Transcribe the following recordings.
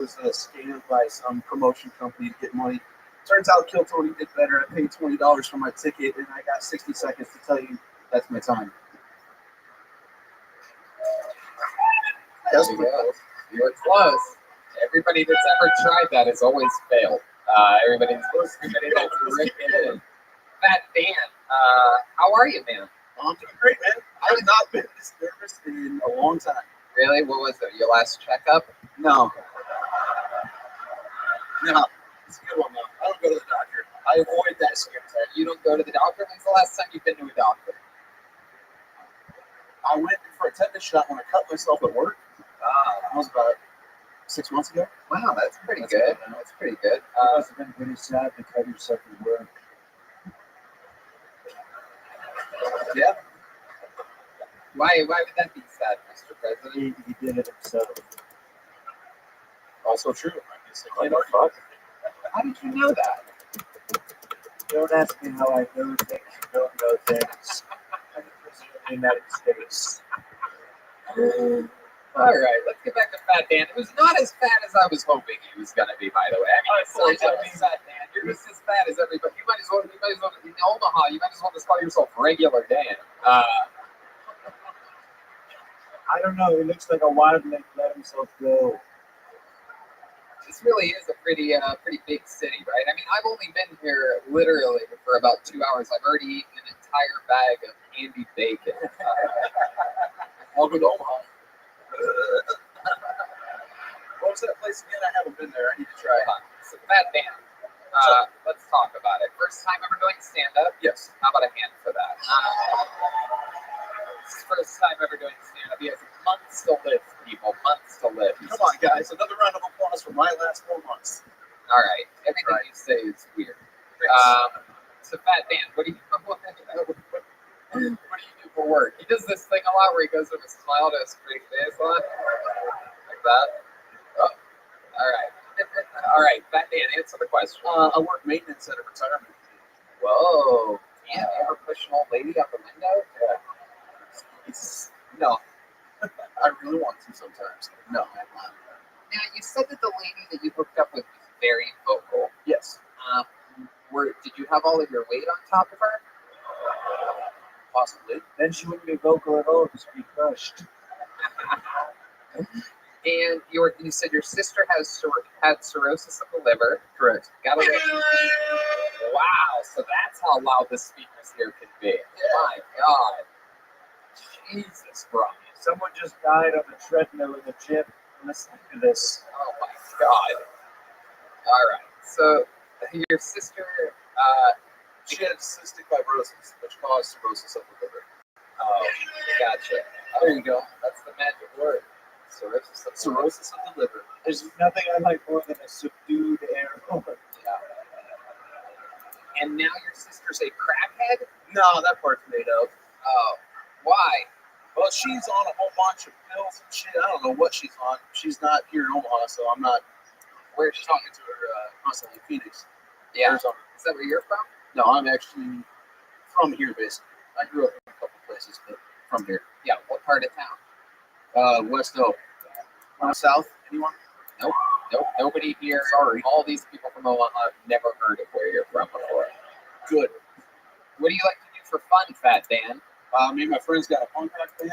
was scammed by some promotion company to get money. Turns out Kill Tony did better. I paid $20 for my ticket, and I got 60 seconds to tell you that's my time. That's pretty close. You were close. Everybody that's ever tried that has always failed. Everybody that's written in. Fat Dan, how are you, man? I'm doing great, man. I have not been this nervous in a long time. Really? What was it? Your last checkup? No. It's a good one, though. I don't go to the doctor. I avoid that scare type. You don't go to the doctor? When's the last time you've been to a doctor? I went for a tetanus shot when I cut myself at work. That was about 6 months ago. Wow, that's pretty good. That's pretty good. It must have been pretty sad to cut yourself at work. Yeah. Why would that be sad, Mr. President? He did it himself. Also true. How did you know that? Don't ask me how I know things. You don't know things. I'm the president of the United States. All right, let's get back to Fat Dan. It was not as fat as I was hoping he was going to be, by the way. I mean, Fat Dan. You're just as fat as everybody. You might as well, in Omaha, you might as well just call yourself Regular Dan. I don't know. He looks like a wildling let himself go. This really is a pretty big city, right? I mean, I've only been here literally for about 2 hours. I've already eaten an entire bag of candy bacon. Welcome to Omaha. What was that place again? I haven't been there. I need to try it. So Fat Dan, let's talk about it. First time ever doing stand-up? Yes. How about a hand for that? First time ever doing stand-up. He has months to live, people. Months to live. Come on, guys. Another round of applause for my last 4 months. All right. Everything you say is weird. So Fat Dan, what do you do for work? He does this thing a lot where he goes with a smile to a straight face a lot. Like that. Oh. All right. All right. Fat Dan, answer the question. I work maintenance at a retirement. Whoa. Damn, you ever push an old lady out the window? Yeah. No. I really want to sometimes. No, I'm not. Now, you said that the lady that you hooked up with was very vocal. Yes. Did you have all of your weight on top of her? Possibly. Then she wouldn't be vocal at all because she'd be crushed. And you said your sister had cirrhosis of the liver. Correct. Got it. Wow. So that's how loud the speakers here can be. Yeah. My God. Jesus, Brian. Someone just died on the treadmill in the gym. Listen to this. Oh my God. All right. So your sister, she had cystic fibrosis, which caused cirrhosis of the liver. Oh, gotcha. Oh, there you go. That's the magic word. Cirrhosis of the liver. There's nothing I like more than a subdued air horn. Yeah. And now your sister's a crackhead? No, that part's made up. Oh, why? Well, she's on a whole bunch of pills and shit. I don't know what she's on. She's not here in Omaha, so I'm not. Where's she talking to her constantly? Phoenix. Yeah. Arizona. Is that where you're from? No, I'm actually from here, basically. I grew up in a couple places, but from here. Yeah. What part of town? West O. South? Anyone? Nope. Nobody here. Sorry. All these people from Omaha have never heard of where you're from before. Good. What do you like to do for fun, Fat Dan? Me and my friends got a punk rock band.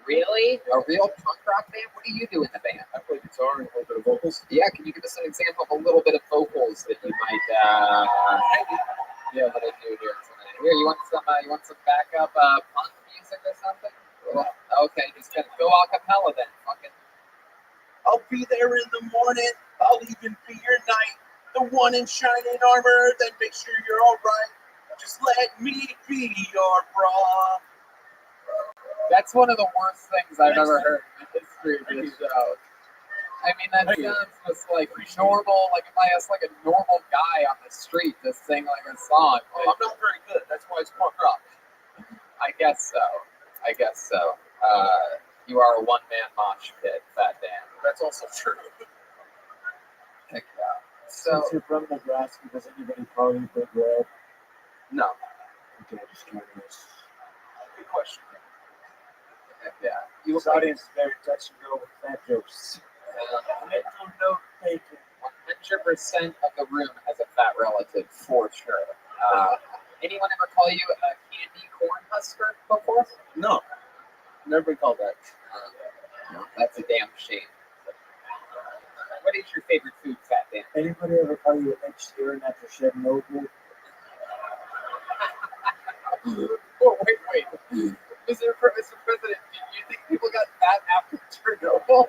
Really? A real punk rock band? What do you do in the band? I play guitar and a little bit of vocals. Yeah, can you give us an example of a little bit of vocals that you might be able to do here tonight? Here, you want some backup punk music or something? Well, okay, just gonna go a cappella then. Fucking. I'll be there in the morning. I'll even be your night. The one in shining armor. Then make sure you're all right. Just let me be your bra. That's one of the worst things I've ever heard in the history of this show. I mean, that sounds just like normal, like if I asked like a normal guy on the street to sing like a song. Well, I'm not very good. That's why it's punk rock. I guess so. You are a one-man mosh pit, Fat Dan. That's also true. Heck yeah. So, since you're from Nebraska, does anybody call you Big Red? No. Okay, just curious. Good question. Yeah. This audience is very touch and go with fat jokes. Mental note 100% of the room has a fat relative for sure. Anyone ever call you a candy corn husker before? No, never been called that. No, that's a damn shame. What is your favorite food, Fat Dan? Anybody ever call you an Ed Sheeran after shedding oatmeal? Oh, wait. Mr. President, do you think people got fat after Chernobyl?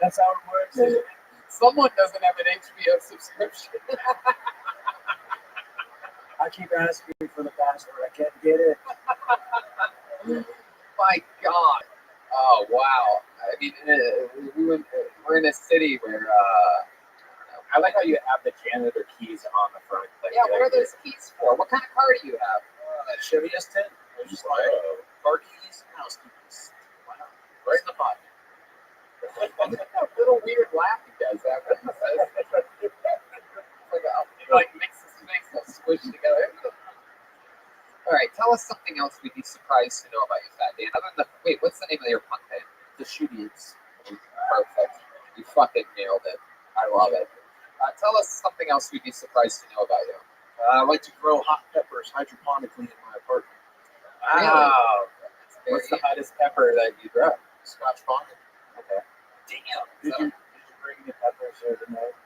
That's how it works. Someone doesn't have an HBO subscription. I keep asking for the password. I can't get it. My God. Oh, wow. I mean, we're in a city where, I like how you have the janitor keys on the front. Like, yeah, what are those keys for? What kind of car do you have? Chevy S10. There's just like car keys, house keys. Wow. Right in the pocket. A little weird laugh he does that. Like mixes squish together. All right, tell us something else we'd be surprised to know about you, Fat Dan. Wait, what's the name of your punk band? The Shooties. Perfect. You fucking nailed it. I love it. Tell us something else we'd be surprised to know about you. I like to grow hot peppers hydroponically in my apartment. Wow. Very What's the hottest pepper that you grow? Scotch bonnet. Okay. damn. Did you bring the peppers here tonight?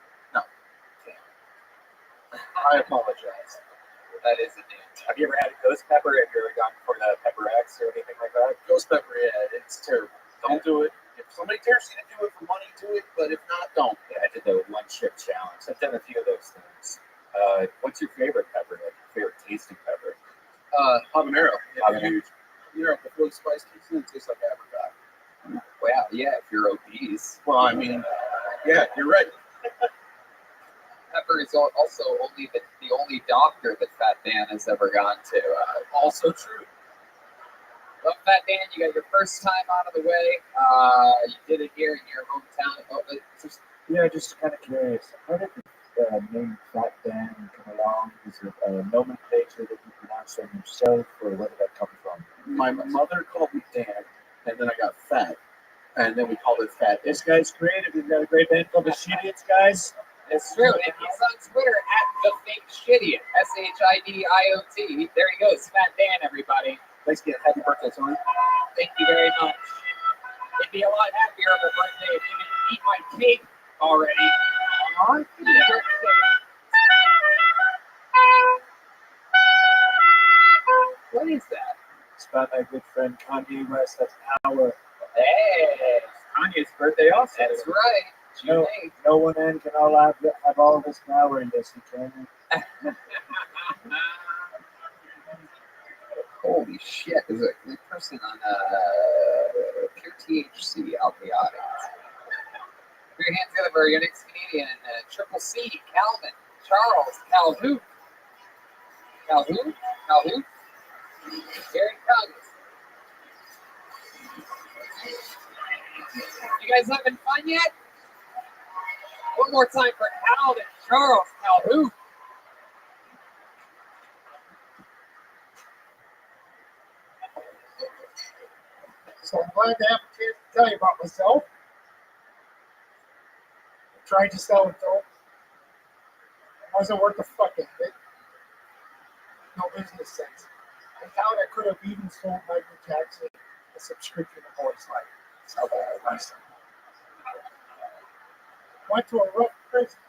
I apologize. That is a damn. Have you ever had a ghost pepper? Have you ever gone for the Pepper X or anything like that? Ghost pepper, yeah, it's terrible. Don't do it. If somebody dares you to do it for money, do it. But if not, don't. Yeah, I did the one chip challenge. I've done a few of those things. What's your favorite pepper? Like your favorite tasting pepper? Habanero. Yeah, Habanero. before the spice kicks in, it tastes like apricot. Well, yeah, if you're obese. Well, I mean, yeah, you're right. Pepper is also only the only doctor that Fat Dan has ever gone to. Also true. Well, Fat Dan, you got your first time out of the way. You did it here in your hometown. Just kind of curious. How did the name Fat Dan come along? Is it a nomenclature that you pronounce on yourself, or where did that come from? My mother called me Dan, and then I got fat, and then we called it Fat. This guy's creative. He's got a great band called the Shittiest Guys. It's true. And he's on Twitter at the fake shittiot. SHIDIOT. There he goes. Fat Dan, everybody. Thanks, kid. Happy birthday, Tony. Thank you very much. It'd be a lot happier of a birthday if you didn't eat my cake already. Yeah. What is that? It's about my good friend Kanye West. That's our. Hey, Kanye's birthday also. that's right. No one in can all have all this power in this. You can. Holy shit! There's a person on pure THC out in the audience. Put your hands together for your next Canadian, Triple C, Calvin, Charles, Calhoun. Here it comes. You guys having fun yet? One more time for Calvin, Charles, Calhoun. So I'm glad to have a chance to tell you about myself. I tried to sell it dope. It wasn't worth the fucking bit. No business sense. I doubt I could have even sold my new taxi a subscription to Boys Life. That's how bad I was. Went to a rough prison.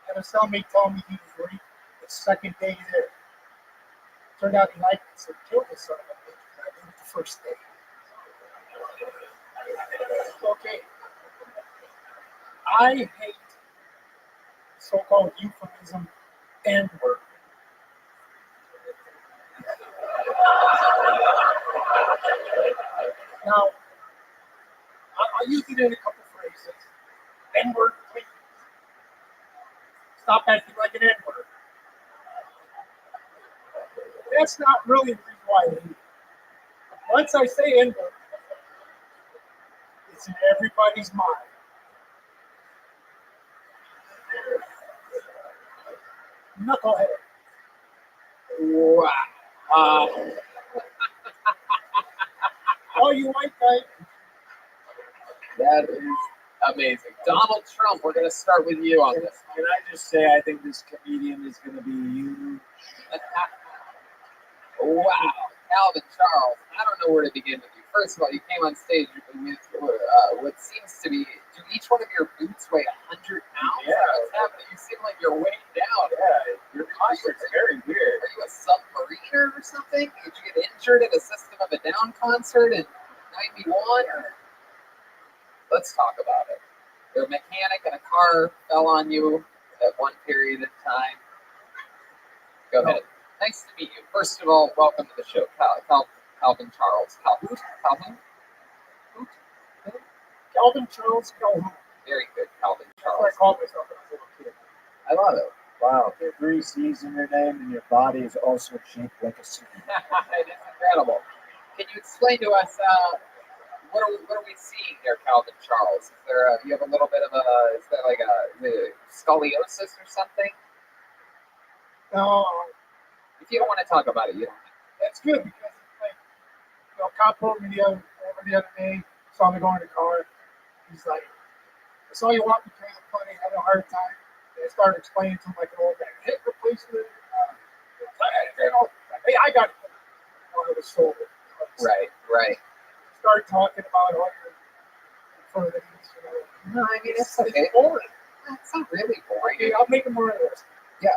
Had a cellmate tell me he was raped the second day there. Turned out he liked it, so he killed the son of a bitch when I did it the first day. Okay. I hate so-called euphemism N-word. Now, I'll use it in a couple phrases. N-word, please. Stop acting like an N-word. That's not really the reason why I hate it. Once I say N-word, it's in everybody's mind. Knucklehead. Wow. Oh, you white guy. That is Amazing. Donald Trump, we're going to start with you on this. Can I just say, I think this comedian is going to be huge. Wow. Calvin Charles, I don't know where to begin with you. First of all, you came on stage with what seems to be, do each one of your boots weigh 100 pounds? Yeah. What's happening? You seem like you're weighing down. Yeah, your concert's very weird. Are you a submariner or something? Did you get injured at a System of a Down concert in 91? Let's talk about it. You're a mechanic and a car fell on you at one period of time. Go ahead. Nice to meet you. First of all, welcome to the show, Calvin Charles. Calvin? Calvin Charles Calhoun. Very good, Calvin That's what I Charles. called myself when I was a little kid. I love it. Wow, 3 C's in your name, and your body is also shaped like a C. It is incredible. Can you explain to us what are we seeing here, Calvin Charles? Is there you have a little bit of is that like a scoliosis or something? No, If you don't want to talk about it, you don't. that's good because it's like, cop pulled me the other day, saw me going in the car. He's like, I saw you walking kind of funny, having a hard time. And I started explaining to him like an old guy, hip replacement. Hey, I got it. On the shoulder. Right. Started talking about all your infirmities. No, I mean it's okay. It's boring. It's not really boring. Okay, I'll make it more interesting. Yeah.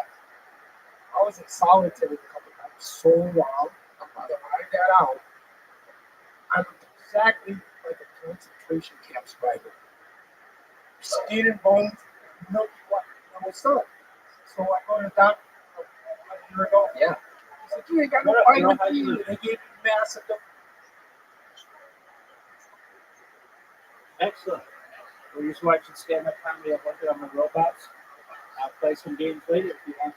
I was in solitary a couple times so long that when I got out, I looked exactly like a concentration camp survivor. Skin and bones, milky white. I was son. So I go to the doctor a year ago. Yeah. He said, you ain't got no You know vitamin how D. you- They gave me massive. Excellent. We're just watching stand-up comedy. I'm working on my robots. I'll play some games later if you want.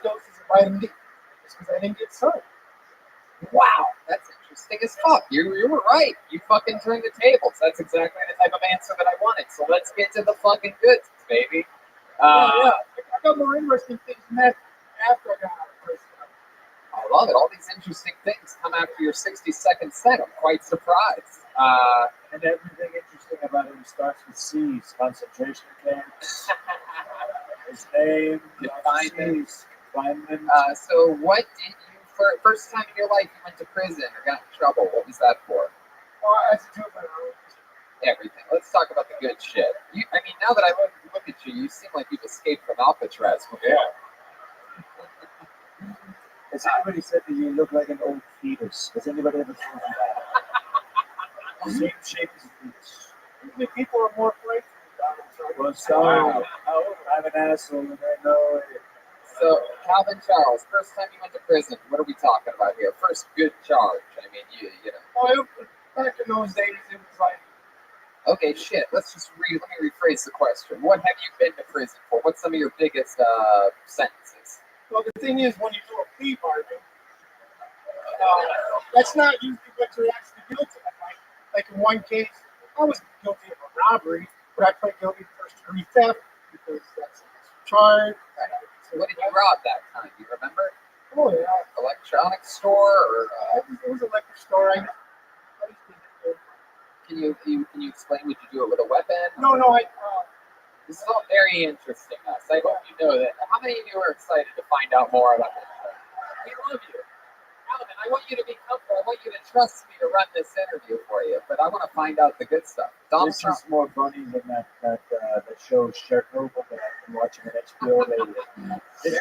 Doses of vitamin D. It's because I didn't get sun. Wow, that's interesting as fuck. You were right. You fucking turned the tables. That's exactly the type of answer that I wanted. So let's get to the fucking goods, baby. Yeah. I got more interesting things than that after I got out of prison. I love it. All these interesting things come after your 60-second set. I'm quite surprised. And everything interesting about him starts with C's. Concentration camps. His name. Confinement. C's. Confinement. So what did you, for first time in your life, you went to prison or got in trouble? What was that for? Well, as a juvenile, Everything. Let's talk about the good shit. I mean, now that I look at you, you seem like you've escaped from Alcatraz before. Has anybody said that you look like an old fetus? Has anybody ever told you that? Same shape as a fetus. usually people are more afraid of Well, sorry. I'm an asshole and I know it. So, Calvin Charles, first time you went to prison, what are we talking about here? First good charge. I mean, you know. Well, back in those days, it was like, Okay, shit. Let me rephrase the question. What have you been to prison for? What's some of your biggest sentences? well, the thing is, when you do a plea bargain, that's not usually what you're actually guilty of. Like in one case, I was guilty of a robbery, but I pled guilty to first-degree theft because that's a charge. So what did you rob that time? Do you remember? Oh yeah, Electronics store or it was a liquor store. I just did it. can you explain? Would you do it with a weapon? No, This is all very interesting to us. I hope you know that. How many of you are excited to find out more about this show? We love you. Calvin, I want you to be comfortable. I want you to trust me to run this interview for you, but I want to find out the good stuff. Donald This Trump. is more funny than that show Chernobyl that I've been watching on HBO lately. This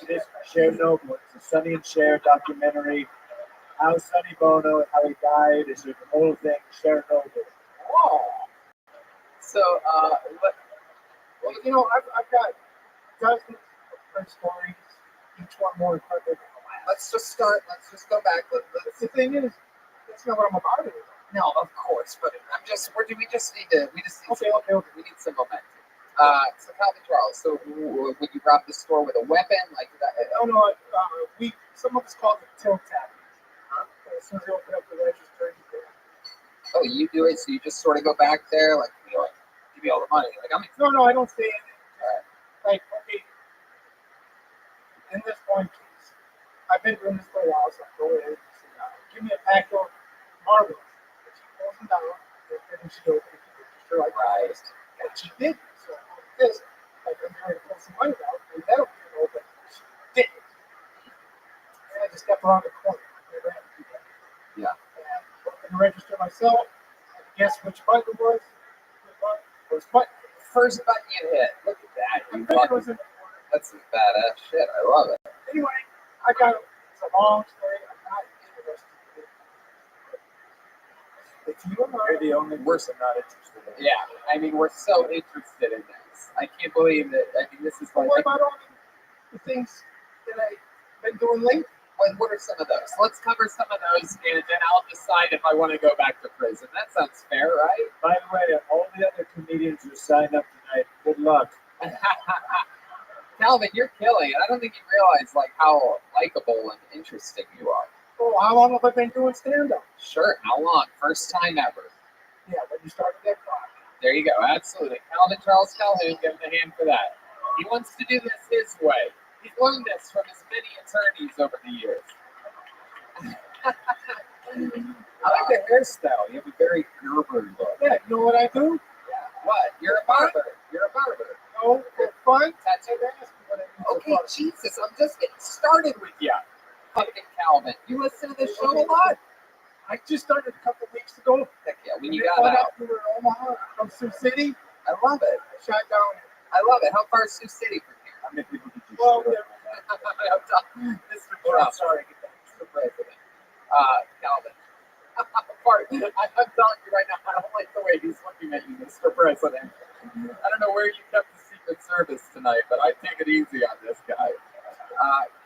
is Chernobyl. It's a Sonny and Cher documentary. How Sonny Bono and how he died. It's the whole thing. Chernobyl. Whoa. So, well, I've got dozens of different stories, each one more important. let's just go back. The thing is, that's not what I'm about anymore. No, of course, but we just need Okay. we need some momentum. So Calvin Charles, so when you robbed the store with a weapon, like that? No, some of us call it tilt tap. As soon as you open up the register, Oh, you do it, so you just sort of go back there, like, give me all the money. Like, No, I don't say anything. Like, okay, in this one case, I've been doing this for a while, so I go in and say, give me a pack of marbles. And she pulls them down, and then she goes, register like Right. and she did. So this, like I'm trying to pull some money out, and that'll be open. She did. And I just kept around the corner. I never had to do that. Yeah. And I opened the register myself. And guess which button it was? First button. First button you hit. Look at that. I You figured it was fucking, important. that's some badass shit. I love it. Anyway, I got it. It's a long story. I'm not interested in it. If you don't know, You're the only person not interested in it. Yeah. I mean, we're so interested in this. I can't believe that. I mean, this is but like. what about all the things that I've been doing lately? What are some of those? Let's cover some of those, and then I'll decide if I want to go back to prison. That sounds fair, right? By the way, all the other comedians who signed up tonight, good luck. Calvin, you're killing it. I don't think you realize like how likable and interesting you are. Oh, how long have I been doing stand-up? Sure. How long? First time ever. Yeah, when you started that clock. There you go. Absolutely. Calvin Charles Calhoun, give him a hand for that. He wants to do this his way. He's learned this from his many attorneys over the years. I like the hairstyle. You have a very Gerber look. Yeah, you know what I do? Yeah. What? You're a barber. You're a barber. No, for fun. Tattoo. Ask me what I do for Okay, fun. Jesus, I'm just getting started with you. Fucking Calvin. You listen to this show a lot? I just started a couple weeks ago. Heck yeah, when you We got went out. up to Omaha from Sioux City. I love it. I shot down. I love it. How far is Sioux City from here? How many people did you Well, shoot yeah, I'm Mr. Oh, I'm Trump, sorry. Mr. President. Calvin. Pardon. I'm telling you right now, I don't like the way he's looking at you, Mr. President. I don't know where you kept the Secret Service tonight, but I take it easy on this guy.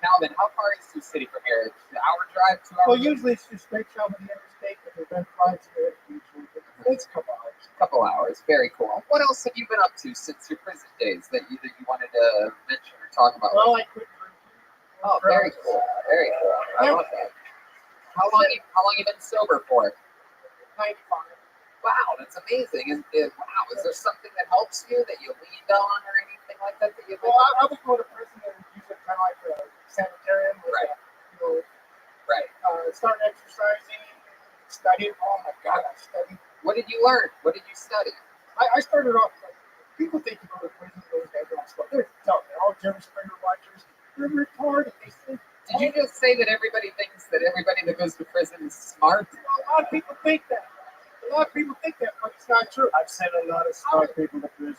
Calvin, how far is Sioux City from here? An hour drive, 2 hours? well, usually it's just straight travel to the interstate, but there's been flights there. Usually, it's a couple hours. Couple hours. Very cool. What else have you been up to since your prison days that you wanted to mention or talk about? Well, I quit drinking. Oh, very cool. Very cool. I love that. How long you been sober for? 95. Wow, that's amazing. Wow, is there something that helps you that you leaned on or anything like that that you? Well, I would go to prison and use it kind of like a sanitarium. Right. Right. Start exercising, studying. Oh my God, I studied. What did you learn? What did you study? I started off. People think you go to prison, those guys don't study. They're dumb. They're all Jerry Springer watchers. They're retarded. They think. Did you just say that everybody thinks that everybody that goes to prison is smart? A lot of people think that. A lot of people think that, but it's not true. I've sent a lot of smart people to prison.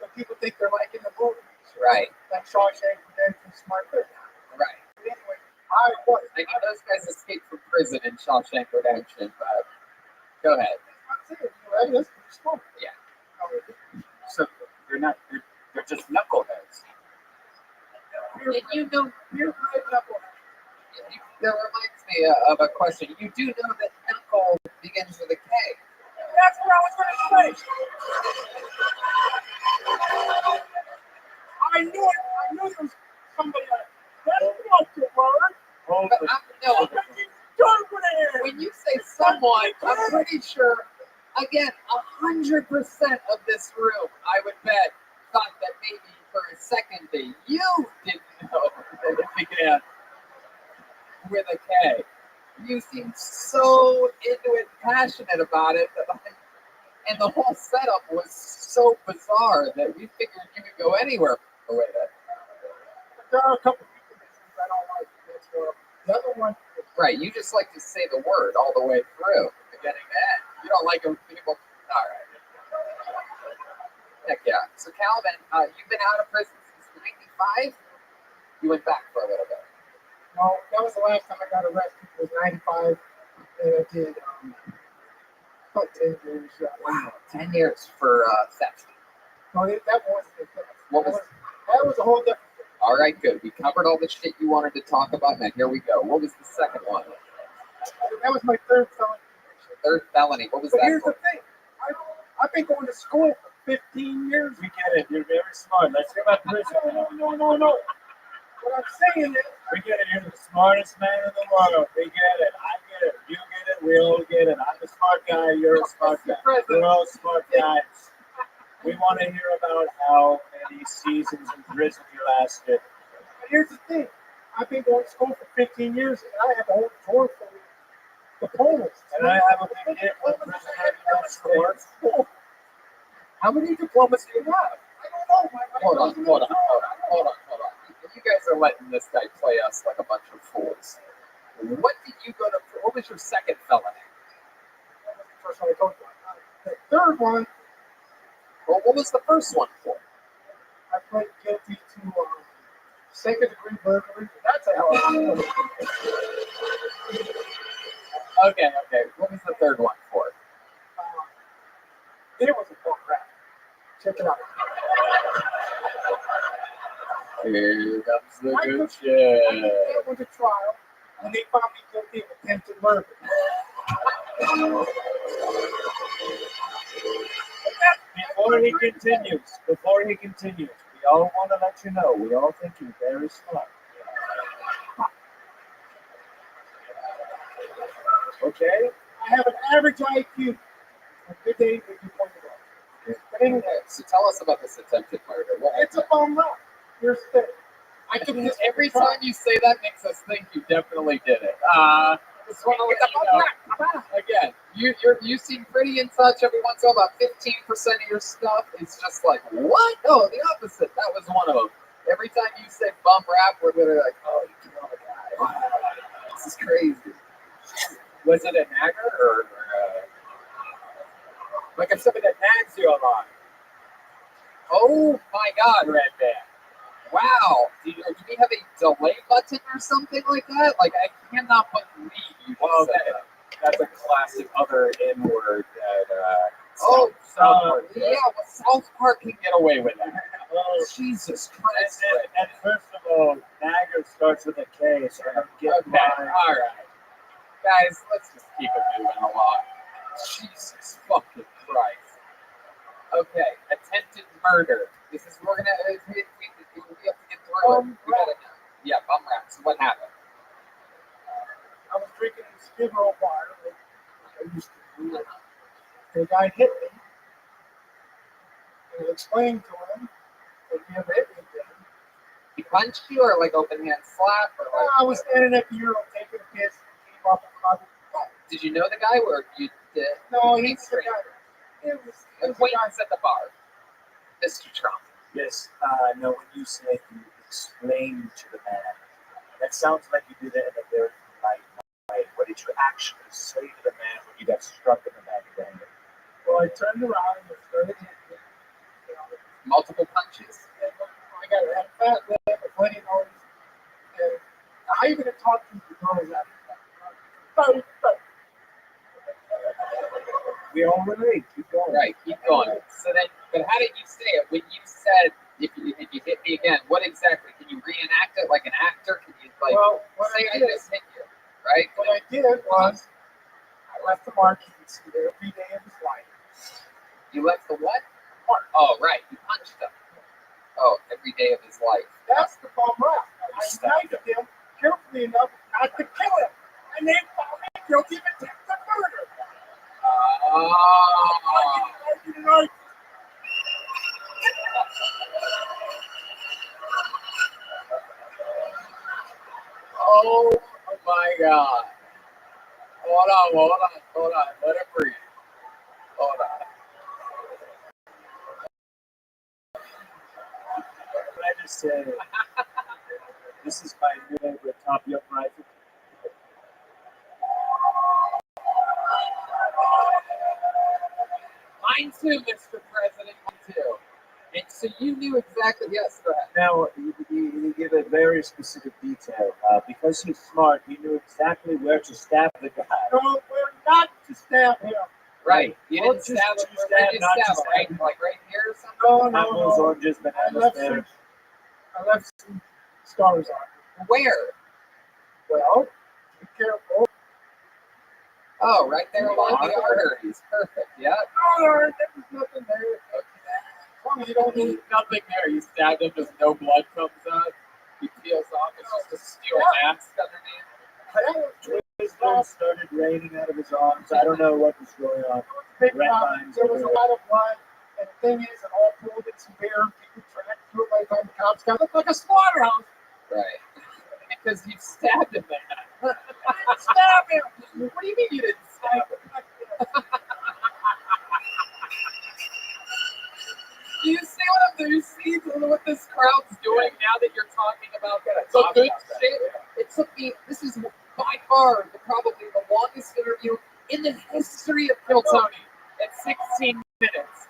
But people think they're like in the movies. Right. Like Shawshank Redemption, smart. They're not. Right. But anyway, I was. I mean, those guys escaped from prison in Shawshank Redemption, but go ahead. I'm saying, right? That's pretty smart. Yeah. So they're not. They're just knuckleheads. And you know, You're right, knucklehead. that reminds me of a question. You do know that knuckle begins with a K. That's what I was going to say. I knew it. I knew there was somebody else. That's not the word. Hold But the no, Done with it. when you say someone, I'm pretty sure, again, 100% of this room, I would bet, thought that maybe for a second that you didn't know that it began with a K. You seemed so into it, passionate about it, and the whole setup was so bizarre that we figured you could go anywhere with it. There are a couple people that I don't like. That's the other one. Right, you just like to say the word all the way through, beginning to end. You don't like when people. All right. Heck yeah. So Calvin, you've been out of prison since '95. You went back for a little bit. No, that was the last time I got arrested. It was 95. And I did about 10 years. Wow, 10 years for theft. No, that wasn't it. What was? That was a whole different thing. All right, good. We covered all the shit you wanted to talk about. Now here we go. What was the second one? That was my third felony conviction. Third felony. What was But that here's for? the thing. I've been going to school for 15 years. We get it. You're very smart. Let's hear about prison. No. What I'm saying is, We get it. You're the smartest man in the world. We get it. I get it. You get it. We all get it. I'm the smart guy. You're a smart guy. We're all smart guys. We want to hear about how many seasons in prison you lasted. here's the thing. I've been going to school for 15 years, and I have a whole drawer full of diplomas. And I have a big hit with prison sports. How many diplomas do you have? I don't know. Hold on. You guys are letting this guy play us like a bunch of fools. What did you go to? What was your second felony? First one I told you. The third one, Well, what was the first one for? I pled guilty to second-degree burglary. That's a hell of a Okay. What was the third one for? It was a full crap. Check it out. Here comes the I good took shit. it went to trial, and they found me guilty of attempted murder. Before he continues, we all want to let you know, we all think you're very smart. Okay? I have an average IQ. A good day, we can point it out. But anyway, So tell us about this attempted murder. it's a bum rock. Here's the thing. I took this Every trial. time you say that makes us think you definitely did it. Just want to let you know. Again, you seem pretty in touch. Every once in a while, about 15% of your stuff is just like, what? No, the opposite. That was one of them. Every time you say bum rap, we're literally like, oh, you killed a guy. Wow. This is crazy. Was it a nagger or like if somebody that nags you a lot? Oh my God, Red Band. Wow. Do you have a delay button or something like that? Like, I cannot believe you Well, said that. that's a classic other N-word that South Park. Yeah, well, South Park can get away with that. Well, Jesus Christ. and first of all, Nagger starts with a K, so I'm getting Okay, all right. Guys, let's just keep it moving along. Jesus fucking Christ. Okay, attempted murder. This is, we're gonna, we have to get through it. We gotta know. Yeah, bum rap. So what happened? I was drinking Skid Row water. I used to do it. The guy hit me. And I explained to him that he never hit me again. He punched you or like open hand slap or like? I was standing at the urinal taking a piss and came up and caught me. Did you know the guy or you did? No, he's the guy. It was Acquaintance at the bar. Mr. Trump. Yes, no, when you say you explain to the man, that sounds like you did it in a very polite way. What did you actually say to the man when you got struck in the back of the head? Well, I turned around and started hitting him. You know, Multiple punches. and I got a fat lip, a funny nose, and I even talked to the girls after that. We all relate. Keep going. Right, keep going. So then, but how did you say it? When you said, if you hit me again, what exactly? Can you reenact it like an actor? Can you, like, Well, what say I I did, just hit you, right? what I did was I left the mark you can see there every day of his life. You left the what? Oh, right, you punched him. Oh, every day of his life. That's the bum rap. I knifed him carefully enough not to kill him. And they found me guilty of attempted murder. Oh. Oh my God. Hold on. Let it breathe. Hold on. Can I just say, this is my new favorite Top Young rifle. Mine too, Mr. President. Mine too. And so you knew exactly. Yes, go ahead. Now, you give a very specific detail. Because he's smart, he knew exactly where to stab the guy. No, we're not to stab him. Right. You Well, didn't just stab him. choose Where that, did you not stab to him? Right, stab him. like right here or something? Apples, No. oranges, I bananas, left pears. some scars on. Where? Well, be careful. Oh, right there along the arteries. Perfect. Yeah. No, there was nothing there. As long as you don't need. Nothing there. You stabbed him, just no blood comes out. He peels off. It's just a steel mask underneath. Blood started raining out of his arms. I don't know what was going on. Big Red problem. lines There was a everywhere. lot of blood. And the thing is, it all pulled in some beer. People tried to do it like on the cops. Got looked like a slaughterhouse. Right. Because you stabbed him, man. I didn't stab him. What do you mean you didn't stab him? Do you see what I'm doing? You see what this crowd's doing now that you're talking about the good shit? It took me, this is by far probably the longest interview in the history of Kill Tony at 16 minutes.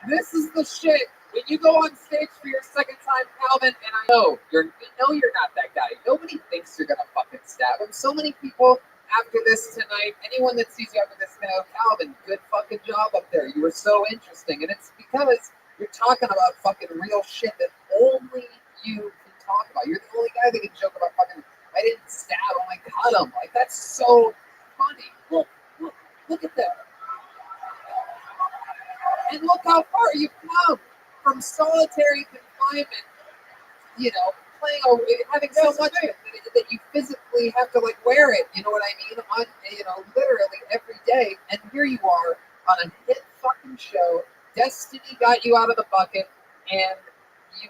This is the shit. When you go on stage for your second time, Calvin, and I know you're not that guy. Nobody thinks you're gonna fucking stab him. So many people after this tonight, anyone that sees you after this now, Calvin, good fucking job up there. You were so interesting, and it's because you're talking about fucking real shit that only you can talk about. You're the only guy that can joke about fucking. I didn't stab him. I cut him. Like that's so funny. Look at that. And look how far you've come from solitary confinement, you know, having so much of it that you physically have to like wear it, you know what I mean? On, you know, literally every day. And here you are on a hit fucking show. Destiny got you out of the bucket, and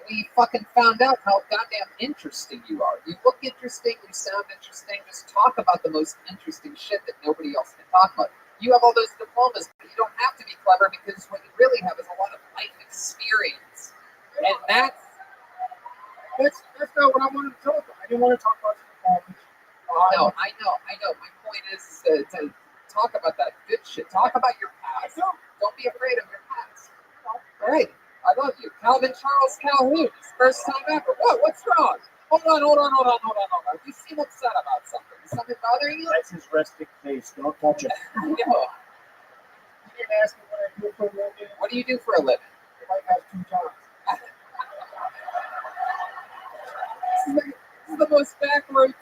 we fucking found out how goddamn interesting you are. You look interesting, you sound interesting. Just talk about the most interesting shit that nobody else can talk about. You have all those diplomas, but you don't have to be clever because what you really have is a lot of life experience. And that's not what I wanted to talk about. I didn't want to talk about performance. no, I know. My point is to talk about that good shit. Talk about your past. Don't be afraid of your past. All right. I love you. Calvin Charles Calhoun. First time ever. What's wrong? Hold on. You seem upset about something. Is something bothering you? That's his resting face. Don't touch it. No. You didn't ask me what I do for a living. What do you do for a living? I might have 2 jobs. This is the most backwards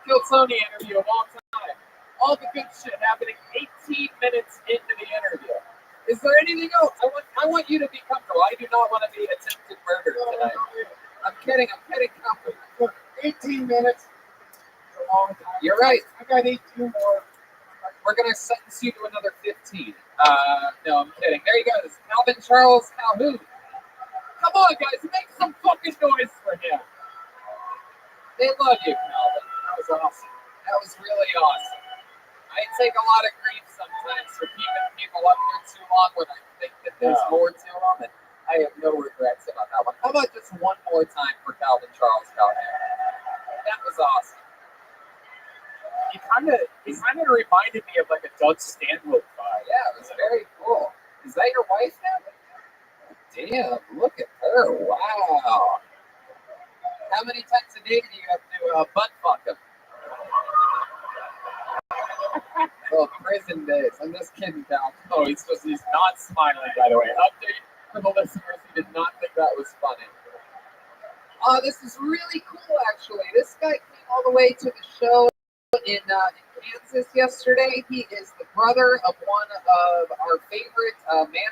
Kill Tony interview of all time. All the good shit happening 18 minutes into the interview. Is there anything else? I want you to be comfortable. I do not want to be attempted murder tonight. I'm kidding. I'm getting comfortable. Look, 18 minutes is a long time. You're right. I got 18 more. We're going to sentence you to another 15. No, I'm kidding. There he goes. Calvin Charles Calhoun. Come on, guys. Make some fucking noise for him. They love you, Calvin. That was awesome. That was really awesome. I take a lot of grief sometimes for keeping people up here too long when I think that there's more to them, and I have no regrets about that one. How about just one more time for Calvin Charles Calhoun? That was awesome. He kind of reminded me of like a Doug Stanhope vibe. Yeah, it was very cool. Is that your wife now? Damn, look at her. Wow. How many times a day do you have to butt fuck him? Oh, prison days. I'm just kidding, Cal. Oh, he's not smiling, by the way. Update for the listeners. He did not think that was funny. This is really cool, actually. This guy came all the way to the show in Kansas yesterday. He is the brother of one of our favorite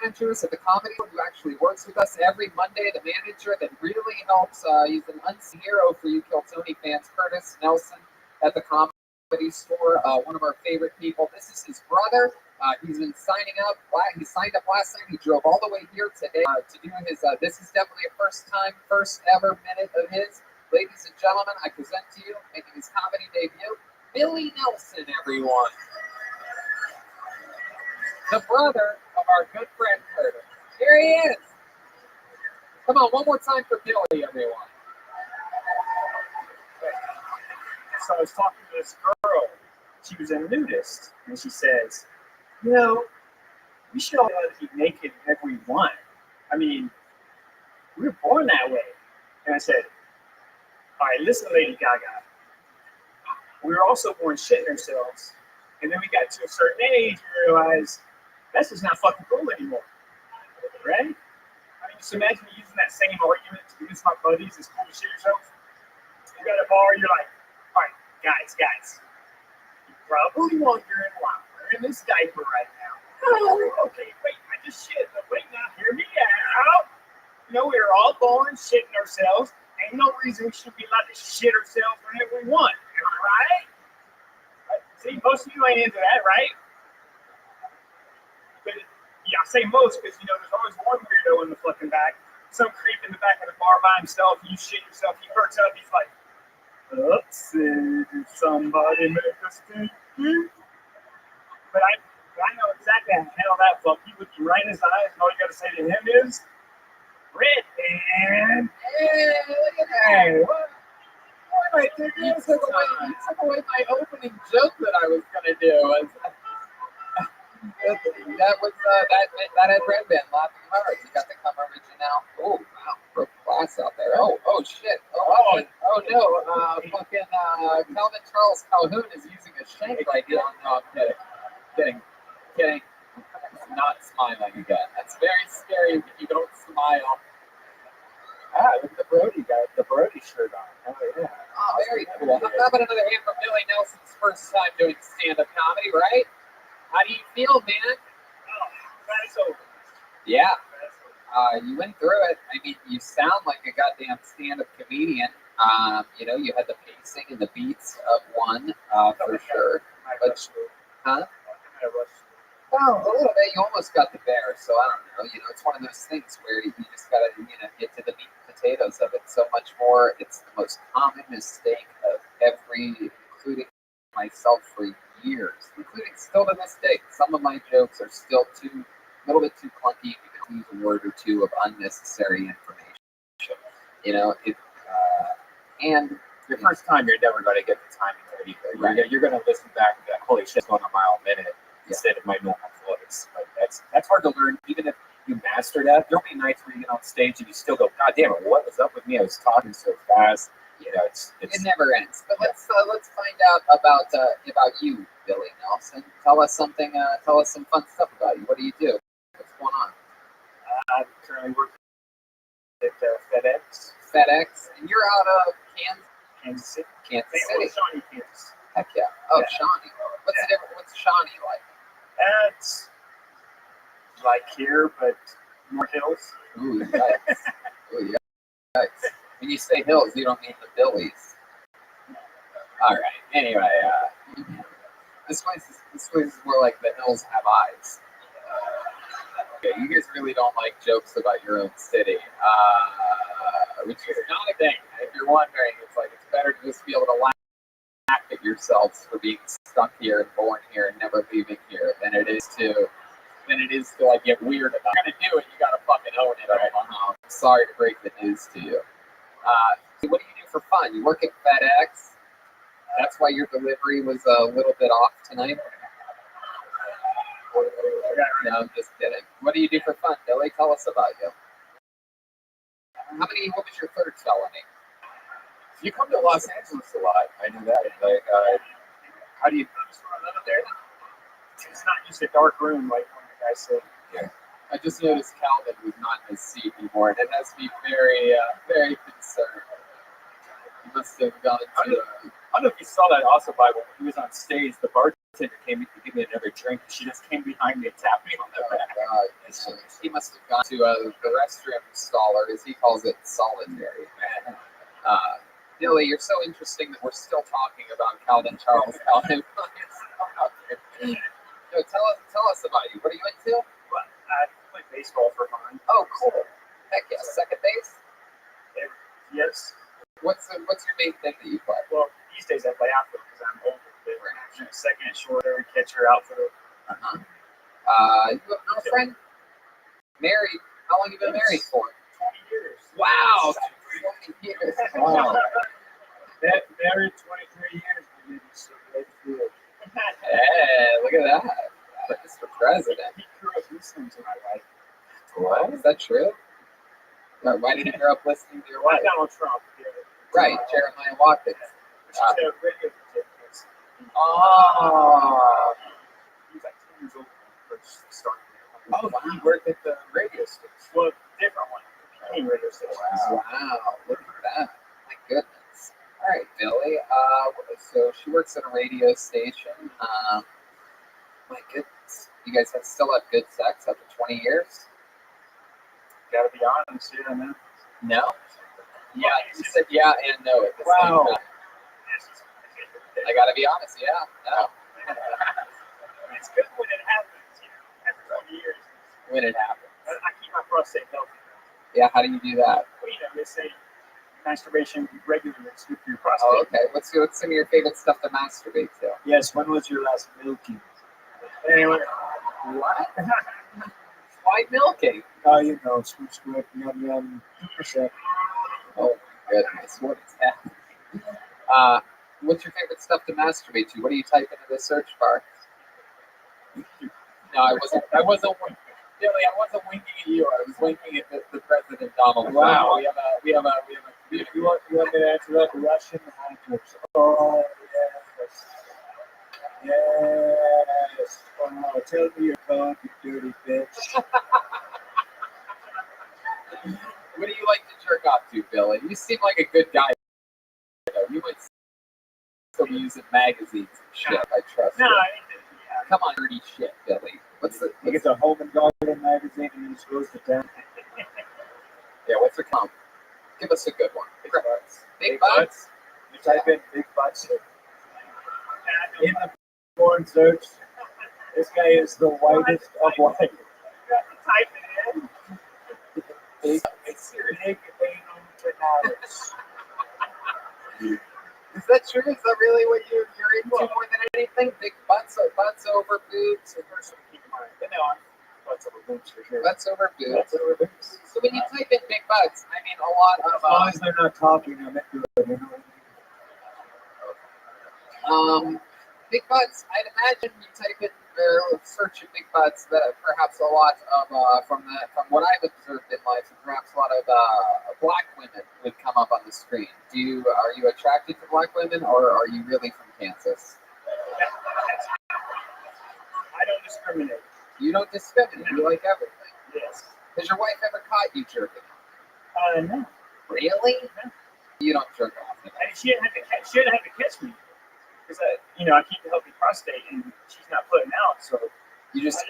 managers at the comedy who actually works with us every Monday. The manager that really helps. He's an unseen hero for you Kill Tony fans. Curtis Nelson at the comedy store. One of our favorite people. This is his brother. He's been signing up. He signed up last night. He drove all the way here today to do his. This is definitely a first ever minute of his. Ladies and gentlemen, I present to you, making his comedy debut, Billy Nelson, everyone. The brother of our good friend Curtis. Here he is. Come on, one more time for Billy, everyone. So I was talking to this girl. She was a nudist, and she says, "You know, we should all be able to be naked whenever we want. I mean, we were born that way." And I said, "All right, listen, Lady Gaga. We were also born shitting ourselves, and then we got to a certain age and realized that's just not fucking cool anymore, right? I mean, just imagine using that same argument to convince my buddies it's cool to shit yourself. You got a bar, you're like, all right, guys, you probably wondering why I'm wearing this diaper right now. Oh, okay, wait, I just shit, but wait now, hear me out. You know, we were all born shitting ourselves. Ain't no reason we should be allowed to shit ourselves whenever we want. Am I right? See, most of you ain't into that, right? But yeah, I say most because, you know, there's always one weirdo in the fucking back some creep in the back of the bar by himself. You shit yourself. He perks up. He's like, "Oops, did somebody make a mistake?" But I know exactly how to handle that fuck. He looked you right in his eyes, and all you got to say to him is, "Red man." Hey, look at that. What? Wait, dude, you took away my opening joke that I was gonna do. That was that had Red Band laughing hard. You got the come original. Oh wow, broke glass out there. Oh shit. Oh no. Fucking Calvin Charles Calhoun is using a shank right now. No, I'm kidding. I'm not smiling again. That's very scary when you don't smile. Look at the Brody guy, the Brody shirt on. Oh yeah. Oh, very cool. How about another hand from Billy Nelson's first time doing stand-up comedy, right? How do you feel, man? That's over. Yeah. You went through it. I mean, you sound like a goddamn stand-up comedian. You had the pacing and the beats of one, for sure. But, huh? Well, a little bit. You almost got the bear, so I don't know. It's one of those things where you just gotta, get to the meat and potatoes of it. So much more. It's the most common mistake of including myself for years, including still to this day. Some of my jokes are still a little bit too clunky. You can use a word or two of unnecessary information. And Your first time, you're never going to get the timing of anything. Right. You're going to listen back and be like, holy shit, going a mile a minute instead of my normal voice. Like that's hard to learn. Even if you master that, there'll be nights where you get on stage and you still go, God damn it, what was up with me? I was talking so fast. It never ends. But let's find out about you, Billy Nelson. Tell us something. Tell us some fun stuff about you. What do you do? What's going on? I currently work at FedEx. FedEx, and you're out of Kansas City. Shawnee, Kansas. Heck yeah. Oh, Yeah. Shawnee. What's the difference? What's Shawnee like? That's like here, but more hills. Ooh, yikes. Ooh, yikes. When you say hills, you don't mean the Billies. All right. Anyway, this place is more like the hills have eyes. Okay, you guys really don't like jokes about your own city, which is not a thing. If you're wondering, it's better to just be able to laugh at yourselves for being stuck here and born here and never leaving here than it is to get weird about it. If you're gonna do it, you gotta fucking own it. I'm sorry to break the news to you. What do you do for fun? You work at FedEx. That's why your delivery was a little bit off tonight. No, I'm just kidding. What do you do for fun, Billy? Tell us about you. What was your third felony? You come to Los Angeles a lot. I know that. How do you live there? It's not just a dark room like one of the guys said. Yeah. I just noticed Calvin was not in his seat anymore, and it has me very, very concerned. He must have gone to. I don't know if you saw that also, by when he was on stage, the bartender came to give me another drink. She just came behind me and tapped me on the back. He must have gone to the restroom stall, or as he calls it, solitary. Billy, you're so interesting that we're still talking about Calvin Charles Calhoun. So tell us about you. What are you into? Well, I play baseball for fun. Oh, cool. Heck yeah. Second base? Yes. What's your main thing that you play? Well, these days I play outfield because I'm older. But second, shorter, catcher, outfield. You have a girlfriend? Married? How long have you been married for? 20 years. Wow. 20 years. Wow. Married 23 years. Hey, look at that. Mr. President. He grew up listening to my wife. What? Is that true? Why did you grow up listening to your wife? Donald Trump. Yeah. Right, Jeremiah Watkins. She's a radio participant. Oh. He was like 10 years old when he first started. Oh, wow. He worked at the radio station. Well, different one. Competing radio station. Wow, look at that. My goodness. All right, Billy. So she works at a radio station. My goodness. You guys still have good sex after 20 years? Gotta be honest, yeah, man. No? Yeah, you said yeah and no at the same time. I gotta be honest, yeah. No. It's good when it happens, after 20 years. When it happens. I keep my prostate healthy. Yeah, how do you do that? Well, they say masturbation regularly is good for your prostate. Oh, okay. What's some of your favorite stuff to masturbate to? Yes, when was your last milking? Anyway, What? Why milking? Oh, you know, scoop, scoop, yum, yum, 2%. Oh, goodness. What is that? What's your favorite stuff to masturbate to? What do you type into the search bar? No, I wasn't. Billy, I wasn't winking at you. I was winking at the President Donald Trump. Wow. We have a You want me to answer that? Russian hackers. Oh, yes. Yes. Oh, tell me your code, you dirty bitch. What do you like to jerk off to, Billy? You seem like a good guy. You might still be using magazines and shit. I trust no, you. yeah. Come on, dirty shit, Billy. He gets a Home and Garden magazine and he just goes to town. Yeah, what's your comp? Give us a good one. Big butts. Big butts? You type in big butts in the porn search. This guy is the whitest of white. You got to type it in. Big anal bananas. Is that true? Is that really what you're into more than anything? Big butts over boobs? The person keep in mind. But no, butts over boobs for sure. Butts over boobs. Butts over boobs. So when you type in big butts, I mean a lot As long as they're not talking, I'm into it. You know what I mean? Big butts. I'd imagine you type in or search of big butts that perhaps a lot of from what I've observed in life, perhaps a lot of black women would come up on the screen. Are you attracted to black women, or are you really from Kansas? I don't discriminate. You don't discriminate. You like everything. Yes. Has your wife ever caught you jerking? No. Really? No. You don't jerk off. And she didn't have to catch me. Because I keep a healthy prostate and she's not putting out, so You just I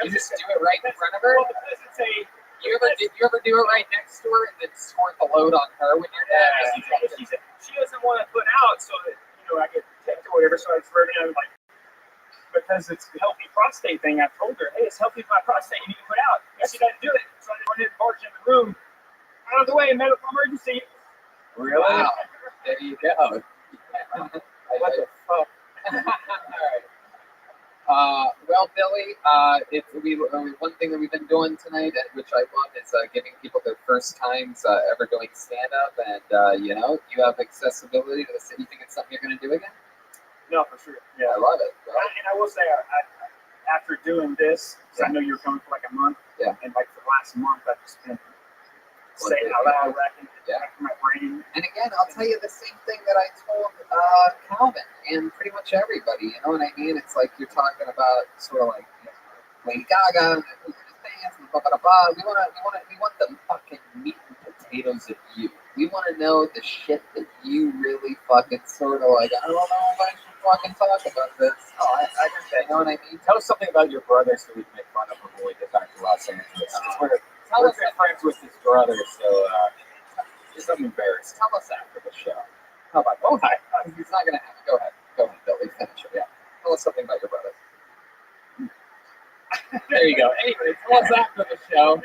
just do it right in front of her. Well, because it's You ever do it right next to her and then snort the load on her when you're done? she doesn't want to put out, so that I get picked or whatever. So I just like because it's the healthy prostate thing. I told her, hey, it's healthy for my prostate. You need to put out. And she doesn't do it, so I just went in and barged in the room. Out of the way, medical emergency. Really? Wow. There you go. What the fuck? All right. Well, Billy, one thing that we've been doing tonight, which I love, is giving people their first times ever doing stand-up, and you have accessibility to the city. You think it's something you're going to do again? No, for sure. Yeah, I love it. And I will say, after doing this, because I know you were coming for like a month, and like for the last month, I've just been saying out loud, racking my brain. And again, I'll tell you the same thing that I told Calvin and pretty much everybody. You know what I mean? It's like you're talking about sort of like Lady Gaga and fans and blah blah blah. We want the fucking meat and potatoes of you. We want to know the shit that you really fucking sort of like. I don't know if I should fucking talk about this. Oh, I can say. You know what I mean? Tell us something about your brother so we can make fun of him when we get back to Los Angeles. We're good friends with his brother, so just I'm embarrassed. Tell us after the show. How about Go ahead. He's not gonna have it. Go ahead, Billy. Finish it. Yeah. Tell us something about your brother. There you go. Anyway, tell us after the show.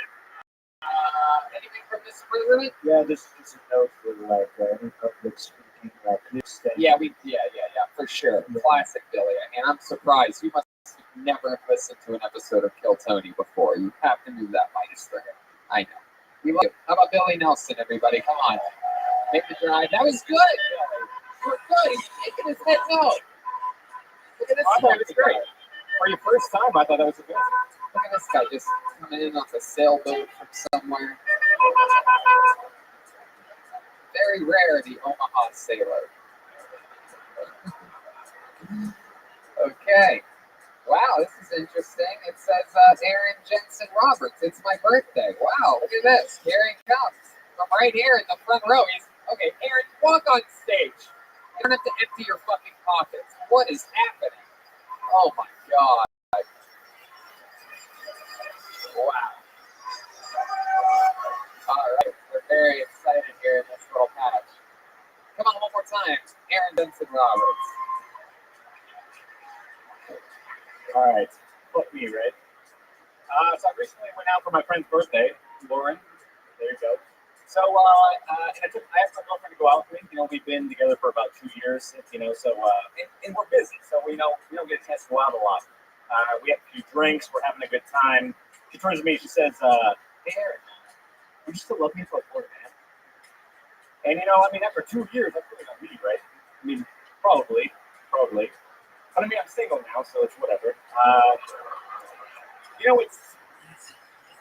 Anything from Mr. President? Yeah, just a note for like any public speaking, please stay. Yeah, for sure. Classic Billy. I mean, I'm surprised. You must never have listened to an episode of Kill Tony before. You have to move that mic stringer. I know. We love you. How about Billy Nelson, everybody? Come on. Make the drive. That was good. You were good. He's shaking his head no. Look at this guy. It's great. For your first time, I thought that was a good one. Look at this guy just coming in off a sailboat from somewhere. Very rare, the Omaha sailor. Okay. Wow, this is interesting. It says Aaron Jensen Roberts. It's my birthday. Wow, look at this. Here he comes. From right here in the front row. Okay, Aaron, walk on stage. You don't have to empty your fucking pockets. What is happening? Oh my God. Wow. All right, we're very excited here in this little patch. Come on, one more time. Aaron Jensen Roberts. All right, fuck me, right? So I recently went out for my friend's birthday, Lauren. There you go. So, and I asked my girlfriend to go out with me. We've been together for about 2 years, and we're busy, so we don't get a chance to go out a lot. We have a few drinks, we're having a good time. She turns to me, she says, "Hey, Aaron, would you still love me until I Florida man?" And after 2 years, that's really not me, right? Probably. But I'm single now, so it's whatever.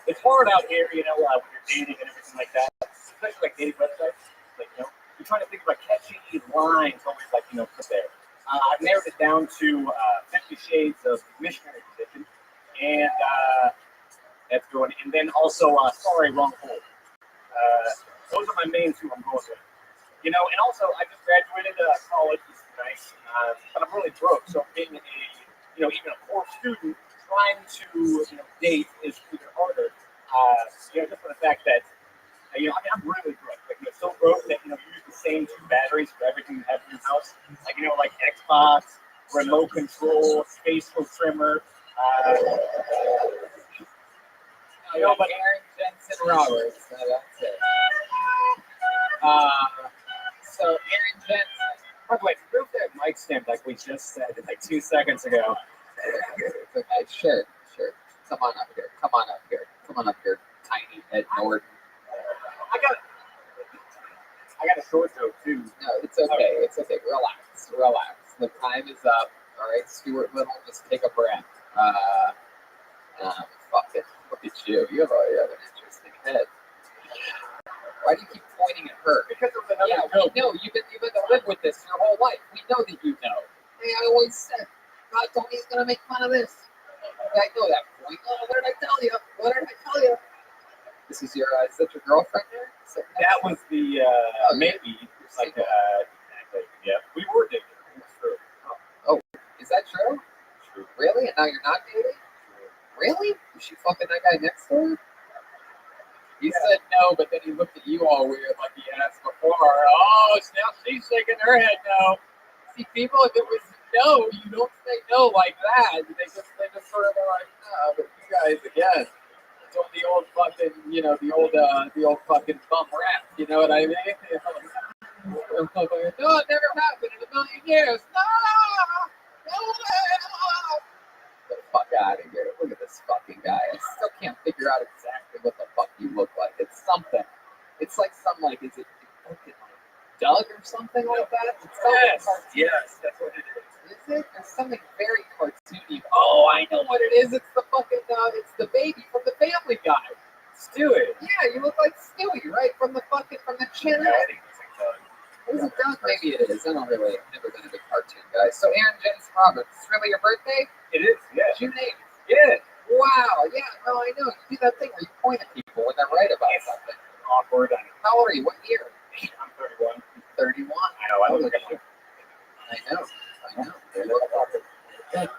It's hard out here, when you're dating and everything like that, especially like dating websites. You're trying to think of a catchy lines, always put there. I've narrowed it down to 50 Shades of Missionary Position, and that's good. And then also, Sorry, Wrong Hole. Those are my main two I'm going with. And also, I just graduated college. This is nice, but I'm really broke, so being even a poor student trying to date is even harder. Just for the fact that I'm really broke. So broke that you use the same two batteries for everything you have in your house. Like Xbox, remote control, space trimmer. But Aaron Jensen Roberts. That's it. So Aaron Jensen. By the way, move that mic stand like we just said 2 seconds ago. Okay, sure. Come on up here, tiny Ed Norton. I got a short joke too. No, it's okay. Relax. The time is up. All right, Stuart Little, just take a breath. Fuck it. Look at you. You have an interesting head. Why do you keep pointing at her? Because it was another we know you've been to live with this your whole life. We know that you know. Hey, I always said, God told me he's gonna make fun of this. I know that point. Oh, what did I tell you? This is is that your girlfriend there? That was the maybe. Exactly. Yeah, we were dating. It's true. Oh, is that true? True. Really? And now you're not dating? Really? Was she fucking that guy next door? He said no, but then he looked at you all weird like he asked before. Oh, now she's shaking her head no. See, people, if it was no, you don't say no like that. They just sort of like, no, but you guys, again, the old fucking, the old fucking bum rap, you know what I mean? No, it never happened in a million years. No. Get the fuck out of here. Look at this fucking guy. I still can't figure out exactly what the fuck you look like. It's something. It's like is it fucking Doug or something like that? Yes, that's what it is. Is it? There's something very cartoony. Oh, I know what it is. It's the fucking, it's the baby from the Family Guy. Stewie. Yeah, you look like Stewie, right? From the chin Yeah, out. I think it's like Doug. Is it Doug? Maybe it is. I've never been a big cartoon guy. So Aaron Jensen Roberts, it's really your birthday? It is, yeah. June 8th. Yeah. Wow, yeah, no, I know. You do that thing where you point at people when they're right about something. Awkward. How old are you? What year? I'm 31. 31. I know, I look like you. I know. They look like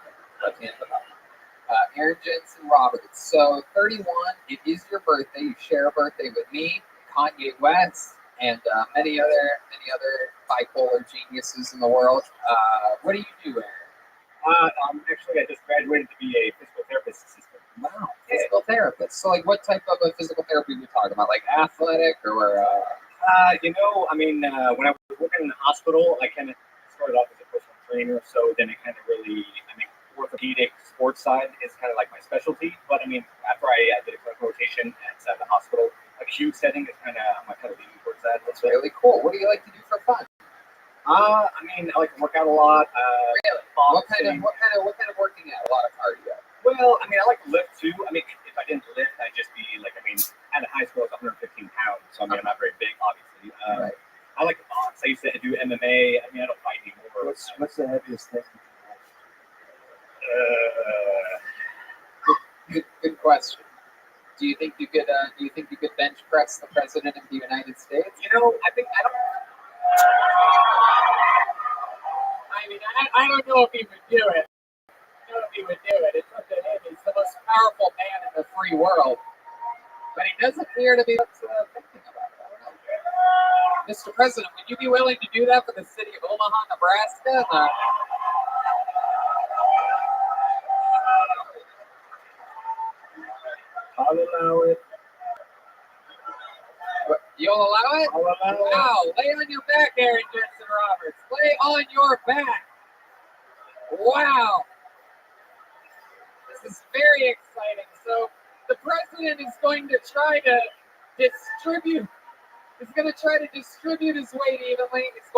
Aaron Jensen Roberts. So 31, it is your birthday. You share a birthday with me, Kanye West, and many other bipolar geniuses in the world. What do you do, Aaron? Actually, I just graduated to be a physical therapist assistant. Wow, physical therapist. So, like, what type of a physical therapy are we talking about? Like athletic or? When I was working in the hospital, I kind of started off as a personal trainer. So then it kind of orthopedic sports side is kind of like my specialty. But after I did a clinical rotation at the hospital, acute setting is I'm kind of leaning towards that. That's really cool. What do you like to do for fun? I like to work out a lot. Really? What kind of working out? A lot of cardio. Well, I like to lift too. If I didn't lift, I'd just be out of high school, I was 115 pounds. So I'm not very big, obviously. Right. I like to box. I used to do MMA. I don't fight anymore. What's the heaviest thing? Good question. Do you think you could bench press the president of the United States? I don't know if he would do it. It's up to him. He's the most powerful man in the free world. But he does appear to be thinking about it. I don't know. Mr. President, would you be willing to do that for the city of Omaha, Nebraska? I'll allow it. You'll allow it? I'll allow it. Wow, lay on your back, Aaron Jensen Roberts. Lay on your back. Wow. This is very exciting. So the president is going to try to distribute. He's going to try to distribute his weight evenly. He's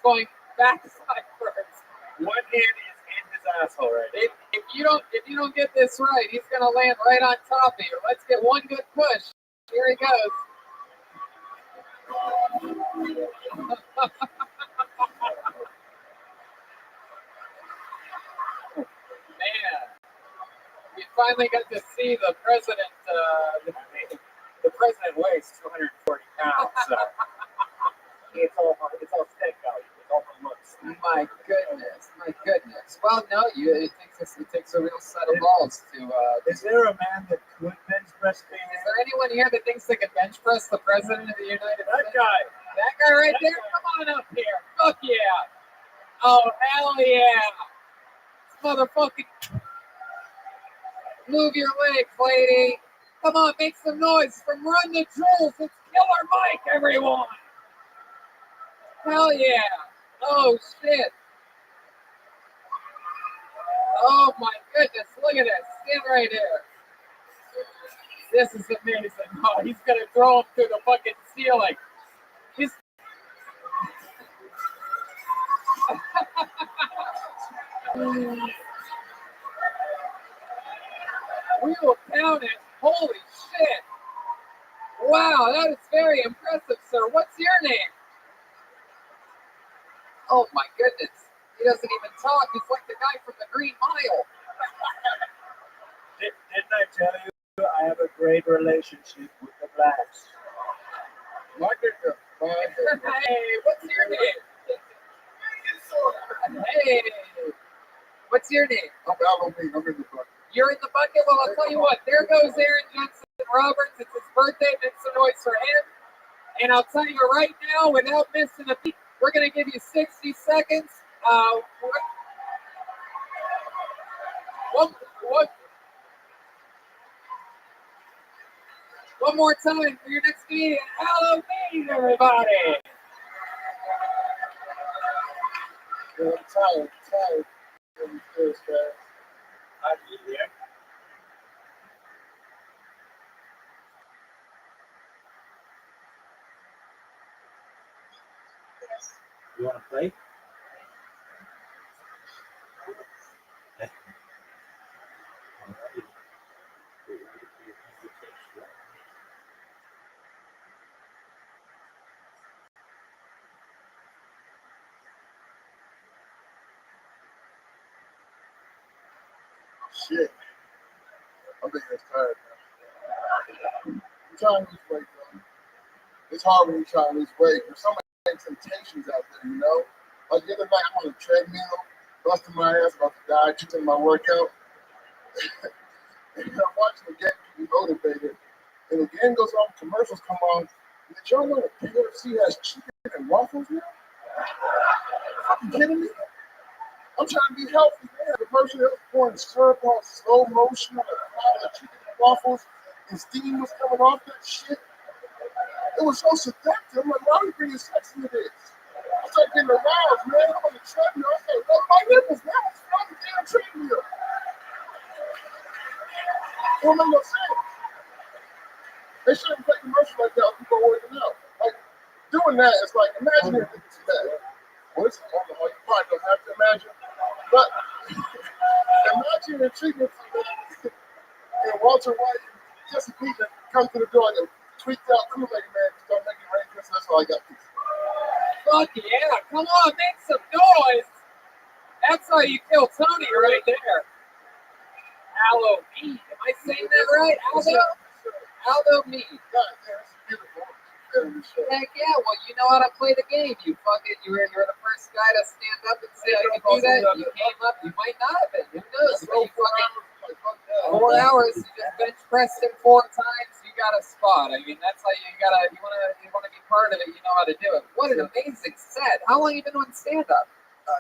going backside first. One hand is in his asshole right now. If you don't get this right, he's going to land right on top of you. Let's get one good push. Here he goes. Man, we finally got to see the president. The president weighs 240 pounds, so it's all steak value. It's all for looks. My goodness. Well, no, it takes a real set of balls to. Is there a man that could bench press me? Is there anyone here that thinks they could bench press the president of the United That States? guy. That guy right there? Come on up here. Fuck yeah. Oh, hell yeah. Motherfucking. Move your legs, lady. Come on, make some noise from Run the Jewels. It's Killer Mike, everyone. Hell yeah. Oh, shit. Oh, my goodness. Look at this. Stand right here. This is amazing. Oh, he's going to throw him through the fucking ceiling. He's... We will count it. Holy shit. Wow, that is very impressive, sir. What's your name? Oh my goodness. He doesn't even talk. He's like the guy from the Green Mile. Didn't I tell you I have a great relationship with the blacks? Hey, what's your name? Hey, what's your name? I'm in the bucket. You're in the bucket? Well, I'll tell you what. There goes Aaron Jensen Roberts. It's his birthday. Make some noise for him. And I'll tell you right now, without missing a beat, we're going to give you 60 seconds. One more time for your next meeting. Halloween, everybody. Yeah, I'm tired. I'm still scared. Yeah. You want to play? Shit. I'm being tired now. I'm trying to lose weight, though. It's hard when you try to lose weight. There's so many temptations out there, you know? Like the other night, I'm on a treadmill, busting my ass, about to die, doing my workout. And I'm watching the game keep me motivated. And the game goes on, commercials come on. Did y'all know that KFC has chicken and waffles now? Are you kidding me? I'm trying to be healthy, man. The commercial that was pouring syrup on slow motion on the chicken and waffles, and steam was coming off that shit. It was so seductive. I'm like, why are we bringing sex into this? I started getting aroused, man. I'm on the treadmill. I started rubbing my nipples, man. I was on the damn treadmill. It don't make no sense. They shouldn't play commercials like that when people are working out. Like, doing that is like, imagine if it's that. Well, it's you probably don't have to imagine. But imagine the treatment for that. And Walter White and Jesse Pinkman come to the door and tweaked out Kool-Aid man, start making rain. That's all I got. Fuck yeah. Come on, make some noise. That's how you kill Tony right there. Halloween. Am I saying that right? Halloween. That's beautiful. Heck yeah. Well, you know how to play the game. You were the first guy to stand up and say, I can do that. You came up. You might not have been. Who knows? But you fucking 4 hours. You just bench pressed him 4 times. You got a spot. I mean, that's how you want to be part of it. You know how to do it. What an amazing set. How long have you been on stand up?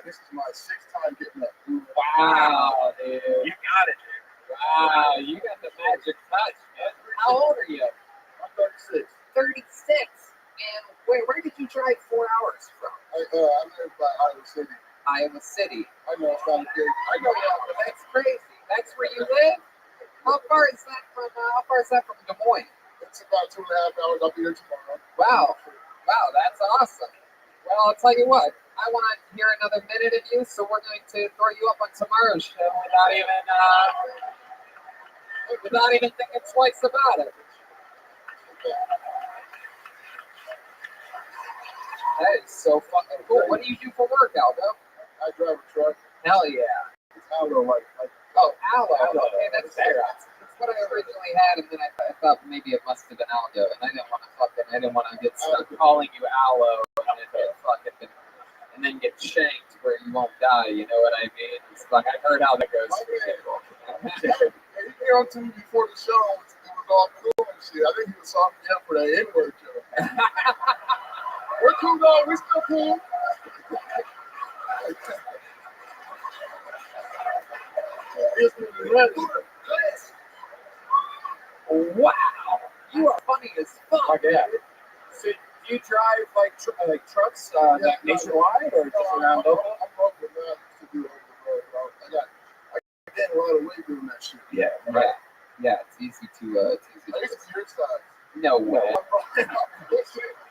This is my 6th time getting up. Wow, dude. You got it, dude. Wow, you got the magic touch, man. How old are you? I'm 36. 36. drive 4 hours from? I live by Iowa City. Iowa City. I know it's not a big. I know, but that's crazy. That's where you live? How far is that from Des Moines? It's about 2.5 hours. I'll be here tomorrow. Wow, that's awesome. Well, I'll tell you what. I want to hear another minute of you, so we're going to throw you up on tomorrow's show without even thinking twice about it. That is so fucking cool. What do you do for work, Aldo? I drive a truck. Hell yeah. It's Aldo, like Aldo. Okay, that's fair. That's what I originally had, and then I thought maybe it must have been Aldo, and I didn't want to get stuck calling you Aldo and then get shanked where you won't die. You know what I mean? It's like I heard how that goes. He came up to me before the show. It was all cool and shit. I think he was sorry me up for that N-word joke. We're cool though. We still cool. Wow, you are funny as fuck. Oh, yeah. So do you drive like trucks nationwide or just around local? I'm local now. To do over the road, bro. I gained a lot of weight doing that shit. Yeah, right. Yeah, it's easy to. I used to be your size. No way.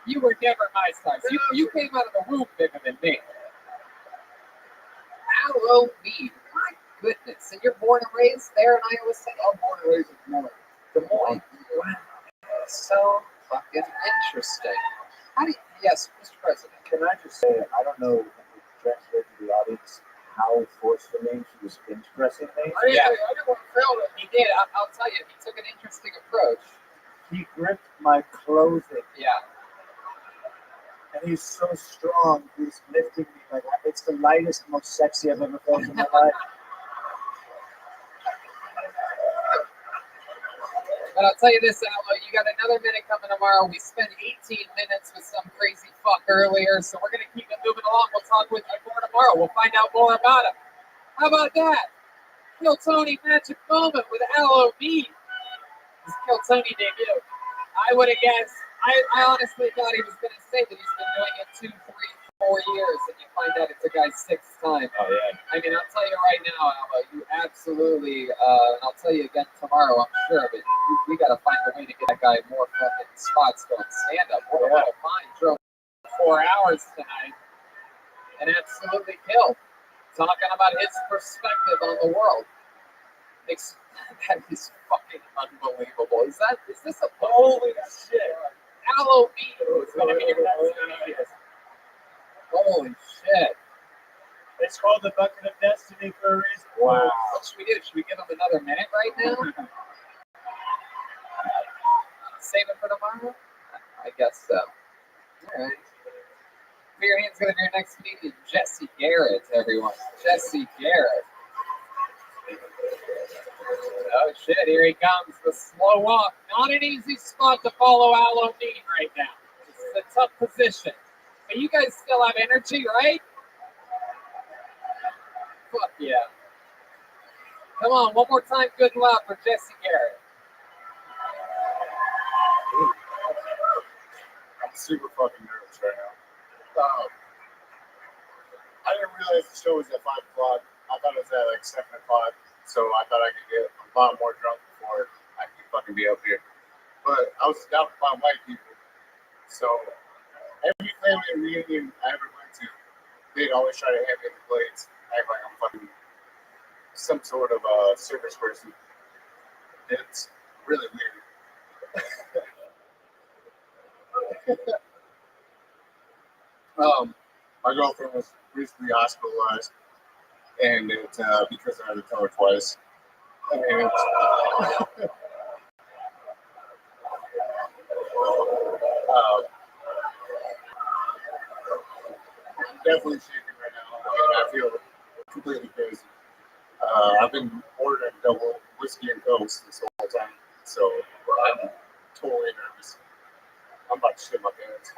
You were never my size. You came out of the womb bigger than me. Hello, me. My goodness. And you're born and raised there in Iowa City? I'm born and raised in Des Moines. Des Moines. Wow. So fucking interesting. Yes, Mr. President. Can I just say, I don't know if we translate to the audience how forcefully she was bench pressing me. I didn't want to fail that. He did. I'll tell you, he took an interesting approach. He gripped my clothing, Yeah. and he's so strong. He's lifting me like it's the lightest, most sexy I've ever felt in my life. But I'll tell you this, Aldo, you got another minute coming tomorrow. We spent 18 minutes with some crazy fuck earlier, so we're going to keep it moving along. We'll talk with you more tomorrow. We'll find out more about him. How about that? Kill Tony magic moment with Allo B. His Kill Tony debut. I would have guessed. I honestly thought he was going to say that he's been doing it 2, 3, 4 years, and you find out it's a guy's 6th time. Oh, yeah. I mean, I'll tell you right now, Alba, you absolutely, and I'll tell you again tomorrow, I'm sure, but we got to find a way to get that guy more fucking spots going stand-up. What a fine. Drove 4 hours tonight and absolutely killed. Talking about his perspective on the world. That is fucking unbelievable. Is this a holy shit? Allo B is going to be your next comedian. Holy shit. It's called the Bucket of Destiny for a reason. Wow. What should we do? Should we give him another minute right now? Save it for tomorrow? I guess so. All right. Put your hands together for your next comedian, Jesse Garrett, everyone. Jesse Garrett. Oh shit, here he comes. The slow walk. Not an easy spot to follow Allo B right now. This is a tough position. But you guys still have energy, right? Fuck yeah. Come on, one more time, good luck for Jesse Garrett. I'm super fucking nervous right now. I didn't realize the show was at 5 o'clock. I thought it was at like 7 o'clock. So I thought I could get a lot more drunk before I could fucking be up here. But I was doubted by white people. So every family reunion I ever went to, they'd always try to hand me the plates, act like I'm fucking some sort of service person. It's really weird. My girlfriend was recently hospitalized, and it's because I had to tell her twice. I mean, it's I'm definitely shaking right now. I mean, I feel completely crazy. I've been ordering double whiskey and cokes this whole time, so I'm totally nervous. I'm about to shit my pants.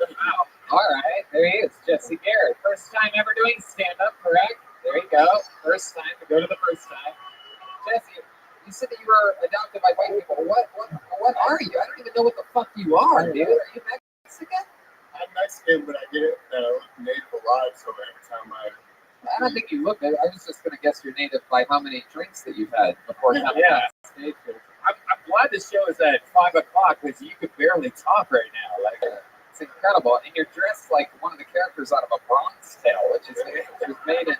Wow. All right, there he is, Jesse Garrett. First time ever doing stand-up, correct? There you go. First time, to go to the first time. Jesse, you said that you were adopted by white people. What are you? I don't even know what the fuck you are, dude. Are you don't think you look it. I was just going to guess your native by how many drinks that you've had before coming Yeah. on stage. I'm glad this show is at 5 o'clock because you could barely talk right now. Like, It's incredible. And you're dressed like one of the characters out of a Bronx Tale, which was made in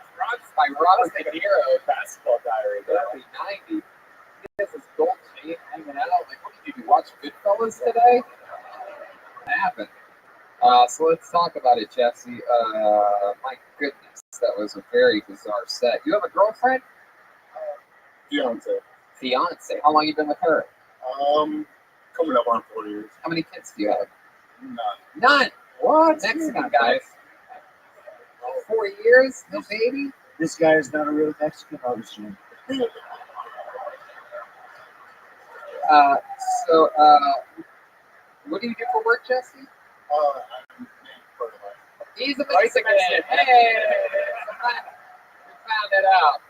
by Robert De Niro, Basketball Diary. early 90s. He has this gold chain hanging out. Like, what did you do? Watch Goodfellas today? What happened? So let's talk about it, Jesse. My goodness, that was a very bizarre set. You have a girlfriend? Fiance. Fiance. How long you been with her? Coming up on 4 years. How many kids do you have? None. None. What? Mexican guys. 4 years? No baby? This guy is not a real Mexican, obviously. So, what do you do for work, Jesse? I'm named fertilizer. He's a Mexican. Hey! We found it out.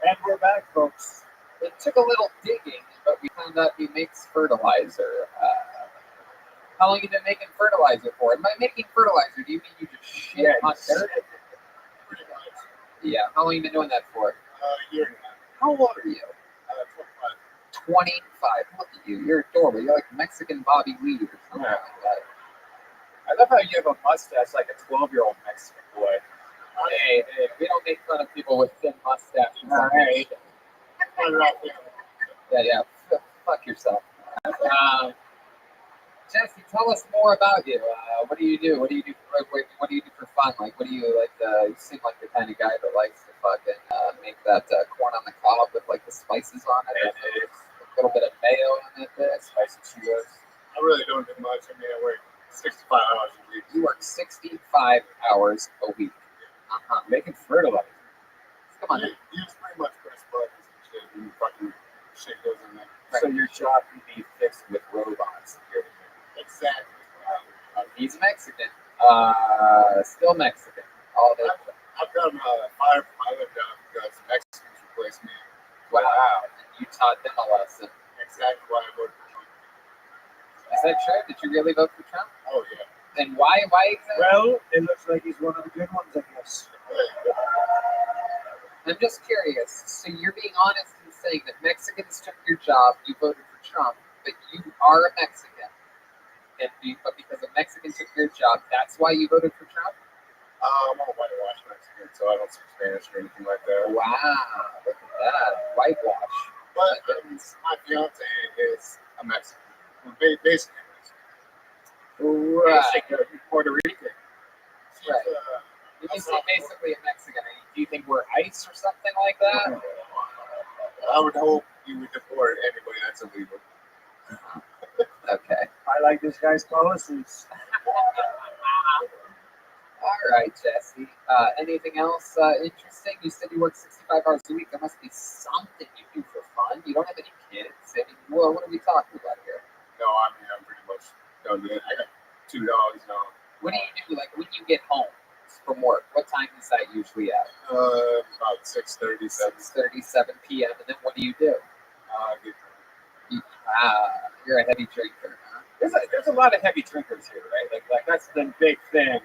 And we're back, folks. It took a little digging, but we found out he makes fertilizer. How long have you been making fertilizer for? And by making fertilizer, do you mean you just shit on dirt? Pretty much. Yeah. How long have you been doing that for? A year and a half. How old are you? 25. 25. Look at you. You're adorable. You're like Mexican Bobby Lee or something like that. I love how you have a mustache like a 12-year-old Mexican boy. Hey, we don't make fun of people with thin mustaches. All right. Yeah. Fuck yourself. Jesse, tell us more about you. What do you do? What do you do? What do you do for fun? Like, what do you like? You seem like the kind of guy that likes to fucking make that corn on the cob with like the spices on it, a little bit of mayo in it, spicy Cheetos. I really don't do much. I mean, I work 65 hours a week. You work 65 hours a week. Making fertilizer. Come on. Use pretty much press buttons and shit, and fucking shit goes in there. So your job can be fixed with robots. Exactly. He's Mexican. Still Mexican. All day. I've done a fire pilot job because Mexicans replaced me. Wow. You taught them a lesson. Exactly why I voted for Trump. Is that true? Did you really vote for Trump? Oh, yeah. And why? Why exactly? Well, it looks like he's one of the good ones, I guess. I'm just curious. So you're being honest in saying that Mexicans took your job, you voted for Trump, but you are a Mexican. But because a Mexican took your job, that's why you voted for Trump? I'm a whitewash Mexican, so I don't speak Spanish or anything like that. Wow, look at that. Whitewash. But my fiance is a Mexican. Basically a Mexican. Right. Puerto Rican. She's, Right. When you say basically a Mexican, do you think we're ICE or something like that? I would hope you would deport anybody that's illegal. Okay. I like this guy's policies. All right, Jesse. Anything else interesting? You said you work 65 hours a week. There must be something you do for fun. You don't have any kids. I mean, well, what are we talking about here? No, I mean, I'm pretty much done with it. I got 2 dogs now. What do you do? Like when you get home from work, what time is that usually at? About 6:30, 6:37 p.m. And then what do you do? get You're a heavy drinker, huh? There's a lot of heavy drinkers here, right? Like that's the big thing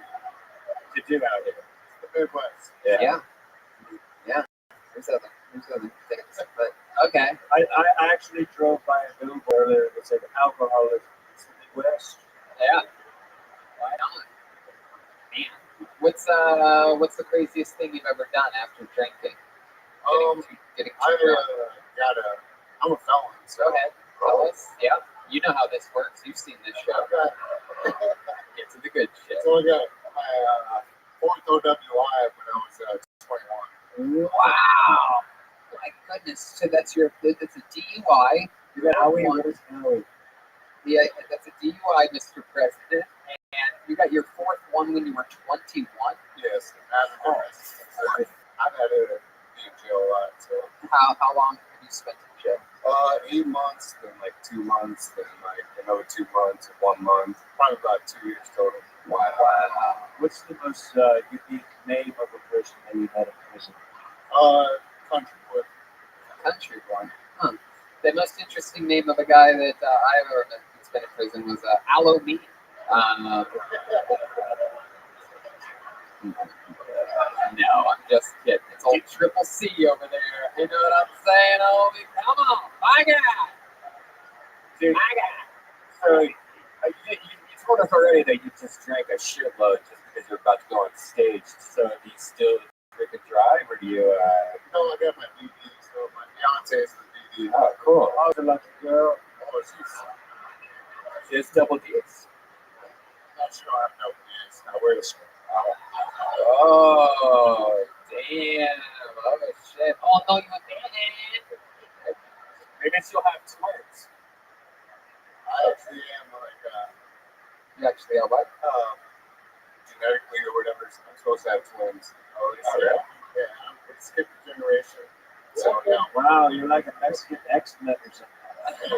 to do out here. the Midwest. Yeah. There's other things, but okay. I actually drove by a billboard earlier that said alcoholism is the Midwest. Yeah. Why not? Man, what's the craziest thing you've ever done after drinking? Getting I too drunk. I'm a felon, so Go ahead. Tell us. Yeah. You know how this works. You've seen this show. Get to the good shit. So I got my fourth OWI when I was 21. Wow. My goodness. So that's a DUI. You got Howie, what is Howie? Yeah, that's a DUI, Mr. President. And you got your fourth one when you were 21. Yes, I've had to be in jail a lot. So How long have you spent in jail? 8 months, then like 2 months, then like another 2 months, 1 month, probably about 2 years total. Wow. What's the most unique name of a person that you had in prison? Country boy. Country one. Huh. The most interesting name of a guy that I ever met that's been in prison was Aloe Meat. No, I'm just kidding. It's old Triple C over there. You know what I'm saying, homie? Come on, my guy. Dude, My guy. so you told us already that you just drank a shitload just because you're about to go on stage. So do you still drink and drive, or do you? No, I got my BD, so my fiance is the BD. Oh, cool. Oh, the lucky girl. Oh, she's It's double D's. not sure I have no BDs. I wear the skirt. Oh, damn. Oh, shit. Oh, no, you didn't. Maybe you'll have twins. I actually am like You actually are what? genetically or whatever. I'm supposed to have twins. Oh, Yeah, I'm skipped a generation. So now, Wow, you're like a Mexican X-Men or something.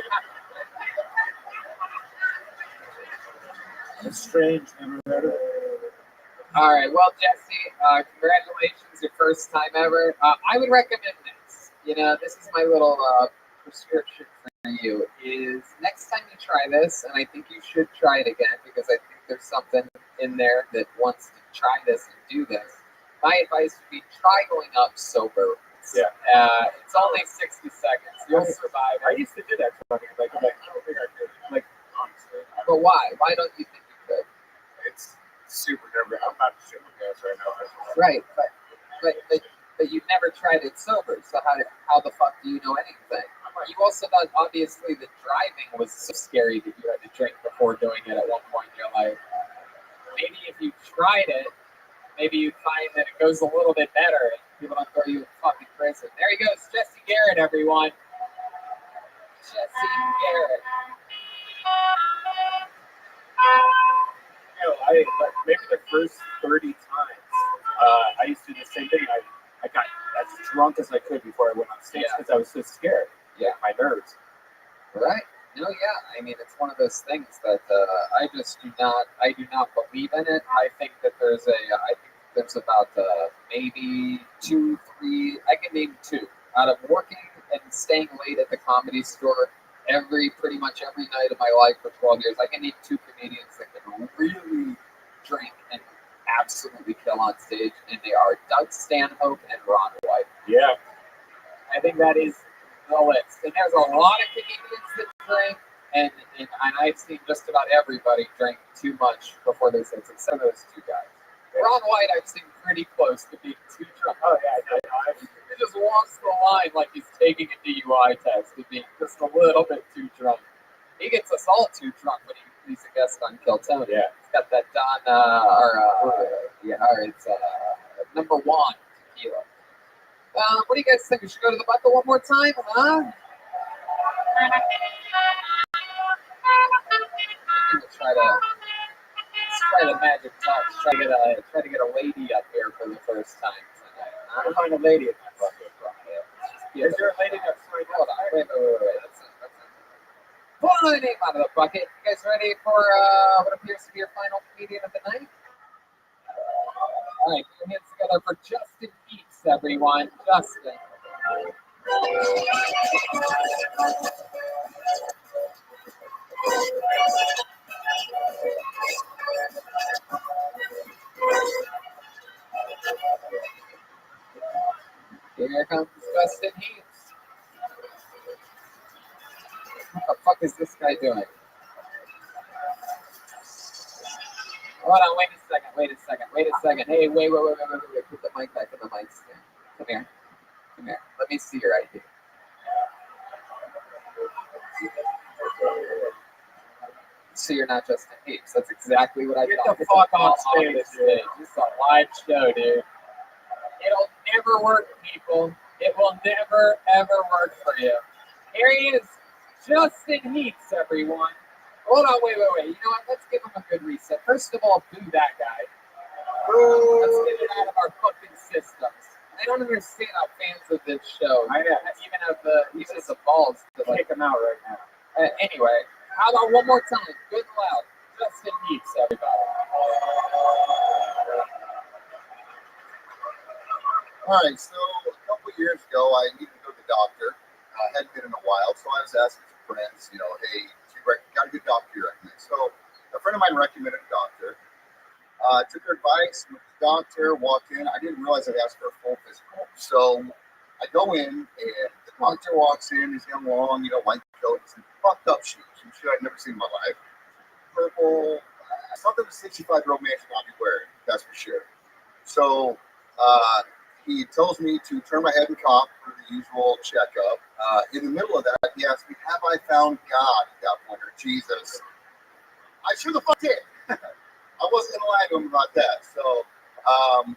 That's strange. Never heard of it. All right. Well, Jesse, congratulations. Your first time ever. I would recommend this. You know, this is my little prescription for you. Is next time you try this, and I think you should try it again because I think there's something in there that wants to try this and do this. My advice would be try going up sober. Yeah. It's only 60 seconds. You'll survive I it. used to do that. Like, I don't think I could. like, Honestly, But why? Why don't you think you could? it's super nerve. I'm not shitting my pants right now. Right, but you've never tried it sober, so how the fuck do you know anything? You also thought obviously the driving was so scary that you had to drink before doing it at one point in your life. Maybe if you tried it, maybe you'd find that it goes a little bit better and people don't throw you in fucking prison. There he goes, Jesse Garrett, everyone. Jesse Garrett. you know, like maybe the first 30 times, I used to do the same thing. I got as drunk as I could before I went on stage because I was so scared. Yeah. My nerves. Right. No, yeah. I mean, it's one of those things that I just do not. I do not believe in it. I think that I think there's about maybe 2, 3. I can name 2 out of working and staying late at the Comedy Store pretty much every night of my life for 12 years. I can name 2 comedians that can really drink and absolutely kill on stage, and they are Doug Stanhope and Ron White. Yeah. I think that is the list. And there's a lot of comedians that drink, and I've seen just about everybody drink too much before they say, except those 2 guys. Ron White, I've seen pretty close to being too drunk. Oh yeah. He just walks the line like he's taking a DUI test and being just a little bit too drunk. He gets us all too drunk when he's a guest on Kill Tony. Yeah. He's got that it's number 1 tequila. What do you guys think? We should go to the bucket one more time, huh? Let's try the magic touch. Try to get a lady up here for the first time tonight. I'll find a lady in that bucket. Yeah. Is there a lady next to me? Hold on. Wait. That's it. Pull another name out of the bucket. You guys ready for what appears to be your final comedian of the night? All right, put your hands together for Justin Eats, everyone. Justin. Here comes Justin Eats. What the fuck is this guy doing? Hold on, wait a second. Hey, wait. Put the mic back in the mic stand. Come here. Let me see your ID. So you're not Justin Eats. That's exactly what I thought. Get the fuck off stage, dude. This is a live show, dude. It'll never work, people. It will never, ever work for you. Here he is. Justin Eats, everyone. Hold on, wait. You know what? Let's give him a good reset. First of all, boo that guy. Let's get it out of our fucking systems. I don't understand how fans of this show even have the balls to Kick him out right now. Anyway, how about one more time? Good and loud. Justin Eats, everybody. All right, so a couple years ago, I needed to go to the doctor. I hadn't been in a while, so I was asking some friends, hey, got a good doctor you recommend? So a friend of mine recommended a doctor. Took their advice, went to the doctor walked in. I didn't realize I'd asked for a full physical. So I go in, and the doctor walks in. He's got long, white coat, and fucked up shoes. Some shit I'd never seen in my life. Purple. Something a 65-year-old man should not be wearing. That's for sure. So he tells me to turn my head and cough for the usual checkup. In the middle of that, he asked me, "Have I found God at that point, or Jesus?" I sure the fuck did. I wasn't gonna lie to him about that. So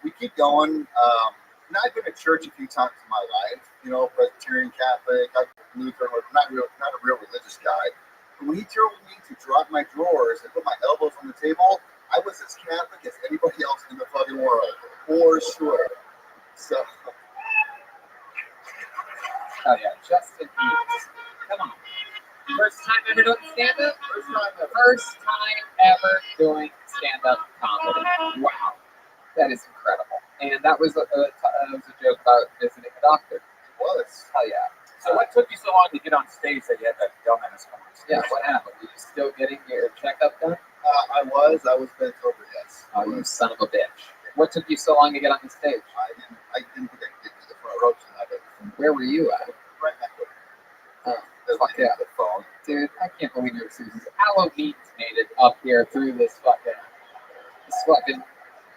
we keep going. And I've been to church a few times in my life. Presbyterian, Catholic, Lutheran, not a real religious guy. But when he told me to drop my drawers and put my elbows on the table, I was as Catholic as anybody else in the fucking world, for sure. So. Oh yeah, Justin Eats. Come on. First time ever doing stand-up? First time ever doing stand-up comedy. Wow. That is incredible. And that was a joke about visiting a doctor. It was. Hell yeah. So what took you so long to get on stage that you had that dumbass conversation? Yeah, what happened? Were you still getting your checkup done? I was bent over, yes. Oh, you son of a bitch. What took you so long to get on the stage? I didn't think I could get to the front row tonight. Where were you at? Right back there. Fuck yeah. The phone. Dude, I can't believe you're serious. Halloween's made it up here through this fucking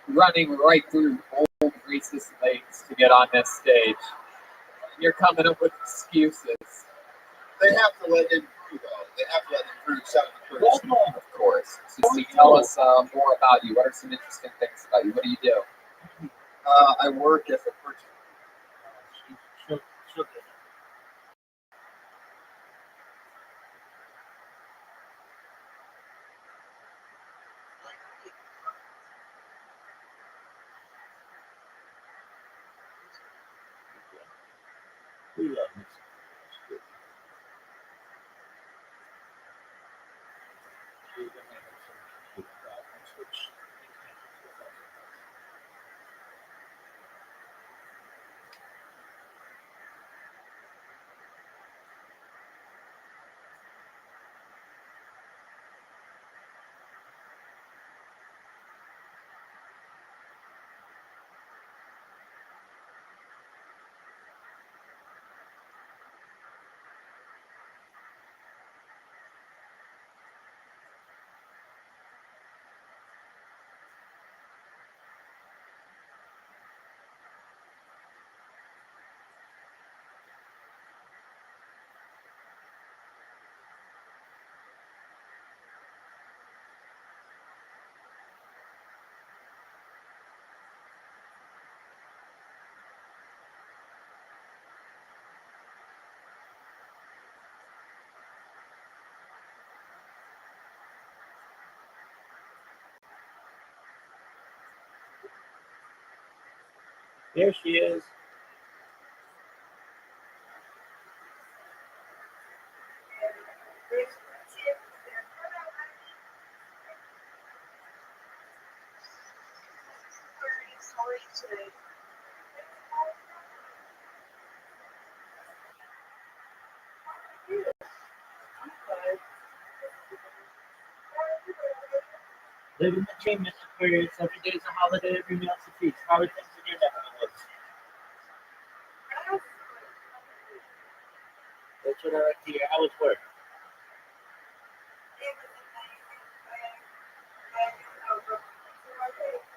running right through old racist lakes to get on this stage. You're coming up with excuses. They have to let him through, though. They have to let him through. Shout out to Of course. So tell us more about you. What are some interesting things about you? What do you do? I work as a person. There she is. Living the dream, Mr. Aquarius. Every day is a holiday, every meal's a feast. How are things in your neck of the woods? That's what I like to hear. How was work?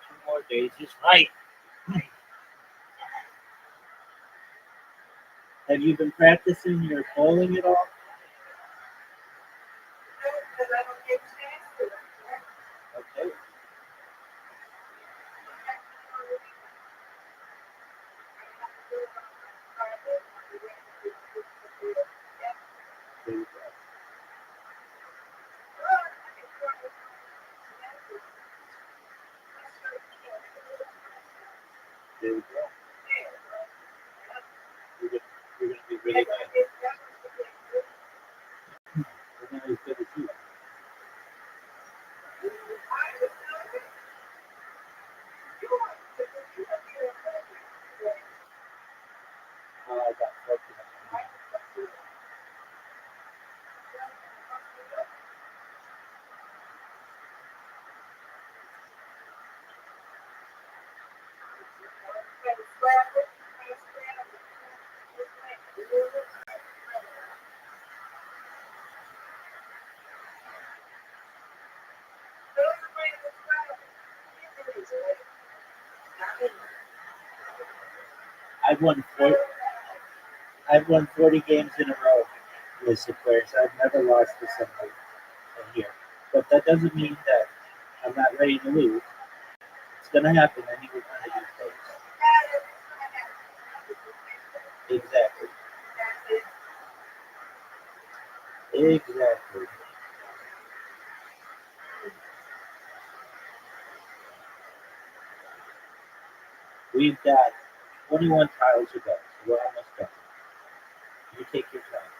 2 more days is right. Have you been practicing your bowling at all? Okay. There you go. There you go. You're going to be really good. We're not as good as you. I got fortunate. I've won 40 games in a row with Sinclair, so I've never lost to somebody in here. But that doesn't mean that I'm not ready to lose. It's gonna happen any one of these days. Exactly. Exactly. We've got 21 tiles to go, so we're almost done. You take your time.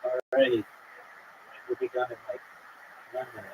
Alrighty. We'll be done in like 1 minute.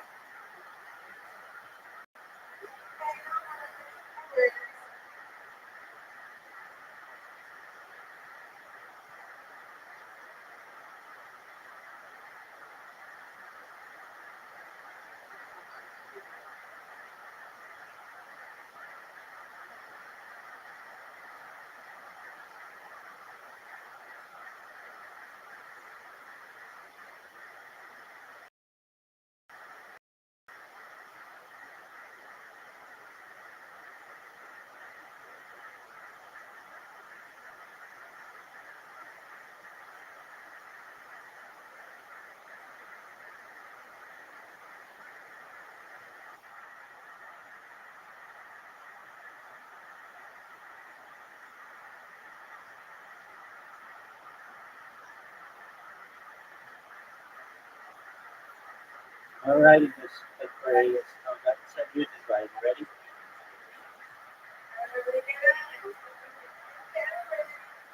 Alrighty, Miss Aquarius. That's a good invite. Ready?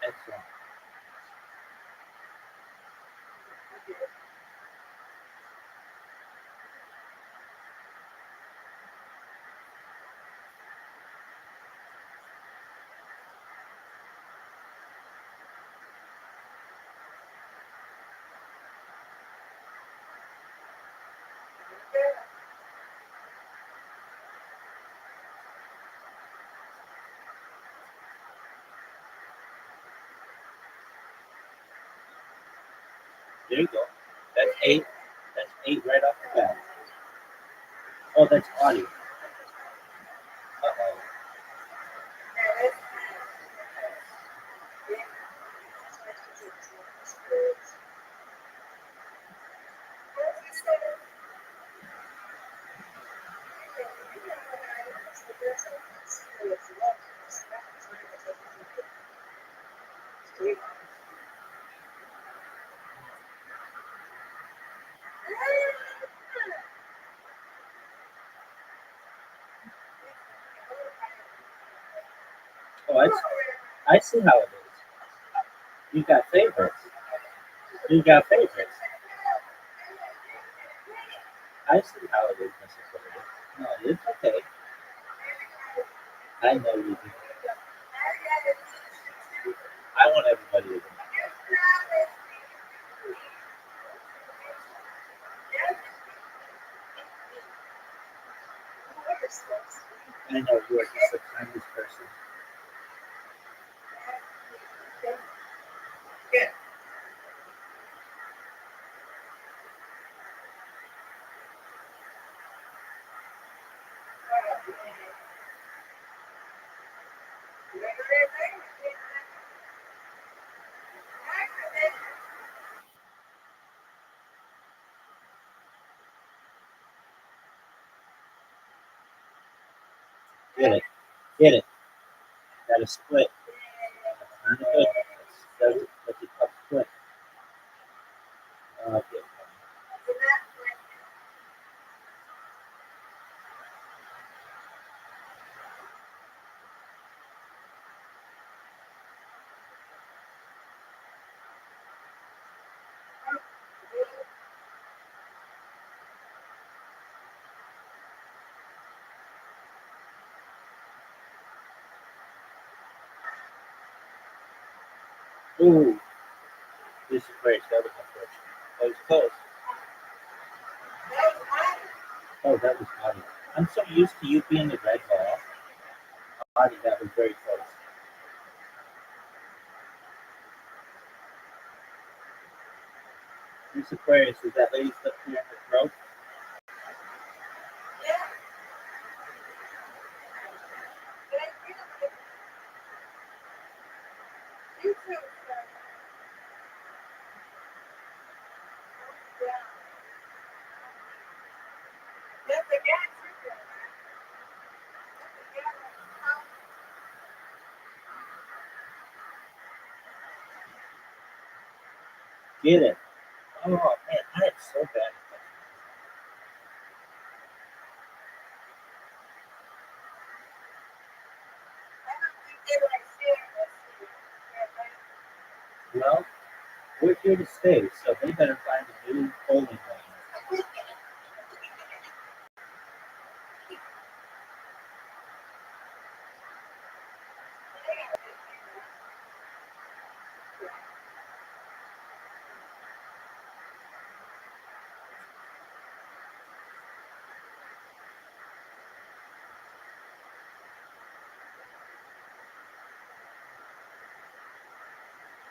Excellent. There you go. That's 8. That's 8 right off the bat. Oh, that's audio. Uh-oh. Oh, I see how it is. You got favorites. You got favorites. I see how it is, Mrs. Aquarius. No, it's okay. I know you do. I want everybody to do. I know you are just the kindest person. Get it. Get it. Got to split. That's kind of good. That's a tough split. Okay. Ooh. This is great. That was unfortunate. That was close. Oh, that was Audie. I'm so used to you being the red ball. Audie, that was very close. Miss Aquarius, is that lady stuck here in her throat? Get it. Oh, man, I am so bad. Well, we're here to stay, so they better find a new bowling lane.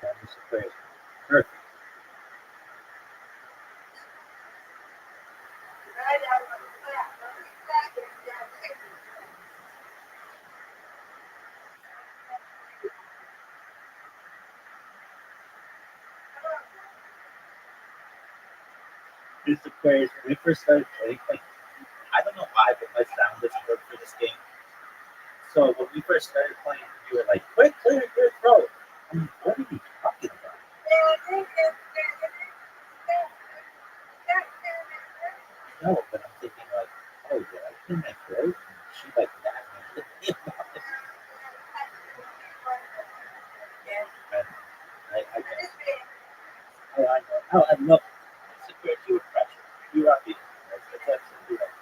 That was crazy. Perfect. It's the crazy. When we first started playing, like, I don't know why, but my sound doesn't work for this game. So when we first started playing, you were like, quick, clear, throw. I'm like, what are you talking about? No, but I'm thinking like, oh, did I clean my throat? And she like that. I guess. Oh, I know. Oh, I love it. It's a great you pressure. You are being. That's absolutely right.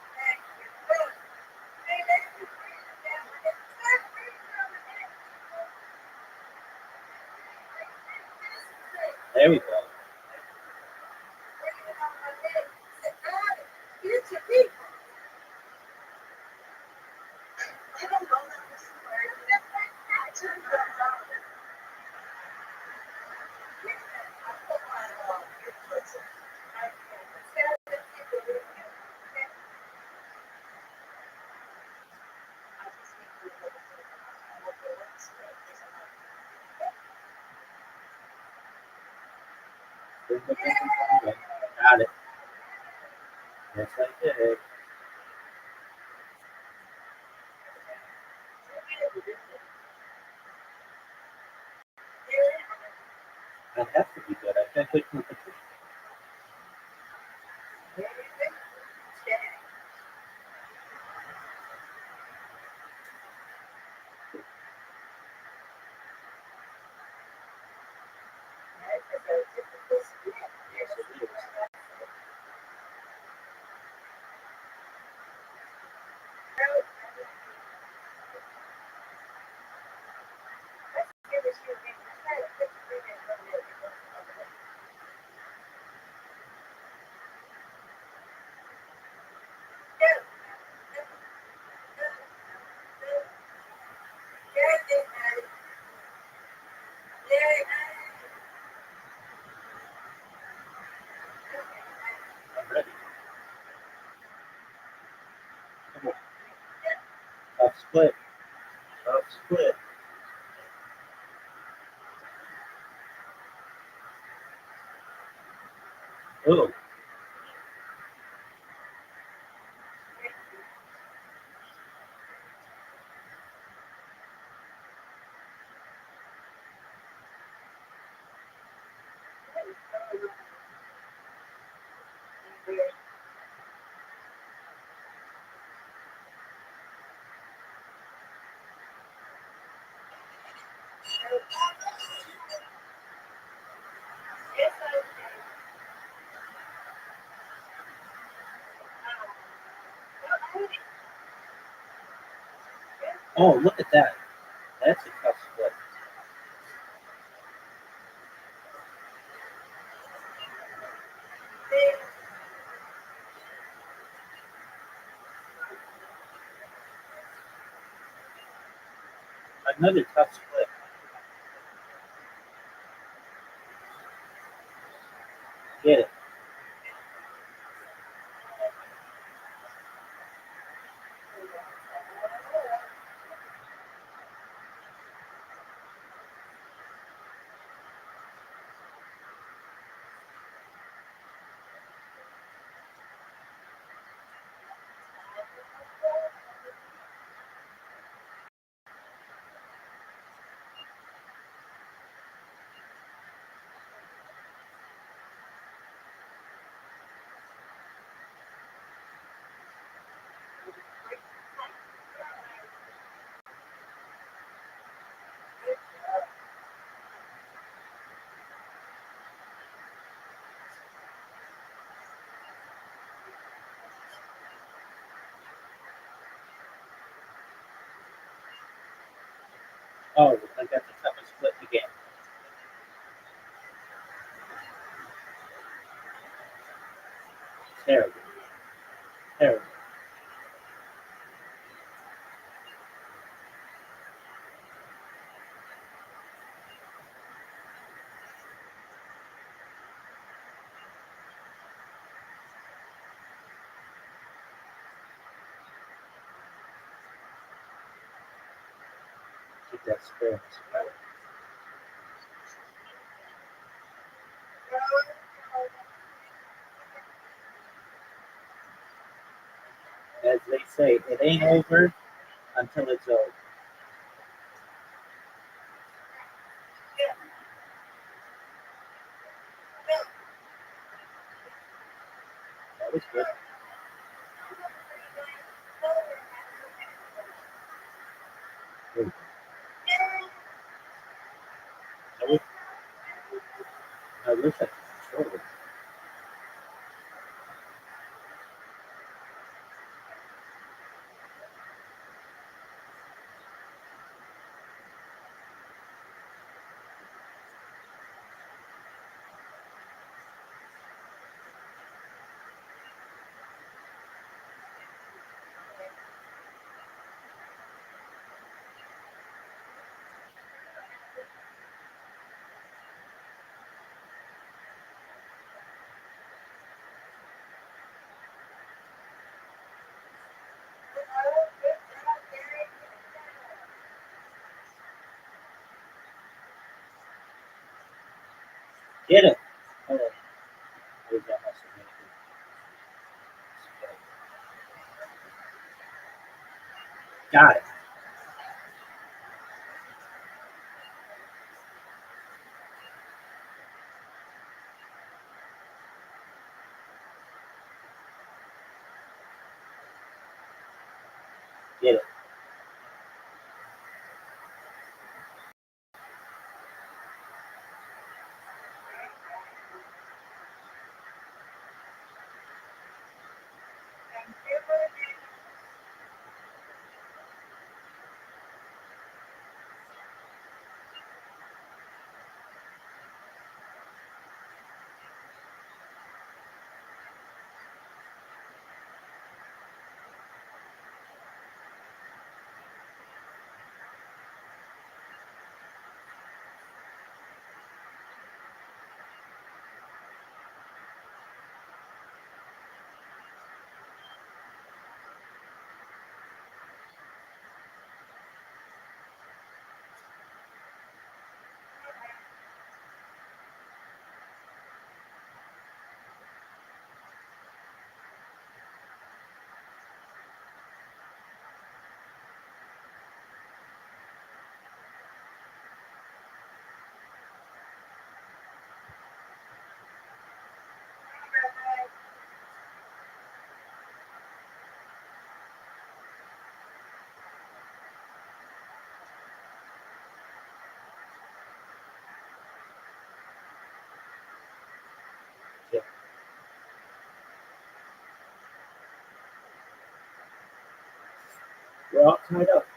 There we go. Got it. Yes, I did. That has to be good. I can't take competition. Yes, it is. I'm ready. Come on. Tough split. Tough split. Oh, oh, look at that. That's a tough split. Another tough split. Get it. Oh, I got the toughest split in the game. Terrible. Terrible. Keep that spirit. As they say, it ain't over until it's over. That was good. Good. I wish I could control it. Get it. Oh, there's that muscle right there. Got it. Get it. Yeah. We're all tied up.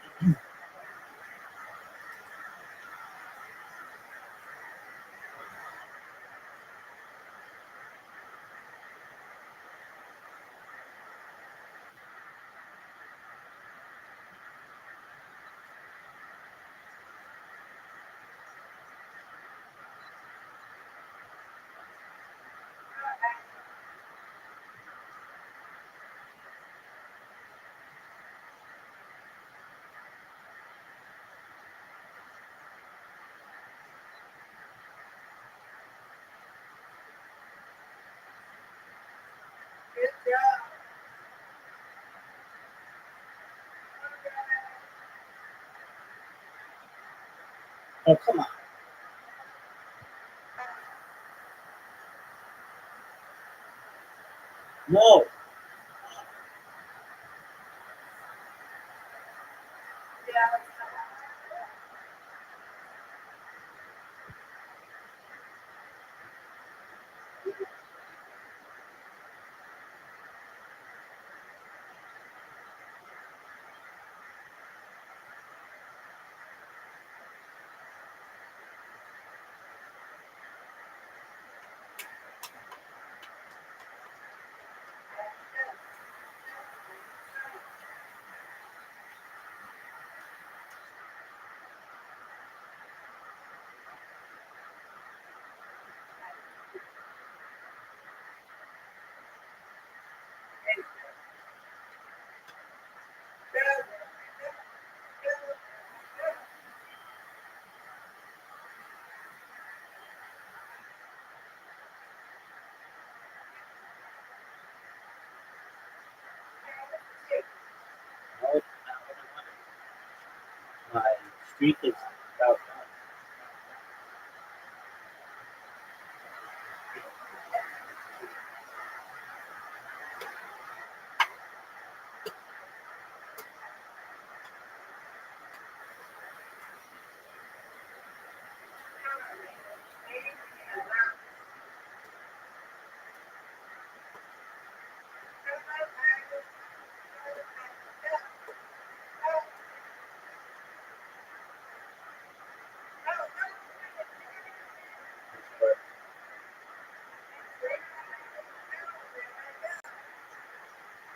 Oh, come on. No. streak is about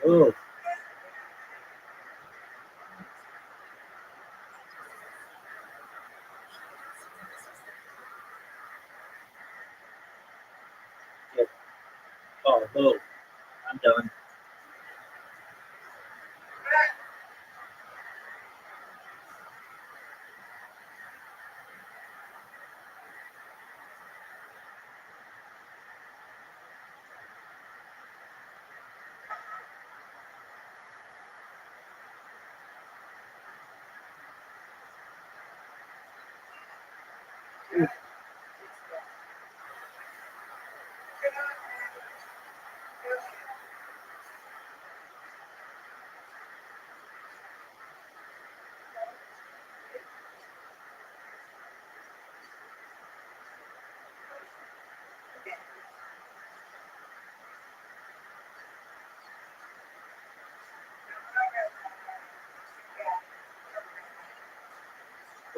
oh, yeah. Oh, I'm done.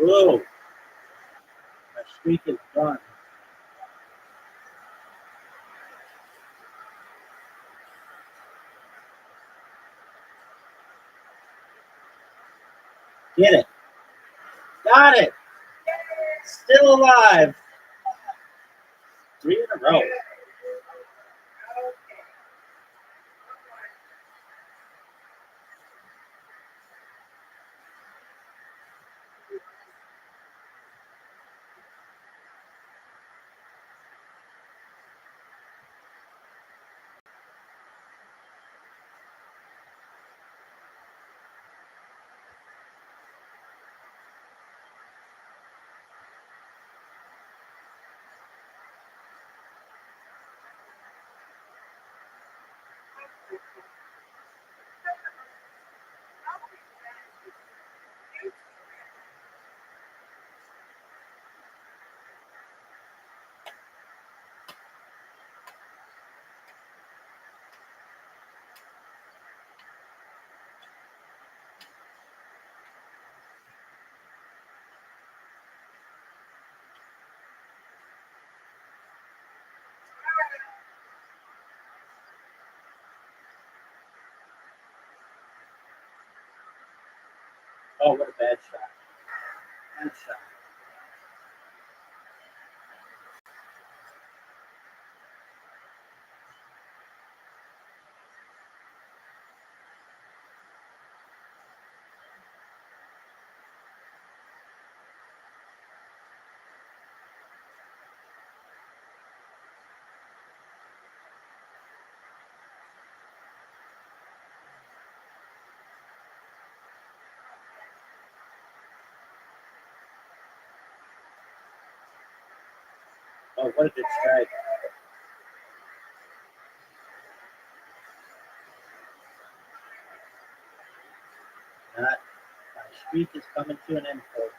Oh, my streak is done. Get it. Got it. Still alive. 3 in a row. Oh, what a bad shot. Bad shot. Oh, what a good strike. Not, my streak is coming to an end, folks.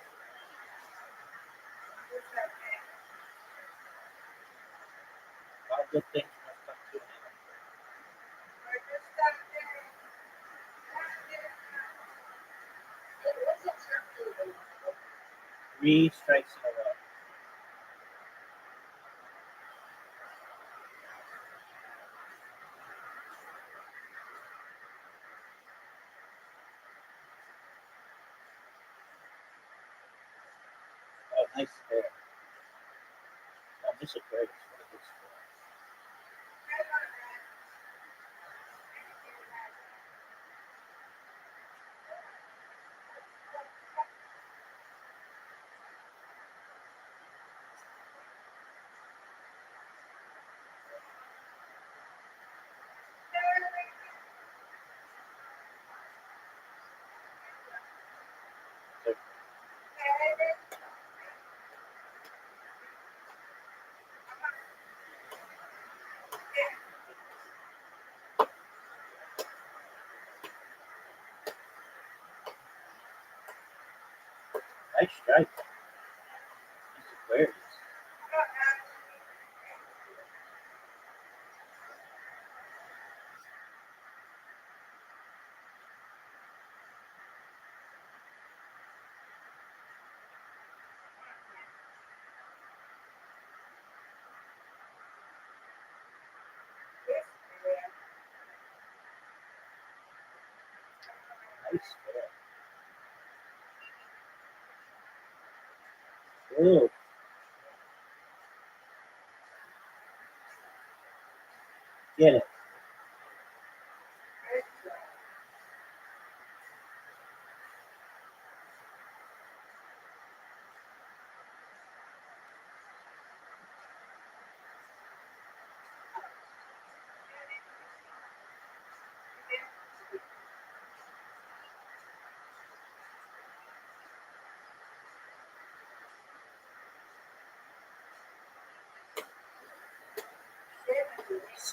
All good things must come to an end. 3 strikes in a row. Oh, nice spare. Oh, this is great. What a good spare. Nice stripe. Nice Aquarius. Nice fair. Ooh. Get it.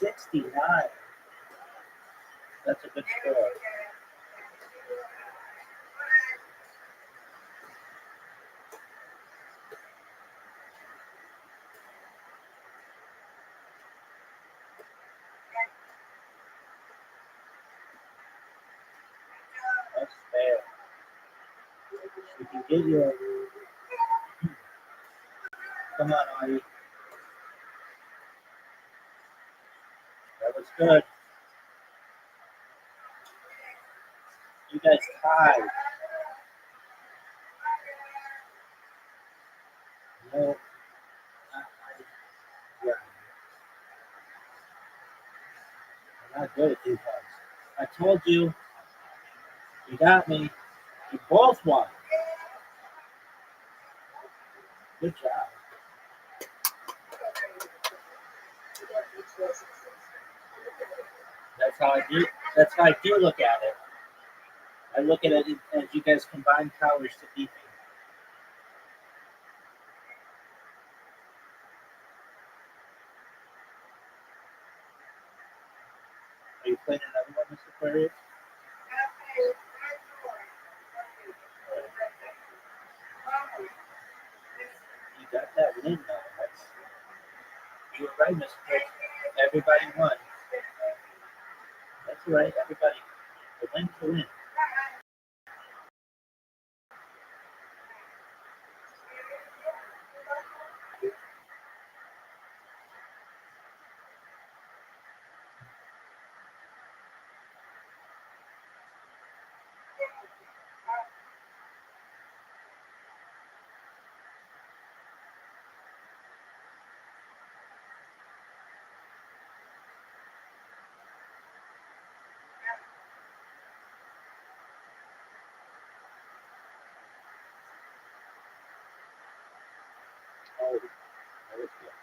$69. That's a good score. That's fair. We can get you a... Come on, Audie. That was good. You guys tied. No. Yeah. I'm not good at these ones. I told you. You got me. You both won. Good job. That's how I do. That's how I do look at it. I look at it as you guys combine powers to beat me. Are you playing another one, Mr. Aquarius? You got that win, though. You were right, Mr. Aquarius. Everybody won. That's right, everybody. The win to win. Oh, that was good.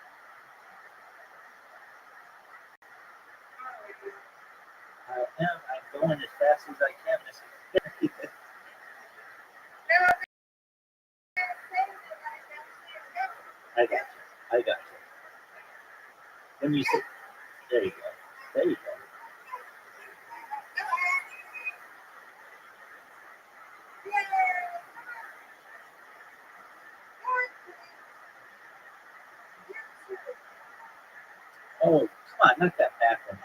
I'm going as fast as I can, Mr. Aquarius. I got you. I got you. When you say, there you go. There you go. Oh, come on, knock that back one out.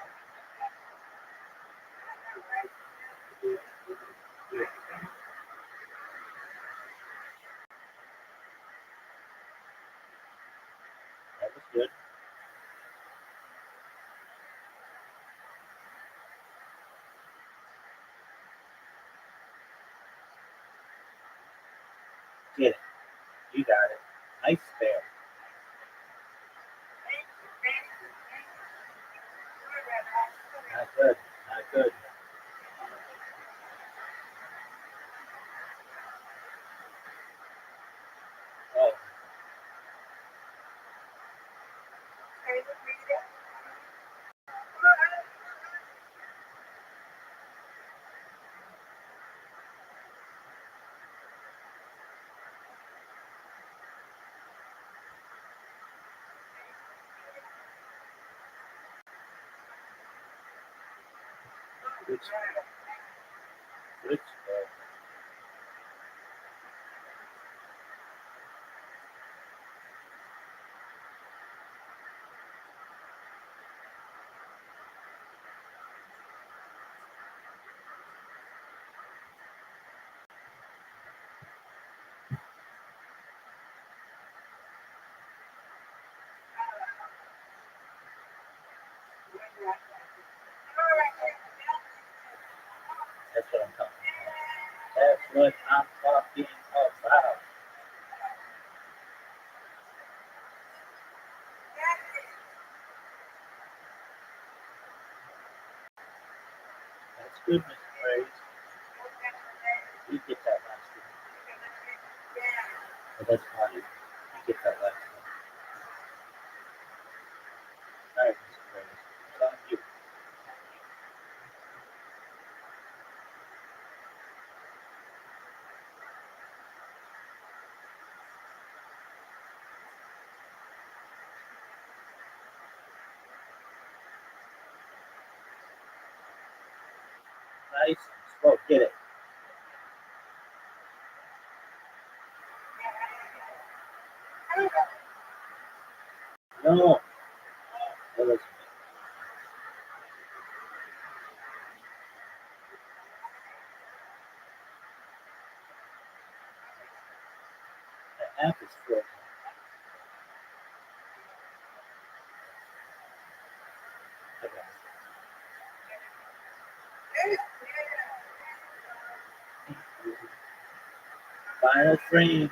That was good. Get it. You got it. Nice fair. Not good. Not good. Oh, good score. Good score. what I'm talking about. That's good, Mr. Praise. You get that last one. Oh, that's funny. You get that last one. All right, Mr. Praise. It's on you. Nice and slow. Get it. No. That was the app is frozen. Okay. Final frame.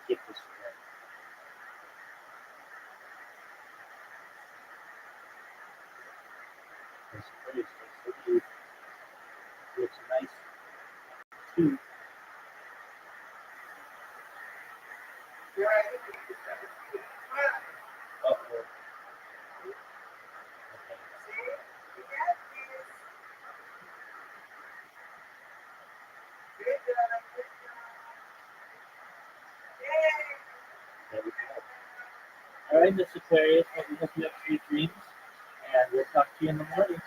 Get this right. This place looks nice too. Uh-oh. Okay. There we go. All right, Miss Aquarius, well, we hope you have sweet dreams, and we'll talk to you in the morning.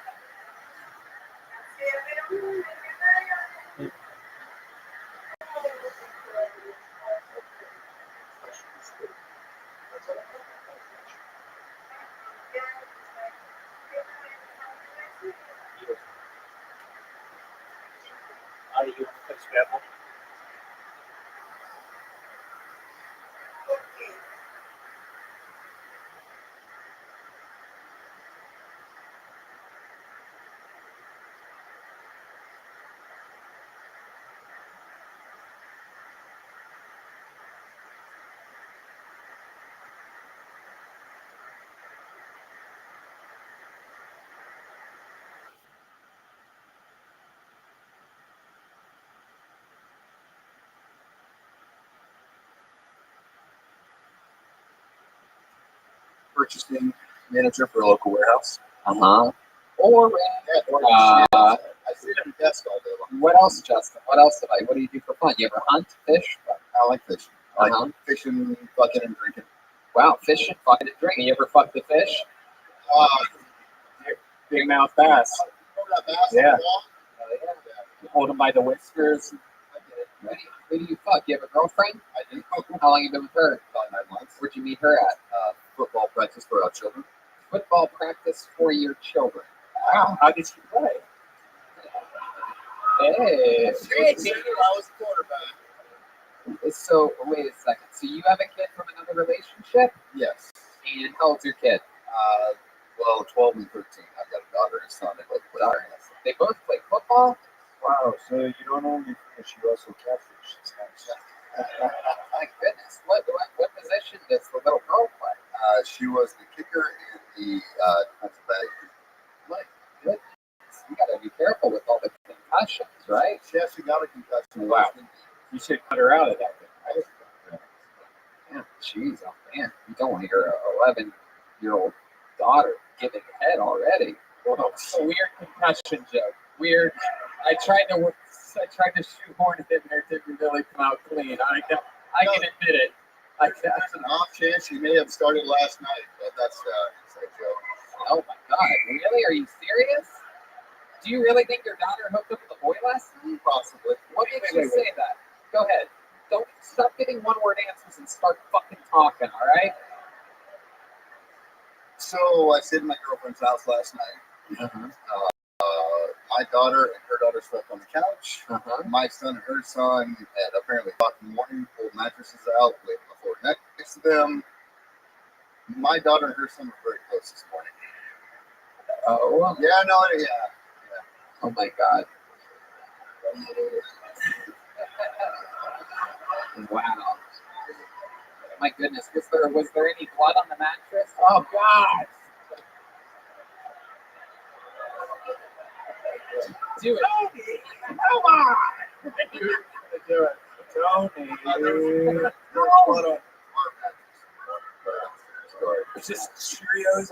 Are you going to play Scrabble? Purchasing manager for a local warehouse. Uh-huh. Or, I sit at a desk all day long. what else, Justin? What else what do you do for fun? You ever hunt, fish? I like fishing. I like Uh-huh. fishing, fucking, and drinking. Wow, fishing, fucking, and drinking. You ever fuck the fish? Big mouth bass. Remember that bass? Yeah. Oh, yeah. You hold them by the whiskers. Who do you fuck? You have a girlfriend? I do. How long you been with her? About 9 months. Where'd you meet her at? Football practice for our children. Football practice for your children. Wow, how did she play? Hey. I was quarterback. So, wait a second. So you have a kid from another relationship? Yes. And how old's your kid? Well, 12 and 13. I've got a daughter and a son. They both play tennis. They both play football? Wow, so you don't only fish, you also catfish. It's nice. My goodness. What position does the little girl play? She was the kicker and the defensive back. My goodness. You gotta be careful with all the concussions, right? She actually got a concussion. Wow. You should cut her out of that thing, right? Yeah, jeez, oh man. You don't want to hear an 11-year-old daughter giving head already. Well, a weird concussion joke. Weird. I tried to shoehorn it in there. It didn't really come out clean. I can admit it. There's an off chance she may have started last night, but that's inside joke. Oh my god, really? Are you serious? Do you really think your daughter hooked up with a boy last night? Possibly. What makes you say that? Go ahead. Don't stop giving one-word answers and start fucking talking. talking, all right? So I stayed in my girlfriend's house last night. Uh-huh. My daughter and her daughter slept on the couch. Uh-huh. My son and her son at apparently 5 in the morning pulled mattresses out, laid on the floor next to them. My daughter and her son were very close this morning. Oh. Yeah, no, yeah. Oh my God. Wow. My goodness, was there any blood on the mattress? Oh God. Do it. Come on! Do it. Tony. It's just Cheerios.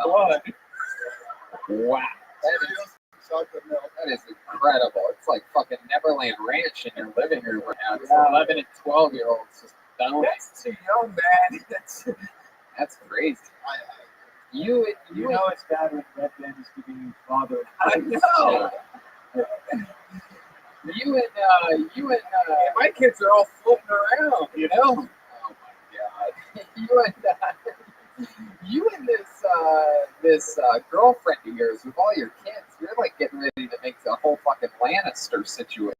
Blood. Wow. That is incredible. It's like fucking Neverland Ranch in your living room right now. It's 11 and 12-year-olds just done. That's too young, man. That's crazy. You know it's bad when Red Band is giving you father. I know. My kids are all floating around, you know? Oh my God. You and this girlfriend of yours with all your kids, you're like getting ready to make the whole fucking Lannister situation.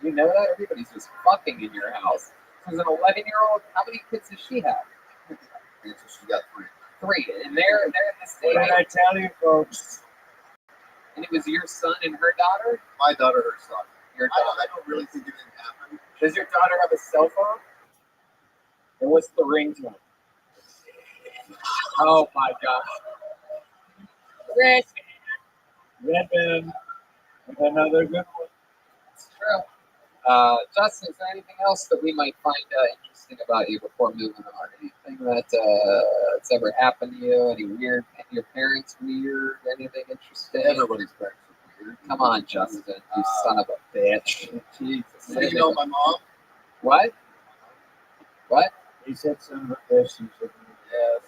You know that? Everybody's just fucking in your house. There's an 11-year-old. How many kids does she have? She got 3. 3. And they're in the same. What did I tell you, folks? And it was your son and her daughter? My daughter, her son. Your daughter. I don't really think it didn't happen. Does your daughter have a cell phone? And what's the ringtone? Oh my gosh. Chris. Red Band. Another good one. It's true. Justin, is there anything else that we might find interesting about you before moving on? Anything that's ever happened to you? Any weird? Your parents weird? Anything interesting? Everybody's parents are weird. Come on, Justin, you son of a bitch. Jesus. So you know my mom? What? What? He said son of a bitch. Yes.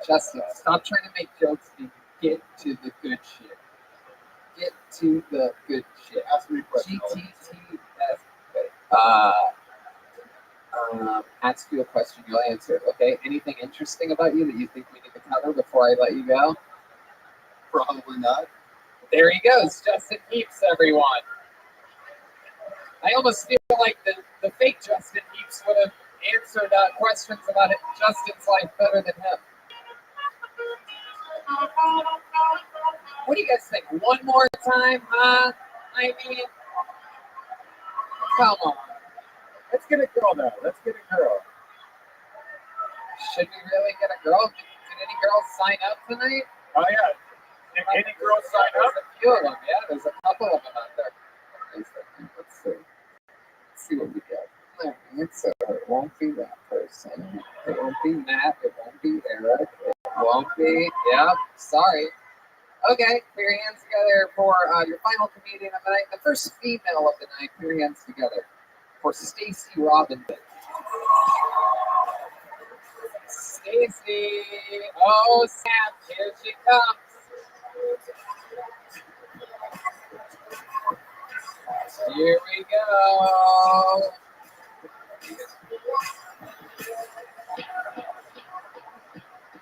Justin, stop trying to make jokes and get to the good shit. Get to the good shit. Ask me a question. GTTS. Ask you a question, you'll answer it. Okay. Anything interesting about you that you think we need to cover before I let you go? Probably not. There he goes, Justin Heaps, everyone. I almost feel like the fake Justin Heaps would have answered questions about Justin's life better than him. What do you guys think? One more time, huh? I mean, come on. Let's get a girl now. Let's get a girl. Should we really get a girl? Did any girls sign up tonight? Oh, yeah. Did any girls sign up? There's a few of them, yeah. There's a couple of them out there. Let's see. Let's see what we get. It won't be that person. It won't be Matt. It won't be Eric. It won't be. Yep. Sorry. Okay. Put your hands together for your final comedian of the night. The first female of the night. Put your hands together for Stacey Robinson. Stacey. Oh, Sam. Here she comes. Here we go.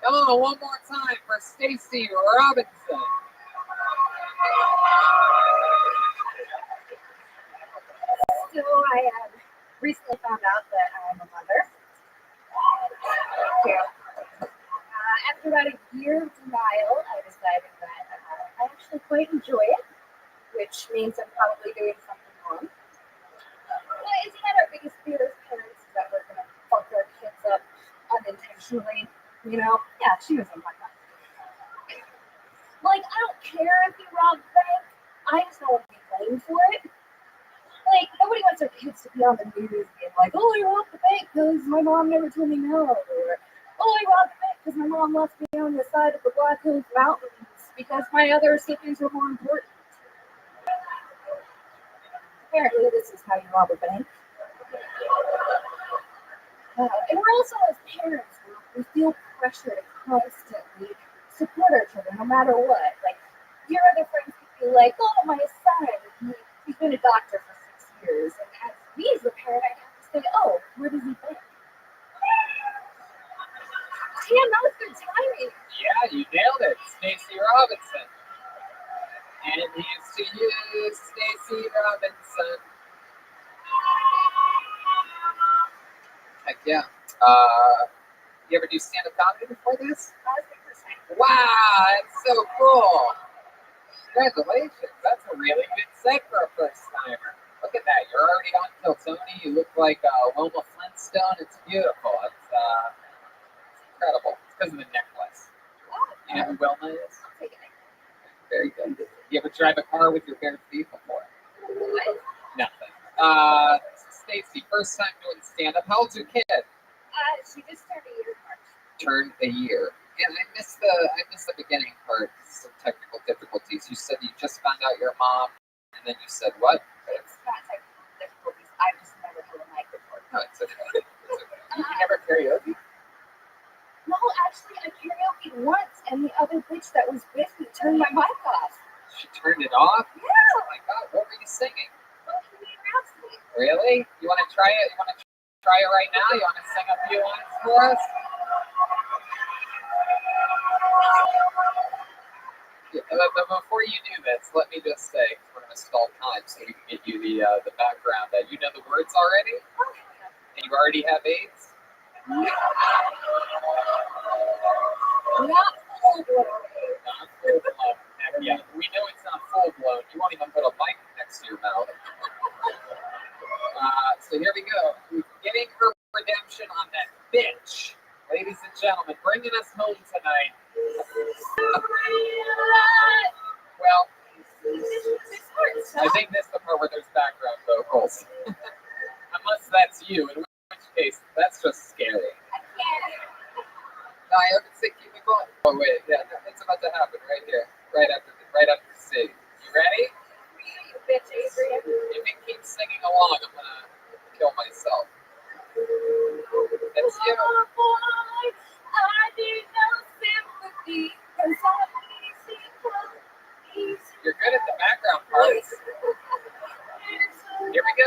Come on, one more time for Stacey Robinson. So I recently found out that I'm a mother. After about a year of denial, I decided that I actually quite enjoy it, which means I'm probably doing something wrong. But isn't that our biggest fear as parents, is that we're going to fuck our kids up unintentionally? You know? Yeah, she was in my mind. Like, I don't care if you rob the bank. I just don't want to be blamed for it. Like, nobody wants their kids to be on the news being like, oh, I robbed the bank because my mom never told me no. Or, oh, I robbed the bank because my mom left me on the side of the Black Hills Mountains because my other siblings are more important. Apparently, this is how you rob a bank. And we're also, as parents, we feel pressure to constantly support our children, no matter what. Like, your other friends could be like, oh, my son, he's been a doctor for 6 years. And as me as a parent, I have to say, oh, where does he bank? Yeah. You ever do stand-up comedy before this? That's the first time. Wow, that's so cool. Congratulations. That's a really good set for a first timer. Look at that. You're already on Kill Tony. You look like Wilma Flintstone. It's beautiful. It's incredible. It's because of the necklace. You know who Wilma is? I'll take it. Very good. You ever drive a car with your bare feet before? What? Nothing. Stacy, first time doing stand-up. How old's your kid? She just turned a year in March. Turned a year. And I missed the beginning part. Some technical difficulties. You said you just found out your mom, and then you said what? It's not technical difficulties. I've just never held a mic before. No, it's okay. It's okay. You never karaoke? No, actually, I karaoke once, and the other bitch that was with me turned my mic off. She turned it off? Yeah. Oh my god, what were you singing? Really? You want to try it? You want to try it right now? You want to sing a few lines for us? But before you do this, let me just say, we're going to stall time so we can get you the background that you know the words already, and you already have AIDS. Not full blown. Not full blown. Yeah, we know it's not full blown. You won't even put a mic next to your mouth. So here we go. Getting her redemption on that bitch. Ladies and gentlemen, bringing us home tonight. Well, I think this is the part where there's background vocals. Unless that's you, in which case, that's just scary. No, I haven't said keep it going. Oh wait, yeah, it's about to happen right here, right after C. You ready? You bitch, Adrian. If it keeps singing along, I'm gonna kill myself. That's you. Oh boy, I need no sympathy, 'cause I'm easy. You're good at the background parts. Here we go.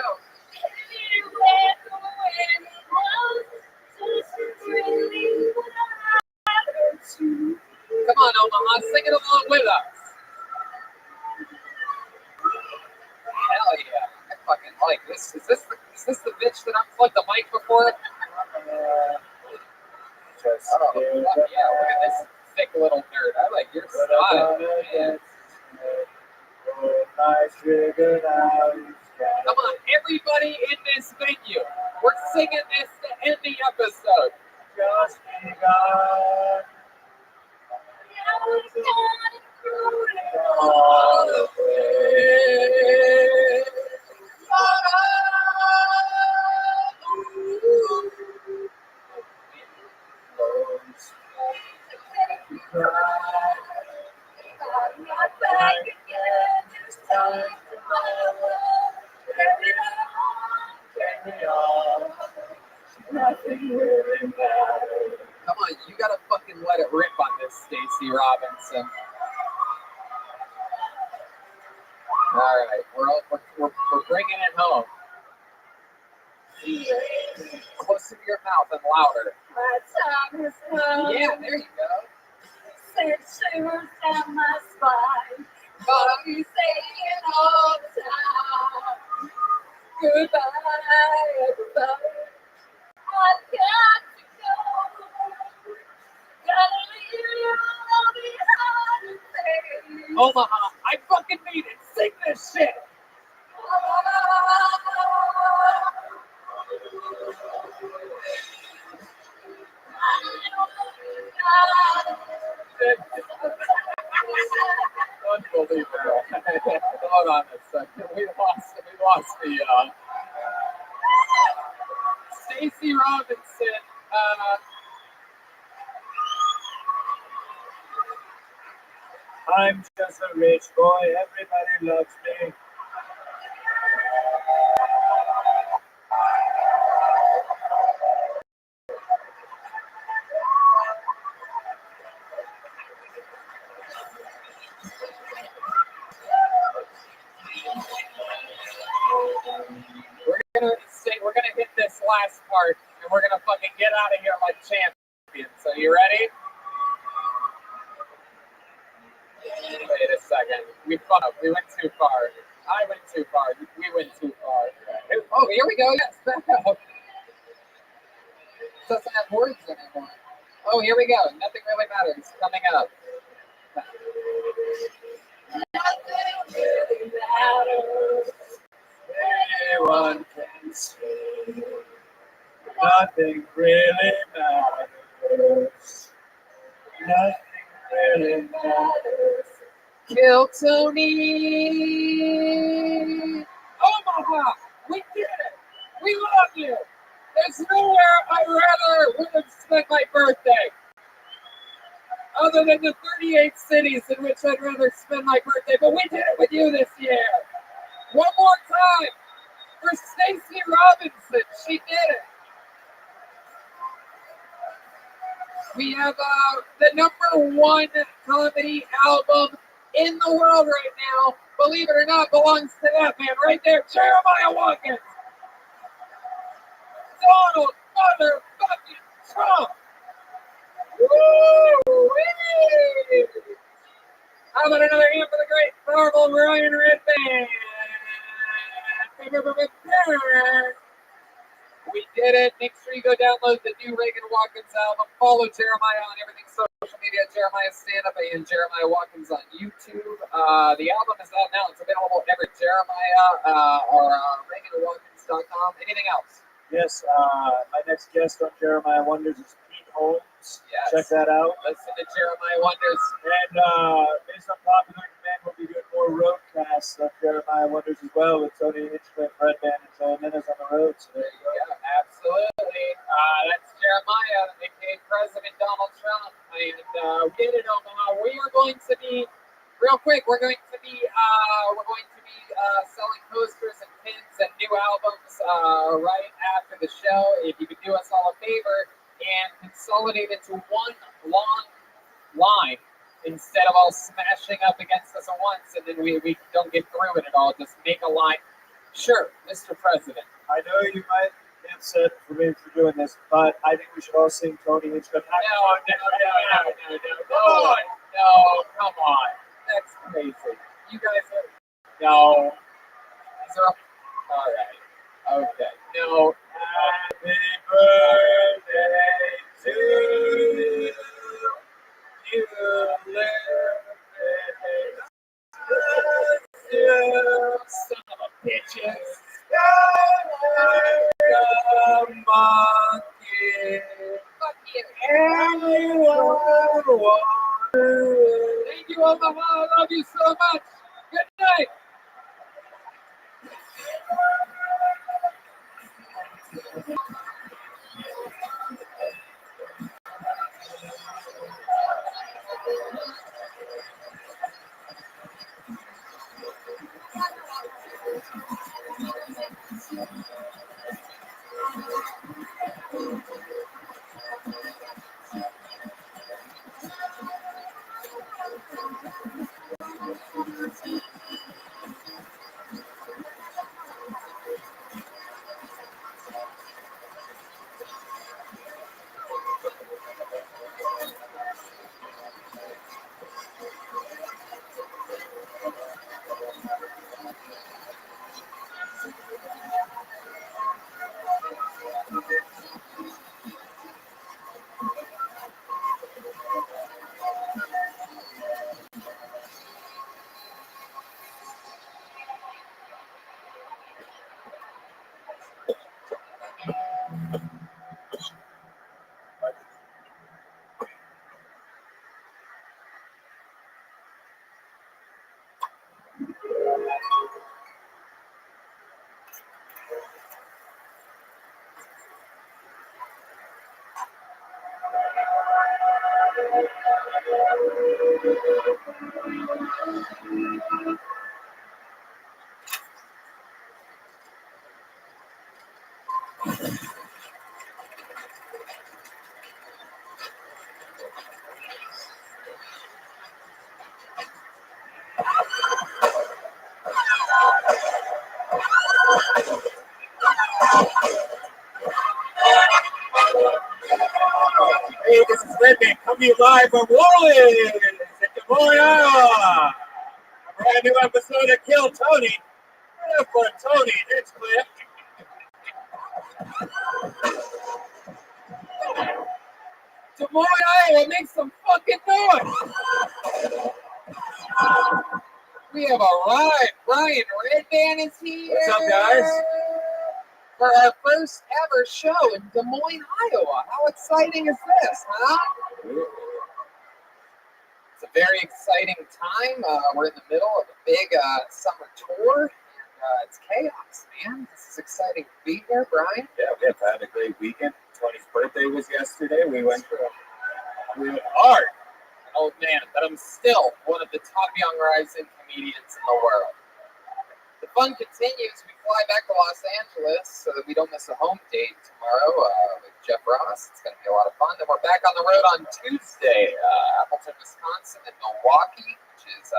Come on, Omaha, sing it along with us. Hell yeah. I fucking like this. Is this the bitch that unplugged the mic before? Just Oh, fuck yeah. Look at this thick little nerd. I like your style. Man. Come on, everybody in this venue. We're singing this to end the episode. Just begun. All the way. Come on, you gotta fucking let it rip on this, Stacey Robinson. All right, we're bringing it home. Closer to your mouth and louder. My time is come. Yeah, there you go. Send shivers down my spine. But You saying all the time. Goodbye, everybody. I've got to go. Gotta leave you all behind the Omaha, I fucking need it. Sing this shit. Unbelievable. Hold on a second. We lost the Stacey Robinson. I'm just a rich boy, everybody loves me. We're gonna hit this last part, and we're gonna fucking get out of here like champions. So you ready? Wait a second. We fucked up. We went too far. I went too far. We went too far. Oh, here we go. Yes, back up. doesn't have words anymore. Oh, here we go. Nothing really matters. Coming up. Nothing really matters. Anyone can see. Nothing really matters. Nothing really matters. Kill Tony! Omaha! We did it! We love you! There's nowhere I'd rather would have spent my birthday. Other than the 38 cities in which I'd rather spend my birthday. But we did it with you this year. One more time for Stacey Robinson. She did it. We have the #1 comedy album in the world right now. Believe it or not, belongs to that man right there, Jeremiah Watkins. Donald motherfucking Trump. Woo-wee! How about another hand for the great, powerful Ryan Redband? We did it. Make sure you go download the new Reagan Watkins album. Follow Jeremiah on everything social media, Jeremiah Stand Up and Jeremiah Watkins on YouTube. The album is out now. It's available everywhere. Jeremiah or ReaganWatkins.com. Anything else? Yes, my next guest on Jeremiah Wonders is Pete Holmes. Yes. Check that out. Listen to Jeremiah Wonders. And based on popular demand, we'll be doing more roadcasts of Jeremiah Wonders as well with Tony Hinchcliffe, Redband, and Joe Menace on the road. So there you go. Yeah, absolutely. That's Jeremiah, aka President Donald Trump. And we did it, Omaha. We are going to be, real quick, we're going to be selling posters and pins and new albums right after the show. If you could do us all a favor and consolidate it to one long line instead of all smashing up against us at once, and then we don't get through it at all. Just make a line. Sure, Mr. President. I know you might be upset for me for doing this, but I think we should all sing Tony Hinchcliffe. No, come on. That's crazy. You guys are, no. These are, all right. Okay. No. Happy birthday to you. You live Son of a bitches. Fuck you. Thank you, Omaha. I love you so much. Good night. Hey, this is Redband coming to you live from Orleans, Des Moines, Iowa. A brand new episode of Kill Tony. Right up for Tony Hinchcliffe. Moines, Iowa, make some fucking noise. We have arrived. Brian Redband is here. What's up, guys? For our first ever show in Des Moines, Iowa. How exciting is this, huh? It's a very exciting time. We're in the middle of a big summer tour, and it's chaos, man. This is exciting to be here, Brian. Yeah, we have had a great weekend. Tony's birthday was yesterday. We went hard. An old man, but I'm still one of the top young rising comedians in the world. The fun continues. We fly back to Los Angeles so that we don't miss a home date tomorrow with Jeff Ross. It's going to be a lot of fun. Then we're back on the road on Tuesday, Appleton, Wisconsin, and Milwaukee, which is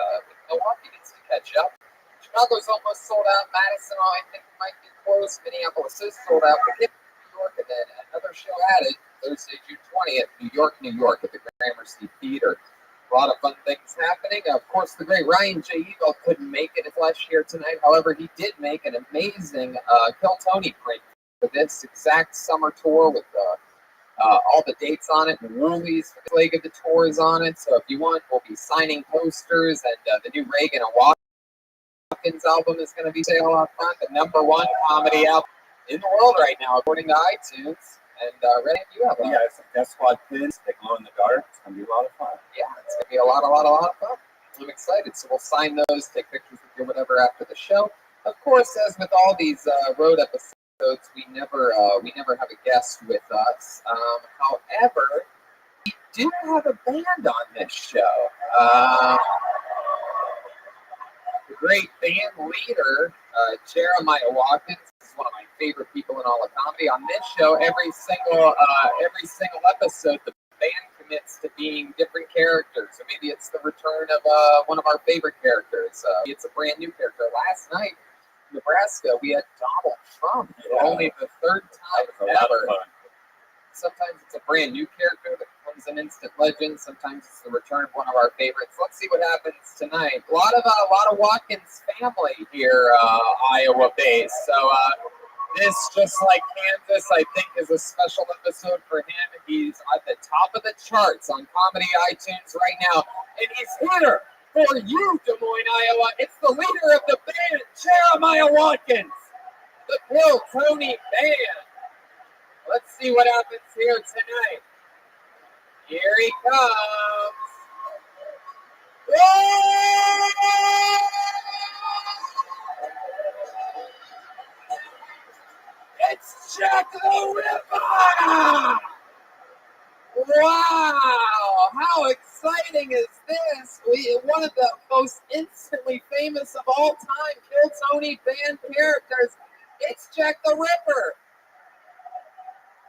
Milwaukee needs to catch up. Chicago's almost sold out. Madison, I think, might be close. Minneapolis is sold out. We get New York, and then another show added Thursday, June 20th, New York at the Gramercy Theater. A lot of fun things happening. Of course, the great Ryan J. Eagle couldn't make it in flesh here tonight. However, he did make an amazing Kill Tony print for this exact summer tour with all the dates on it. And Woolies for the leg of the tour is on it. So if you want, we'll be signing posters. And the new Reagan and Watkins album is going to be sale out front. The #1 comedy album in the world right now, according to iTunes. And Red, you have We got some Death Squad pins. They glow in the dark. It's going to be a lot of fun. Yeah, it's going to be a lot of fun. I'm excited. So we'll sign those, take pictures with you, whatever, after the show. Of course, as with all these road episodes, we never have a guest with us. However, we do have a band on this show. The great band leader, Jeremiah Watkins, is one of my favorite people in all of comedy. On this show, every single episode, the band commits to being different characters. So maybe it's the return of one of our favorite characters. It's a brand new character. Last night in Nebraska, we had Donald Trump. Yeah. Only the third time That was a lot of ever. fun. Sometimes it's a brand new character that becomes an instant legend. Sometimes it's the return of one of our favorites. Let's see what happens tonight. A lot of Watkins family here, Iowa based. So this, just like Kansas, I think is a special episode for him. He's at the top of the charts on comedy iTunes right now, and he's here for you, Des Moines, Iowa. It's the leader of the band, Jeremiah Watkins, the Kill Tony Band. Let's see what happens here tonight. Here he comes. It's Jack the Ripper! Wow! How exciting is this? One of the most instantly famous of all time Kill Tony band characters. It's Jack the Ripper.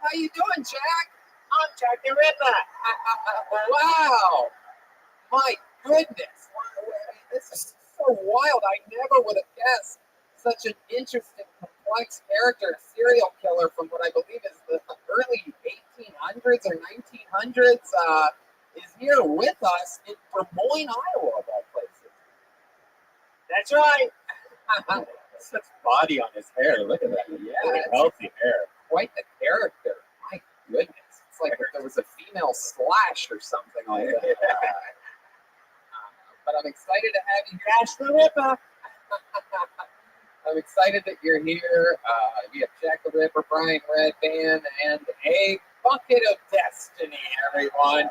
How you doing, Jack? I'm Jack the Ripper. Wow! My goodness! This is so wild. I never would have guessed such an interesting, complex character, serial killer from what I believe is the early 1800s or 1900s, is here with us in Des Moines, Iowa, of all places. That's right. Such body on his hair. Look at that. Yeah, Really it's healthy hair. quite the character. My goodness. It's like if there was a female Slash or something like that. But I'm excited to have you, Jack the Ripper. I'm excited that you're here. We have Jack the Ripper, Brian Redband, and a bucket of destiny, everyone.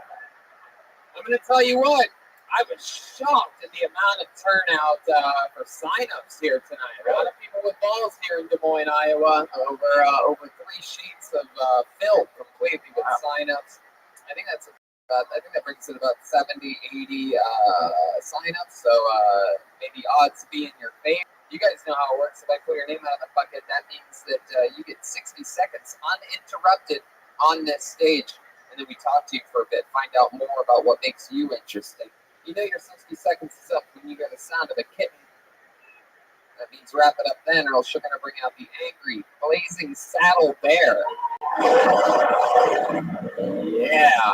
I'm going to tell you what. I was shocked at the amount of turnout for signups here tonight. A lot of people with balls here in Des Moines, Iowa. Over 3 sheets of filled completely with signups. I think that brings it about 70, 80 signups. So maybe odds be in your favor. You guys know how it works. If I put your name out of the bucket, that means that you get 60 seconds uninterrupted on this stage. And then we talk to you for a bit, find out more about what makes you interesting. You know your 60 seconds is up when you hear the sound of a kitten. That means wrap it up then, or else you're going to bring out the angry, blazing saddle bear. Yeah.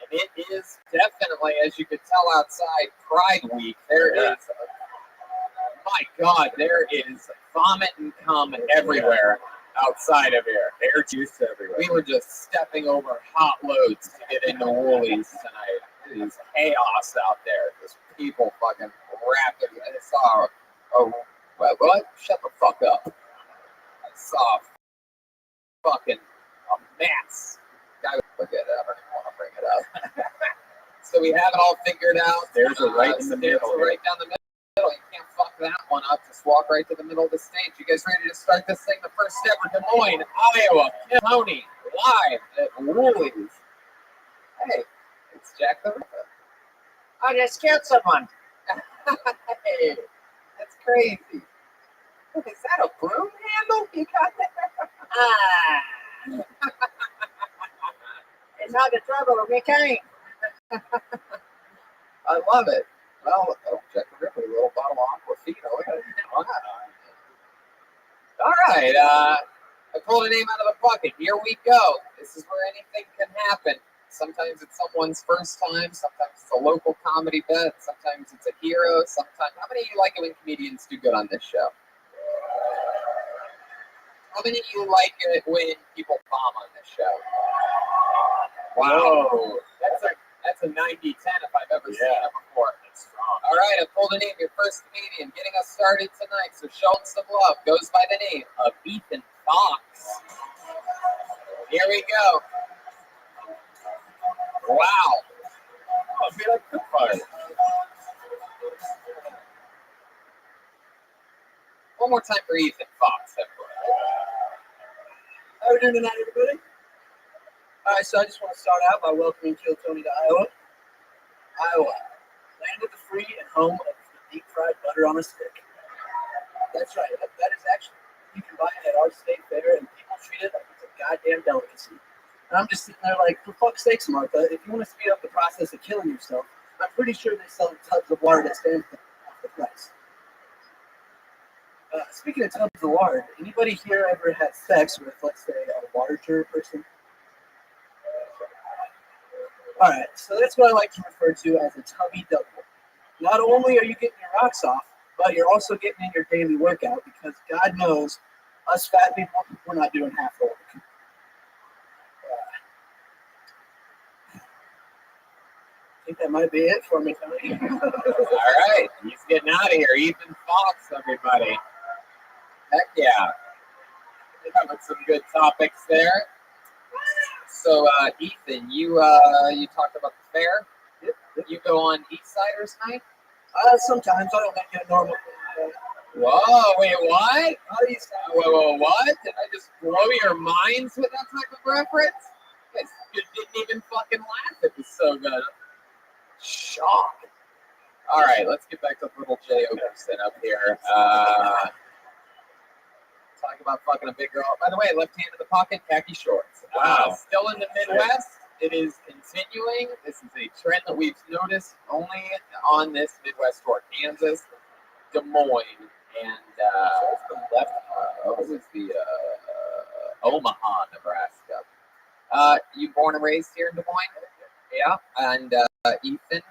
And it is definitely, as you can tell outside, Pride Week. There is, my God, there is vomit and cum everywhere. outside of here. Air juice everywhere. We were just stepping over hot loads to get into Woolies tonight. It is chaos out there. There's people fucking rapidly. I saw what? Shut the fuck up. I saw fucking a mess. Guy, forget it. I don't even want to bring it up. So we have it all figured out. There's a right in the There's middle. a right down the middle. You can't fuck that one up. Just walk right to the middle of the stage. You guys ready to start this thing? The first ever Des Moines, Iowa, County, live at Woolies. Hey, it's Jack the Ripper. I just killed someone. Hey, that's crazy. Is that a broom handle you got there? It's not the trouble with me cane. I love it. Well, Jack the Ripper, a little bottle of Aquafina. Look at it. All right. I pulled a name out of the bucket. Here we go. This is where anything can happen. Sometimes it's someone's first time. Sometimes it's a local comedy bit. Sometimes it's a hero. Sometimes, how many of you like it when comedians do good on this show? How many of you like it when people bomb on this show? Wow. Whoa. That's a 90-10 if I've ever seen it before. That's strong. All right, I pulled a name. Your first comedian getting us started tonight. So show him some love. Goes by the name of Ethan Fox. Here we go. Wow. Oh, I feel like good fire. One more time for Ethan Fox, everyone. How are we doing tonight, everybody? All right, so I just want to start out by welcoming Kill Tony to Iowa. Iowa, land of the free and home of the deep fried butter on a stick. That's right, that is actually, you can buy it at our state fair and people treat it like it's a goddamn delicacy. And I'm just sitting there like, for fuck's sakes, Martha, if you want to speed up the process of killing yourself, I'm pretty sure they sell tubs of lard at Stanford off the price. Speaking of tubs of lard, anybody here ever had sex with, let's say, a larger person? All right, so that's what I like to refer to as a tubby double. Not only are you getting your rocks off, but you're also getting in your daily workout because God knows, us fat people, we're not doing half the work. I think that might be it for me, Tony. All right, he's getting out of here. Ethan Fox, everybody. Heck yeah. We covered some good topics there. So, Ethan, you talked about the fair. Yep. You go on East Siders night? Sometimes I don't make it normal. Whoa, wait, what? Whoa, what? Did I just blow your minds with that type of reference? You guys didn't even fucking laugh. It was so good. Shock. All right, let's get back to little J. Ogerson up here. Talking about fucking a big girl. By the way, left hand in the pocket, khaki shorts. Wow. Still in the Midwest. It is continuing. This is a trend that we've noticed only on this Midwest tour. Kansas, Des Moines, and what was the Omaha, Nebraska. You born and raised here in Des Moines? Yeah. And Ethan,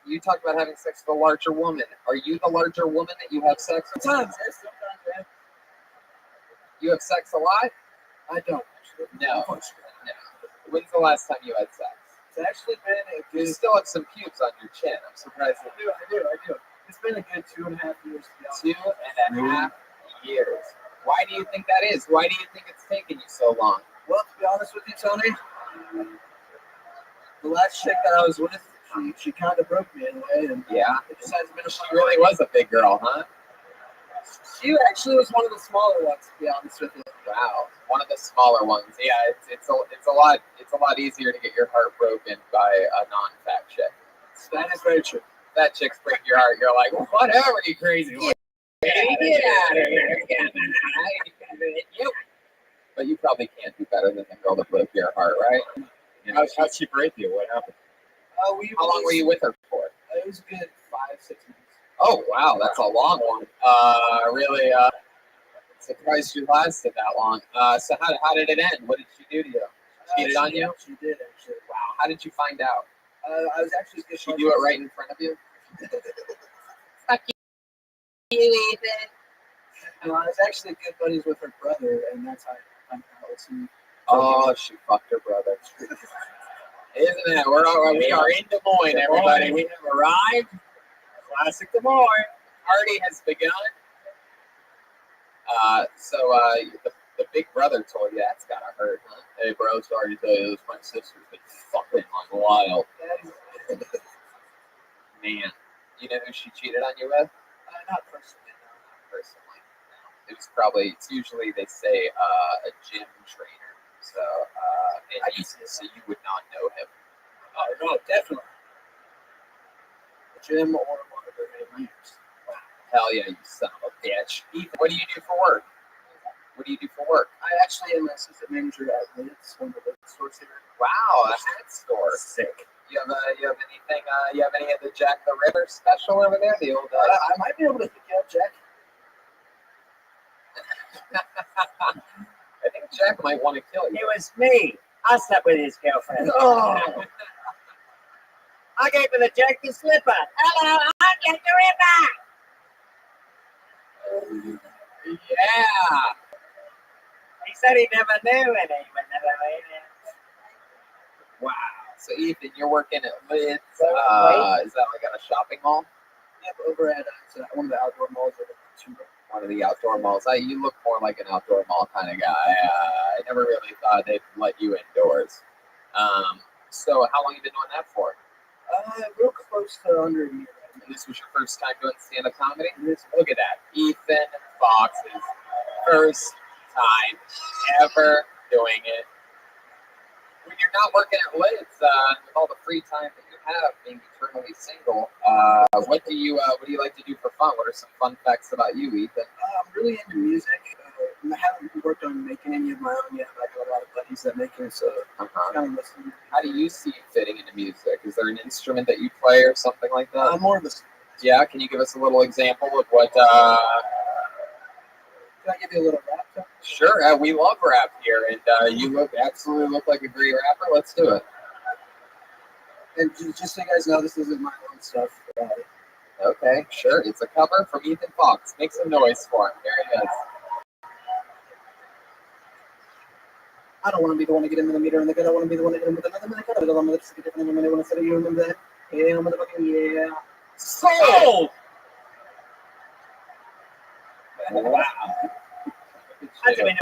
you talked about having sex with a larger woman. Are you the larger woman that you have sex with? Sometimes, yes, sometimes, yeah. You have sex a lot? I don't, actually. No. When's the last time you had sex? It's actually been a You good... still have some pubes on your chin. I'm surprised that I do. It's been a good 2.5 years, to be honest. 2.5 years. Why do you think that is? Why do you think it's taken you so long? Well, to be honest with you, Tony, the last chick that I was with, she kind of broke me in a way, and Yeah. it just hasn't been a She fun really ride. was a big girl, huh? She actually was one of the smaller ones, to be honest with you. Wow. One of the smaller ones. Yeah, it's a lot easier to get your heart broken by a non-fat chick. That is very true. That chicks break your heart. You're like, whatever, you crazy. Get out of here. But you probably can't do better than the girl that broke your heart, right? You know, How'd she break you? What happened? how long were you with her for? It was a good 5-6 months. Oh, wow, that's a long one. Really surprised you lasted that long. So how did it end? What did she do to you? Cheated on you? She did, actually. Wow. How did you find out? I was actually... Did she do it right in front of you? You, Ethan. No, I was actually good buddies with her brother, and that's how I found out. Oh, she fucked her brother. Isn't it? We are in Des Moines, everybody. We have arrived. Classic Des Moines. Party has begun. The big brother told you that's gotta hurt, huh? Hey, bro, sorry to tell you this. My sister's been fucking like wild. Man, you know who she cheated on you with? Not personally, no. Not personally. No. It's usually they say a gym trainer. So, so you would not know him. Oh, no, definitely. Jim or one of their names. Hell yeah, you son of a bitch. Ethan, what do you do for work? I actually am an assistant manager at Lids, one of the stores here. Wow, a hat store. Sick. You have anything? You have any of the Jack the Ripper special over there? The old. I might be able to hook you up, Jack. I think Jack might want to kill you. It was me. I slept with his girlfriend. Oh. I gave her the Jack the Slipper. Hello, I'm Jack the Ripper. Yeah. He said he never knew and he would never made it. Wow. So Ethan, you're working at Lids. Is that like at a shopping mall? Yep, over at one of the outdoor malls. One of the outdoor malls. You look more like an outdoor mall kind of guy. I never really thought they'd let you indoors. So how long have you been doing that for? Real close to under a year. And this was your first time doing stand-up comedy? Look at that. Ethan Fox's first time ever doing it. When you're not working at Lids, with all the free time that you have, being eternally single, what do you like to do for fun? What are some fun facts about you, Ethan? I'm really into music. I haven't worked on making any of my own yet, but I got a lot of buddies that make it, so kind of listening. How do you see fitting into music? Is there an instrument that you play or something like that? More of a. Yeah, can you give us a little example of what? Can I give you a little rap? Sure, we love rap here, and you absolutely look like a great rapper. Let's do it. And just so you guys know, this isn't my own stuff. Okay, sure. It's a cover from Ethan Fox. Make some noise for him. There he is. I don't want to be the one to get him in the meter and the good. I want to be the one to get him with another minute. I don't want to get him in the minute. You remember that? Yeah, motherfucking yeah. Sold! Wow. Can we have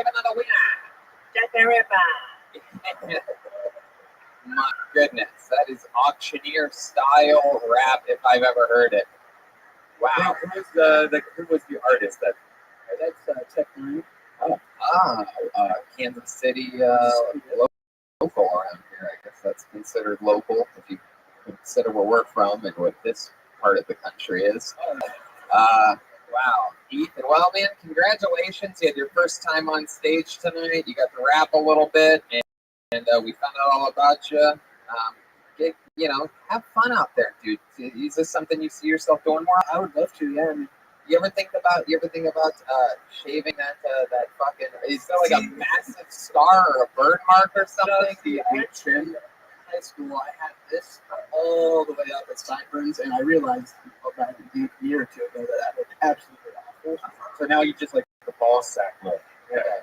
another winner? Jack the Ripper. My goodness, that is auctioneer style rap if I've ever heard it. Wow. Who was the artist that? That's Tech 9. Kansas City local around here. I guess that's considered local if you consider where we're from and what this part of the country is. Wow. Ethan, well, man, congratulations. You had your first time on stage tonight. You got to rap a little bit, and we found out all about you. Have fun out there, dude. Is this something you see yourself doing more? I would love to, yeah. You ever think about shaving that fucking? Is there like a massive scar or a burn mark or something? The chin. High school, I had this all the way up at sideburns, and I realized about a year or two ago that looked absolutely awful. So now you just like the ball sack look. Yeah.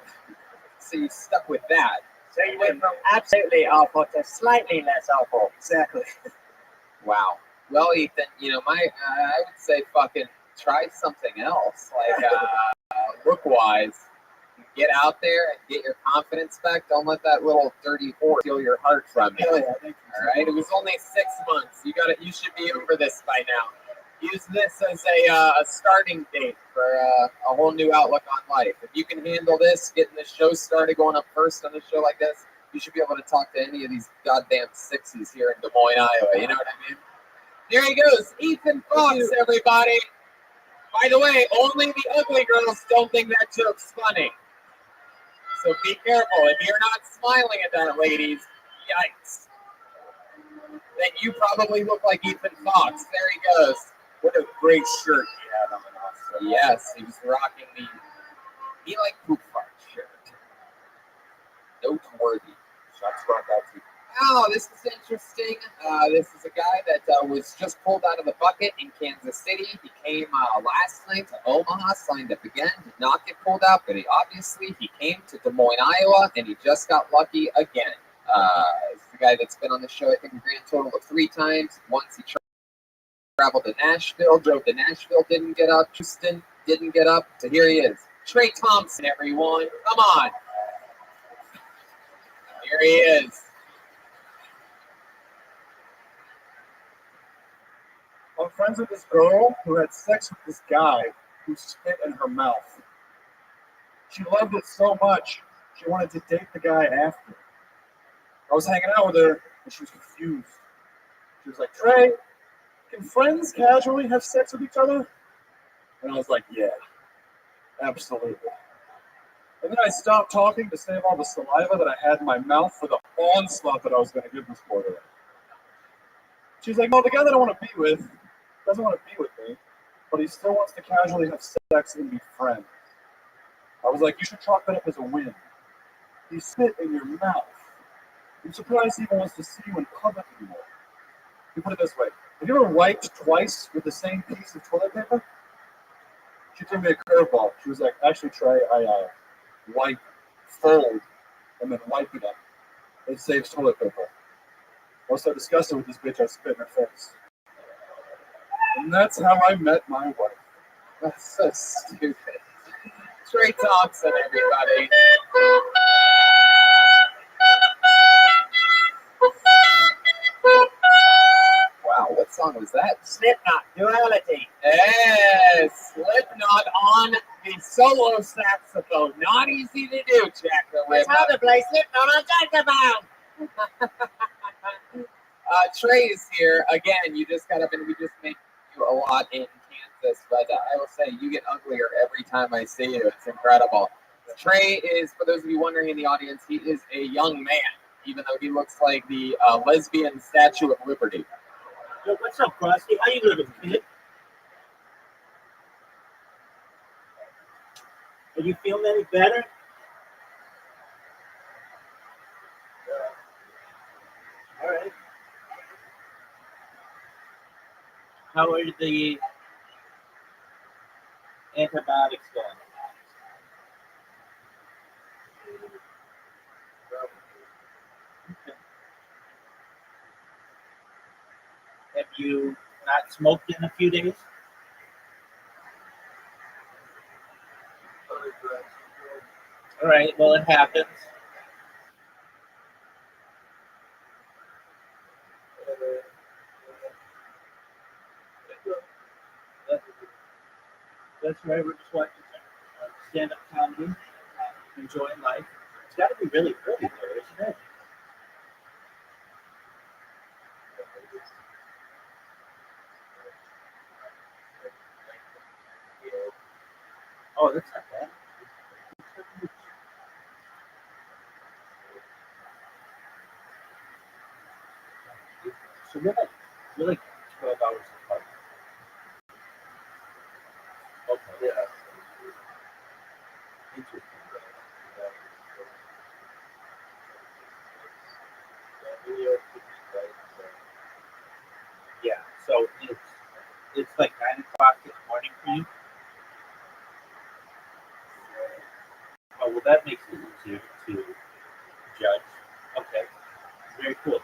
So you stuck with that. So you went from absolutely awful to slightly less awful. Exactly. Wow. Well, Ethan, I would say fucking try something else. Like look-wise, get out there and get your confidence back. Don't let that little dirty whore steal your heart from you. Oh, yeah, thank you. All right. It was only 6 months. You should be over this by now. Use this as a starting date for a whole new outlook on life. If you can handle this, getting the show started, going up first on a show like this, you should be able to talk to any of these goddamn sixies here in Des Moines, Iowa. You know what I mean? There he goes, Ethan Fox, everybody. By the way, only the ugly girls don't think that joke's funny. So be careful. If you're not smiling at that, ladies, yikes. Then you probably look like Ethan Fox. There he goes. What a great shirt he had on. Also. Yes, he was rocking he like poop fart shirt. Noteworthy. Shots brought out to oh, this is interesting. This is a guy that was just pulled out of the bucket in Kansas City. He came last night to Omaha, signed up again, did not get pulled out, but he came to Des Moines, Iowa, and he just got lucky again. This is the guy that's been on the show, I think, a grand total of 3 times. Once he traveled to Nashville, drove to Nashville, didn't get up. Houston didn't get up. So here he is. Trey Thompson, everyone. Come on. Here he is. I'm friends with this girl who had sex with this guy who spit in her mouth. She loved it so much, she wanted to date the guy after. I was hanging out with her, and she was confused. She was like, Trey, can friends casually have sex with each other? And I was like, yeah, absolutely. And then I stopped talking to save all the saliva that I had in my mouth for the onslaught that I was going to give this boy. She's like, no, the guy that I want to be with doesn't want to be with me, but he still wants to casually have sex and be friends. I was like, you should chalk that up as a win. He spit in your mouth. I'm surprised he even wants to see you in public anymore. You put it this way. Have you ever wiped twice with the same piece of toilet paper? She threw me a curveball. She was like, actually, Trey, I wipe, fold, and then wipe it up. It saves toilet paper. I was so disgusted with this bitch, I spit in her face. And that's how I met my wife. That's so stupid. Trey Thompson, everybody. Wow, what song was that? Slipknot, Duality. Yes, Slipknot on the solo saxophone. Not easy to do, Jack the It's Ripper. hard to play Slipknot on saxophone. Trey is here again. We just make you a lot in Kansas, but I will say you get uglier every time I see you. It's incredible. Trey is, for those of you wondering in the audience, he is a young man, even though he looks like the lesbian Statue of Liberty. Yo, what's up, Krusty? How you living, kid? Are you feeling any better? All right. How are the antibiotics going? Okay. Have you not smoked in a few days? All right, well, it happens. That's right, we're just watching stand-up comedy, enjoying life. It's got to be really early there, isn't it? Oh, that's not bad. So we're like 12 hours apart. Okay. Yeah. Interesting. Yeah. So it's like 9 o'clock in the morning for you. Oh well, that makes it easier to judge. Okay. Very cool.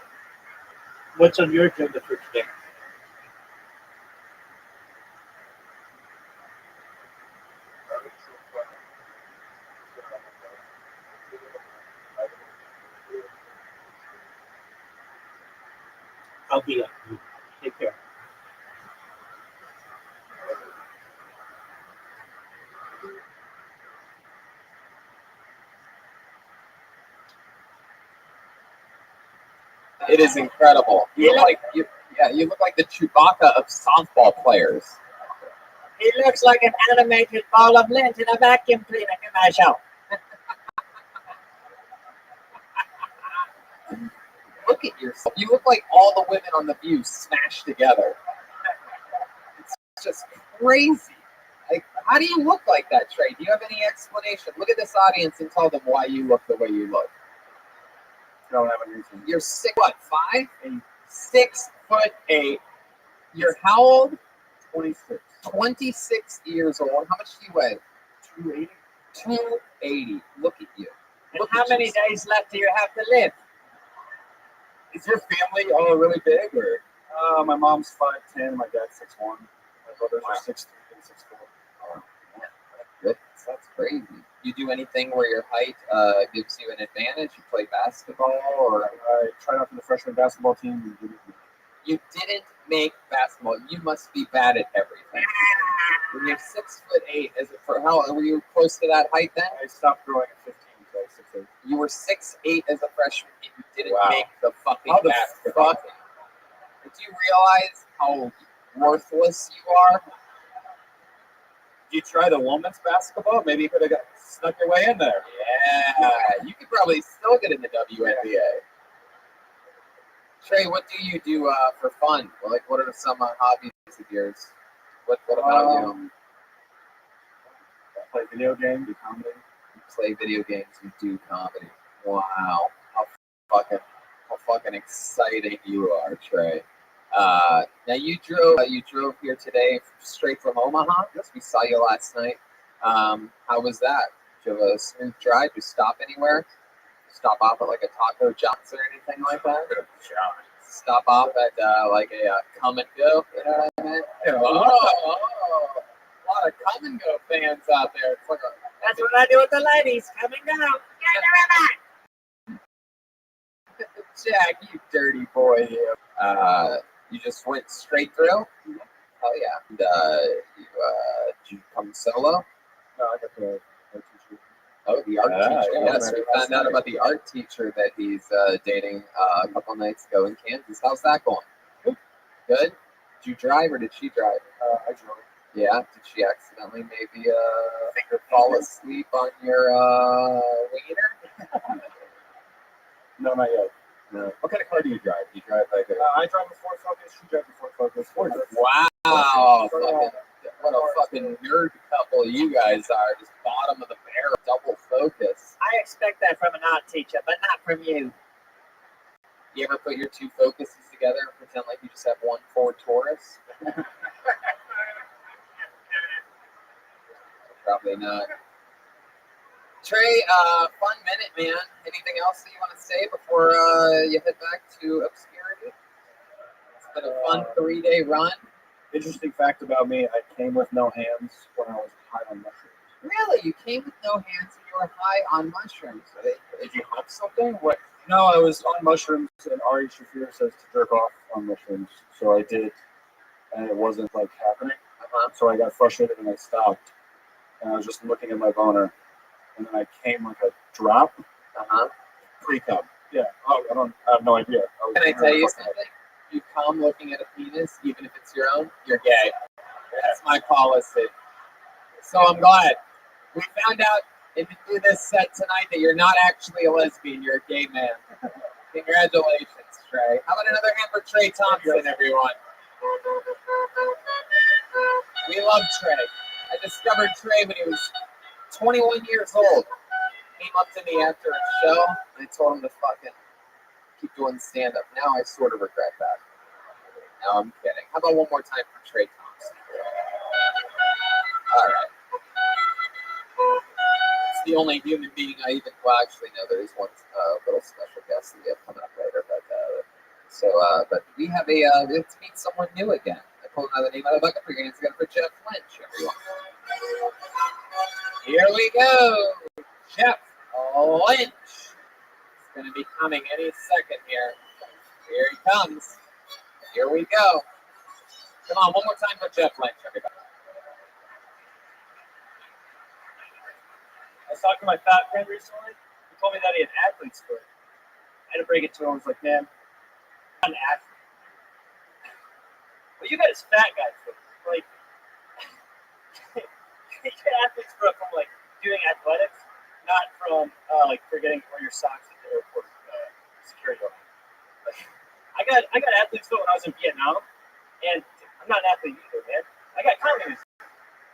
What's on your agenda for today? I'll be up. Take care. It is incredible. You look like the Chewbacca of softball players. He looks like an animated ball of lint in a vacuum cleaner commercial. Look at yourself. You look like all the women on The View smashed together. It's just crazy. Like, how do you look like that, Trey? Do you have any explanation? Look at this audience and tell them why you look the way you look. don't have a reason. You're 5'5"? 6'8". You're how old? 26. 26 years old. How much do you weigh? 280. 280. Look at you. And Look how at many you. days left do you have to live? Is your family all really big, or? My mom's 5'10", my dad's 6'1". My brothers are 6'3" and 6'4". Good. That's crazy. You do anything where your height gives you an advantage? You play basketball, or I tried out for the freshman basketball team. And didn't make it. you didn't make basketball? You must be bad at everything. When you're 6'8", is it for how were you close to that height then? I stopped growing at 15, so I was 6'8". You were 6'8" as a freshman, and you didn't Wow. make the fucking How the basketball fuck? team. Do you realize how worthless you are? Did you try the women's basketball? Maybe you could have snuck your way in there. Yeah, you could probably still get in the WNBA. Trey, what do you do for fun? Like, what are some hobbies of yours? What about you? I play video games, do comedy. You play video games, you do comedy. Wow, how fucking exciting you are, Trey. Now you drove here today straight from Omaha. Yes, we saw you last night. How was that? Did you have a smooth drive? Did you stop anywhere? Stop off at like a Taco John's or anything like that? Stop off at like a come and go. You know what I mean? Oh, a lot of come and go fans out there. It's like That's what I do with the ladies. Come and go. Jack, you dirty boy, you. You just went straight through? Oh yeah. And, did you come solo? No, I got the teacher. Oh, the art Yeah, teacher. yeah, Yes, we found out about the art teacher that he's dating a couple nights ago in Kansas. How's that going? Good. Did you drive or did she drive? I drove. Yeah. Did she accidentally maybe fall asleep on your wiener? No, not yet. No. What kind of car do you drive? Do you drive like a? I drive a Ford Focus. She drives a Ford Focus. Wow. What a fucking nerd couple you guys are. Just bottom of the barrel, double focus. I expect that from an art teacher, but not from you. You ever put your two focuses together and pretend like you just have one Ford Taurus? Probably not. Trey, fun minute, man. Anything else that you want to say before you head back to obscurity? It's been a fun 3-day run. Interesting fact about me, I came with no hands when I was high on mushrooms. Really? You came with no hands and you were high on mushrooms. Did you hunt something? What? No, I was on mushrooms, and Ari Shafir says to jerk off on mushrooms. So I did, and it wasn't like happening. So I got frustrated and I stopped. And I was just looking at my boner, and then I came like a drop. Pre-cum. Yeah. Oh, I have no idea. Can I tell you something? You come looking at a penis, even if it's your own, you're gay. That's my policy. So I'm glad. We found out through this set tonight that you're not actually a lesbian, you're a gay man. Congratulations, Trey. How about another hand for Trey Thompson, everyone? We love Trey. I discovered Trey when he was 21 years old. Came up to me after a show, and I told him to fucking keep doing stand-up. Now I sort of regret that. No, I'm kidding. How about one more time for Trey Thompson? All right. It's the only human being I even, well, actually, no, there is one little special guest that we have coming up later, but we have let's meet someone new again. I pulled another name out of the bucket. Put your hands together for Jeff Lynch, everyone. Here we go. Jeff Lynch. It's going to be coming any second here. Here he comes. Here we go. Come on, one more time for Jeff Lynch, everybody. I was talking to my fat friend recently. He told me that he had athlete's foot. I had to break it to him. I was like, man, I'm an athlete. Well, you got his fat guy foot. Like, you get athlete's foot from like doing athletics, not from like forgetting where your socks at the airport security guard. Like, I got athlete's foot when I was in Vietnam, and I'm not an athlete either, man. I got communist.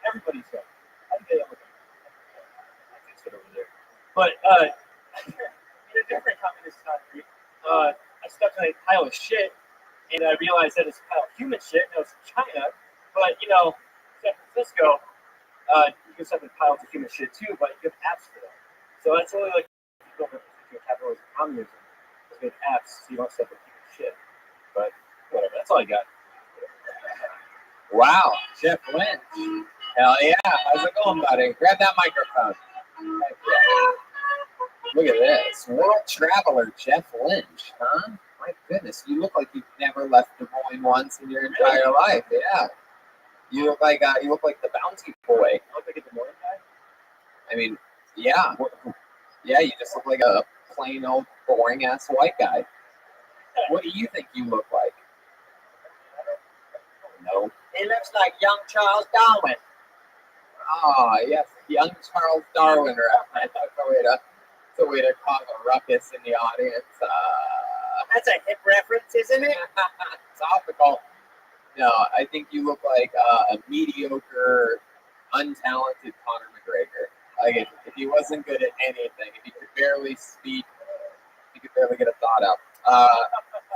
Everybody's got. I think they have athlete's foot over there. But in a different communist country, a pile of shit, and I realized that it's a pile of human shit, and it was China. But, you know, San Francisco, you can set up piles of human shit too, but you have apps for that. So that's really like capitalism, communism. There's good apps, so you don't set up human shit. But whatever, that's all I got. Wow, Jeff Lynch. Hell yeah. How's it going, buddy? Grab that microphone. Heck yeah. Look at this. World traveler Jeff Lynch, huh? My goodness, you look like you've never left Des Moines once in your entire life. Yeah. You look like the Bounty Boy. I look like a Des Moines guy. I mean, yeah. Yeah, you just look like a plain old boring ass white guy. What do you think you look like? No. He looks like young Charles Darwin. Ah, yes, young Charles Darwin. Right? That's a way to cause a ruckus in the audience. That's a hip reference, isn't it? Topical. No, I think you look like a mediocre, untalented Conor McGregor. Like if he wasn't good at anything, if he could barely speak, he could barely get a thought out.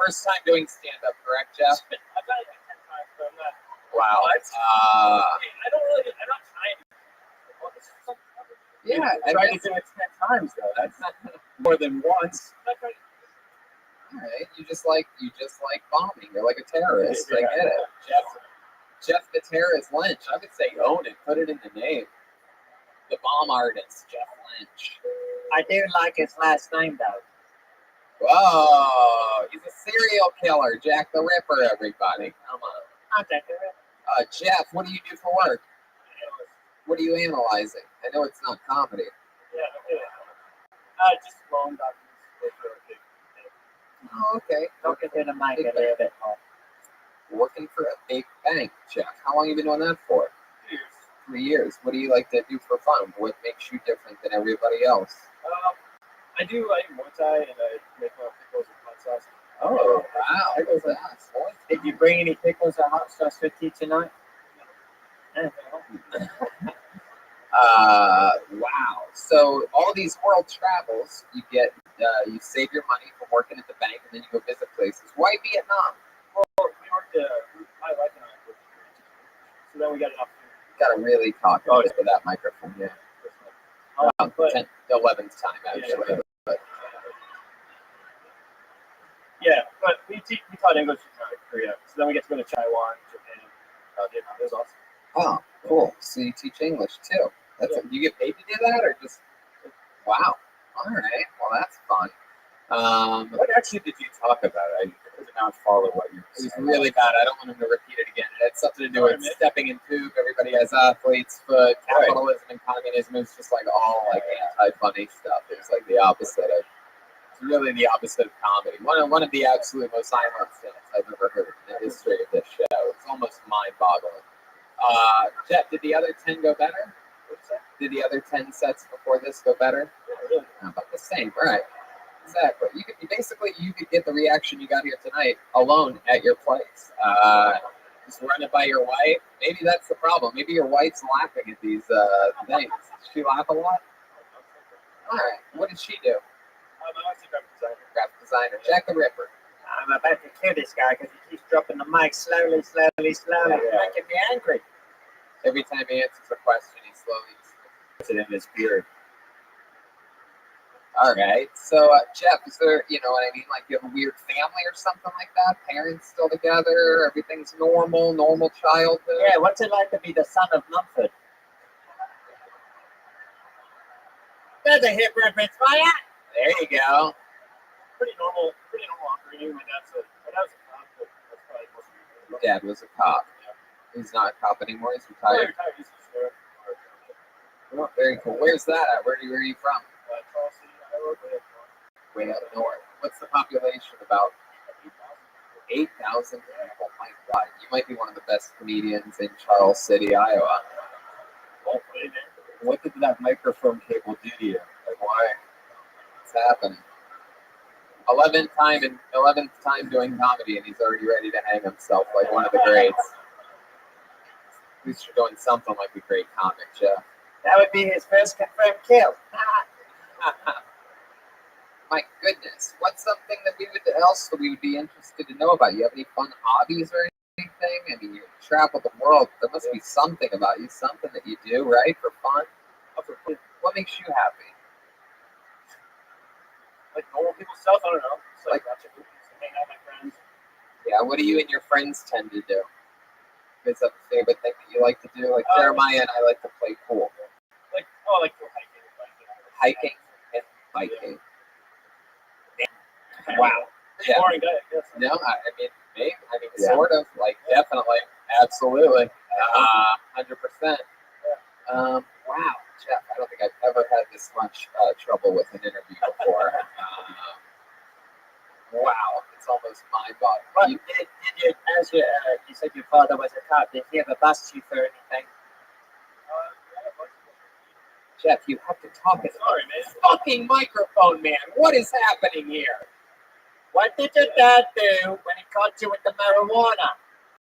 First time doing stand-up, correct, Jeff? I've done it like 10 times, but I'm not. Wow. I'm not trying. Yeah, I tried to do it 10 times though. That's more than once. All right, you just like bombing. You're like a terrorist. I get it. Jeff the Terrorist Lynch. I would say own it. Put it in the name. The bomb artist, Jeff Lynch. I do like his last name though. Whoa, he's a serial killer, Jack the Ripper. Everybody, come on. Not that good. Jeff, what do you do for work? What are you analyzing? I know it's not comedy. Just loan documents. Oh, okay. Don't get into mic a little bit more. Working for a big bank, Jeff. How long have you been doing that for? 3 years. What do you like to do for fun? What makes you different than everybody else? I do Muay Thai and I make my pickles and hot sauce. Oh, wow. Pickles and hot sauce. Did you bring any pickles or hot sauce with you tonight? Wow. So all these world travels, you get, you save your money from working at the bank, and then you go visit places. Why Vietnam? Well, we worked, my wife and I worked, so then we got an opportunity. Got to really talk into that microphone. Yeah. But 11th time actually. But we taught English in Korea, so then we get to go to Taiwan, Japan, Vietnam. It was awesome. Oh, cool. So you teach English too. Do you get paid to do that, or just? Wow. All right. Well, that's fun. What actually did you talk about? I did not follow what you were saying. It was really bad. I don't want him to repeat it again. It had something to do with stepping in poop. Everybody has athletes' foot. Capitalism and communism. It's just like all like anti-funny stuff. It's like the opposite of. It's really the opposite of comedy. One of the absolute most silent things I've ever heard in the history of this show. It's almost mind-boggling. Jeff, did the other 10 go better? Did the other 10 sets before this go better? About the same, right? Exactly. You could get the reaction you got here tonight alone at your place. Just run it by your wife. Maybe that's the problem. Maybe your wife's laughing at these things. Does she laugh a lot? All right. What did she do? I was a Graphic designer. Jack the Ripper. I'm about to kill this guy because he keeps dropping the mic slowly, making me angry. Every time he answers a question, he slowly puts it in his beard. All right. So, Jeff, is there, you know what I mean? Like, you have a weird family or something like that? Parents still together? Everything's normal childhood? Yeah, what's it like to be the son of Mumford? There's a hip reference for ya. There you go. pretty normal upbringing. My dad was a cop, but that's probably most of Dad was a cop. He's not a cop anymore. He's retired. He's a sheriff. Oh, very cool. Where's that at? Where are you from? Charleston, Iowa, Way up north. What's the population? About 8,000 people. My God, you might be one of the best comedians in Charles City, Iowa. hopefully, man. What did that microphone cable do to you? Like, why? What's happening? 11th time doing comedy, and he's already ready to hang himself like one of the greats. At least you're doing something like a great comic, Jeff. That would be his first confirmed kill. My goodness, what's something that we would be interested to know about? You have any fun hobbies or anything? I mean, you travel the world. There must be something about you, something that you do, right, for fun. What makes you happy? Like normal people stuff, I don't know. Just like watching movies and hanging out with my friends. Yeah, what do you and your friends tend to do? Is that a favorite thing that you like to do? Like Jeremiah and I like to play pool. Like go hiking and biking. Hiking and biking. Yeah. Wow. Yeah. Boring guy, I guess. No, I mean, maybe. I mean, sort of. Like, definitely. Absolutely. 100%. Wow, Jeff, I don't think I've ever had this much trouble with an interview before. Wow, it's almost mind-boggling. But did you, as you said your father was a cop, did he ever bust you for anything? Jeff, you have to talk into Sorry, man. the fucking microphone, man. What is happening here? What did your dad do when he caught you with the marijuana?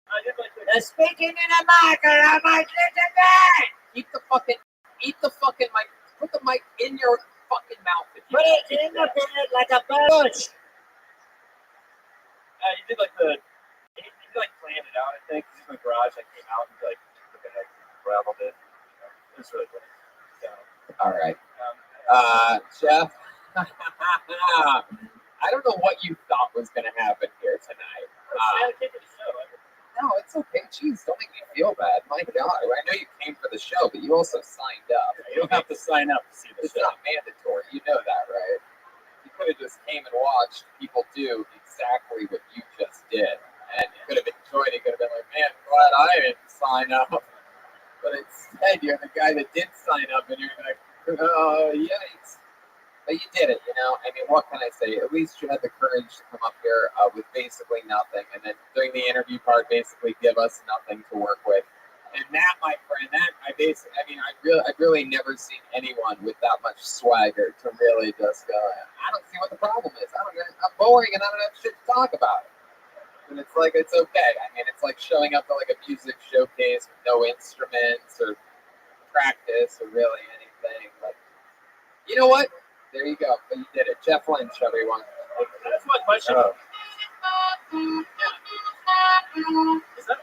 I did like They're speaking in a mic, or I might listen back. Eat the fucking mic. Put the mic in your fucking mouth. Put it in the bed like a bush. he did like he like planned it out, I think. He's in the garage, I came out and like took a heck graveled it. It was really good. So, all right. Jeff, I don't know what you thought was going to happen here tonight. No, it's okay. Jeez, don't make me feel bad. My God, I know you came for the show, but you also signed up. You don't have to sign up to see the It's show. not mandatory. You know that, right? You could have just came and watched people do exactly what you just did. And you could have enjoyed it. You could have been like, man, glad I didn't sign up. But instead, you're the guy that did sign up, and you're like, oh, yikes. But you did it, you know? I mean, what can I say? At least you had the courage to come up here with basically nothing. And then during the interview part, basically give us nothing to work with. And that, my friend, I've really never seen anyone with that much swagger to really just go, I don't see what the problem is. I'm boring and I don't have shit to talk about. And it's like, it's okay. I mean, it's like showing up to like a music showcase with no instruments or practice or really anything. But you know what? There you go. But you did it. Jeff Lynch, everyone. That's my question. Oh. Is that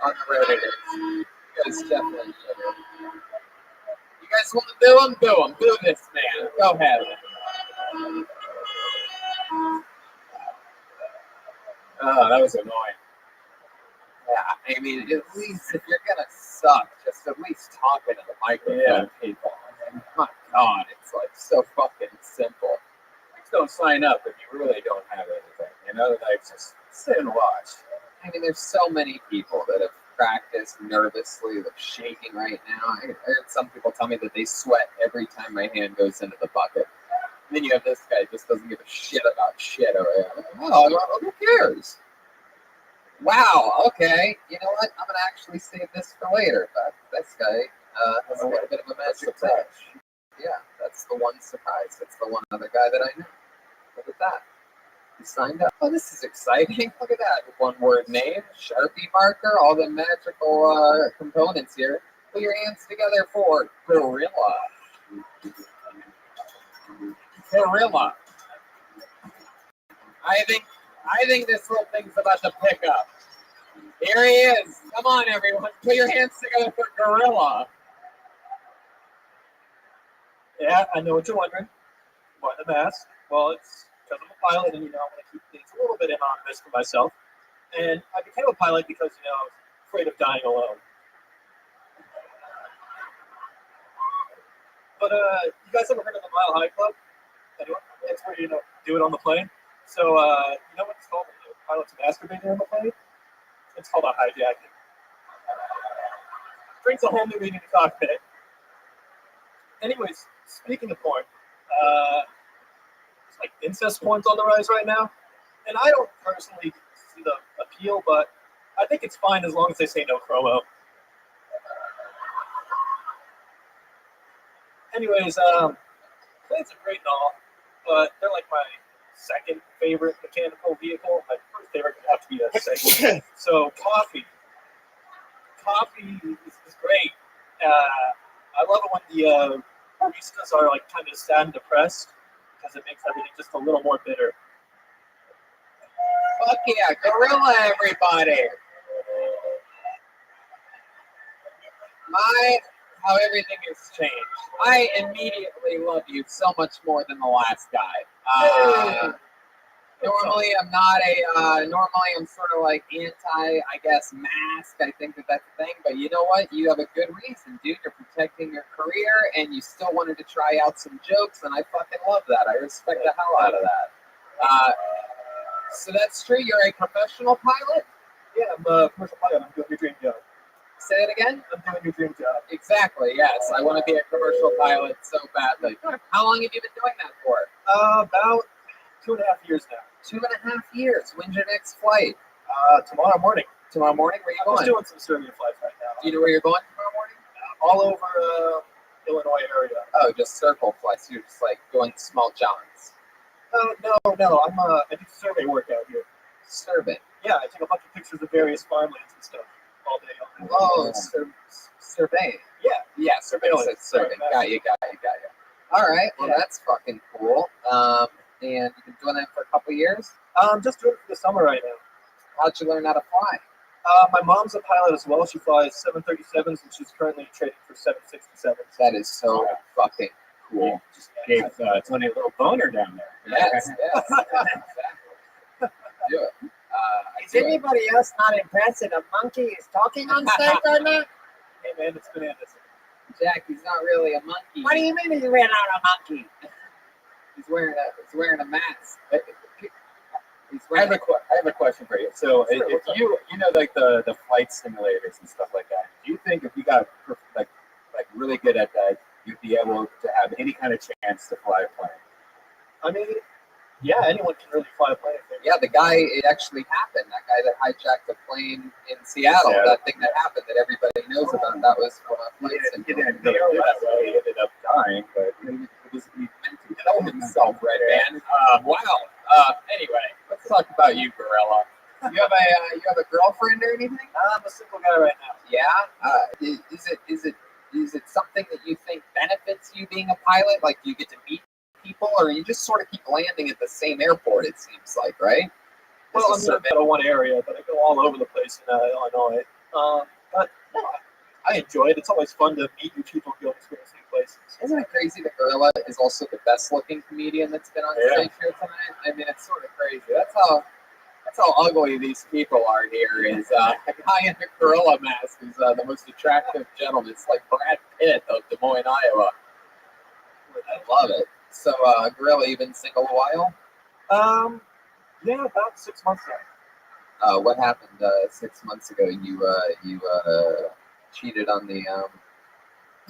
On the road it is. You guys, Jeff Lynch, everyone. You guys want to boo him? Boo him. Boo this man. Go ahead. Oh, that was annoying. Yeah, I mean, at least if you're gonna suck, just at least talk into the microphone, people. I mean, my God, it's like so fucking simple. Just don't sign up if you really don't have anything. You know, like just sit and watch. I mean, there's so many people that have practiced nervously, they're shaking right now. I heard some people tell me that they sweat every time my hand goes into the bucket. And then you have this guy who just doesn't give a shit about shit over here. Oh, who cares? Wow, okay. You know what? I'm going to actually save this for later. But this guy has a little bit of a magic touch. Yeah, that's the one surprise. That's the one other guy that I know. Look at that. He signed up. Oh, this is exciting. Look at that. One word name, Sharpie marker, all the magical components here. Put your hands together for Gorilla. Gorilla. I think this little thing's about to pick up. Here he is. Come on, everyone. Put your hands together for Gorilla. Yeah, I know what you're wondering. Why the mask? Well, it's because I'm a pilot, and I want to keep things a little bit anonymous for myself. And I became a pilot because I was afraid of dying alone. But you guys ever heard of the Mile High Club? Anyone? It's where you do it on the plane. So you know what it's called when the pilot's masturbating on the plane? It's called a hijacking. Brings a whole new meaning to cockpit. Anyways, speaking of porn, it's like incest porn's on the rise right now, and I don't personally see the appeal, but I think it's fine as long as they say no chromo. Anyways, planes are great and all, but they're like my second favorite mechanical vehicle. My first favorite would have to be a Segway. So coffee is great. I love it when the baristas are like kind of sad and depressed because it makes everything just a little more bitter. Fuck yeah, gorilla, everybody. How everything has changed. I immediately love you so much more than the last guy. Normally, I'm not normally I'm sort of like anti, I guess, mask. I think that's the thing. But you know what? You have a good reason, dude. You're protecting your career and you still wanted to try out some jokes. And I fucking love that. I respect the hell out of that. So that's true. You're a professional pilot? Yeah, I'm a commercial pilot. I'm doing your dream job. Say it again? I'm doing your dream job. Exactly, yes. I want to be a commercial pilot so badly. How long have you been doing that for? About 2.5 years now. 2.5 years. When's your next flight? Tomorrow morning. Tomorrow morning? Where are you I'm going? just doing some Serbian flights right now. Do you know where you're going tomorrow morning? All over Illinois area. Oh, just circle flights. You're just like going to Small Johns. No. I do survey work out here. Survey? Yeah, I take a bunch of pictures of various farmlands and stuff all day. Oh, surveying. Yeah, surveillance. Surveying. Got you. All right, well, that's fucking cool. And you've been doing that for a couple years? I'm just doing it for the summer right now. How'd you learn how to fly? My mom's a pilot as well. She flies 737s, and she's currently training for 767s. That is so fucking cool. Just gave Tony a little boner down there. Yes. Exactly. Do it. Is anybody else not impressed that a monkey is talking on stage right now? Hey man, it's bananas. Jack, he's not really a monkey. What do you mean he ran out of monkey? He's wearing a mask. I have a question for you. So, if you know, like the flight simulators and stuff like that, do you think if you got like really good at that, you'd be able to have any kind of chance to fly a plane? I mean, yeah, anyone can really fly a plane. Yeah, the guy, it actually happened. That guy that hijacked the plane in Seattle, that thing that happened that everybody knows about, that was from a flight simulator. He ended up dying, but he meant to Kill himself, right, man? Wow. Anyway, let's talk about you, Gorilla. You have a girlfriend or anything? I'm a single guy right now. Yeah. Is it something that you think benefits you being a pilot? Like, do you get to meet people, or you just sort of keep landing at the same airport? It seems like, right? Well, I'm in a one area, but I go all over the place in Illinois. But no, I enjoy it. It's always fun to meet new people and go experience new places. Isn't it crazy that Gorilla is also the best-looking comedian that's been on stage here tonight? I mean, it's sort of crazy. That's how ugly these people are here. Is a guy in the gorilla mask is the most attractive gentleman. It's like Brad Pitt of Des Moines, Iowa. I love it. So, Gorilla, you've been single a while? Yeah, about 6 months now. What happened 6 months ago? You cheated on the. All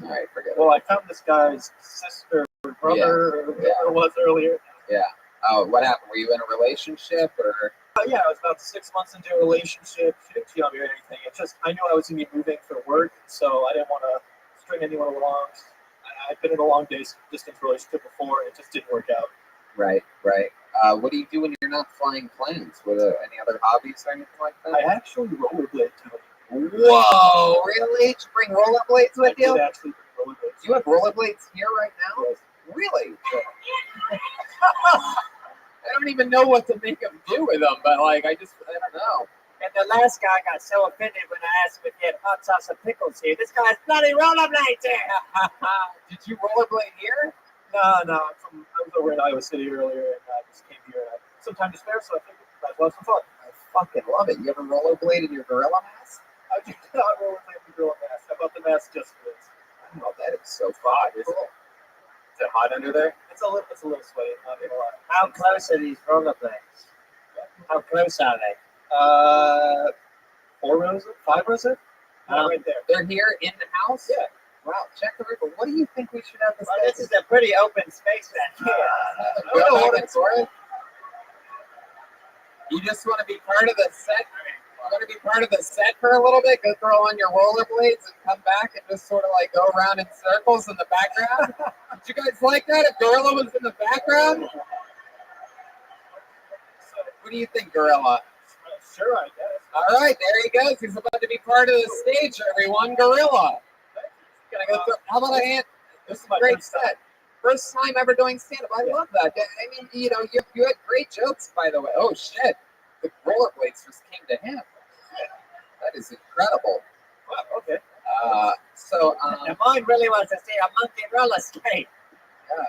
right, forget it. Well, I found this guy's sister or brother, or whatever it was earlier. Yeah. Oh, what happened? Were you in a relationship or? Yeah, I was about 6 months into a relationship. She didn't cheat on me or anything. It's just I knew I was going to be moving for work, so I didn't want to string anyone along. I've been in a long distance relationship before. It just didn't work out. Right. What do you do when you're not flying planes? What any other hobbies or anything like that? I actually rollerblade, Tony. Whoa! Really? Did you bring rollerblades with you? I did actually bring rollerblades. You have rollerblades here right now? Yes. Really? I don't even know what to make them do with them, but I don't know. And the last guy got so offended when I asked him if he had hot sauce and pickles here. This guy's bloody rollerblades here. Did you rollerblade here? No. I was over in Iowa City earlier, and I just came here. And I had some time to spare, so I figured I'd have some fun. I fucking love it. You ever rollerblade in your gorilla mask? I do not rollerblade in the gorilla mask. I bought the mask just for this. Oh, that is so fun. Is it hot under there? It's a little sweaty, not gonna lie. How close are these rollerblades? How close are they? 4 rows, 5 rows in? Right there. They're here in the house? Yeah. Wow, check the river. What do you think we should have this? Well, this is a pretty open space back here. Go back and forth. You just want to be part of the set? You want to be part of the set for a little bit? Go throw on your rollerblades and come back and just sort of like go around in circles in the background? Did you guys like that? If Gorilla was in the background? What do you think, Gorilla? Sure, I guess. All right, there he goes. He's about to be part of the stage, everyone. Gorilla. You gonna go through. How about a hand? This is a my great first time. set. First time ever doing stand-up. I love that. I mean, you know, you had great jokes, by the way. Oh shit, the rollerblades just came to him. That is incredible. Wow, okay. And mine really wants to see a monkey roller skate. Yeah.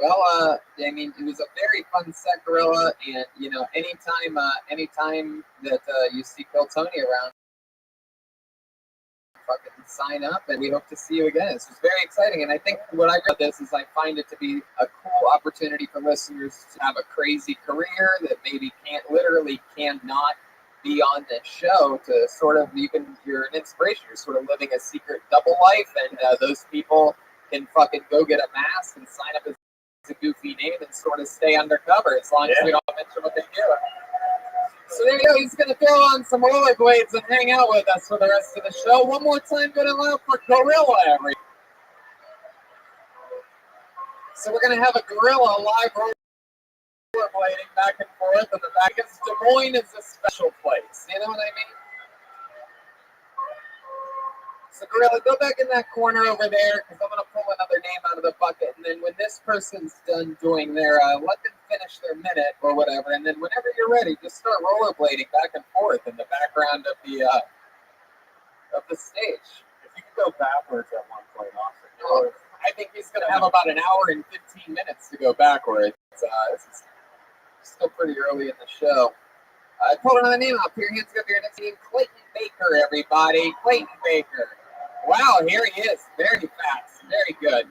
Well, I mean, it was a very fun set, Gorilla, and you know, anytime that you see Phil Tony around, fucking sign up, and we hope to see you again. This was very exciting, and I think what I got this is I find it to be a cool opportunity for listeners to have a crazy career that maybe cannot be on this show to sort of you're an inspiration. You're sort of living a secret double life, and those people can fucking go get a mask and sign up as a goofy name and sort of stay undercover as long as we don't mention what they do. So there you go. He's going to throw on some rollerblades and hang out with us for the rest of the show. One more time, good and loud for Gorilla, everybody. So we're going to have a Gorilla live rollerblading back and forth in the back. Because Des Moines is a special place. You know what I mean? So Gorilla, go back in that corner over there because I'm going to pull another name out of the bucket. And then when this person's done doing their, let them finish their minute or whatever. And then whenever you're ready, just start rollerblading back and forth in the background of the stage. If you could go backwards at one point, also. Oh, I think he's going to have about an hour and 15 minutes to go backwards. This is still pretty early in the show. Pull another name out. Put your hands together. Your next name, Clayton Baker, everybody. Clayton Baker. Wow, here he is. Very fast. Very good.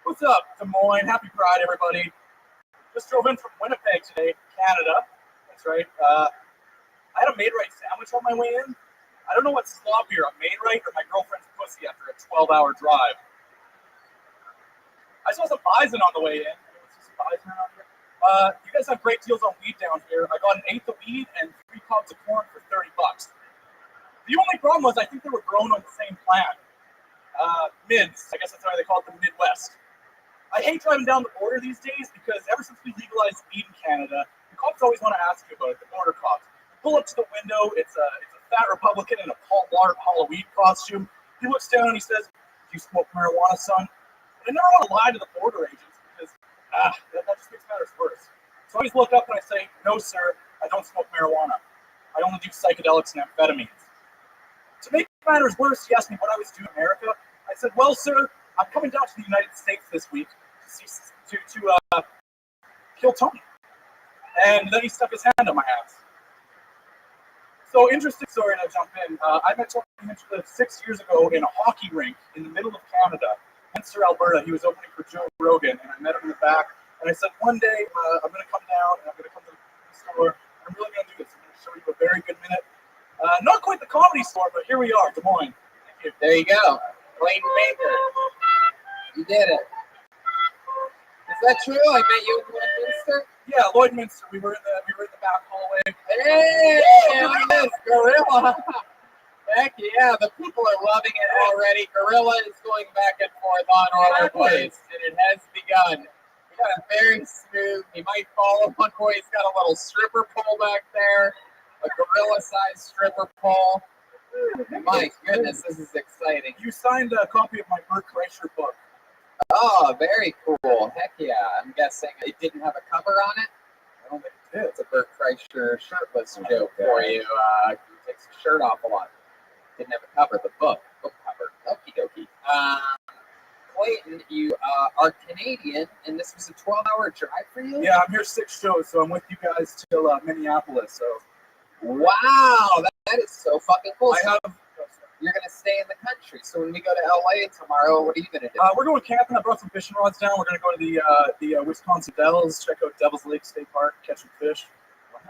What's up, Des Moines? Happy Pride, everybody. Just drove in from Winnipeg today, Canada. That's right. I had a Maid-Rite sandwich on my way in. I don't know what's sloppier, a Maid-Rite or my girlfriend's pussy after a 12-hour drive. I saw some bison on the way in. Some bison around here. You guys have great deals on weed down here. I got an eighth of weed and 3 cobs of corn for $30. The only problem was I think they were grown on the same plant. Mids, I guess that's how they call it, the Midwest. I hate driving down the border these days because ever since we legalized weed in Canada, the cops always want to ask you about it, the border cops. You pull up to the window, it's a fat Republican in a Paul Blart Halloween costume. He looks down and he says, "Do you smoke marijuana, son?" And I never want to lie to the border agents because that just makes matters worse. So I always look up and I say, "No, sir, I don't smoke marijuana. I only do psychedelics and amphetamines." To make matters worse, he asked me what I was doing in America. I said, "Well, sir, I'm coming down to the United States this week to kill Tony." And then he stuck his hand on my ass. So interesting story to jump in. I met Tony Hinchcliffe 6 years ago in a hockey rink in the middle of Canada, Munster, Alberta. He was opening for Joe Rogan, and I met him in the back. And I said, one day I'm going to come down and I'm going to come to the store. I'm really going to do this. I'm going to show you a very good minute. Not quite the Comedy Store, but here we are, Des Moines. Thank you. There you go. Clayton Baker. You did it. Is that true? I met you in Lloydminster? Yeah, Lloydminster. We were in the back hallway. Hey, look at this, Gorilla. Heck yeah, the people are loving it already. Gorilla is going back and forth on rollerblades, and it has begun. He got a very smooth. He might fall on one boy. He's got a little stripper pole back there. A gorilla-sized stripper pole. My goodness, this is exciting. You signed a copy of my Bert Kreischer book. Oh, very cool. Heck yeah. I'm guessing it didn't have a cover on it? I don't think it did. It's a Bert Kreischer shirtless joke for you. He takes his shirt off a lot. Didn't have a cover. The book cover. Okie dokie. Clayton, you are Canadian, and this was a 12-hour drive for you? Yeah, I'm here 6 shows, so I'm with you guys till Minneapolis, so... Wow, that is so fucking cool. You're going to stay in the country. So when we go to LA tomorrow, what are you going to do? We're going camping. I brought some fishing rods down. We're going to go to the Wisconsin Dells, check out Devil's Lake State Park, catch some fish.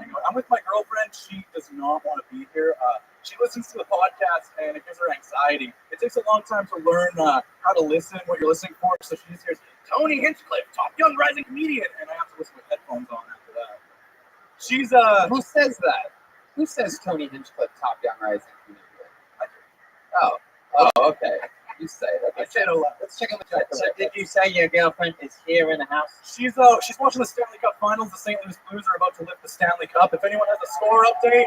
I'm with my girlfriend. She does not want to be here. She listens to the podcast, and it gives her anxiety. It takes a long time to learn how to listen, what you're listening for. So she just hears, Tony Hinchcliffe, top young rising comedian. And I have to listen with headphones on after that. She's Who says that? Who says Tony Hinchcliffe, top young rising comedian? Oh, okay. You say it. Okay. I say it a lot. Let's check on the chat. So did you say your girlfriend is here in the house? She's watching the Stanley Cup Finals. The St. Louis Blues are about to lift the Stanley Cup. If anyone has a score update,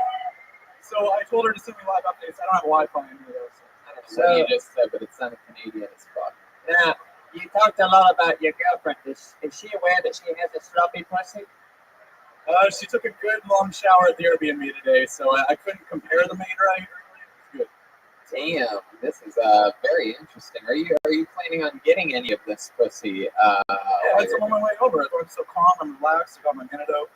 so I told her to send me live updates. I don't have Wi-Fi in here, though. So. What you just said, but it sounded Canadian as fuck. Now, you talked a lot about your girlfriend. Is she aware that she has a sloppy pussy? She took a good long shower at the Airbnb today, so I couldn't compare the maid right. Good. Damn, this is very interesting. Are you planning on getting any of this pussy? Yeah, it's on my way over. I'm so calm. I'm relaxed. I got my antidote.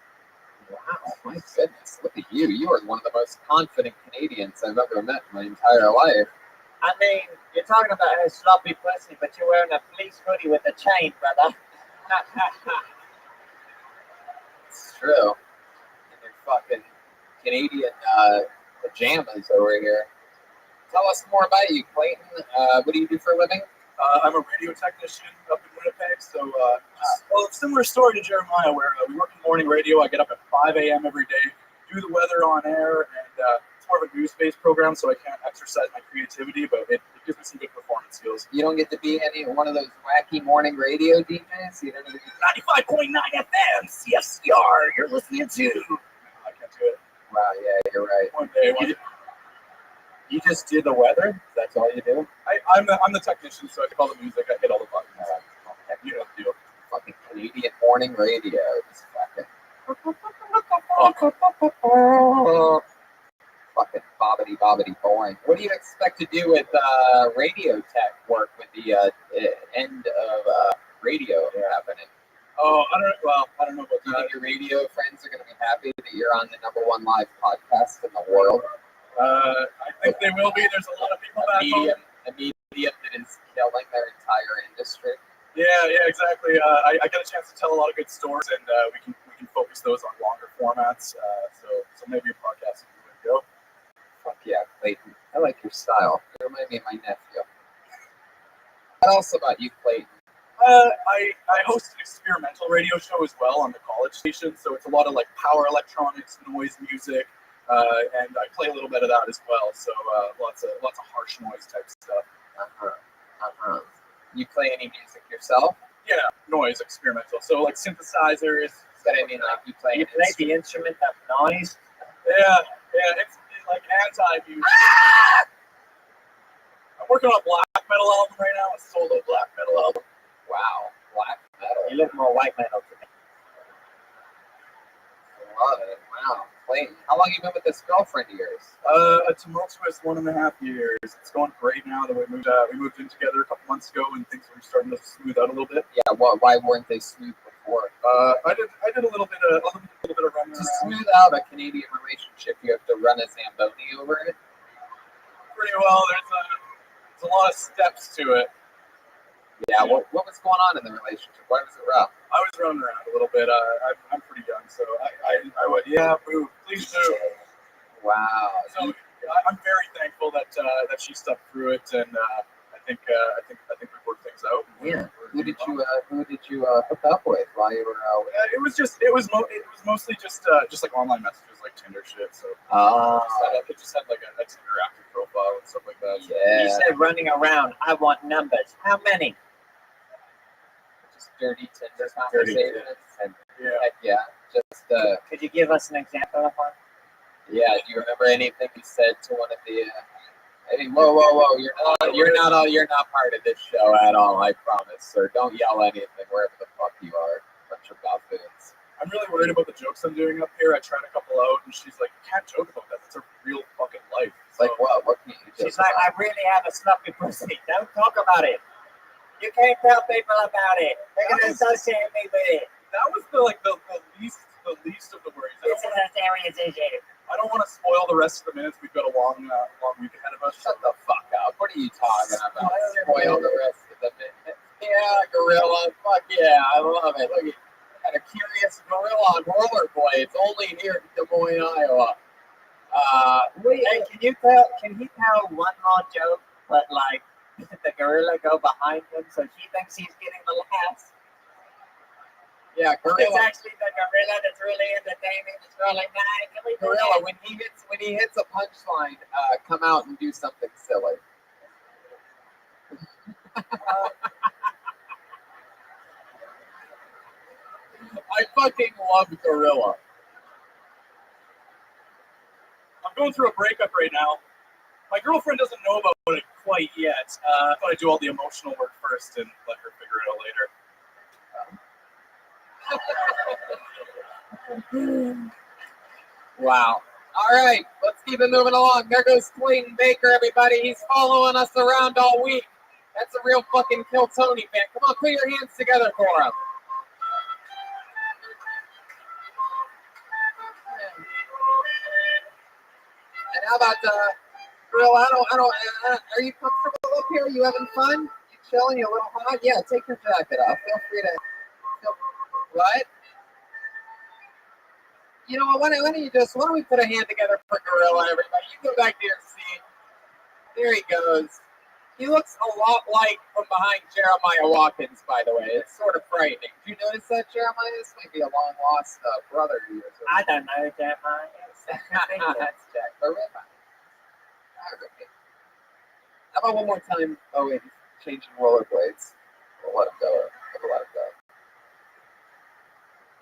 Wow, my goodness, look at you. You are one of the most confident Canadians I've ever met in my entire life. I mean, you're talking about her sloppy pussy, but you're wearing a fleece hoodie with a chain, brother. It's true. And your fucking Canadian pajamas over here. Tell us more about you, Clayton. What do you do for a living? I'm a radio technician up in Winnipeg, so similar story to Jeremiah, where we work in morning radio. I get up at 5 a.m. every day, do the weather on air, and it's more of a news-based program, so I can't exercise my creativity, but it gives me some good performance skills. You don't get to be one of those wacky morning radio DJs? You don't get to 95.9 FM, CFCR, you're listening to. I can't do it. Wow, yeah, you're right. One day. You just do the weather? That's all you do? I'm the technician, so I do all the music. I hit all the buttons. You know the deal. Fucking Canadian morning radio. Just fucking bobbity boring. What do you expect to do with radio tech work with the end of radio happening? Oh, I don't know about Do you that. think your radio friends are going to be happy that you're on the #1 live podcast in the world? I think they will be. There's a lot of people back home. A medium that is killing their entire industry. Yeah, exactly. I got a chance to tell a lot of good stories, and we can focus those on longer formats. So maybe a podcast would be the way to go. Fuck yeah, Clayton. I like your style. You remind me of my nephew. What else about you, Clayton? I host an experimental radio show as well on the college station, so it's a lot of like power electronics, noise music. And I play a little bit of that as well. So lots of harsh noise type stuff. You play any music yourself? Yeah, noise experimental. So like synthesizers. But I mean, like you play the instrument of noise. Yeah, it's like anti-music. I'm working on a black metal album right now. A solo black metal album. Wow, black metal. You look more white metal to me. Love it. Wow. Clayton, how long have you been with this girlfriend of yours? A tumultuous 1.5 years. It's going great now that we moved in together a couple months ago, and things are starting to smooth out a little bit. Yeah. Why weren't they smooth before? I did a little bit of running To around. smooth out a Canadian relationship, you have to run a Zamboni over it. Pretty well. There's a lot of steps to it. Yeah. What was going on in the relationship? Why was it rough? I was running around a little bit. I'm pretty young, so I would move, please move. Wow. So I'm very thankful that she stuck through it, and I think we worked things out. Yeah. Who did you hook up with while you were out? It was mostly just like online messages, like Tinder shit. So it just had like a Tinder active profile and stuff like that. So. Yeah. You said running around. I want numbers. How many? Just dirty Tinder Dirty conversations. Yeah. Heck yeah. Just Could you give us an example of one? yeah. Do you remember anything you said to one of the? Whoa! You're not part of this show at all. I promise, sir. Don't yell anything wherever the fuck you are. Bunch of buffoons. I'm really worried about the jokes I'm doing up here. I tried a couple out, and she's like, "You can't joke about that. That's a real fucking life." It's like what? What can you do? She's like, I really have a sloppy pussy. Don't talk about it. You can't tell people about it. They're gonna associate me with it. That was the least of the worries. I don't want to spoil the rest of the minutes. We've got a long week ahead of us. Shut the fuck up. What are you talking about? Spoil the rest of the minute. Yeah, gorilla. Fuck yeah, I love it. Look at got a curious gorilla on rollerblades, only here in Des Moines, Iowa. Hey, can he tell one more joke, but like the gorilla go behind him so he thinks he's getting the laughs? Yeah, It's gorilla. actually the gorilla that's really entertaining. It's really nice. Can we do Gorilla, that? when he hits a punchline, come out and do something silly. I fucking love Gorilla. I'm going through a breakup right now. My girlfriend doesn't know about it quite yet. I thought I'd do all the emotional work first and let her figure it out later. Wow. All right, let's keep it moving along. There goes Clayton Baker, everybody. He's following us around all week. That's a real fucking Kill Tony fan. Come on, put your hands together for him. And how about Grill? Are you comfortable up here? You having fun? You chilling? You a little hot? Yeah, take your jacket off. Feel free to. What? You know what? Why don't we put a hand together for Gorilla, everybody? You go back to your seat. There he goes. He looks a lot like from behind Jeremiah Watkins, by the way. It's sort of frightening. Did you notice that, Jeremiah? This might be a long lost brother of yours. I don't know, Jeremiah. That's Jack the Ripper. All right. How about one more time? Oh, wait, he's changing rollerblades. We'll let him go. We'll let him go.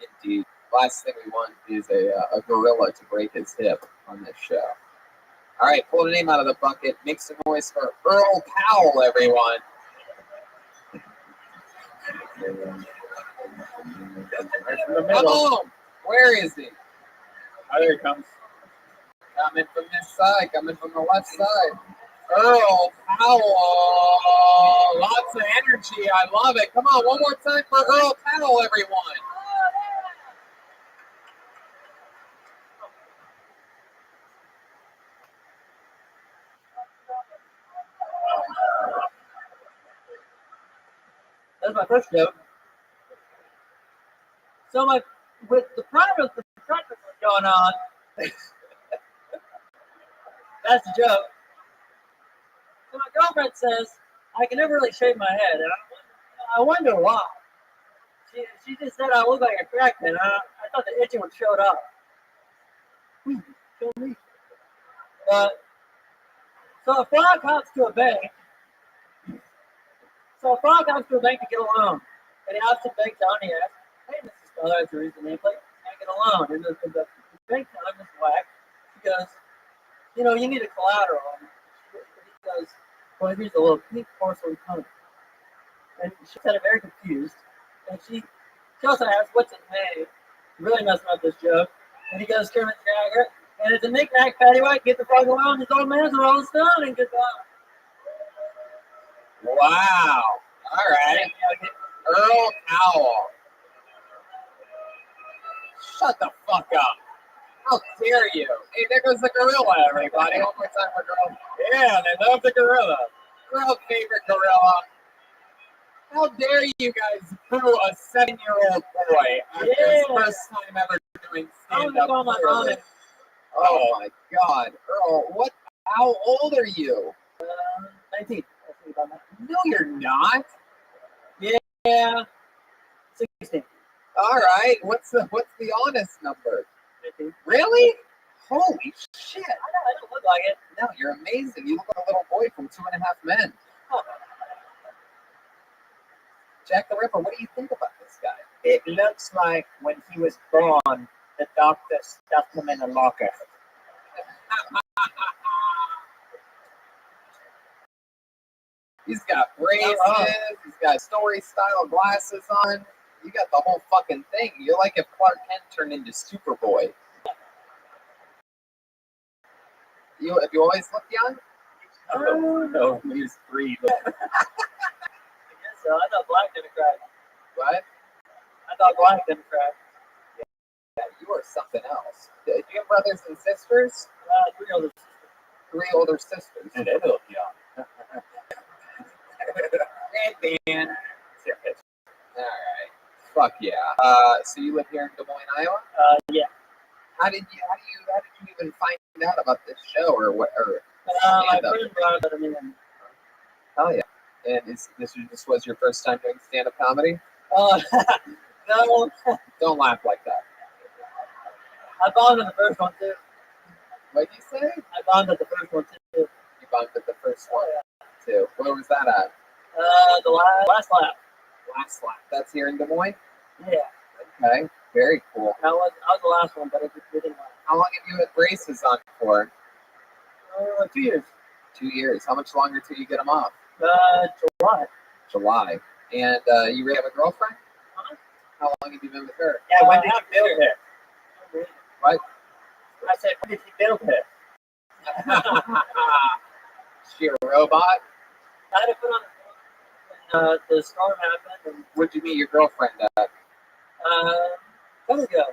Indeed. Last thing we want is a gorilla to break his hip on this show. All right, pull the name out of the bucket. Make some noise for Earl Powell, everyone. Come on. Where is he? Oh, there he comes. Coming from this side, coming from the left side. Earl Powell. Lots of energy. I love it. Come on, one more time for Earl Powell, everyone. That's my first joke. So with the problem with the construction going on, that's the joke. So my girlfriend says I can never really shave my head, and I wonder why. She just said I look like a crackhead. I thought the itching would show up. Show me. So a frog comes to a bank. So a frog comes to a bank to get a loan, and he asks the bank owner, he asks, "Hey, Mrs. Feller, that's the reason they play. Can I get a loan?" And the bank teller, Mrs. Whack, she goes, "You need a collateral." And he goes, "Well, here's a little pink porcelain pony." And she said, very confused. And she also asks, "What's it made?" Really messing up this joke. And he goes, "Kermit Jagger." And it's a knick-knack, paddywhack, get the frog alone, his old man's a rolling stone, and goodbye. Wow. All right. Earl Powell. Shut the fuck up. How dare you? Hey, there goes the gorilla, everybody. One more time for gorilla. Yeah, they love the gorilla. Girl favorite gorilla. How dare you guys boo a 7-year-old boy on his first time ever doing stand-up? Oh my God, Earl! How old are you? 19. No, you're not. Yeah. 16. All right. What's the honest number? 15. Really? Holy shit! I don't look like it. No, you're amazing. You look like a little boy from 2.5 Men. Oh. Jack the Ripper, what do you think about this guy? It looks like when he was born, the doctor stuffed him in a locker. He's got braces. He's got story-style glasses on. You got the whole fucking thing. You're like if Clark Kent turned into Superboy. Have you always looked young? No, he's 3. I guess so. I thought Black Democrat. What? I thought Black Democrat. Yeah, you are something else. Do you have brothers and sisters? 3 older sisters. 3 older sisters. And they look young. Hey, man. All right. Fuck yeah. So you live here in Des Moines, Iowa? Yeah. How did you even find out about this show or what? Or My friend brought it to me. Hell yeah. And this was your first time doing stand-up comedy? No. Don't laugh like that. I bombed at the first one too. What'd you say? I bombed at the first one too. You bumped at the first one too. Where was that at? The last lap. Last lap. That's here in Des Moines? Yeah. Okay. Very cool. I was the last one, but it didn't last. How long have you had braces on for? 2 years. 2 years. How much longer till you get them off? July. July. And you have a girlfriend? Uh-huh. How long have you been with her? Yeah, when did you build her? What? I said, when did you build her? Is she a robot? I had to put on the storm happened and Where'd you meet your girlfriend at? months ago.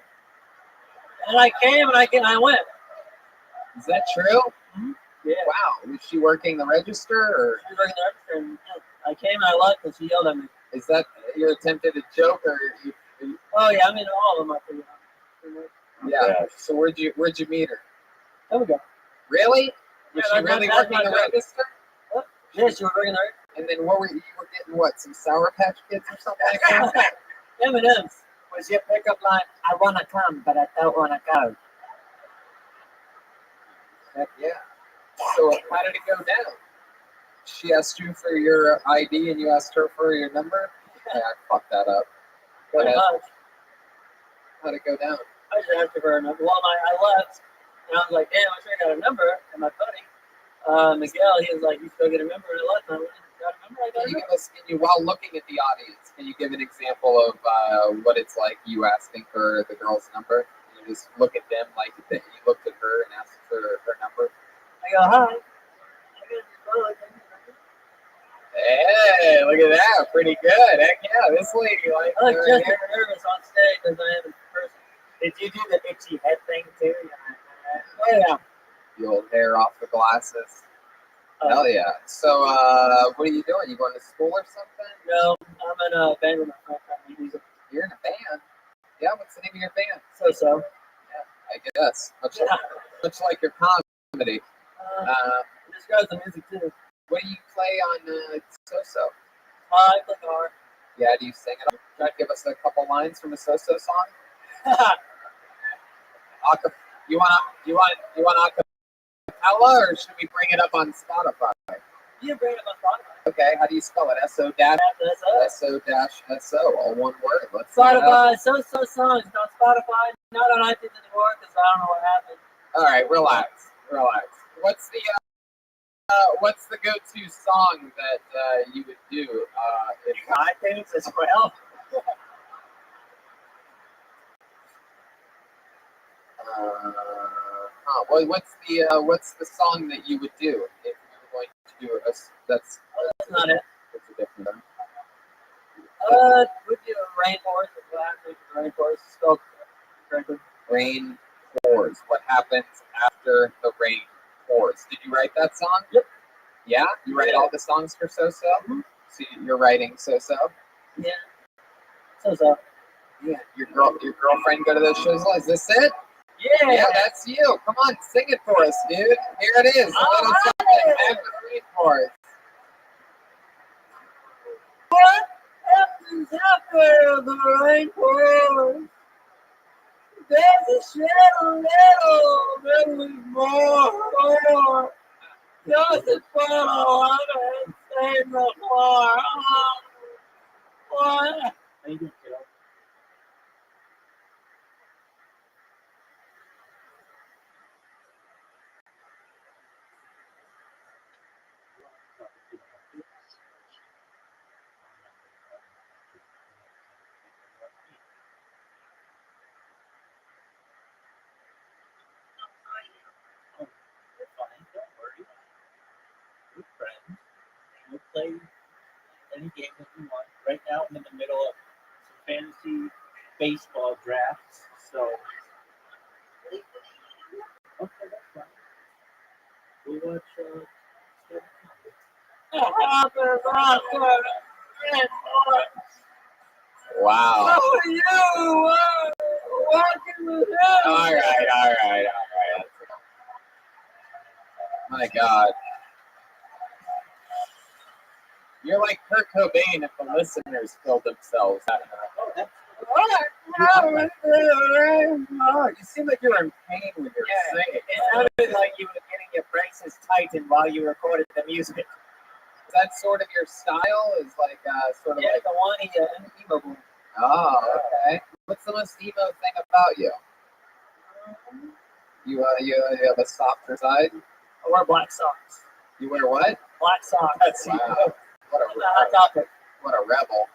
And I came and I went. Is that true? Mm-hmm. Yeah. Wow. Was she working the register, or She was working there, and I came and I left and she yelled at me. is that your attempt at a joke, or Oh yeah, I mean all of them up there. yeah? So where'd you meet her? There we go. Really? Was Yeah, she really that's working my the joke. register? Yeah, she was working there. And then what were you were getting? What, some Sour Patch Kids or something like that? M&M's was your pickup line. I wanna come, but I don't wanna go. Heck yeah. So how did it go down? She asked you for your ID and you asked her for your number? Yeah, I fucked that up. Go Pretty ahead. much. How'd it go down? I just asked her for a number. Well, I left, and I was like, damn, I should have got a number. And my buddy, Miguel, he was like, you still get a number? And I left, and I went and got a number. I got a number. While looking at the audience, can you give an example of what it's like you asking for the girl's number? You just look at them like that you looked at her and asked for her number. I go, hi. I go, "Oh, okay." Hey, look at that. Pretty good. Heck yeah, this lady like I look her just hair. as nervous on stage as I am in person. Did you do the itchy head thing too? Oh yeah. The old hair off the glasses. Hell yeah. So what are you doing? You going to school or something? No, I'm in a band with my friend. Music. You're in a band? Yeah, what's the name of your band? So. I guess. Much like your comedy. This guy's the music too. What do you play on So-So? I play guitar. Yeah, do you sing it? Try to give us a couple lines from a So-So song? You want acapella, or should we bring it up on Spotify? You bring it on Spotify. Okay, how do you spell it? S-O-S-O, all one word. Let's see. Spotify, So songs, not Spotify, not on iTunes anymore because I don't know what happened. All right, relax. What's the go-to song that you would do? If iTunes as well. what's the song that you would do if you were going to do it? That's not it. That's a different one. We do a rainforest. Rainforest spelled correctly. Rain pours. What happens after the rain pours? Did you write that song? Yep. Yeah? You write all the songs for So-So? Mm-hmm. So you're writing So-So? Yeah. So. Yeah. Your girlfriend go to those shows? Is this it? Yeah. Yeah, that's you. Come on, sing it for us, dude. Here it is. A little something after the rain pours. What happens after the rain pours? There's a shadow that we more. Just a follow on and save the floor. What? How you doing, kiddo? We'll play any game that you want. Right now, I'm in the middle of some fantasy baseball drafts. So, okay, that's fine. We'll watch. Wow. How are you? Walking with him. All right. My God. You're like Kurt Cobain if the listeners killed themselves. You seem like you're in pain when you're singing. It sounded like you were getting your braces tightened while you recorded the music. Is that sort of your style? Is like sort of like the one emo boy. Oh, okay. What's the most emo thing about you? You have a softer side. I wear black socks. You wear what? Black socks. Wow. What a Hot topic. what a rebel.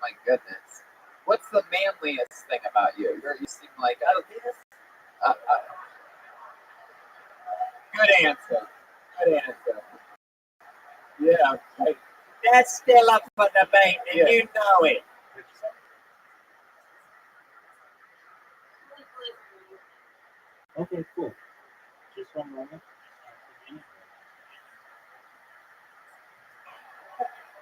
My goodness. What's the manliest thing about you? You seem like good answer. Good answer. Yeah, like, That's still up for debate, and Yeah. you know it. Okay, cool. Just one moment.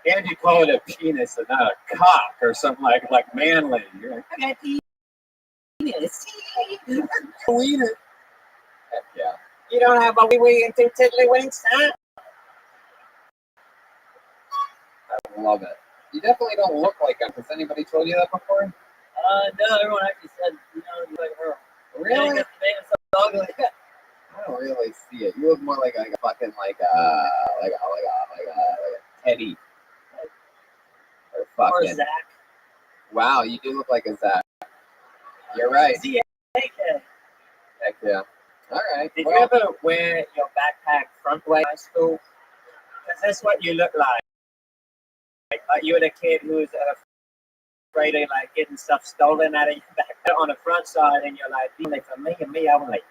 And you call it a penis and not a cock or something like manly. You're like, I got penis. wiener. Heck yeah. You don't have a wee wee and two tiddlywinks, huh? I love it. You definitely don't look like him. Has anybody told you that before? No, everyone actually said, you like her. Really? Man, so ugly. I don't really see it. You look more like a fucking like a Teddy. Or Or fucking. Zach. Wow, you do look like a Zach. You're right. Heck yeah. All right. Did Well, you ever wear your backpack front way in high school? Because that's what you look like. Like you were the kid who was afraid of like getting stuff stolen out of your backpack on the front side, and you're like, for me and me, I was like,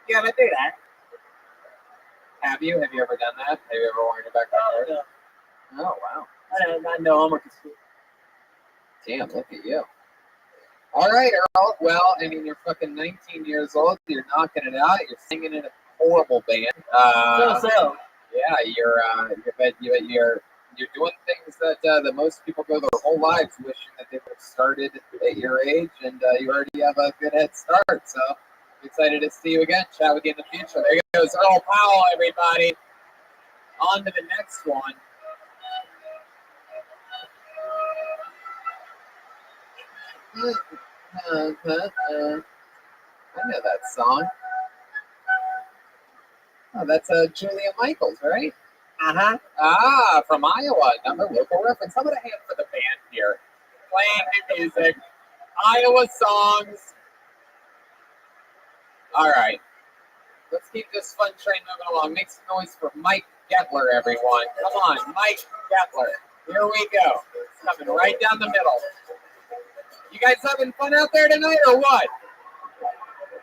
you ever do that? have you? Have you ever done that? Have you ever worn your backpack? No. Oh, wow. I know I'm a Damn, look at you. All right, Earl. Well, I mean, you're fucking 19 years old. You're knocking it out. You're singing in a horrible band. so. Yeah, you're doing things that most people go their whole lives wishing that they would have started at your age, and you already have a good head start. So excited to see you again. Chat with you in the future. There goes Earl Powell, everybody. On to the next one. I know that song. Oh, that's Julia Michaels, right? Uh-huh. Ah, from Iowa. Another local reference. How about a hand for the band here? Playing new music. Iowa songs. All right. Let's keep this fun train moving along. Make some noise for Mike Getler, everyone. Come on, Mike Getler. Here we go. It's coming right down the middle. You guys having fun out there tonight or what?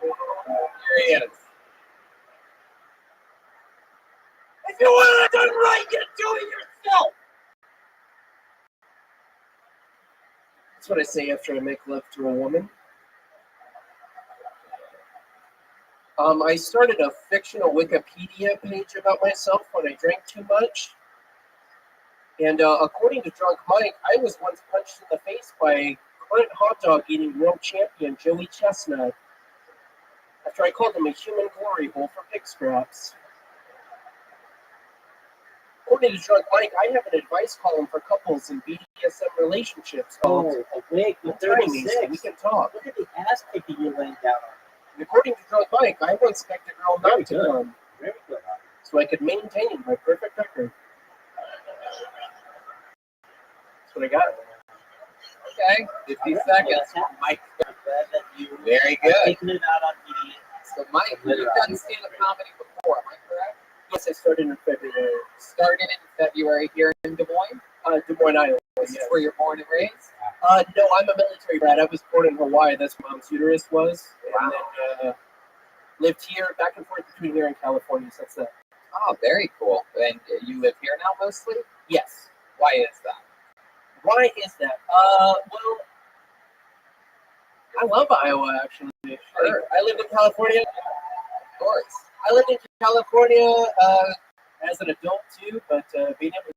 Here he is. If you want it done right, you do it yourself. That's what I say after I make love to a woman. I started a fictional Wikipedia page about myself when I drank too much. And according to Drunk Mike, I was once punched in the face by current hot dog eating world champion Joey Chestnut after I called him a human glory hole for pig scraps. According to Drunk Mike, I have an advice column for couples in BDSM relationships called awake "Tiny with 36. So We Can Talk." Look at the ass kicking you're laying down on. And according to Drunk Mike, I once begged a girl not to come Very good. so I could maintain my perfect record. That's what I got. Okay, 50 seconds. Mike. Very good. Taking it out on PD. So, Mike, you've done stand-up comedy before, am I correct? Yes, I started in February. Started in February here in Des Moines. Des Moines, Iowa. This is where you're born and raised? No, I'm a military brat. I was born in Hawaii. That's where Mom's uterus was. And then lived here, back and forth between here and California since then. Oh, very cool. And you live here now mostly? Yes. Why is that? Why is that? Well, I love Iowa, actually. Sure. I lived in California. Of course. I lived in California as an adult, too, but being able to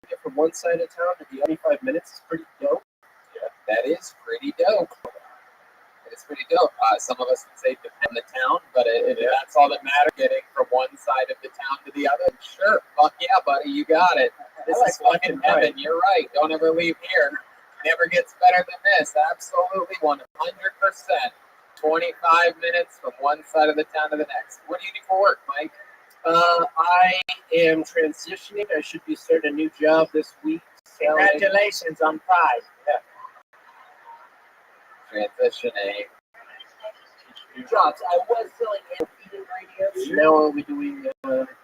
get from one side of town to the other 5 minutes is pretty dope. Yeah, that is pretty dope. It's pretty dope. Some of us would say depend the town, but that's all that matters, getting from one side of the town to the other. Sure, fuck yeah, buddy, you got it. This is fucking heaven. You're right. Don't ever leave here. Never gets better than this. Absolutely, 100%. 25 minutes from one side of the town to the next. What do you do for work, Mike? I am transitioning. I should be starting a new job this week. Congratulations on Pride. Transitioning. jobs. I was selling animal feed ingredients. Now I'll be doing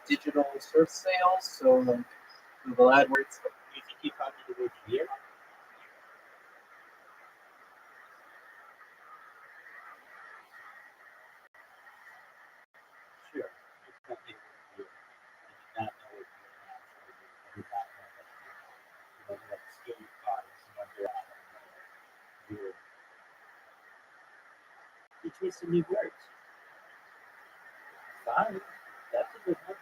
digital surf sales, so Google AdWords. You think you probably the word beer? Sure. You probably the word beer. I did not know what beer was. I did not know that. You know, like scary cars, beer. You twist some new words. Fine. That's a good one.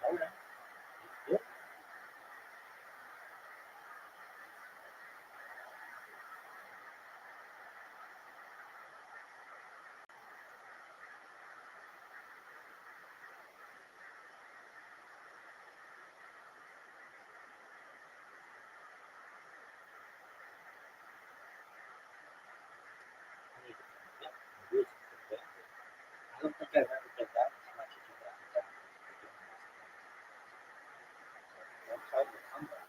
All right. Good. I don't think I've ever done that as much as you have done. Don't try to come back.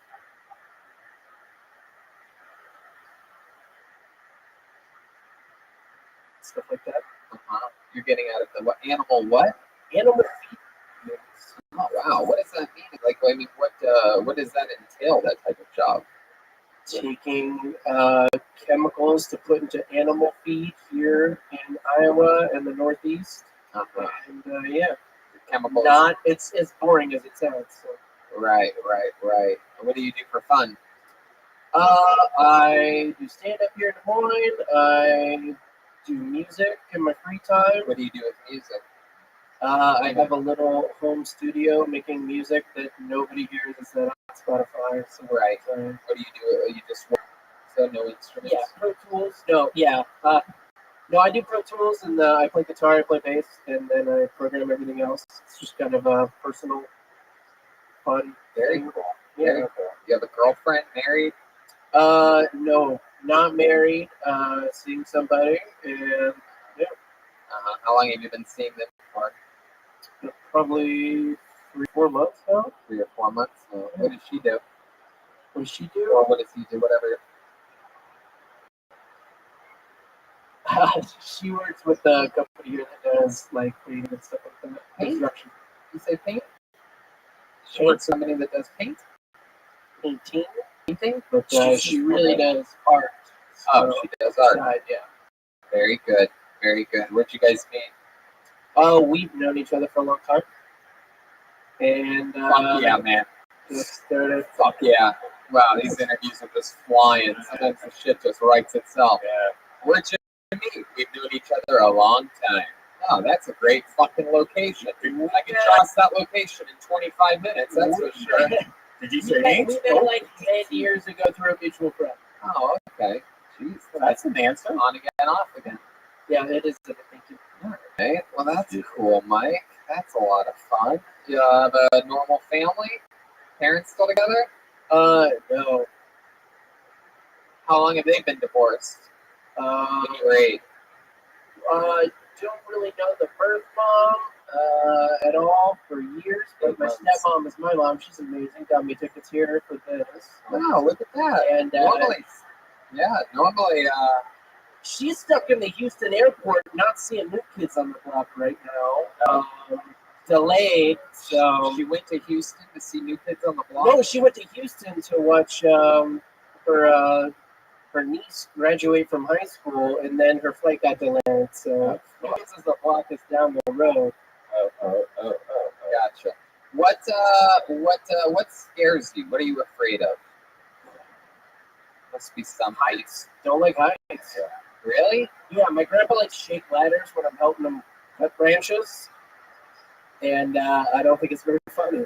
Stuff like that. You're getting out of the what? Animal what? Animal feed. Oh wow, what does that mean? Like, I mean, what does that entail? That type of job? Taking chemicals to put into animal feed here in Iowa and the Northeast. And yeah, Chemicals. not it's as boring as it sounds. So. Right. And what do you do for fun? I do stand up here in Des Moines. I do music in my free time. What do you do with music? I have a little home studio making music that nobody hears is set on Spotify. So, Right. What do you do? You just work, so no instruments? Yeah, Pro Tools. No, yeah. No, I do Pro Tools, and I play guitar, I play bass, and then I program everything else. It's just kind of a personal, fun. Very thing. cool. Yeah. Very cool. You have a girlfriend, married? No, not married. Seeing somebody, and yeah, How long have you been seeing them for? probably 3-4 months now. 3 or 4 months. What does she do? What does she do? Or what does he do? Whatever. She works with a company here that does like painting and stuff like that. Paint? Construction. You say paint? She works for somebody that does paint? Painting, but she really does art. Oh, she does art. Side, yeah. Very good. Very good. Where'd you guys meet? Oh, we've known each other for a long time. And Fuck yeah, man. just started. Fuck yeah. Wow, these interviews are just flying. Sometimes the shit just writes itself. Yeah. Where'd you meet? We've known each other a long time. Oh, that's a great fucking location. I can cross that location in 25 minutes, that's for sure. Did you We say met, names? we met like 10 years ago through a mutual friend. Oh, okay. Jeez, That's an answer. on again, off again. Yeah, it is. Thank you. Alright, well that's cool, Mike. That's a lot of fun. You have a normal family? Parents still together? No. How long have they been divorced? When you were 8? Don't really know the birth mom at all for years, but my stepmom is my mom. She's amazing. Got me tickets here for this. Wow, look at that. And normally, she's stuck in the Houston airport, not seeing new kids on the block right now. Delayed, so she went to Houston to see New Kids on the Block. no, she went to Houston to watch her niece graduate from high school, and then her flight got delayed. So New Kids on the Block is down the road. Gotcha. What scares you? What are you afraid of? Must be some Heights. Don't like heights. Really? Yeah, my grandpa likes shake ladders when I'm helping him cut branches, and I don't think it's very funny.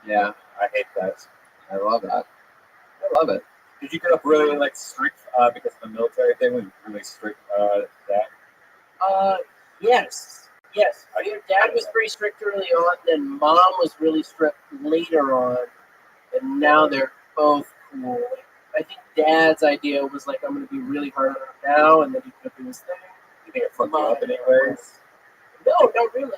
Yeah, I hate that. I love that. I love it. Did you grow up really like strict because of the military thing? Was really strict that? Yes. Your dad was pretty strict early on, then mom was really strict later on, and now they're both cool. I think dad's idea was like, I'm going to be really hard on him now, and then he's going to do his thing. You think it fucked you up anyways? No, not really.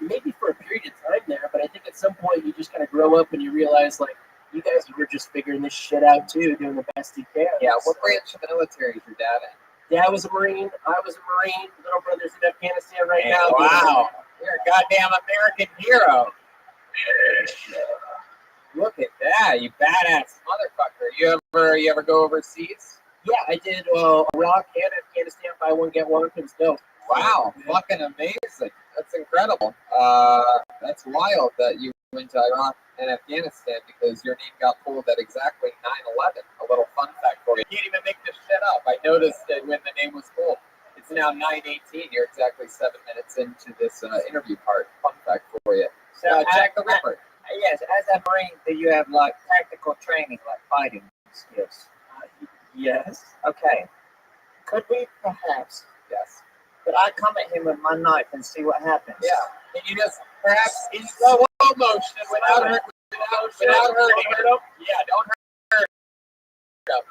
Maybe for a period of time there, but I think at some point you just kind of grow up and you realize, like, You guys were just figuring this shit out too, doing the best you can. Yeah, what branch of the military is your dad in? Dad was a Marine. I was a Marine. Little brother's in Afghanistan right Hey, now. wow. You're a goddamn American hero. Look at that, you badass motherfucker. You ever go overseas? Yeah, I did Iraq and Afghanistan, buy one, get one. It was dope. Wow, fucking amazing. That's incredible. That's wild that you went to Iraq and Afghanistan because your name got pulled at exactly 9/11. A little fun fact for you. You can't even make this shit up. I noticed it when the name was pulled. It's now 9:18. You're exactly 7 minutes into this interview part. Fun fact for you. So, Jack the Ripper. yes, as a Marine, do you have like tactical training, like fighting skills? Yes. Okay. Could we perhaps? Yes. Could I come at him with my knife and see what happens? Yeah. Can you just perhaps in slow motion without hurting him? Yeah, don't hurt him.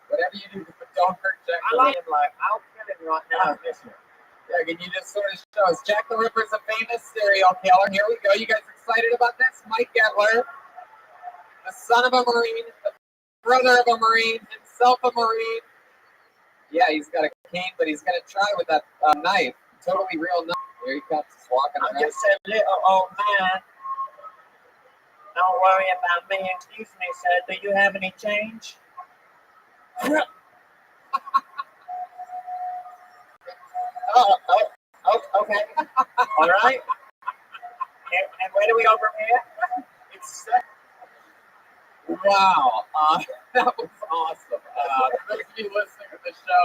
Whatever you do, but don't hurt Jack the Ripper. I'll kill him right now. Yeah, can you just sort of show us? Jack the Ripper's a famous serial killer. Here we go. You guys excited about this? Mike Gettler, the son of a Marine, the brother of a Marine, himself a Marine. Yeah, he's got a cane, but he's going to try with that knife. Totally real knife. Here he comes, just walking I'm around. just a little old man. Don't worry about me. Excuse me, sir. Do you have any change? Okay. All right. And where do we go from here? It's wow, that was awesome. For those of you listening to the show,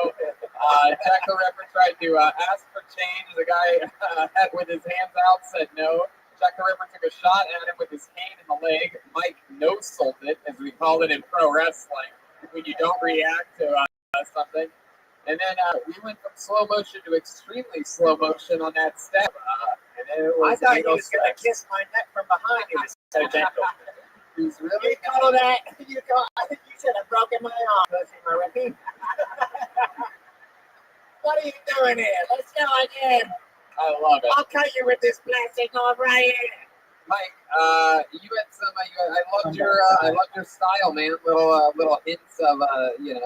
Jack the Ripper tried to ask for change. The guy with his hands out said no. Jack the Ripper took a shot at him with his cane in the leg. Mike no-sold it, as we call it in pro wrestling, when you don't react to something. And then we went from slow motion to extremely slow motion on that step. And then it was I thought he was going to kiss my neck from behind. He was so gentle. He was really You call that? I think you should have broken my arm. Pussy, my Ricky. What are you doing here? Let's go again. I love it. I'll cut you with this plastic knife right here. Mike, you had some. I loved your style, man. Little hints of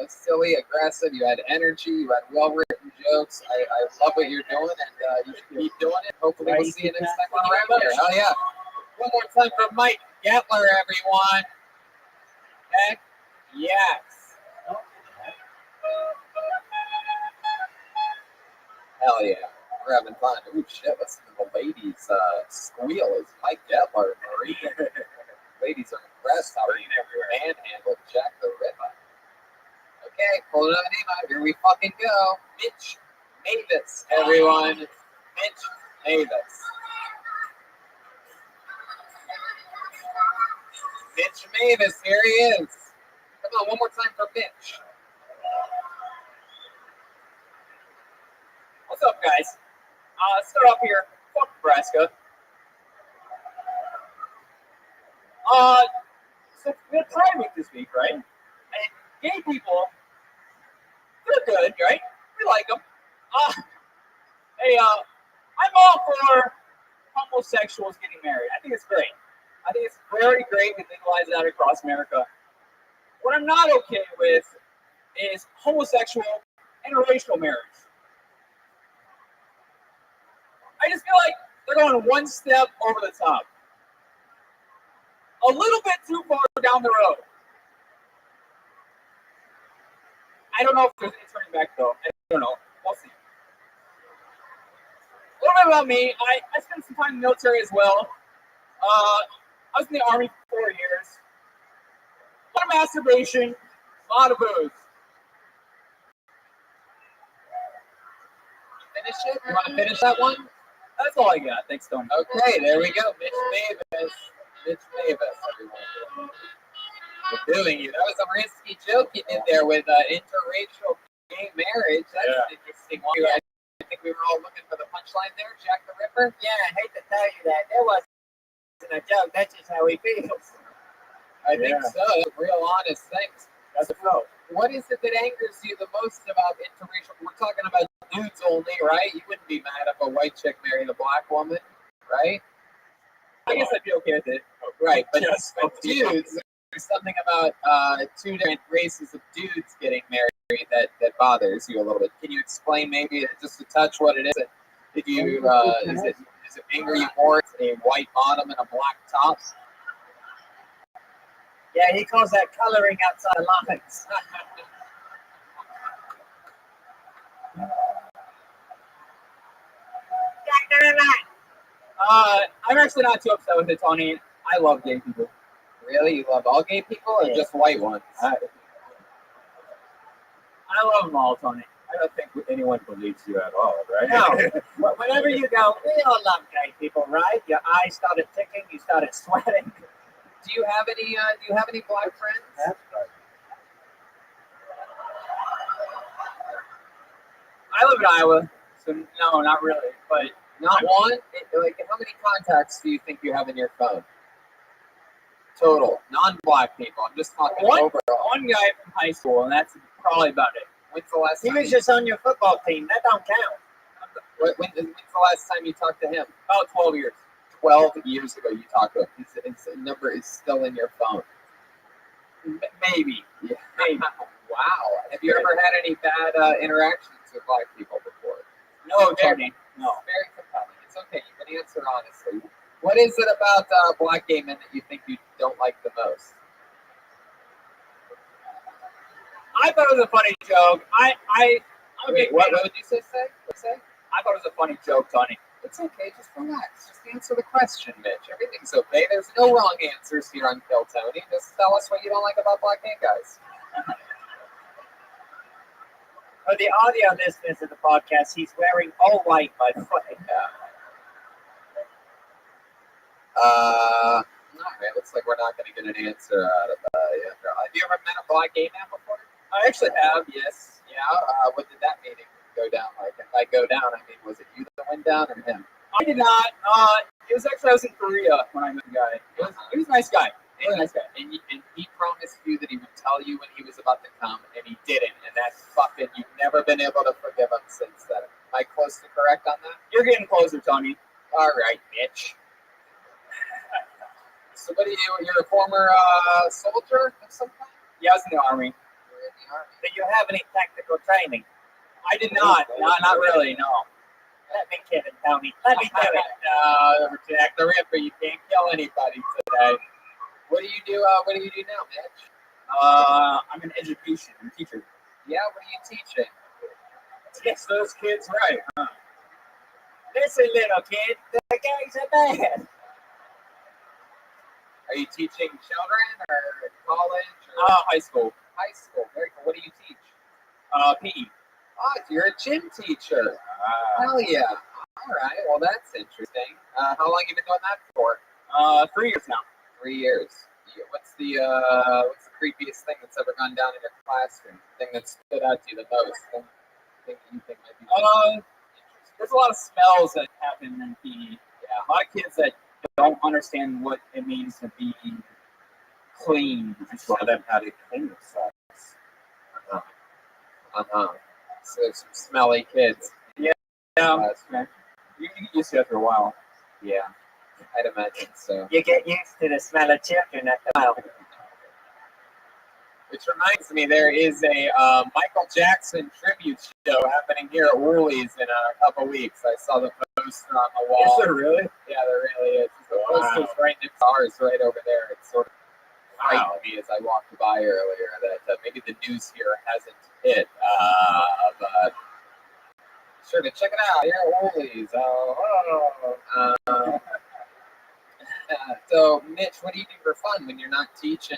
silly, aggressive. You had energy. You had well-written jokes. I love what you're doing, and you should keep doing it. Hopefully, we'll see you next time on around here. Hell yeah! One more time for Mike Gettler, everyone. Heck yes. Hell yeah. We're having fun. Ooh, shit. Listen to the ladies squeal as Mike Gettler, Marine. Ladies are impressed how he manhandled Jack the Ripper. Okay, pull another name out. Here we fucking go. Mitch Mavis, everyone. Mitch Mavis. Mitch Mavis, here he is. Come on, one more time for Mitch. What's up, guys? Start off here. Fuck Nebraska. So we had Pride Week this week, right? And gay people, they're good, right? We like them. Hey, I'm all for homosexuals getting married. I think it's great. I think it's very great we legalize that across America. What I'm not okay with is homosexual interracial marriage. I just feel like they're going one step over the top. A little bit too far down the road. I don't know if there's any turning back, though. I don't know. We'll see. A little bit about me. I spent some time in the military as well. I was in the Army for 4 years. A lot of masturbation, a lot of booze. Finish it? You want to finish that one? That's all I got. Thanks, Tony. Okay, there we go. Mitch Mavis. Mitch Mavis, everyone. We're doing you. That was a risky joke you did there with interracial gay marriage. That's an interesting one. I think we were all looking for the punchline there, Jack the Ripper. Yeah, I hate to tell you that. There wasn't a joke. That's just how he feels. I think so. Real honest things. That's a no. What is it that angers you the most about interracial? We're talking about dudes only, right? You wouldn't be mad if a white chick married a black woman, right? I guess I'd be okay with it. Right, but Just dudes, there's something about two different races of dudes getting married that bothers you a little bit. Can you explain maybe just a touch what it is? Did you is it anger you more? It's a white bottom and a black top. Yeah, he calls that coloring outside lines. I'm actually not too upset with it, Tony. I love gay people. Really, you love all gay people or just white ones? I love them all, Tony. I don't think anyone believes you at all, right? No. Whenever you go, we all love gay people, right? Your eyes started ticking, you started sweating. Do you have any black friends? That's right. I live in Iowa, so no, not really. But Not one? Like, how many contacts do you think you have in your phone? Total, non-black people. I'm just talking overall. one guy from high school, and that's probably about it. When's the last He time? was just on your football team. That don't count. When's the last time you talked to him? About 12 years. 12 years ago, you talked to him. His number is still in your phone. Maybe. Yeah. Maybe. Wow. Have you ever had any bad interactions with black people before? No, Tony. No. Very compelling. It's okay. You can answer honestly. What is it about black gay men that you think you don't like the most? I thought it was a funny joke. I'm a Wait, big what fan. would you say? I thought it was a funny joke, Tony. It's okay. Just relax. Just answer the question, Mitch. Everything's okay. There's no wrong answers here on Kill Tony. Just tell us what you don't like about black gay guys. For the audio listeners of the podcast, he's wearing all white by the way. All right. Looks like we're not going to get an answer out of you. Have you ever met a black gay man before? I actually have, yes. Yeah. What did that meeting go down like? If I go down, I mean, was it you that went down or him? I did not. It was actually, I was in Korea when I met the guy. He was a nice guy. Really nice guy. And he promised you that he would tell you when he was about to come, and he didn't. And that's fucking. You've never been able to forgive him since then. Am I close to correct on that? You're getting closer, Tony. All right, Mitch. So what are you? You're a former soldier of some kind? Yeah, I was in the Army. You're in the army. Do you have any tactical training? I did not. No, not really, no. Let me kid it, Tony. Let me do it. No, Jack the Ripper. You can't kill anybody today. What do you do? What do you do now, Mitch? I'm in education. I'm a teacher. Yeah, what are you teaching? Teach those kids right, huh? Listen, little kid, the gangs are bad. Are you teaching children or college or High school. high school? Very cool. What do you teach? PE. Oh, you're a gym teacher. Hell yeah. All right. Well, that's interesting. How long have you been doing that for? 3 years now. 3 years. What's the creepiest thing that's ever gone down in your classroom? Thing that stood out to you the most? Thing that you think might be There's a lot of smells that happen in PE. Yeah, a lot of kids that don't understand what it means to be clean. Show them how to clean themselves. So there's some smelly kids. Yeah, you get used to it after a while. Yeah, I'd imagine so. You get used to the smell of chicken at the mouth. Which reminds me, there is a Michael Jackson tribute show happening here at Woolies in a couple weeks. I saw the poster on the wall. Is there really? Yeah, there really is. The poster's right next to ours, right over there. It sort of frightened me as I walked by earlier that maybe the news here hasn't hit. But sure to check it out here at Woolies. So, Mitch, what do you do for fun when you're not teaching?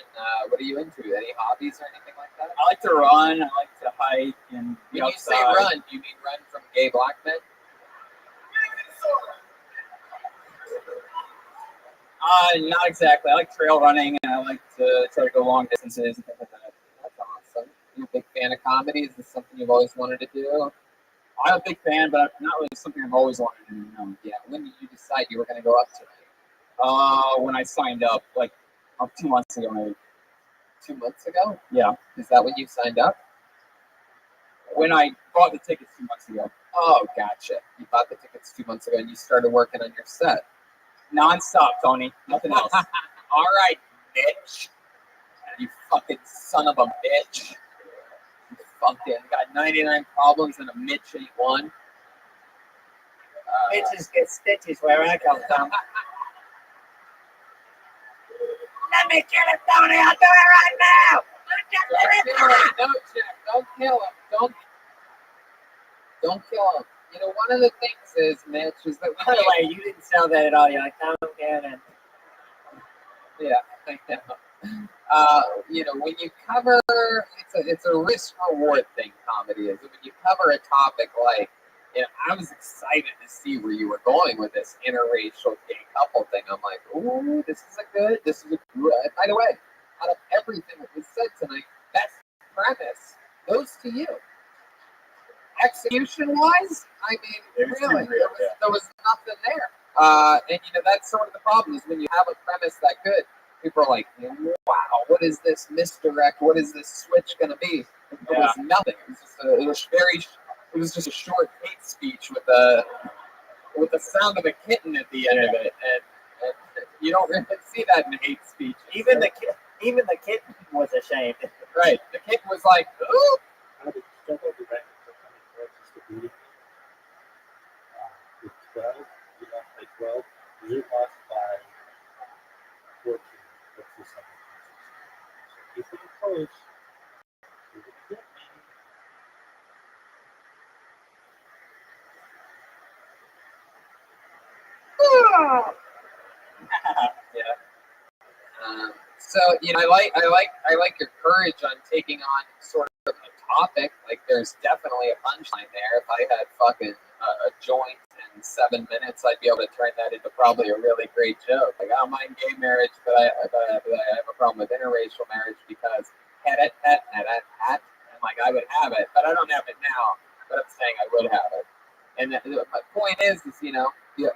What are you into? Any hobbies or anything like that? I like to run. I like to hike and be When you say outside. run, do you mean run from gay black men? Not exactly. I like trail running and I like to try to go long distances and things like that. That's awesome. You a big fan of comedy? Is this something you've always wanted to do? I'm a big fan, but not really something I've always wanted to do. No. Yeah. When did you decide you were going to go up to it? When I signed up, like 2 months ago, maybe. 2 months ago? Yeah. Is that when you signed up? When I bought the tickets 2 months ago. Oh, gotcha. You bought the tickets 2 months ago and you started working on your set. Non-stop, Tony. Nothing else. All right, Mitch. You fucking son of a bitch. You fucking got 99 problems and a Mitch ain't one. Bitches get stitches where I come from. Let me kill it, Tony. I'll do it right now. Don't kill him. Don't kill him. You know, one of the things is, Mitch, is that By the way, you didn't sell that at all. You're like, I don't get it. yeah, I know. You know, when you cover, it's a risk reward thing. Comedy is when you cover a topic like, you know, I was excited to see where you were going with this interracial gay couple thing. I'm like, ooh, this is a good. By the way, out of everything that was said tonight, best premise goes to you. Execution-wise, I mean, really, there was nothing there. And you know, that's sort of the problem is when you have a premise that good, people are like, wow, what is this misdirect? What is this switch going to be? It was nothing. It was just a short hate speech with the sound of a kitten at the end of it, and you don't really see that in hate speech. Even the kitten was ashamed. Right, the kitten was like, ooh. How did you double the record for coming closest to beating me? With 12, you lost by 12. You lost by 14. What's the second? So keep it close. You're going to get me. Yeah. So you know, I like your courage on taking on sort of a topic. Like, there's definitely a punchline there. If I had fucking a joint in 7 minutes, I'd be able to turn that into probably a really great joke. Like, I don't mind gay marriage, but I have a problem with interracial marriage because and like I would have it, but I don't have it now. But I'm saying I would have it. And my point is you know. If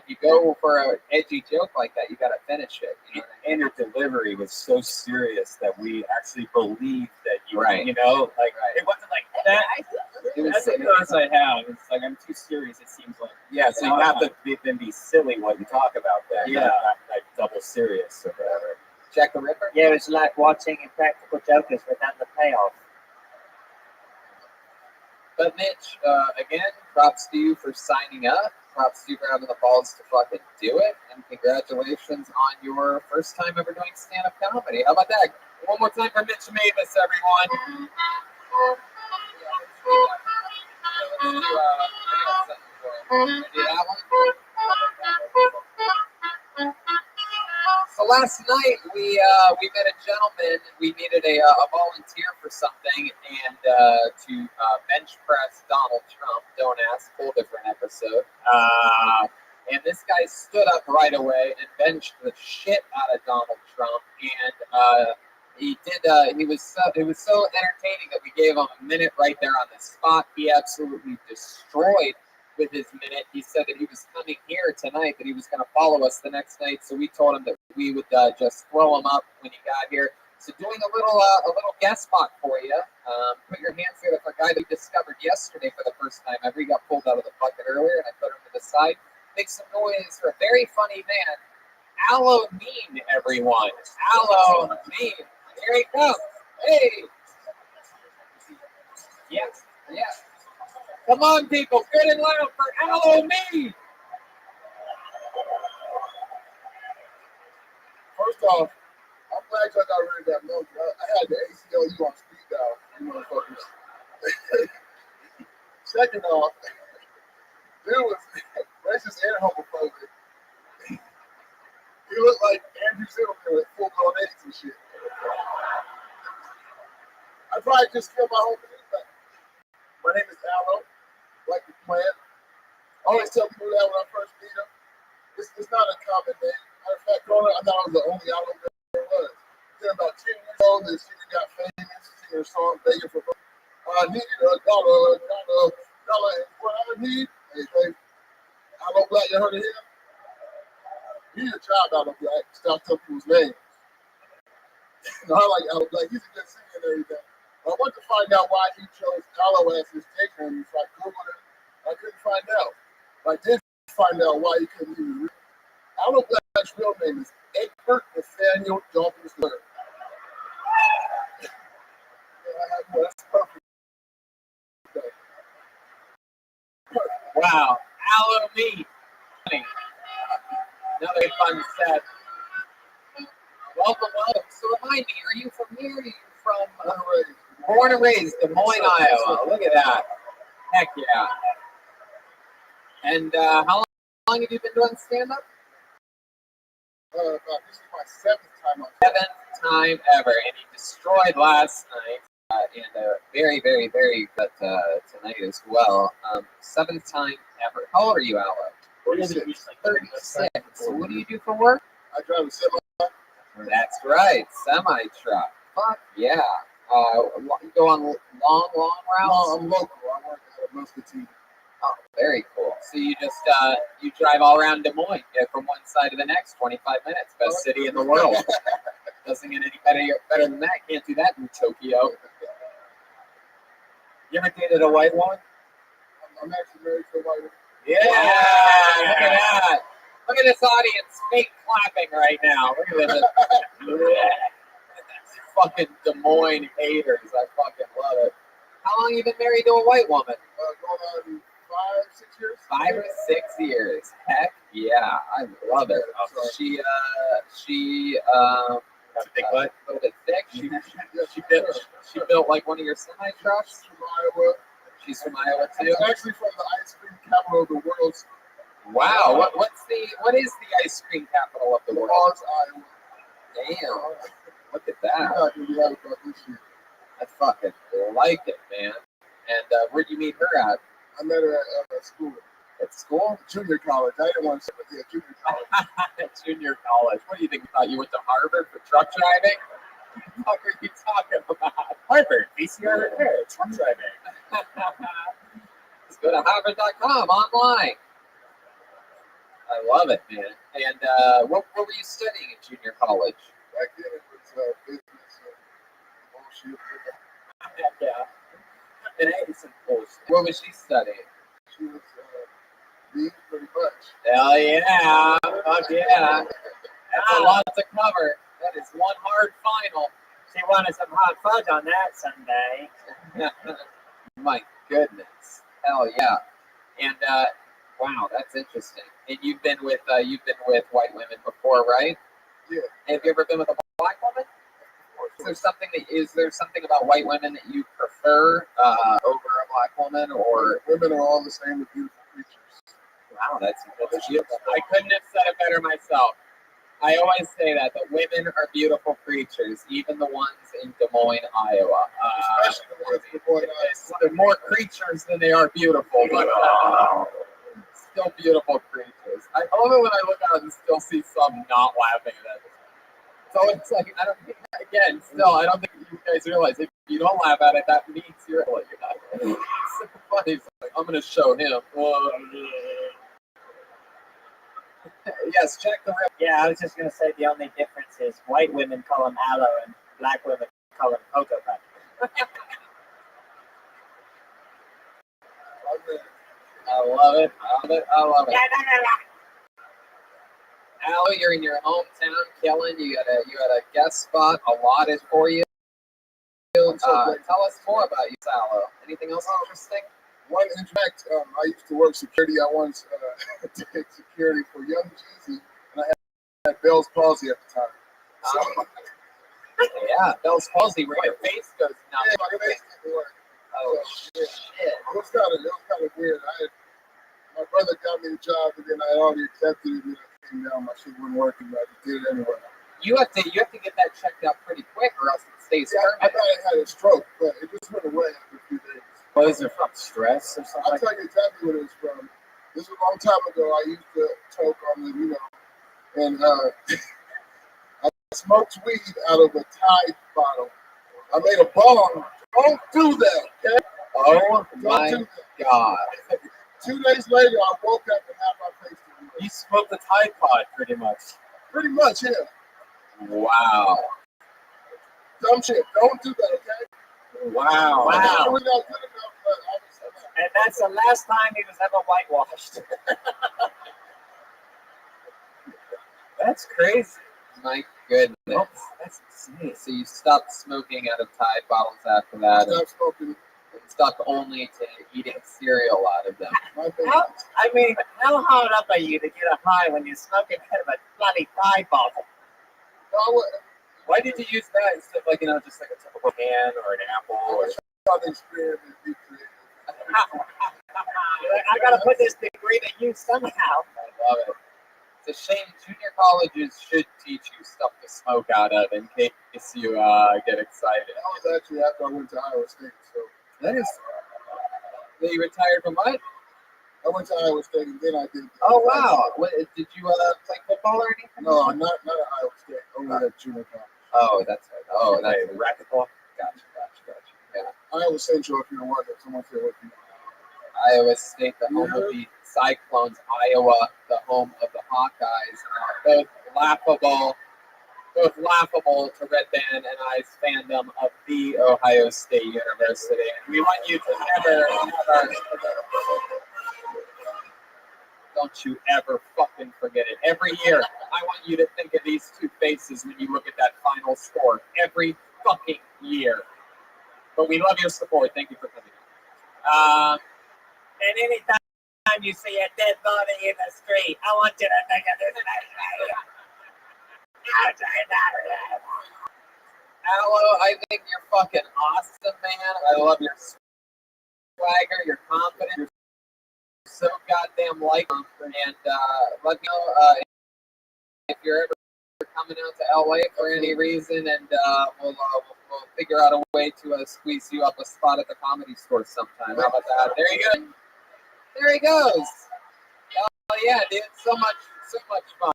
you go for an edgy joke like that, you got to finish it. You know? And your delivery was so serious that we actually believed that you, Right. you know, like Right. it wasn't like that. That's the curse I have. It's like I'm too serious. It seems like so you have to then be silly when you talk about that. Yeah. not like double serious or whatever. Jack the Ripper. Yeah, it's like watching Impractical Jokers without the payoff. But Mitch, again, props to you for signing up. Props to you for having the balls to fucking do it. And congratulations on your first time ever doing stand-up comedy. How about that? One more time for Mitch Mavis, everyone. So last night we met a gentleman. We needed a volunteer for something, and to bench press Donald Trump. Don't ask. Whole different episode. And this guy stood up right away and benched the shit out of Donald Trump, and he did. It was so entertaining that we gave him a minute right there on the spot. He absolutely destroyed with his minute. He said that he was coming here tonight, that he was going to follow us the next night. So we told him that we would just throw him up when he got here. So doing a little guest spot for you. Put your hands together for a guy that we discovered yesterday for the first time ever. He got pulled out of the bucket earlier, and I put him to the side. Make some noise for a very funny man, Aloe Mean, everyone. Aloe Mean. Here he comes. Hey. Yes. Yes. Come on, people. Good and loud for Aloe Mean. First off, I'm glad y'all got rid of that milk. I had the ACLU on speed dial, you motherfuckers. Second off, dude was racist and homophobic. He looked like Andrew Zimmerman with full-blown AIDS and shit. I probably just killed my whole thing. My name is Aloe, like the plant. I always tell people that when I first meet them. It's not a common name. Matter of fact, growing up, I thought I was the only Aloe there was. Then about 10 years old, this singer got famous, singing a song begging for I need $1, what I need. Hey, Aloe Black, you heard of him? He's a child Aloe Black. Stop telling people's names. No, I like Aloe Black. He's a good singer and everything. I wanted to find out why he chose Aloe as his take name, so I Googled it. I couldn't find out. I did find out why he couldn't use it. Aloe Black's real name is Egbert Nathaniel Dawkins III. Aloe meat. Another fun set. Welcome. So remind me, are you from here? Are you from born and raised Des Moines, Iowa? Look at that. Heck yeah. And how long have you been doing stand-up? This is my seventh time on. Seventh time ever, and he destroyed last night, and very, very, very good tonight as well. Seventh time ever. How old are you, Aloe? 36. 36. So what do you do for work? I drive a semi. That's right, semi-truck. Fuck yeah. You go on long routes? No, I'm local. I work at a Muscatine. Oh, very cool. So you just you drive all around Des Moines, get from one side to the next, 25 minutes. Best city in the world. Doesn't get any better than that. Can't do that in Tokyo. You ever dated a white woman? I'm actually married to a white woman. Yeah, look at that. Look at this audience fake clapping right now. Look at this. Fucking Des Moines haters. I fucking love it. How long you been married to a white woman? Going on 5, 6 years. 5 or 6 years. Heck yeah, I love it. She got a big butt, a little bit thick. She built like one of your semi trucks. From Iowa. She's from Iowa too. She's actually from the ice cream capital of the world. Wow, what is the ice cream capital of the world? Iowa. Damn, look at that. I fucking like it, man. And where'd you meet her at? I met her at school. At school? Junior college. I didn't want to say, but yeah, junior college. Junior college. What do you think? You thought you went to Harvard for truck driving? What the fuck are you talking about? Harvard, VCR repair, truck driving. Just go to Harvard.com online. I love it, man. And what were you studying at junior college? Back then it was business and bullshit. Yeah. It ain't some bullshit. What was she studying? She was me, pretty much. Hell yeah. Fuck yeah. That's a lot to cover. That is one hard final. She wanted some hot fudge on that Sunday. My goodness. Hell yeah. And wow, that's interesting. And you've been with white women before, right? Yeah. Have you ever been with a black woman? Is there something about white women that you prefer over a black woman, or women are all the same, with beautiful creatures? Wow, that's beautiful. I couldn't have said it better myself. I always say that women are beautiful creatures, even the ones in Des Moines, Iowa. Especially the ones in Des Moines, Iowa. They're more creatures than they are beautiful, but still beautiful creatures. I love it when I look out and still see some not laughing at it. So it's like, I don't think you guys realize if you don't laugh at it, that means you're not. It's so funny. It's like, I'm going to show him. Yes, check the rip. Yeah, I was just going to say the only difference is white women call him aloe and black women call him cocoa butter. I love it. Aloe, you're in your hometown, killing. You had a guest spot allotted for you. Tell us more about you, Aloe. Anything else interesting? One, in fact, I used to work security. I once did security for Young Jeezy, and I had Bell's palsy at the time. So, yeah, Bell's palsy, where your face goes numb. Yeah, my face didn't work. Oh, so, shit. It was kind of weird. My brother got me the job, and then I already accepted it, and I came down. My shit wasn't working, but I just did it anyway. You have to get that checked out pretty quick, or else it stays permanent. I thought I had a stroke, but it just went away after a few days. What is it from? Stress or something? I'll tell you exactly what it was from. This was a long time ago. I used to choke on the, and I smoked weed out of a Tide bottle. I made a bong. Don't do that, okay? Oh my God. 2 days later, I woke up and half my face was red. You smoked the Tide Pod, pretty much. Pretty much, yeah. Wow. Dumb shit. Don't do that, okay? Wow. We're not good enough, but and that's the last time he was ever whitewashed. That's crazy. My goodness. That's insane. So you stopped smoking out of Tide bottles after that. Stopped smoking. stuck only to eating cereal out of them. My bad. How hard up are you to get a high when you're smoking out of a bloody pie bottle? Why did you use that instead of, like, you know, just like a typical can or an apple or Something's creative and be creative. I gotta put this degree to use somehow. I love it. It's a shame junior colleges should teach you stuff to smoke out of in case you get excited. That was actually after I went to Iowa State. So That is. You retired from what? I went to Iowa State and then I did. Oh wow! What, did you play football or anything? No, not at Iowa State. Only at junior college. Oh, that's right. Oh, that's racquetball. Gotcha. Yeah. Iowa Central, if you're wondering, someone said what you know. Iowa State, the home of the Cyclones. Iowa, the home of the Hawkeyes. Both laughable to Red Band and I's fandom of the Ohio State University. And we want you to never, don't you ever fucking forget it. Every year, I want you to think of these two faces when you look at that final score. Every fucking year. But we love your support. Thank you for coming. And anytime you see a dead body in the street, I want you to think of this next lady. Aloe, I think you're fucking awesome, man. I love your swagger, your confidence. You're so goddamn likable. And let me know if you're ever coming out to LA for any reason, and we'll figure out a way to squeeze you up a spot at the Comedy Store sometime. How about that? There you go. There he goes. Oh yeah, dude, so much fun.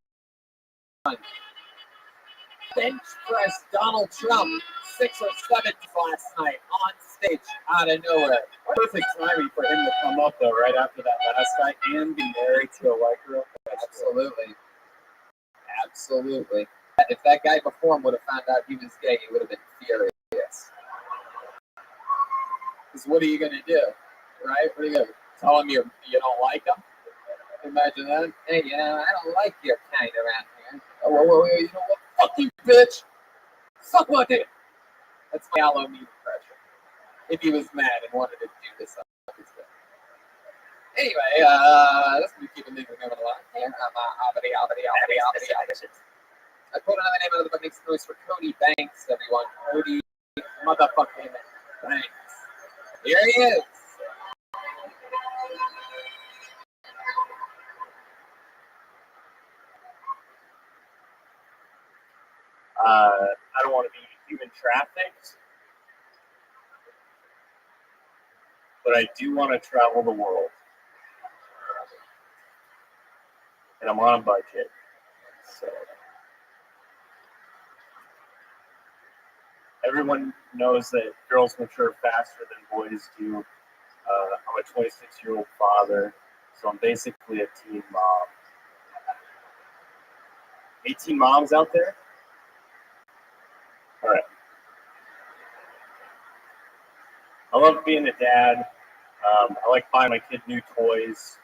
Bench press Donald Trump 6 or 7 last night on stage out of nowhere. Perfect timing for him to come up though, right after that last night and be married to a white girl. Absolutely. If that guy before him would have found out he was gay, he would have been furious. Because what are you gonna do, right? What are you gonna tell him you don't like him? Imagine that. Hey, I don't like your kind around here. Oh, whoa, you know what? Fuck you, bitch. Suck my dick. That's my Aloe meat impression. If he was mad and wanted to do this up his dick. Anyway, let's keep moving along here. I put another name out of the book. Makes noise for Cody Banks, everyone. Cody motherfucking Banks. Here he is. I don't want to be human trafficked, but I do want to travel the world. And I'm on a budget. So everyone knows that girls mature faster than boys do. I'm a 26-year-old father, so I'm basically a teen mom. 18 moms out there? All right. I love being a dad. I like buying my kid new toys.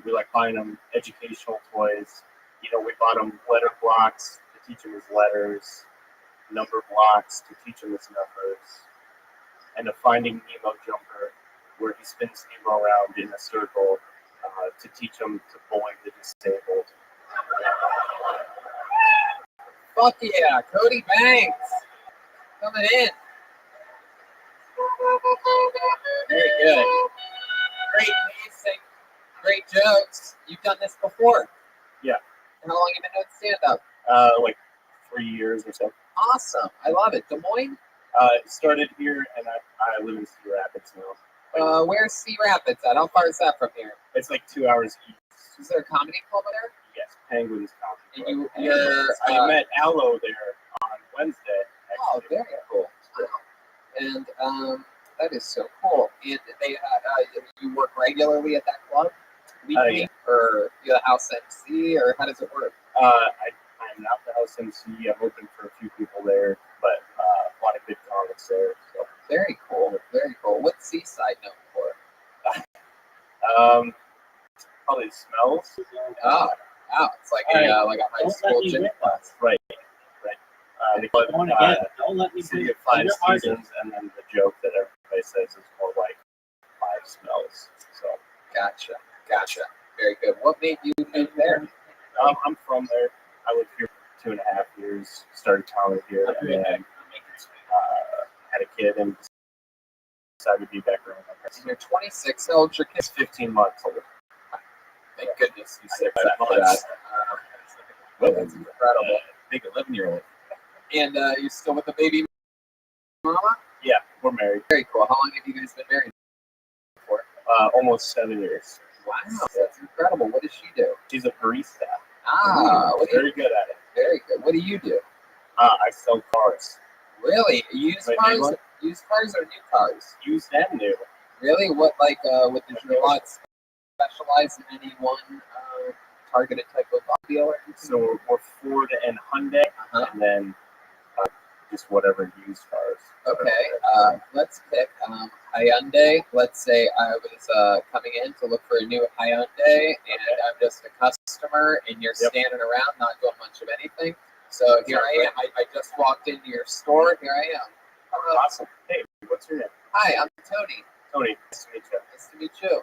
We like buying them educational toys. We bought him letter blocks to teach him his letters, number blocks to teach him his numbers, and a Finding Nemo jumper where he spins Nemo around in a circle to teach him to bully the disabled. Fuck yeah, Cody Banks coming in. Very good. Great music, great jokes. You've done this before. Yeah. And how long have you been doing stand-up? Like 3 years or so. Awesome. I love it. Des Moines? It started here, and I live in Cedar Rapids now. Where's Sea Rapids at? How far is that from here? It's like 2 hours east. Is there a comedy club there? Yes, Penguins Comedy. And I met Aloe there on Wednesday. Oh, Actually. very cool. And that is so cool. And they you work regularly at that club? Weekly? Yeah. Or you're the house MC, or how does it work? I'm not the house MC. I'm open for a few people there, but a lot of good comics there. So. Very cool. Very cool. What's Seaside known for? Probably smells. Oh, wow. It's like a high school gym class. Right. They call it Don't let me City of Five Seasons, and then the joke that everybody place says it's more like 5 smells. So Gotcha. Very good. What made you move there? I'm from there. I lived here for 2.5 years. Started college here, and then had a kid and decided to be back around. You're 26. How old's your kid? 15 months old. Thank goodness you said that. That's incredible. Big 11-year-old. And you're still with the baby mama? Yeah, we're married. Very cool. How long have you guys been married for? Almost 7 years. Wow, that's incredible. What does she do? She's a barista. Very good at it. Very good. What do you do? I sell cars. Really? Used cars? Used cars or new cars? Used and new. Really? What what does your lot specialize in any one targeted type of dealer? So we're Ford and Hyundai, and then just whatever used cars. Okay, let's pick Hyundai. Let's say I was coming in to look for a new Hyundai, and I'm just a customer, and you're standing around not doing much of anything. So here I am. I just walked into your store. Here I am. Awesome. Hey, what's your name? Hi, I'm Tony. Tony. Nice to meet you. Nice to meet you.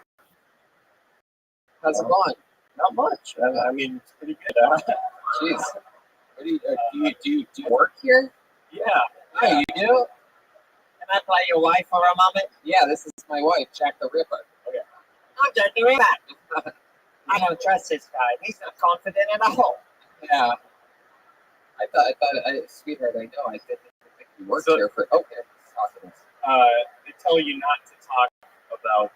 How's it going? Not much. I mean, it's pretty good. Jeez. What do you work here? Yeah. Oh, you do? Can I play your wife for a moment? Yeah, this is my wife, Jack the Ripper. Okay. I'm just doing that. I don't trust this guy. He's not confident at all. Yeah. I thought, sweetheart, I know. I didn't think you worked here for. Okay. They tell you not to talk about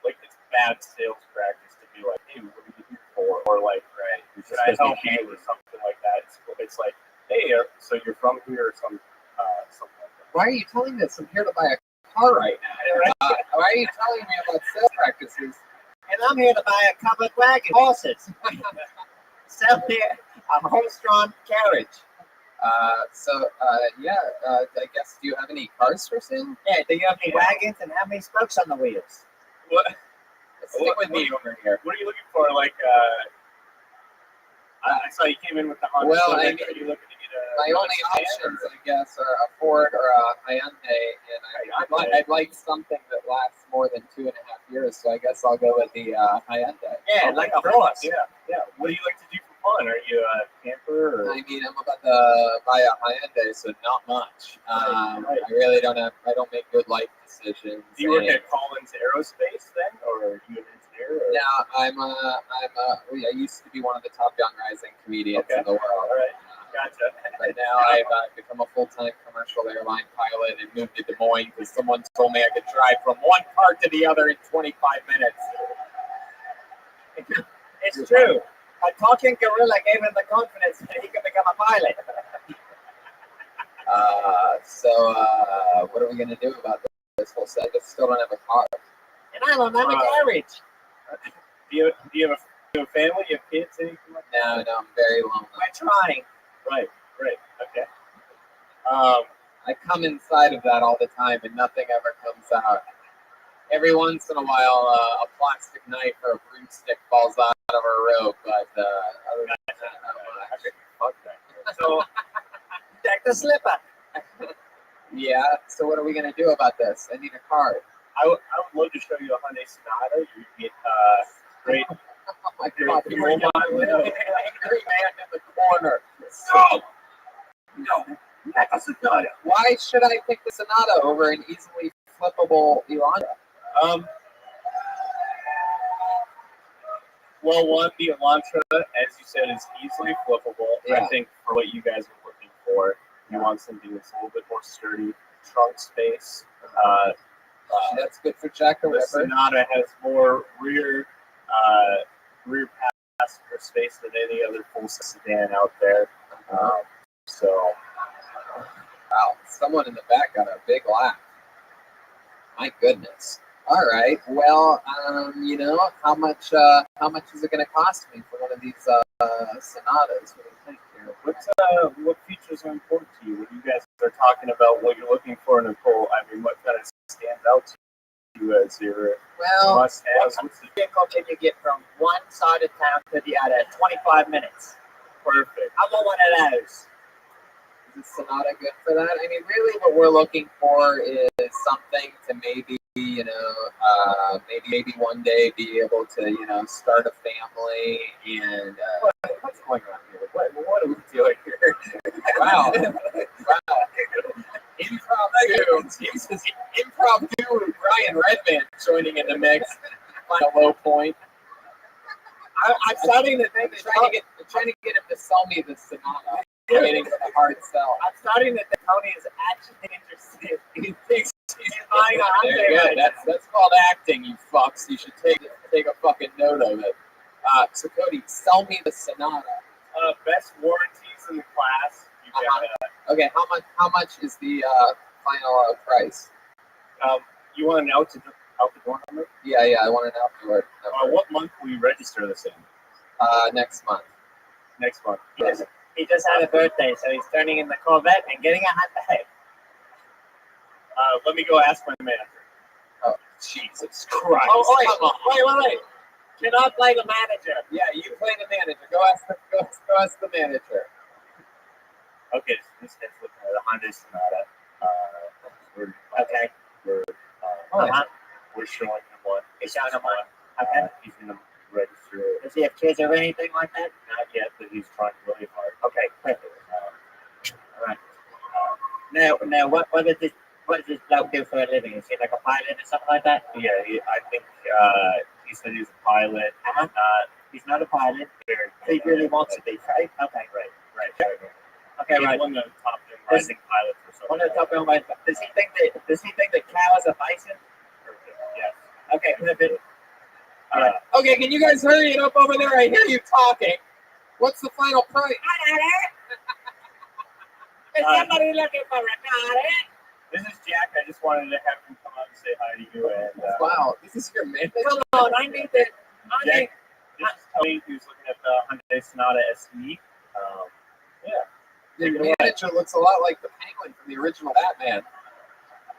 it's bad sales practice to be like, hey, what are you here for? Or like, right, should I help you or something like that. It's like, hey, so you're from here or something like that. Why are you telling me this? I'm here to buy a car right now. Why are you telling me about sales practices? And I'm here to buy a covered wagon, horses. Sell here a horse-drawn carriage. I guess, do you have any cars for sale? Yeah, do you have any wagons and how many spokes on the wheels? What? Stick with me over here. What are you looking for? Like, I saw you came in with the Honda. Well, are I you looking to get a? My only options, I guess, are a Ford or a Hyundai, and I'd like something that lasts more than 2.5 years. So I guess I'll go with the Hyundai. Yeah, like a horse. Yeah. What do you like to do for fun? Are you a camper? Or? I mean, I'm about to buy a Hyundai, so not much. I really don't have. I don't make good life decisions. Do you work at Collins Aerospace then, or are you an engineer? Or? No, I used to be one of the top young rising comedians in the world. All right. Gotcha. But now I've become a full-time commercial airline pilot and moved to Des Moines because someone told me I could drive from one part to the other in 25 minutes. It's true. A talking gorilla gave him the confidence that he could become a pilot. What are we going to do about this whole set? I still don't have a car. And I don't have a carriage. Do you have a family? You have kids? Anything like that? No, I'm very lonely. We're trying. Right. Okay. I come inside of that all the time, and nothing ever comes out. Every once in a while, a plastic knife or a broomstick falls out of a rope, but other than that, not much. Fuck that. So, Deck the slipper. Yeah. So what are we gonna do about this? I need a card. I would love to show you a Hyundai Sonata. You get great. Oh my God! You're an angry man in the corner. No, not a Sonata. Why should I pick the Sonata over an easily flippable Elantra? Well, one, the Elantra, as you said, is easily flippable. Yeah. I think for what you guys are looking for, you want something that's a little bit more sturdy, trunk space. That's good for Jack the The Ripper. Sonata has more rear passenger space than any other full sedan out there. Wow, someone in the back got a big laugh. My goodness. All right. Well, how much is it going to cost me for one of these Sonatas? What do you think here? What features are important to you when you guys are talking about what you're looking for in a Cole? I mean, what kind of stands out to you as your must-haves? What vehicle can you get from one side of town to the other in 25 minutes? Perfect. I want one of those. Is the Sonata good for that? I mean, really what we're looking for is is something to maybe, maybe one day be able to, start a family and what's going on here? What are we doing here? Wow. Improv guru Brian Redman joining in the mix. Find a low point. I'm starting to think trying to get him to sell me the Sonata. Waiting for the hard sell. I'm starting to think Tony is actually interested. He thinks he's buying a Hyundai. That's called acting, you fucks. You should take a fucking note of it. So Cody, sell me the Sonata. Best warranties in the class. You got it. Okay, how much is the final price? You want an out the door number? Yeah, I want an out the door number. What month will you register this in? Next month. Next month. He just had a birthday, so he's turning in the Corvette and getting a Hyundai. Let me go ask my manager. Oh, Jesus Christ! Oh, wait! You're not playing the manager. Yeah, you play the manager. Go ask the manager. Okay, so this guy's looking at a Hyundai Sonata. We're showing him one. He's showing him one. Okay. He's going to register. Does he have kids or anything like that? Not yet, but he's trying really hard. Okay, perfect. All right. Now, what does this bloke do for a living? Is he like a pilot or something like that? Yeah, I think he said he's a pilot. He's not a pilot. He really wants to be, right? Okay, right. Okay, he's right. one of the top rising pilots or something. One of the top rising pilots. Does he think that cows are bison? Yes. Okay, perfect. All right. Okay, can you guys hurry it up over there? I hear you talking. What's the final price? Is somebody looking for a car? This is Jack. I just wanted to have him come out and say hi to you. And wow, this is your manager. Come on, I need to. Jack, this is Tony, who's looking at the Hyundai Sonata SE. Your manager looks a lot like the Penguin from the original Batman.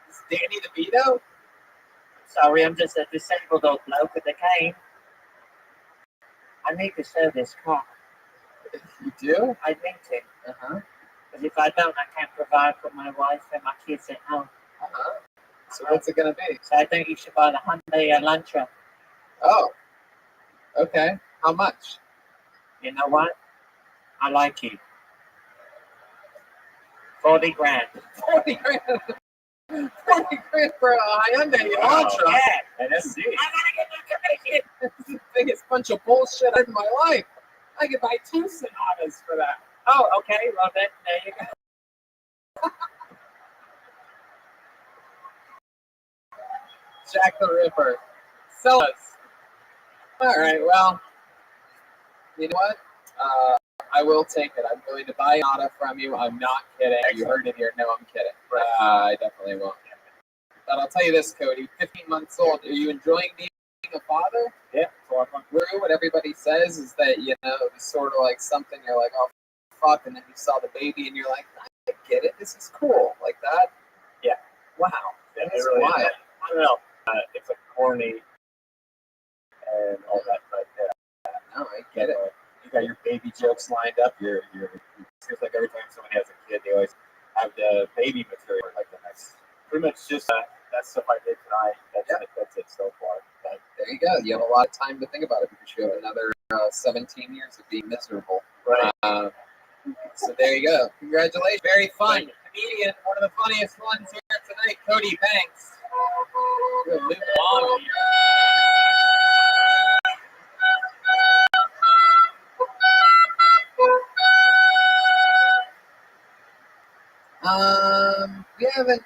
Is Danny DeVito? Sorry, I'm just a disabled old bloke with a cane. I need to sell this car. You do? I need to. Because if I don't, I can't provide for my wife and my kids at home. So what's it going to be? So I think you should buy the Hyundai Elantra. Oh. Okay. How much? You know what? I like you. 40 grand. 40 grand. 40 grand for a Hyundai Elantra. Yeah. And SC. I gotta get my commission. This is the biggest bunch of bullshit I've in my life. I could buy 2 Sonatas for that. Oh, okay. Well, then, there you go. Jack the Ripper. Sell us. All right, well, you know what? I will take it. I'm going to buy an auto from you. I'm not kidding. You heard it here. No, I'm kidding. I definitely won't. But I'll tell you this, Cody. 15 months old. Are you enjoying being a father? Yeah. What everybody says is that, it was sort of like something you're like, oh, fuck. And then you saw the baby and you're like, I get it. This is cool. Like that. Yeah. Wow. Yeah, That's really wild. I don't know. It's like corny and all that. But no, I get it. You got your baby jokes lined up. It seems like every time somebody has a kid, they always have the baby material. Like that's pretty much just that stuff I did tonight. That's it so far. But there you go. You have a lot of time to think about it because you have another 17 years of being miserable. Right. So there you go. Congratulations. Very fun. Comedian, one of the funniest ones here tonight, Cody Banks. We'll move on here. We haven't,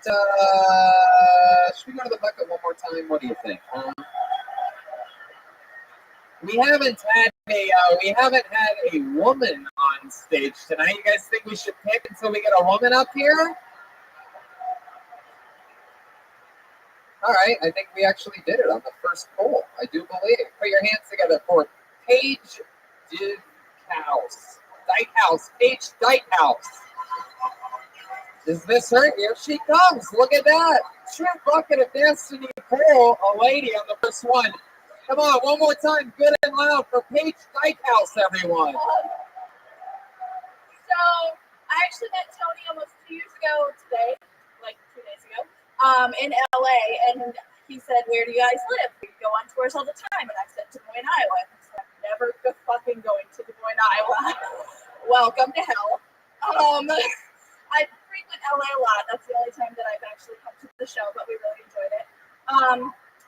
should we go to the bucket one more time? What do you think? We haven't had a woman on stage tonight. You guys think we should pick until we get a woman up here? All right, I think we actually did it on the first poll. I do believe. Put your hands together for Paige Paige Dykehouse. Is this her? Here she comes. Look at that. True bucket of destiny poll. A lady on the first one. Come on, one more time. Good and loud for Paige Dykehouse, everyone. So, I actually met Tony almost 2 years ago today, like 2 days ago. in LA, and he said, "Where do you guys live? We go on tours all the time." And I said, "Des Moines, Iowa." And he said, "I'm never fucking going to Des Moines, Iowa." Welcome to hell. I frequent LA a lot. That's the only time that I've actually come to the show, but we really enjoyed it.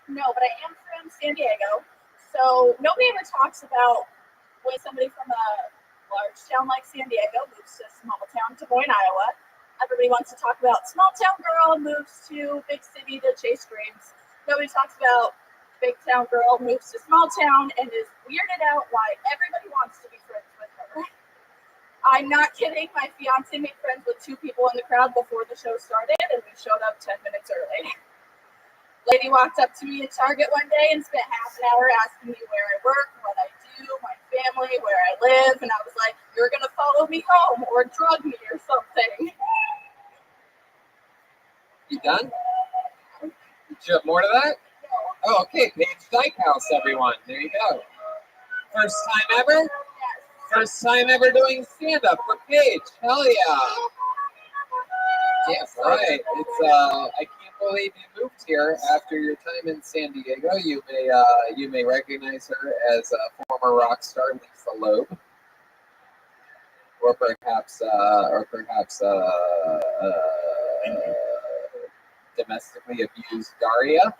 No, but I am from San Diego, so nobody ever talks about when somebody from a large town like San Diego moves to small town Des Moines, Iowa. Everybody wants to talk about small town girl moves to big city to chase dreams. Nobody talks about big town girl moves to small town and is weirded out why everybody wants to be friends with her. I'm not kidding. My fiance made friends with 2 people in the crowd before the show started, and we showed up 10 minutes early. Lady walked up to me at Target one day and spent half an hour asking me where I work, what I do, my family, where I live, and I was like, "You're gonna follow me home or drug me or something." You done? Did you have more to that? Oh, okay. Paige Dykehouse, everyone. There you go. First time ever? Yes. First time ever doing stand-up for Paige. Hell yeah. Yes, right. It's I can't believe you moved here after your time in San Diego. You may recognize her as a former rock star Lisa Loeb, or perhaps domestically abused Daria,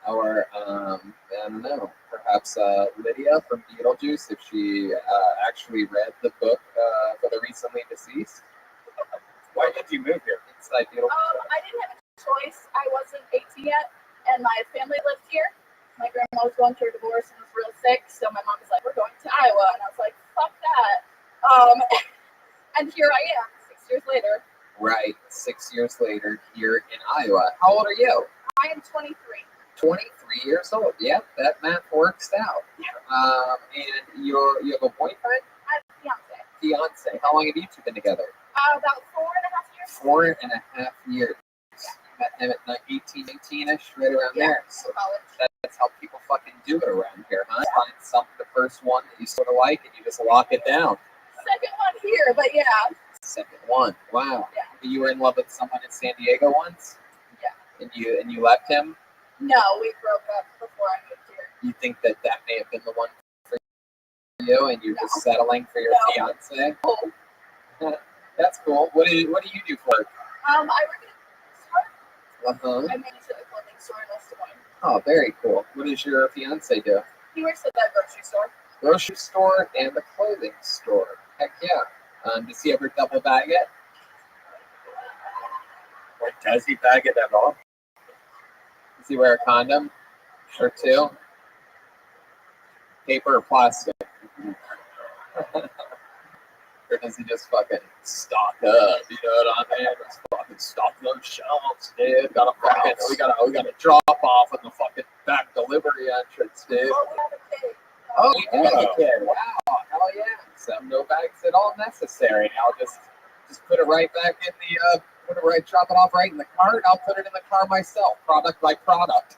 or I don't know, perhaps Lydia from Beetlejuice if she actually read the book for the recently deceased. Why did you move here? Inside Beetlejuice. I didn't have a choice. I wasn't 18 yet, and my family lived here. My grandma was going through a divorce and was real sick, so my mom was like, "We're going to Iowa," and I was like, "Fuck that." And here I am, 6 years later. Right, 6 years later here in Iowa. How old are you? I am 23. 23 years old. Yep, that math works out. And you have a boyfriend? I have a fiance. Fiance. How long have you two been together? About 4.5 years. 4.5 years. You met him at 18, 19-ish, right around there. So that's how people fucking do it around here, huh? Yeah. Find something, the first one that you sort of like, and you just lock it down. Second one here, but yeah. Second one. Wow. Yeah. You were in love with someone in San Diego once? Yeah. And you left him? No, we broke up before I moved here. You think that may have been the one for you, and you're just settling for your fiance? No. That's cool. What do you do for work? I work at a store. Uh-huh. I manage a clothing store in West Des Moines. Oh, very cool. What does your fiance do? He works at the grocery store. Grocery store and the clothing store. Heck yeah. Does he ever double bag it? Or does he bag it at all? Does he wear a condom or 2? Paper or plastic? Or does he just fucking stock up? You know what I mean? Just fucking stock those shelves, dude. We gotta drop off in the fucking back delivery entrance, dude. Oh, you do have a kid. Wow. Hell yeah. So no bags at all necessary. I'll just put it right back in the drop it off right in the cart. I'll put it in the car myself, product by product.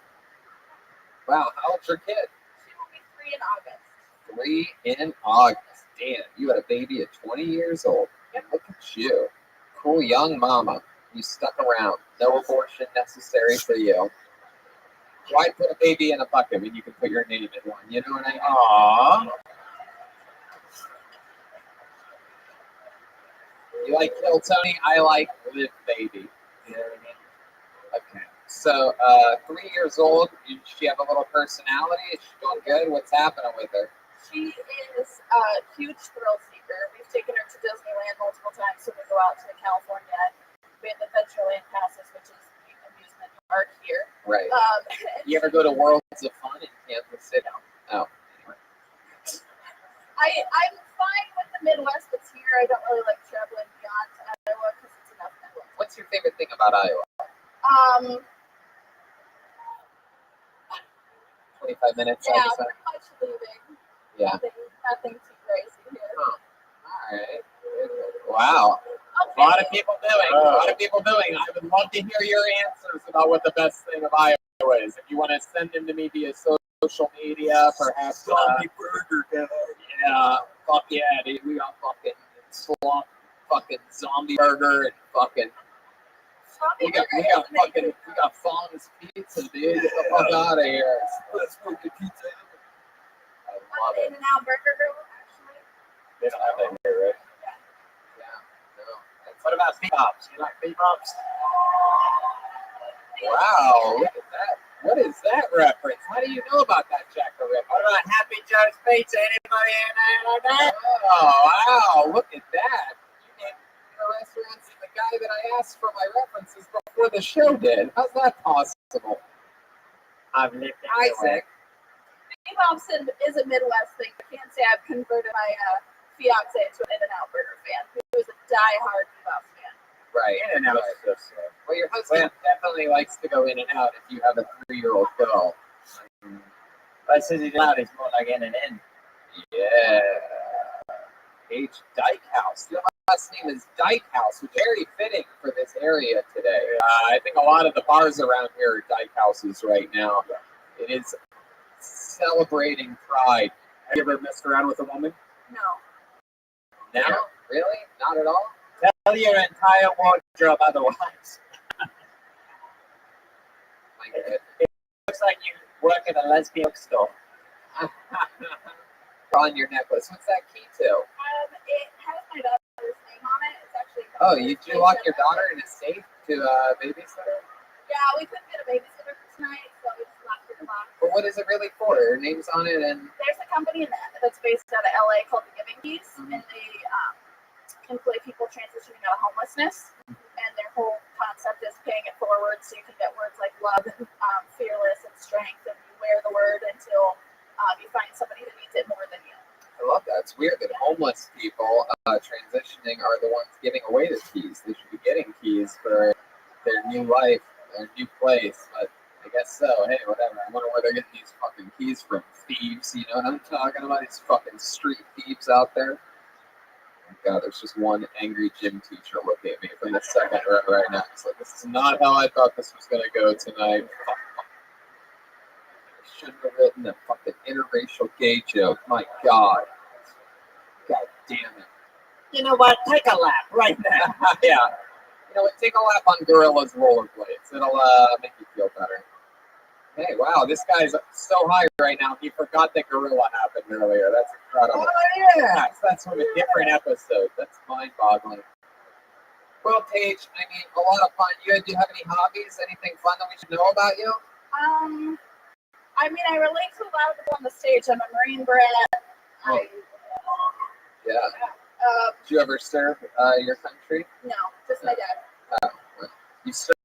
Wow, how old's your kid? She will be 3 in August. 3 in August. Damn, you had a baby at 20 years old. And look at you. Cool young mama. You stuck around. No abortion necessary for you. Why put a baby in a bucket when you can put your name in one? You know what I mean? Aww. You like Kill Tony? I like Live Baby. You know what I mean? Okay. So, 3 years old. Does she have a little personality? Is she doing good? What's happening with her? She is a huge thrill seeker. We've taken her to Disneyland multiple times, so we go out to California. We have the Adventureland passes, which is the amusement park here. Right. You ever go to Worlds of Fun in Kansas City? Oh. Anyway. I'm fine with the Midwest, but here I don't really like traveling beyond Iowa because it's enough Midwest. What's your favorite thing about Iowa? 25 minutes. Yeah, pretty much leaving. Yeah. Nothing too crazy here. Huh. All right. Wow. Okay. A lot of people doing. I would love to hear your answers about what the best thing of Iowa is. If you want to send them to me via social media, perhaps. Zombie burger guy. Yeah. Fuck yeah, dude. We got fucking zombie burger and fucking We got Fawn's Pizza, dude. Get the fuck out of here. Let's go get pizza. I love it. In-N-Out Burger Grill, actually. They don't have that here, right? Yeah. No. What about bebops? You like bebops? Wow, look at that. What is that reference? How do you know about that, Jack the Ripper? What about Happy Joe's Pizza? Anybody know that? Oh, wow, look at that. You named the restaurants and the guy that I asked for my references before the show did. How's that possible? I've lived everywhere. Isaac. Bebop's is a Midwest thing. I can't say I've converted my fiance to an In-N-Out Burger fan. He was a die-hard Bebop fan. Right. In-N-Out Right. is just, Well, your husband definitely likes to go in and out if you have a 3-year-old girl. But since he's loud, it's more like in. Yeah. H. Dykehouse. Your last name is Dykehouse, which is very fitting for this area today. I think a lot of the bars around here are Dykehouses right now. It is celebrating pride. have you ever messed around with a woman? No. Now? Really? Not at all? Tell your entire wardrobe otherwise. My goodness. Looks like you work at a lesbian bookstore. On your necklace. What's that key to? It has my daughter's name on it. It's actually. Oh, you lock your daughter in a safe to babysitter? Yeah, we couldn't get a babysitter for tonight, so we just locked it in the box. But what is it really for? Her name's on it and... There's a company that's based out of LA called the Giving Keys, and they employ people transitioning out of homelessness. And their whole concept is paying it forward, so you can get words like love, and fearless, and strength, and you wear the word until you find somebody who needs it more than you. I love that. It's weird that homeless people transitioning are the ones giving away the keys. They should be getting keys for their new life, their new place. But I guess so. Hey, whatever. I wonder where they're getting these fucking keys from. Thieves, you know what I'm talking about? These fucking street thieves out there. Oh God, there's just one angry gym teacher looking at me from the second row right now. It's like, this is not how I thought this was going to go tonight. Shouldn't have written a fucking interracial gay joke. My God. God damn it. You know what? Take a lap right now. Yeah. You know what? Take a lap on Gorilla's rollerblades. It'll make you feel better. Hey, wow. This guy's so high right now. He forgot that Gorilla happened earlier. That's incredible. Oh, yeah. That's from a different episode. That's mind-boggling. Well, Paige, I mean, a lot of fun. Do you have any hobbies? Anything fun that we should know about you? I mean, I relate to a lot of people on the stage. I'm a Marine brat. Yeah. Did you ever serve your country? No, just my dad. You served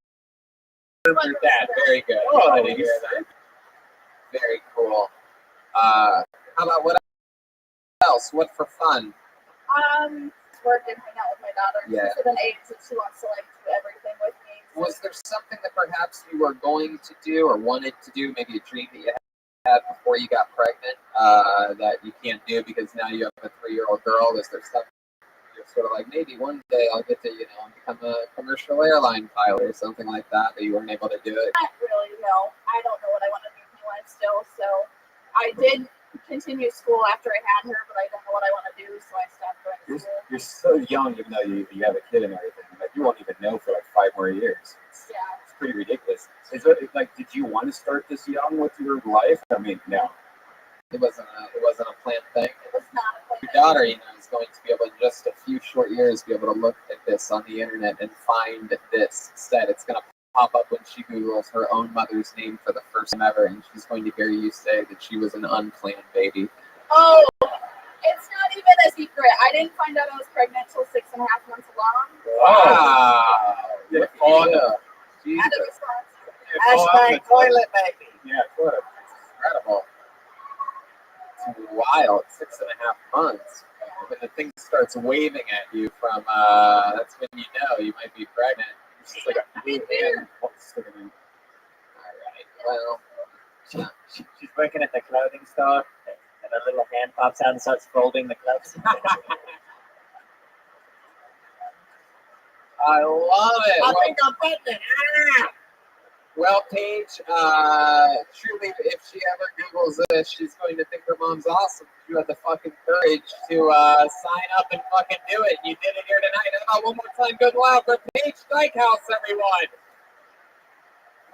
your dad. Very good. Oh, I didn't hear that. Very cool. How about what else? What for fun? Work and hang out with my daughter. Yeah. She's at an age that she wants to like do everything with me. Was there something that perhaps you were going to do or wanted to do, maybe a dream that you had before you got pregnant, that you can't do because now you have a 3-year-old girl? Is there stuff you're sort of like, maybe one day I'll get to, become a commercial airline pilot or something like that, but you weren't able to do it? Not really, no. I don't know what I want to do in my life still, so I did continue school after I had her, but I don't know what I want to do, so I stopped going to school. You're so young, even though you have a kid and everything. Like, you won't even know for like 5 more years. Yeah. It's pretty ridiculous. Is it like, did you want to start this young with your life? I mean, no. It wasn't a planned thing. It was not a plan. Your daughter, is going to be able in just a few short years be able to look at this on the internet and find this set. It's going to pop up when she Googles her own mother's name for the first time ever, and she's going to hear you say that she was an unplanned baby. Oh, it's not even a secret. I didn't find out I was pregnant until 6.5 months along. Wow. Yeah. Jesus. And it was fun. Hashtag toilet baby. Yeah, good. Incredible. It's wild. 6.5 months. When the thing starts waving at you from, that's when you know you might be pregnant. It's just like a blue hand. All right. Well, She's working at the clothing store, and a little hand pops out and starts folding the clothes. I love it. I Well, think I'm pregnant. Well, Paige, truly, if she ever Googles this, she's going to think her mom's awesome. You had the fucking courage to sign up and fucking do it. You did it here tonight. How about one more time, good and loud for Paige Dykehouse, everyone.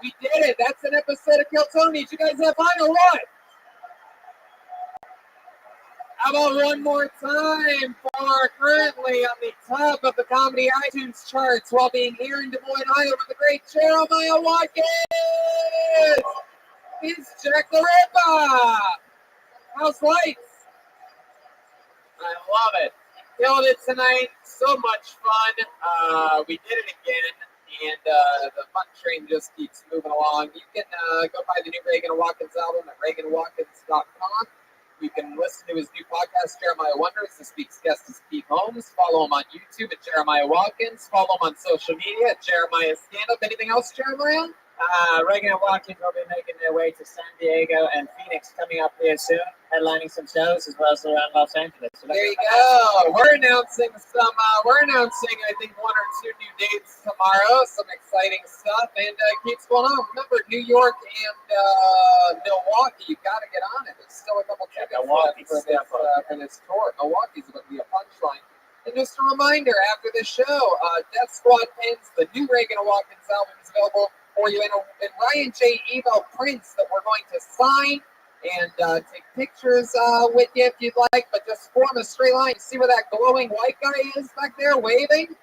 We did it. That's an episode of Kill Tony. Did you guys have fun or what? How about one more time for currently on the top of the comedy iTunes charts while being here in Des Moines, Iowa, the great Jeremiah Watkins! He's Jack the Ripper! House lights! I love it. Killed it tonight. So much fun. We did it again. And the fun train just keeps moving along. You can go buy the new Reagan and Watkins album at ReaganWatkins.com. You can listen to his new podcast, Jeremiah Wonders. This week's guest is Pete Holmes. Follow him on YouTube at Jeremiah Watkins. Follow him on social media at Jeremiah Stand-Up. Anything else, Jeremiah? Reagan and Watkins will be making their way to San Diego and Phoenix coming up here soon, headlining some shows as well as around Los Angeles. So there you go. We're announcing I think 1 or 2 new dates tomorrow. Some exciting stuff, and keeps going on. Remember, New York and Milwaukee, you got to get on it. There's still a couple tickets left for this tour. Milwaukee's going to be a punchline. And just a reminder, after the show, Death Squad pins, the new Reagan and Watkins album is available for you, and Ryan J. Evo prints that we're going to sign and take pictures with you if you'd like, but just form a straight line. See where that glowing white guy is back there waving?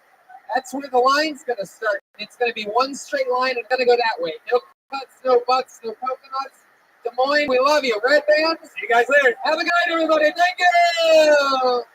That's where the line's going to start. It's going to be one straight line and going to go that way. No cuts, no butts, no coconuts. Des Moines, we love you. Red Band, see you guys later. Have a good night, everybody. Thank you.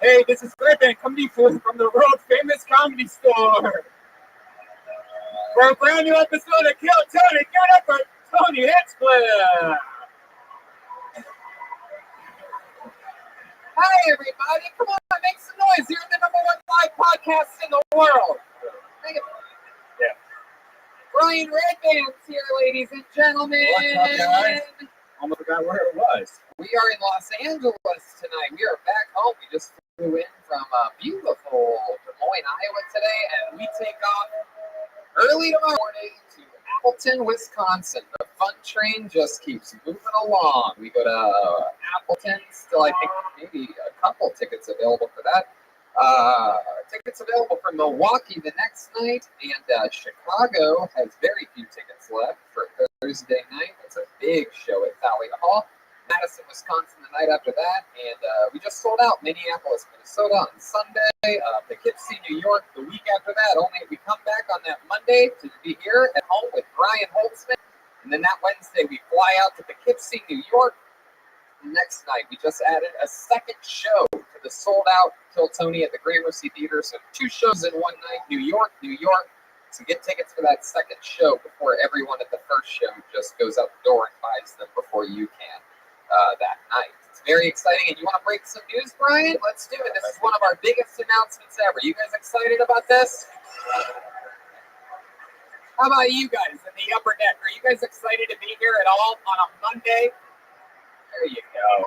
Hey, this is Rabbi coming from the world famous comedy store. For a brand new episode of Kill Tony, give it up for Tony Hinchcliffe. Hi, everybody. Come on, make some noise. You're the #1 live podcast in the world. Yeah. Brian Redband's here, ladies and gentlemen. What's up, guys? Almost forgot where it was. We are in Los Angeles tonight. We are back home. We just flew in from beautiful Des Moines, Iowa today, and we take off early tomorrow morning to Appleton, Wisconsin. The fun train just keeps moving along. We go to Appleton, still I think maybe a couple tickets available for that. Tickets available for Milwaukee the next night, and Chicago has very few tickets left for Thursday night. It's a big show at Thalia Hall. Madison, Wisconsin the night after that, and we just sold out Minneapolis, Minnesota on Sunday. Poughkeepsie, New York the week after that. Only we come back on that Monday to be here at home with Brian Holtzman, and then that Wednesday we fly out to Poughkeepsie, New York. Next night we just added a second show to the sold-out Kill Tony at the Gramercy Theater. So 2 shows in one night, New York. So get tickets for that second show before everyone at the first show just goes out the door and buys them before you can that night. It's very exciting. And you want to break some news, Brian? Let's do it. This is one of our biggest announcements ever. You guys excited about this? How about you guys in the upper deck? Are you guys excited to be here at all on a Monday? There you go.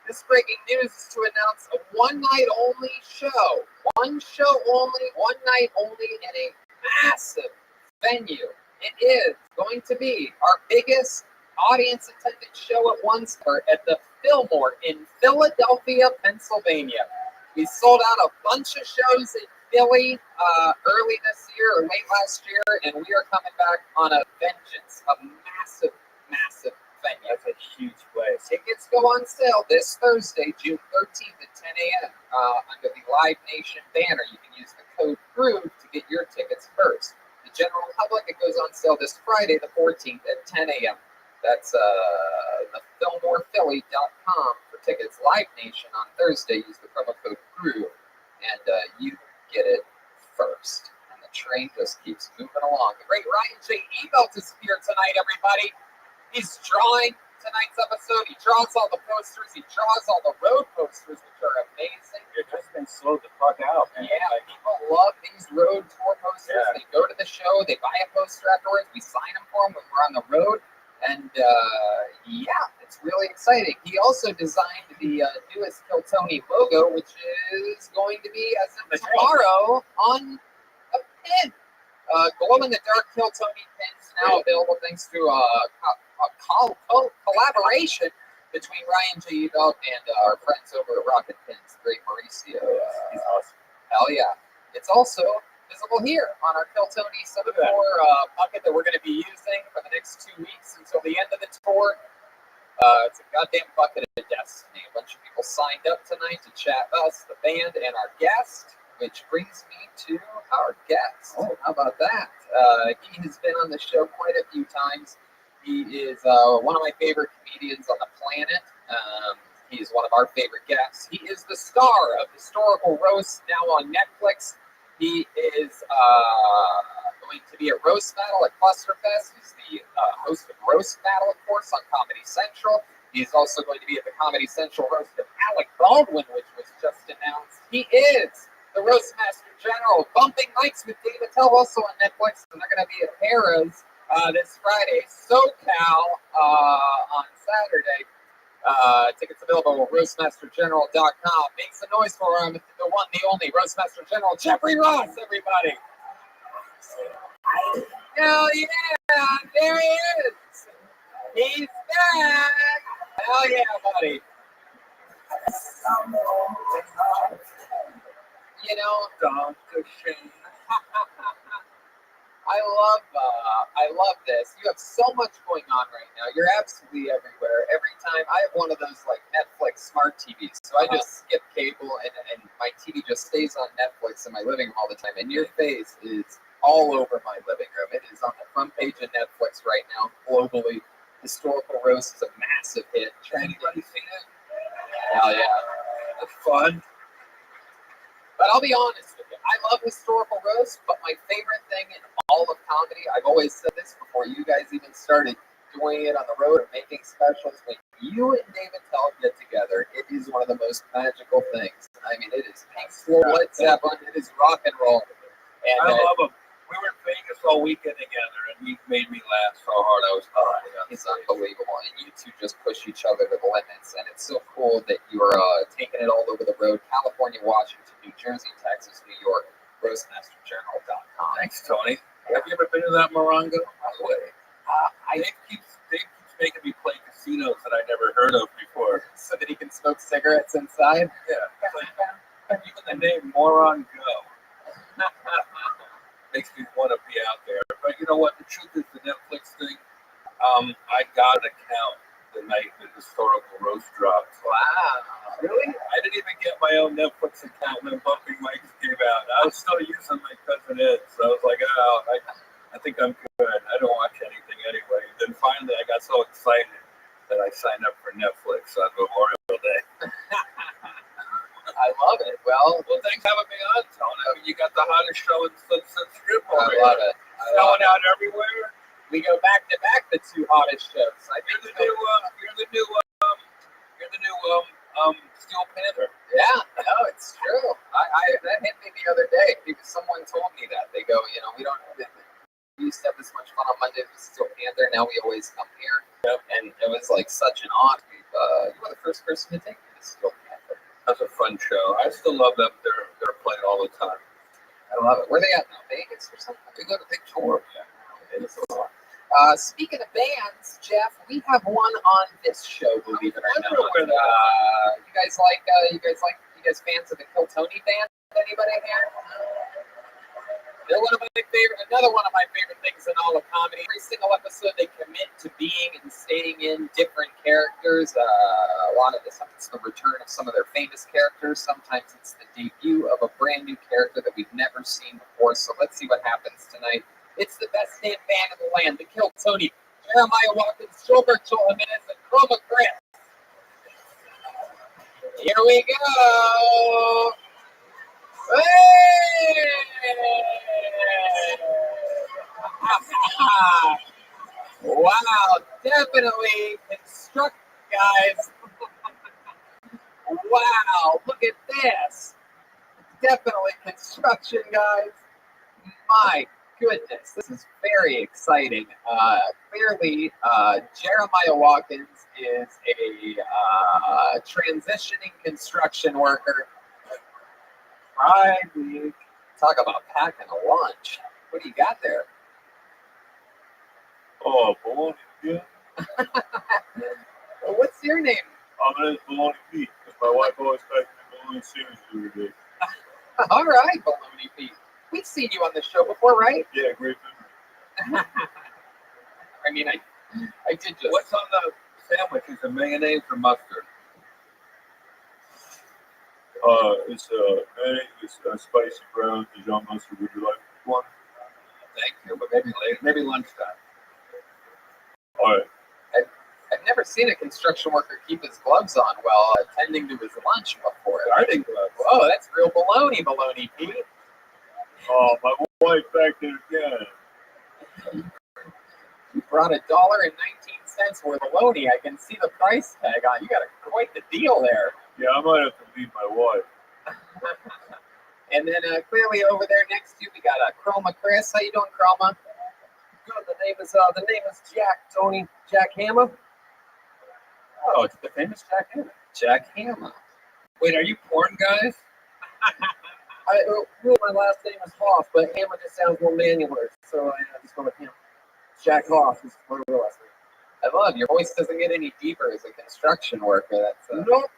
This breaking news is to announce a one-night-only show. One show only, one night only in a massive venue. It is going to be our biggest audience-attended show at once at the Fillmore in Philadelphia, Pennsylvania. We sold out a bunch of shows in Philly early this year or late last year, and we are coming back on a vengeance, a massive, massive venue. That's a huge place. Tickets go on sale this Thursday, June 13th at 10 a.m. Under the Live Nation banner. You can use the code GROOVE to get your tickets first. The general public, it goes on sale this Friday, the 14th at 10 a.m. That's the FillmorePhilly.com for tickets. Live Nation on Thursday, use the promo code GROOVE, and you get it first. And the train just keeps moving along. The great Ryan J. Ebelt is here tonight, everybody. He's drawing tonight's episode. He draws all the posters. He draws all the road posters, which are amazing. You've just been slowed the fuck out, man. Yeah, people love these road tour posters. Yeah. They go to the show. They buy a poster afterwards. We sign them for them when we're on the road. And, yeah, it's really exciting. He also designed the newest Kill Tony logo, which is going to be, as of tomorrow, on a pin. Glow-in-the-dark Kill Tony pins now available thanks to a collaboration between Ryan J. Ebelt and our friends over at Rocket Pins, great Mauricio. He's awesome. Hell yeah. It's also visible here on our Kill Tony 7-4 bucket that we're going to be using for the next 2 weeks until the end of the tour. It's a goddamn bucket of destiny. A bunch of people signed up tonight to chat us, the band, and our guest, which brings me to our guest. Oh, how about that? He has been on the show quite a few times. He is one of my favorite comedians on the planet. He is one of our favorite guests. He is the star of Historical Roast, now on Netflix. He is going to be at Roast Battle at Clusterfest. He's the host of Roast Battle, of course, on Comedy Central. He's also going to be at the Comedy Central roast of Alec Baldwin, which was just announced. He is the Roastmaster General, Bumping Mics with David Tell, also on Netflix, and they're going to be at Harrah's this Friday, SoCal on Saturday. Tickets available at roastmastergeneral.com. Make some noise for him, the one, the only Roastmaster General, Jeffrey Ross, everybody. Hell yeah, there he is. He's back. Hell yeah, buddy. You know, Dr. Shane. I love this. You have so much going on right now. You're absolutely everywhere. Every time I have one of those like Netflix smart TVs, so I just skip cable and my TV just stays on Netflix in my living room all the time. And your face is all over my living room. It is on the front page of Netflix right now, globally. Historical Roast is a massive hit. Anybody seen it? Hell yeah, that's fun. But I'll be honest with you, I love Historical Roast, but my favorite thing in all of comedy, I've always said this before you guys even started doing it on the road or making specials, when you and David Tell get together, it is one of the most magical things. I mean, it is Pink Floyd, Led Zeppelin, it is rock and roll. And I love him. We were in Vegas all weekend together, and he made me laugh so hard. I was crying. It's unbelievable, and you two just push each other to the limits, and it's so cool that you're taking it all over the road. California, Washington, New Jersey, Texas, New York, roastmastergeneral.com. Thanks, Tony. Have you ever been to that Morongo? By the way, Dave keeps making me play casinos that I never heard of before. So that he can smoke cigarettes inside? Yeah. Like, even the name Moron Go makes me want to be out there. But you know what? The truth is, the Netflix thing, I got an account the night the historical roast dropped. Wow. Really? I didn't even get my own Netflix account when Bumping Mikes came out. I was still using my cousin Ed's. So I was like, oh, I think I'm good. I don't watch anything anyway. Then finally I got so excited that I signed up for Netflix on Memorial Day. I love it. Well, Thanks for having me on, Tony. I mean, you got the hottest show in Sunset Strip I over love here. it. Snowing out everywhere. We go back to back the two hottest shows. You're the new Steel Panther. Yeah, no, it's true. That hit me the other day because someone told me that. They go, we used to have this much fun on Mondays with Steel Panther. Now we always come here. Yep. And it was like such an honor. You were the first person to take me to Steel Panther. That's a fun show. I still love them. They're playing all the time. I love it. Where are they at now? Vegas or something? They go to big tour. Yeah. Speaking of bands, Jeff, we have one on this show. Believe it or not, you guys fans of the Kill Tony band? Anybody here? They're another one of my favorite things in all of comedy. Every single episode, they commit to being and staying in different characters. A lot of this, it's the return of some of their famous characters. Sometimes it's the debut of a brand new character that we've never seen before. So let's see what happens tonight. It's the best damn band in the land, the Kill Tony, Jeremiah Watkins, Joel Jimenez, and Chroma Chris. Here we go. Hey! Wow, definitely construct, guys. Wow, look at this. Definitely construction, guys. My goodness, this is very exciting. Clearly, Jeremiah Watkins is a transitioning construction worker. Right, talk about packing a lunch. What do you got there? Oh, bologna, yeah. Well, what's your name? My name's Bologna Pete, because my wife always packs me bologna sandwiches every day. All right, Bologna Pete. We've seen you on the show before, right? Yeah, great. I mean, I did just. What's on the sandwich? Is it mayonnaise or mustard? It's mayonnaise, it's spicy brown Dijon mustard. Would you like one? Thank you, but maybe later, maybe lunchtime. All right. I've never seen a construction worker keep his gloves on while attending to his lunch before. Garden gloves. Whoa, that's real baloney, Pete. Oh, my wife back there again. You brought $1.19 worth of baloney. I can see the price tag on. You got quite the deal there. Yeah, I might have to leave my wife. And then clearly over there next to you, we got Chroma Chris. How you doing, Chroma? Good. The name is Jack Hammer. Oh, it's the famous Jack Hammer. Jack Hammer. Wait, are you porn guys? My last name is Hoff, but Hammer just sounds more manular, so I just go with him. Jack Hoff is my real last name. I love your voice doesn't get any deeper as a construction worker. That's Nope.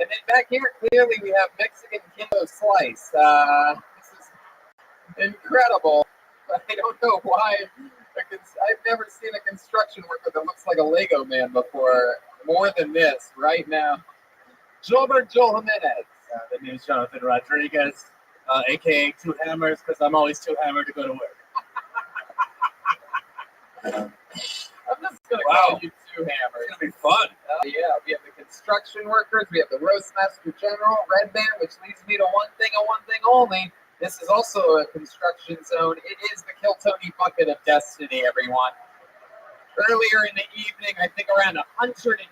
And then back here, clearly we have Mexican Kimbo Slice. This is incredible. I don't know why. I've never seen a construction worker that looks like a Lego man before. More than this right now. Joel Jimenez. The name is Jonathan Rodriguez, a.k.a. Two Hammers, because I'm always too hammered to go to work. I'm just going to call you Two Hammers. It's going to be fun. Yeah, we have the construction workers, we have the Roastmaster General, Red Band, which leads me to one thing and one thing only. This is also a construction zone. It is the Kill Tony Bucket of Destiny, everyone. Earlier in the evening, I think around 150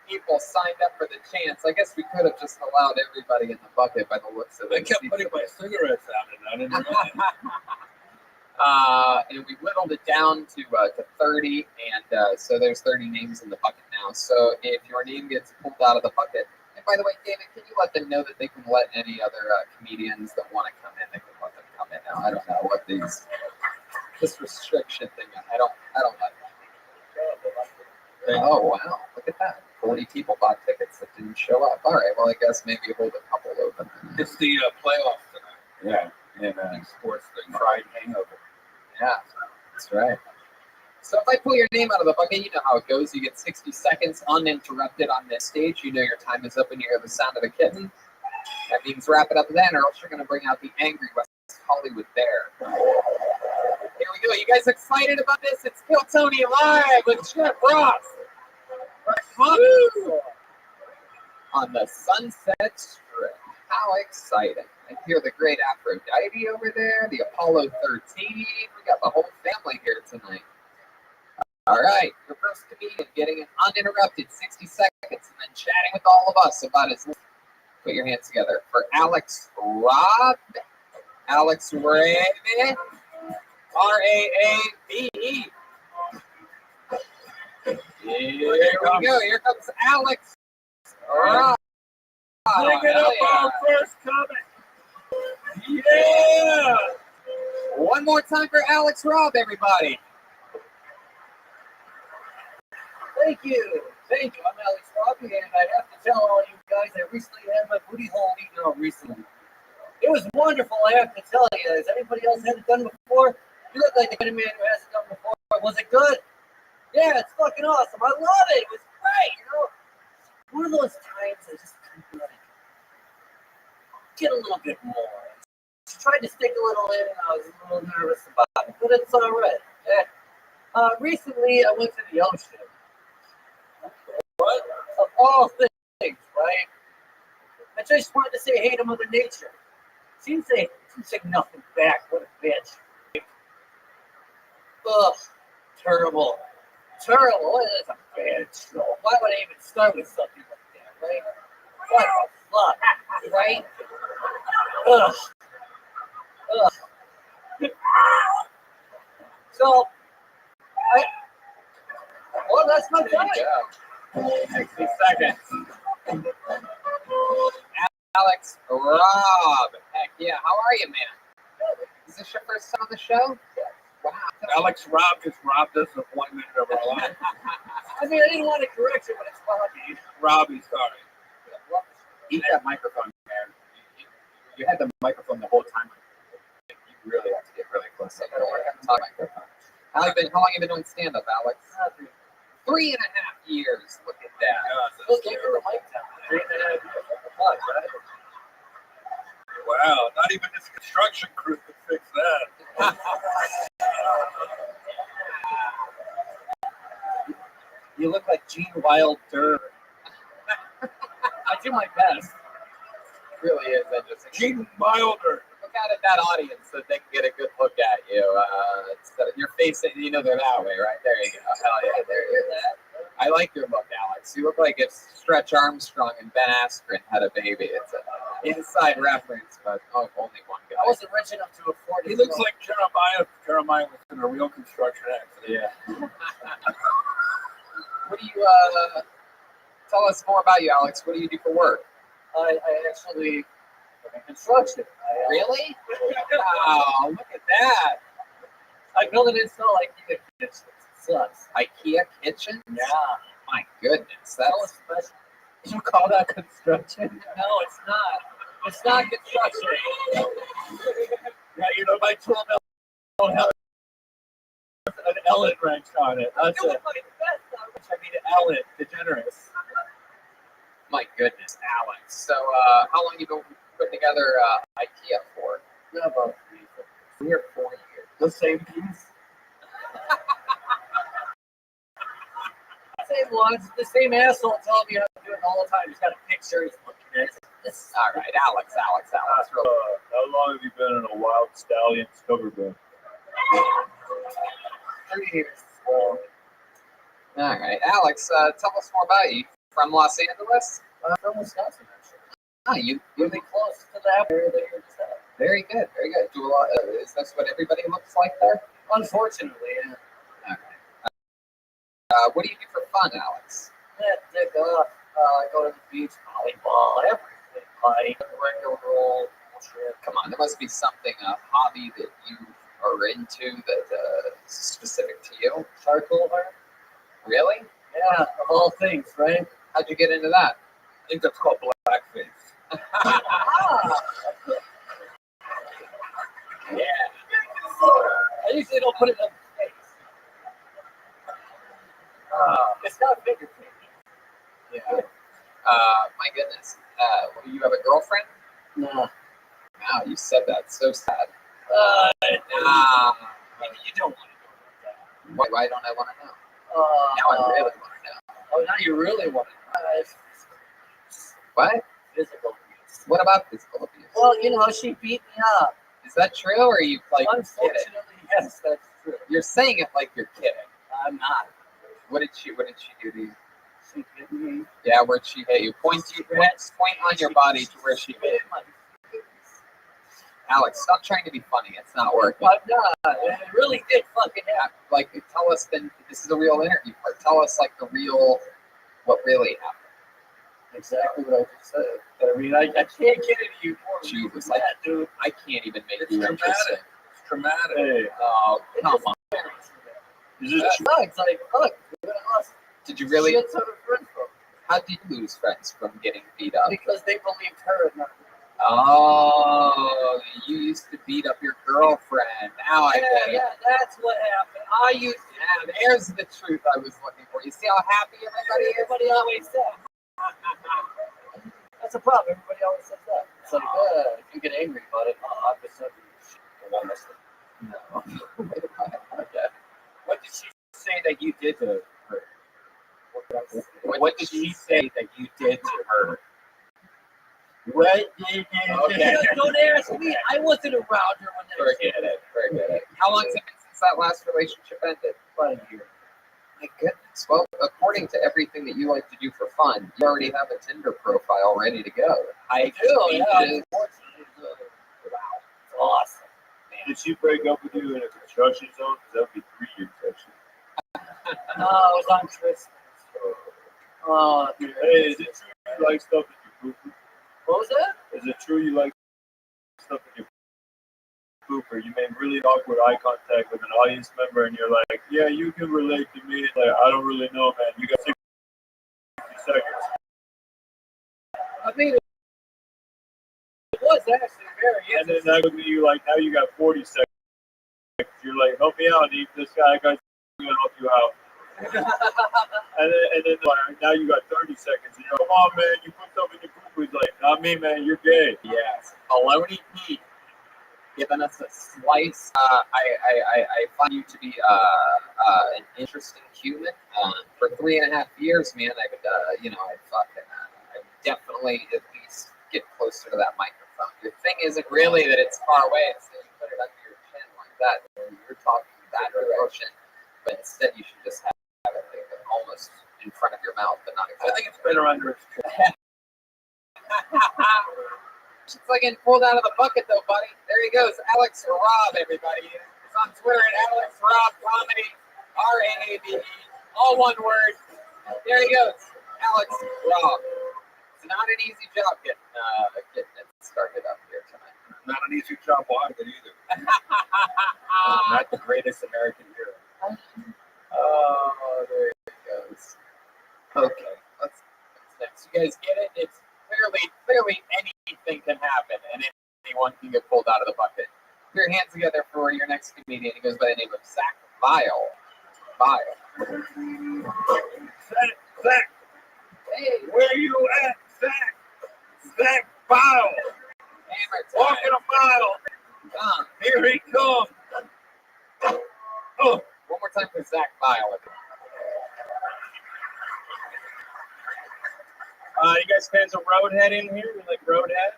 people signed up for the chance. I guess we could have just allowed everybody in the bucket by the looks of it. They kept putting my cigarettes out and I didn't realize. And we whittled it down to 30, and so there's 30 names in the bucket now. So if your name gets pulled out of the bucket, and by the way, David, can you let them know that they can let any other comedians that want to come in, they can let them come in now. I don't know what this restriction thing. I don't like that. Oh wow, look at that. 40 people bought tickets that didn't show up. All right, well I guess maybe hold a couple open. It's the playoffs tonight. Yeah, And sports thing. Fried hangover. Yeah, that's right. So if I pull your name out of the bucket, you know how it goes. You get 60 seconds uninterrupted on this stage. You know your time is up and you hear the sound of the kitten. That means wrap it up then, or else you're going to bring out the angry West Hollywood bear. Here we go. You guys excited about this? It's Kill Tony Live with Chef Ross. On the Sunset Strip. How exciting. I hear the great Aphrodite over there, the Apollo 13. We got the whole family here tonight. All right, your first comedian getting an uninterrupted 60 seconds and then chatting with all of us about his life. Put your hands together for Alex Rob. Alex Rabe. R-A-A-B-E. Here we go. Here comes Alex Rob. Bring up our first comment. Yeah! One more time for Alex Rob, everybody. Thank you. Thank you. I'm Alex Rothschild, and I have to tell all you guys I recently had my booty hole eaten out recently. It was wonderful, I have to tell you. Has anybody else had it done before? You look like the kind of man who has it done before. Was it good? Yeah, it's fucking awesome. I love it. It was great, you know. One of those times I just like, get a little bit more. I tried to stick a little in, and I was a little nervous about it, but it's all right. Yeah. Recently, I went to the ocean. What? Of all things, right? I just wanted to say hey to Mother Nature. Seems to say nothing back. What a bitch. Ugh. Terrible. Terrible. That's a bad show. Why would I even start with something like that, right? What the fuck, right? Ugh. Ugh. So, well, that's my time. 60 seconds. Alex Rob. Heck yeah. How are you, man? Is this your first time on the show? Wow. Alex Rob just robbed us of 1 minute of our life. I mean, I didn't want to correct you, but it's funny. Robbie, sorry. Eat that microphone, man. You had the microphone the whole time. You really have to get really close. I don't want to talk microphone. How long have you been doing stand-up, Alex? 3.5 years. Look at that. Look, give her a mic down. 3.5 years. What, right? Wow, not even this construction crew could fix that. You look like Gene Wilder. I do my best. It really is interesting. Gene Wilder. Look out at that audience so they can get a good look at you. Your face, you know they're that way, right? There you go. Hell yeah, there you go. I like your look, Alex. You look like if Stretch Armstrong and Ben Askren had a baby. It's an inside reference, but only one guy. I wasn't rich enough to afford it. He looks like Jeremiah. Jeremiah was in a real construction accident. Yeah. What do you, tell us more about you, Alex. What do you do for work? I actually work in construction. Really? Wow, look at that. I build and install IKEA kitchens. It sucks. IKEA kitchens? Yeah. My goodness, that's special. You call that construction? No, it's not. It's not construction. Yeah, you know, my tool mill don't have an Ellen wrench on it. That's it. I mean, Ellen DeGeneres. My goodness, Alex. So, how long have you been putting together IKEA for? About 3 or 4 years. The same piece. Same ones, the same asshole telling me how to do it all the time. He's got a picture. He's looking at it. All right, Alex. How long have you been in a Wild Stallions cover band? 3 years. All right, Alex. Tell us more about you. From Los Angeles? From Wisconsin, actually. Ah, you Really close to the area that you're just at. very good, very good. Do a lot. Is this what everybody looks like there? Unfortunately, yeah. All right. What do you do for fun, Alex? Dick off. I go to the beach, volleyball, everything. Like regular roll, trip. Come on, there must be something, a hobby that you are into that is specific to you. Charcoal burn. Really? Yeah, of all things, right? How'd you get into that? I think that's called blackface. Yeah. I usually don't put it in the face. It's not finger painting. Yeah. My goodness. You have a girlfriend? No. Wow, you said that. So sad. Maybe you don't want to know. Why don't I want to know? Now Now I really want to know. Oh, now you really want to know. What? Physical abuse. What about physical abuse? Well, you know, she beat me up. Is that true, or are you like kidding? Unfortunately, yes, that's true. You're saying it like you're kidding. I'm not. What did she do to you? She hit me. Yeah, where'd she hit you? Point on your body to where she hit you. my face. Alex, stop trying to be funny. It's not working. I'm not. It really did fucking happen. Like, tell us then. This is a real interview part. Tell us like what really happened. Exactly what I just said. I mean, I can't get into you more. Jesus, like, dude. I can't even make It's you dramatic. interesting. It's traumatic. Hey, Oh, come on. is it true? It's like, look, we lost Did you really? shit ton of friends from How did you lose friends from getting beat up? because they believed her and not me. Oh, you used to beat up your girlfriend. Now I get it. Yeah, that's what happened. I used to. Yeah, there's the truth I was looking for. You see how happy everybody is? Everybody always said. That's a problem. Everybody always says that. It's like, if you get angry about it, all of a sudden, No. Okay. what did she say that you did to her? What did she say that you did to her? What did Okay. Don't ask me. I wasn't around her when they Forget it. How long has it been since that last relationship ended? about a year. My goodness. Well, according to everything that you like to do for fun, you already have a Tinder profile ready to go. I do, yeah. Wow. It's awesome. Did she break up with you in a construction zone? Because that would be 3 years, actually. No, I was on Tristan. Oh, dude. Hey, is it true you like stuff in your pooper? What was that? Is it true you like stuff in your pooper? You made really awkward eye contact with an audience member, and you're like, "Yeah, you can relate to me." Like, I don't really know, man. You got 60 seconds. I mean, it was actually very And then interesting. that would be you like, now you got 40 seconds. You're like, help me out, Eve. This guy's gonna help you out. And then like, now you got 30 seconds. And you're like, come on, man, you put something in your poop. He's like, not me, man, you're gay. Yes. Baloney Pete giving us a slice. I find you to be an interesting human. For 3.5 years, man, I would, I definitely at least get closer to that microphone. Your thing isn't really that it's far away. It's that you put it under your chin like that. And you're talking that direction. But instead, you should just have it like almost in front of your mouth, but not exactly. I think it's better under its chin. It's like getting pulled out of the bucket, though, buddy. There he goes, Alex Rob, everybody. He's on Twitter at Alex Rob Comedy, RAABE, all one word. There he goes, Alex Rob. It's not an easy job getting it started up here tonight. Not an easy job walking either. Not the greatest American hero. Oh, there he goes. Okay, let's next. You guys get it? It's clearly anything can happen, and anyone can get pulled out of the bucket. Put your hands together for your next comedian. He goes by the name of Zach Vile. Zach, Hey, where you at, Zach? Zach Bile, hammer time. walking a mile. Here he comes. Oh, One more time for Zach Vile. You guys fans of Roadhead in here? You like Roadhead?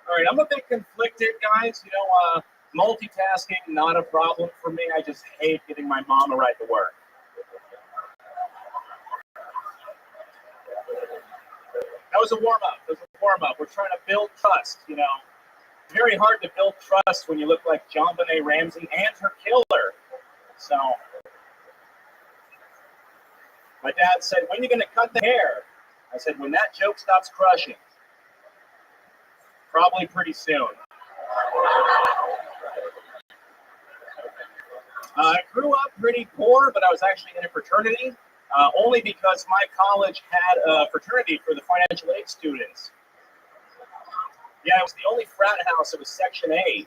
All right, I'm a bit conflicted, guys. You know, multitasking, not a problem for me. I just hate getting my mom a ride to work. That was a warm-up. We're trying to build trust, you know. Very hard to build trust when you look like JonBenet Ramsey and her killer. So, my dad said, when are you going to cut the hair? I said, when that joke stops crushing. Probably pretty soon. I grew up pretty poor, but I was actually in a fraternity, only because my college had a fraternity for the financial aid students. Yeah, it was the only frat house that was Section A.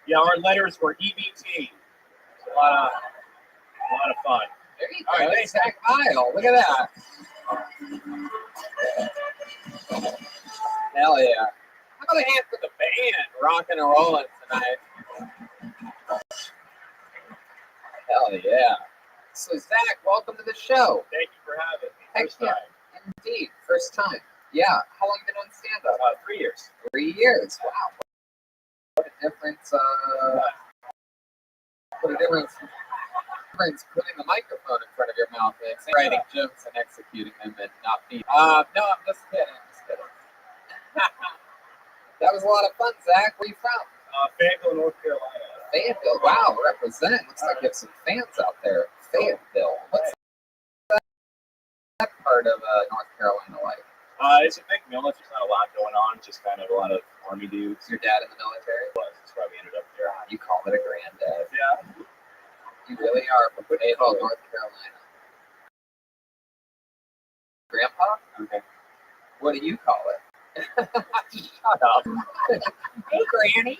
Yeah, our letters were EBT. A lot of fun. There you All go. right, Hey, Zach Mile. Look at that. Hell yeah. How about a hand for the band rocking and rolling tonight? Hell yeah. So, Zach, welcome to the show. Thank you for having me. Heck First yeah. time. Indeed. First time. Yeah. How long have you been on stand-up? 3 years. 3 years. Wow. What a difference. What a difference putting the microphone in front of your mouth and writing jokes and executing them and not be. No, I'm just kidding. That was a lot of fun, Zach. Where are you from? Fayetteville, North Carolina. Fayetteville. Wow, represent. Looks like you have some fans out there. Fayetteville. What's that part of North Carolina like? It's a big military. There's not a lot going on. Just kind of a lot of army dudes. Your dad in the military? That's why we ended up there. You call it a granddad. Yeah. You really are from Fayetteville, North Carolina. Grandpa? Okay. What do you call it? Shut up. Hey, Granny.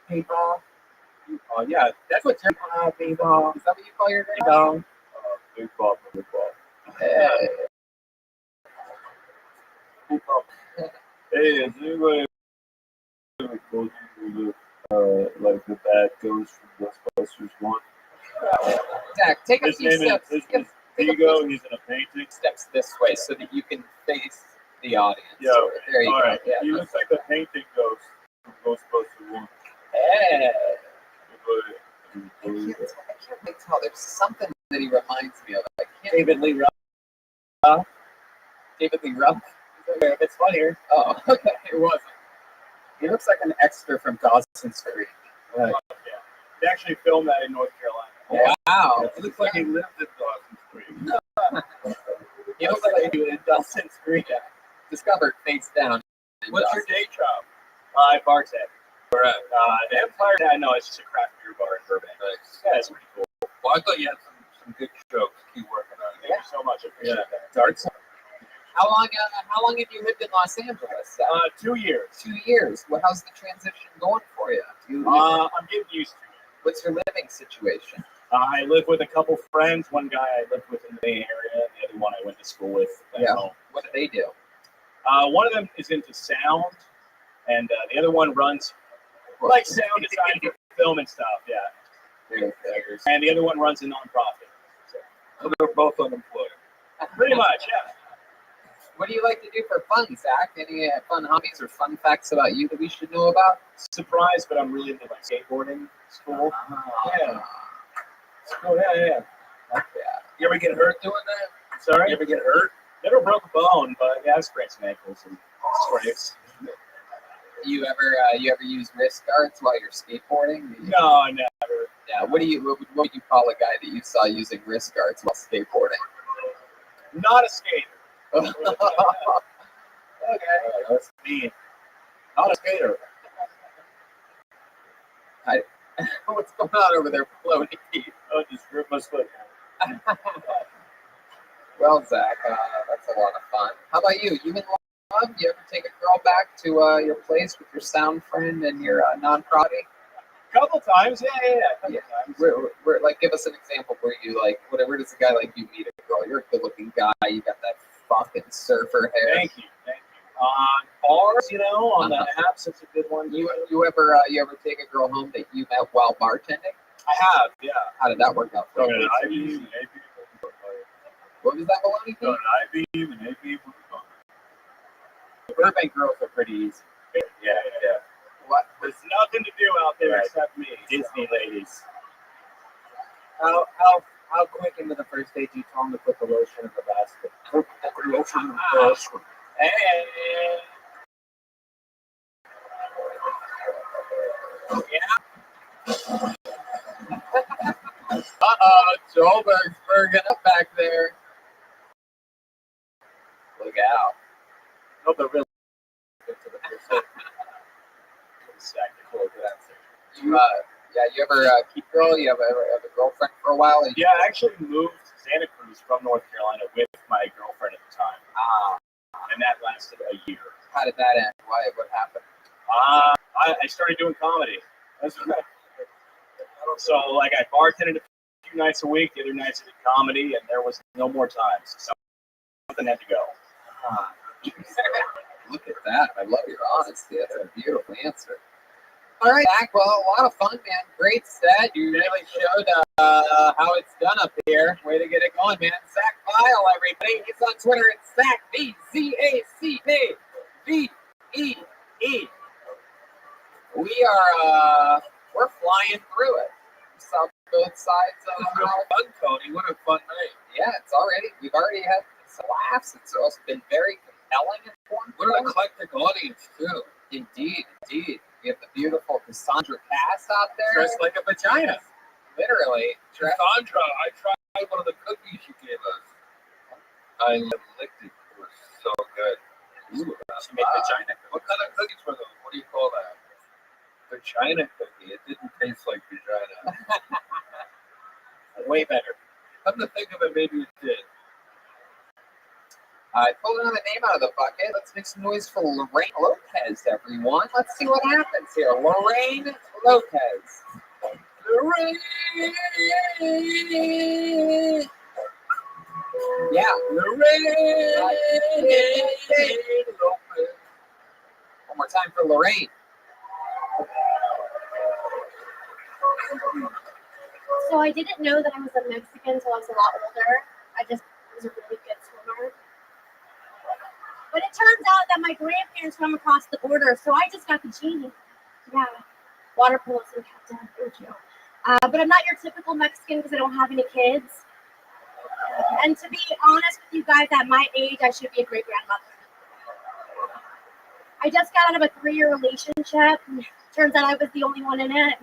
Hey, Bob. Oh, yeah. That's what you're. Hey, Bob. Is that what you call your grandpa? Big ball. Hey. Hey, is anybody ever told you like the bad ghost from Ghostbusters 1? Zach, take a His few name steps. is Take a Vigo. few He's in a painting. steps this way so that you can face the audience. Yo, There you all go. right. Yeah. He looks like the painting ghost from Ghostbusters 1. Hey. But, I can't really tell. There's something that he reminds me of. I can't. David Lee Roth. David Lee Roth. It's funnier. Oh, okay. It wasn't. He looks like an extra from Dawson's Creek. yeah. They actually filmed that in North Carolina. Wow. It looks like he lived at Dawson's Creek. He looks like you in Dawson's Creek. Yeah. Discovered face down. What's your day job? I bartend. Where at? The Empire. Yeah, no, it's just a craft beer bar in Burbank. Nice. Yeah, it's pretty cool. Well, I thought you had some good jokes. Keep working on it. Thank you so much. I appreciate that. Darts? How long have you lived in Los Angeles? 2 years. 2 years. Well, how's the transition going for you? I'm getting used to it. What's your living situation? I live with a couple friends. One guy I lived with in the Bay Area. The other one I went to school with back home. What do they do? One of them is into sound, and the other one runs like sound design for film and stuff. Yeah. And the other one runs a nonprofit. So they're both unemployed. Pretty much, yeah. What do you like to do for fun, Zach? Any fun hobbies or fun facts about you that we should know about? Surprised, but I'm really into like skateboarding. It's cool. Yeah. It's cool. Yeah. Yeah. You ever get hurt doing that? Sorry? You ever get hurt? Never broke a bone, but yeah, I've sprained some ankles and scrapes. You ever use wrist guards while you're skateboarding? No, I never. Yeah. What would you call a guy that you saw using wrist guards while skateboarding? Not a skater. Okay. That's mean. Not a skater. What's going on over there, floaty Keith? Oh, just grip my foot. Well, Zach, that's a lot of fun. How about you? You in love? You ever take a girl back to your place with your sound friend and your non-prodigy? Couple times, yeah. Couple times. We're like, give us an example where you like, where does a guy like you meet a girl? You're a good-looking guy. You got that fucking surfer hair. Thank you. On bars, on the apps, it's a good one. You ever take a girl home that you met while bartending? I have, yeah. How did that work out for you? What was that, Maloney? The Burbank girls are pretty easy. Yeah. What? There's nothing to do out there except me. Disney ladies. How quick into the first date do you tell him to put the lotion in the basket? Put the lotion in the basket. Hey. Yeah. Joelberg's burging up back there. Look out. No, they're really good to the first date. You ever keep girl? You ever have a girlfriend for a while? Yeah, I actually moved to Santa Cruz from North Carolina with my girlfriend at the time. And that lasted a year. How did that end? What happened? I started doing comedy. So, like, I bartended few nights a week. The other nights I did comedy, and there was no more times. So something had to go. Look at that. I love your honesty. That's a beautiful answer. All right, Zach. Well, a lot of fun, man. Great set. You really showed how it's done up here. Way to get it going, man. Zach Vile, everybody. He's on Twitter. It's Zach, VZACKVEE. We're flying through it. We saw both sides of Fun, Tony. What a fun night. Yeah, we've already had some laughs. It's also been very compelling and What an eclectic audience, too. Indeed. We have the beautiful Cassandra Cass out there. Dressed like a vagina. Literally. Cassandra, I tried one of the cookies you gave us. I licked it. It was so good. Ooh, she made vagina. What kind of cookies were those? What do you call that? Vagina cookie. It didn't taste like vagina. Way better. Come to think of it, maybe it did. I pulled another name out of the bucket. Let's make some noise for Lorraine Lopez, everyone. Let's see what happens here. Lorraine Lopez. Lorraine! Yeah. Lorraine Lopez. One more time for Lorraine. So I didn't know that I was a Mexican until I was a lot older. I just was a really good swimmer. But it turns out that my grandparents swam across the border, so I just got the genie. Yeah, water polo and captain. Thank you. But I'm not your typical Mexican because I don't have any kids. And to be honest with you guys, at my age, I should be a great grandmother. I just got out of a 3-year relationship. Turns out I was the only one in it.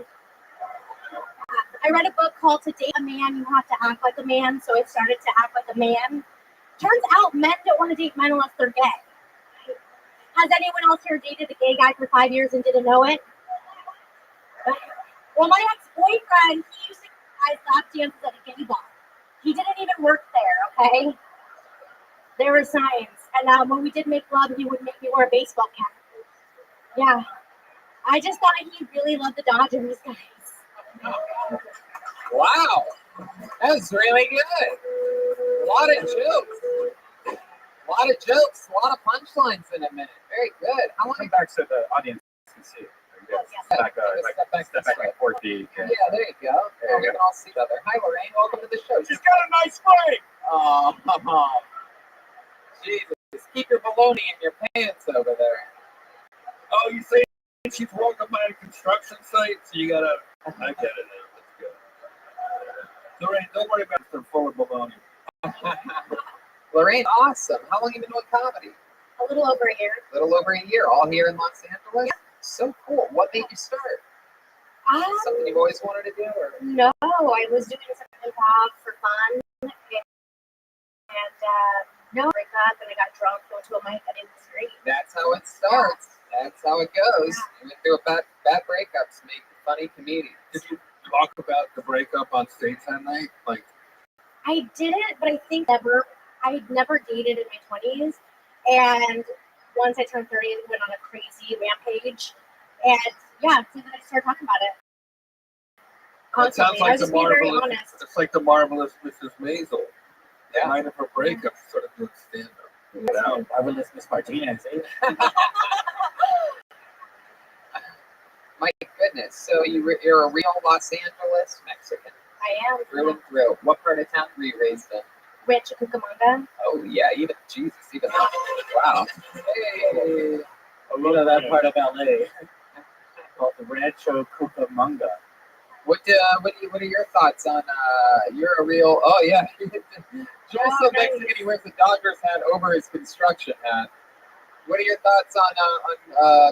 I read a book called To Date a Man, You Have to Act Like a Man, so I started to act like a man. Turns out men don't want to date men unless they're gay. Has anyone else here dated a gay guy for 5 years and didn't know it? Well, my ex-boyfriend, he used to guys lap dances at a gay bar. He didn't even work there, okay? There were signs. And when we did make love, he would make me wear a baseball cap. Yeah. I just thought he really loved the Dodgers, guys. Wow. That was really good. A lot of jokes. A lot of punchlines in a minute. Very good. How long? Come back so the audience can see it. Step back like 4 feet. Yeah, there you go. We can all see each other. Hi, Lorraine. Welcome to the show. She's got a nice break. Oh, Jesus. Keep your baloney in your pants over there. Oh, you say she's walking by a construction site, so you gotta. I get it now. That's good. Lorraine, don't worry about it. They're full of baloney. Lorraine, awesome. How long have you been doing comedy? A little over a year. A little over a year. All here in Los Angeles? Yeah. So cool. What made you start? Something you've always wanted to do? Or? No, I was doing some improv for fun. And no, I break up and I got drunk, went to a mic, and it was great. That's how it starts. That's how it goes. You went through a bad breakups, make funny comedians. Did you talk about the breakup on stage that night? Like, I didn't, but I think I'd never dated in my 20s. And once I turned 30, I went on a crazy rampage. And yeah, so then I started talking about it. it sounds like the marvelous. It's like the marvelous Mrs. Maisel. The night of her breakup, sort of doing stand-up. Marvelous Miss Martinez. My goodness. So you're a real Los Angeles Mexican. I am. Through and through. What part of town were you raised in? Rancho Cucamonga. Oh, yeah. Even wow. Hey. You know that part of LA called the Rancho Cucamonga. What are your thoughts on you're a real Joe's so Mexican he wears the Dodgers hat over his construction hat. What are your thoughts on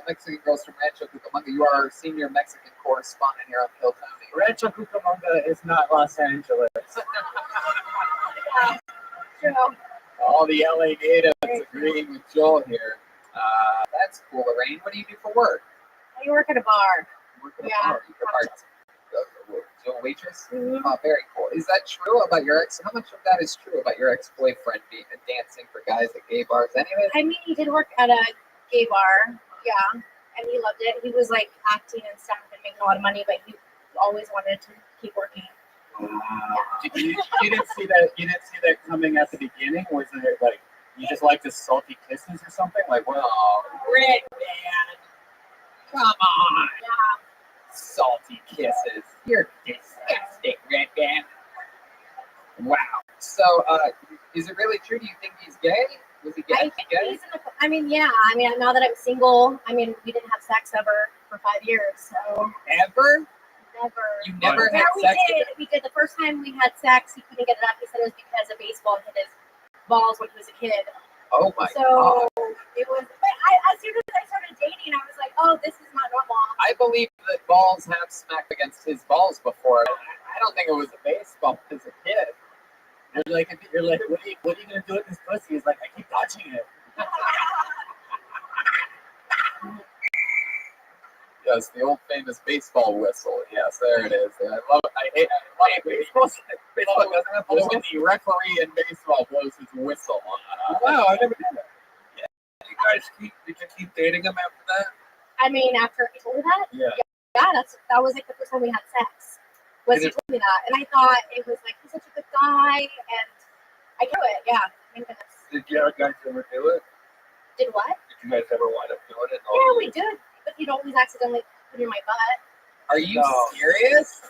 Mexican girls from Rancho Cucamonga? You are our senior Mexican correspondent here on Kill Tony. Rancho Cucamonga is not Los Angeles. True. All the LA natives agreeing with Joel here. That's cool, Lorraine. What do you do for work? I work at a bar. Work at a bar. You're a waitress? Mm-hmm. Oh, very cool. Is that true about your ex? How much of that is true about your ex-boyfriend being dancing for guys at gay bars? Any of it? I mean, he did work at a gay bar, yeah, and he loved it. He was like acting and stuff and making a lot of money, but he always wanted to keep working. You didn't see that. You didn't see that coming at the beginning. Was it like you just like the salty kisses or something? Like, well, Red man, come on. Salty kisses. You're disgusting, Red man. Wow. So, is it really true? Do you think he's gay? Was he gay? I think he's in the, I mean, yeah. I mean, now that I'm single, I mean, we didn't have sex ever for 5 years, so. Ever? Never. You never Yeah, had we sex? did. We did. The first time we had sex, he couldn't get it up. He said it was because a baseball hit his balls when he was a kid. Oh my So God. it was. But as soon as I started dating, I was like, oh, this is not normal. I believe that balls have smacked against his balls before. I don't think it was a baseball as a kid. You're like, what are you gonna do with this pussy? He's like, I keep touching it. Yes, the old famous baseball whistle. Yes, there it is. I hate baseball. Baseball doesn't have when the referee in baseball blows his whistle. Wow, I never did that. Yeah. Did you keep dating him after that? I mean, after he told me that, Yeah. yeah, that was like the first time we had sex. Was he told me that, and I thought it was like he's such a good guy, and I knew it. Yeah, thank goodness. Did you guys ever do it? Did what? Did you guys ever wind up doing it? Yeah, we did, but you'd always accidentally put it in my butt. Are you serious?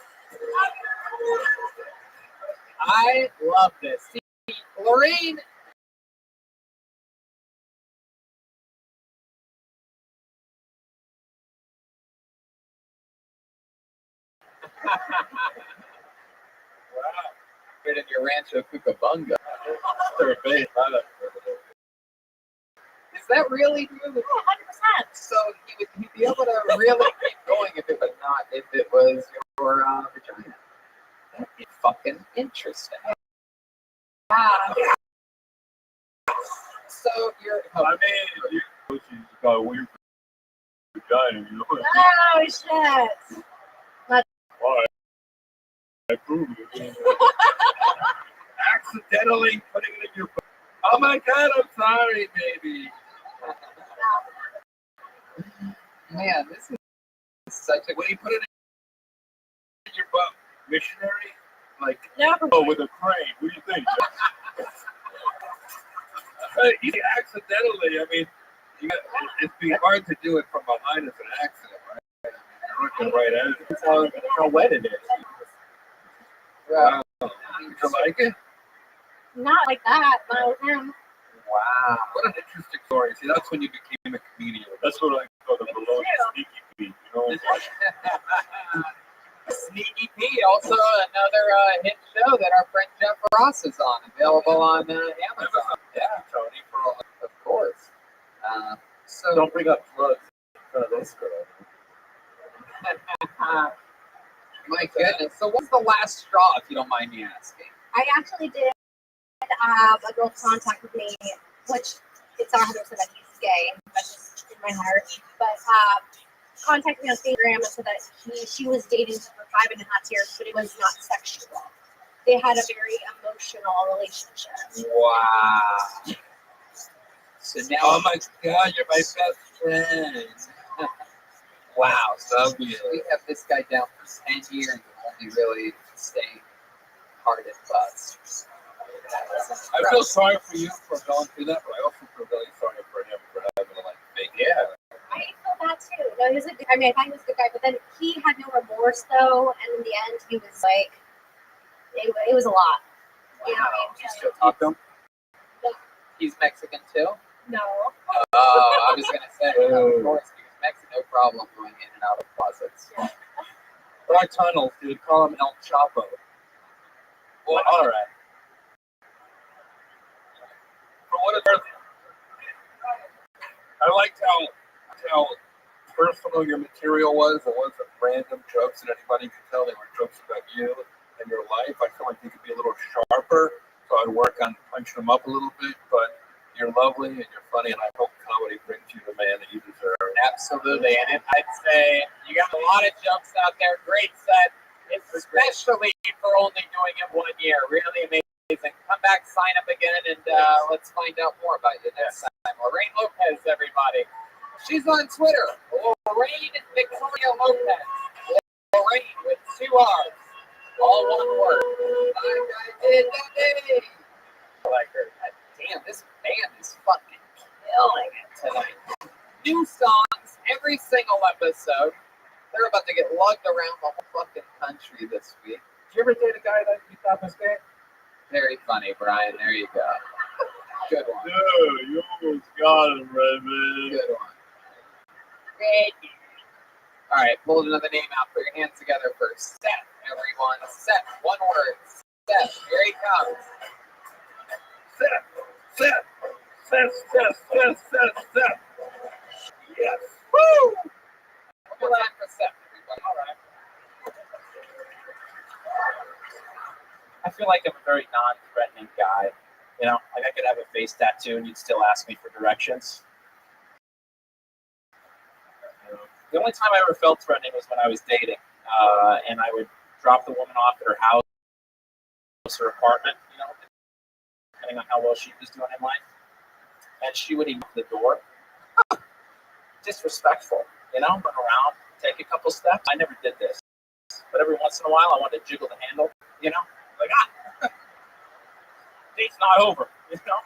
I love this. See, Lorraine. Wow. Right in your Rancho Cucamonga. Is that really true? 100%. So he'd be able to really keep going if it was your vagina. That'd be fucking interesting. So you're. I mean, you got a weird vagina, you know. Oh shit! Why? I proved it. Accidentally putting it in your butt. Oh my God, I'm sorry, baby. Man, this is such a. When you put it in your butt, missionary, like Never. oh, with a crane. What do you think? You accidentally. I mean, it'd be hard to do it from behind as an accident, right? You're looking right at it. That's how wet it is. Wow. Did you like it? Not like that, but with him. Wow. What an interesting story. See, that's when you became a comedian. That's what I call the below sneaky Pete. You know. Sneaky Pete, also another hit show that our friend Jeff Ross is on, available on Amazon. Yeah, Tony, of course. So Don't bring up drugs in front of this girl. my goodness. So what's the last straw, if you don't mind me asking? I actually did a girl contact with me, which it's not 100% that he's gay. That's just in my heart. But contacted me on Instagram and said that she was dating for 5.5 years, but it was not sexual. They had a very emotional relationship. Wow. So now, oh my God, you're my best friend. Wow. So We have this guy down for 10 years and only really staying hard and butts. I feel sorry for you for going through that, but I also feel really sorry for him for having to make it. I feel that too. No, he was a good, I mean, I thought he was a good guy, but then he had no remorse though, and in the end, he was like, it was a lot. You know what I mean? You still talk to him? No. He's Mexican too? No. Oh, I was going to say, of course, he was Mexican, no problem going in and out of closets. Our tunnels, dude, call him El Chapo. Well, all right. For what it's worth, I liked how personal your material was. It wasn't random jokes that anybody could tell. They were jokes about you and your life. I feel like you could be a little sharper, so I'd work on punching them up a little bit. But you're lovely and you're funny, and I hope comedy brings you the man that you deserve. Absolutely, and I'd say you got a lot of jokes out there. Great set, especially for only doing it 1 year. Really amazing. Come back, sign up again, and let's find out more about you next time. Lorraine Lopez, everybody. She's on Twitter. Lorraine Victoria Lopez. Lorraine with 2 R's. All one word. I did that. I like her. God damn, this band is fucking killing it tonight. New songs every single episode. They're about to get lugged around the whole fucking country this week. Did you ever date a guy that you thought was gay? Very funny, Brian. There you go. Good one. Yeah, you almost got him, Raymond. Good one. All right, pull another name out. Put your hands together for Seth, everyone. Seth, one word. Seth, here he comes. Seth. Yes. Woo! One more time for Seth, everybody. All right. I feel like I'm a very non-threatening guy. You know, like I could have a face tattoo and you'd still ask me for directions. The only time I ever felt threatening was when I was dating, and I would drop the woman off at her house or apartment, you know, depending on how well she was doing in life, and she would even the door. Disrespectful, you know, run around, take a couple steps. I never did this, but every once in a while I wanted to jiggle the handle, you know, like date's not over, you know.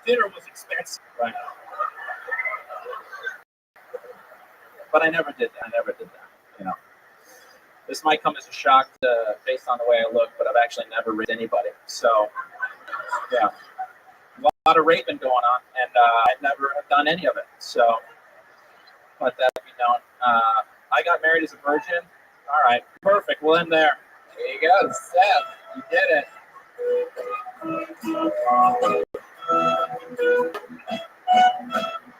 Dinner was expensive, right? But I never did that. You know, this might come as a shock based on the way I look, but I've actually never raped anybody. So, yeah, a lot of raping going on, and I've never done any of it. So, let that be known. I got married as a virgin. All right, perfect. We'll end there. There you go, Seth. You did it.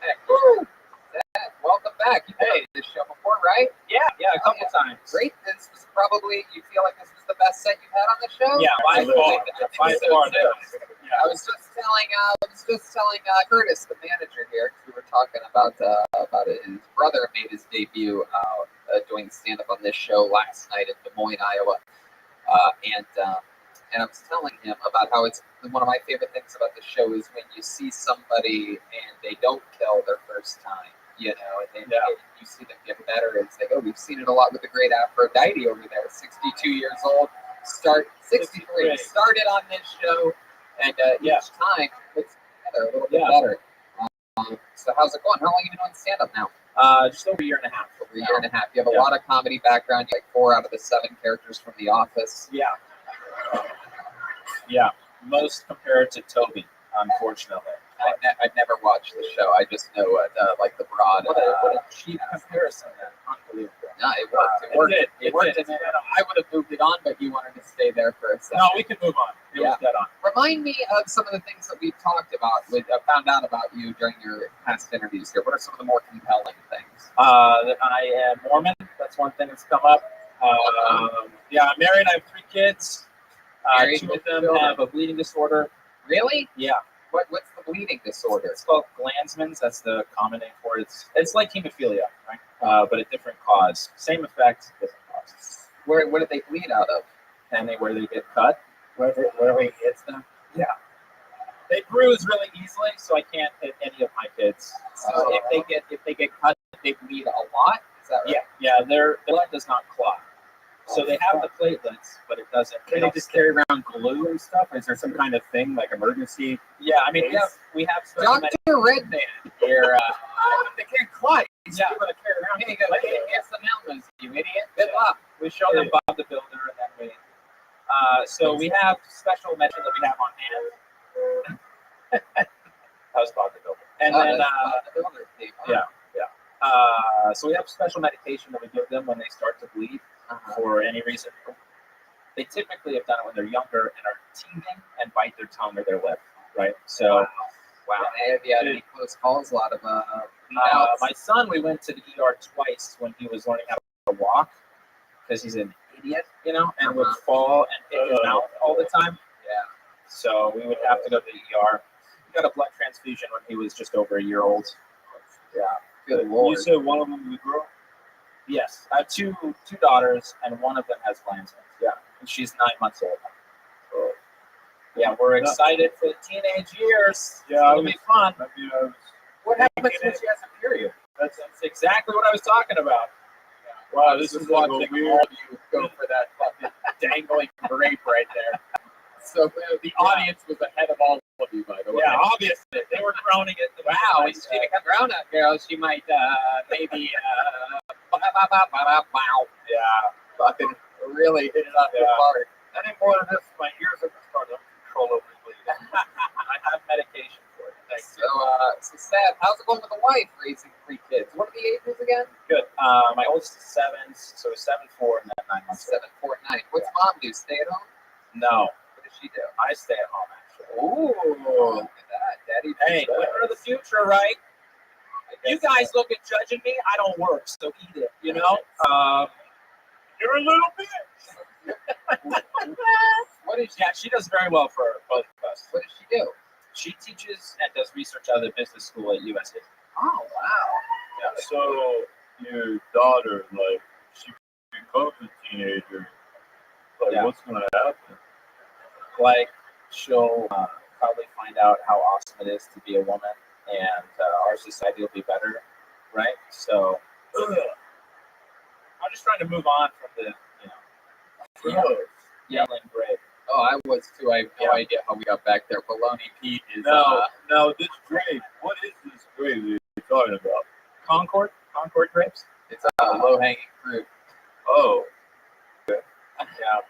Hey, woo! Seth, welcome back. You've been on this show before, right? Yeah, a couple times. Great. This was probably, you feel like this was the best set you've had on the show? Yeah, by far. By far. I was just telling Curtis, the manager here, because we were talking about his brother made his debut doing stand-up on this show last night in Des Moines, Iowa, and I was telling him about how it's one of my favorite things about the show is when you see somebody and they don't kill their first time, you know, and you see them get better. It's like, oh, we've seen it a lot with the great Aphrodite over there, 62 years old, 63, started on this show, and each time it's better, a little bit better. So how's it going? How long have you been doing stand-up now? Just over a year and a half. Over a year and a half. You have a lot of comedy background. You like 4 out of the 7 characters from The Office. Yeah, most compared to Toby, unfortunately. I've never watched the show. I just know like the broad. What a cheap comparison, man. Unbelievable. No, it worked. It worked. And I would have moved it on, but you wanted to stay there for a second. No, we can move on. It was dead on. Remind me of some of the things that we've talked about, found out about you during your past interviews here. What are some of the more compelling things? That I am Mormon. That's one thing that's come up. I'm married. I have 3 kids. 2 of them have a bleeding disorder. Really? Yeah. What's the bleeding disorder? It's called Glanzmann's. That's the common name for it. It's like hemophilia, right? But a different cause. Same effect, different cause. Where do they bleed out of? And where they get cut. Wherever he hits them. Yeah. They bruise really easily, so I can't hit any of my kids. So if they get cut, they bleed a lot. Is that right? Yeah. Their blood does not clot. So they have the platelets, but it doesn't. Can they just carry around glue and stuff? Is there some kind of thing like emergency? Yeah, I mean, we have Dr. Redman here. They can't clot. Yeah, but carry around. Hey, it's the mountains, you idiot. Good luck. We show them Bob the Builder, and then we. So we have special medicine that we have on hand. That was Bob the Builder, and then so we have special medication that we give them when they start to bleed for any reason. They typically have done it when they're younger and are teething and bite their tongue or their lip, right? So, wow. Have you had any close calls? A lot of my son, we went to the ER twice when he was learning how to walk because he's an idiot, you know, and would fall and hit his mouth all the time. Yeah. So we would have to go to the ER. He got a blood transfusion when he was just over a year old. Yeah. Good Lord. You said one of them was a girl? Yes, I have two daughters, and one of them has Glanzmann's. Yeah, and she's 9 months old. So, yeah, we're excited for the teenage years. Yeah, it'll be fun. What happens when she has a period? That's exactly what I was talking about. Wow, this this is is like a watching weird- all of you go for that fucking dangling grape right there. So the audience was ahead of all of you, by the way. Yeah, obviously they were droning it. Wow, we see the grown up girl. She might maybe wow. Yeah, Fucking really hit it off the park. any more than this, my ears are starting to control over bleeding. I have medication for it. Thanks. So Seth, how's it going with the wife raising 3 kids? What are the ages again? Good. My oldest is 7, so 7, 4, and then 9 months. 7, 4, 9. What's mom do? Stay at home? No, What does she do? I stay at home actually. Ooh, look at that, Daddy. Hey, does winner of the that. future, right? I You guess guys so. look at judging me. I don't work, so eat it. You know. You're a little bitch. What is she? Yeah, she does very well for both of us. What does she do? She teaches and does research out of the business school at USC. Oh wow. Yeah. So your daughter, like, she becomes a teenager. Like, Yeah. what's gonna happen? Like, she'll probably find out how awesome it is to be a woman, and our society will be better, right? So, I'm just trying to move on from the, yelling grape. Oh, I was too. I have no Yeah. idea how we got back there. Baloney Pete is. Now this grape. What is this grape that you're talking about? Concord grapes. It's low hanging fruit. Oh, Yeah.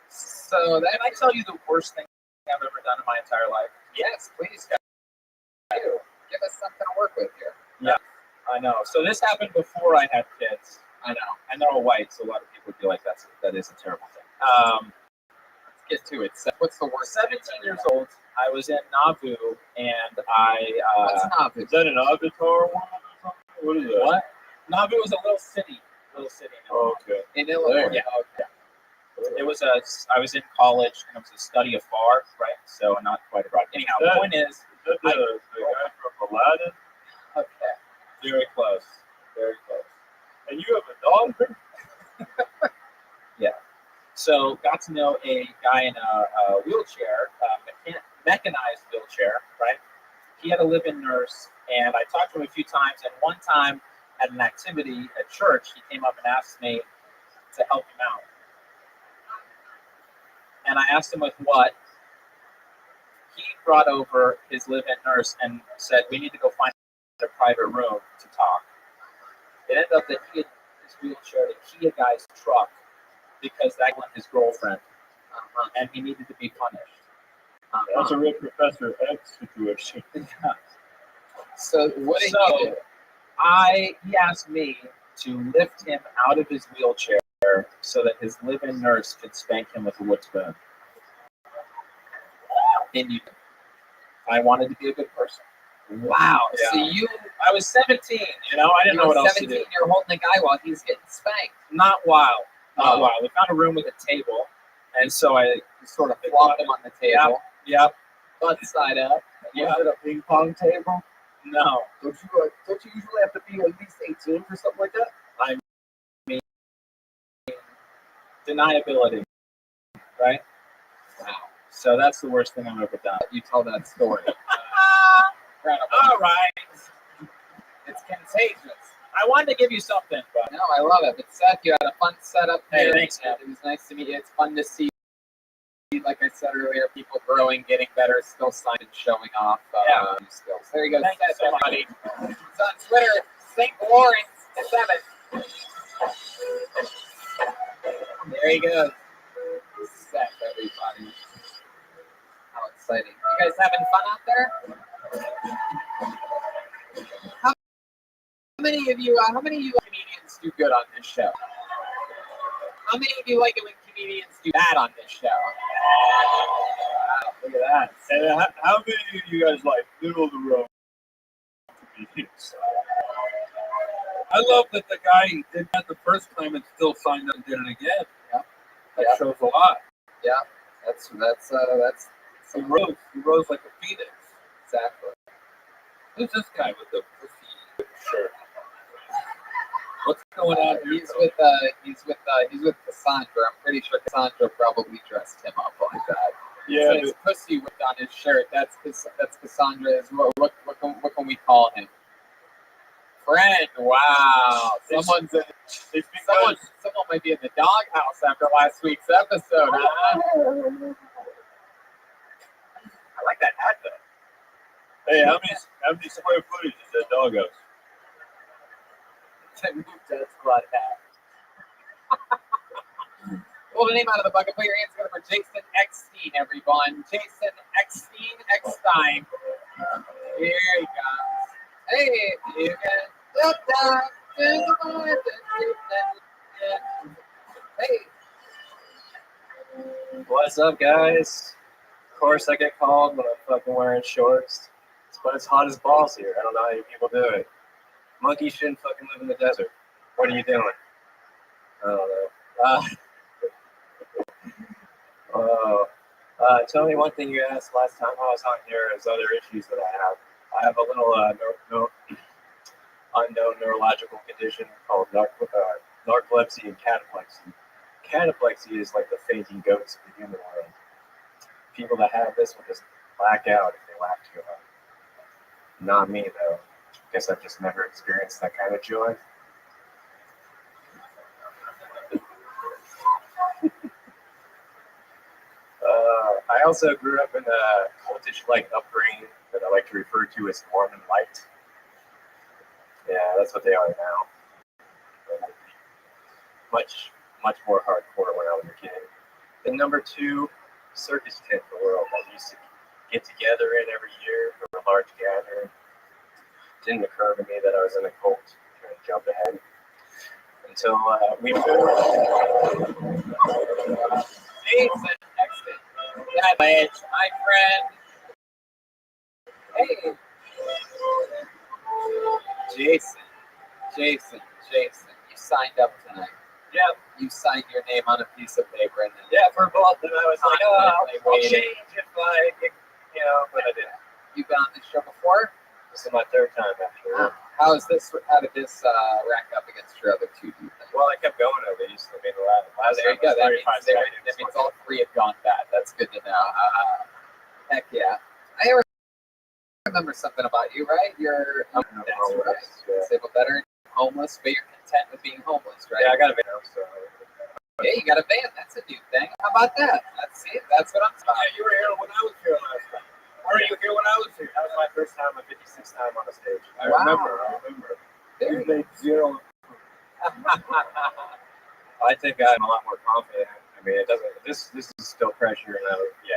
So that Can I tell you the worst thing I've ever done in my entire life? yes, please, guys. Give us something to work with here. I know. So this happened before I had kids. I know. And they're all white, so a lot of people would be like, that is a terrible thing. Let's get to it. So what's the worst? 17 years old, I was in Nauvoo, and I What's Nauvoo? is that an Avatar one or something? What is that? what? Nauvoo was a little city. In Oh, Illinois. okay. In Illinois. Yeah. Okay. It was I was in college, and it was a study of far, right? So not quite abroad. Anyhow, the point is, Is that the guy from Aladdin? Okay. very close, very close. And you have a daughter? So got to know a guy in a wheelchair, mechanized wheelchair, right? He had a live-in nurse, and I talked to him a few times. And one time at an activity at church, he came up and asked me to help him out. And I asked him with what. He brought over his live-in nurse and said, "We need to go find a private room to talk." It ended up that he had his wheelchair to key a guy's truck because that was his girlfriend, and he needed to be punished. That's a real Professor X situation. So what did So, you do? he asked me to lift him out of his wheelchair so that his live-in nurse could spank him with a wood spoon. And I wanted to be a good person. Wow. Yeah. So you I was 17, I didn't know what else to do. 17, you're holding a guy while he's getting spanked. Not wild. Oh. We found a room with a table, and so I Sort of flopped him on the table. Yep. Butt side up. Yeah. Was it a ping pong table? No. Don't you usually have to be at least 18 for something like that? Deniability. Right? Wow. So that's the worst thing I've ever done. You tell that story. Incredible. All right. It's contagious. I wanted to give you something, but No, I love it. But Seth, you had a fun setup Hey, here. thanks, man. It was nice to meet you. It's fun to see, like I said earlier, people growing, getting better, still signing, showing off new skills. There you go, thank you Seth, so everybody. much. It's on Twitter, St. Lawrence 7. There you go. Seth, everybody. How exciting. You guys having fun out there? How many of you comedians do good on this show? How many of you like it when comedians do bad on this show? Wow, look at that. And how many of you guys like middle of the road comedians? I love that the guy did that the first time and still signed up and did it again. Yeah. That Yeah. shows a lot. Yeah, that's He rose like a phoenix. exactly. Who's this guy with the pussy shirt? What's going on here? He's with Cassandra. I'm pretty sure Cassandra probably dressed him up like that. Yeah, It says pussy whipped on his shirt. That's Cassandra's. What can we call him? friend. Wow. Someone might be in the doghouse after last week's episode, huh? I like that hat though. Hey, how many square footage is that doghouse? Dead squad hat. Pull the name out of the bucket. Put your hands together for Jason Eckstein, everyone. Jason Eckstein. Here he comes. Hey, you can. Hey. What's up, guys? Of course, I get called when I'm fucking wearing shorts. But it's hot as balls here. I don't know how you people do it. Monkeys shouldn't fucking live in the desert. What are you doing? I don't know. Tell me one thing you asked last time I was on here is other issues that I have. I have a little unknown neurological condition called narcolepsy and cataplexy. Cataplexy is like the fainting goats of the human world. People that have this will just black out if they laugh too hard. Not me, though. Guess I've just never experienced that kind of joy. I also grew up in a cultish-like upbringing that I like to refer to as Mormon Light. Yeah, that's what they are now. Much more hardcore when I was a kid. The number 2 circus tent in the world that we used to get together in every year for a large gathering. It didn't occur to me that I was in a cult. Trying to jump ahead. Until we Jason Eckstein. That edge, my friend. Hey. Jason. You signed up tonight. Yep. You signed your name on a piece of paper and then for both, and I was like, I'll change if I, but I didn't. You've been on this show before? This is my 3rd time actually. How did this rack up against your other 2, do you think? Well, I kept going at least. I mean, the last there you go. time That means all 3 have gone bad. That's good to know. Heck yeah. I remember something about you, right? You're disabled veteran, homeless, but you're content with being homeless, right? Yeah, I got a van now, so. Yeah, you got a van. That's a new thing. How about that? That's what I'm talking about. Yeah, you were here when I was here last time. Were you here when I was here? That was my first time, my 56th time on the stage. I remember. There you made 0. I think I'm a lot more confident. I mean, it doesn't. This is still pressure, and I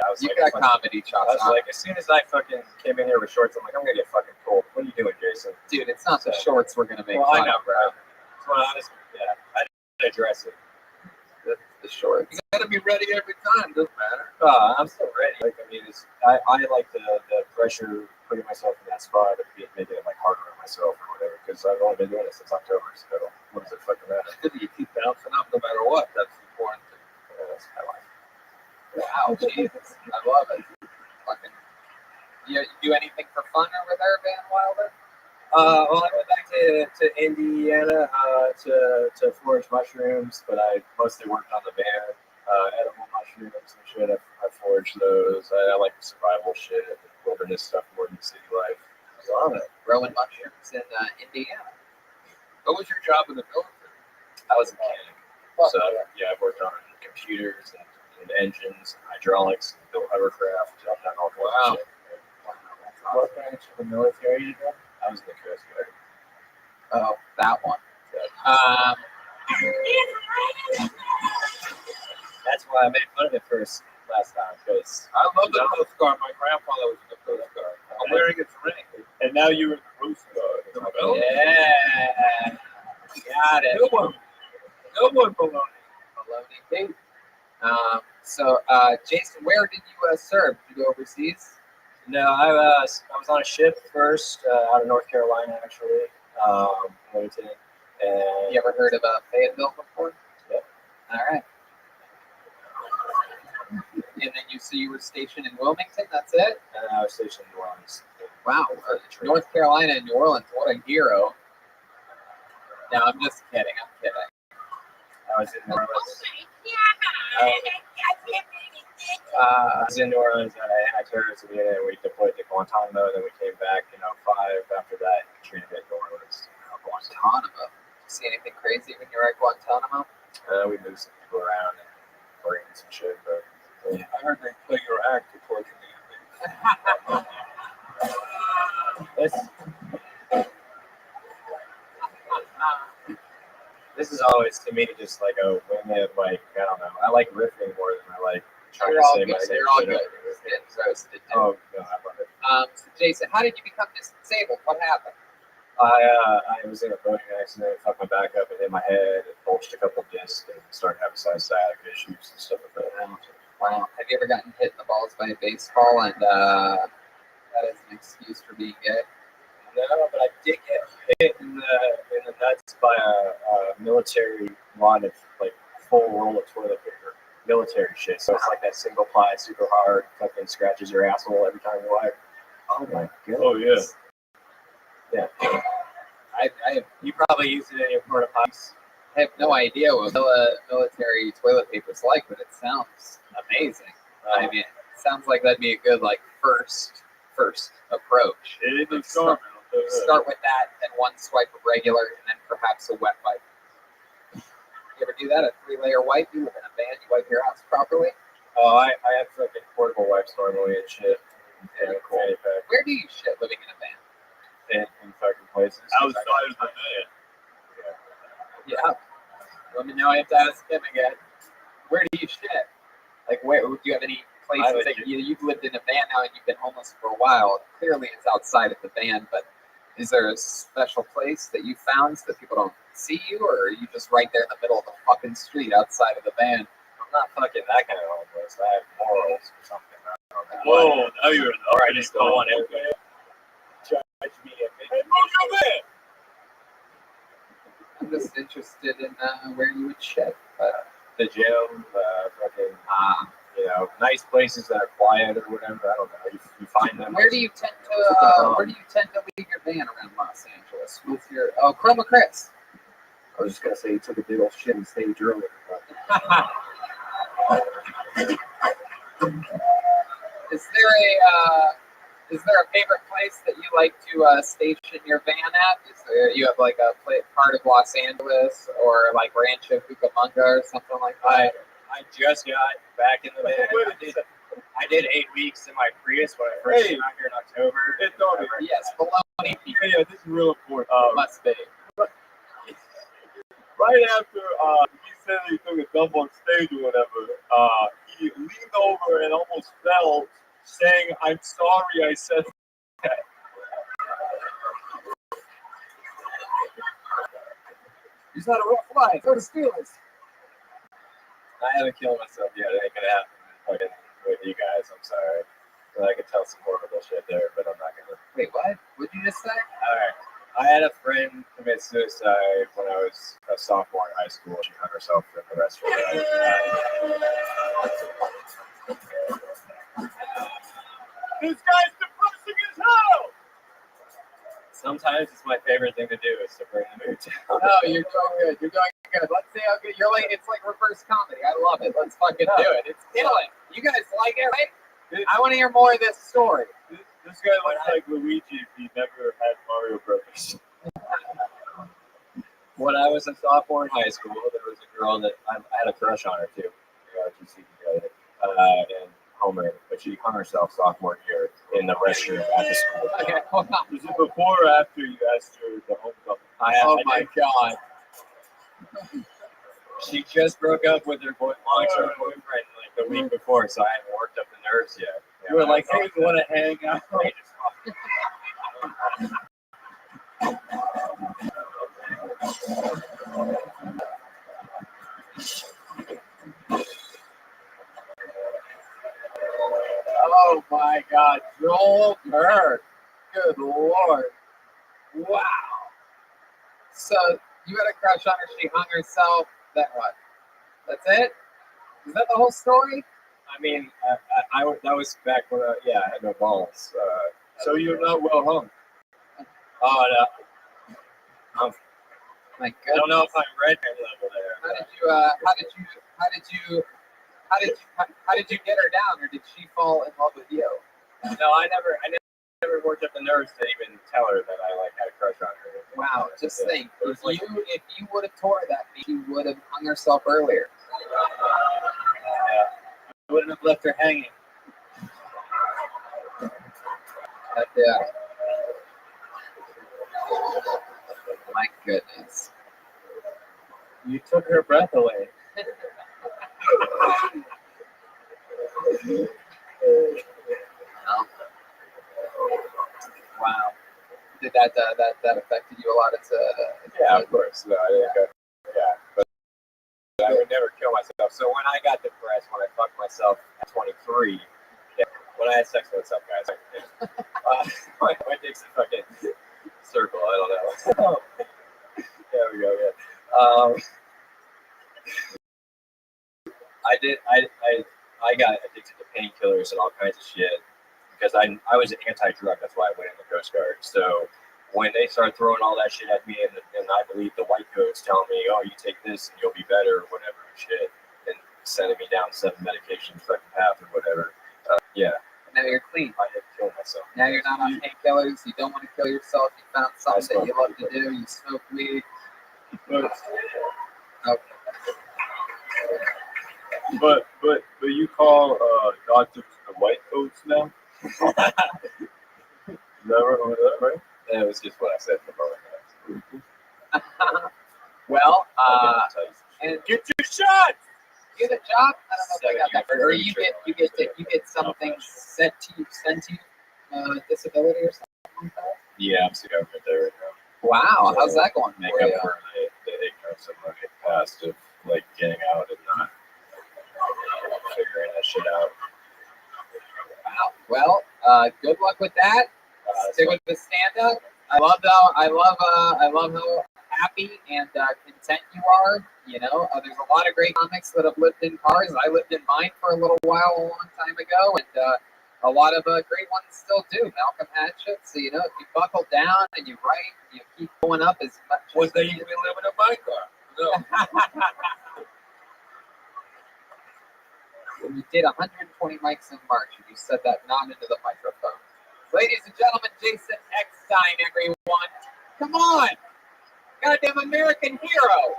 was You like, got comedy chops. I was like, as soon as I fucking came in here with shorts, I'm like, I'm gonna get fucking cold. What are you doing, Jason? Dude, it's not the shorts we're gonna make I fun know, of, bro. Well, honestly, yeah, I didn't address it. The shorts. You gotta be ready every time. Doesn't matter. I'm still ready. Like, I mean, I like the pressure putting myself in that spot of making it like harder on myself or whatever. Because I've only been doing it since October. So what does it fucking matter? You keep bouncing up no matter what. That's the important thing. That's my life. Wow, Jesus, I love it. Fucking. You do anything for fun over there, Van Wilder? Well, I went back to Indiana to forage mushrooms, but I mostly worked on the van, edible mushrooms and shit. I foraged those. I like survival shit, wilderness stuff more than city life. I love it. Growing mushrooms in Indiana. What was your job in the military? I was a mechanic. So, yeah, I've worked on computers and engines, and hydraulics, and built hovercraft. I've done all kinds of shit. What branch of the military you did? I was in the Coast Guard. Oh, that one. That's why I made fun of it last time, because I love the Coast Guard. My grandfather was in the Coast Guard. I'm wearing its ring. and now you're in the Coast Guard. Yeah. Got it. Good one. Good one, Baloney. Baloney King. Jason, where did you serve? Did you go overseas? No, I was on a ship first out of North Carolina, actually, Wilmington. And You ever heard of Fayetteville before? Yep. All right. And then you were stationed in Wilmington. That's it. And I was stationed in New Orleans. Wow. North Carolina and New Orleans. What a hero. No, I'm just kidding. I'm kidding. I was in New Orleans. Uh, I was in New Orleans at a anti-terrorist unit, and we deployed to Guantanamo. Then we came back, 5 after that. Katrina hit New Orleans. Guantanamo. See anything crazy when you were at Guantanamo? We moved some people around and bring some shit, but I heard they play your act before you this is always to me just like a women, like I don't know. I like riffing more than I like trying You're to all say good. my You're all shit good. up. You're getting roasted. Oh no, I love it. So Jason, how did you become disabled? What happened? I was in a boating accident, fucked my back up and hit my head, and bulged a couple discs, and started having sciatic issues and stuff like that. Wow. Have you ever gotten hit in the balls by a baseball and that is an excuse for being gay? No, but I did get hit in the nuts by a military wad of like full roll of toilet paper, military shit. So it's like that single ply, super hard, fucking scratches your asshole every time you wipe. Oh my god. Oh yeah. Yeah. You probably use it in your porta potties. I have no idea what military toilet paper is like, but it sounds amazing. I mean, it sounds like that'd be a good like first approach. It is Start with that, then one swipe of regular, and then perhaps a wet wipe. You ever do that? A 3-layer wipe? You live in a van, you wipe your ass properly? Oh, I have fucking portable wipes normally and shit. Yeah, cool. Where do you shit living in a van? In fucking places. outside of the van. Yeah. Let me know. I have to ask him again. Where do you shit? Like, where do you have any places that you've lived in a van now and you've been homeless for a while? Clearly, it's outside of the van, but is there a special place that you found so that people don't see you, or are you just right there in the middle of the fucking street outside of the van? I'm not fucking that kind of homeless. I have morals or something. I don't know. Whoa, now you're an Or I just don't want to judge me. Hey, move your van! I'm just interested in where you would shit. The gym, fucking, nice places that are quiet or whatever. I don't know. You find them. Where do you tend to leave your van around Los Angeles with your Chroma Chris? I was just gonna say you took a big old shit on stage earlier. Is there a favorite place that you like to station your van at? You have like a part of Los Angeles or like Rancho Cucamonga or something like that? I just got back in the van. I did 8 weeks in my Prius when I first came out here in October. Yes, baloney. Yeah, this is real important. Must be. Right after he said he took a dump on stage or whatever, he leaned over and almost fell, saying, "I'm sorry I said that." He's not a real fly. Go to Steelers. I haven't killed myself yet. It ain't gonna happen fucking with you guys. I'm sorry. But I could tell some horrible shit there, but I'm not gonna. Wait, what? What'd you just say? All right. I had a friend commit suicide when I was a sophomore in high school. She hung herself in the restaurant. This guy's depressing as hell! Sometimes it's my favorite thing to do is to bring the mood down. Oh, you're doing good. You're doing good. Let's see how good you're like. It's like reverse comedy. I love it. Let's fucking do it. It's killing. You guys like it, right? I want to hear more of this story. This guy looks like Luigi if he never had Mario Brothers. When I was a sophomore in high school, there was a girl that I had a crush on her too. And Homer, but she hung herself sophomore year in the restroom at the school. Okay, hold on. Was it before or after you asked her to homecoming? My God. She just broke up with her long-term boyfriend like the week before, so I haven't worked up the nerves yet. You were like, hey, you want to hang out? Oh my God, Joel Berg. Good Lord. Wow. So you had a crush on her, she hung herself. Then what? That's it? Is that the whole story? I mean, that was back when I had no balls. So you're not well hung. Oh no. My I goodness. don't know if I'm redhead level there. How did you get her down, or did she fall in love with you? No, I never worked up the nerves to even tell her that I had a crush on her. Wow, just think, if you would have tore that, she would have hung herself earlier. I wouldn't have left her hanging. But, yeah. My goodness. You took her breath away. Wow. Did that affected you a lot as a Yeah, kid? of course. No, I didn't but I would never kill myself. So when I got depressed, when I fucked myself at 23, when I had sex with some guys, my dick's a fucking circle. I don't know. There we go. Yeah. I got addicted to painkillers and all kinds of shit because I was an anti-drug. That's why I went in the Coast Guard. So when they started throwing all that shit at me, and I believe the white coats telling me, "Oh, you take this and you'll be better," or whatever shit, and sending me down 7 medications, fucking path or whatever. Yeah. Now you're clean. I had to kill myself. Now you're not on painkillers. You don't want to kill yourself. You found something that you love to do. You smoke weed. Okay. But you call doctors the white coats now? Never heard that, right? That was just what I said for the moment. Well, and Get your shot. get a job. I don't know if I got that right. Or you get something sent to you, disability or something like that. Yeah, I'm still government there right now. Wow, how's that going? Make for up you? for the ignorance of my past of like getting out and not figuring that shit out. Wow. Well, good luck with that. Stick with the stand up. I love how happy and content you are. You know, there's a lot of great comics that have lived in cars. I lived in mine for a little while, a long time ago, and a lot of great ones still do. Malcolm Hatchett. So you know, if you buckle down and you write, you keep going up as much. Was they even living in my car? No. When you did 120 mics in March, and you said that not into the microphone. Ladies and gentlemen, Jason Eckstein, everyone. Come on. Goddamn American hero.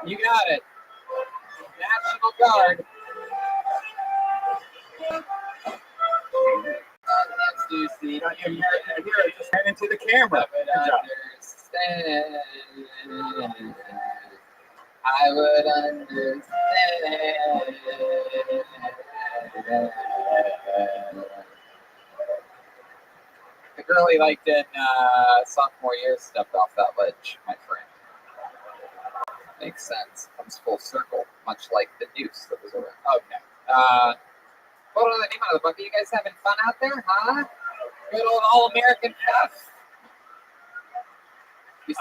You got it. National Guard. You're American hero. Just ran into the camera. I would understand. The girl he liked in sophomore year stepped off that ledge, my friend. Makes sense. Comes full circle, much like the noose that was around. Okay. What are the name of the bucket? You guys having fun out there, huh? Good old all-American F. You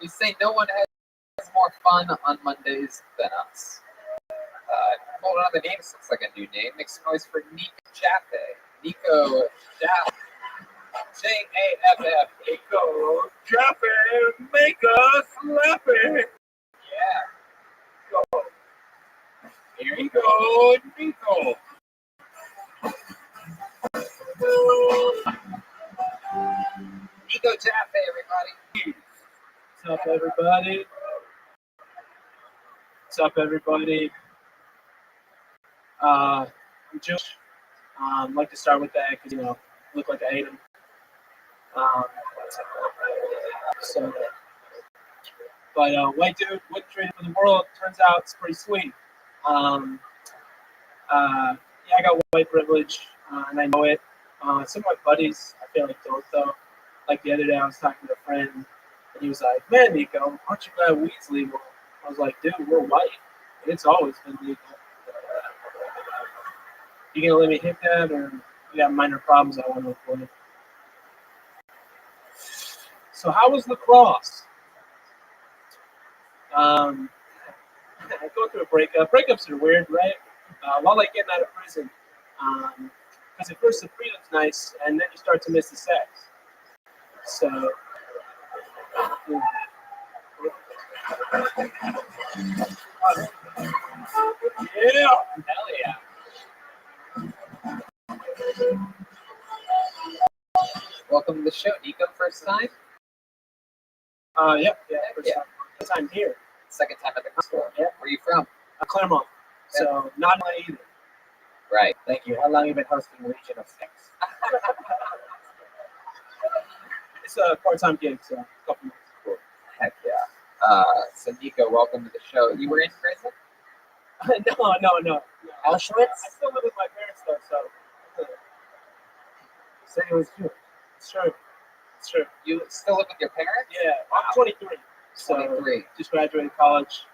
say no one has more fun on Mondays than us. Hold on, the name looks like a new name. Make some noise for Nico Jaffe. Nico Jaffe. J-A-F-F. Nico Jaffe, make us laughing. Yeah. Go. Here you go, Nico. Nico Jaffe, everybody. What's up, everybody? What's up, everybody? I'm Jewish. Like to start with that because, you know, look like I hate him. White dude, wouldn't trade it for the world. Turns out it's pretty sweet. Yeah, I got white privilege, and I know it. Some of my buddies, I feel like don't though. Like the other day, I was talking to a friend, and he was like, "Man, Nico, aren't you glad weed's legal?" I was like, "Dude, we're white. It's always been legal. You gonna let me hit that, or you got minor problems I want to avoid?" So how was lacrosse? I go through a breakup. Breakups are weird, right? A lot like getting out of prison. Because at first the freedom's nice, and then you start to miss the sex. So, yeah, Hell yeah. Welcome to the show, Nico. First time? Yeah. Yeah. First time here. Second time at the school. Yeah. Where are you from? Claremont. So not my either. Right. Thank you. How long have you been hosting Legion of Six? It's a part-time gig, so a couple months. Cool. Heck yeah. So Nico, welcome to the show. You were in prison? No. Auschwitz? I still live with my parents though, so Said it was you. it's true. You still live with your parents? Yeah, I'm 23. So 23. just graduated college,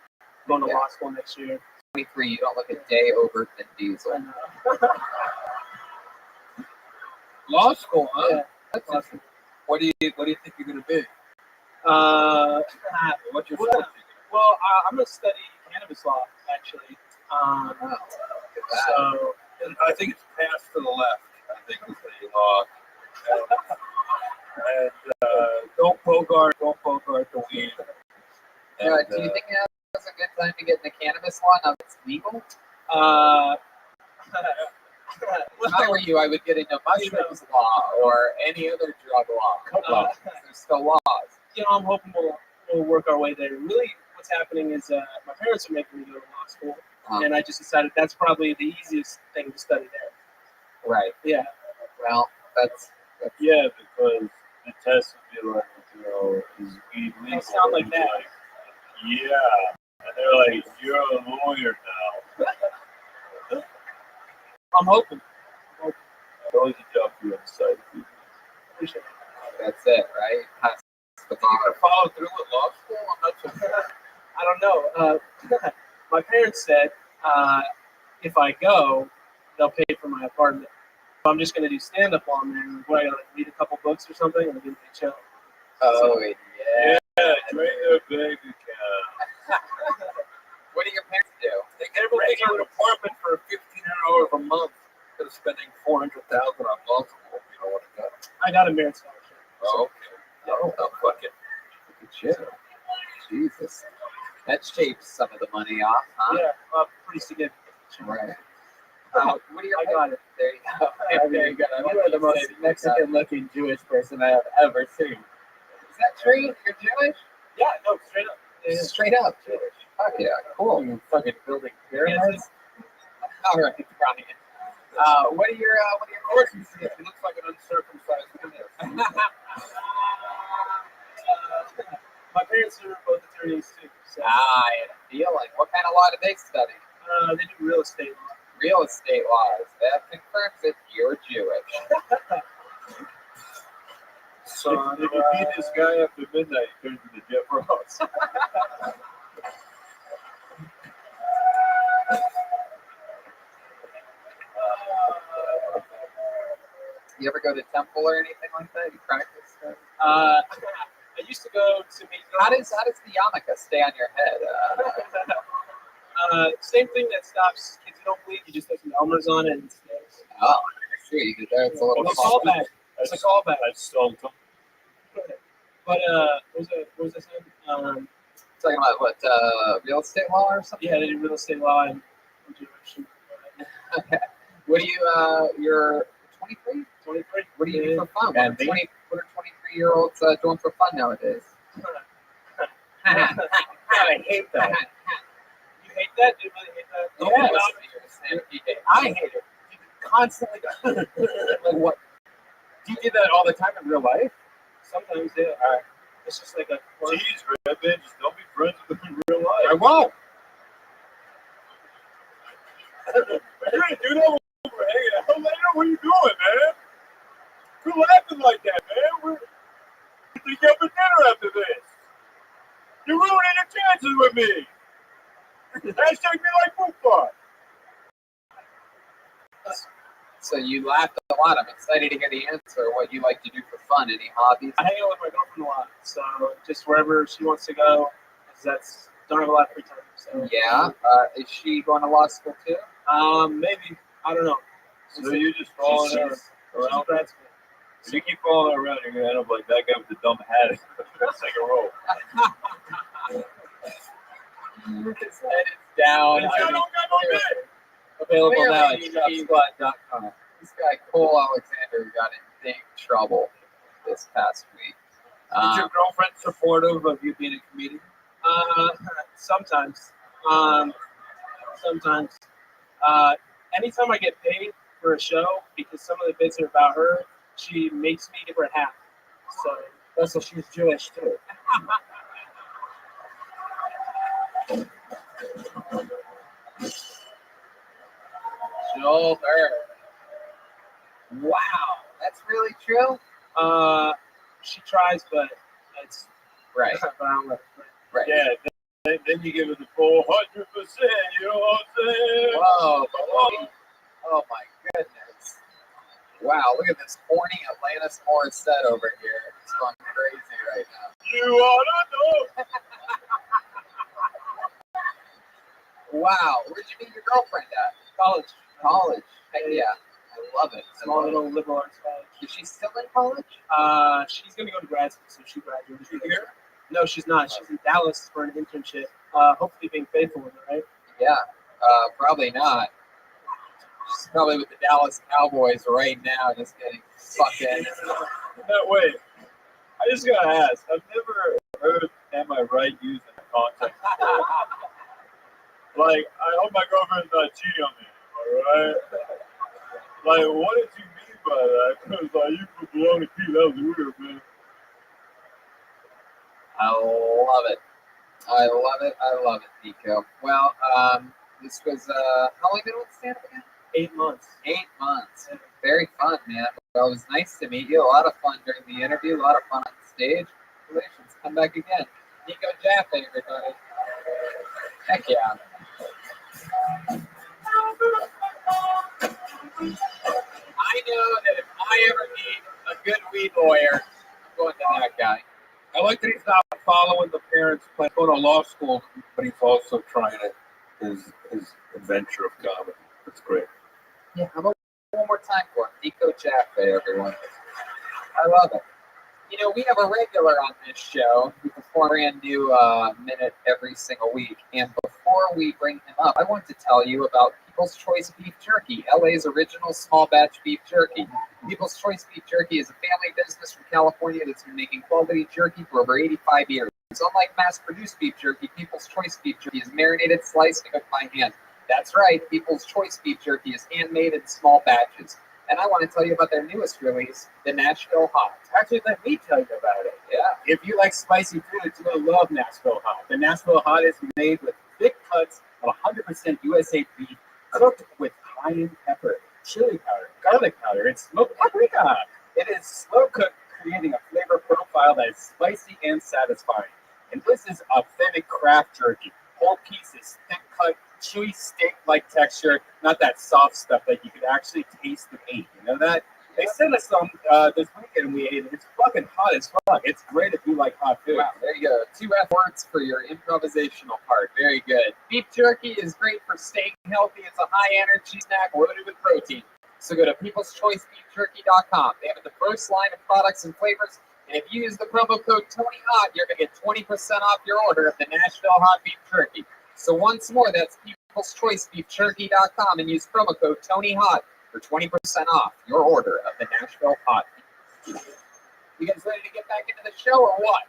going to Yeah. law school next year. 23. You don't look a day over Vin Diesel. Law school, huh? Yeah. That's interesting. What do you think you're gonna be? What's your Well, subject? Well, I'm gonna study cannabis law actually. Wow. Look at that. So I think it's passed to the left. I think is the law. And don't bogart the weed. And, Do you think now's a good time to get in the cannabis law now that it's legal? If I were you, I would get into mushrooms law or any other drug law. There's still laws. I'm hoping we'll work our way there. Really, what's happening is my parents are making me go to law school, and I just decided that's probably the easiest thing to study there. Right. Yeah. Well, that's Yeah, because the test would be like, is weed legal? It sound like And that. you're yeah. And they're like, you're a lawyer now. I'm hoping. Always a job for you on the side. Appreciate it. that's it, right? Pass the you bar. gonna follow through with law school? I'm not so sure. I don't know. My parents said if I go, they'll pay for my apartment. So I'm just gonna do stand-up while I'm there. What, I gotta read a couple books or something, and then chill. Oh yeah. Yeah, drain their bank account. What do your parents do? They can rent you an apartment for $1,500 a month instead of spending $400,000 on law school. You don't want to go. I got a merit scholarship. Oh, okay. Oh, fuck it. Look at you. Jesus. That shaves some of the money off, huh? Yeah, pretty significant. Right. What are your I got it. There you go. There you go. I You are the most Mexican-looking Jewish person I have ever seen. Is that true? You're Jewish? Yeah, no, straight up. Yeah. Straight up Jewish. Fuck yeah, cool. You fucking building pyramids? All right, Brian. What are your courses? He looks like an uncircumcised penis. My parents are both attorneys too. So, I had a feeling. What kind of law do they study? they do real estate law. Real estate laws. That confirms that you're Jewish. So, If you beat this guy after midnight, he turns into Jeff Ross. You ever go to temple or anything like that? You practice? I used to go to meet How girls. does the yarmulke stay on your head? Same thing that stops kids who don't bleed. You just put some Elmer's on it and it stays. Oh, I see. It's a little It's a callback. It's a callback. I sold them. But what was I saying? Talking about what, real estate law or something? Yeah, they do real estate law and Jewish. Okay. What do you, you're 23? 23. What do you do for fun? And What are 23-year-olds doing for fun nowadays? I hate that. You hate that? Do you really hate that? Oh, Yes. I I hate it. You constantly like what? Do you do that all the time in real life? Sometimes, yeah. It's just like a. Jeez, Rabbi, just don't be friends with them in real life. I won't. You're gonna do that when we're hanging out later? What are you doing, man? Quit laughing like that, man. We're together for dinner after this. You're ruining your chances with me. Hashtag me like football. So you laughed a lot. I'm excited to hear the answer. What you like to do for fun? Any hobbies? I hang out with my girlfriend a lot, so just wherever she wants to go, 'cause that's don't have a lot of free time. So Yeah. Is she going to law school too? maybe I don't know. So you just following her She's around? grad school. If you keep following her around, you're gonna end up like that guy with the dumb hat in the second row. His head is down. I don't got no dick. Available now at Clearly, shopspot.com. This guy Cole Alexander got in big trouble this past week. Is your girlfriend supportive of you being a comedian? Sometimes. Sometimes. Anytime I get paid for a show, because some of the bits are about her, she makes me give her half. So Also, she's Jewish too. Joel Berg. Wow, that's really true? She tries, but it's Right. but I don't let her. Right. Yeah. Then you give it the full 100%. You know what I'm saying? Whoa, but oh my goodness. Wow, look at this horny Atlantis Morissette over here. It's going crazy right now. You oughta know. Wow, where'd you meet your girlfriend at? College. College. Heck yeah. I love it. Small little liberal arts college. Is she still in college? She's gonna go to grad school, so she graduated. Is she here? No, she's not. She's in Dallas for an internship. Hopefully being faithful with her, right? Yeah. Probably not. She's probably with the Dallas Cowboys right now, just getting fucking. No, wait. I just gotta ask. I've never heard "Am I right" used in context. Like, I hope my girlfriend's not cheating on me. Alright? Like, what did you mean by that? Because, like, you could blow the key. That was weird, man. I love it. I love it, Nico. Well, this was, how long have you been with stand-up again? 8 months. 8 months. Very fun, man. Well, it was nice to meet you. A lot of fun during the interview. A lot of fun on stage. Congratulations. Come back again. Nico Jaffe, everybody. Heck yeah. I know that if I ever need a good weed lawyer, I'm going to that guy. I like that he's not following the parents' plan, go to law school, but he's also trying his adventure of comedy. That's great. Yeah, how about one more time for him? Nico Jaffe, everyone. I love it. You know, we have a regular on this show who performs a brand new minute every single week. And before we bring him up, I want to tell you about People's Choice Beef Jerky, LA's original small batch beef jerky. People's Choice Beef Jerky is a family business from California that's been making quality jerky for over 85 years. Unlike mass-produced beef jerky, People's Choice Beef Jerky is marinated, sliced, and cooked by hand. That's right, People's Choice Beef Jerky is handmade in small batches. And I want to tell you about their newest release, the Nashville Hot. Actually, let me tell you about it. Yeah. If you like spicy foods, you'll love Nashville Hot. The Nashville Hot is made with thick cuts of 100% USA beef, cooked with cayenne pepper, chili powder, garlic powder, and smoked paprika. It is slow cooked, creating a flavor profile that is spicy and satisfying. And this is authentic craft jerky. Whole pieces, thick cut, chewy steak-like texture, not that soft stuff that you could actually taste the meat. You know that? They sent us some this weekend and we ate it. It's fucking hot as fuck. It's great if you like hot food. Wow, there you go. 2 F words for your improvisational part. Very good. Beef jerky is great for staying healthy. It's a high-energy snack loaded with protein. So go to peopleschoicebeefjerky.com. They have the first line of products and flavors. And if you use the promo code TonyHot, you're going to get 20% off your order of the Nashville Hot Beef Jerky. So once more, that's peopleschoicebeefjerky.com and use promo code TonyHot for 20% off your order of the Nashville Hot Beef. You guys ready to get back into the show or what?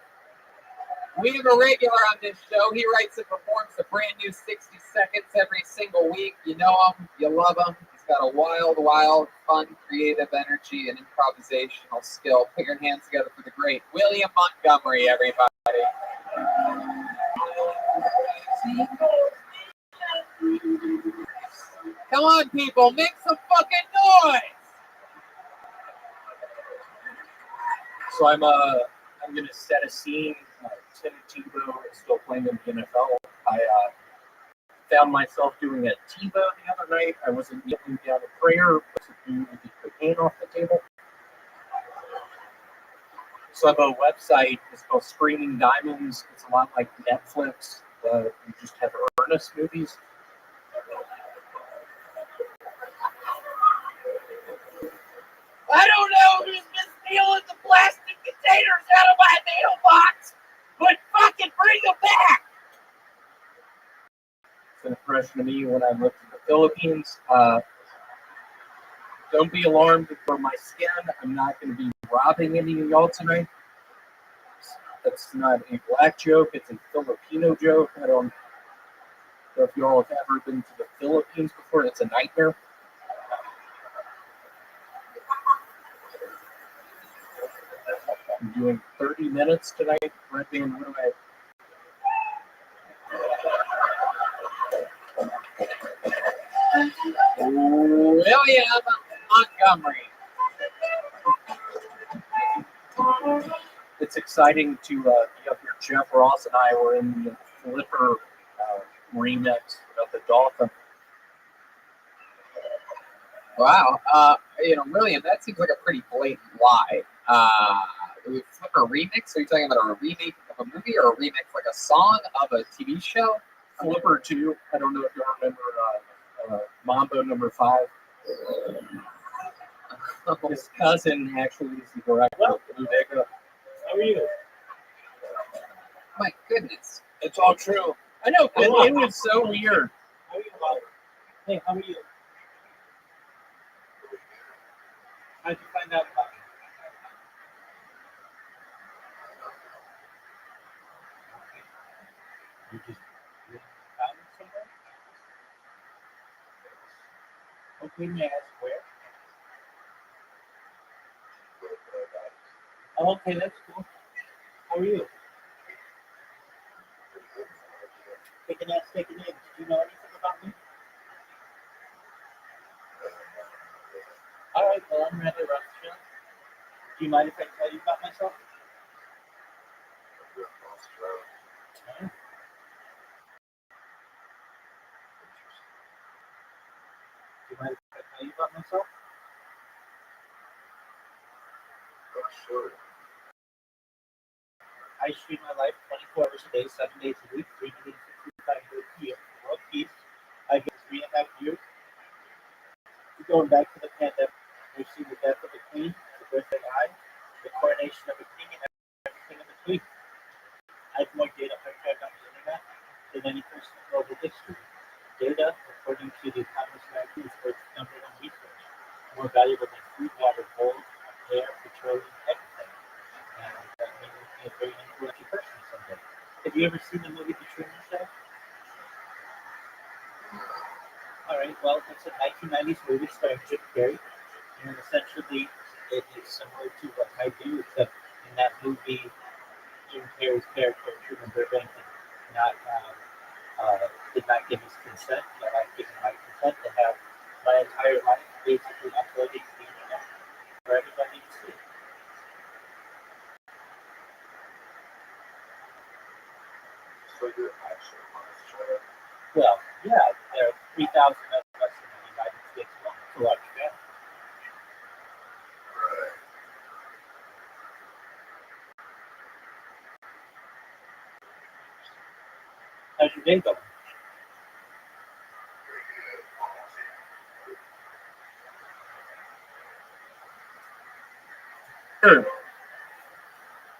We have a regular on this show. He writes and performs a brand new 60 seconds every single week. You know him, you love him. He's got a wild, fun, creative energy and improvisational skill. Put your hands together for the great William Montgomery, everybody. Come on, people, make some fucking noise! So I'm gonna set a scene. Tim Tebow is still playing in the NFL. I found myself doing a Tebow the other night. I wasn't kneeling down a prayer, but to do the cocaine off the table. So I have a website. It's called Screaming Diamonds. It's a lot like Netflix. You just have earnest movies. I don't know who's been stealing the plastic containers out of my mailbox, but fucking bring them back! It's an impression of me when I lived in the Philippines. Don't be alarmed for my skin. I'm not going to be robbing any of y'all tonight. That's not a black joke. It's a Filipino joke. I don't know if you all have ever been to the Philippines before. It's a nightmare. I'm doing 30 minutes tonight. Right being right. William Montgomery. It's exciting to be up here. Jeff Ross and I were in the Flipper remix of the Dolphin. Wow. William, that seems like a pretty blatant lie. Flipper remix? Are you talking about a remake of a movie or a remix like a song of a TV show? Flipper 2. I don't know if you remember Mambo number 5. His cousin actually is the director of Bodega. How are you? My goodness. It's all true. I know, but it was so weird. How are you, Bob? Hey, how are you? How'd you find out about me? You just found it somewhere? Okay, may I ask where? Oh, okay, that's cool. How are you? Taking names. Do you know anything about me? All right, well, I'm Rabbi Rothschild. Do you mind if I tell you about myself? Yeah. Do you mind if I tell you about myself? Sure. I stream my life 24 hours a day, 7 days a week, 365 days a year. World peace. I get 3.5 years. Going back to the pandemic, we've seen the death of the queen, the birth of I, the coronation of a king, and everything in between. I have more data archived on the internet than any person in global history. Data, according to the Economist magazine, is worth #1 research, more valuable than food, water, gold, air, petroleum, everything. And that makes me a very influential person someday. Have you ever seen the movie The Truman Show? All right, well, it's a 1990s movie starring Jim Carrey, and essentially it is similar to what I do, except in that movie, Jim Carrey's character, Truman Burbank, did not give his consent, yet I've given my consent to have my entire life basically uploaded to the internet for everybody to see. So you're actually on a show. Well, yeah, there are 3,000 of us in the United States alone. It's a large family. Right. How's your day going? Sure.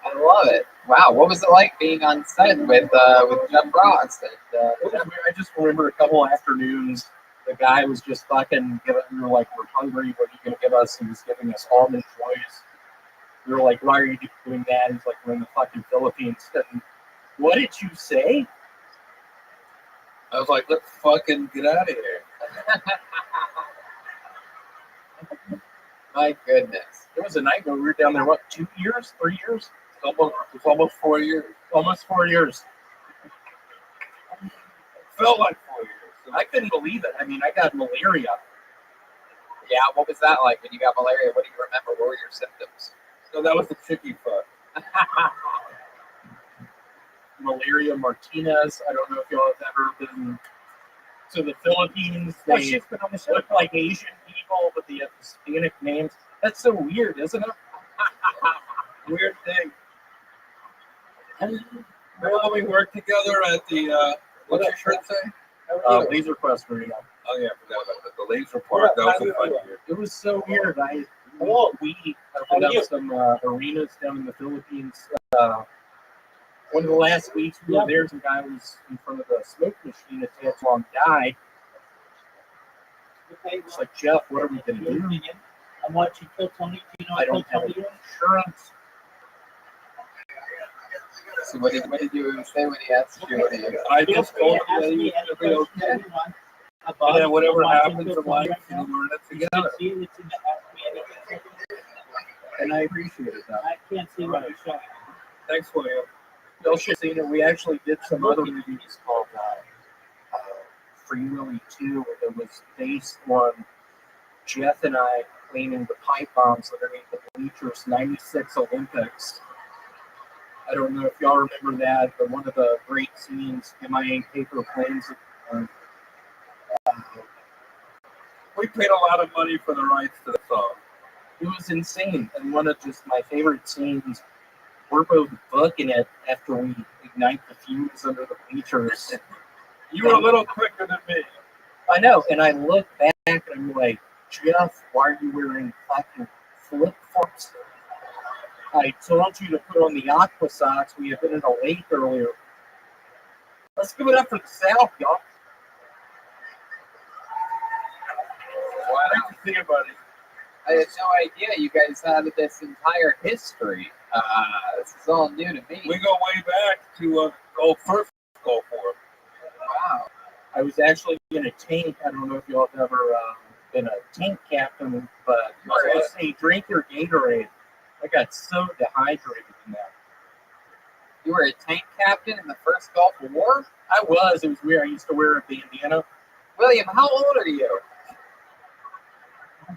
I love it. Wow, what was it like being on set with Jeff Ross? It was weird. I just remember a couple afternoons, the guy was just fucking giving, we were like, we're hungry, what are you going to give us? He was giving us almond joys. We were like, why are you doing that? He's like, we're in the fucking Philippines. And what did you say? I was like, let's fucking get out of here. My goodness. It was a nightmare. We were down there, what, 2 years, 3 years? It's almost 4 years. Almost 4 years. Felt like 4 years. I couldn't believe it. I mean, I got malaria. Yeah, what was that like when you got malaria? What do you remember? What were your symptoms? So that was the chicky fuck. Malaria Martinez. I don't know if y'all have ever been to the Philippines. Oh, They she's been on the show. look like Asian people with the Hispanic names. That's so weird, isn't it? Weird thing. Remember when we worked together at the, what's your shirt say? Laser Quest Arena. Oh yeah, I forgot about that. The laser park. That was a fun year. It was so weird. We opened up some arenas down in the Philippines. One of the last weeks we were there, some guy was in front of the smoke machine at Ted Long died. Okay, It's like, Jeff, what are we going to do? I'm watching Kill Tony. Do you know I don't have Kill Tony? insurance. So what did you say when he asked you? What do you? I just told him that he's gonna be okay. And then whatever happens in life, you learn it together. And I appreciate it. Though. I can't see what you're showing. Thanks, William. Y'all should see that we actually did some other movies called Free Willy 2 that was based on Jeff and I cleaning the pipe bombs underneath the bleachers 96 Olympics. I don't know if y'all remember that, but one of the great scenes, MIA paper planes. We paid a lot of money for the rights to the song. It was insane. And one of just my favorite scenes, we're both booking it after we ignite the fuse under the bleachers. You were a little quicker than me. I know. And I look back and I'm like, Jeff, why are you wearing fucking flip-flops? I told you to put on the aqua socks. We had been in a lake earlier. Let's give it up for the South, y'all. Wow. Thanks for thinking about it. I had no idea you guys had this entire history. This is all new to me. We go way back to first Gulf War. Wow. I was actually in a tank. I don't know if y'all have ever been a tank captain, but I say drink your Gatorade. I got so dehydrated in that. You were a tank captain in the first Gulf War? I was. It was weird. I used to wear a bandana. William, how old are you?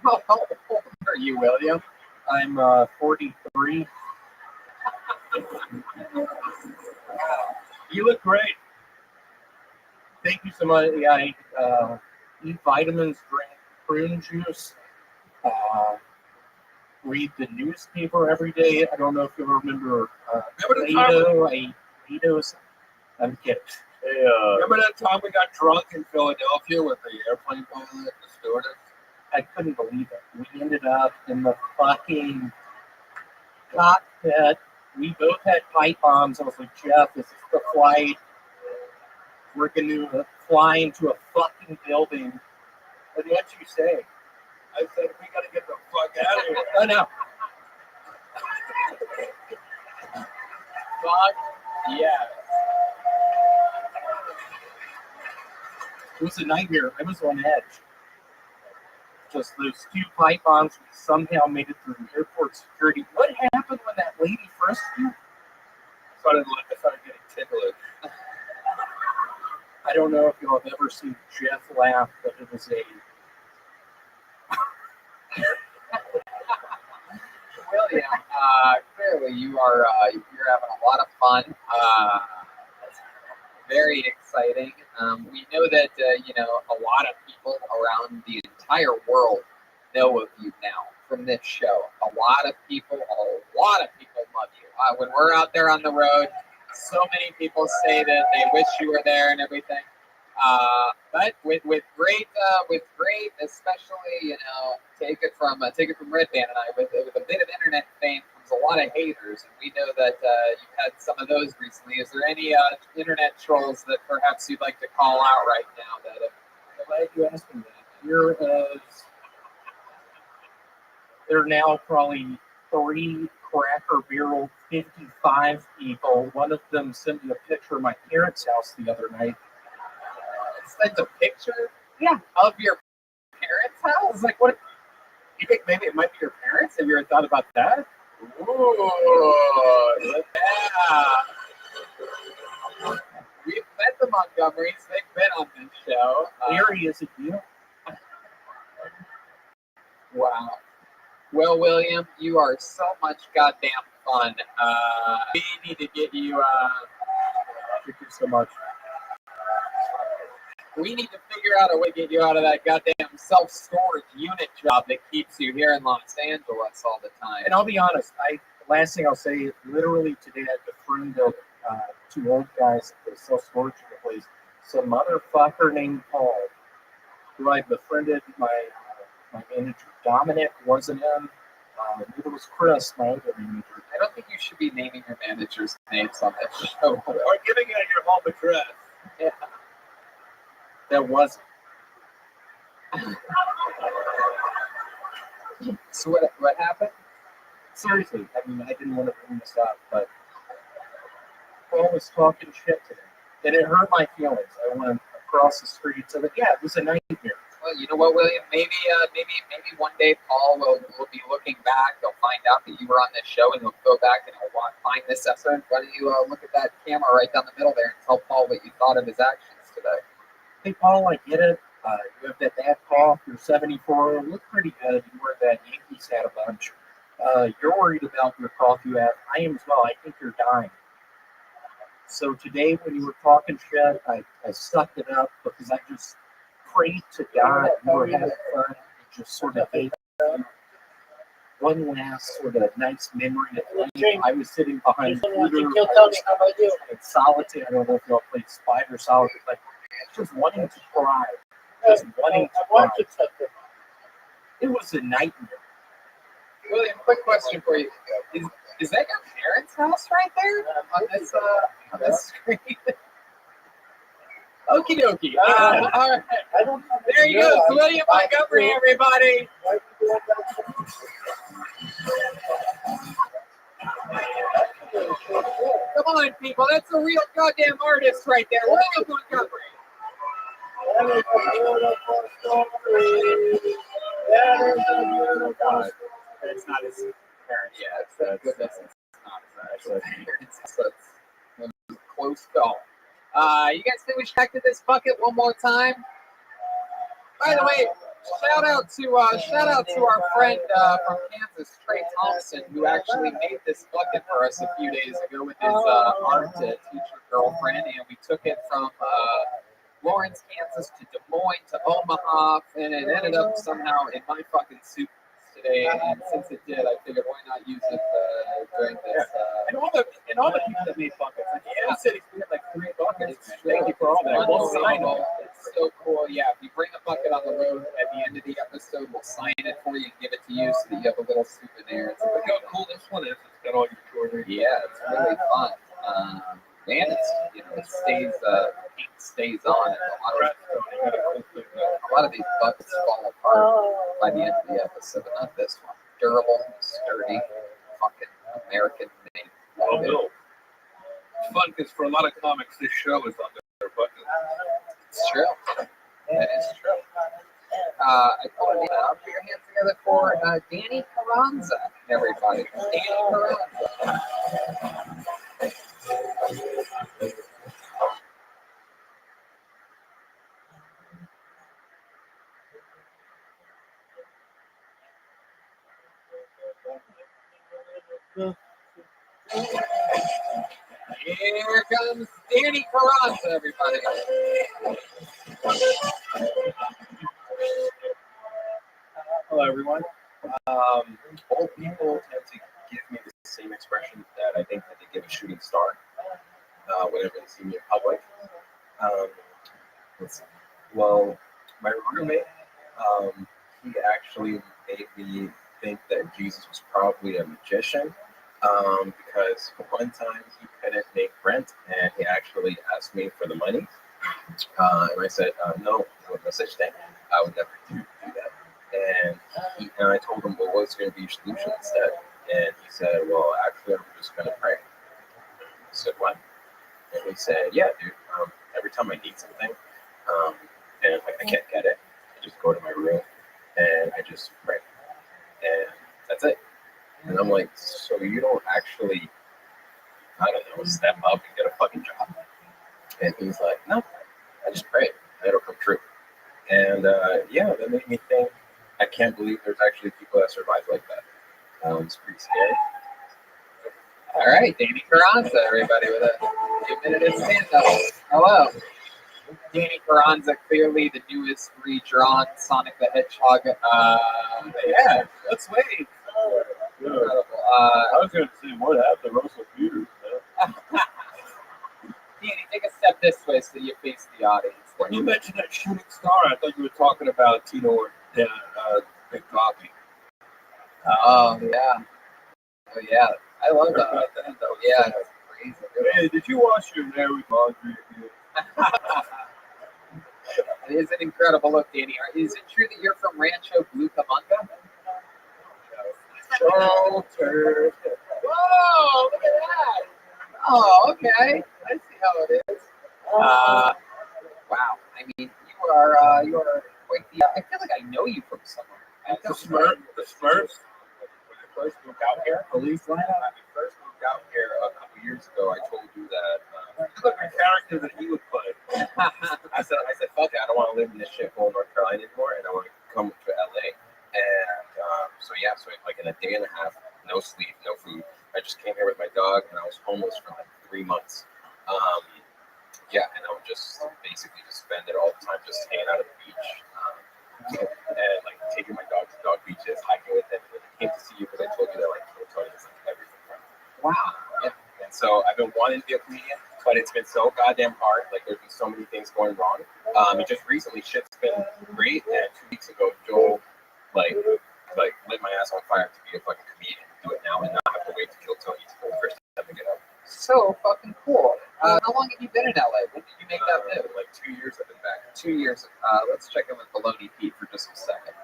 How old are you, William? I'm 43. You look great. Thank you so much. Yeah, I eat vitamins, drink prune juice, read the newspaper every day. I don't know if you remember Plato. I eat Plato's. I'm kidding. Hey, remember that time we got drunk in Philadelphia with the airplane pilot and the stewardess? I couldn't believe it. We ended up in the fucking cockpit. We both had pipe bombs. I was like, Jeff, this is the flight. We're going to fly into a fucking building. What did you say? I said, we got to get the fuck out of here. Oh, no. Fuck yeah. It was a nightmare. I was on edge. Just those two pipe bombs, we somehow made it through airport security. What happened when that lady frisked you? I started getting ticklish. I don't know if y'all have ever seen Jeff laugh, but it was a... William, clearly you're having a lot of fun. Very exciting. We know that a lot of people around the entire world know of you now from this show. A lot of people love you. When we're out there on the road, so many people say that they wish you were there and everything. But with great, especially take it from Red Band and I, with a bit of internet fame comes a lot of haters, and we know that you've had some of those recently. Is there any internet trolls that perhaps you'd like to call out right now? I'm glad you asked me that. There are now probably 3 Cracker Barrel 55 people. One of them sent me a picture of my parents' house the other night. Sent a picture? Yeah. Of your parents' house? Like, what? You think maybe it might be your parents? Have you ever thought about that? Ooh, yeah. We've met the Montgomerys. They've been on this show. Larry, is it you? Wow. Well, William, you are so much goddamn fun. We need to get you. Thank you so much. We need to figure out a way to get you out of that goddamn self-storage unit job that keeps you here in Los Angeles all the time. And I'll be honest, last thing I'll say, literally today I befriended 2 old guys at the self-storage place. Some motherfucker named Paul, who I befriended. My manager Dominic wasn't him. Neither was Chris, my other manager. I don't think you should be naming your manager's names on this show. Or giving out your home address. Yeah. That wasn't. So what happened? Seriously, I mean, I didn't want to bring this up, but girl was talking shit to me, and it hurt my feelings. I went across the street, so that yeah, it was a nightmare. Well, you know what, William? Maybe one day Paul will be looking back. He'll find out that you were on this show, and he'll go back and he'll find this episode. Why don't you look at that camera right down the middle there and tell Paul what you thought of his actions today? Hey, Paul, I get it. You have that bad cough. You're 74. You look pretty good. You wear that Yankees hat a bunch. You're worried about your cough you have. I am as well. I think you're dying. So today, when you were talking shit, I sucked it up because I just prayed to God you were having fun and just sort of ate one last sort of nice memory of life. I was sitting behind in solitude. I don't know if y'all played Spider Solitude, but just wanting to cry. Just wanting to cry. It was a nightmare. William, quick question for you. Is that your parents' house right there on this screen? Okie dokie. All right. There you go. William Montgomery, everybody. Come on, people. That's a real goddamn artist right there. William Montgomery. It's not his parents. Yeah, thank goodness it's not his parents. That's a close call. You guys think we should back to this bucket one more time? By the way, shout out to our friend from Kansas, Trey Thompson, who actually made this bucket for us a few days ago with his art teacher girlfriend, and we took it from Lawrence, Kansas to Des Moines to Omaha, and it ended up somehow in my fucking soup today. And since it did, I figured why not use it during this. And all the people that made buckets. Like, yeah, City, we had like 3 buckets. Thank you for all that. We'll sign it. It's so cool. Yeah, if you bring a bucket on the road at the end of the episode, we'll sign it for you and give it to you so that you have a little souvenir. It's Look how cool this one is. It's got all your Jordan. yeah, it's really fun. And it's it stays ink stays on it. A lot of these buckets fall apart by the end of the episode, but not this one. Durable, sturdy, fucking American made. Oh, no. It's fun because for a lot of comics, this show is on their bucket. It's true. That is true. I call it put your hands together for Danny Carranza, everybody. Danny Carranza. Here comes Danny Carranza, everybody. Hello, everyone. Old people tend to give me the same expression that I think that they give a shooting star whenever they see me in public. Let's see. Well, my roommate, he actually made me think that Jesus was probably a magician because one time he couldn't make rent and he actually asked me for the money. And I said, no such thing. I would never do that. And I told him, well, what's going to be your solution instead? And he said, well, actually, I'm just going to pray. I said, what? And he said, yeah, dude, every time I need something, and I can't get it, I just go to my room and I just pray. And that's it. And I'm like, so you don't actually, I don't know, step up and get a fucking job? And he's like, no, I just pray. It'll come true. And yeah, that made me think, I can't believe there's actually people that survive like that. It's pretty scary. All right, Danny Carranza, everybody, with a minute of stand-up. Hello. Danny Carranza, clearly the newest redrawn Sonic the Hedgehog. Yeah, let's wait. Incredible. I was going to say, what happened to Russell Peters? Danny, take a step this way so you face the audience. When you mentioned that shooting star, I thought you were talking about Tito or Big Coffee. Oh, yeah. Oh, yeah. I love that. Yeah, that's crazy. Hey, did you wash your hair with laundry? It is an incredible look, Danny. Is it true that you're from Rancho Cucamonga? Shelter. Whoa, look at that. Oh, okay. I see how it is. Wow. I mean, you are quite the. I feel like I know you from somewhere. The Smurfs. When I first moved out here, Police lineup. when I first moved out here a couple years ago, I told you that you look at character that he would play. I said, fuck it, I don't want to live in this shithole North Carolina anymore, and I want to come to LA. And so like in a day and a half, no sleep, no food. I just came here with my dog, and I was homeless for like 3 months. And I would just basically just spend it all the time just hanging out at the beach, and like taking my dog to dog beaches, hiking with him. And I came to see you because I told you that like Tony is like everything from me. Wow. Yeah. And so I've been wanting to be a comedian, but it's been so goddamn hard. Like there's been so many things going wrong. And just recently, shit's been great. And 2 weeks ago, Joel like lit my ass on fire to be a fucking comedian, do it now, and not have to wait to kill Tony to go first time to get out. So fucking cool. How long have you been in LA? When did you make that move? Like 2 years I've been back. 2 years. Let's check in with Baloney Pete for just a second.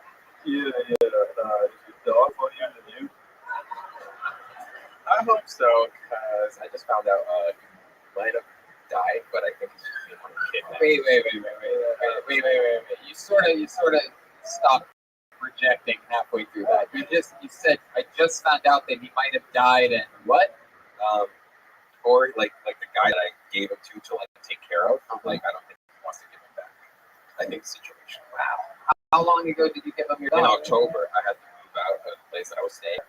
Yeah. Is your dog funnier than you? I hope so, because I just found out he might have died, but I think he's just being kidnapped. Wait. You sort of stopped projecting halfway through that. You said I just found out that he might have died, and what? Or like the guy that I gave him to like take care of. Like I don't think he wants to give him back. I think the situation. Wow. How long ago did you give him your dog? In October, I had to move out of the place that I was staying.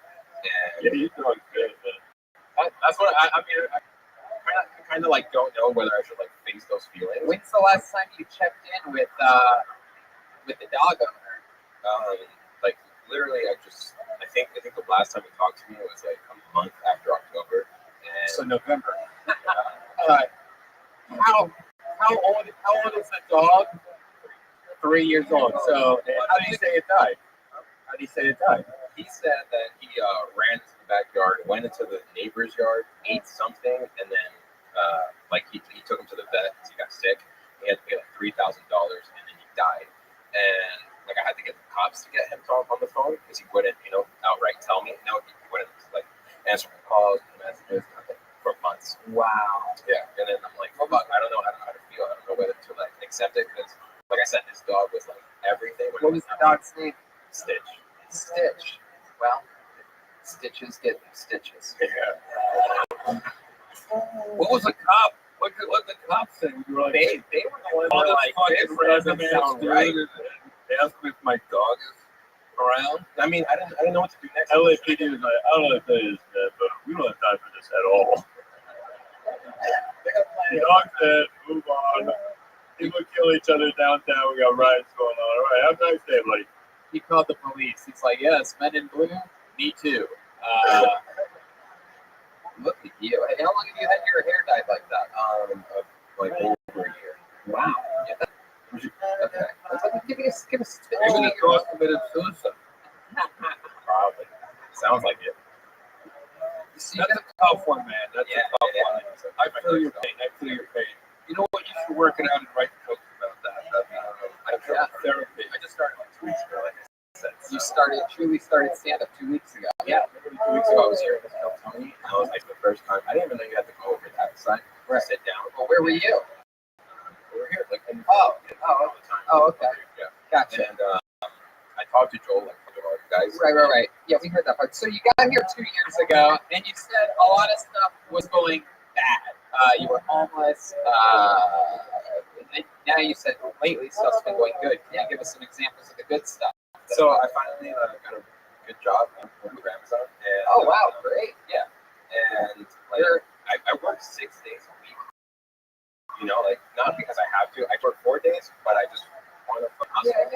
And He's doing good, man. that's what I mean. I kind of like don't know whether I should like face those feelings. When's the last time you checked in with the dog owner? Like literally, I think the last time he talked to me was like a month after October. And So November. how old is the dog? 3 years old. So How do you say it died? How do you say it died? he said that he ran into the backyard, went into the neighbor's yard, ate something, and then he took him to the vet because he got sick. He had to pay like $3,000, and then he died. And like I had to get the cops to get him on the phone because he wouldn't, outright tell me. No, he wouldn't like answer my calls, messages, nothing for months. Wow. Yeah, and then I'm like, oh fuck, I don't know how to feel. I don't know whether to like accept it because, like I said, this dog was like everything. What was the dog's name? Stitch. Stitch. Well, stitches get stitches. Yeah. What was the cop? What the cops say? We were like, They were the ones all that this like fucking this random doesn't ass sound dude. right. They asked me if my dog is around. I mean, I didn't know what to do next. LAPD was like, I don't know if that is dead, but we don't have time for this at all. The dog said, move on. People kill each other downtown. We got riots going on. All right, have a nice day, buddy. He called the police. He's like, yes, men in blue, me too. Look at you. Hey, how long have you had your hair dyed like that? Like over a year. Wow. Yeah. Okay. Give us Maybe the dog committed suicide. Probably. Sounds like it. That's a tough one, man. That's a tough one. I feel your pain. You know what? You should work it out and write jokes about that. I feel therapy. I just started like 2 weeks ago. Like I said, You truly started stand-up 2 weeks ago. Yeah, 2 weeks ago I was here with Tony. That was like the first time. I didn't even know you had to go over that side. Sit down. Well, where were you? We were here. Like, all the time. Oh, okay. Yeah. Gotcha. And I talked to Joel, like, one of our guys. Right. Yeah, we heard that part. So you got here 2 years ago, and you said a lot of stuff was going bad. You were homeless. And now you said lately stuff's been going good. Can you give us some examples of the good stuff? So I finally got a good job with Amazon. And, oh wow, great! Yeah, and like I work 6 days a week. Like not because I have to. I work 4 days, but I just want to. Yeah.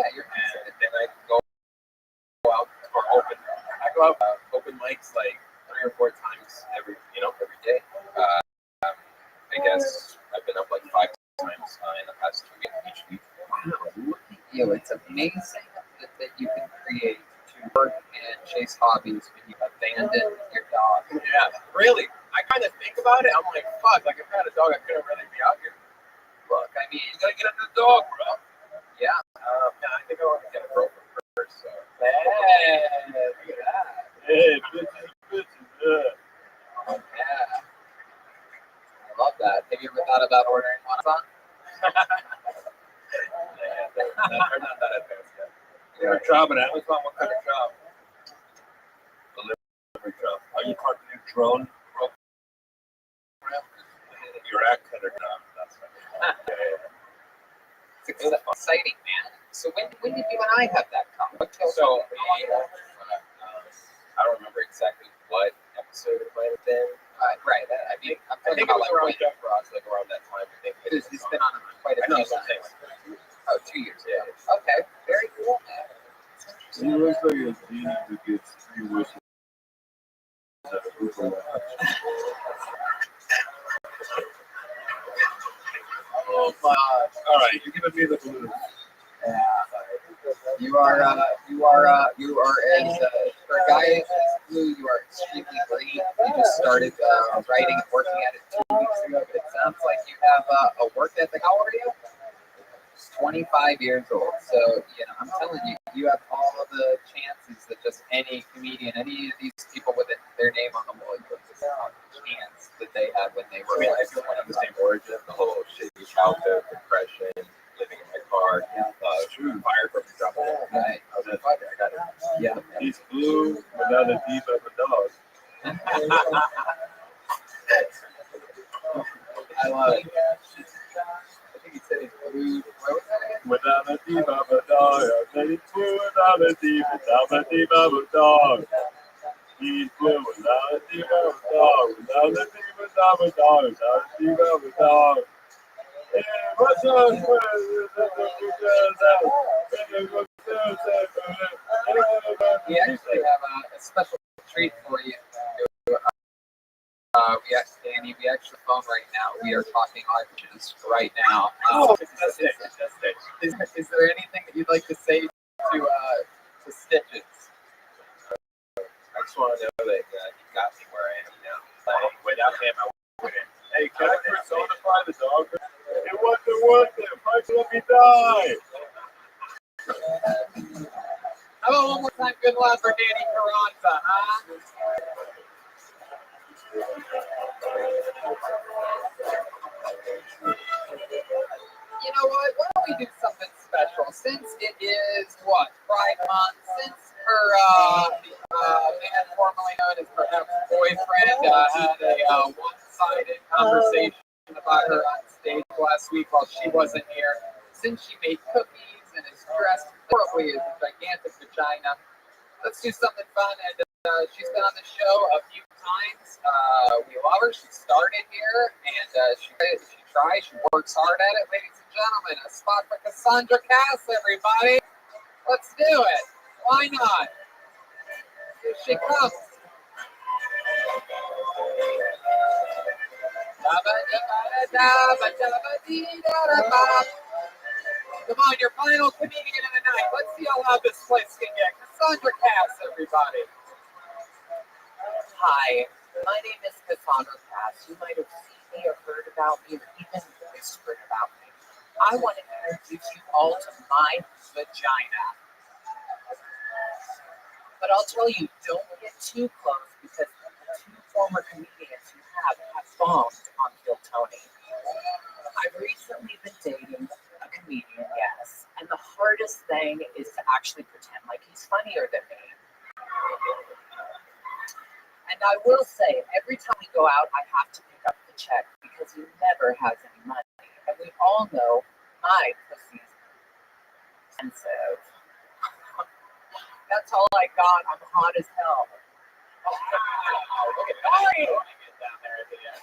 And then I go out for open. I go out open mics like 3 or 4 times every day. I guess I've been up like 5 times in the past 2 weeks each week. Wow, look at you! It's amazing that you can create to work and chase hobbies when you abandon your dog. Yeah, really. I kind of think about it. I'm like, fuck. Like if I had a dog, I couldn't really be out here. Look, I mean, you gotta get another dog, bro. Yeah. I think I want to get a girlfriend first. So. Hey, look at that. hey, bitches. Yeah. Yeah. about ordering one on? They're not that advanced yet. You're a job at Amazon? What kind of job? Delivery job. Are you part of the new drone program? Your accent or not? That's right. It's exciting, man. So when did you and I have that come? So, I don't remember exactly what episode it might have been. Right. I mean, I'm I talking think it about was like around Jeff Ross, like around that time. I think He's been on quite a I know few something. times. Oh, 2 years. Yeah. Okay. Very cool, man. He looks like a genie who gets 3 wishes. Oh my. All right, you're giving me the blues. Yeah. You are as for a guy as blue, you are extremely green. You just started writing and working at it 2 weeks ago, but it sounds like you have a work ethic. How old are you? 25 years old. So, you know, I'm telling you, you have all of the chances that just any comedian, any of these people with their name on the wall, you have this chance that they had when they were I still have the same origin, the whole shitty childhood, depression, living in my car, fired from the job. Right. I was just like, I got it. Yeah. He's blue without a deep of a dog. I love it. I think he said he's blue. What was that again? Without a deep of a dog. I said he's blue without a deep of a dog. He's blue without a deep of a dog. Without a deep of a dog. Without a deep of a dog. Yeah, what's up? We actually have a special treat for you. Danny, we actually phone right now. We are talking oranges right now. Is there anything that you'd like to say to Stitches? I just want to know that he got me where I am now. Like, without him, I wouldn't. Hey, can I personify the dog? It wasn't worth it. Why'd you let me die? How about one more time? Good luck for Danny Carranza, huh? You know what? Why don't we do something special? Since it is Pride Month, since her man formerly known as perhaps boyfriend had a one-sided conversation about her on stage last week while she wasn't here. Since she made cookies and is dressed horribly as a gigantic vagina, let's do something fun. And she's been on the show a few times. We love her. She started here, and she tries. She works hard at it, ladies and gentlemen. A spot for Cassandra Cass, everybody. Let's do it. Why not? Here she comes. Come on, your final comedian of the night. Let's see how loud this place can get. Cassandra Cass, everybody. Hi, my name is Cassandra Cass. You might have seen me or heard about me or even whispered about me. I want to introduce you all to my vagina. But I'll tell you, don't get too close because the 2 former comedians you have bombed on Kill Tony. I've recently been dating a comedian, yes, and the hardest thing is to actually pretend like he's funnier than me. And I will say, every time we go out, I have to pick up the check because he never has any money. And we all know my pussy's expensive. That's all I got. I'm hot as hell. Oh, look at that. Get down there at the end.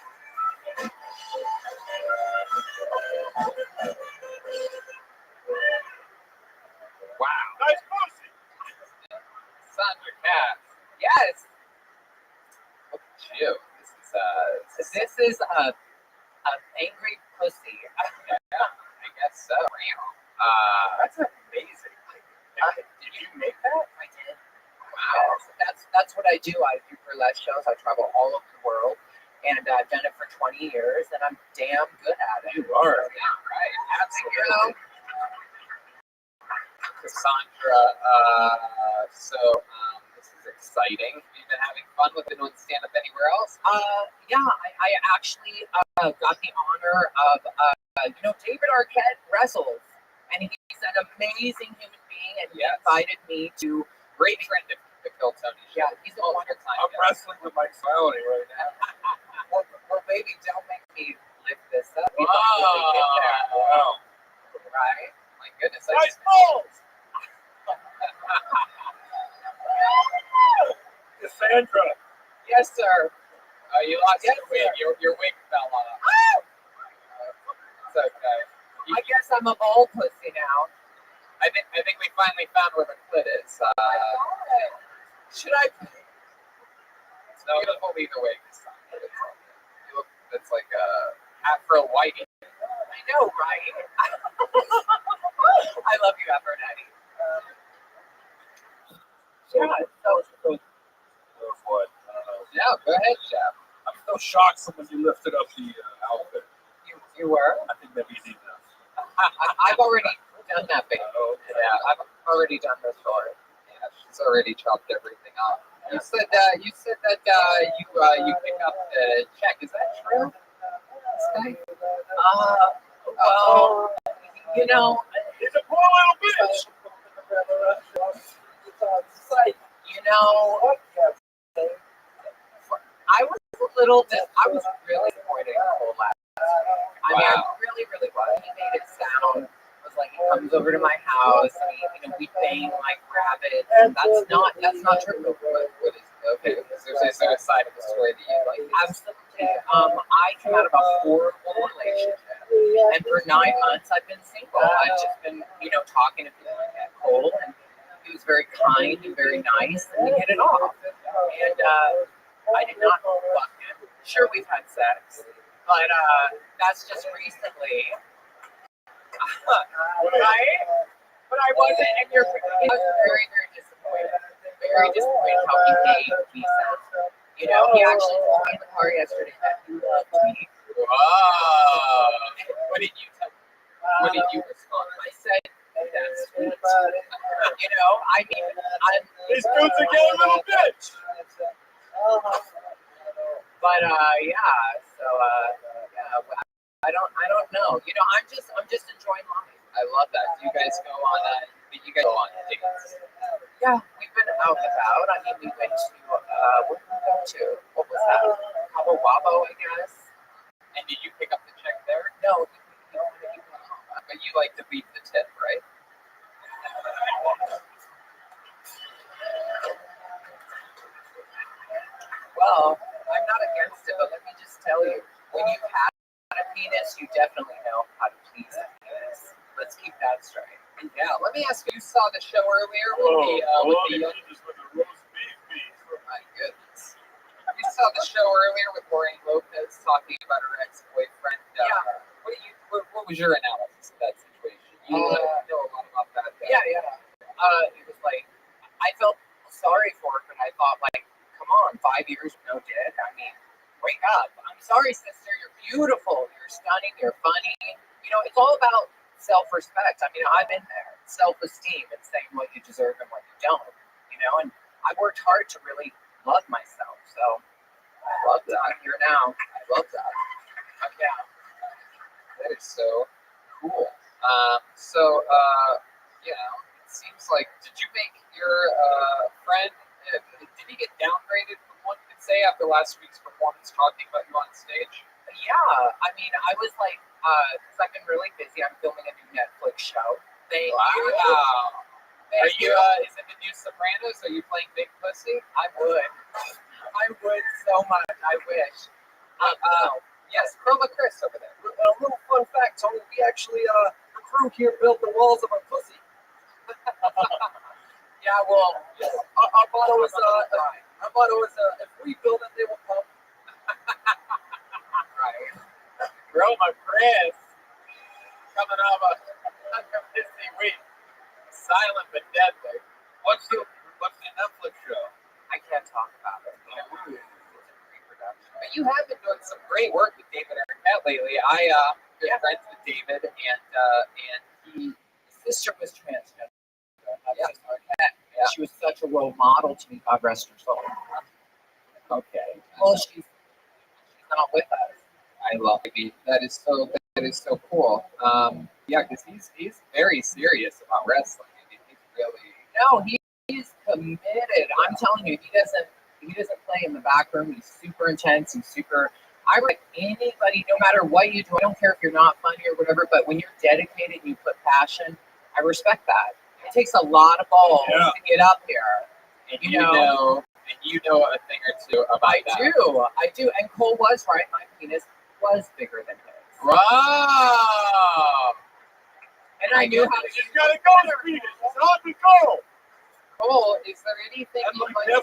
Wow. Nice pussy. Cassandra Cass. Yes. Look at you. This is a angry pussy. Yeah, I guess so. That's amazing. Did you make that? I did. Wow. That's what I do. I do burlesque shows. I travel all over the world, and I've done it for 20 years, and I'm damn good at it. You are. Yeah, right. Absolutely. Cassandra, this is exciting. You've been having fun with it doing stand-up anywhere else? Yeah, I actually got the honor of, David Arquette wrestles, and he's an amazing human being, and he invited me to. Great friend of Phil Tony. Yeah, he's a wonderful time. I'm wrestling with my phone right now. well, baby, don't make me lift this up. Wow. Wow. Right? My goodness. Nice balls! Cassandra. Yes, sir. You lost your wig. Your wig fell off. It's okay. I guess I'm a bald pussy now. I think we finally found where the clit is. Should I? No, we'll leave the wig this time. You look, it's like a Afro whitey. I know, right? I love you, Aphrodite. So What? Yeah, go ahead, Chef. I'm still shocked when you lifted up the outfit. you were? I think maybe you need that. I've already done that, baby. Yeah, I've already done this for it. yeah, she's already chopped everything off. You said that you pick up the check. Is that true? Well, He's a poor little bitch. I was I was really disappointed in Cole last week. I mean, I really, really was. He made it sound, it was like he comes over to my house and we bang like rabbits. And that's not true. What is okay? Is there a side of the story that you like? Absolutely. I came out of a horrible relationship, and for 9 months I've been single. I've just been, talking to people like Cole, and he was very kind and very nice, and we hit it off. And I did not fuck him. Sure, we've had sex, but that's just recently. Right? But I wasn't, and I was very, very disappointed. Very disappointed how he made me sound. He actually told me in the car yesterday that he loved me. Wow. What did you tell me? What did you respond? I said, that's sweet. I mean, This dude's a gay little bitch. But I don't know. I'm just enjoying life. I love that. Do you guys go on? Dates? Yeah, we've been out and about. I mean, we went to where did we go to? What was that? Cabo Wabo, I guess. And did you pick up the check there? No, But you like to leave the tip, right? Well, I'm not against it, but let me just tell you, when you've had a penis, you definitely know how to please a penis. Let's keep that straight. Yeah. Let me ask you. You saw the show earlier with the young. Oh my goodness. You saw the show earlier with Lorraine Lopez talking about her ex-boyfriend. What was your analysis of that situation? You know a lot about that. Yeah. It was like, I felt sorry for her, but I thought, like, come on, 5 years with no dick? I mean, wake up. I'm sorry, sister. You're beautiful. You're stunning. You're funny. It's all about self-respect. I mean, I've been there. Self-esteem and saying what you deserve and what you don't. And I've worked hard to really love myself. So I love that. I'm here now. I love that. Yeah. That is so cool. It seems like, did you make your friend, did he get downgraded from one could say after last week's performance talking about you on stage? Yeah. I mean, I was like, because I've been really busy. I'm filming a new Netflix show. Thank you. Are you, is it the new Sopranos? Are you playing Big Pussy? I would so much. I wish. Yes, Chroma Chris over there. A little fun fact, Tony. We actually, the crew here built the walls of our pussy. Yeah, well, our motto is, if we build it, they will come. Right. Chroma Chris coming off a busy week. Silent but deadly. What's the Netflix show? I can't talk about it. But you have been doing some great work with David Arquette lately. I'm good friends with David, and his sister was transgender. She was such a role model to me. God rest her soul. Okay. Well, she's not with us. I love it. That is so cool. Yeah, because he's very serious about wrestling. I mean, he's really No, he's committed. I'm telling you, he doesn't play in the back room. He's super intense. He's super. I like anybody, no matter what you do. I don't care if you're not funny or whatever, but when you're dedicated and you put passion, I respect that. It takes a lot of balls to get up here. And you know a thing or two about that. I do. And Cole was right. My penis was bigger than his. Wow. And I knew how to. You gotta go there, Peter. It's on the go. Cole. Is there anything you'd like to? Is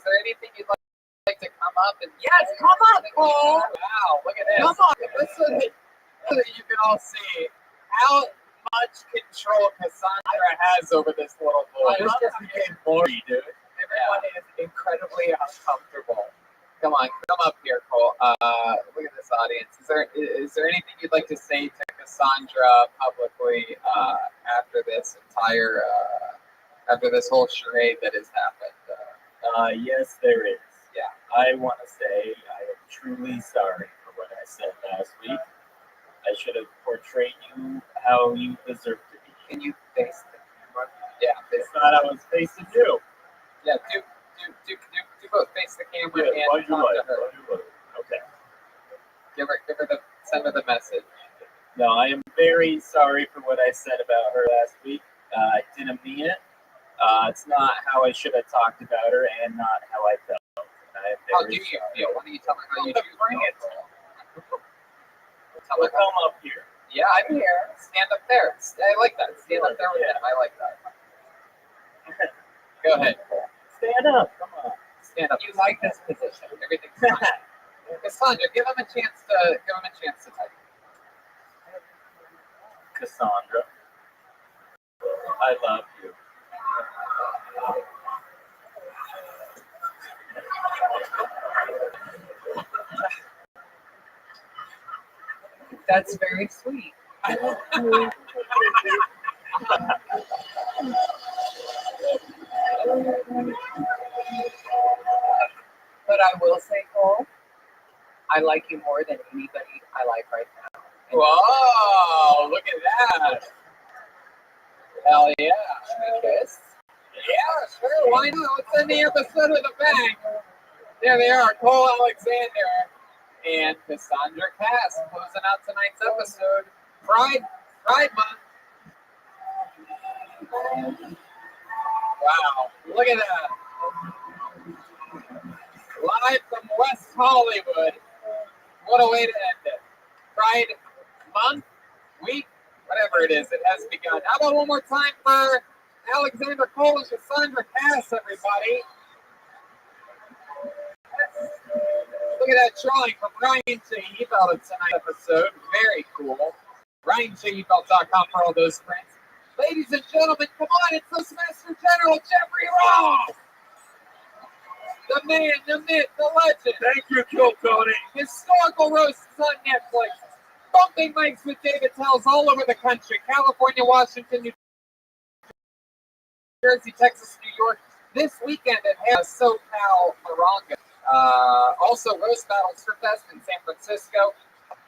there anything you'd like to come up and? Yes, come up, Cole. Wow, look at this. Come on. So that you can all see how much control Cassandra has over this little boy. This just became boring, dude. Everyone is incredibly uncomfortable. Come on, come up here, Cole. Look at this audience. Is there anything you'd like to say to Cassandra publicly after this whole charade that has happened? Yes, there is. Yeah. I want to say I am truly sorry for what I said last week. I should have portrayed you how you deserve to be. Can you face the camera? Yeah, It's not I was facing you. yeah. Do both face the camera Yeah, and talk to her. Okay. Send her the message. No, I am very sorry for what I said about her last week. I didn't mean it. It's not how I should have talked about her and not how I felt. How do you feel? Why don't you tell me how you do Bring it. Tell We'll her come up here. Yeah, I'm here. Stand up there. I like that. Stand up there with him. I like that. Go ahead. Stand up. Come on. Stand up. You like this position. Everything's fine. Cassandra, give him a chance to type. Cassandra, I love you. That's very sweet. But I will say, Cole, I like you more than anybody I like right now. Whoa, look at that. Hell yeah. Kiss. Yeah, sure. Why not? Let's end the episode with a bang. There they are, Cole Alexander and Cassandra Cass closing out tonight's episode. Pride Month. Wow, look at that. Live from West Hollywood. What a way to end it. Pride Month, week, whatever it is, it has begun. How about one more time for Alexander Cole and Cassandra Cass, everybody? Look at that drawing from Ryan Shahibel in tonight's episode. Very cool. RyanShahibel.com for all those prints. Ladies and gentlemen, come on, it's Toastmaster General Jeffrey Ross. The man, the myth, the legend. Thank you, Kill Tony. Historical roasts on Netflix. Bumping mics with David Tells all over the country. California, Washington, New Jersey, Texas, New York. This weekend at SoCal Moronga. Also, Roast Battle Fest in San Francisco.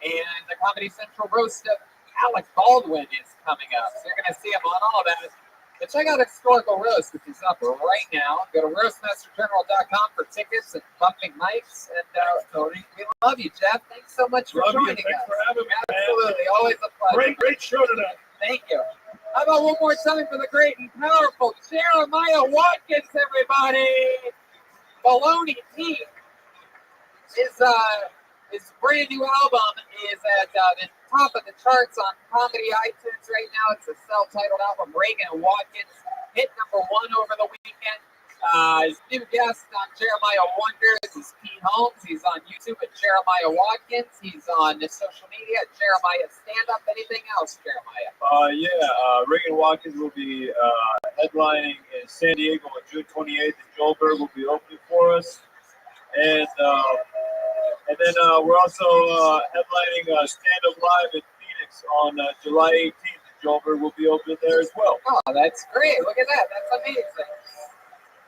And the Comedy Central Roast of Alec Baldwin is coming up. So you're going to see him on all of that. But check out Historical Roast, which is up right now. Go to roastmastergeneral.com for tickets and bumping mics. And Tony, we love you, Jeff. Thanks so much for joining us. Thanks for having me, man. Absolutely. Always a pleasure. Great show tonight. Thank you. How about one more time for the great and powerful Jeremiah Watkins, everybody? Baloney Teeth. His brand new album is at the top of the charts on Comedy iTunes right now. It's a self-titled album, Reagan and Watkins. Hit #1 over the weekend. His new guest on Jeremiah Wonders is Pete Holmes. He's on YouTube at Jeremiah Watkins. He's on social media at Jeremiah Stand Up. Anything else, Jeremiah? Reagan Watkins will be headlining in San Diego on June 28th, and Joelberg will be opening for us. And then we're also headlining Stand Up Live in Phoenix on July 18th, and Joelberg will be opening there as well. Oh, that's great. Look at that. That's amazing.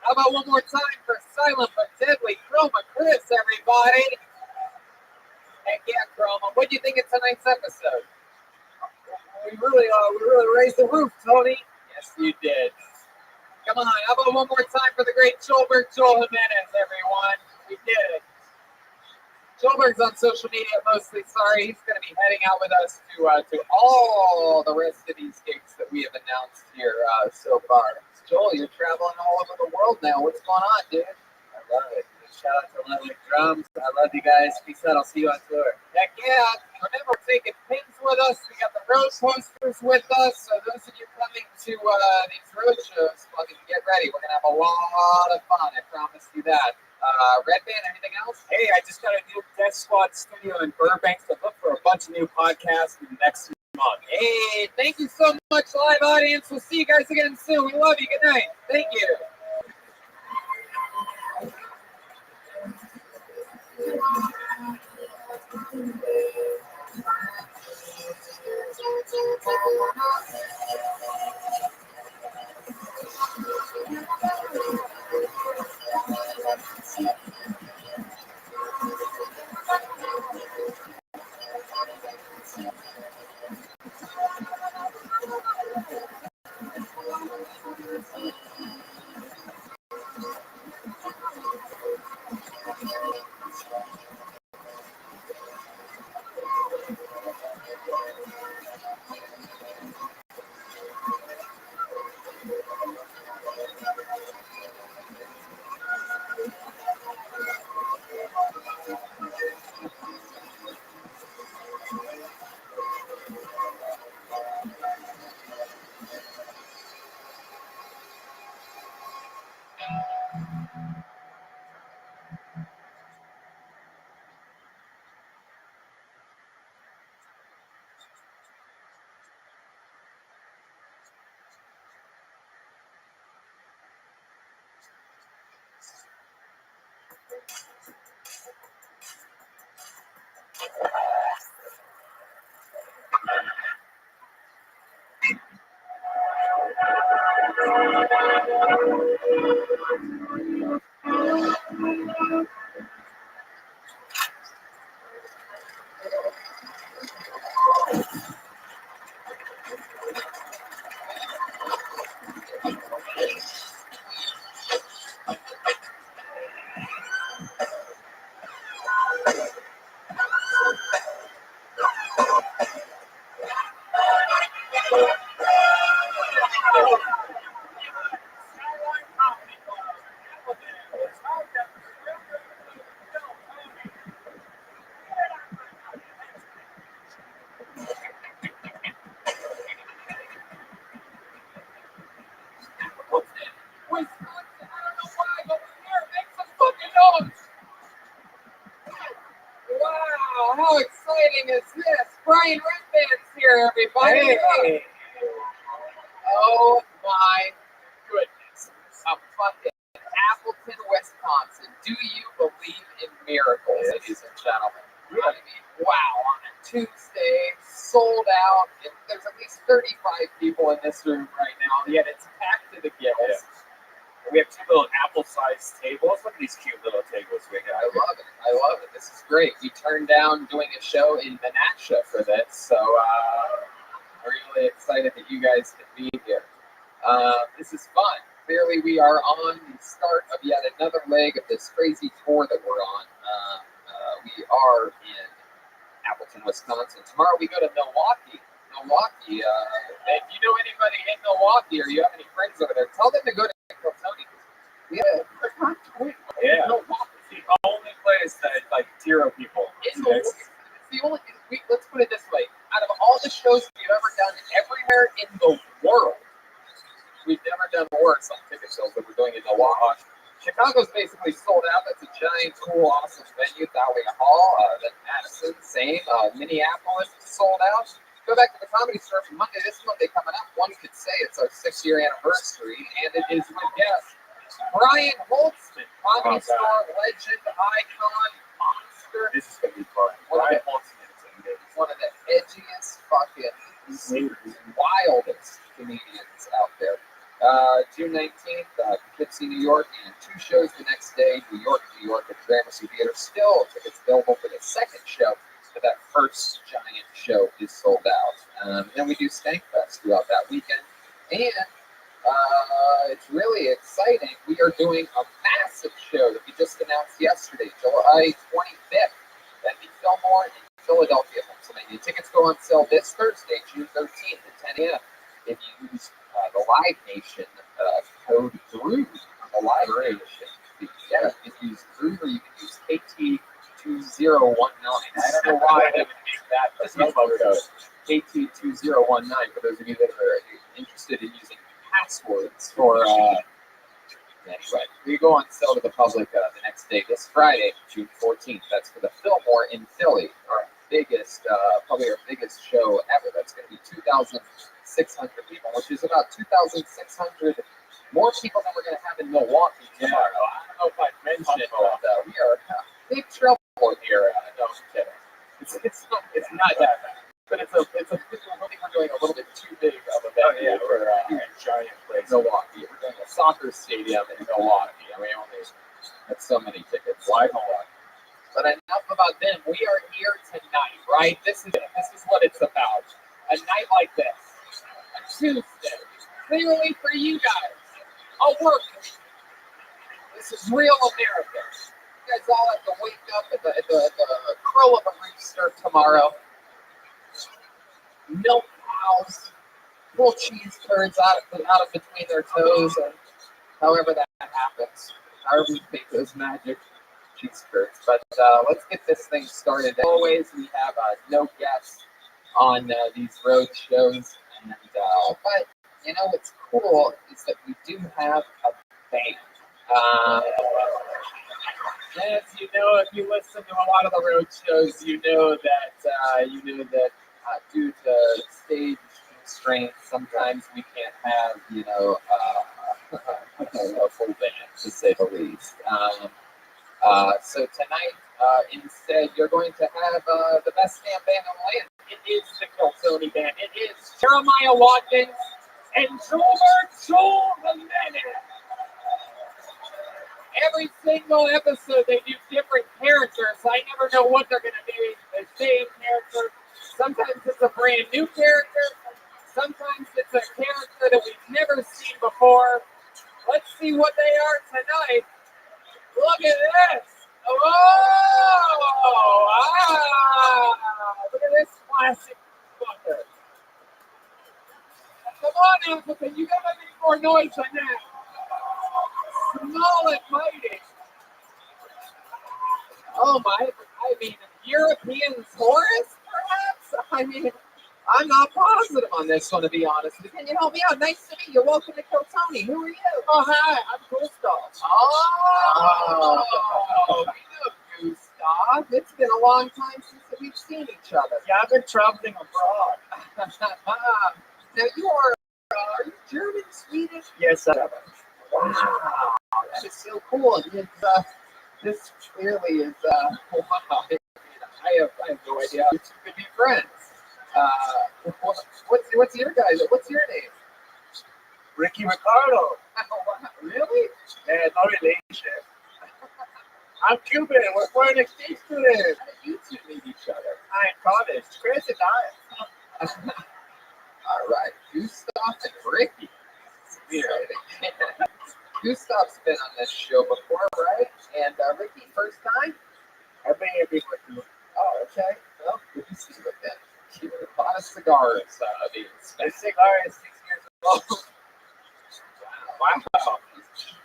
How about one more time for Silent but Deadly Chroma Chris, everybody? Heck yeah, Chroma. What do you think of tonight's episode? We really raised the roof, Tony. Yes, you did. Come on, how about one more time for the great Joelberg Joel Jimenez, everyone? We did it. Joelberg's on social media mostly. Sorry, he's going to be heading out with us to all the rest of these gigs that we have announced here so far. Joel, you're traveling all over the world now. What's going on, dude? I love it. Shout out to Ludwig Drums. I love you guys. Peace out. I'll see you on tour. Heck yeah. Remember, we're taking pins with us. We got the road posters with us. So those of you coming to these road shows, fucking get ready. We're going to have a lot of fun. I promise you that. Red Band, anything else? Hey, I just got a new Death Squad studio in Burbank, so look for a bunch of new podcasts in the next month. Hey, thank you so much, live audience. We'll see you guys again soon. We love you. Good night. Thank you. Wow, how exciting is this? Brian Redband's here, everybody. Hey. Oh my goodness. I'm fucking Appleton, Wisconsin. Do you believe in miracles, ladies and gentlemen? I mean, wow, on a Tuesday, sold out. There's at least 35 people in this room right now, yet it's packed to the gills. We have two little apple-sized tables. Look at these cute little tables we got. I love it. I love it. This is great. We turned down doing a show in Menasha for this, so we're really excited that you guys can be here. This is fun. Clearly, we are on the start of yet another leg of this crazy tour that we're on. We are in Appleton, Wisconsin. Tomorrow we go to Milwaukee. If you know anybody in Milwaukee or you have any friends over there, tell them to go to Tony. Yeah, It's the only place that like zero people. It's the only. Let's put it this way: out of all the shows we've ever done everywhere in the world, we've never done worse on ticket sales than we're doing in Milwaukee. Chicago's basically sold out. That's a giant, cool, awesome venue. Thalia Hall. Then Madison, same. Minneapolis sold out. Go back to the Comedy Store for Monday. This Monday coming up. One could say it's our 6-year anniversary, and it is with guest Brian Holtzman, Comedy Store legend, icon, monster. This is gonna be fun. Brian Holtzman is one of the edgiest, fucking, wildest comedians out there. June 19th, Poughkeepsie, New York, and 2 shows the next day. New York at the Gramercy Theater. Still tickets available for the second show for that first giant show is sold out. Then we do Stank Fest throughout that weekend. And it's really exciting. We are doing a massive show that we just announced yesterday, July 25th, at the Fillmore in Philadelphia, Pennsylvania. Tickets go on sale this Thursday, June 13th at 10 a.m. If you use the Live Nation code GROOVE on the Live Nation, yeah, if you use GROOVE, or you can use KT2019. I don't know why I didn't make that promo code, KT2019, for those of you that are interested in using passwords for anyway, we go on sale to the public the next day, this Friday, June 14th. That's for the Fillmore in Philly, our biggest, probably our biggest show ever. That's going to be 2,600 people, which is about 2,600 more people than we're going to have in Milwaukee tomorrow. I don't know if I mentioned it, but we are big trouble here. No, I'm kidding. It's not that bad. But I think we're doing a little bit too big of a venue for a giant place. Milwaukee. We're doing a soccer stadium in Milwaukee. And we only have so many tickets. Why Milwaukee? But enough about them. We are here tonight, right? This is it. This is what it's about. A night like this. A Tuesday. Clearly for you guys. A work week. This is real America. You guys all have to wake up at the crow of a rooster tomorrow. Milk cows, pull cheese curds out of between their toes, and however that happens, however we make those magic cheese curds. But let's get this thing started. As always, we have no guests on these road shows, and but you know what's cool is that we do have a band. As you know, if you listen to a lot of the road shows, you know that. Due to stage constraints, sometimes we can't have, a full band, to say the least. So tonight, instead, you're going to have the best damn band in the land. It is the Kiltony Band. It is Jeremiah Watkins and Joel the Menace. Every single episode, they do different characters. I never know what they're going to be. The same character. Sometimes it's a brand new character. Sometimes it's a character that we've never seen before. Let's see what they are tonight. Look at this. Look at this classic fucker. Come on, Africa. You gotta make more noise than that. Small and mighty. Oh my, European tourist, perhaps? I'm not positive on this one, to be honest. Can you help me out? Nice to meet you. Welcome to Kiltony. Who are you? Oh, hi. I'm Gustav. Oh, we know Gustav. It's been a long time since we've seen each other. Yeah, I've been traveling abroad. Now, you are you German, Swedish? Yes, I am. Wow. That is so cool. This clearly is, wow. I have no idea how you two could be friends. What's your name? Ricky Ricardo. Wow, really? Yeah, no relation. I'm Cuban. We're foreign exchange students. How did you two meet each other? I'm in college. Crazy time. All right, Gustav and Ricky. Gustav's been on this show before, right? And Ricky, first time? I've been here before too. Oh, okay. Well, good to see you again. You had a lot of cigars being spent. The cigar is 6 years old. Wow.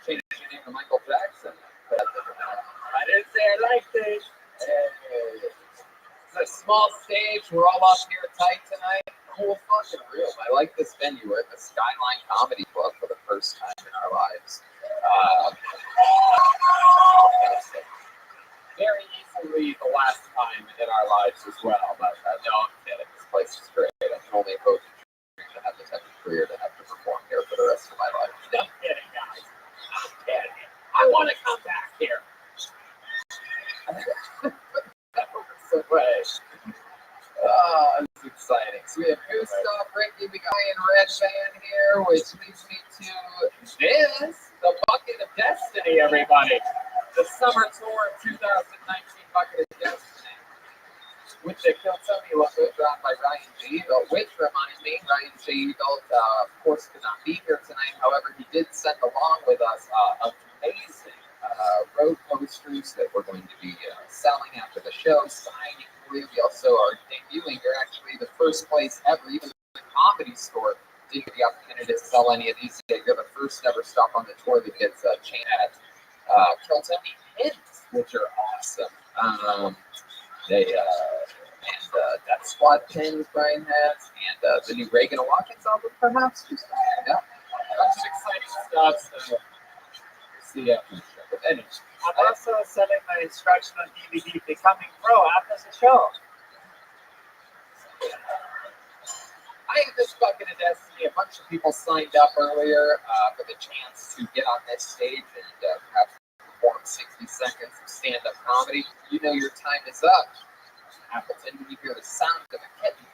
Changed your name to Michael Jackson. I didn't say I liked it. It's a small stage. We're all up here tight tonight. Cool fucking room. I like this venue. We're at the Skyline Comedy Club for the first time in our lives. Very easily the last time in our lives as well. But no, I'm kidding. This place is great. I can only hope to have the type of career to have to perform here for the rest of my life. No kidding, guys. I'm kidding. I want to come back here. That was so great. It's exciting. So we have Gustav, Ricky, we got Ian Red Band here, which leads me to this, the Bucket of Destiny, everybody. The summer tour of 2019 Bucket of Destiny. With the Kill Tony logo drawn by Ryan G. Which reminds me, Ryan G. Of course, could not be here tonight. However, he did send along with us amazing road posters that we're going to be selling after the show, signing for you. We also are debuting. You're actually the first place ever, even the Comedy Store, didn't get the opportunity to sell any of these yet. You're the first ever stop on the tour that gets a chain at Kill Tony pins, which are awesome. That squad pins Brian has, and the new Reagan and Watkins album, perhaps. Yeah, bunch of exciting stuff. So see ya. But anyway, I'm also selling my instructional DVD, Becoming Pro, after the show. I have this bucket of destiny. A bunch of people signed up earlier for the chance to get on this stage and perhaps perform 60 seconds of stand-up comedy. You know your time is up. Appleton, when you hear the sound of a kitten.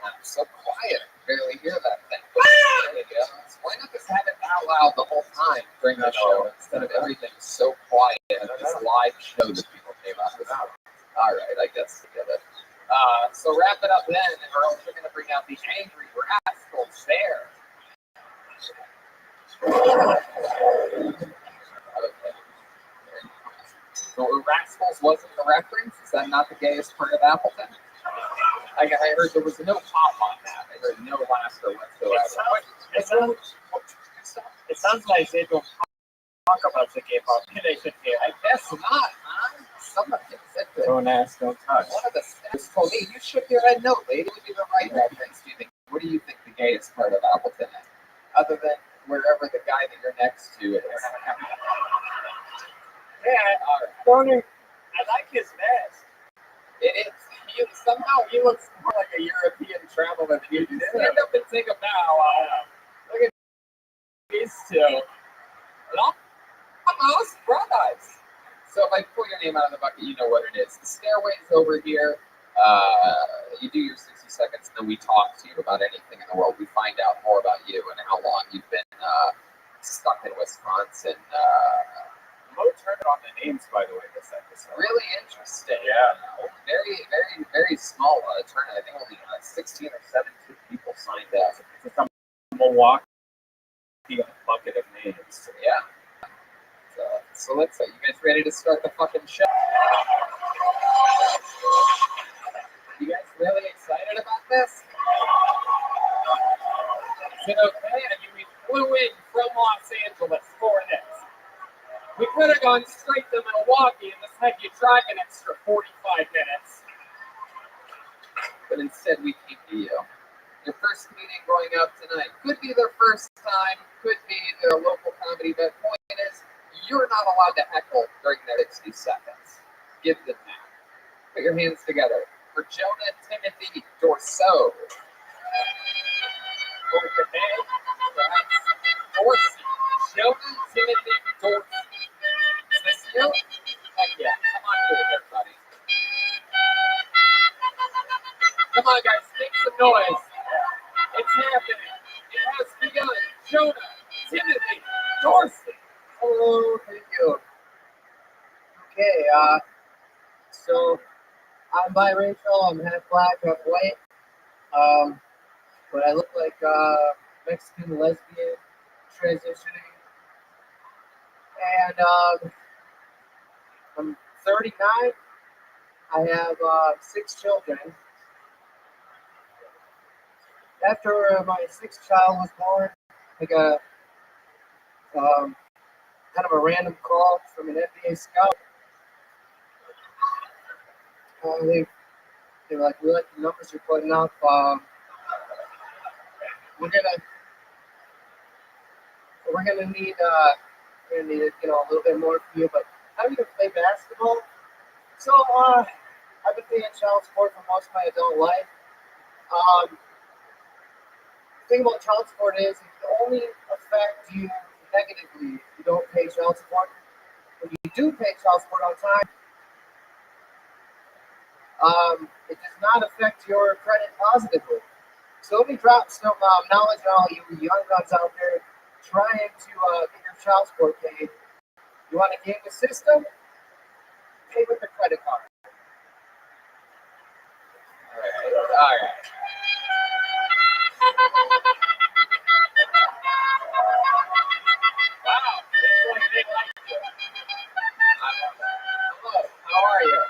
I'm so quiet, I can barely hear that thing. Why not just have it out loud the whole time during the show instead of everything so quiet at this live show that people came up with? All right, I guess together. So wrap it up then, and we're also going to bring out the Angry Rascals there. Okay. So Rascals wasn't the reference? Is that not the gayest part of Appleton? I heard there was no pop on that. I heard no laughter whatsoever. It sounds like they don't talk about the gay population here. I guess not, huh? Someone can sit there. Don't ask, don't touch. One of the staff told me, you shook your head no, lady. Would be the right reference. What do you think the gayest part of Appleton is? Other than wherever the guy that you're next to is. Tony, I like his vest. It is. Somehow he looks more like a European traveler than you do. Stand up and take a bow. Look at these two. Almost brothers. So if I pull your name out of the bucket, you know what it is. The stairway is over here. You do your 60 seconds, and then we talk to you about anything in the world. We find out more about you and how long you've been stuck in Wisconsin. Low turn on the names, by the way, this episode. Really interesting. Yeah. Very, very, very small turnout. I think only 16 or 17 people signed up. It's a Milwaukee bucket of names. Yeah. So let's say, you guys ready to start the fucking show? You guys really excited about this? Is it okay? I mean, we flew in from Los Angeles for this. We could have gone straight to Milwaukee and just had you drive an extra 45 minutes. But instead, we came to you. Your first comedian growing up tonight. Could be their first time, could be their local comedy, but point is, you're not allowed to heckle during that 60 seconds. Give them that. Put your hands together. For Jonah Timothy Dorso. Jonah Timothy Dorso. Is this you? Heck yeah. Come on through here, buddy. Come on, guys. Make some noise. It's happening. It has begun. Jonah Timothy Dorso. Hello, thank you. Okay, so I'm biracial, I'm half black, half white. But I look like Mexican lesbian transitioning. And I'm 39. I have 6 children. After my 6th child was born, I got kind of a random call from an NBA scout. They were like, "We like the numbers you're putting up. We're gonna need a little bit more for you. But how do you play basketball?" So I've been paying child support for most of my adult life. The thing about child support is it can only affect you negatively if you don't pay child support. When you do pay child support on time, it does not affect your credit positively. So let me drop some knowledge on all you young guns out there trying to get your child support paid. You want to game the system? Pay with the credit card. right. Wow. Seems like they like you. Hello. How are you?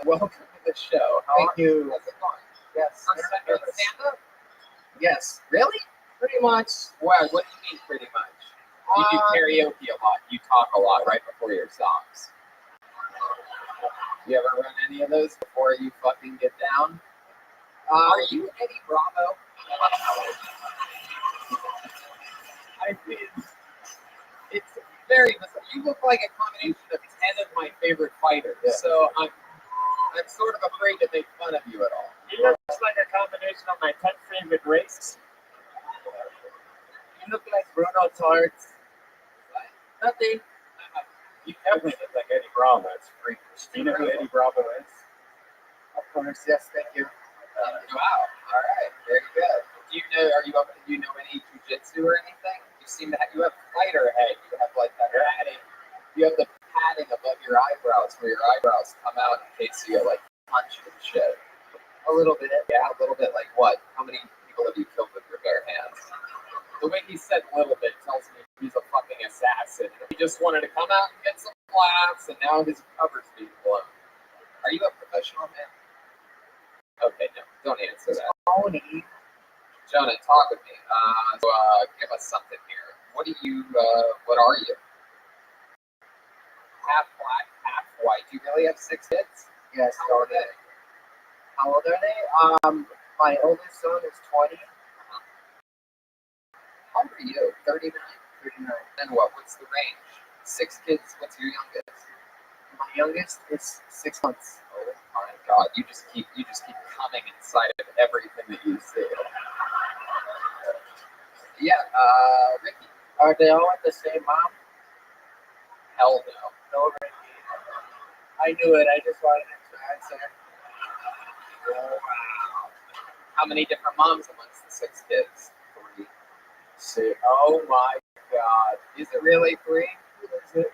Welcome to the show. Thank you. How's it going? Yes. First time doing stand-up? Yes. Really? Pretty much. Wow, what do you mean pretty much? You do karaoke a lot. You talk a lot right before your songs. You ever run any of those before you fucking get down? Are you Eddie Bravo? I mean, it's very bizarre. You look like a combination of 10 of my favorite fighters, so I'm sort of afraid to make fun of you at all. He looks like a combination of my 10 favorite races. You look like Bruno Tarts. Nothing. You definitely look like Eddie Bravo. That's freak. Do you know who Eddie Bravo is? Of course. Yes. Thank you. Wow. All right. Very good. Do you know? Do you know any jujitsu or anything? You seem to have. You have fighter head. You have like that padding. You have the padding above your eyebrows, where your eyebrows come out in case you like punch and shit. A little bit. Yeah, a little bit. Like what? How many people have you killed with your bare hands? The way he said "little bit" tells me he's a fucking assassin. He just wanted to come out and get some laughs, and now his cover's being blown. Are you a professional man? Okay, no, don't answer that. Tony. Jonah, talk with me. Give us something here. What are you? What are you? Half black, half white. Do you really have 6 kids? Yes. How old are they? How old are they? My oldest son is 20. How old are you? 39. 39. And what? What's the range? 6 kids. What's your youngest? My youngest is 6 months. Oh my God! You just keep coming inside of everything that you see. Yeah, Ricky. Are they all with the same mom? Hell no. No, Ricky. I knew it. I just wanted to answer. Wow. How many different moms amongst the 6 kids? 3. 6. Oh my God! Is it really 3? Who is it?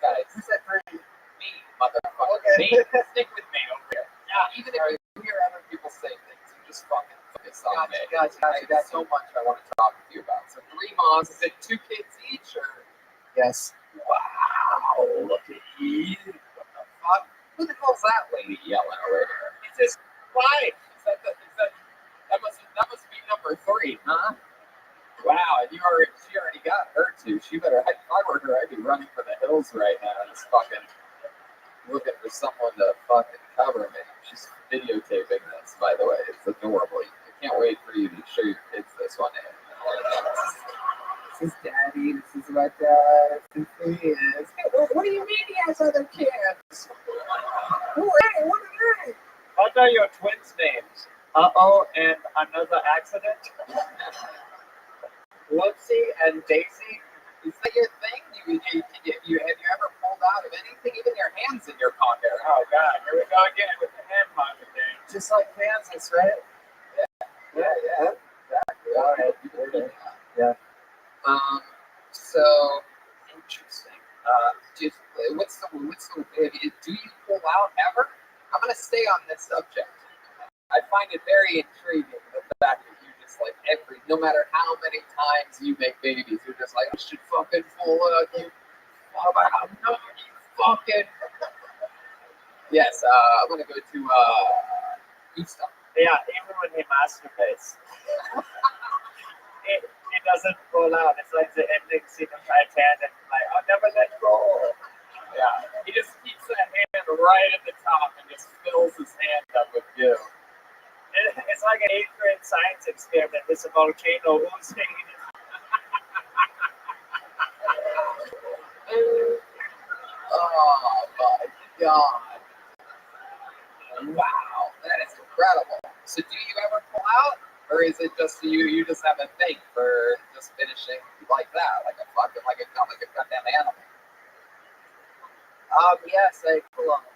Guys, Who said 3? me, motherfucker. Okay. Me. Stick with me over here. Yeah, even if you hear other people say things, you just fucking focus on me. Gotcha. I got so much I want to talk with you about. So 3 moms, is it 2 kids each or? Yes. Wow, look at you. What the fuck? Who the hell's that lady yelling over here? It's his wife. That must be number 3, huh? Wow, and she already got her 2. She better, if I were her, I'd be running for the hills right now. Just fucking looking for someone to fucking cover me. She's videotaping this, by the way. It's adorable. I can't wait for you to show your kids this one. This is Daddy. This is what he is. What do you mean he has other kids? Who are they? What are they? What are your twins' names? Uh-oh, and another accident? Whoopsie and Daisy. Is that your thing? Have you ever pulled out of anything, even your hands in your pocket? Oh, God, here we go again with the hand pocket thing. Just like Kansas, right? Yeah. Exactly. All right. Yeah. So interesting. Do you pull out ever? I'm gonna stay on this subject. I find it very intriguing the fact that you just like no matter how many times you make babies, you're just like, I should fucking pull out you. No, you fucking. Yes, I'm gonna go to Gustav. Yeah, even when he masturbates, it doesn't roll out. It's like the ending scene of Titanic. Like, I'll never let go. Yeah, he just keeps that hand right at the top and just fills his hand up with goo. It's like an 8th grade science experiment. It's a volcano oozing. Oh my God. Wow, that is incredible. So do you ever pull out? Or is it just you just have a thing for just finishing like that, like a goddamn animal? Yes, I pull out.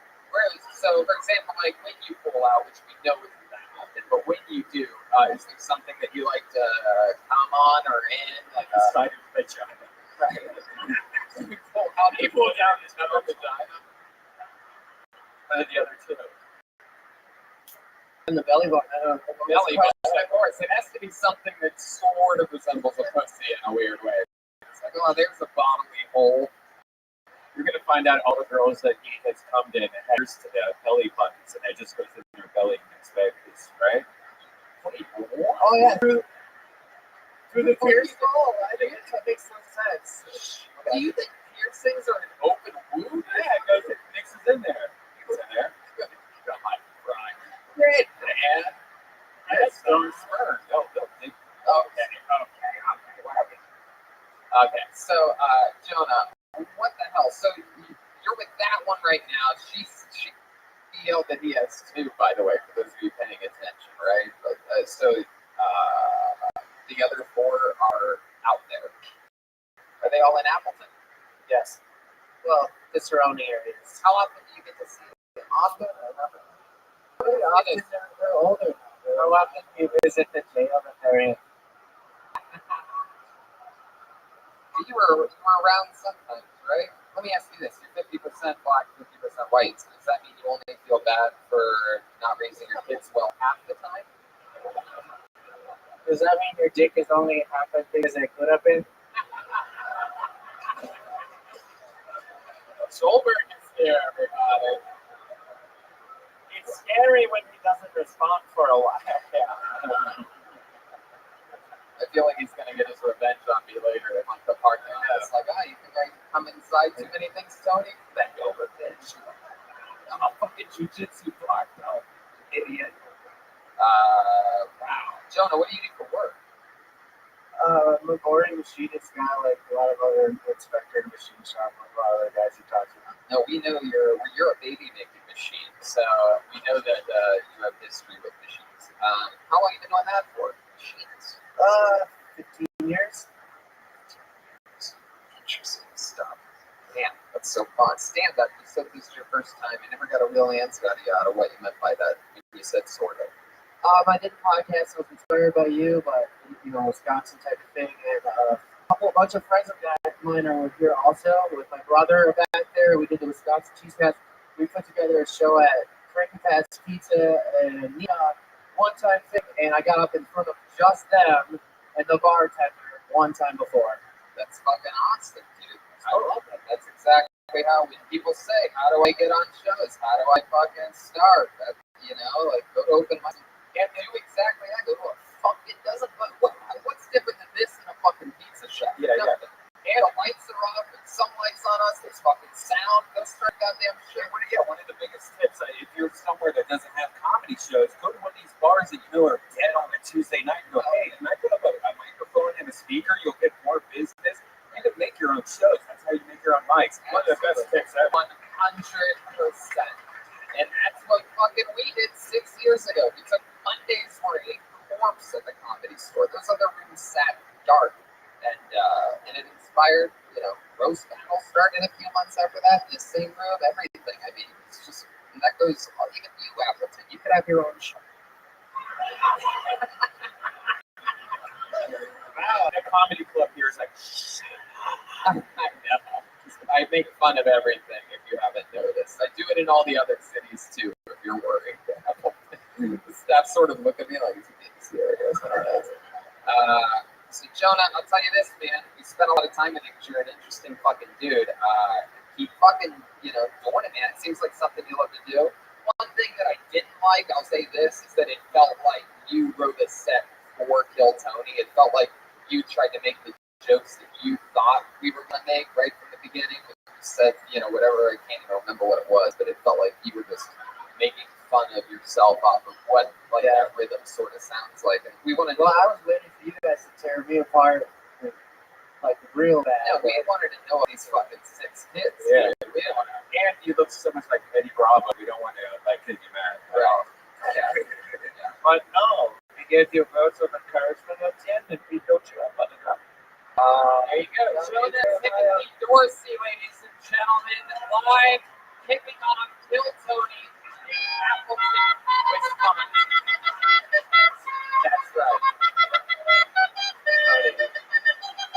So for example, like when you pull out, which we know isn't that often, but when you do, is there something that you like to come on or in, like a Side of the vagina. right? You pull out, you pull down his vagina, and then the other 2. in the belly button. Belly button, of course. It has to be something that sort of resembles a pussy in a weird way. It's like, oh, there's a bodily hole. You're gonna find out all the girls that he has come in headers to the belly buttons, and it just goes in their belly and makes babies, right? Wait, what? Oh yeah, through the piercing. Oh, I think that makes no sense. Do you think piercings are an open wound? Yeah, it mixes in there. It's in there. God, right. Great, man. That's no sperm. No, okay, whatever. Okay, so, Jonah, what the hell? So, you're with that one right now. She yelled that he has two, by the way, for those of you paying attention, right? But, the other four are out there. Are they all in Appleton? Yes. Well, the surrounding areas. How often do you get to see them? Often or never? Very often they're older. How often do you visit the jail that they're in? You were around sometimes, right? Let me ask you this: you're 50% black, 50% white. So does that mean you only feel bad for not raising your kids well half the time? Does that mean your dick is only half as big as it could have been? Solberg is there, everybody. It's scary when he doesn't respond for a while. Yeah. I feel like he's gonna get his revenge on me later in like the parking lot. It's like, oh, you think I come inside too many things, Tony? Bend over, bitch. I'm a fucking jujitsu block, though. Idiot. Wow. Jonah, what do you do for work? I'm a boring machinist guy, like a lot of other inspector in machine shop, like a lot of other guys you talk to. No, we know you're a baby making machine, so we know that you have history with machines. How long have you been doing that for? Machines. 15 years. Interesting stuff. Man, that's so fun. Stand up. You said this is your first time. I never got a real answer out of what you meant by that. You said sort of. I did a podcast. I was inspired by you, but Wisconsin type of thing, and a bunch of friends of mine are here also with my brother back there. We did the Wisconsin Cheese Fest. We put together a show at Frankie Pat's Pizza and one-time thing, and I got up in front of just them and the bartender one time before. That's fucking awesome, dude. I love that. That's exactly how when people say, how do I get on shows? How do I fucking start? That, like go to open mic. Can't do exactly that. Go to a fucking doesn't. What's different than this in a fucking pizza shop? Yeah, nothing. Yeah. The lights are off. There's some lights on us. There's fucking sound. Go start goddamn shit. One of the biggest tips, if you're somewhere that doesn't have comedy shows, go to one of these bars that you know are dead on a Tuesday night and go, hey, can I put up a microphone and a speaker? You'll get more business. You can make your own shows. That's how you make your own mics. One of the best tips ever. 100%. And that's what fucking we did 6 years ago. We took Mondays were a corpse at the Comedy Store. Those other rooms sat dark. And it inspired, roast battle started a few months after that. In the same room, everything. I mean, it's just, and that goes, even you, Appleton, you could have your own show. Wow, that comedy club here is like, I make fun of everything if you haven't noticed. I do it in all the other cities too, if you're worried. The staff sort of look at me like, is he being serious? So Jonah, I'll tell you this, man. We spent a lot of time with you because you're an interesting fucking dude. Keep fucking, doing it, man. It seems like something you love to do. One thing that I didn't like, I'll say this, is that it felt like you wrote a set for Kill Tony. It felt like you tried to make the jokes that you thought we were going to make right from the beginning. You said, whatever, I can't even remember what it was, but it felt like you were just making fun of yourself off of what that rhythm sort of sounds like. And we want to. Well, I was waiting for you guys to tear me apart, like real bad. Yeah, we wanted to know these fucking 6 kids. Yeah. We don't want to. And you look so much like Eddie Bravo. We don't want to get you mad. Right. Yeah. But no, we gave you words of encouragement at the end, and we built you up on it. There you go. Jonah Timothy Dorsey, ladies and gentlemen, live kicking off Kill Tony in Appleton, Wisconsin. That's right. I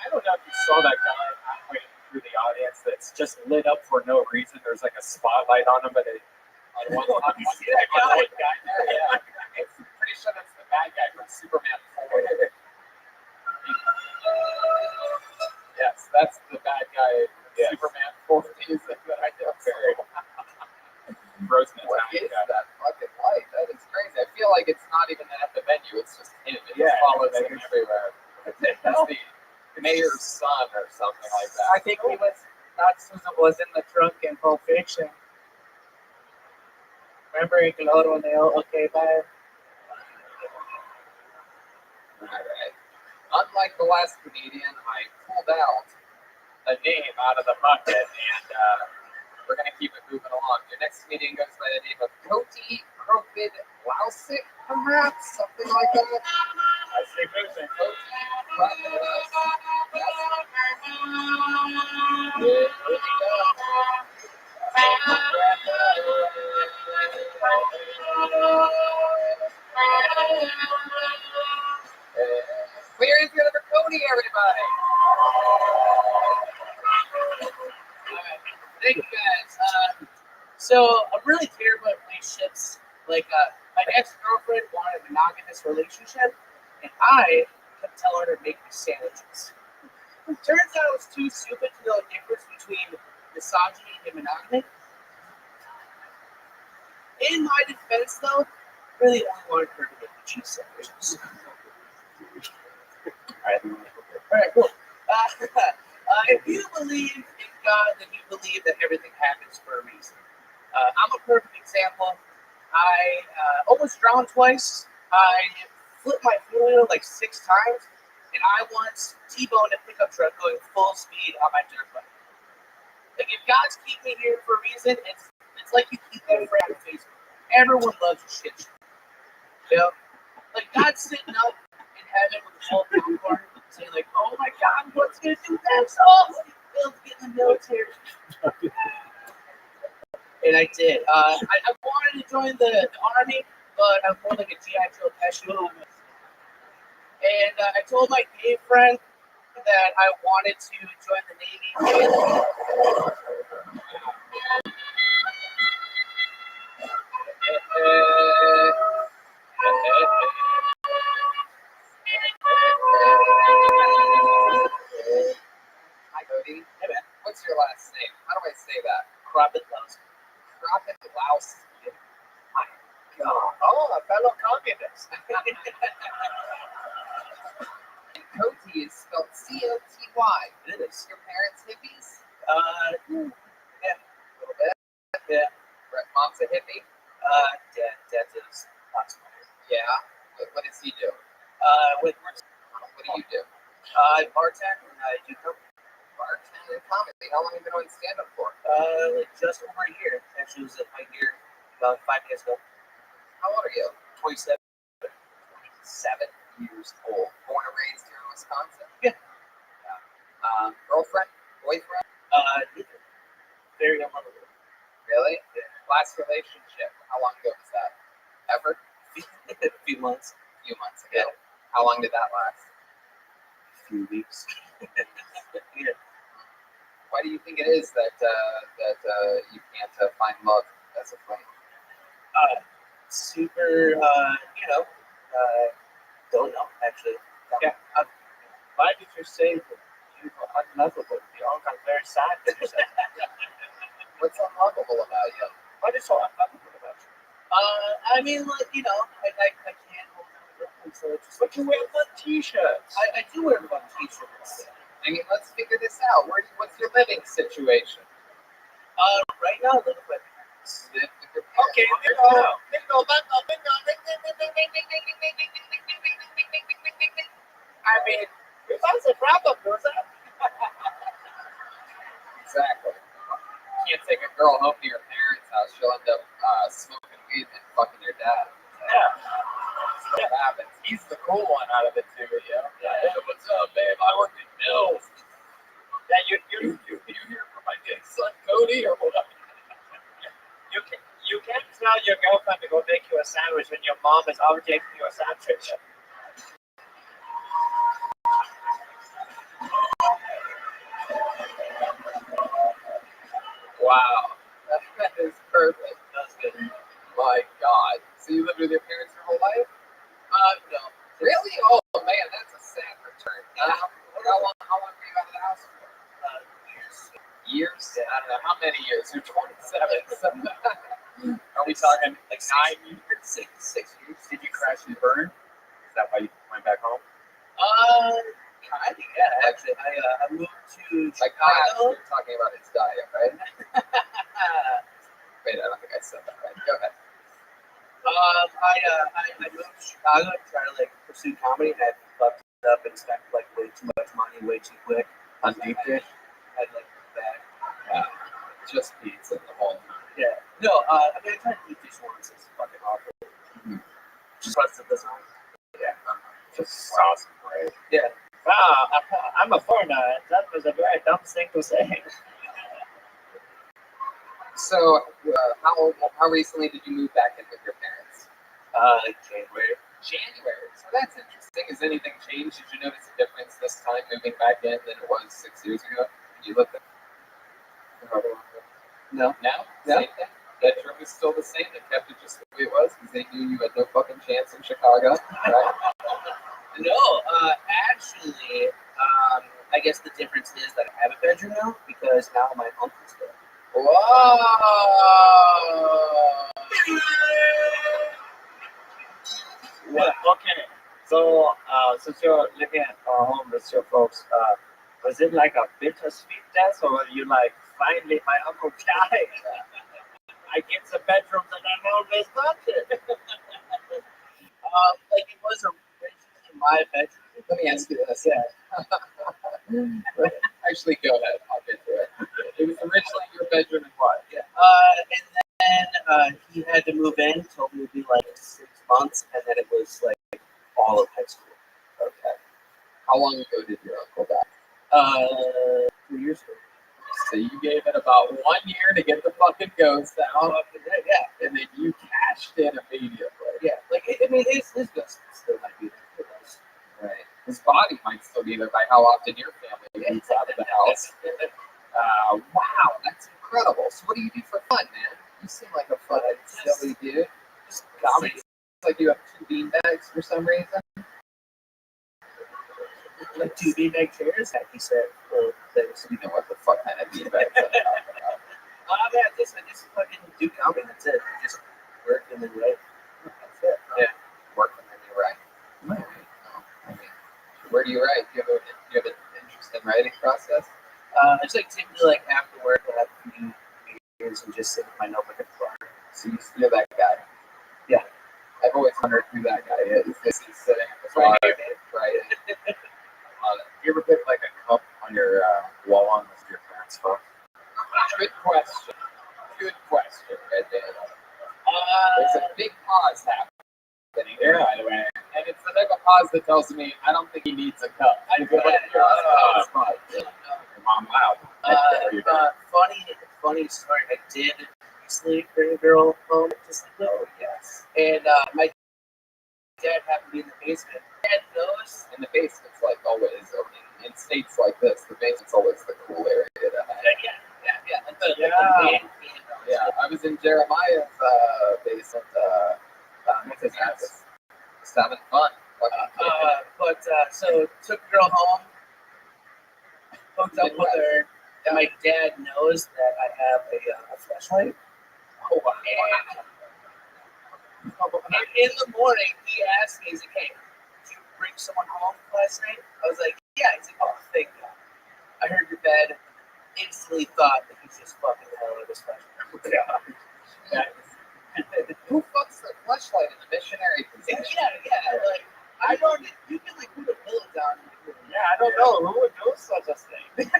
don't know if you saw that guy halfway through the audience that's just lit up for no reason. There's like a spotlight on him, but On one side, yeah. It's pretty sure that's the bad guy from Superman 4. Yes, that's the bad guy in Superman 4. Is that I know. Frozen What Italian is guy. that fucking light? That is crazy. I feel like it's not even at the venue. It's just him. It Yeah, just follows him everywhere. That's the mayor's son or something like that. I think he was, not Susan was in the trunk in Pulp Fiction. Remember he glowed when they all, okay, bye. Alright. Unlike the last comedian, I pulled out a name out of the bucket and we're going to keep it moving along. Your next comedian goes by the name of Koti Krokvid Lausik, perhaps? Something like that? I say Vincent. Koti Krokvid Lausik. Yes. Here we go. Clear is good for Cody, everybody. Thank you guys. So I'm really terrible at relationships. Like my ex-girlfriend wanted a monogamous relationship, and I kept telling her to make me sandwiches. Turns out I was too stupid to know the difference between misogyny and monogamy. In my defense, though, really only wanted her to make me cheese sandwiches. Alright, cool. If you believe in God, then you believe that everything happens for a reason. I'm a perfect example. I almost drowned twice. I flipped my wheel like 6 times, and I once T-boned a pickup truck going full speed on my dirt bike. Like, if God's keeping me here for a reason, it's like you keep that friend on Facebook. Everyone loves your shit. You know? Like, God's sitting up in heaven with a whole popcorn, saying like, "Oh my God, what's gonna do next? Oh, Bill to get in the military." And I did. I wanted to join the army, but I'm more like a GI Joe casual. And I told my gay friend that I wanted to join the Navy. Hi, Cody. Hey, man. What's your last name? How do I say that? Robin loves me. Robin Laus. My God. Oh, a fellow communist. Koti is spelled C-O-T-Y. It is. Your parents hippies? Yeah. A little bit. Yeah. Mom's a hippie? Dad is lots of money. Yeah. What does he do? What do you do? I bartend and I do coke. Bartend and comedy. How long have you been doing stand-up for? Like just over a year. Actually, it was my year about 5 years ago. How old are you? 27. 27 years old. Born and raised here in Wisconsin? Yeah. Girlfriend? Boyfriend? Neither. Very unlovable. Really? Yeah. Last relationship. How long ago was that? Ever? A few months. A few months ago. Yeah. How long did that last? A few weeks. Yeah. Why do you think it is that you can't find love as a friend? Super, don't know, actually. Yeah. Why did you say that you were unlovable? You all got very sad when you said that. What's unlovable about you? What is so unlovable about you? I mean, like, I can't hold on to them, so it's just. But you wear fun t-shirts. I do wear fun t-shirts. I mean, let's figure this out. What's your living situation? Right now, I live with my parents. Live with your parents. Okay, I mean, if that's a problem, was that? Exactly. You can't take a girl home to your parents' house. She'll end up smoking weed and fucking your dad. Yeah. That's what happens. He's the cool one out of the two, yeah. Hey, what's up, babe? I work in Mills. Yeah, you here for my gay son, Cody, or what? You can't tell your girlfriend to go make you a sandwich when your mom is already making you a sandwich. Wow. That is perfect. That's good. So you lived with your parents your whole life? No. Really? Oh man, that's a sad return. How long were you out of the house for? Years? I don't know. How many years? You're 27. So Are we talking like 9 years? 6 years. Did you crash and burn? Is that why you went back home? Kind of, yeah. Actually, I moved to like crash, Chicago. you're talking about his diet, right? Wait, I don't think I said that right. Go ahead. I moved to Chicago to try to like pursue comedy, and I fucked it up and spent like way too much money, way too quick on deep dish. I like that. Just pizza the whole time. Yeah. No, I mean I tried deep dish once. It's fucking awful. Just busted this one. Yeah. Just sauce and bread. Yeah. Wow, I'm a foreigner. That was a very dumb thing to say. So, how recently did you move back in with your parents? January. January. So that's interesting. Has anything changed? Did you notice a difference this time moving back in than it was 6 years ago? Did you look at No. now? No. Same thing. Bedroom is still the same. They kept it just the way it was because they knew you had no fucking chance in Chicago, right? No, actually, I guess the difference is that I have a bedroom now because now my uncle's there. Whoa! Well, okay. So, since you're living at home with your folks, was it like a bittersweet death, or were you like, finally, my uncle died? I get the bedroom that I'm always wanted. Like it was originally my bedroom. Let me ask you this. Yeah. Actually, go ahead. I'll get to it. It was originally your bedroom and what? Yeah. And then he had to move in. Told me it would be like 6 months, and then it was like all of high school. Okay. How long ago did your uncle die? 3 years ago. So you gave it about 1 year to get the fucking ghost out. Yeah. And then you cashed in immediately. Yeah. Like I mean, his ghost still might be there. Right. His body might still be there by how often your family moves out of the house. Wow, that's incredible. So what do you do for fun, man? You seem like a fun, silly dude. Just comedy. It's like you have 2 beanbags for some reason. Like 2 beanbag chairs, he said. Things. You know what the fuck kind of beanbags I'm talking about. I just fucking do comedy. That's it. Just work and then write. That's it. Yeah. Work and then you write. I mean, where do you write? Do you have an interest in writing process? It's like typically like after work, I have a few beers and just sit with my notebook at the bar. So you're that guy. Yeah. I've always wondered who that guy is. He's sitting at the bar, right? You ever put like a cup on your wall on with your parents' phone? Good question. Good question, Red Dan. There's a big pause happening here, by the way. And it's the type of pause that tells me I don't think he needs a cup. Your mom loud. Funny story. I did recently bring a girl home to sleep with. Oh, yes. And my dad happened to be in the basement. Dad knows. In the basement's like always, in states like this, the basement's always the cool area to have. Yeah. Like the main Yeah, I was in Jeremiah's basement because I was just having fun. So took the girl home, hooked up with her, and my dad knows that I have a flashlight. Oh, wow. And in the morning, he asked me, he's like, hey, did you bring someone home last night? I was like, yeah. He's like, oh, thank God. I heard your bed. Instantly thought that he's just fucking the hell out of his flashlight. Who fucks the flashlight in the missionary position? Yeah. Like, I don't. You can like put a pillow down. Yeah, I don't know. Who would do such a thing?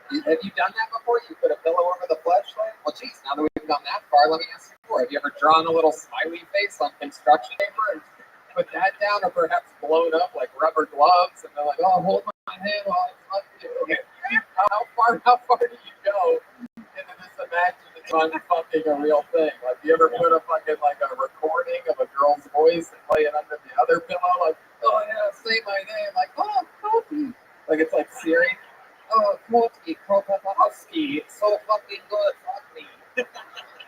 Have you done that before? You put a pillow over the flashlight? Well, geez, now that we've gone that far, let me ask you more. Have you ever drawn a little smiley face on construction paper and put that down, or perhaps blown up like rubber gloves and they're like, oh, hold my hand while I fuck you? Okay. How far do you go into this imagination fucking a real thing? Like, do you ever put a fucking like a recording of a girl's voice and play it under the other pillow? Like, oh yeah, say my name. Like, oh, Kofi. Like it's like Siri. Oh, Kofi, Kropatowski. It's so fucking good. Fuck me.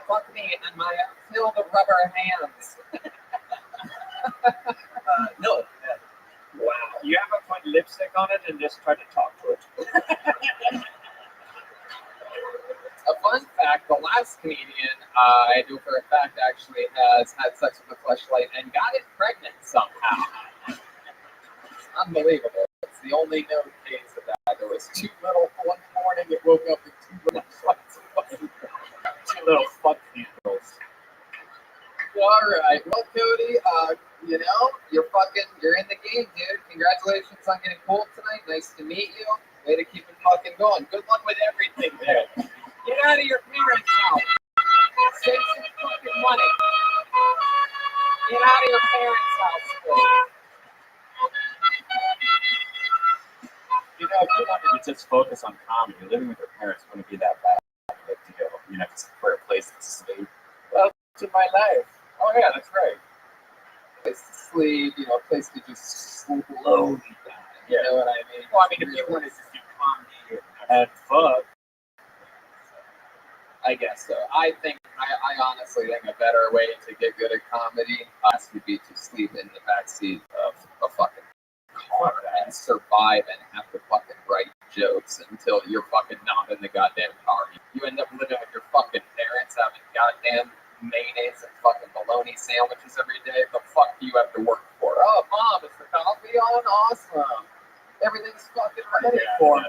Fuck me and my still the rubber hands. No. Wow. You ever put lipstick on it and just try to talk to it? A fun fact, the last comedian I knew for a fact actually has had sex with a fleshlight and got it pregnant somehow. It's unbelievable. It's the only known case of that. There was two little, one morning it woke up with two little flights. Two little fuck handles. All right, well, Cody, you know, you're in the game, dude. Congratulations on getting pulled tonight. Nice to meet you. Way to keep it fucking going. Good luck with everything, there. Get out of your parents' house. Save some fucking money. Get out of your parents' house, please. You know, if you wanted to just focus on comedy, living with your parents wouldn't be that bad of a deal. You know, just for a place to sleep. Welcome to my life. Oh, yeah, that's right. Place to sleep, you know, a place to just slowly die. You know what I mean? Well, I mean, if you wanted to do comedy and fuck, I guess so. I honestly think a better way to get good at comedy would be to sleep in the backseat of a fucking car and survive and have to fucking write jokes until you're fucking not in the goddamn car. You end up living with your fucking parents having goddamn mayonnaise and fucking bologna sandwiches every day. The fuck do you have to work for? Oh, Mom, is the coffee on? Awesome. Everything's fucking ready for me.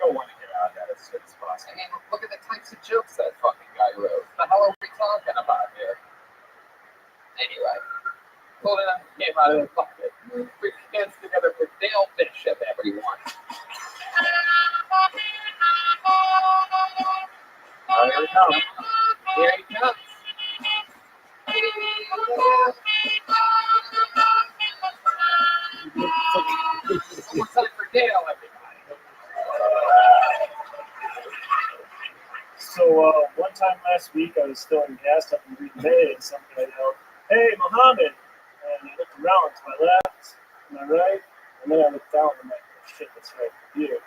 you don't want to get out of that as soon as possible. I mean, look at the types of jokes that fucking guy wrote. What the hell are we talking about here? Anyway, pulled it up, came out of the bucket. Put your hands together for Dale Bishop, everyone. Oh, here we come. Here he comes. One time for Dale, everybody. So one time last week, I was still in gas up in Green Bay, and somebody yelled, "Hey, Muhammad!" And I looked around to my left, to my right, and then I looked down and I'm like, oh, shit, that's right, beard.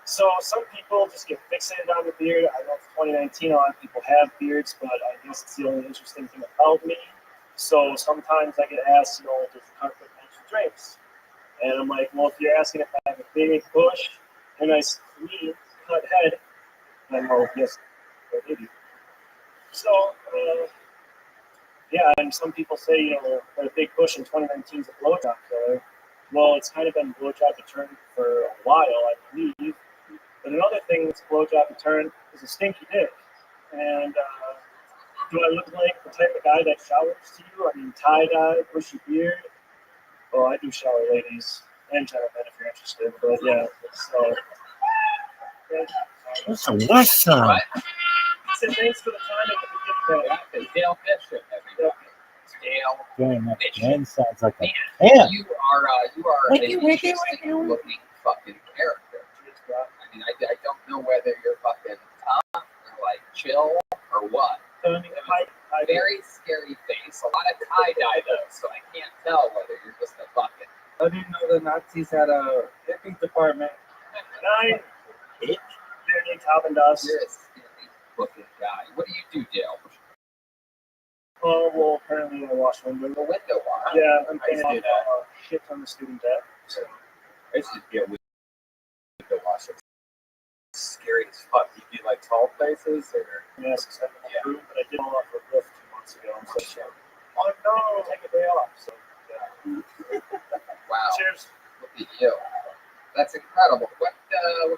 So some people just get fixated on the beard. I know it's 2019, a lot of people have beards, but I guess it's the only interesting thing about me. So sometimes I get asked, you know, does the carpet match the drapes? And I'm like, well, if you're asking if I have a big bush and a nice, clean cut head, then well, yes, maybe. So, yeah, and some people say, you know, that a big bush in 2019 is a blowjob killer. Well, it's kind of been blowjob deterrent for a while, I believe. But another thing that's blowjob deterrent is a stinky dick. And do I look like the type of guy that showers to you? I mean, tie-dye, bushy beard. Well, I do shower ladies and gentlemen if you're interested. But yeah, so. What's a what's up? Right? So thanks for the time. It's Dale Bishop, everybody. Dale Doing that Bishop. again sounds like a Man, ant. you are an interesting looking fucking character. I mean, I don't know whether you're fucking tough or like chill or what. Very scary face. A lot of tie-dye though, so I can't tell whether you're just a fucking. I didn't know the Nazis had a hippie department. Nine. They're top and dust. You're a scary looking guy. What do you do, Dale? Oh, well, apparently I wash windows. The window wash. Yeah, I'm paying I used to do off shit on the student debt. So. I used to get window washers. Scary as fuck. You do like tall places or? Yes, except for the room, but I did all off a lift 2 months ago. So, oh no, take a day off. So, yeah. Wow. Cheers. Look at you. That's incredible. What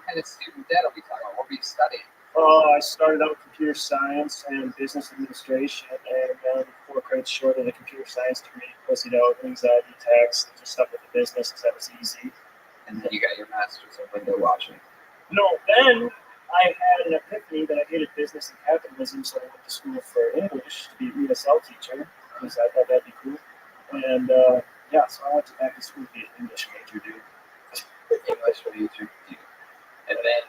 kind of student debt are we talking about? What were you studying? I started out with computer science and business administration, and then 4 credits short of the computer science degree, pussied out anxiety, tax, just stuff with the business because that was easy. And then you got your master's in window washing. No, then I had an epiphany that I hated business and capitalism, so I went to school for English to be an ESL teacher because I thought that'd be cool. And yeah, so I went back to school to be an English major, dude. English major, dude. And then,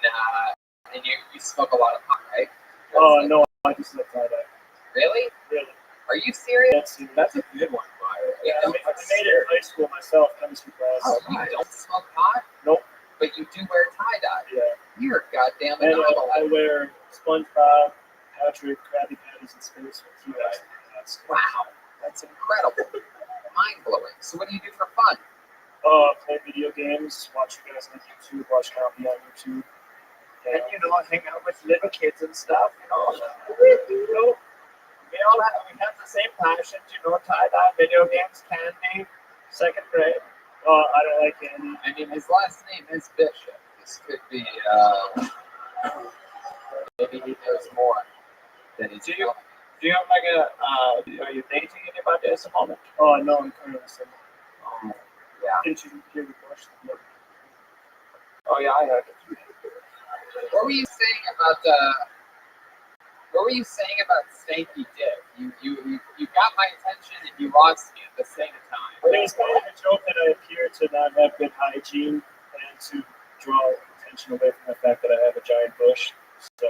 and you smoke a lot of pot, right? Oh, no, I just like tie-dye. Really? Really. Are you serious? That's a good one, Fire. Yeah, I made it in high school myself, chemistry class. Oh, you don't smoke pot? Nope. But you do wear tie-dye? Yeah. You're a goddamn And anomaly. I wear SpongeBob, Patrick, Krabby Patties, and Space. Yes. Wow, that's incredible. Mind blowing. So what do you do for fun? Play video games, watch you guys on YouTube, watch Rabbi on YouTube. And hang out with little kids and stuff. We have the same passions. Tie-dye, video games, candy. Second grade. I don't like candy. I mean, his last name is Bishop. This could be, maybe he knows more than he's telling. Do you have like are you dating anybody at the moment? Oh, no, I'm currently single. Yeah. Didn't you hear the question? Oh yeah, I heard it. What were you saying about Stanky Dick? You got my attention and you lost me at the same time. It was kind of a joke that I appear to not have good hygiene and to draw attention away from the fact that I have a giant bush. So,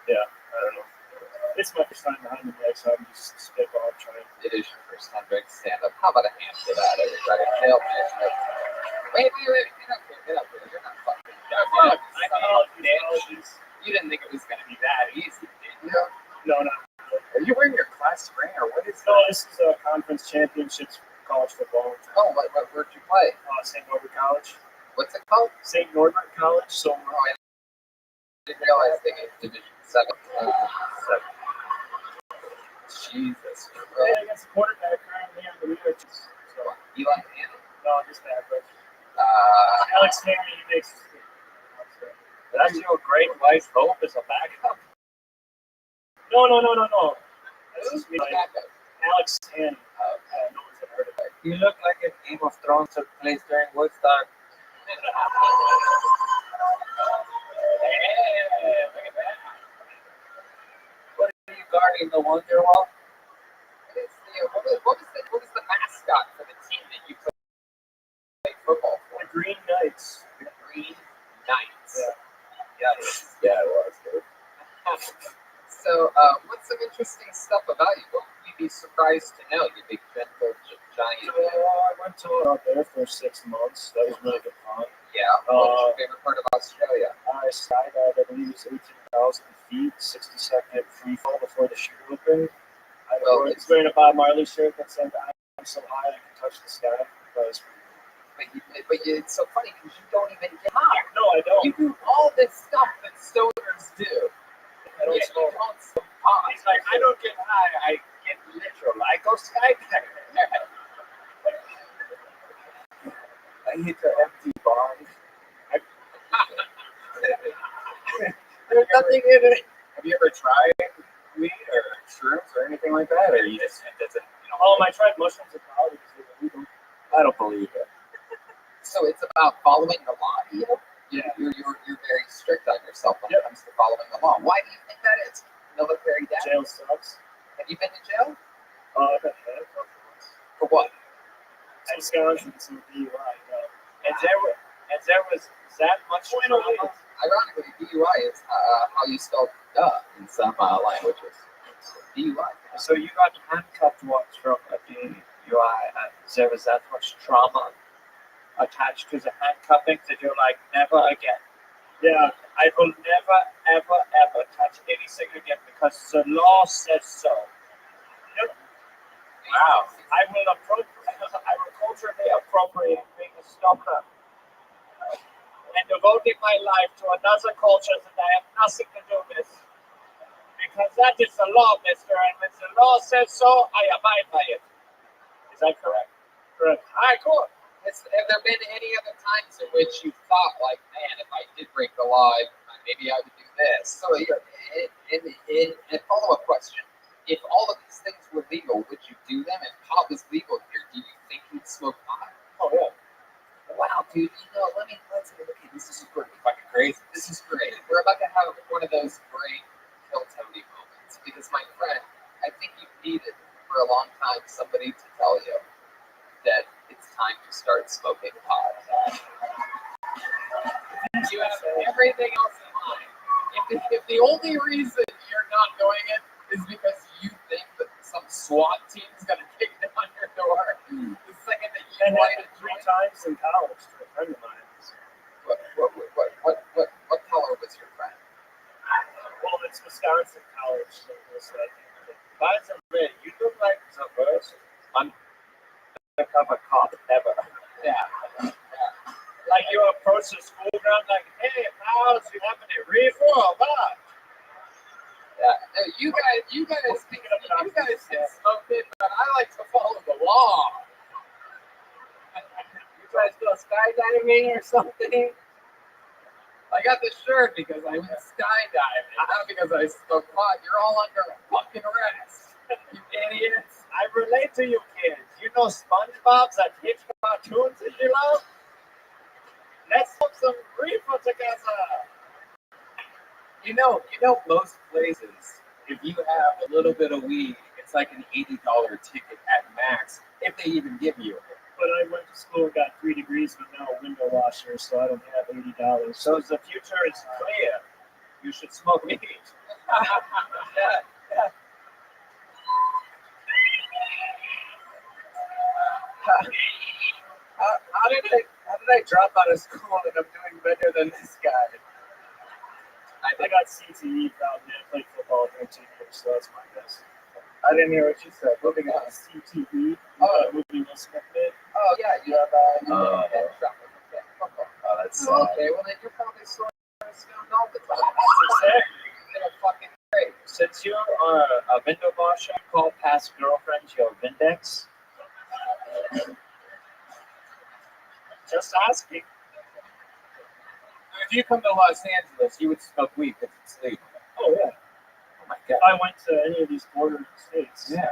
yeah, I don't know. It's my first time behind the mic, so I'm just spitball trying. It is your first time doing stand-up. How about a hand for that, everybody? Hail Bishop. Wait. Get up here. You're not fucking done. You didn't think it was going to be that easy, did you? No. Are you wearing your class ring or what is No, that? this is a conference championships for college football. Oh, where'd you play? St. Norbert College. What's it called? St. Norbert College. So, I didn't realize they gave Division 7. Jesus. I guess the quarterback currently on the New York. So, Eli Manning. no, just that, but Alex Henry, he makes. That's your great wife Hope as a backup. No. That's just me. backup. Alex Henry. No one's ever heard of it. You look like if Game of Thrones took place during Woodstock. What are you guarding, the Wonderwall? What was the mascot for the team that you played football for? The Green Knights. The Green Knights. Yeah. Yeah, it was good. So, what's some interesting stuff about you? What would you be surprised to know, you big gentle giant? I went to out there for 6 months. That was really good fun. Yeah. What was your favorite part of Australia? I skydived, I believe it was 18,000 feet, 60-second free fall before the chute opened. I was wearing a Bob Marley shirt that said, "I'm so high I can touch the sky." But it's so funny because you don't even get high. No, I don't. You do all this stuff that stoners do. I don't you don't smoke pot. He's like, I don't get high, I get literal. I go skydiving. I hit the empty bong. There's nothing in it. Have you ever tried weed or shrooms or anything like that? Or you just, it doesn't, I tried mushrooms in college. I don't believe it. So it's about following the law, Yeah. You're very strict on yourself when it comes to following the law. Why do you think that is? Military dad? Jail sucks. Have you been to jail? I've been handcuffed once. For what? Some Wisconsin, some DUI. And there was that much trauma. Ironically, DUI is how you spell duh in some languages. DUI. So you got handcuffed once from a DUI, and there was that much trauma attached to the handcuffing that you're like, never again. Yeah. I will never, ever, ever touch anything again because the law says so. Yep. Wow. I will culturally appropriate being a stalker and devoting my life to another culture that I have nothing to do with. Because that is the law, mister, and when the law says so, I abide by it. Is that correct? Correct. All right, cool. Have there been any other times in which you thought, like, man, if I did break the law, maybe I would do this? So, and follow-up question. If all of these things were legal, would you do them? If pot was legal here, do you think you'd smoke pot? Oh, yeah. Wow, dude, let's okay, this is pretty fucking crazy. This is great. We're about to have one of those great Kill Tony moments because, my friend, I think you've needed for a long time somebody to tell you that it's time to start smoking pot. You have everything else in mind. If the only reason you're not doing it is because you think that some SWAT team's gonna kick down your door, the second that you light it 3 times in college to a friend of mine. What color was your friend? Well, it's Wisconsin college, so it's like. By the way, you look like of a cop ever. Yeah. Like you approach the school ground like, hey, pals, you have any reefer or what? Yeah. Hey, you guys can smoke it, but I like to follow the law. You guys go skydiving or something? I got this shirt because I went skydiving, not because I smoked pot. You're all under fucking arrest, you idiots. I relate to you kids. You know SpongeBob's that hit cartoons that you love? Let's smoke some reefer together. You know, most places, if you have a little bit of weed, it's like an $80 ticket at max, if they even give you it. But I went to school and got 3 degrees with no window washer, so I don't have $80. So the future is clear. You should smoke weed. Yeah. How did I drop out of school and I'm doing better than this guy? I got CTE found there. I played football 13 years, so that's my guess. I didn't hear what you said. Moving on. CTE. Movie Will Smith did. Oh yeah, you have head trauma. Oh, that's Okay, well then you're probably sort of stoned all the time. You're gonna fucking great. Since you are a window washer, call past girlfriends your Vindex. Just asking. If you come to Los Angeles, you would smoke weed because it's legal. Oh yeah. Oh my god. If I went to any of these border states. Yeah.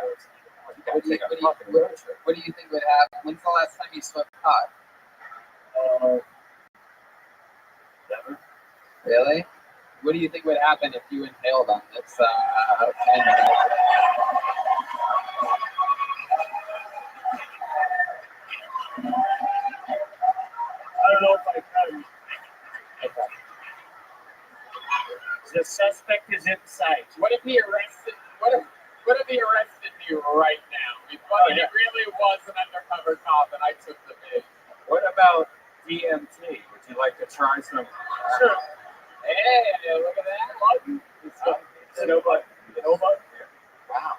What do you What do you think would happen? When's the last time you smoked pot? Never. Really? What do you think would happen if you inhaled on this? I don't know if I can. The suspect is in sight. What if he arrested? What if he arrested me right now? If he really was an undercover cop and I took the bait. What about DMT? Would you like to try some? Sure. Hey, look at that button. It's no button. No button. Wow.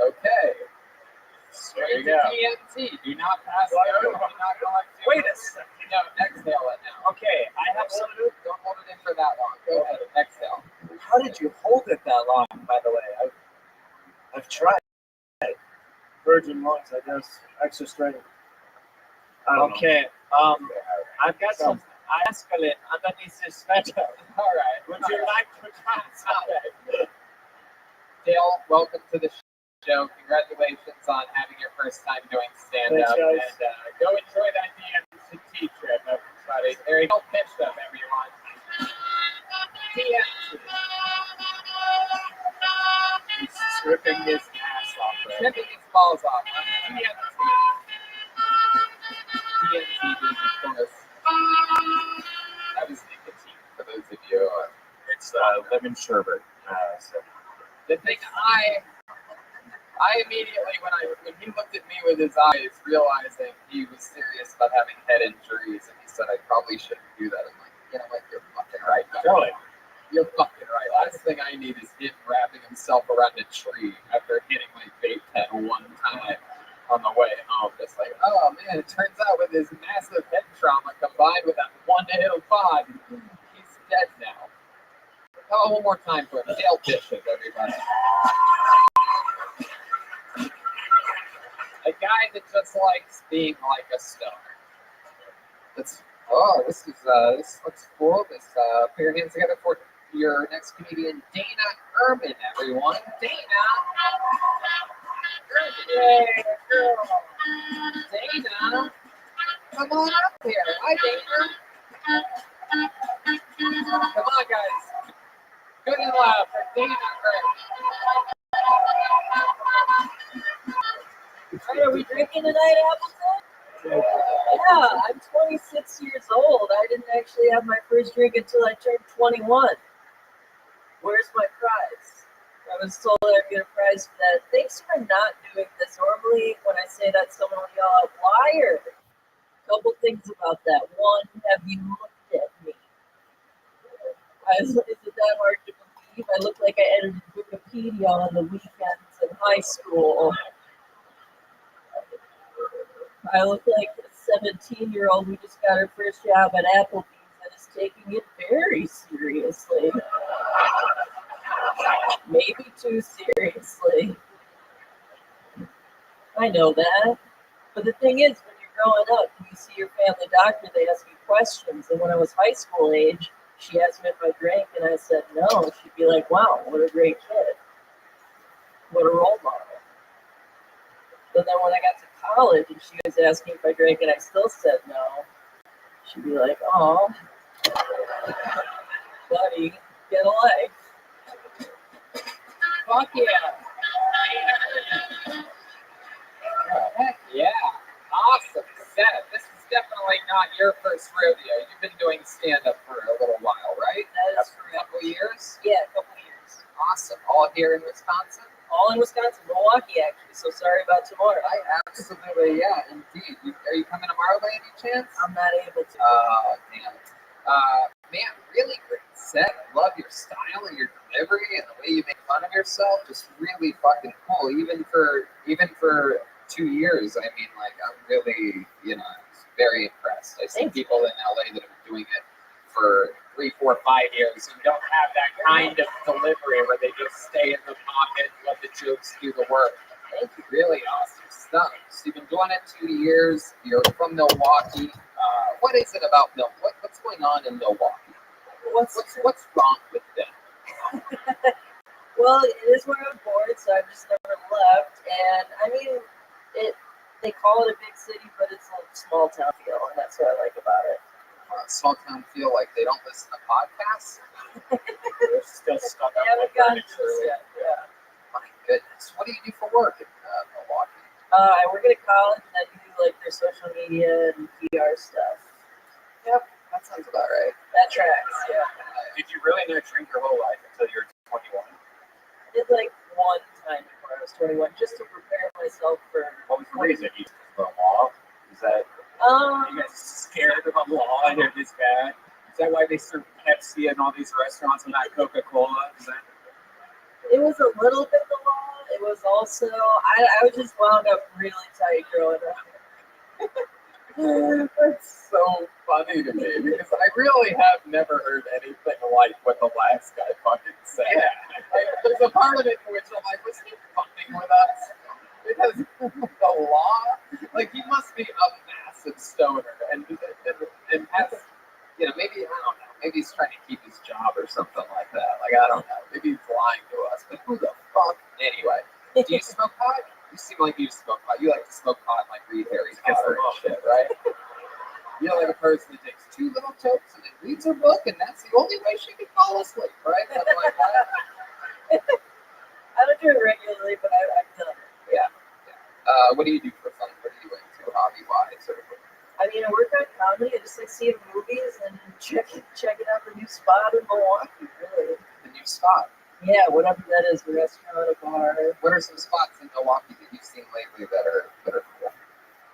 Okay. There you go. DMT. Do not pass go. Do not collect. Wait a second. No, exhale it now. Okay, I have some. Don't hold it in for that long. Go ahead. Exhale. How did you hold it that long, by the way? I've tried. Virgin lungs, I guess. Extra strength. Okay, I've got some isolate underneath this sweater. All right. Would you like to try some? Dale, welcome to the show. Congratulations on having your first time doing stand-up. Thanks, guys. And go enjoy that DMT trip, everybody. There you go. Pitch them, everyone. DMT. He's stripping his ass off. Stripping his balls off. DMT. DMT, of course. That was nicotine, for those of you. It's lemon sherbet. The thing I immediately, when he looked at me with his eyes, realizing he was serious about having head injuries, and he said, I probably shouldn't do that. I'm like, you know what, you're fucking right. Really? You're fucking right. Last thing I need is him wrapping himself around a tree after hitting my vape pen one time on the way home. Just like, oh man, it turns out with his massive head trauma combined with that one hit of pod, he's dead now. Oh, one more time for him. Dale Bishop, everybody. A guy that just likes being like a stoner. This looks cool. Put your hands together for your next comedian, Dana Urban, everyone. Dana. Yay, girl. Dana. Come on up here. Hi, Dana. Come on, guys. Good and loud for Dana Urban. Hey, are we drinking tonight, Appleton? Yeah, I'm 26 years old. I didn't actually have my first drink until I turned 21. Where's my prize? I was told I'd get a prize for that. Thanks for not doing this. Normally, when I say that, someone will yell out, liar. Couple things about that. One, have you looked at me? Is it that hard to believe? I look like I edited Wikipedia on the weekends in high school. I look like a 17-year-old who just got her first job at Applebee's and is taking it very seriously. Maybe too seriously. I know that. But the thing is, when you're growing up and you see your family doctor, they ask you questions. And when I was high school age, she asked me if I drank, and I said no. She'd be like, wow, what a great kid. What a role model. But then when I got to college and she was asking if I drank and I still said no, she'd be like, oh, buddy, get a life. Fuck yeah. Heck yeah. Awesome set. This is definitely not your first rodeo. You've been doing stand-up for a little while, right? That is A couple years? Yeah, a couple years. Awesome. All here in Wisconsin? All in Wisconsin, Milwaukee, actually. So sorry about tomorrow. Absolutely, yeah, indeed. Are you coming tomorrow by any chance? I'm not able to. Oh, damn. Man, really great set. Love your style and your delivery and the way you make fun of yourself. Just really fucking cool. Even for 2 years, I mean, like, I'm really, very impressed. I see people in LA that have been doing it for 3, 4, 5 years and don't have that kind of delivery where they just stay in the pocket and let the jokes do the work. Thank you. Really awesome stuff. So you've been doing it 2 years. You're from Milwaukee. What is it about Milwaukee? What's going on in Milwaukee? What's wrong with them? Well, it is where I'm born, so I've just never left. And I mean, they call it a big city, but it's a small town feel, and that's what I like about it. Small town feel like they don't listen to podcasts. They're still stuck They on haven't the gotten to furniture. this yet. Yeah. My goodness. What do you do for work in Milwaukee? I work at a college, and I do like their social media and PR stuff. Yep, that sounds about right. That tracks. Yeah. Did you really not drink your whole life until you were 21? I did like one time before I was 21, just to prepare myself for. What was the reason? You the law? Is that you guys scared of the law and they're this bad? Is that why they serve Pepsi in all these restaurants and not Coca-Cola? Is that? It was a little bit the law. It was also I was just wound up really tight growing up. That's so funny to me because I really have never heard anything like what the last guy fucking said. Yeah. Like, there's a part of it in which I'm like, was he fucking with us? Because the law, like he must be a massive stoner and has, maybe I don't know, maybe he's trying to keep his job or something like that. Like I don't know, maybe he's lying to us. But who the fuck? Anyway, do you smoke pot? You seem like you smoke pot. You like to smoke pot and like read Harry Potter and shit, right? You're like a person that takes 2 little tokes and then reads her book, and that's the only way she can fall asleep, right? Something like that. I don't do it regularly, but I've done it. Yeah. What do you do for fun? What are you into hobby-wise? I mean, I work on comedy. I just like seeing movies and checking out the new spot in Milwaukee, really. The new spot? Yeah, whatever that is, a restaurant, a bar. What are some spots in Milwaukee that you've seen lately that are cool?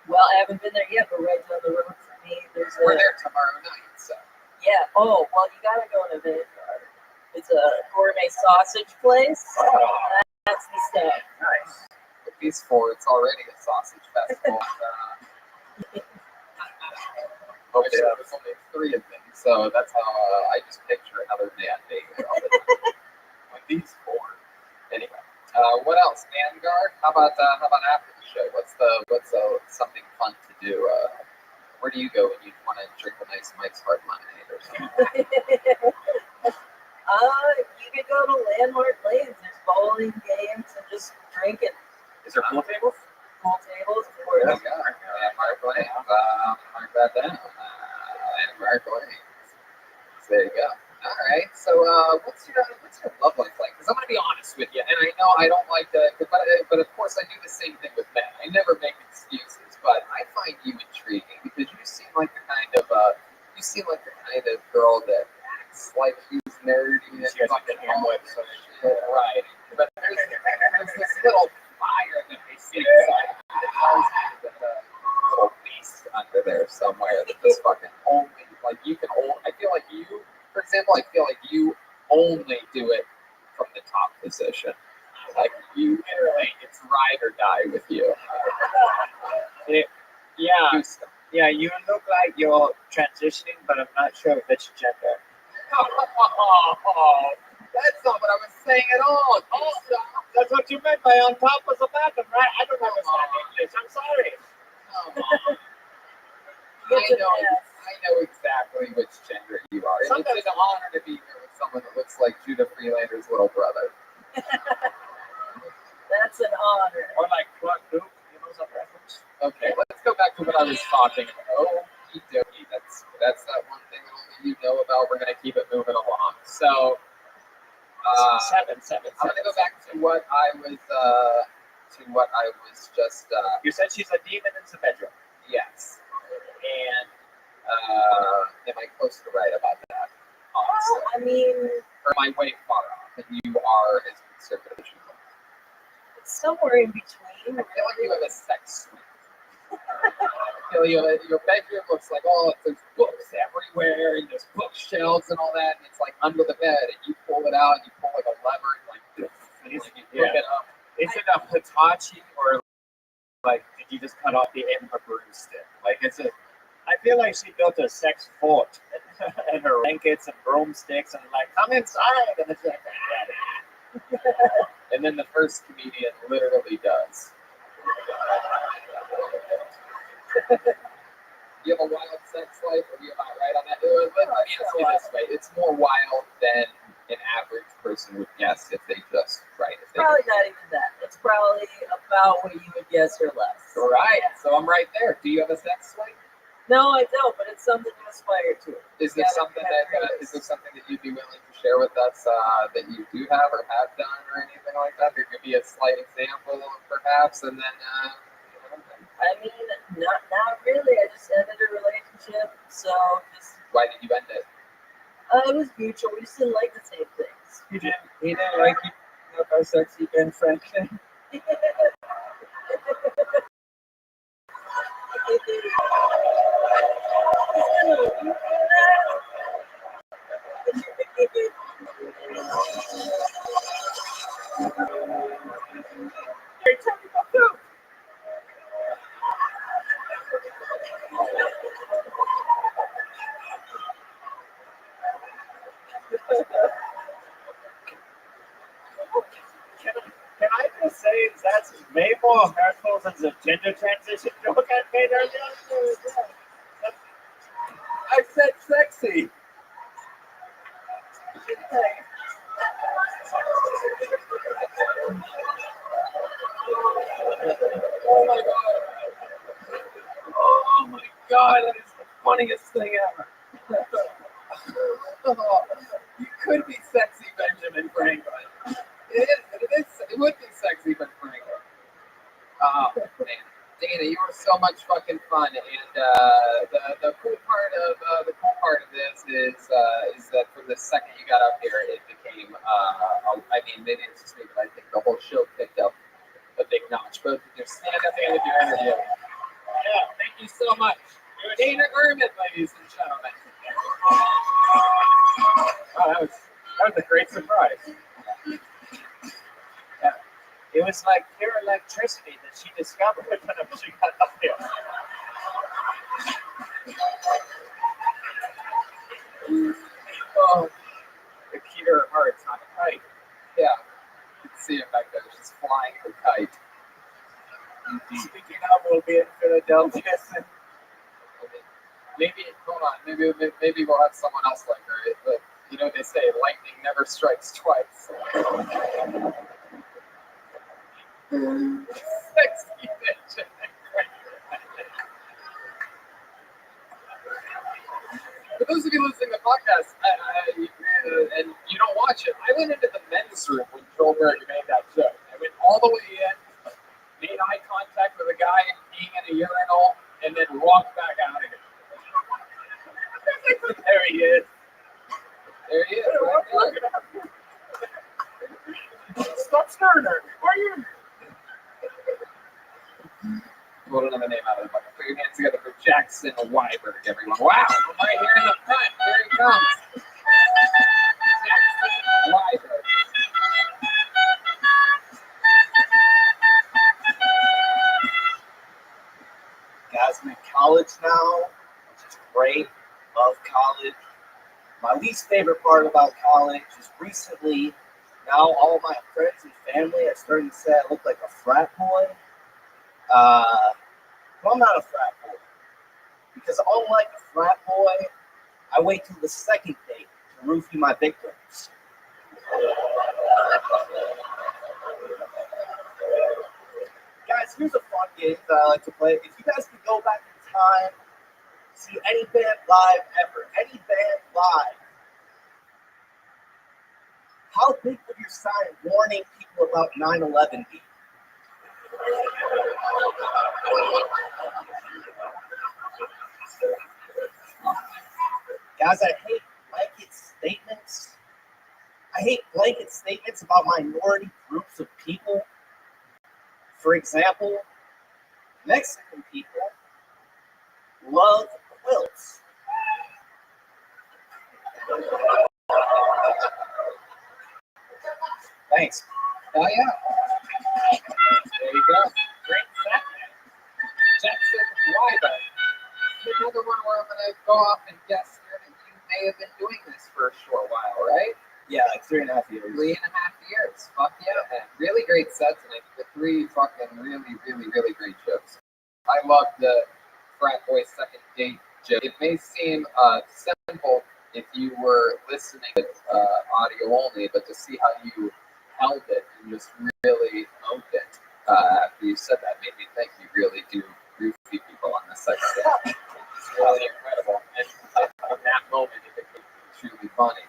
Well, I haven't been there yet, but right down the road from me, we're there tomorrow night, so. Yeah. Oh, well, you gotta go to Vanguard. It's a gourmet sausage place. Oh. That's the stuff. Nice. With these 4, it's already a sausage festival. There's only 3 of them, so that's how I just picture another man being there all the time. With these 4. Anyway, what else? Vanguard? How about after the show? What's something fun to do? Where do you go when you want to drink a nice Mike's Hard Lemonade or something? You could go to Landmark Lanes. There's bowling games and just drinking. Is there pool tables? Pool tables, of course. There you go. Landmark Lanes. Mark that down. Landmark Lanes. So there you go. All right. So, what's your love life like? Because I'm gonna be honest with you, and I know I don't like to, but of course I do the same thing with men. I never make excuses, but I find you intriguing because you seem like the kind of girl that acts like she's nerdy and fucking Hamlet, so right. But there's this little fire that they see inside. It tells me that little beast under there somewhere that just fucking only like you can only. I feel like you. For example, I feel like you only do it from the top position. Like you literally, it's ride or die with you. Yeah, Houston. yeah, you look like you're transitioning, but I'm not sure which gender. Oh, that's not what I was saying at all. Oh, that's what you meant by on top was a bottom, right? I don't understand English. I'm sorry. Come on. I know exactly which gender you are. And it's an honor to be here with someone that looks like Judah Freelander's little brother. That's an honor. Or like Clark Duke, you know, some reference. Okay, let's go back to what I was talking about. Okie dokie. That's that one thing that only you know about. We're gonna keep it moving along. So Seven. I'm gonna go back to what I was just You said she's a demon in the bedroom. yes. And am I close to right about that? Well, I mean, Or am I way far off? And you are as conservative as you look. it's somewhere in between. I feel like you have a sex suite. I feel your bedroom looks like there's books everywhere and there's bookshelves and all that, and it's like under the bed, and you pull it out and you pull like a lever and like this, and you pick it up. Is it a Hitachi or like did you just cut off the end of a broomstick? Like it's a. I feel like she built a sex fort and her blankets and broomsticks and like come inside and it's like And then the first comedian literally does. You have a wild sex life, or are you about right on that? Let me ask you this way: it's more wild than an average person would guess if they just Probably not even that. It's probably about what you would guess or less. Right. So I'm right there. Do you have a sex life? No, I don't, but it's something to aspire to. Is there something that you'd be willing to share with us that you do have or have done or anything like that? There could be a slight example, perhaps, and then. I mean, not really. I just ended a relationship, so just. Why did you end it? It was mutual. We just didn't like the same things. he didn't like you know, our sexy Ben Franklin. Can I just say that's way more hurtful than the gender transition joke I made earlier? I said sexy. Oh my god, that is the funniest thing ever. You could be sexy, Benjamin Franklin. It would be sexy, Ben Franklin. Oh man, Dana, you were so much fucking fun, and the cool part of this is that from the second you got up here, it became I mean maybe it's just me, but I think the whole show picked up a big notch. Both your stand-up and your interview. Yeah, thank you so much. Dana Ehrman, ladies and gentlemen. Oh, that was a great surprise. Yeah. It was like pure electricity that she discovered whenever she got up here. Oh, The key to her heart's on a kite. yeah. You can see it back there. She's flying her kite. Speaking of, we'll be in Philadelphia soon. Maybe hold on. Maybe we'll have someone else like her. But you know they say lightning never strikes twice. Sexy bitch. For those of you listening to the podcast and you don't watch it, I went into the men's room when Joelberg made that joke. I went all the way in, made eye contact with a guy peeing in a urinal, and then walked back out again. There he is. There he is. Right there. Stop staring at me. Why are you? Pull another name out of the bucket. Put your hands together for Jackson Weiberg, everyone. Wow, I'm right here in the front. Here he comes. Jackson Weiberg. Gasman. My least favorite part about college is recently, now all my friends and family are starting to say I look like a frat boy. But I'm not a frat boy. Because unlike a frat boy, I wait till the second date to roofie my victims. Guys, here's a fun game that I like to play. If you guys could go back in time, see any band live ever, any band live, how big would your sign warning people about 9/11 be? Guys, I hate blanket statements. I hate blanket statements about minority groups of people. For example, Mexican people love quilts. Thanks. Oh yeah. There you go. Great set. Jackson Wyber. Another one where I'm gonna go off and guess here that you may have been doing this for a short while, right? Yeah, like 3.5 years. 3.5 years. Fuck yeah, man. Really great sets, and the 3 fucking really great jokes. I love the frat boy second date joke. It may seem simple if you were listening with audio only, but to see how you held it and just really owned it after you said that made me think you really do roofie people on the second date. It's really incredible. And in that moment, it became truly funny.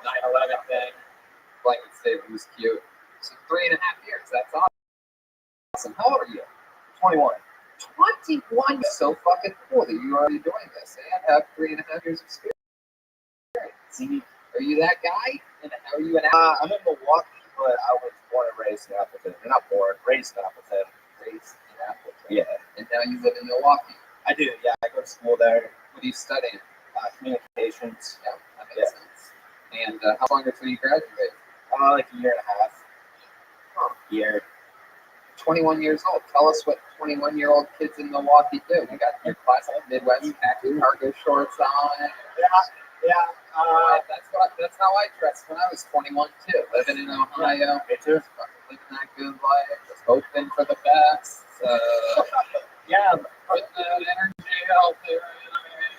9/11 thing, blanket statement was cute. So 3.5 years, that's awesome. How old are you? 21. 21. So fucking cool that you're already doing this and have 3.5 years experience. Are you that guy? And how are you an actor? I'm in Milwaukee, but I was born and raised in Appleton. Not born, raised in Appleton. Raised in Appleton. Yeah. And now you live in Milwaukee. I do, yeah. I go to school there. What are you studying? Communications. Yeah, that makes sense. And how long until you graduate? Like a year and a half. Huh. Year. 21 years old. Tell us what 21-year-old kids in Milwaukee do. We got your classic Midwest khaki cargo shorts on. Yeah. That's how I dressed when I was 21 too. Living in Ohio. Me too. Living that good life. Just hoping for the best. Yeah. Putting that energy out there.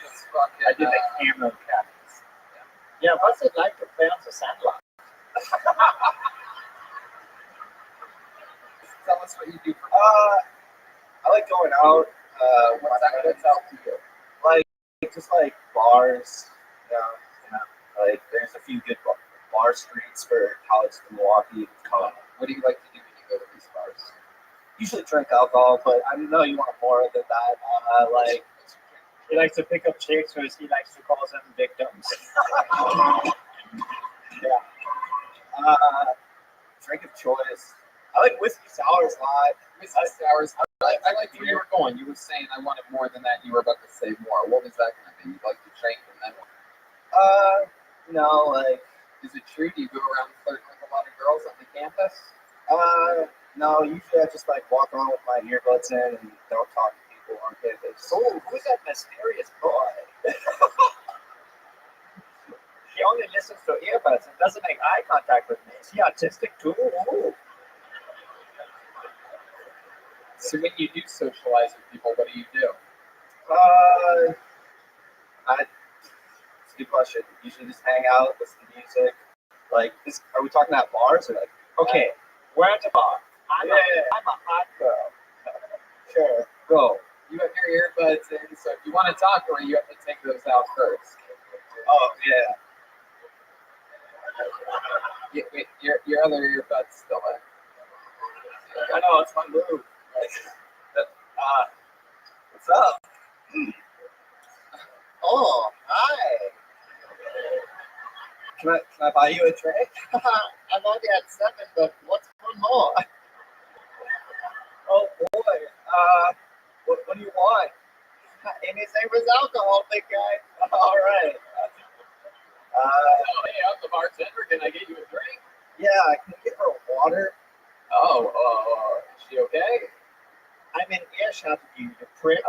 Just fucking, I did the camo cabins. Yeah, what's it like to play on the sandlot? Tell us what you do for I like going out. what's out to you? Like just like bars. Like there's a few good bar streets for college in Milwaukee. What do you like to do when you go to these bars? Usually drink alcohol, but I know you want more than that. Like He likes to pick up chicks, or he likes to call them victims. drink of choice. I like whiskey sours a lot. Whiskey sours. I like where you were going. You were saying I wanted more than that. You were about to say more. What was that going to be? You like to drink and then what? No, like, is it true? Do you go around flirting with a lot of girls on the campus? No, usually I just like walk around with my earbuds in and don't talk to people on campus. Oh, who's that mysterious boy? He only listens to earbuds and doesn't make eye contact with me. Is he autistic too? Ooh. So when you do socialize with people, what do you do? It's a good question. Usually just hang out, listen to music. Like, are we talking about bars or like? Okay, we're at the bar. I'm a hot girl. Sure, go. You have your earbuds in, so if you want to talk, or you have to take those out first. Oh yeah. Wait, your other earbuds still in. I know, it's my move. What's up? Oh, hi. Can I buy you a drink? I've only had 7, but what's one more? Oh boy. What do you want? Anything with alcohol, big guy. All right. Hey, I'm the bartender. Can I get you a drink? Yeah, can you get her water? Oh, is she okay? I'm in earshot of you, you prick.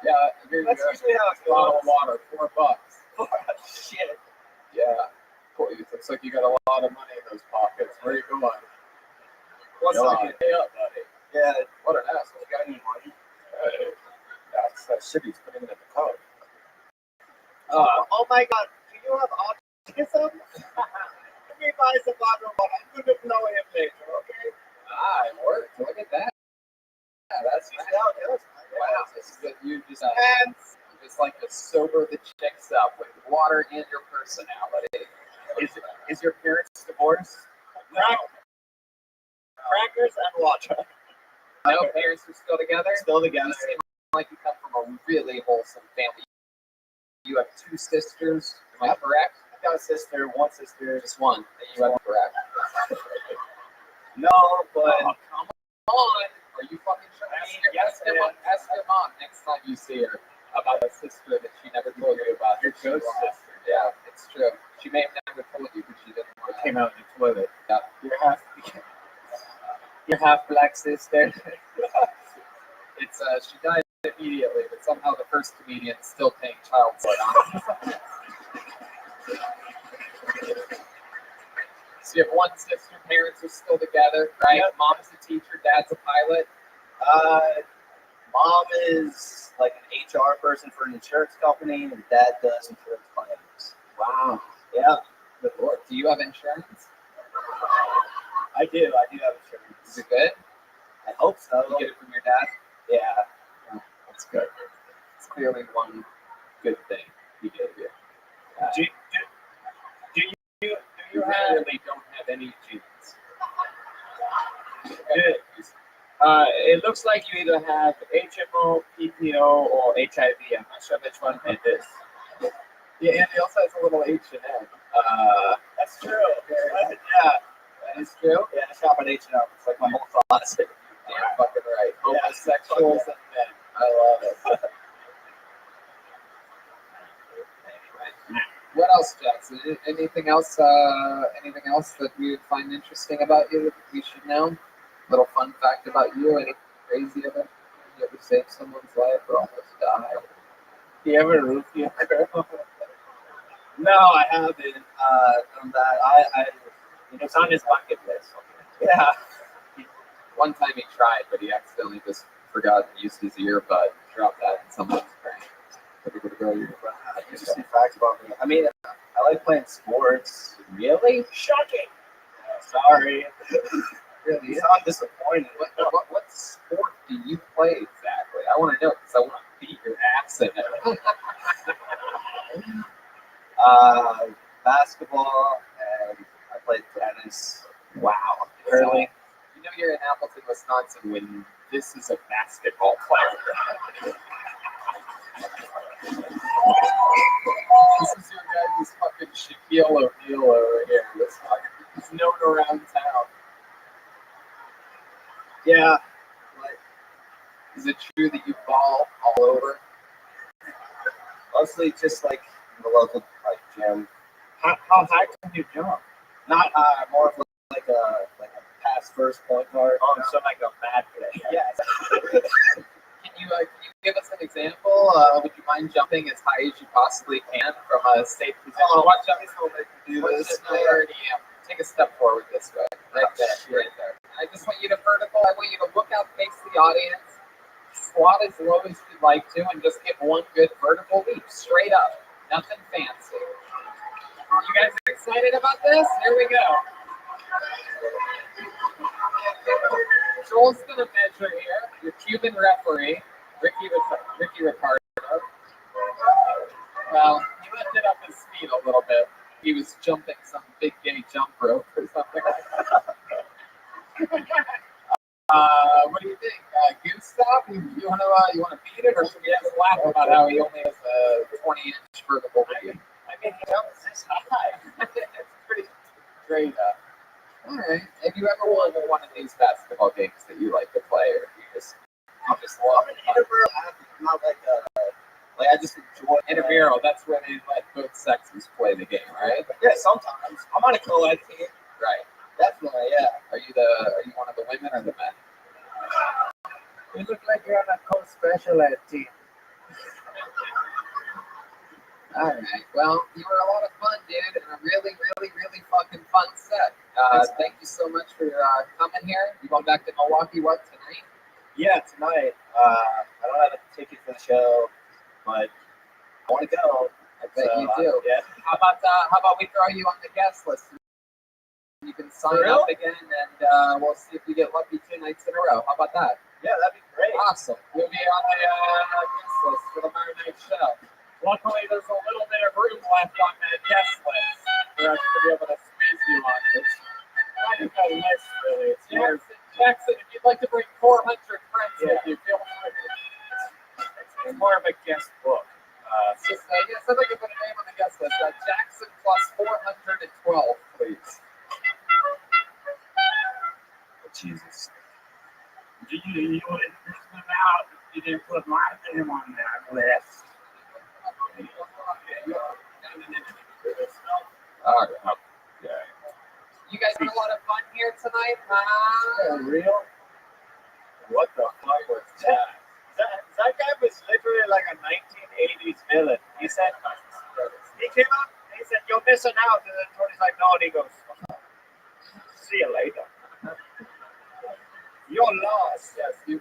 Yeah, here you That's go. usually how it Bottle of goes. water, $4. Shit. Yeah. Boy, it looks like you got a lot of money in those pockets. Where are you going? What's Come up? on, pay up, buddy. Yeah. What an asshole. You got any money? That shitty's putting it in the coat. Oh my God. Do you have autism? Let me buy some bottle of water. I'm going to know him later, okay? It worked. Look at that. Yeah, that's nice. Wow, this is good. You just like to sober the chicks up with water and your personality. Is your parents divorced? No. Crackers and water. No, parents are still together? Still together. You seem like you come from a really wholesome family. You have 2 sisters, am I correct? I got a sister, one sister. Just one, and you have correct. No, but come on. Are you fucking sure? Ask your mom next time you see her about a sister that she never told you about. Your ghost sister. Yeah, it's true. She may have never told you, but she didn't want to. Came out in the toilet. Yeah. Your half black sister. It's she died immediately, but somehow the first comedian is still paying child support on it. So you have one sister, parents are still together, right? Yep. Mom's a teacher, dad's a pilot. Mom is like an HR person for an insurance company, and dad does insurance finance. Wow. Yeah. Good Lord. Do you have insurance? I do have insurance. Is it good? I hope so. You get it from your dad? Yeah. That's good. It's clearly one good thing he gave you. Do you really don't have any genes. It looks like you either have HMO, PPO, or HIV. I'm not sure which one it is. Yeah, and he also has a little H and M. That's true. Yeah, that is true. Yeah, I shop at H&M. It's like my whole closet. You're fucking right. Homosexuals and men. I love it. Anyway, what else, Jackson? Anything else? Anything else that we would find interesting about you that we should know? Little fun fact about you? Anything crazy about you? You ever saved someone's life or almost died? Do you ever roof your girl? No, I haven't done that. It's on his bucket list. Yeah. One time he tried, but he accidentally just forgot and used his earbud. Dropped that in someone's brain. Interesting facts about me. I mean, I like playing sports. Really? Shocking. Sorry. Really? You sound disappointed. What sport do you play exactly? I want to know because I want to beat your ass in it. Basketball, and I played tennis. Wow. Curling. You know you're in Appleton, Wisconsin when this is a basketball player. This is your guys' fucking Shaquille O'Neal over here. He's known around town. Yeah. Is it true that you ball all over? Mostly just like the local gym. How high can you jump? Not more of like a pass first point guard. Oh, so like a bad player. Yes. Can you give us an example? Would you mind jumping as high as you possibly can from a safe position? Watch out, so they can do this. Take a step forward this way. Right there. I just want you to vertical. I want you to look out, face the audience, squat as low as you'd like to, and just get one good vertical leap straight up. Nothing fancy. You guys excited about this? Here we go. Joel's gonna measure here. Your Cuban referee, Ricky Ricardo. Well, he lifted up his speed a little bit. He was jumping some big gay jump rope or something like that. What do you think? Gustav, you wanna beat it, or should we just laugh about how he only has a 20-inch vertical leap? I mean, he jumps this high. It's pretty great. All right. Have you ever won one of these basketball games that you like to play, or you just love it? Not like I just enjoy Intramural. That's where they let both sexes play the game, right? Yeah, sometimes. I'm on a co-ed team. Right. Definitely, yeah. Are you one of the women or the men? You look like you're on a co-special ed team. All right. Well, you were a lot of fun, dude, and a really, really, really fucking fun set. Thank you so much for coming here. You going back to Milwaukee, what, tonight? Yeah, tonight. I don't have a ticket for the show, but I want to go. I bet you do. Yeah. How about we throw you on the guest list? You can sign up again, and we'll see if you get lucky 2 nights in a row. How about that? Yeah, that'd be great. Awesome. You'll be on the guest list for the Monday night show. Luckily, there's a little bit of room left on the guest list for us to be able to squeeze you on. It's not even a list, really. It's yours. Jackson, if you'd like to bring 400 friends with you, feel free. It's more of a guest book. Just yes, I'd like to put a name on the guest list. Jackson plus 412, please. Jesus. You wouldn't fish them out if you didn't put my name on that list. All right. Okay. You guys had a lot of fun here tonight, huh? Real? What the fuck was that? That guy was literally like a 1980s villain. He said, he came up and he said, "You're missing out." And then Tony's like, "No," and he goes, "See you later." You're lost. Yes, you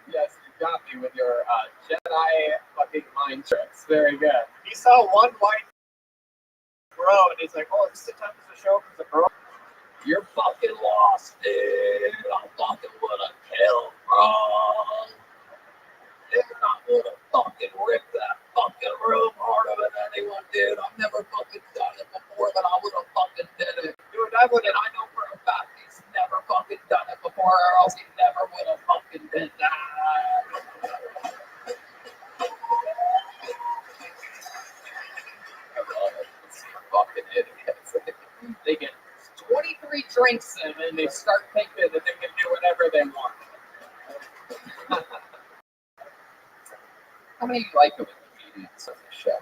got me with your Jedi fucking mind tricks. Very good. He saw one white bro and he's like, "Oh, this is the time for the show because the bro." You're fucking lost, dude. I'm fucking gonna kill, bro. Dude, I'm gonna fucking rip that fucking room harder than anyone, dude. I've never fucking done it before, but I would have fucking did it. Dude, I know for a fact he's never fucking done it before, or else he never would have fucking did that. Fucking idiots. They get 23 drinks in and they start thinking that they can do whatever they want. How many of you like them comedians on the show? How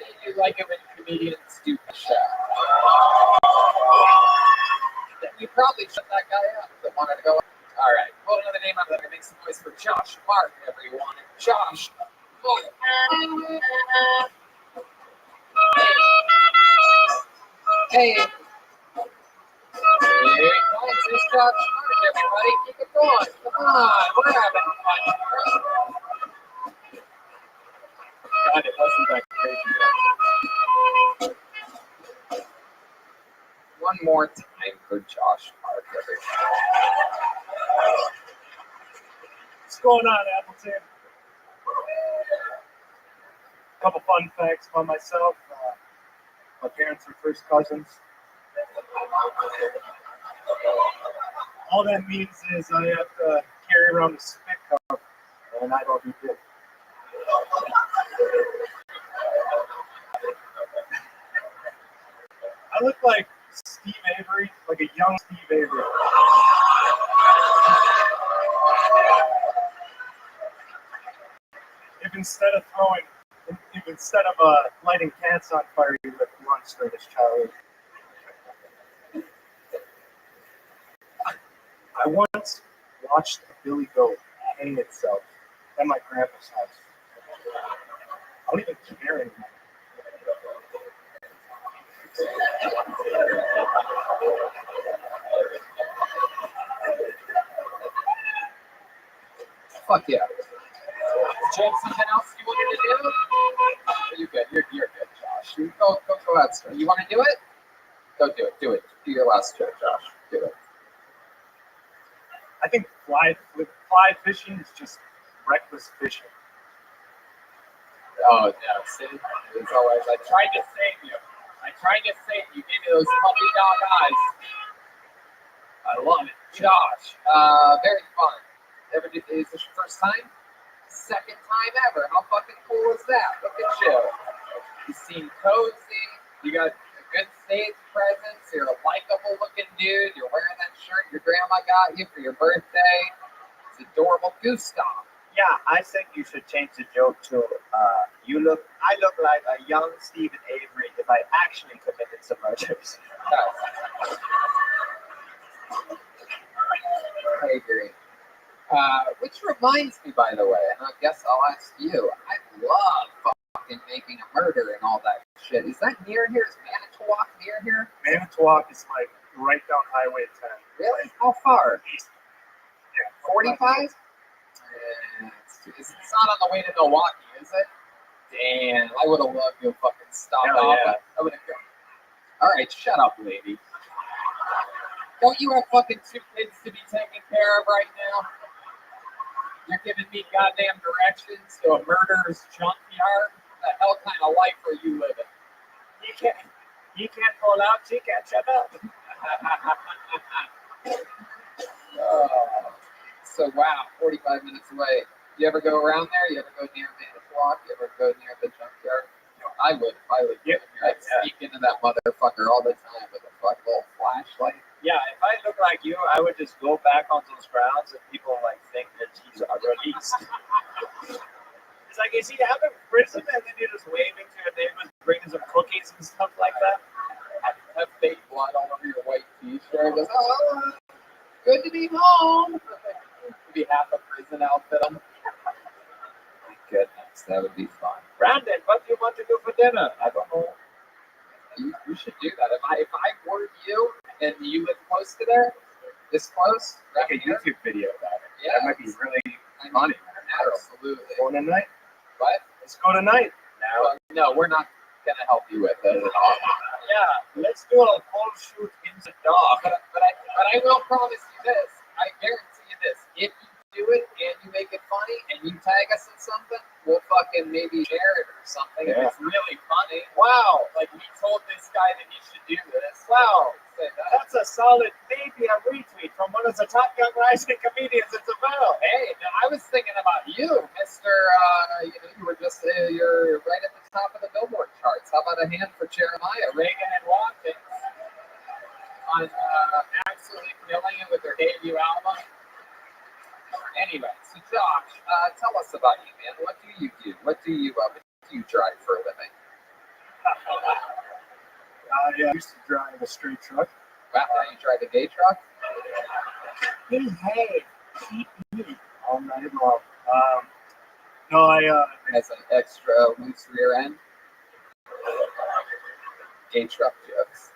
many of you like it when comedians do the show? Then you probably shut that guy up that wanted to go. All right, pull another name out of there. Make some noise for Josh Mark, everyone. Josh Mark. Hey. Here he comes. It's Josh Mark, everybody. Keep it going. Come on, we're having fun here. God, it wasn't that crazy. One more time for Josh Mark, everybody. What's going on, Appleton? A couple fun facts about myself. My parents are first cousins. All that means is I have to carry around a spit cup, and I don't do it. I look like Steve Avery, like a young Steve Avery. If instead of lighting cats on fire, you would lunch during his childhood. I once watched a billy goat hang itself at my grandpa's house. I don't even care anymore. Fuck yeah. Do you have something else you wanted to do? You're good. You're good, Josh. You go ahead, sir. You want to do it? Go do it. Do it. Do your last trick, Josh. Do it. I think fly fishing is just reckless fishing. Oh, no. See? It's always, I tried to save you. You gave me those puppy dog eyes. I love it. Josh, very fun. Is this your first time? Second time ever. How fucking cool is that? Look at you. You seem cozy. You got a good stage presence. You're a likable looking dude. You're wearing that shirt your grandma got you for your birthday. It's adorable. Gustav. Yeah, I think you should change the joke to I look like a young Stephen Avery if I actually committed some murders. I agree. Which reminds me, by the way, and I guess I'll ask you. I love fucking making a murder and all that shit. Is that near here? Is Manitowoc near here? Manitowoc is like right down Highway 10. Really? How far? Yeah, 45? It's not on the way to Milwaukee, is it? Damn, I would have loved to have fucking stopped Hell off. yeah. I would have gone. All right, shut up, lady. Don't you have fucking 2 kids to be taken care of right now? You're giving me goddamn directions to a murderer's junkyard? What the hell kind of life are you living? You can't pull out. You can't shut up. Oh, so wow, 45 minutes away. You ever go around there? You ever go near Manitowoc? You ever go near the junkyard? I would if I lived here. I'd sneak into that motherfucker all the time with a fucking little flashlight. Yeah, if I look like you, I would just go back on those grounds and people like think that he's released. It's like, is he out of prison? And then you're just waving to your neighbors, bringing some cookies and stuff like that. Have fake blood all over your white t-shirt. Goes, oh, good to be home. Be half a prison outfit on. My goodness, that would be fun. Brandon, what do you want to do for dinner? I don't know. You should do that. If I were you and you live close to there, this close, Like a YouTube video about it. Yeah. That might be really funny. Absolutely. Going tonight? What? Let's go tonight. No, we're not gonna help you with it. Yeah, let's do a whole shoot in the dark. But I will promise you this. I guarantee you this. If you do it and you make it funny and you tag us in something, we'll fucking maybe share it or something. Yeah. If it's really funny. Wow. Like we told this guy that he should do this. Wow, Say that. that's a solid maybe a retweet from one of the top young rising comedians in the world. Hey, now I was thinking about you, Mr. You were just you're right at the top of the Billboard charts. How about a hand for Jeremiah, Reagan, and Watkins on absolutely killing it with their debut album. Anyway, so Josh, tell us about you, man. What do you do? What do you drive for a living? I used to drive a straight truck. Wow, now you drive a gay truck? Hey, keep me all night long. No, Has an extra loose rear end. Gay truck jokes.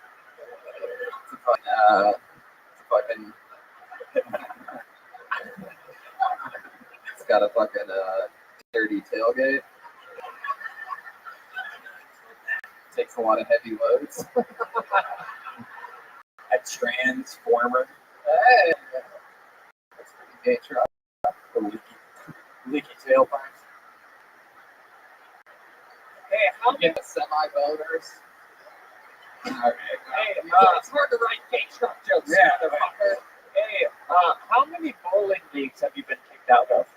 It's a fucking. It's got a fucking dirty tailgate. Takes a lot of heavy loads. A transformer. Hey, that's pretty gay truck. Leaky tailpipes. Hey, how Get the semi-voters. All right. Hey, it's hard to write gay truck jokes, Yeah. motherfucker. Hey, how many bowling leagues have you been kicked out of?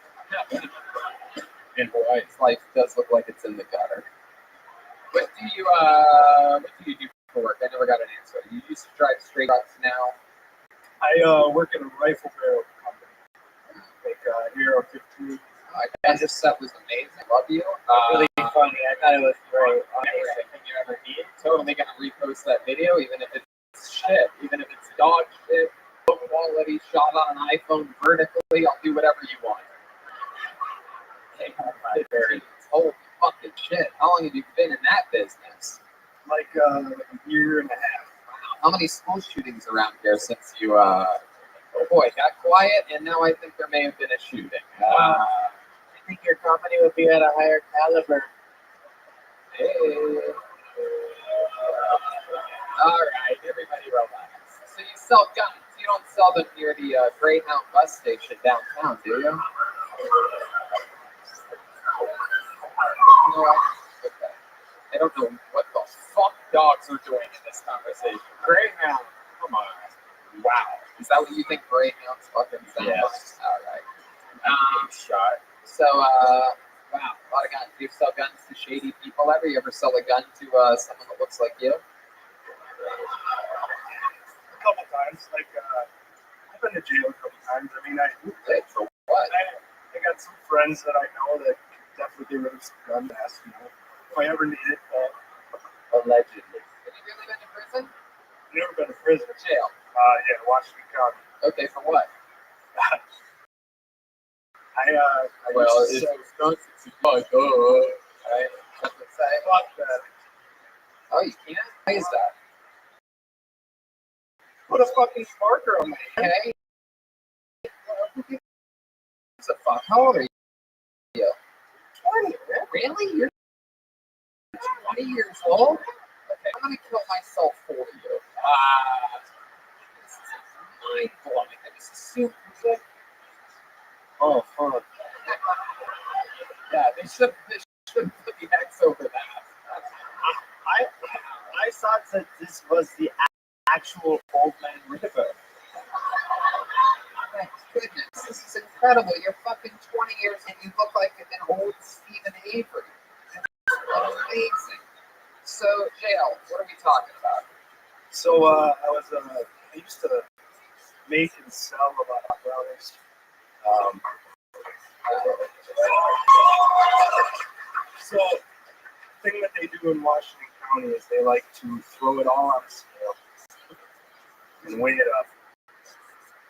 And boy, his life does look like it's in the gutter. What do you do for work? I never got an answer. You used to drive straight trucks now. I work in a rifle barrel company. Like Hero 15. This stuff was amazing. Love you. Really funny. I thought it was great. Everything you ever need. Totally gonna repost that video, even if it's shit, even if it's dog shit, low quality, shot on an iPhone vertically. I'll do whatever you want. Hey, holy fucking shit! How long have you been in that business? Like a year and a half. Wow. How many school shootings around here since you? Oh boy, got quiet, and now I think there may have been a shooting. I think your company would be at a higher caliber. Hey. All right, everybody relax. So you sell guns. You don't sell them near the Greyhound bus station downtown, do you? No. Okay. I don't know what the fuck dogs are doing in this conversation. Greyhound. Come on. Wow. Is that what you think Greyhounds fucking sound like? Yes. All right. Shot. So, wow, a lot of guns. Do you sell guns to shady people ever? You ever sell a gun to someone that looks like you? A couple times. Like, I've been to jail a couple times. I mean, For what? I got some friends that I know that definitely get rid of some gun mass, you know. If I ever need it. Allegedly. Have you really been to prison? Never been to prison. Jail. Yeah, Washington County. Okay, for what? Well, it's Wisconsin, right? That's what say. Fuck that. Oh, you can't? Why is that? Put a fucking marker on me. Okay. Who gives a fuck? How old are you? 20, really? You're 20 years old? Okay, I'm gonna kill myself for you. This is mind-blowing. I just assumed you would. Oh, fuck. Yeah, they should put the X over that. I thought that this was the actual Old Man River. Thank goodness, this is incredible. You're fucking 20 years and you look like an old Stephen Avery. Amazing. So, jail, what are we talking about? So, I used to make and sell a lot of brownies. So, the thing that they do in Washington County is they like to throw it all on a scale and weigh it up.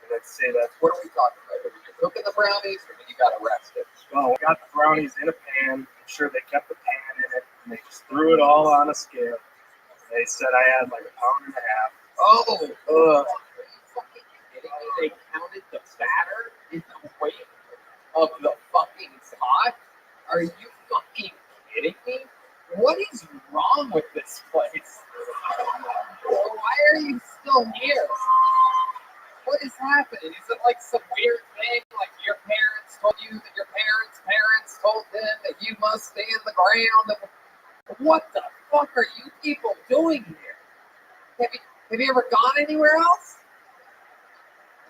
And let's say that. What are we talking about? When you're cooking the brownies or when you got arrested? Well, we got the brownies in a pan. I'm sure they kept the pan in it, and they just threw it all on a scale. They said I had like 1.5 pounds. Oh, are you fucking kidding me? They counted the batter in the weight of the fucking pot? Are you fucking kidding me? What is wrong with this place? Why are you still here? What is happening? Is it like some weird thing? Like your parents told you that your parents told them that you must stay in the ground? What the fuck are you people doing here? Have you ever gone anywhere else?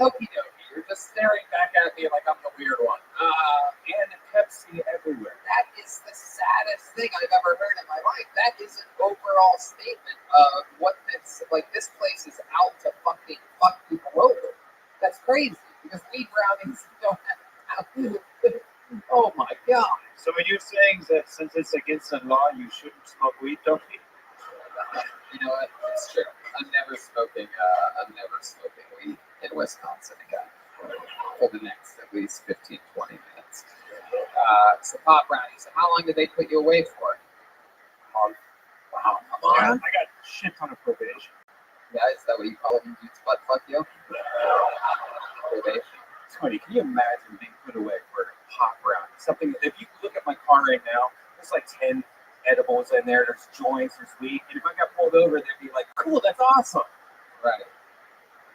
Okie dokie, you're just staring back at me like I'm the weird one. And Pepsi everywhere. That is the saddest thing I've ever heard in my life. That is an overall statement of what it's like. This place is out to fucking fuck people over. That's crazy because weed brownies don't have. Oh my god. So are you saying that since it's against the law, you shouldn't smoke weed, don't you? You know what? It's true. I'm never smoking weed in Wisconsin again for the next at least 15, 20 minutes. So pot brownies. How long did they put you away for? Wow, A month? I got shit ton of probation. Yeah, is that what you call them? Dudes butt fuck you? Probation. Tony, can you imagine being put away for pot brownie? Something. If you look at my car right now, there's like 10 edibles in there. There's joints. There's weed. And if I got pulled over, they'd be like, "Cool, that's awesome." Right.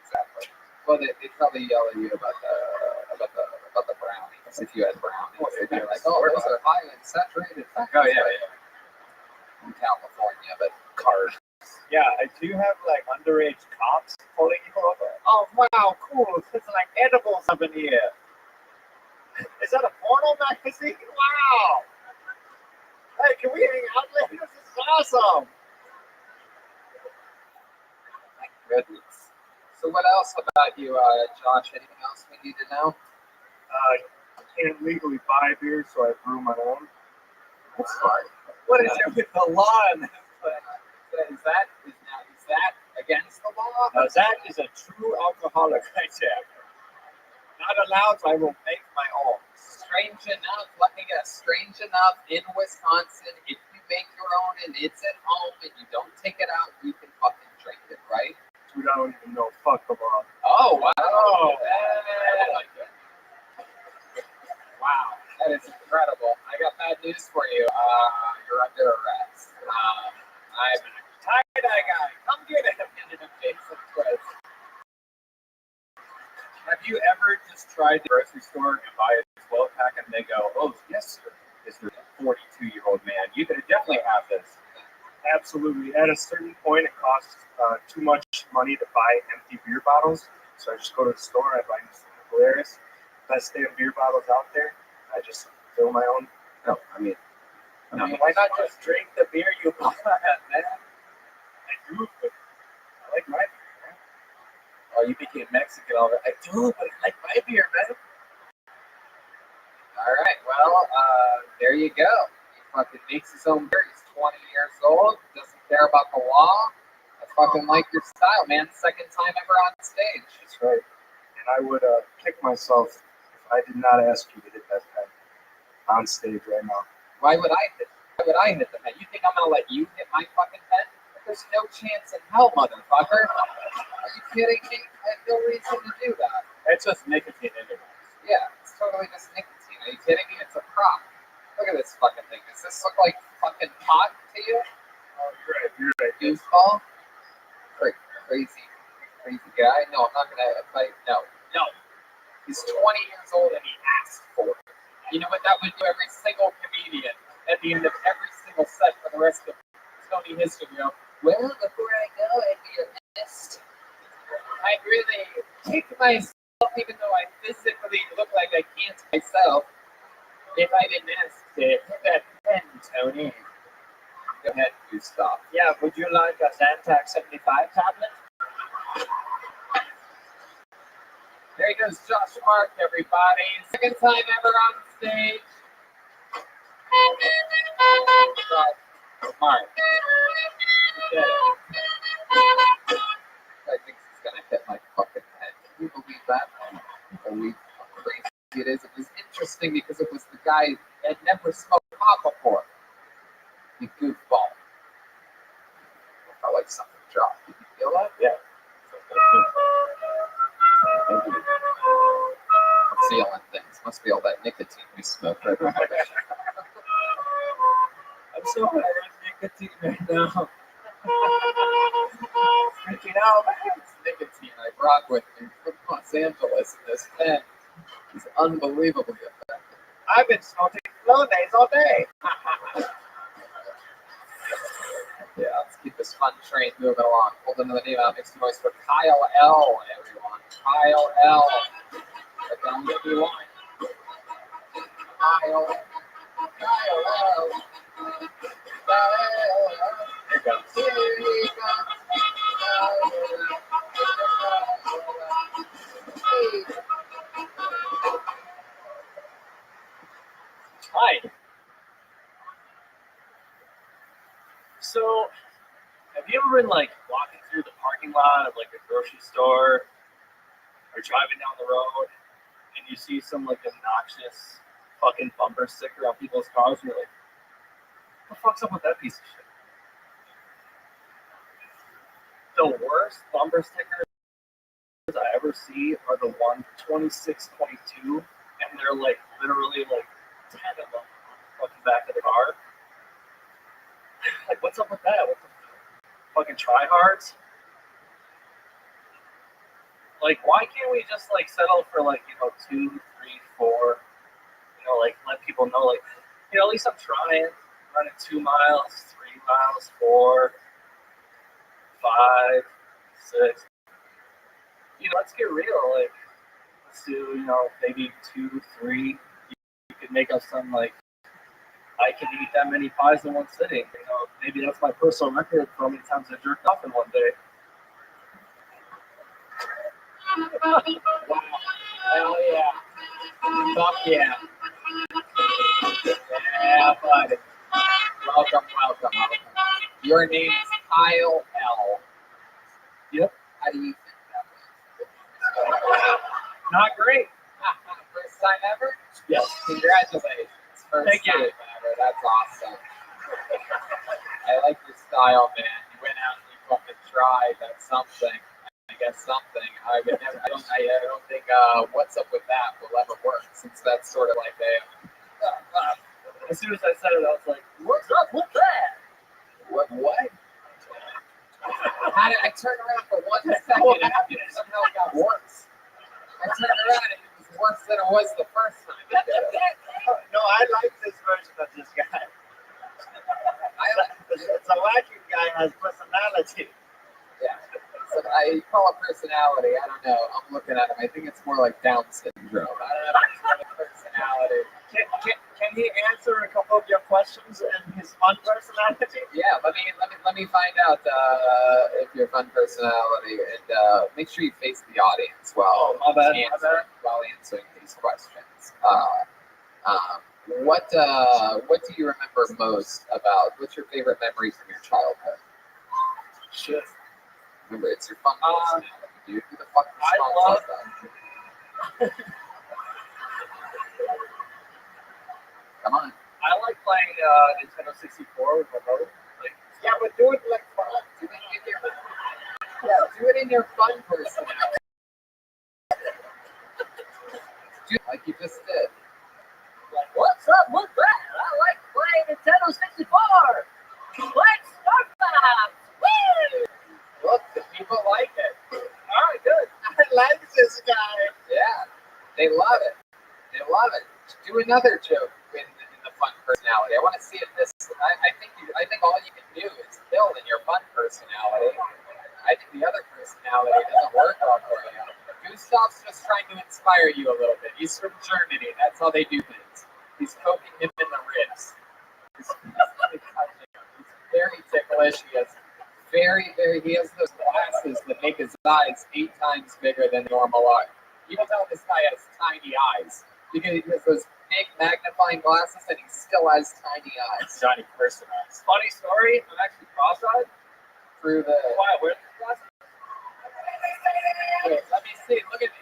Exactly. Well, they'd probably yell at you about the brownies. If you had brownies, they'd be like, "Oh, those are high in saturated fat." Oh yeah. In California, but Cars. Yeah, I do have like underage cops pulling you over. Oh wow, cool. It's like edibles up in here. Is that a porno magazine? Wow. Hey, can we hang out later? This is awesome. my goodness. So what else about you, Josh? Anything else we need to know? I can't legally buy beer, so I brew my own. That's fine. What is it with the law in this place? Is that against the law? Now that is a true alcoholic right there. Not allowed, so I will make my own. Strange enough, let me guess. Strange enough, in Wisconsin, if you make your own and it's at home and you don't take it out, you can fucking drink it, right? Dude, I don't even know. Fuck the law. Oh wow! Oh. Wow, that is incredible. I got bad news for you. You're under arrest. I'm tie-dye guy. Come get him in an invasive twist. Have you ever just tried the grocery store and buy a 12-pack and they go, "Oh yes, sir, this is a 42-year-old man. You could definitely have this." Absolutely. At a certain point, it costs too much money to buy empty beer bottles. So I just go to the store, I buy these Polaris, best damn beer bottles out there. I just fill my own. No, I mean, Why not just drink the beer you bought, man? I do, but I like my beer, man. oh, you became Mexican already. I do, but I like my beer, man. All right, well, there you go. He fucking makes his own beer. He's 20 years old, doesn't care about the law. I fucking like your style, man. Second time ever on stage. That's right. and I would kick myself if I did not ask you to hit that pen on stage right now. Why would I hit the pen? You think I'm gonna let you hit my fucking pen? There's no chance in hell, motherfucker. Are you kidding me? I have no reason to do that. It's just nicotine anyway. Yeah, it's totally just nicotine. Are you kidding me? It's a prop. Look at this fucking thing. Does this look like fucking pot to you? Oh, you're right. Goofball? Crazy guy? No, I'm not gonna fight. No. He's 20 years old and he asked for it. You know what that would do? Every single comedian at the end of every single set for the rest of Tony history, you know, well, before I go, I'd be honest. I'd really kick myself, even though I physically look like I can't myself, if I didn't ask to hit that pen, Tony. Go ahead, you stop. Yeah, would you like a Zantac 75 tablet? There he goes, Josh Mark, everybody. Second time ever on stage. Mark. Get it. I think he's gonna hit my fucking head. Can you believe that? Can you believe how crazy it is? It was interesting because it was the guy that had never smoked pot before. You goofball. I felt like something dropped. Did you feel that? Yeah. I'm feeling things. Must be all that nicotine we smoke right now. I'm so high on nicotine right now. You know, it's nicotine I brought with me from Los Angeles. This pen is unbelievably effective. I've been smoking flow days all day. Yeah, let's keep this fun train moving along. Hold another name out. Make some noise for Kyle L, everyone. Kyle L. Down what you want. Kyle L. Here it goes. Here he comes. Hi. So, have you ever been like walking through the parking lot of like a grocery store or driving down the road and you see some like obnoxious fucking bumper sticker on people's cars and you're like, what the fuck's up with that piece of shit? The worst bumper stickers I ever see are the 12622, and they're like literally like 10 of them on the fucking back of the car. Like, what's up with that? What the fucking tryhards? Like, why can't we just like settle for like, 2, 3, 4? Like let people know, like, at least I'm trying. Running 2 miles, 3 miles, 4, 5, 6. Let's get real. Like, let's do, maybe 2, 3. You could make up some like, I can eat that many pies in one sitting. Maybe that's my personal record for how many times I jerked off in one day. Wow. Hell yeah. Fuck yeah. Yeah, buddy. Welcome. Your name is Kyle L. Yep. How do you think that was? Not great. First time ever? Yes. Congratulations. First Thank you. time ever. That's awesome. I like your style, man. You went out and you fucking tried. That's something. I guess something. I would never. I don't think. What's up with that will ever work, since that's sort of like a. As soon as I said it, I was like, "What's up with that?" What? How did I turn around for 1 second and somehow it got worse? I turned around and it was worse than it was the first time. No, I like this version of this guy. It's a wacky guy has personality. Yeah. So I call it personality. I don't know. I'm looking at him. I think it's more like Down syndrome. I don't know if it's really personality. Can he answer a couple of your questions in his fun personality? Yeah, let me find out if you're fun personality, and make sure you face the audience while answering these questions. What do you remember most about? What's your favorite memory from your childhood? Shit. Remember, it's your fun personality, dude. Who the fuck I love Come on. I like playing Nintendo 64 with my brother. Like, Yeah, but do it like fun. Do it in your, do it in your fun personality. Like you just did. Like, what's up with that? I like playing Nintendo 64. Let's start that. Woo! Look, the people like it. All right, good. I like this guy. Yeah, they love it. They love it. Do another joke in the fun personality. I want to see if this. I think all you can do is build in your fun personality. I think the other personality doesn't work well for you. Gustav's just trying to inspire you a little bit. He's from Germany. That's how they do things. He's poking him in the ribs. He's very ticklish. He has he has those glasses that make his eyes 8 times bigger than normal are. You can tell this guy has tiny eyes because he has those big magnifying glasses and he still has tiny eyes. Johnny person eyes. Funny story. I'm actually cross-eyed. Through the. Why? Where's the glasses? Wait, let me see. Look at me.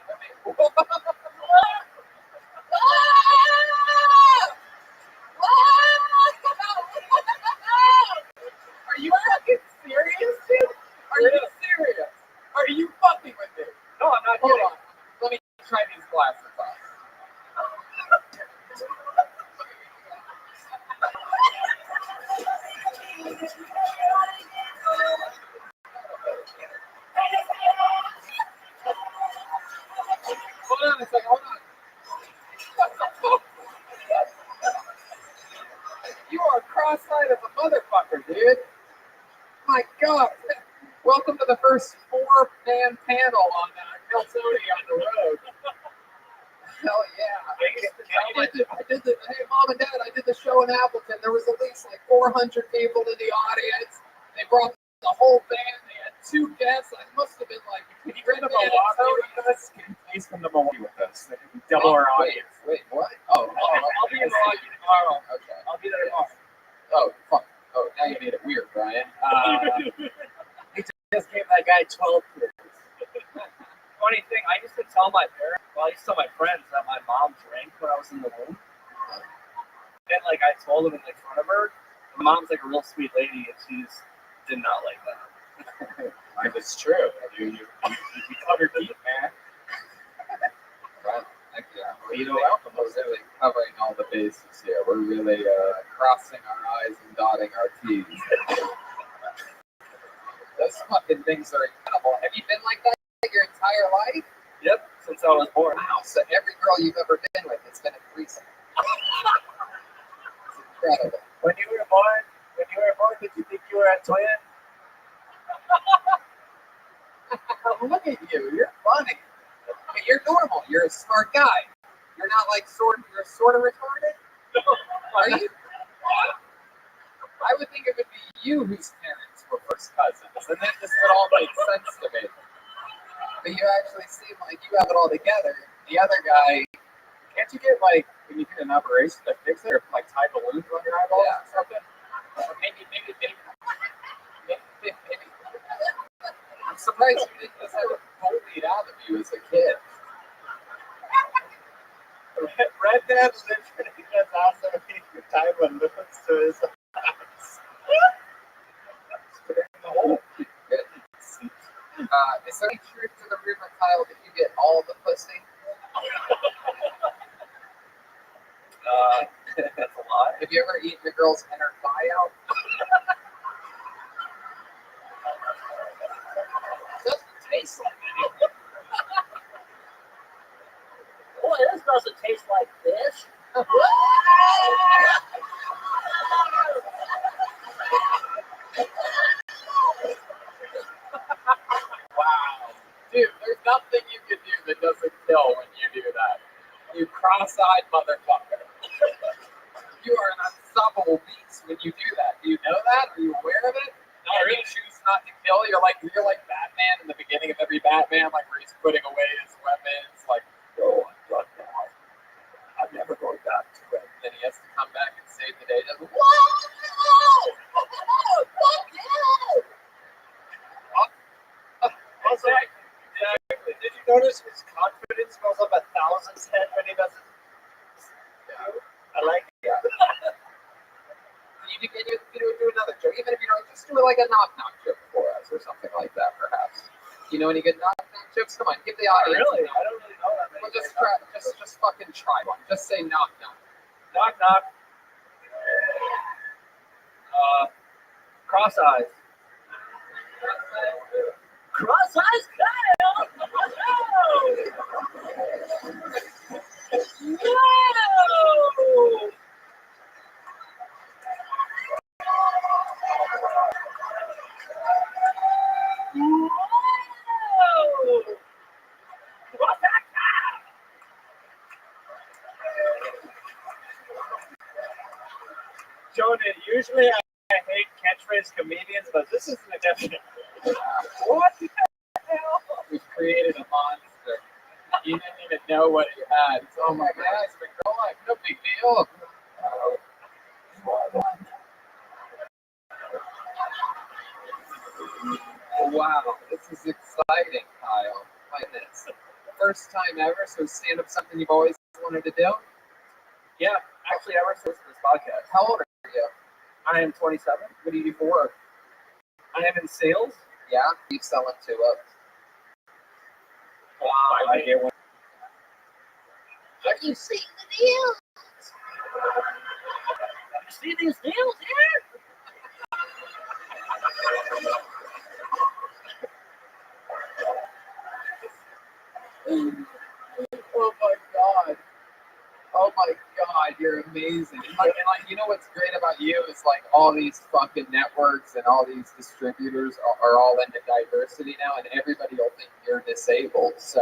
Are you fucking serious, dude? Are you serious? Are you fucking with me? No, I'm not Hold kidding. on. Let me try these glasses on. Hold on a second. Hold on. You are cross-eyed as a motherfucker, dude. My God. Welcome to the first 4-man panel on Kill Tony on the road. Hell yeah. I did the, hey, Mom and Dad, I did the show in Appleton. There was at least like 400 people in the audience. They brought the whole band. They had 2 guests. I must have been like, Can you come to Milwaukee with us? Can you please come to Milwaukee with us? Double our audience. Wait, what? Oh, I'll be in Milwaukee tomorrow. okay. I'll be there tomorrow. Oh, fuck. Oh, now you made it weird, Brian. He just gave that guy 12 kids. Funny thing, I used to tell my parents, I used to tell my friends that my mom drank when I was in the womb. Then, like, I told them in front of her. My mom's like a real sweet lady, and she just did not like that. If it's true, you covered deep, man. Well, heck yeah. We're really covering all the bases here. We're really crossing our I's and dotting our T's. Those fucking things are incredible. Have you been like that your entire life? Yep, since I was born. Wow, so every girl you've ever been with has been a threesome. It's incredible. When you were born, did you think you were a twin? Look at you. You're funny. But you're normal. You're a smart guy. You're not like you're sort of retarded? Are you? I would think it would be you whose parents were first cousins, and then this would all make sense to me. But you actually seem like you have it all together. The other guy, can't you get like, when you get an operation to fix it, or like tie balloons on your eyeballs or something? Or maybe. I'm surprised you didn't just have it bullied out of you as a kid. Red Dead literally just also he could tie balloons to his eyes. Is there any truth to the rumor, Kyle, that you get all the pussy? That's a lot. Have you ever eaten a girl's inner thigh out? It doesn't taste like anything. Boy, this doesn't taste like fish. Wow. Dude, there's nothing you can do that doesn't kill when you do that. You cross-eyed motherfucker. You are an unstoppable beast when you do that. Do you know that? Are you aware of it? No, you choose not to kill. You're like Batman in the beginning of every Batman, like where he's putting away his weapons, like, oh, I'm done now. I'm never going back to it. Then he has to come back and save the day. Just, whoa! Fuck you! Exactly. Did you notice his confidence goes up 1,000 I like it. Yeah. You do another joke, even if you don't, just do like a knock joke for us or something like that, perhaps. You know any good knock jokes? Come on, give the audience. Really? I don't really know that many. Well, just try, just fucking try one. Just say knock. Knock. Cross eyes. Cross eyes Kyle! No! Jonah, usually I hate catchphrase comedians, but this is an exception. What the hell? We've created a monster. You didn't even know what you had. Oh my God, it's been going. No big deal. Wow, this is exciting, Kyle. My goodness. First time ever, so stand up something you've always wanted to do? Yeah, actually, I work for this podcast. How old are you? I am 27. What do you do for work? I am in sales. Yeah, you sell it to us. I get one. Have you seen the deals? Have you seen these deals here? Oh my God. Oh my God, you're amazing. And like, you know what's great about you is like all these fucking networks and all these distributors are all into diversity now, and everybody will think you're disabled. So,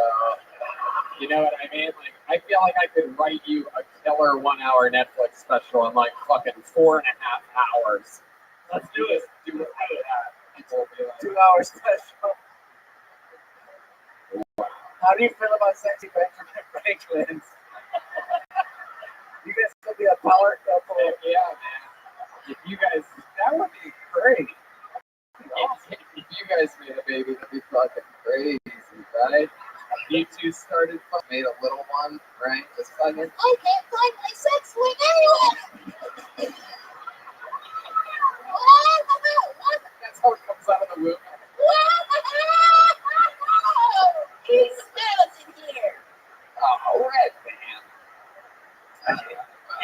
you know what I mean? Like, I feel like I could write you a killer 1 hour Netflix special in like fucking 4.5 hours. Let's do it. Do it. 2 hour special. How do you feel about sexy Benjamin Franklin's? You guys could be a power couple. Yeah, man. If you guys, that would be great. If you guys made a baby, that'd be fucking crazy, right? You two started, made a little one, right? Just fucking. I can't find my sex swing anywhere. That's how it comes out of the womb. He smells in here. Oh, red man.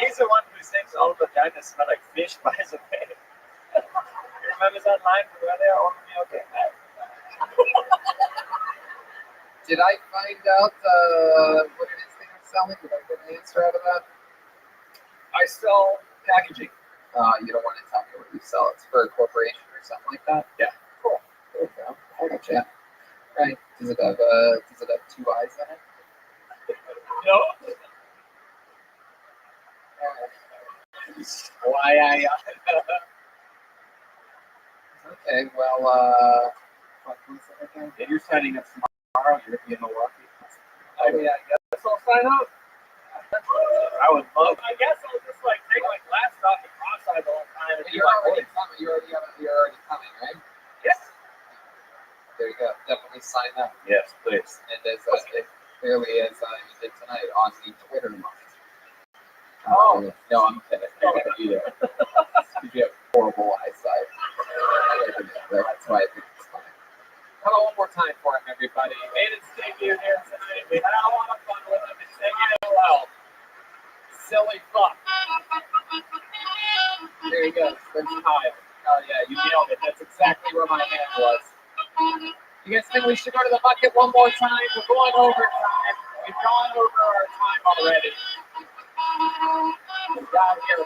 He's the one who thinks all vaginas smell like fish by his opinion. You remember that line from where they are only okay? Did I find out what it is they are selling? Did I get an answer out of that? I sell packaging. You don't want to tell me what you sell. It's for a corporation or something like that? Yeah. Cool. There you go. I gotcha. Right. Does it have 2 eyes in it? No. Why okay, well, if you're signing up tomorrow, you're in Milwaukee. I mean, I guess I'll sign up. I would love. I guess I'll just like take my glass off and cross-eyed the whole time. You're already coming. You're already coming, right? Yes. There you go. Definitely sign up. Yes, please. And as clearly as you did tonight on the Twitter line. No, I'm kidding. I don't want you to. Because you have horrible eyesight. That's why I think it's funny. How about one more time for him, everybody? Made his debut here tonight. We had a lot of fun with him. He's taking it well. Silly fuck. There you go. There's Kyle. Oh yeah, you nailed it. That's exactly where my hand was. You guys think we should go to the bucket one more time? We're going over time. We've gone over our time already. We got here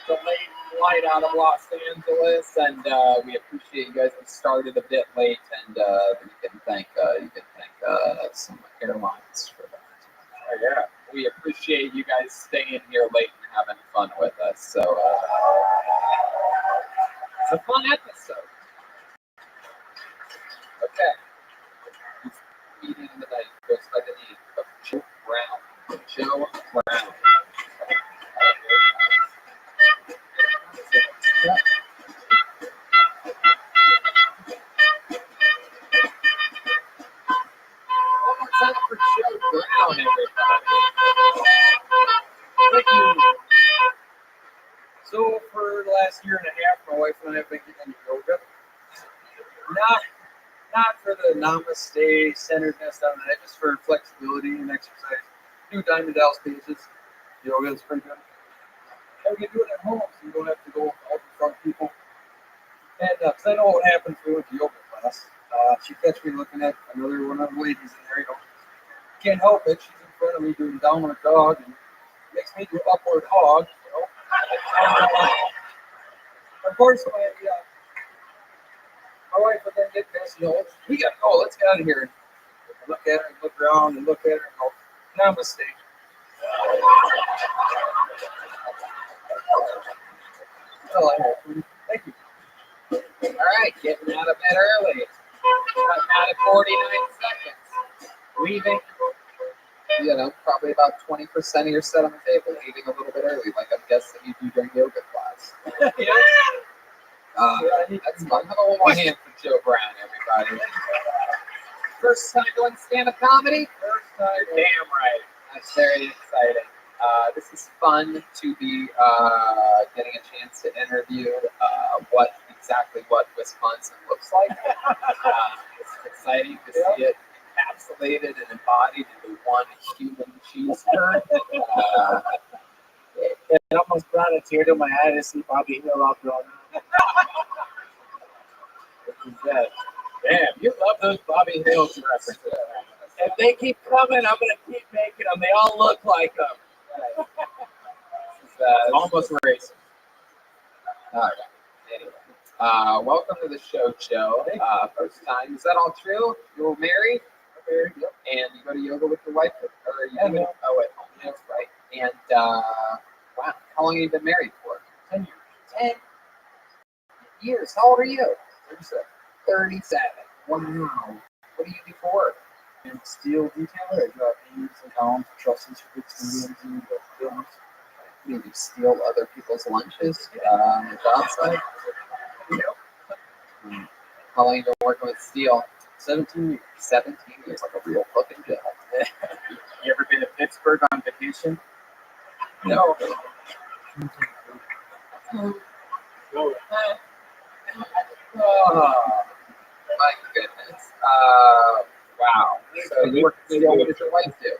the late flight out of Los Angeles, and we appreciate you guys. We started a bit late, and you can thank some airlines for that. Oh, yeah. We appreciate you guys staying here late and having fun with us. So it's a fun episode. Okay. Meeting in the night goes by the name of Joe Brown. Joe Brown. One more time for Joe Brown, everybody. Thank you. last year and a half, my wife and I have been getting into yoga. Not for the namaste centeredness on that, just for flexibility and exercise. Do Diamond Dallas pages. Yoga is pretty good. And we can do it at home, so you don't have to go out in front of people. And because I know what happens when we went to yoga class. She catch me looking at another one of the ladies in there. Can't help it. She's in front of me doing downward dog and makes me do upward hog. Of course, my wife would then get pissed. We gotta go. Let's get out of here. And look at her, and look around, and look at her, and go, namaste. Well, thank you. All right, getting out of bed early. Cutting out at 49 seconds. Leaving, probably about 20% of your set on the table. Leaving a little bit early, like I'm guessing you do during yoga class. That's fun. Have a little hand for Joe Brown, everybody. First time doing stand-up comedy? First time. You're damn right. That's very exciting. This is fun to be getting a chance to interview exactly what Wisconsin looks like. It's exciting to see it encapsulated and embodied into one human cheese curd. It almost brought a tear to my eye to see Bobby Hill out there. Damn, you love those Bobby Hill references. If they keep coming, I'm going to keep making them. They all look like them. It's almost racist. All right. Anyway, welcome to the show, Joe. First time. Is that all true? You were married? Married. Yep. And you go to yoga with your wife? Or you at home. That's right. And wow, how long have you been married for? 10 years. 10 years. How old are you? 37. 37. Wow. What do you do for work? I'm steel detailer. I drop beams and columns, trusses for big stadiums and films. You steal other people's lunches on the job site? How long have you been working with steel? 17 years. 17 years, like a real fucking job. You ever been to Pittsburgh on vacation? No. Oh, my goodness. Wow. So what does your wife do?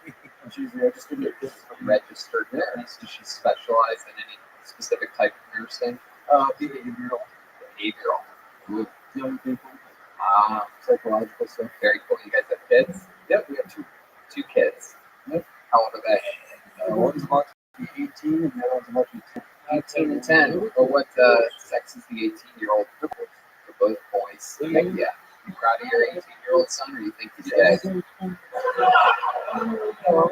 She's registered nurse. Registered nurse. Does she specialize in any specific type of nursing? Behavioral. Behavioral. Young people. Psychological stuff. Very cool. You guys have kids? Yep, we have two kids. Yep. How old are they? One's about to be 18 and the other one's about to be 18 and 10. Well, what sex is the 18-year-old? For both boys. Heck yeah. You proud of your 18-year-old son, or you think he's gay? It's gonna do well.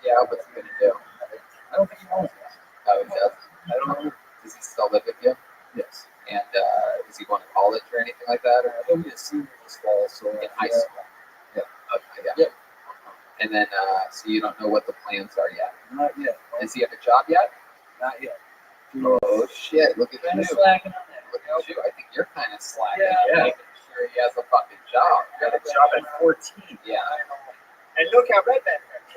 Yeah, what's he gonna do? I don't think he knows that. Oh, he does? I don't know. Does he still live with you? Yes. And is he going to college or anything like that? Or He'll be a senior this fall, so in high school? Yeah. Okay, yeah. Yep. And then, so you don't know what the plans are yet? Not yet. Does he have a job yet? Not yet. Oh shit! Look at you. Slacking on that. Look at you. I think you're kind of slacking. Yeah. Making sure he has a fucking job. You got a job at 14. Yeah. And look how red that is.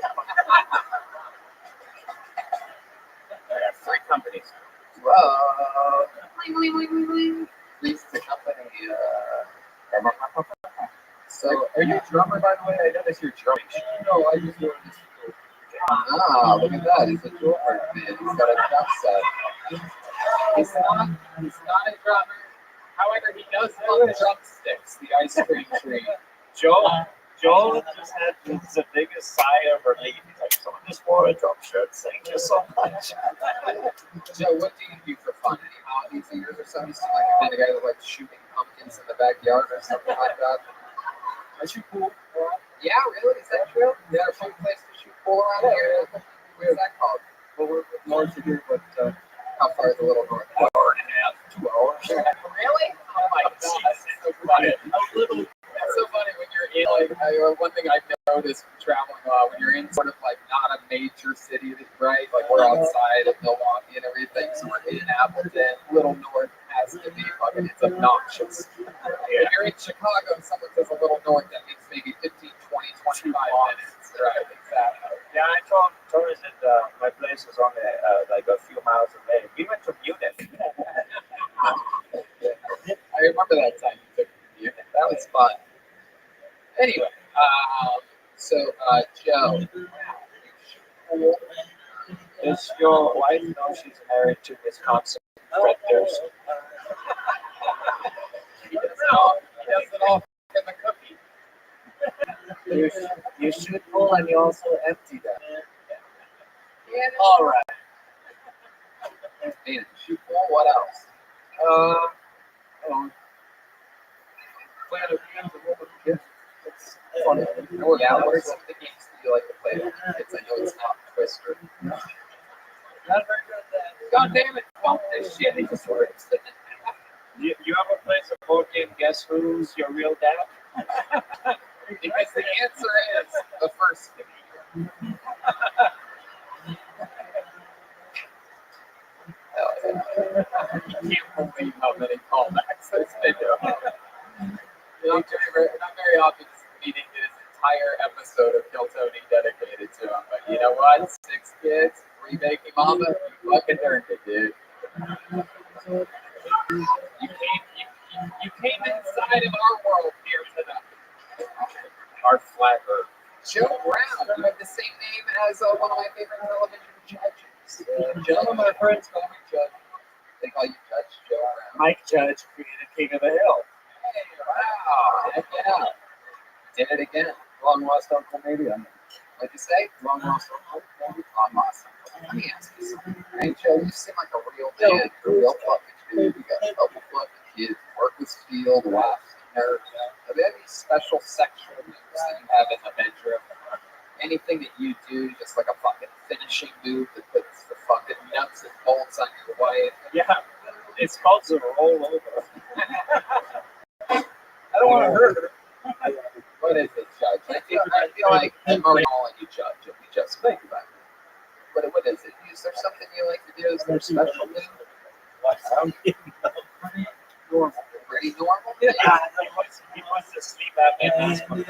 I have 3 companies. Whoa. Please the company. So, Are you a drummer, by the way? I noticed you're drumming. No, I just learned this. look at that. He's a drummer, man. He's got a drum set. He's not a drummer. However, he does love drumsticks, the ice cream tree. Joel just had the biggest sigh of relief. He's like, someone just wore a drum shirt. Thank you so much. Joe, what do you do for fun? Any hobbies of yours or something? You seem like the kind of guy that likes shooting pumpkins in the backyard or something like that. I shoot pool. Yeah, really? Is that true? Yeah, there's a place to shoot pool around here. Where's that called? Well, we're north of here, but how far is the little north? An hour and a half, 2 hours. Really? Oh my God, that's so funny. That's so funny when you're in, like, one thing I've noticed traveling when you're in sort of like not a major city, right? Like we're outside of Milwaukee and everything, so we're in Appleton, little north has to be fucking, it's obnoxious. If you're in Chicago and someone says a little north, that means maybe 15, 20, 25 minutes. Right, exactly. Yeah, I told him visit my place was only like a few miles away. We went to Munich. I remember that time you took me to Munich. That was fun. Anyway, Joe, Is your wife know she's married to Wisconsin Fred Durst? he does it all in the cookie. You shoot full and you also empty that. All right. Man, shoot full. What else? Play other games a little bit. It's fun. Oh yeah, what are some of the games that you like to play with your kids? I know it's not Twister. Not very good at that. God damn it! Bump this shit. He just works. You ever play a board game? Guess who's your real dad? Because the answer is the first thing. You can't believe how many callbacks there's been to him. Not very often is meeting his entire episode of Kill Tony dedicated to him. But you know what? 6 kids, 3 baby mama, you fucking earned it, dude. You came inside of our world here tonight. Our flat earth. Joe Brown, you have the same name as one of my favorite television judges. Joe, my friends call me Judge. They call you Judge Joe Brown. Mike Judge created King of the Hill. Hey, wow. Heck yeah. Did it again. Long lost Uncle maybe. What'd you say? Long lost Uncle? Long lost Uncle. Let me ask you something. Hey, Joe, you seem like a real man. A real fucking dude. You got a couple fucking kids. Work with steel, wives, nerves. Are there any special sexual moves that you have in the bedroom? Anything that you do, just like a fucking finishing move that puts the fucking nuts and bolts on your wife? Yeah, it's called the rollover. I don't want to hurt her. What is it, Judge? I feel like I'm already calling you Judge if we just think about it. What is it? Is there something you like to do? Is there a special move? Pretty normal? Yeah, he wants to sleep after this one. Do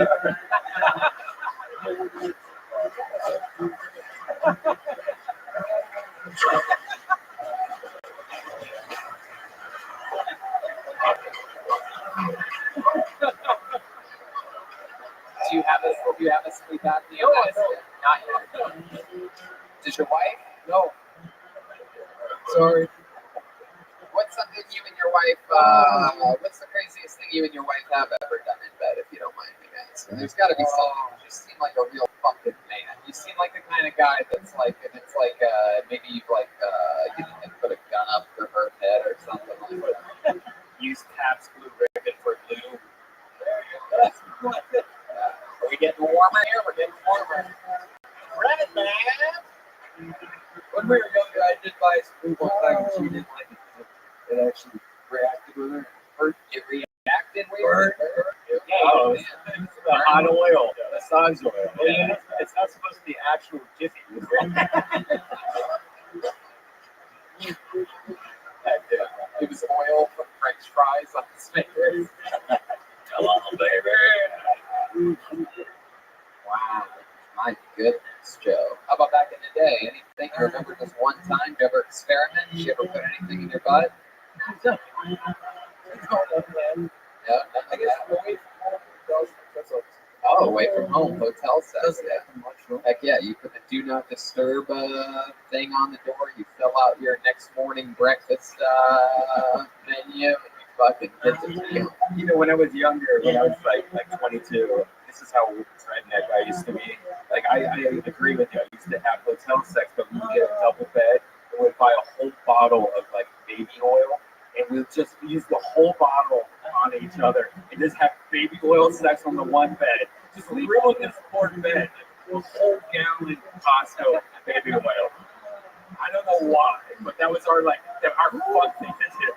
you have a sleep apnea? No, I don't. Not yet. Does your wife? No. Sorry. What's something you and your wife, what's the craziest thing you and your wife have ever done in bed, if you don't mind me asking? There's got to be something. You seem like a real fucking man. You seem like the kind of guy that's like, and it's like, maybe you've like, you put a gun up to her head or something like that. Use Pabst Blue Ribbon for glue. Are we getting warmer here? We're getting warmer. Red man. When we were younger, I did buy some food one time and she didn't like it. It actually reacted with her. It reacted weird. Oh, it's the hot oil, massage oil. Yeah. It's not supposed to be actual jiffy. It was oil from French fries on his fingers. Hello, baby. Wow. My goodness, Joe. How about back in the day? Anything you remember just one time? You ever experiment? Did you ever put anything in your butt? Yeah, I guess away from home hotels. Oh, away from home hotel sex. Yeah. Heck yeah, you put the do not disturb thing on the door. You fill out your next morning breakfast menu, and you fucking get the deal. You know, when I was younger, when I was like 22, this is how redneck I used to be. Like, I agree with you. I used to have hotel sex, but we would get a double bed and we'd buy a whole bottle of like baby oil, and we'd just use the whole bottle on each other and just have baby oil sex on the one bed. Just leave it on this poor bed. A whole gallon Costco baby oil. I don't know why, but that was our fun thing to do.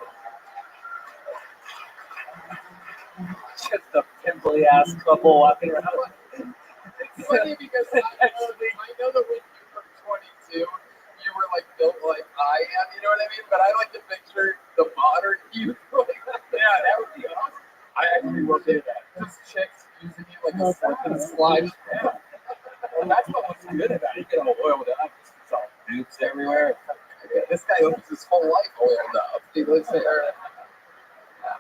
Just a pimply ass couple walking around. It's funny because I know that when you were 22, you were like built like I am, you know what I mean? But I like to picture the modern you. Yeah, that would be awesome. I actually will do that. Just chicks using you like a slip and slide. Well, that's what was good about it. You get all oiled up. everywhere. Yeah, this guy owns his whole life oiled up. He lives there. Yeah.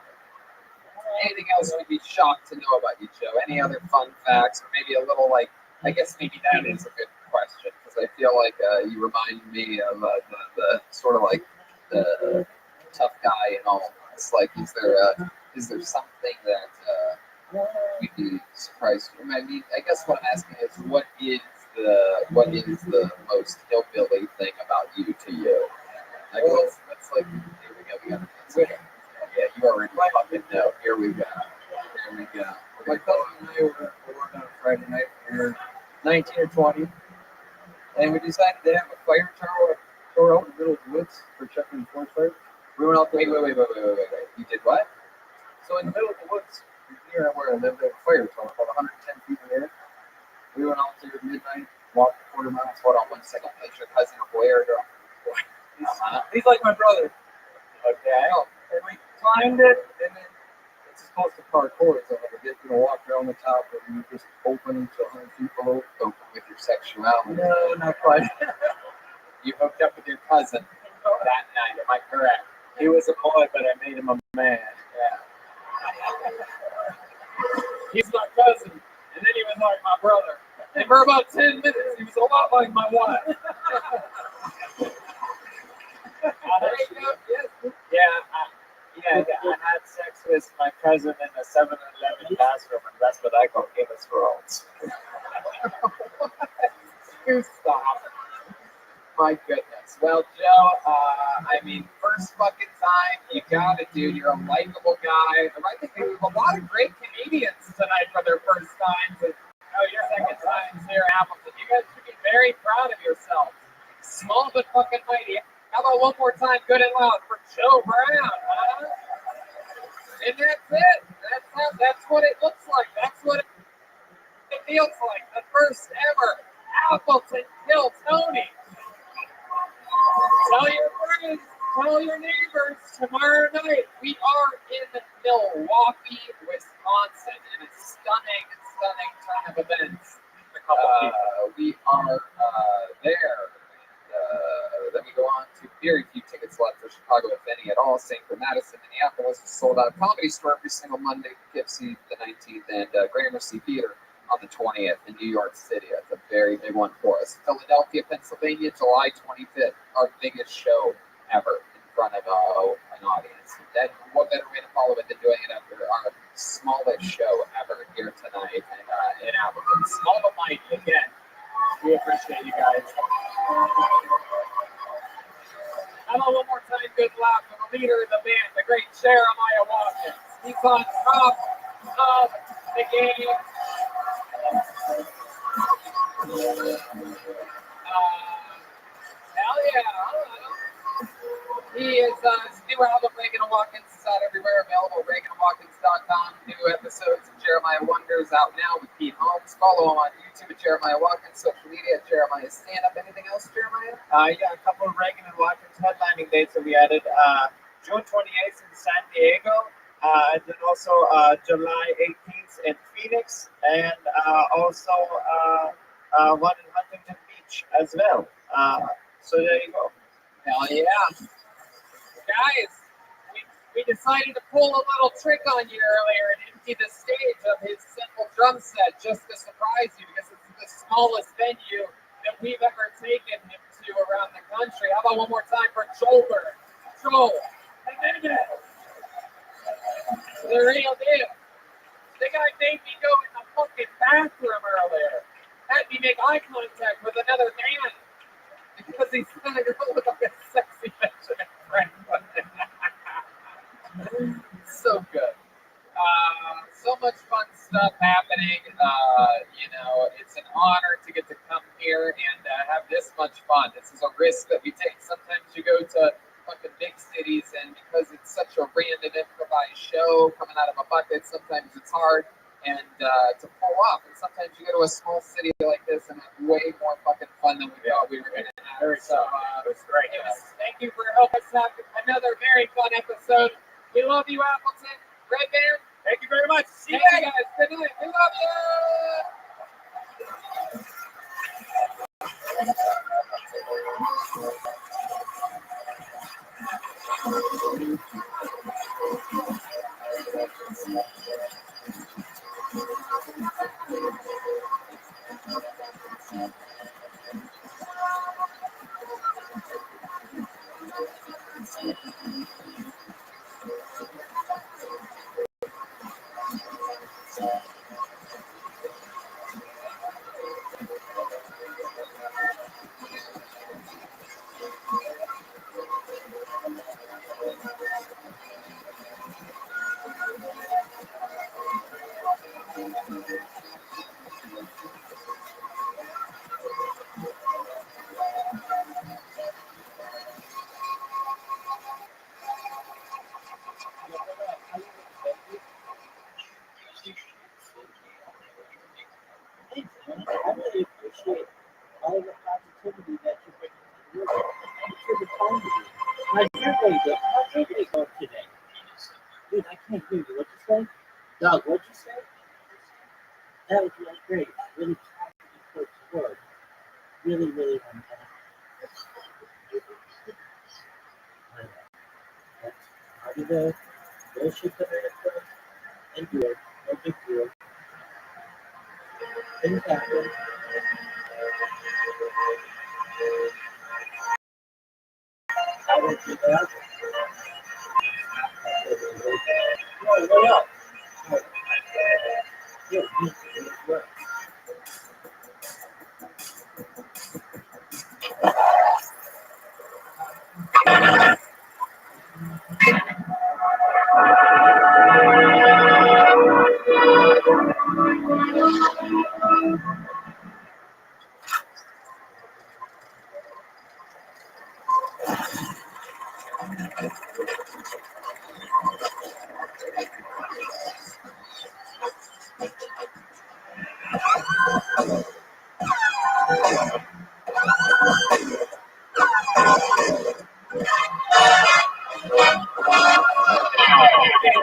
Anything else we'd be shocked to know about you, Joe? Any other fun facts, or maybe a little like? I guess maybe that is a good question because I feel like you remind me of the sort of like the tough guy and all. It's like, is there something that we'd be surprised? I mean, I guess what I'm asking is, what is the most hillbilly thing about you to you? Like, what's like? Here we go. We got an answer. Yeah, you already fucking know. Here we go. Here we go. My cousin and I were on a Friday night. We were 19 or 20, and we decided to have a fire tower out in the middle of the woods for checking the forest fire. We went out there. Wait. You did what? So in the middle of the woods, near where I lived, there was a fire tower about 110 feet in the air. We went out there at midnight, walked 40 miles. Hold on 1 second. Is your cousin a boy or a girl? He's like my brother. Okay. And we climbed it, and then it's as close to parkour as I'll ever get. Walk around the top, and you just open to 100 feet below. Open with your sexuality. No, not quite. You hooked up with your cousin that night. Am I correct? He was a boy, but I made him a man. Yeah. He's my cousin, and then he was like my brother. And for about 10 minutes, he was a lot like my wife. Yeah, I had sex with my cousin in a 7-Eleven bathroom, and that's what I call Game of Thrones. You stop. My goodness. Well, Joe, I mean, first fucking time, you got it, dude. You're a likable guy. I think we have a lot of great comedians tonight for their first times. And, your second times here at Appleton. You guys should be very proud of yourselves. Small but fucking mighty. How about one more time, good and loud, for Joe Brown, huh? And that's it. That's what it looks like. That's what it feels like. The first ever Appleton Kill Tony. Tell your friends, tell your neighbors, tomorrow night we are in Milwaukee, Wisconsin, in a stunning turn of events. We are there. Then we go on to very few tickets left for Chicago, if any at all. Same for Madison, Minneapolis, is sold out. Comedy Store every single Monday, Poughkeepsie the 19th, and Gramercy Theater on the 20th in New York City. That's a very big one for us. Philadelphia, Pennsylvania, July 25th, our biggest show ever in front of an audience. Then what better way to follow it than doing it at our smallest show ever here tonight in Appleton. Small but mighty again. We appreciate you guys. How about one more time, good laugh for the leader of the band, the great Jeremiah Watkins. He's on top of the game. Hell yeah. He is his new album, Reagan and Watkins, is out everywhere, available at ReaganandWatkins.com. New episodes of Jeremiah Wonders out now with Pete Holmes. Follow him on YouTube at Jeremiah Watkins, social media at Jeremiah Stand Up. Anything else, Jeremiah? Yeah, a couple of Reagan and Watkins headlining dates that we added. June 28th in San Diego, and then also July 18th in Phoenix, and also one in Huntington Beach as well. So there you go. Hell yeah. Guys, we decided to pull a little trick on you earlier and empty the stage of his simple drum set just to surprise you, because it's the smallest venue that we've ever taken him to around the country. How about one more time for Joel? Joel. The real deal. The guy made me go in the fucking bathroom earlier. Had me make eye contact with another man because he's gonna go look like a sexy Benjamin Franklin. So good. So much fun stuff happening. It's an honor to get to come here and have this much fun. This is a risk that we take. Sometimes you go to fucking big cities, and because it's such a random improvised show coming out of a bucket, sometimes it's hard and to pull off. And sometimes you go to a small city like this and it's way more fucking fun than we thought we were going to have. So it was great. Thank you for helping us have another very fun episode. We love you, Appleton. Red Band, thank you very much. See you guys. Good night. We love you. My survey going today. Dude, I can't hear you. What'd you say? Doug, what'd you say? That was really great. Really close to work. Really, really I'll be there. Bullshit America. And do it. No big deal. Things happen. I won't do that. What else? Yeah, work.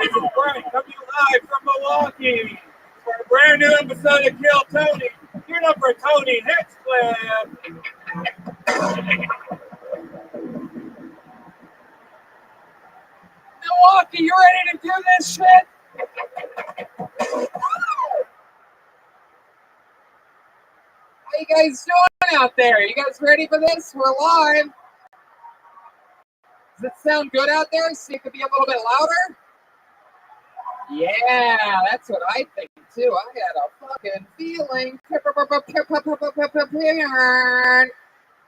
This is Brian coming live from Milwaukee for a brand new episode of Kill Tony. Give it up for Tony Hinchcliffe. Milwaukee, you ready to do this shit? How you guys doing out there? You guys ready for this? We're live. Does it sound good out there? So it could be a little bit louder? Yeah, that's what I think too. I had a fucking feeling.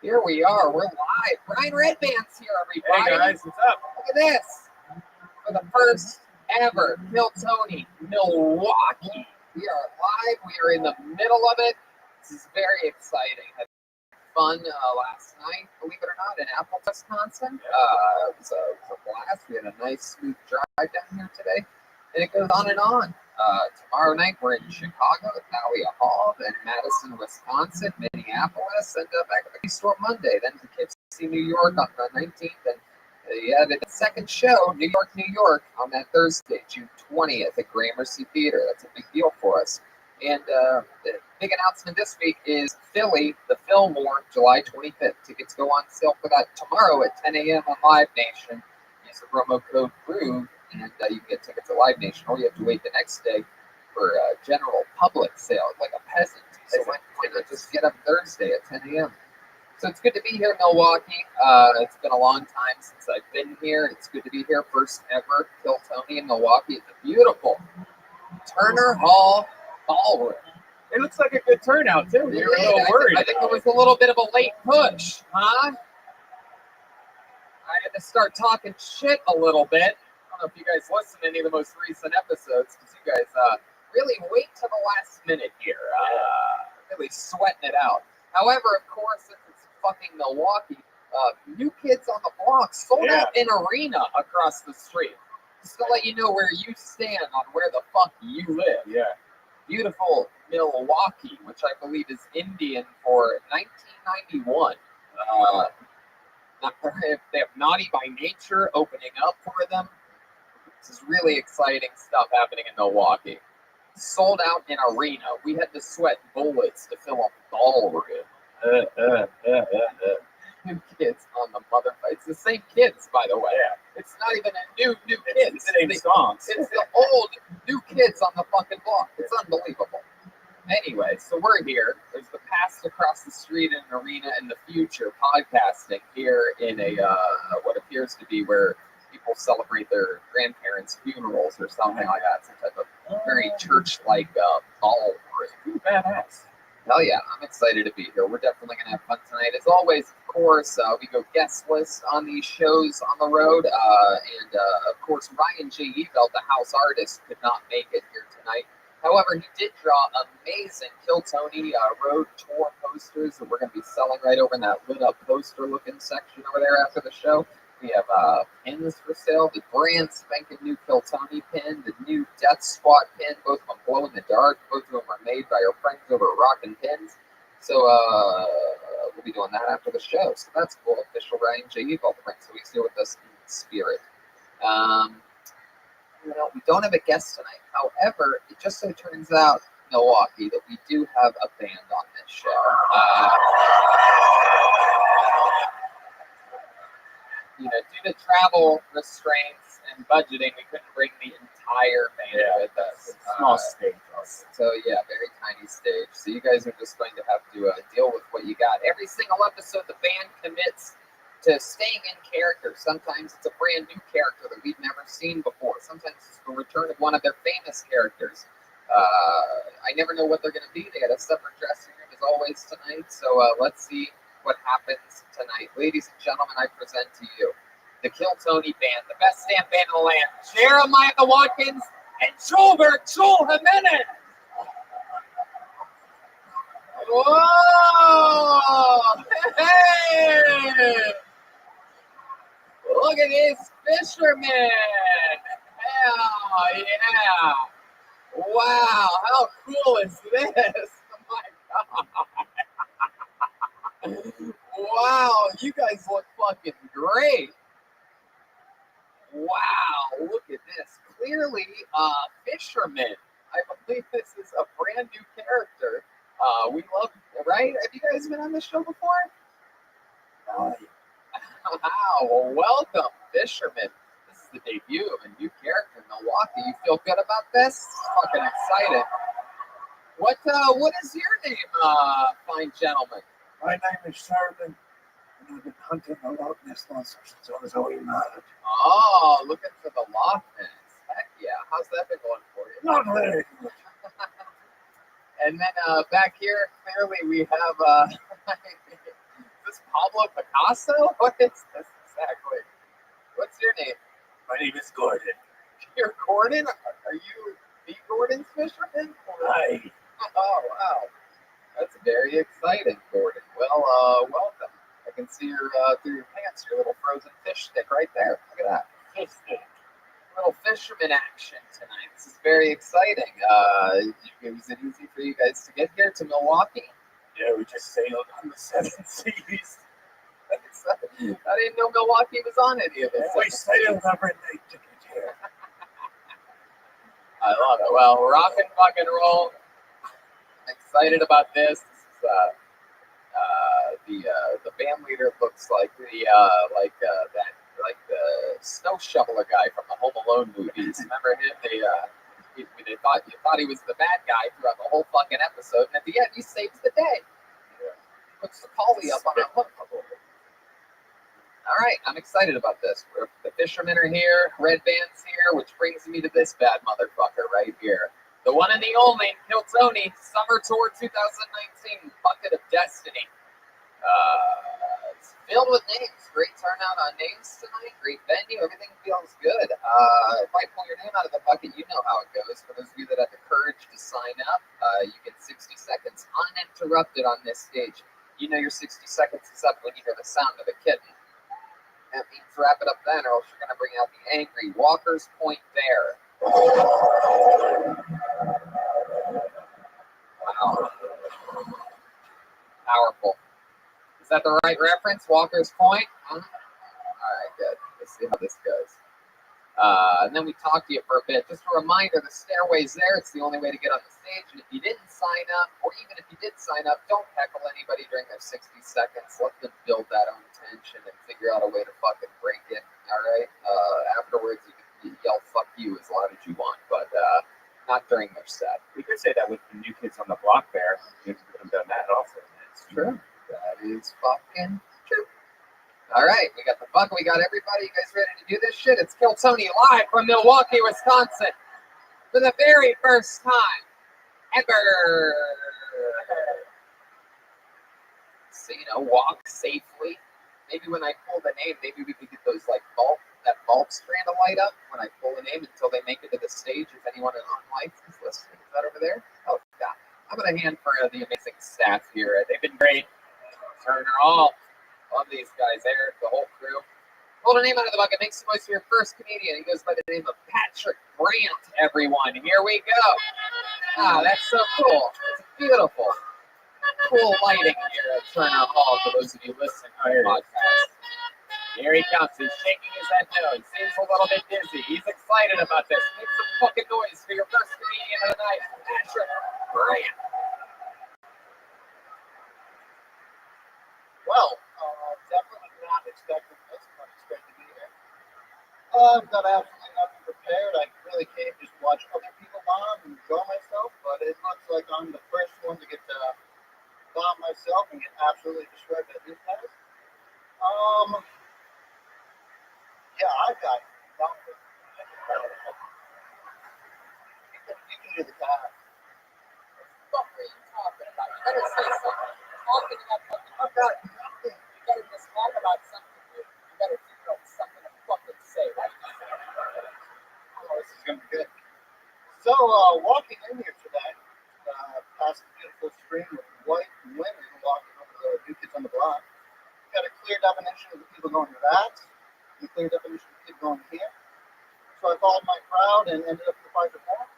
Here we are. We're live. Brian Redband's here, everybody. Hey guys, what's up? Look at this. For the first ever Kill Tony Milwaukee. We are live. We are in the middle of it. This is very exciting. Had fun last night, believe it or not, in Apple, Wisconsin. It was a blast. We had a nice, smooth drive down here today. And it goes on and on. Tomorrow night, we're in Chicago at Thalia Hall, then Madison, Wisconsin, Minneapolis, and back at the store Monday. Then to Poughkeepsie, New York on the 19th. And the second show, New York, on that Thursday, June 20th at Gramercy Theater. That's a big deal for us. And the big announcement this week is Philly, the Fillmore, July 25th. Tickets go on sale for that tomorrow at 10 a.m. on Live Nation. Use the promo code GROOVE, and you can get tickets at Live Nation, or you have to wait the next day for general public sale, like a peasant. So why not just get up Thursday at 10 a.m.? So it's good to be here in Milwaukee. It's been a long time since I've been here. It's good to be here. First ever Kill Tony in Milwaukee. It's a beautiful Turner Hall ballroom. It looks like a good turnout too. We were a little worried. I think it was a little bit of a late push, huh? I had to start talking shit a little bit. I don't know if you guys listened to any of the most recent episodes, because you guys really wait to the last minute here, really sweating it out. However, of course, since it's fucking Milwaukee, New Kids on the Block sold out an arena across the street. Just to let you know where you stand on where the fuck you live. Yeah. Beautiful Milwaukee, which I believe is Indian for 1991. They have Naughty by Nature opening up for them. This is really exciting stuff happening in Milwaukee. Sold out an arena. We had to sweat bullets to fill a ballroom. New Kids on the motherfucker. It's the same kids, by the way. Yeah. It's not even a new kids. It's the same songs. It's the old New Kids on the fucking block. It's unbelievable. Anyway, so we're here. There's the past across the street in an arena, and the future podcasting here in a what appears to be where people celebrate their grandparents' funerals or something like that. Some type of very church-like ballroom. Ooh, badass. Hell yeah, I'm excited to be here. We're definitely going to have fun tonight. As always, of course, we go guest list on these shows on the road. And of course, Ryan J. Evelt, the house artist, could not make it here tonight. However, he did draw amazing Kill Tony road tour posters that we're going to be selling right over in that lit up poster looking section over there after the show. We have pins for sale, the brand spanking new Kill Tony pin, the new Death Squad pin, both of them glow in the dark. Both of them are made by our friends over at Rockin' Pins. So we'll be doing that after the show. So that's cool. Official Ryan J. Eagle Prince. So he's here with us in spirit. We don't have a guest tonight. However, it just so turns out, Milwaukee, that we do have a band on this show. Due to travel restraints and budgeting, we couldn't bring the entire band with us. Small stage. So yeah, very tiny stage. So you guys are just going to have to deal with what you got. Every single episode, the band commits to staying in character. Sometimes it's a brand new character that we've never seen before. Sometimes it's the return of one of their famous characters. I never know what they're going to be. They had a separate dressing room as always tonight. So let's see what happens tonight. Ladies and gentlemen, I present to you the Kill Tony Band, the best damn band in the land. Jeremiah Watkins and Joel Jimenez. Whoa! Hey! Look at this fisherman! Hell yeah! Wow, how cool is this? Oh my god! Wow, you guys look fucking great! Wow, look at this. Clearly, fisherman. I believe this is a brand new character. We love, right? Have you guys been on this show before? Wow, well, welcome, fisherman. This is the debut of a new character in Milwaukee. You feel good about this? Fucking excited. What is your name, fine gentleman? My name is Sherman, and I've been hunting the Loch Ness Monster since I was a wee lad. Oh, looking for the Loch Ness. Heck yeah. How's that been going for you? Not very good. And then back here, clearly we have, is this Pablo Picasso? What is this exactly? What's your name? My name is Gordon. You're Gordon? Are you the Gordon fisherman? Hi. Oh, wow. That's very exciting, Gordon. Well, welcome. I can see your through your pants, your little frozen fish stick right there. Look at that. Fish stick. Little fisherman action tonight. This is very exciting. Was it easy for you guys to get here to Milwaukee? Yeah, we just sailed on the 7 seas. I didn't know Milwaukee was on any of this. We sailed every night to get here. I love it. Well, rock and fucking roll. I'm excited about this. This is the band leader looks like the snow shoveler guy from the Home Alone movies. Remember him? They thought he was the bad guy throughout the whole fucking episode, and at the end he saves the day. Puts the collie up on a hook. All right, I'm excited about this. The fishermen are here, Red Band's here, which brings me to this bad motherfucker right here. The one and the only, Kill Tony, Summer Tour 2019, Bucket of Destiny. It's filled with names. Great turnout on names tonight. Great venue. Everything feels good. If I pull your name out of the bucket, you know how it goes. For those of you that have the courage to sign up, you get 60 seconds uninterrupted on this stage. You know your 60 seconds is up when you hear the sound of a kitten. That means wrap it up then, or else you're going to bring out the angry Walker's Point Bear. Wow. Powerful. Is that the right reference? Walker's Point? All right, good. Let's see how this goes. And then we talked to you for a bit. Just a reminder, the stairway's there. It's the only way to get on the stage. And if you didn't sign up, or even if you did sign up, don't heckle anybody during their 60 seconds. Let them build that own tension and figure out a way to fucking break it. All right? Afterwards, you can yell "fuck you" as loud as you want, but not during their set. We could say that with the New Kids on the Block there. We could have done that also. It's true. That is fucking true. All right, we got the buck. We got everybody. You guys ready to do this shit? It's Kill Tony live from Milwaukee, Wisconsin, for the very first time ever. So, walk safely. Maybe when I pull the name, maybe we could get those that bulb strand of light up when I pull the name until they make it to the stage. If anyone on lights is listening, is that over there? Oh, God. I'm going to hand for the amazing staff here. They've been great. Turner all. Love these guys, Eric, the whole crew. Pull the name out of the bucket. Make some noise for your first comedian. He goes by the name of Patrick Grant, everyone. Here we go. Ah, that's so cool. It's beautiful. cool lighting here at Turner Hall for those of you listening to the podcast. Here he comes. He's shaking his head no. He seems a little bit dizzy. He's excited about this. Make some fucking noise for your first comedian of the night, Patrick Grant. Well, definitely not expecting this, but it's great to be here. I've got absolutely nothing prepared. I really came just to watch other people bomb and enjoy myself, but it looks like I'm the first one to get to bomb myself and get absolutely destroyed by these guys. Yeah, I've got nothing. You can do the time. What are you talking about? You better say something. Talking about fucking. I've got nothing. You better just talk about something, dude. You better figure out something to fucking say right now. Oh, this is going to be good. So, walking in here today, past the beautiful stream of white women walking over the new kids on the block, got a clear definition of the people going to that, and a clear definition of the people going here. So I followed my crowd and ended up in the fight with that.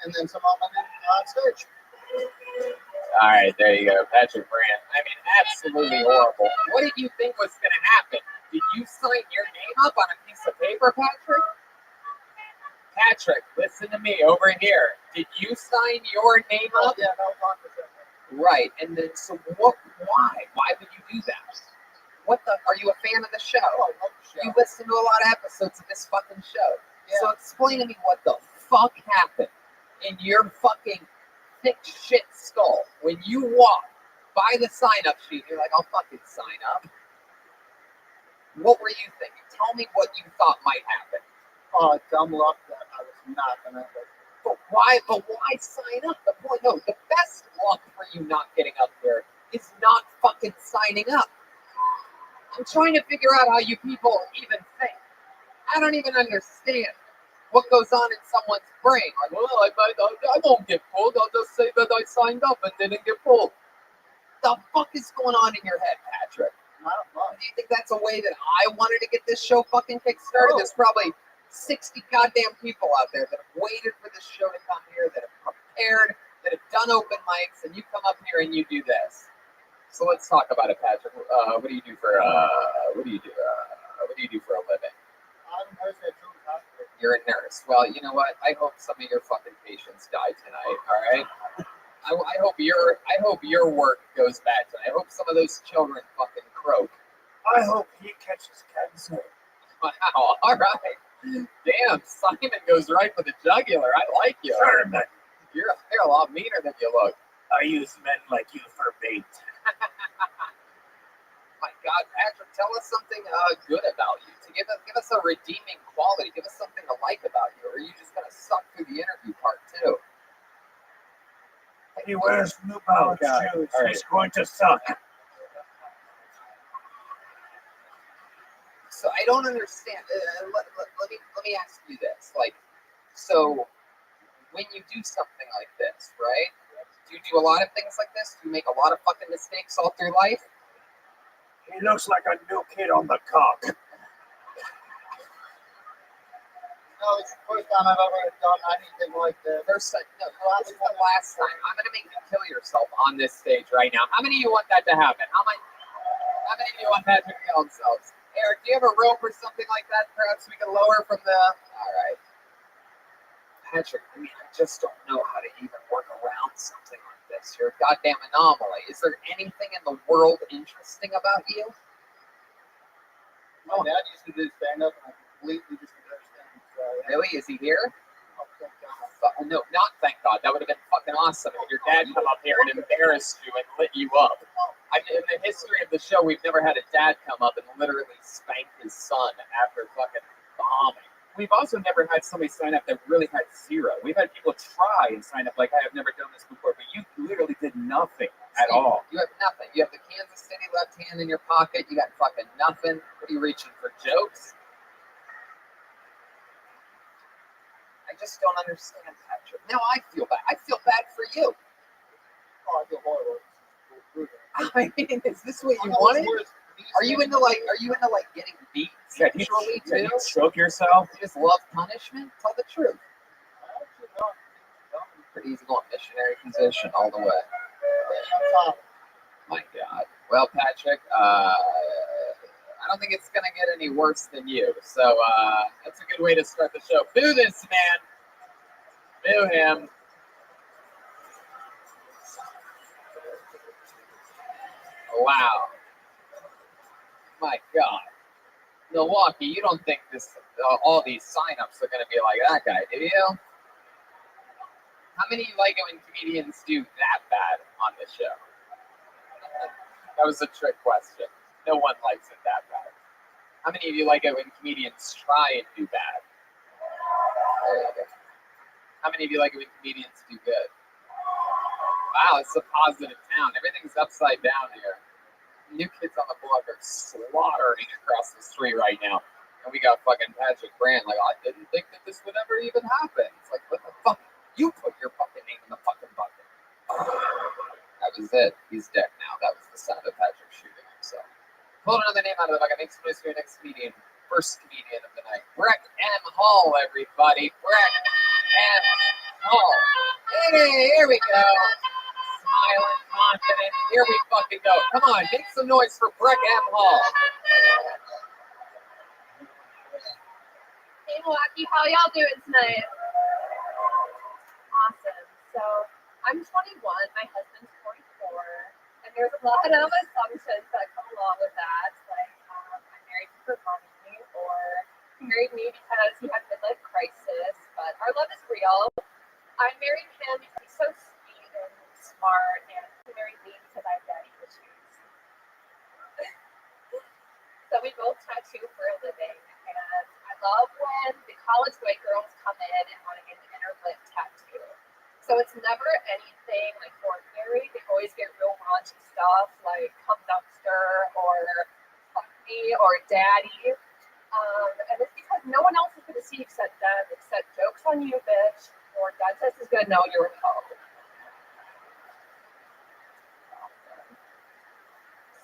And then somehow landed on stage. All right, there you go, Patrick Grant. I mean, absolutely horrible. What did you think was going to happen? Did you sign your name up on a piece of paper, Patrick? Patrick, listen to me over here. Did you sign your name up? Yeah, that was on. Right, and then so what? Why? Why would you do that? What the? Are you a fan of the show? Oh, I love the show. You listen to a lot of episodes of this fucking show. Yeah. So explain to me what the fuck happened in your fucking thick shit skull when you walked by the sign-up sheet. You're like, I'll fucking sign up. What were you thinking? Tell me what you thought might happen. Dumb luck that I was not gonna. But why sign up? The point, no, the best luck for you not getting up there is not fucking signing up. I'm trying to figure out how you people even think. I don't even understand what goes on in someone's brain. Like, well, I won't get pulled. I'll just say that I signed up and didn't get pulled. The fuck is going on in your head, Patrick? Not much. Do you think that's a way that I wanted to get this show fucking kickstarted? No. There's probably 60 goddamn people out there that have waited for this show to come here, that have prepared, that have done open mics, and you come up here and you do this. So let's talk about it, Patrick. What do you do for what do you do for a living? I'm a nurse at Children's Hospital. You're a nurse. Well, you know what? I hope some of your fucking patients die tonight. All right. I hope your work goes bad tonight. I hope some of those children fucking croak. I hope he catches cancer. Wow. All right. Damn, Simon goes right for the jugular. I like you. Sherman, You're a lot meaner than you look. I use men like you for bait. My God, Patrick, tell us something good about you. To give us a redeeming quality. Give us something to like about you. Or are you just gonna suck through the interview part too? He wears New Balance shoes. All right. He's going to suck. So I don't understand. Let me ask you this. Like, so when you do something like this, right? Do you do a lot of things like this? Do you make a lot of fucking mistakes all through life? He looks like a new kid on the cock. No, it's the first time I've ever done anything like this. First time. No, this is the last time. I'm gonna make you kill yourself on this stage right now. How many of you want that to happen? How many of you want Patrick to kill themselves? Eric, do you have a rope or something like that? Perhaps we can lower from the. All right. Patrick, I mean, I just don't know how to even work around something like this. You're a goddamn anomaly. Is there anything in the world interesting about you? My dad used to do stand-up, and I completely just understand. So, Really? Is he here? oh, thank God. No, not thank God. That would have been fucking awesome if your dad come up here and embarrassed you and lit you up. In the history of the show, we've never had a dad come up and literally spank his son after fucking bombing. We've also never had somebody sign up that really had zero. We've had people try and sign up like, I have never done this before, but you literally did nothing at all. You have nothing. You have the Kansas City left hand in your pocket. You got fucking nothing. What are you reaching for, jokes? I just don't understand, Patrick. Now I feel bad. I feel bad for you. Oh, I feel horrible. I mean, is this what you wanted? Are you into getting beat sexually too? Choke yourself? You just love punishment? Tell the truth. Pretty easy going missionary position all the way. My God. Well, Patrick, I don't think it's going to get any worse than you. So that's a good way to start the show. Boo this man. Boo him. Wow. My God. Milwaukee, you don't think this all these signups are going to be like that guy, do you? How many of you like it when comedians do that bad on the show? That was a trick question. No one likes it that bad. How many of you like it when comedians try and do bad? How many of you like it when comedians do good? Wow, it's a positive town. Everything's upside down here. New Kids on the Block are slaughtering across the street right now. And we got fucking Patrick Brand like, I didn't think that this would ever even happen. It's like, what the fuck? You put your fucking name in the fucking bucket. That was it. He's dead now. That was the sound of Patrick shooting himself. Pull another name out of the bucket. Make some noise for your next comedian. First comedian of the night. Breck M. Hall, everybody. Breck M. Hall. Hey, here we go. Smiling, confident. Here we fucking go. Come on, make some noise for Breck M. Hall. Hey Milwaukee, how y'all doing tonight? Awesome. So I'm 21, my husband's 44, and there's a lot of assumptions that come along with that. Like I married him for money, or he married me because he had a midlife crisis, but our love is real. I married him because he's so sweet and smart, and he married me because I have daddy issues. So we both tattoo for a living, and I love when the college white girls come in and want to get an inner lip tattoo. So it's never anything like ordinary. They always get real raunchy stuff like come dumpster or fuck me or daddy. And it's because no one else is going to see except them, except jokes on you, bitch, or God says is going to know you're a hoe.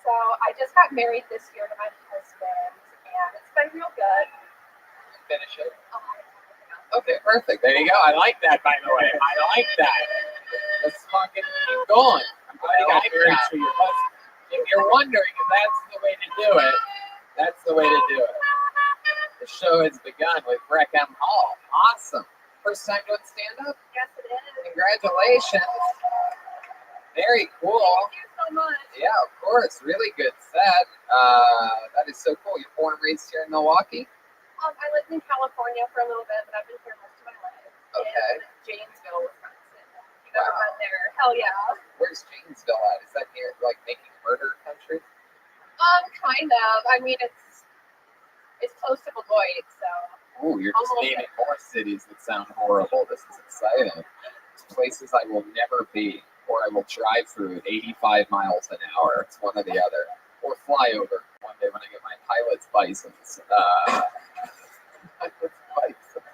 So I just got married this year to my husband, and it's been real good. Finish it. Okay, perfect. There you go. I like that, by the way. I like that. Let's fucking keep going. I'm glad you got married to your husband. If you're wondering if that's the way to do it, that's the way to do it. The show has begun with Breck M. Hall. Awesome. First time doing stand-up? Yes, it is. Congratulations. Very cool. Thank you so much. Yeah, of course. Really good set. That is so cool. You're born and raised here in Milwaukee? I lived in California for a little bit, but I've been here most of my life. Okay. In Janesville, Wisconsin. You never been there? Hell yeah. Where's Janesville at? Is that near, like, making murder country? Kind of. I mean, it's close to Beloit, so. Ooh, you're just naming more cities that sound horrible. This is exciting. It's places I will never be, or I will drive through at 85 miles an hour. It's one or the other. Or fly over one day when I get my pilot's license. To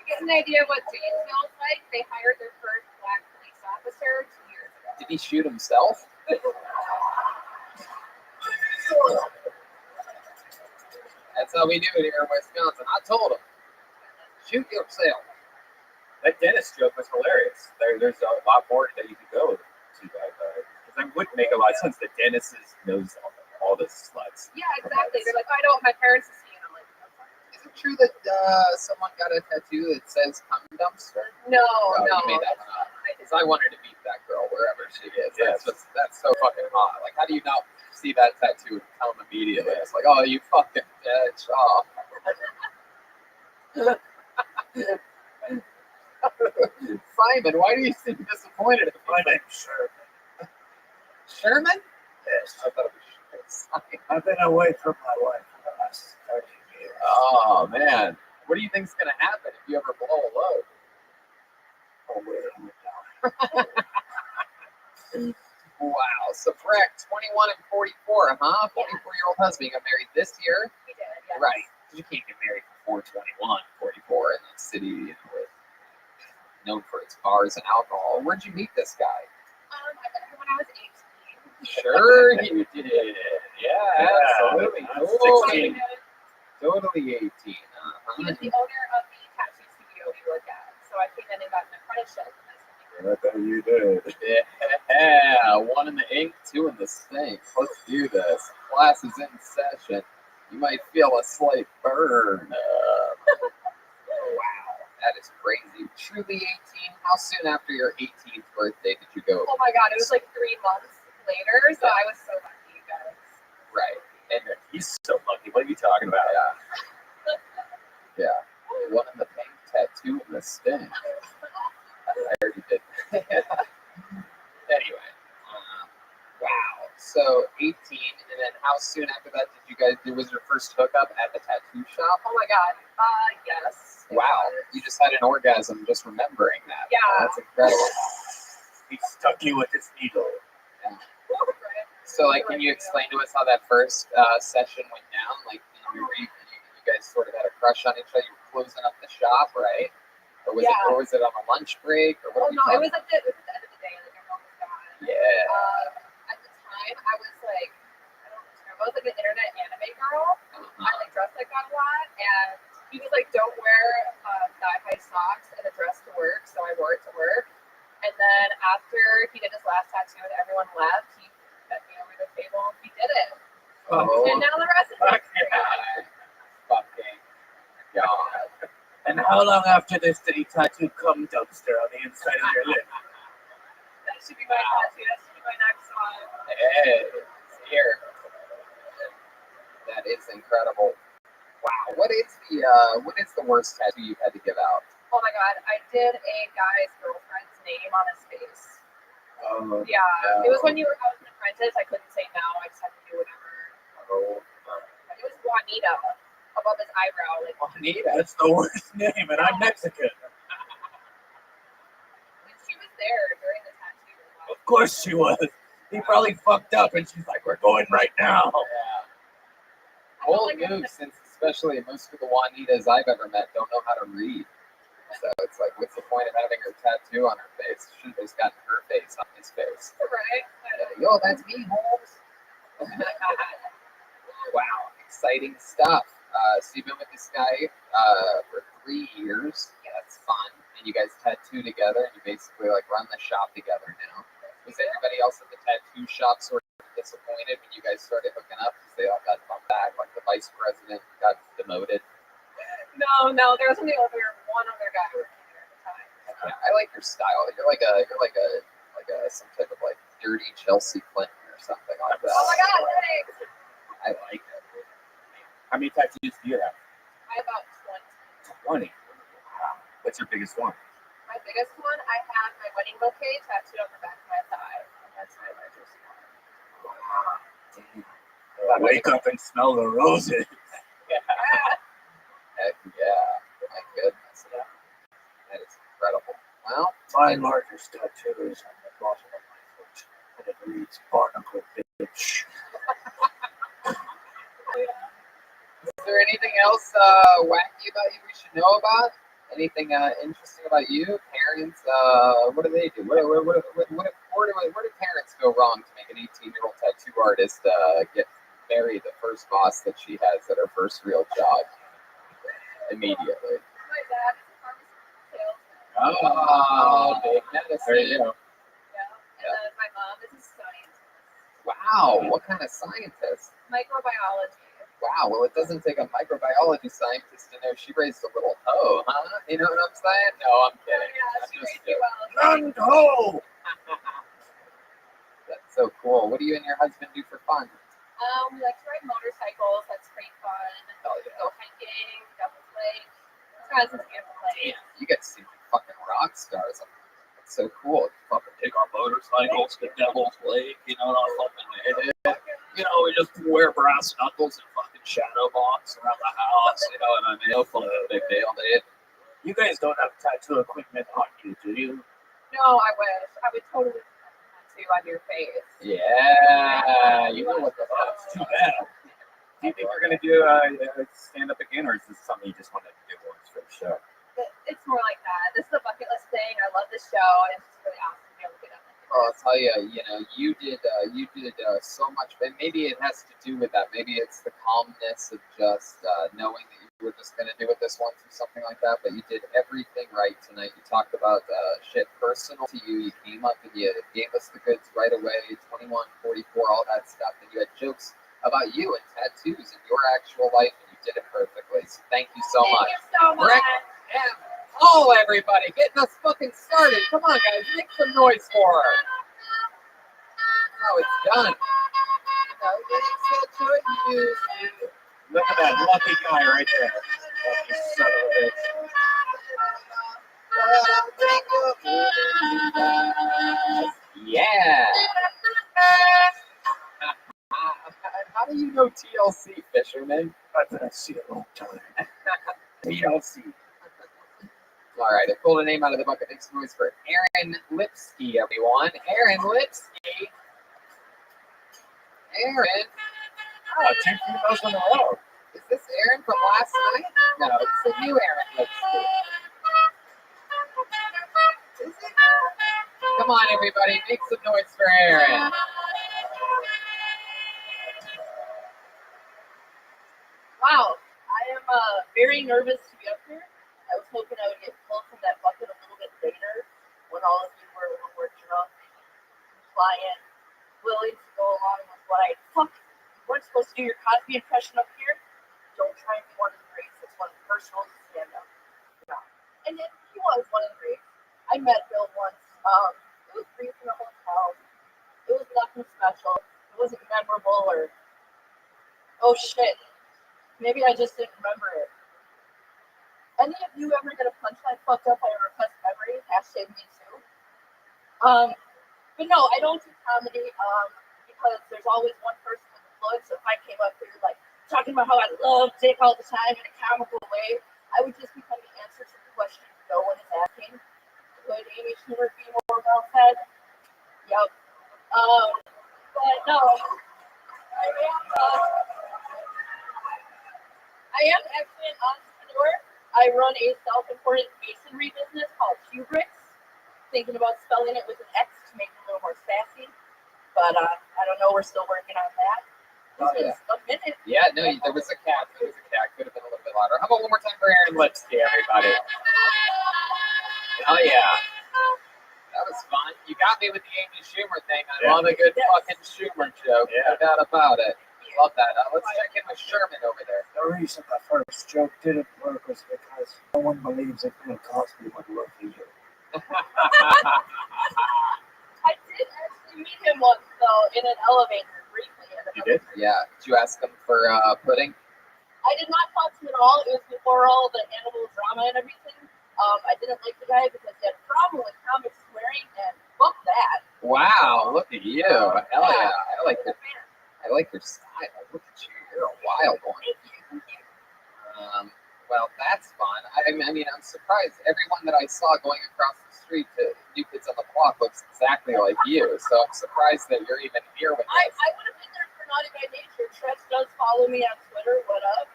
get an idea of what Janesville's like, they hired their first black police officer 2 years ago. Did he shoot himself? That's how we do it here in Wisconsin. I told him, shoot yourself. That dentist joke was hilarious. There's a lot more that you could go to that. Because that would make a lot of sense. The dentist knows all the sluts. Yeah, exactly. They're like, I don't want my parents to see it. I'm like, is it true that someone got a tattoo that says "cum dumpster"? No. You made that one up. Because I wanted to meet that girl wherever she is. That's so fucking hot. Like, how do you not see that tattoo and come immediately? It's like, oh, you fucking bitch. Oh. Simon, why do you seem disappointed? My name's Sherman. Sherman? Yes. I thought it was Simon. I've been away from my wife for the last 30 years. Oh, man. What do you think's going to happen if you ever blow a load? Oh, wait. Wow. So, Breck, 21 and 44, huh? 44-year-old husband. You got married this year? We did, yeah. Right. You can't get married before 21, 44 in the city, known for its bars and alcohol. Where'd you meet this guy? I met him when I was 18. Sure you did. Yeah, absolutely. Totally 18. He was the owner of the tattoo studio we work at. So I came in and got an apprenticeship, and that's when we I bet you did. Yeah, 1 in the ink, 2 in the stink. Let's do this. Class is in session. You might feel a slight burn. Wow, that is crazy. Truly 18. How soon after your 18th birthday did you go? Oh my god, it was like 3 months later, so I was so lucky, you guys. Right. And He's so lucky. What are you talking about? yeah. 1 in the pink, tattoo in the stink. I already did. Anyway. Wow. So 18, and then how soon after that did you guys do? Was your first hookup at the tattoo shop? Oh my god. Yes. it Wow. was. You just had an orgasm just remembering that. Yeah. That's incredible. He stuck you with his needle. Right. So, like, can you explain to us how that first session went down? Like, you guys sort of had a crush on each other. You were closing up the shop, right? Or was Yeah. it on a lunch break? Or what? Oh no, it was at the end of the day, like everyone was gone. Yeah. At the time, I was like, I don't remember, I was like an internet anime girl. I like dressed like that a lot, and he was like, "Don't wear thigh-high socks and a dress to work," so I wore it to work. And then after he did his last tattoo and everyone left, he met me over the table and we did it. Oh, And now the rest is history. fucking God. And how long after this did he tattoo cum dumpster on the inside of your lip? That should be my tattoo. That should be my next one. Hey, here. That is incredible. Wow. What is the worst tattoo you've had to give out? Oh my god, I did a guy's girlfriend's name on his face. Oh, Yeah, no. it was when I was an apprentice. I couldn't say no. I just had to do whatever. Oh, It was Juanita above his eyebrow. Like, Juanita. That's the worst name, and I'm Mexican. she was there during the tattoo as well. Of course she was. He probably fucked up, and she's like, "We're going right now." Yeah. Old move, since especially most of the Juanitas I've ever met don't know how to read. So it's like, what's the point of having her tattoo on her face? Should have just gotten her face on his face. Right? Yo, that's me, Holmes. Wow, exciting stuff. So you've been with this guy for 3 years. Yeah, that's fun. And you guys tattoo together, and you basically like run the shop together now. Was everybody else at the tattoo shop sort of disappointed when you guys started hooking up because they all got bumped back? Like the vice president got demoted. No, there was only one other guy working there at the time. Yeah, I like your style. You're like some type of like dirty Chelsea Clinton or something like that. Oh my god, thanks. I like it. How many tattoos do you have? I have about 20. 20. What's your biggest one? My biggest one, I have my wedding bouquet tattooed on the back of my thigh. That's my largest one. I wake up and smell the roses. Heck yeah. My goodness. That is incredible. Well, My largest tattoo is on the bottom of my foot, and it reads "Barnacle Bitch." is there anything else wacky about you we should know about? Anything interesting about you? Parents, what do they do? Where do parents go wrong to make an 18-year-old tattoo artist get marry the first boss that she has at her first real job immediately? My dad is a pharmaceutical salesman. Oh, big medicine. There you go. Yeah. And then my mom is a scientist. Wow, what kind of scientist? Microbiology. Wow, well, it doesn't take a microbiology scientist to know she raised a little hoe, huh? You know what I'm saying? No, I'm kidding. Yeah, I'm she just raised you joking. well. Ho! That's so cool. What do you and your husband do for fun? We like to ride motorcycles. That's pretty fun. Hell yeah. Go hiking, Devil's Lake. Wisconsin's beautiful place. Damn, you get to see like fucking rock stars. That's so cool. Fucking take our motorcycles to Devil's Lake, you know, not fucking you know, we just wear brass knuckles and fucking shadow box around the house, you know what I mean? No fun, big deal, dude. You guys don't have tattoo equipment on you, do you? No, I wish. I would totally put that tattoo on your face. Yeah, you know what the Oh, fuck. it's too bad. Do you think you're going to do stand up again, or is this something you just wanted to do once for the show? It's more like that. This is a bucket list thing. I love this show, and it's just really awesome to be able to get up and do Well, I'll tell you, you did so much, and maybe it has to do with that. Maybe it's the calmness of just knowing that you were just going to do it this once or something like that. But you did everything right tonight. You talked about shit personal to you. You came up and you gave us the goods right away. 21, 44, all that stuff, and you had jokes about you and tattoos and your actual life, and you did it perfectly. So thank you so much. Thank you so much. And oh, everybody, getting us fucking started. Come on, guys, make some noise for her. Oh, it's done. Look at that lucky guy right there. Lucky son of a bitch. Yeah. How do you know TLC, Fisherman? I've been at sea a long time. TLC. All right, I pulled a name out of the bucket. Make some noise for Aaron Lipsky, everyone. Aaron Lipsky. Aaron. Oh, 2 females in a row. Is this Aaron from last night? No, it's a new Aaron Lipsky. Is it? Come on, everybody, make some noise for Aaron. Wow, I am very nervous to be up here. I was hoping I would get pulled from that bucket a little bit later when all of you were drunk, compliant, willing to go along with what I fuck. You weren't supposed to do your Cosby impression up here. Don't try and be one of the greats. It's one of the personal to stand up. No. And then he was one of the greats. I met Bill once. It was brief in a hotel. It was nothing special. It wasn't memorable or oh shit. Maybe I just didn't remember it. Any of you ever get a punchline fucked up by a repressed memory? Hashtag me too. But no, I don't do comedy because there's always one person with the flood. So if I came up here like talking about how I love dick all the time in a comical way, I would just become the answer to the question no one is asking. Could Amy Schumer be more well fed? Yep. But no, I am actually an entrepreneur. I run a self-imported masonry business called Kubricks. Thinking about spelling it with an X to make it a little more sassy. But I don't know, we're still working on that. This is a minute. Yeah, no, there was a cat. There was a cat. Could have been a little bit louder. How about one more time for Aaron Lipsky, everybody? Oh, yeah. That was fun. You got me with the Amy Schumer thing. I love a good fucking Schumer joke. No doubt about it. Love that. Let's check in with Sherman over there. The reason the first joke didn't work was because no one believes that Bill Cosby would love you. I did actually meet him once, though, in an elevator briefly. You did? Yeah. Did you ask him for pudding? I did not talk to him at all. It was before all the animal drama and everything. I didn't like the guy because he had a problem with comic swearing, and fuck that. Wow, look at you. Hell yeah. I like your style. Look at you. You're a wild one. Thank you. Well, that's fun. I mean, I'm surprised. Everyone that I saw going across the street to New Kids on the Block looks exactly like you. So I'm surprised that you're even here with us. I would have been there for Naughty by Nature. Trex does follow me on Twitter. What up?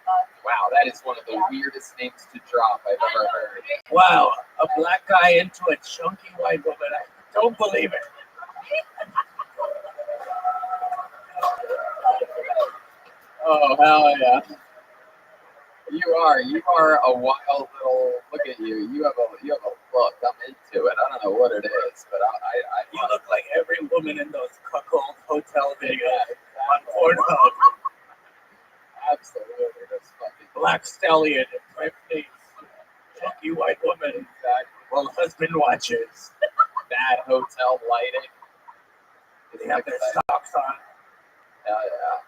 Wow, that is one of the weirdest names to drop I've ever heard. Wow, a black guy into a chunky white woman. I don't believe it. Oh, hell yeah. You are a wild little. Look at you. You have a look. I'm into it. I don't know what it is, but I You look like every woman in those cuckold hotel videos on Pornhub. Absolutely, that's fucking Black stallion in my face. Chunky white woman while husband watches. bad hotel lighting. They have their socks on. Hell yeah.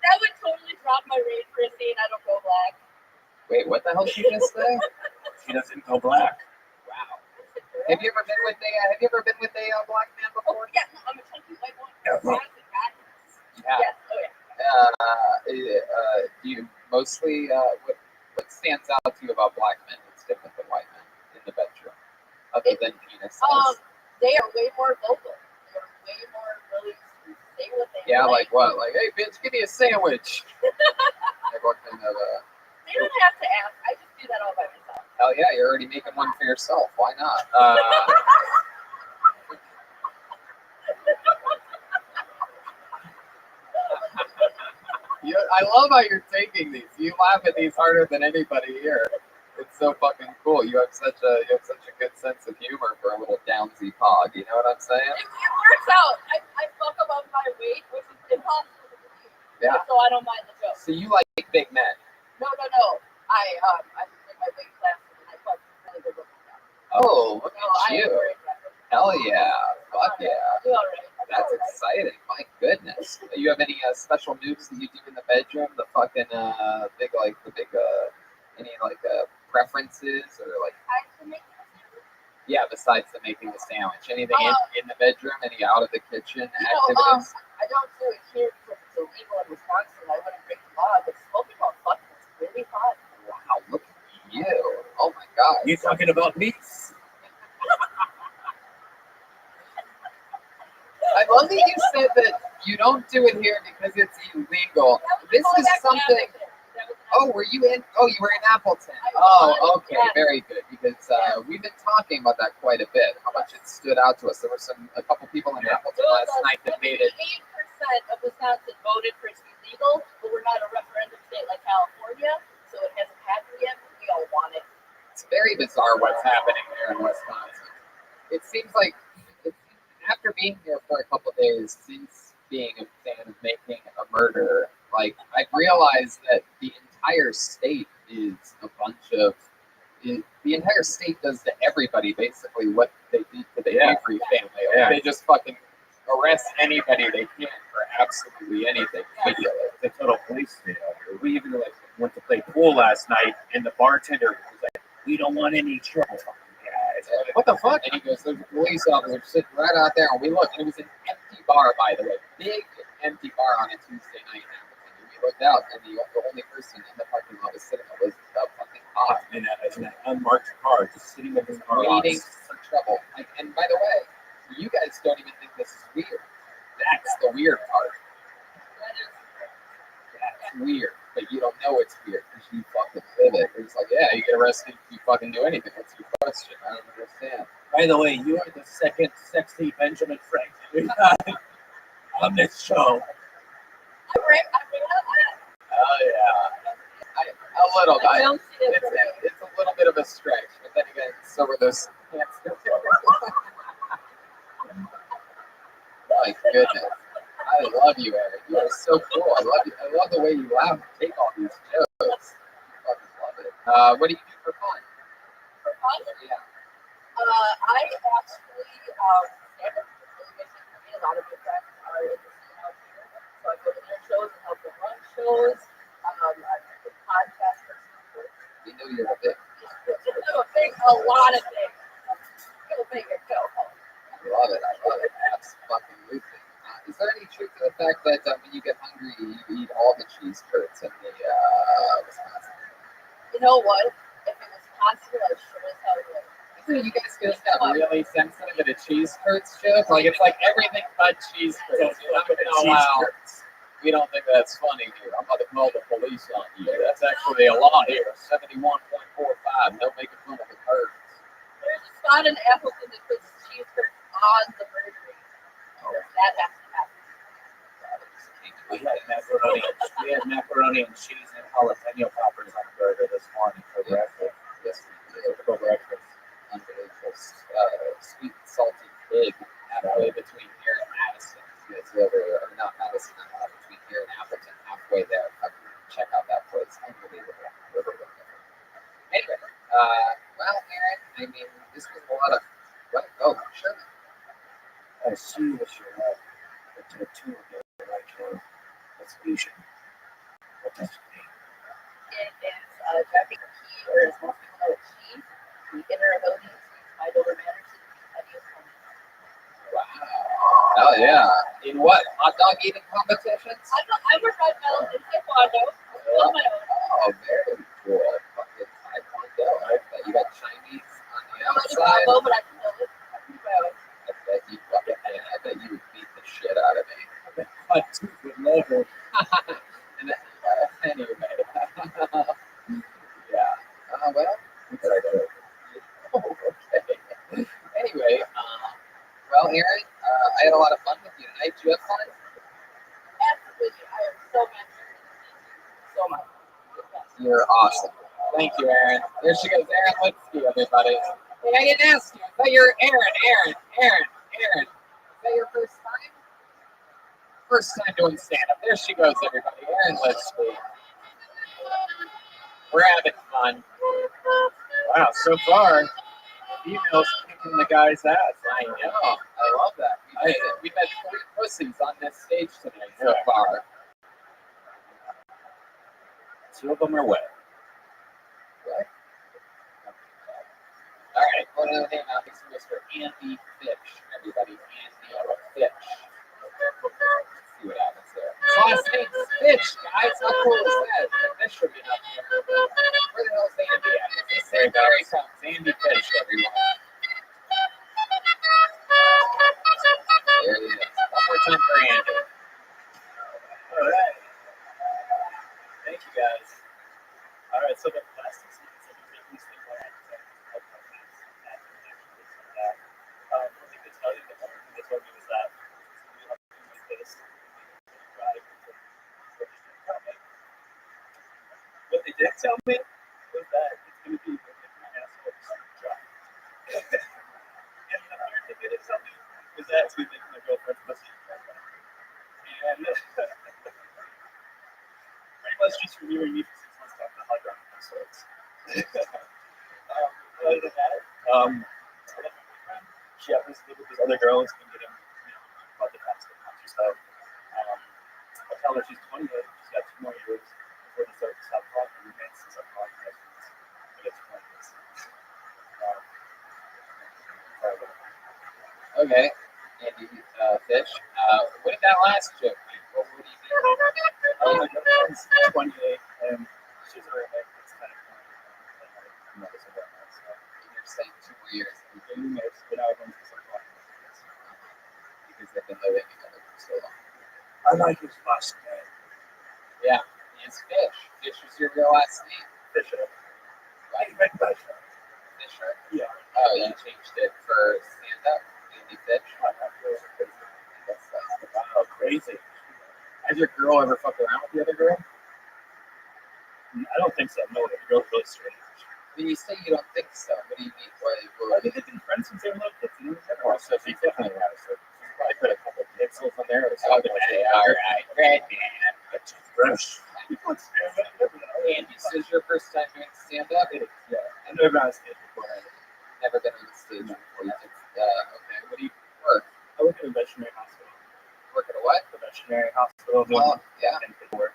That would totally drop my rate for a scene. I don't go black. Wait, what the hell did you just say? She doesn't go black. Wow. Have you ever been with a black man before? Yeah, no, I'm a chunky white woman. Yeah. Yeah. Yes, oh yeah. Do you mostly what stands out to you about black men that's different than white men in the bedroom, other than penis size? They are way more vocal. They're way more willing to say what they Yeah, like. like what? Like, hey, bitch, give me a sandwich. Like what kind of They don't have to ask. I just do that all by myself. Hell yeah, you're already making one for yourself. Why not? I love how you're taking these. You laugh at these harder than anybody here. It's so fucking cool. You have such a good sense of humor for a little downsy pog. You know what I'm saying? It works out. I fuck above my weight, which is impossible to believe. Yeah. So I don't mind the joke. So you like big men? No. I'm in my weight class and I fuck really good looking guys. Oh, look So at I you! am very happy. Hell yeah! Fuck yeah! Do all right. That's exciting. My goodness. You have any special moves that you do in the bedroom? The fucking big any preferences or like? Yeah, besides the making the sandwich. Anything in the bedroom? Any out of the kitchen activities? I don't do it here because it's illegal in Wisconsin. I wouldn't break the law, but smoking while fucking is really fun. Wow, look at you. Oh my god. You talking about meats? I love that you said that you don't do it here because it's illegal. This is something. Oh, were you in? Oh, you were in Appleton. Oh, okay, very good. Because we've been talking about that quite a bit. How much it stood out to us. There were a couple people in Appleton last night that made it. 8% of Wisconsin voted for it to be legal, but we're not a referendum state like California, so it hasn't happened yet. But we all want it. It's very bizarre what's happening here in Wisconsin. It seems like after being here for a couple of days since being a fan of making a murder, like I've realized that the entire state is a bunch of. The entire state does to everybody basically what they did to the Avery family. Yeah. They just fucking arrest anybody they can for absolutely anything. It's a total police state out here. We even went to play pool last night, and the bartender was like, "We don't want any trouble, guys." What the fuck? And he goes, "There's a police officer sitting right out there," and we look, and it was an empty bar, by the way, big empty bar on a Tuesday night in Appleton. And we looked out, and the only person in the parking lot was sitting there was a fucking cop in an unmarked car, just sitting in his car, waiting for trouble. And by the way, you guys don't even think this is weird. That's the weird part. That's weird, but you don't know it's weird because you fucking live it. It's like, yeah, you get arrested if you fucking do anything. What's your question? I don't understand. By the way, you are the second sexy Benjamin Franklin on this show. Oh yeah, a little bit. It's a little bit of a stretch, but then again, so were those pants. My goodness, I love you, Eric. You are so cool. I love you. I love the way you laugh and take all these jokes. I fucking love it. What do you do for fun? For fun? Yeah. I actually stand up really big thing for me. A lot of my friends are in the scene out here, so I go to their shows and help them run shows. I'm a podcast person. We know you're a big. A lot of things. Go bigger, go home. I love it. I love it. Absolutely. Is there any truth to the fact that when you get hungry, you eat all the cheese curds in the Wisconsin? You know what? If it was Wisconsin, I sure as hell would. You guys just got really sensitive at a cheese curds joke. Like it's like everything but cheese curds. We don't think that's funny here. I'm about to call the police on you. That's actually a law here. 71.45. No making fun of the curds. There's a spot in Appleton that puts cheese curds on the burger. That has to happen. We had macaroni and cheese and jalapeno poppers on the burger this morning for breakfast. Yes, for breakfast. Unbelievable. Sweet and salty pig halfway between here and Madison. You guys ever, or not Madison, between here and Appleton, halfway there. Check out that place. Unbelievable. Anyway, well, Aaron, I mean, this was a lot of. What? Oh, sure. I see what you're at. The tattoo of your right hand. That's fusion. What does it mean? It is grabbing a key, or as most people know, a key. The inner ability to find over matters and any opponent. Wow. Oh, yeah. In what? Hot dog eating competitions? I'm a red belt in Taekwondo. On my own. Oh, very cool. Fucking Taekwondo. I bet you got Chinese on the outside. But I can do it. I bet you fucking can. I bet you would beat the shit out of me. My tooth would never. And then, anyway. Yeah. Well, what did I do? Oh, okay. Anyway, well, Aaron, I had a lot of fun with you tonight. Did you have fun? Absolutely. I am so much. So much. You're awesome. Thank you, Aaron. There she goes, Aaron Lipsky, everybody. Hey, I didn't ask you. I thought you were Aaron. Is that your first time? First time doing stand-up. There she goes, everybody. Aaron Lipsky. We're having fun. Wow, so far, females kicking the guy's ass. I know. I love that. We've had 3 pussies on this stage tonight so far. 2 of them are wet. Right. All right, what other name out? This is Mr. Andy Fitch, everybody. Andy Fitch. Let's see what happens there. His last name's Fitch, guys. How cool is that? That should be enough. Where the hell's Andy at? Is this there he comes. Andy Fitch, everyone. There he is. One more time for Andy. All right. Thank you, guys. All right, so the plastic seats that you make these things like what they could tell you, the one thing they told me was that we have to do like this. What they did tell me was that it's going to be my asshole dry. And the other thing they did tell me was that it's going to make my girlfriend's pussy. And pretty much just renewing me for 6 months talking to hot dog episodes. Other than that, she happens to live with this other girl who's been getting about the past 6 months or so. I tell her she's 28, she's got 2 more years before they start to stop talking roommates and start talking husbands. I get 2 more years. Okay, Andy Fitch. What did that last joke mean? What do you mean? Oh, my girlfriend's 28 and she's a roommate. It's kind of funny. I'm not so bad. So You're saying 2 more years they're roommates, but now everyone's just like talking because they've been living together for so long. I like his last name. Yeah, it's Fish. Fish is your real last name. Fisher. Right? Fisher. Fisher? Yeah. Oh, you changed it for stand-up? Andy Fitch? Wow, crazy. Has your girl ever fucked around with the other girl? I don't think so. No, the girl's really strange. When you say you don't think so, what do you mean? I think they've been friends since they were little kids. Oh, so she definitely has. So she's probably put a couple of pixels on there. Okay, all right. Red man. Fresh. Andy, this is your first time doing stand-up? Yeah. I've never been on stage before. Never been on stage before. You did, okay, what do you work? I work at a veterinary hospital. Work at a what? A veterinary hospital. Oh, yeah. And paperwork.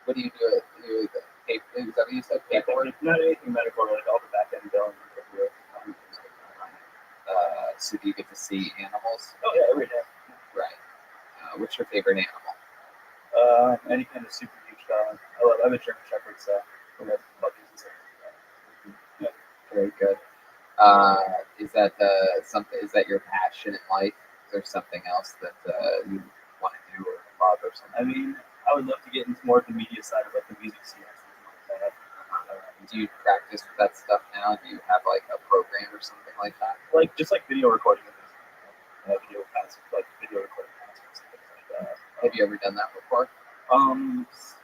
What do you do? You paper? Is that what you said? Paperwork? Not anything medical, like all the back end billing and paperwork. So do you get to see animals? Oh yeah, every day. Right. What's your favorite animal? Any kind of super huge dog. I'm a German Shepherd, so I love puppies and stuff. Yeah, very good. Is that something? Is that your passion in life? Is there something else that you want to do or love or something? I mean, I would love to get into more of the media side of like the music scene or something like that. Do you practice with that stuff now? Do you have like a program or something like that? Like just like video recording, video recording concerts, things like that. Have you ever done that before?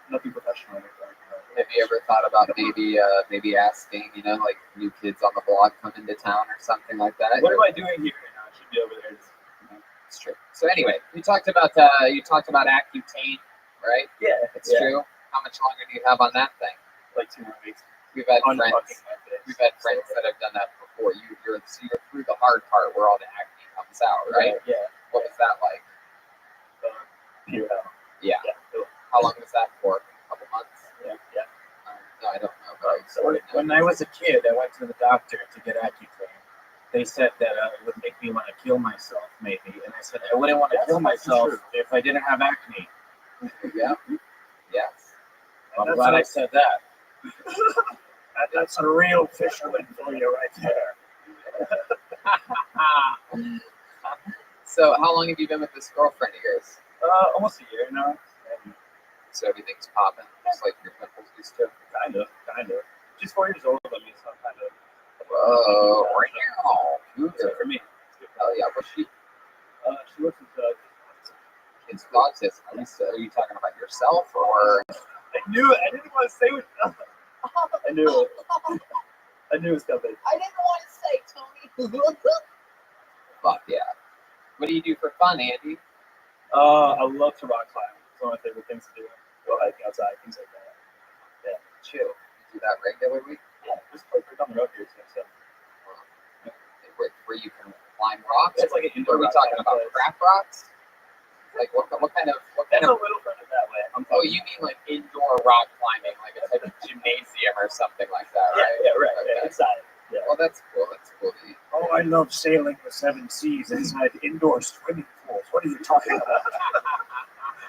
Nothing professional. Have you ever thought about maybe asking, like new kids on the block come into town or something like that? What am I doing here? I should be over there. It's true. So anyway, you talked about Accutane, right? Yeah, it's true. How much longer do you have on that thing? Like 2 more weeks. We've had friends that have done that before. You're through the hard part where all the acne comes out, right? Yeah. What was that like? Yeah. How long was that for? A couple months? Yeah. No, I don't know. But So when I was a kid, I went to the doctor to get Accutane. They said that it would make me want to kill myself, maybe. And I said I wouldn't want to kill myself if I didn't have acne. Yeah. Yes. I'm glad I said that. That's a real fisherman for you right there. So how long have you been with this girlfriend of yours? Almost a year now. So everything's popping, just like your pimples used to? Kind of. She's 4 years older than me, so I'm kind of... Whoa. For me. Hell yeah, was she? She works with the It's autism. Are you talking about yourself or? I knew it. I didn't want to say what. I knew it. I knew it was coming. I didn't want to say, Tony. Fuck yeah. What do you do for fun, Andy? I love to rock climb. It's one of my favorite things to do. Go hiking outside, things like that. Yeah. Chill. You do that regularly? Yeah. Just like right down the road here. So. Where you can climb rocks? It's like an indoor Are we rock talking about place. craft rocks? Like what kind of? That's a little further that way. Oh, you mean like indoor rock climbing, like a type of gymnasium or something like that, right? Yeah, right. Okay. Yeah, inside. Yeah. Well, that's cool. That's cool. Oh, I love sailing the seven seas inside indoor swimming pools. What are you talking about?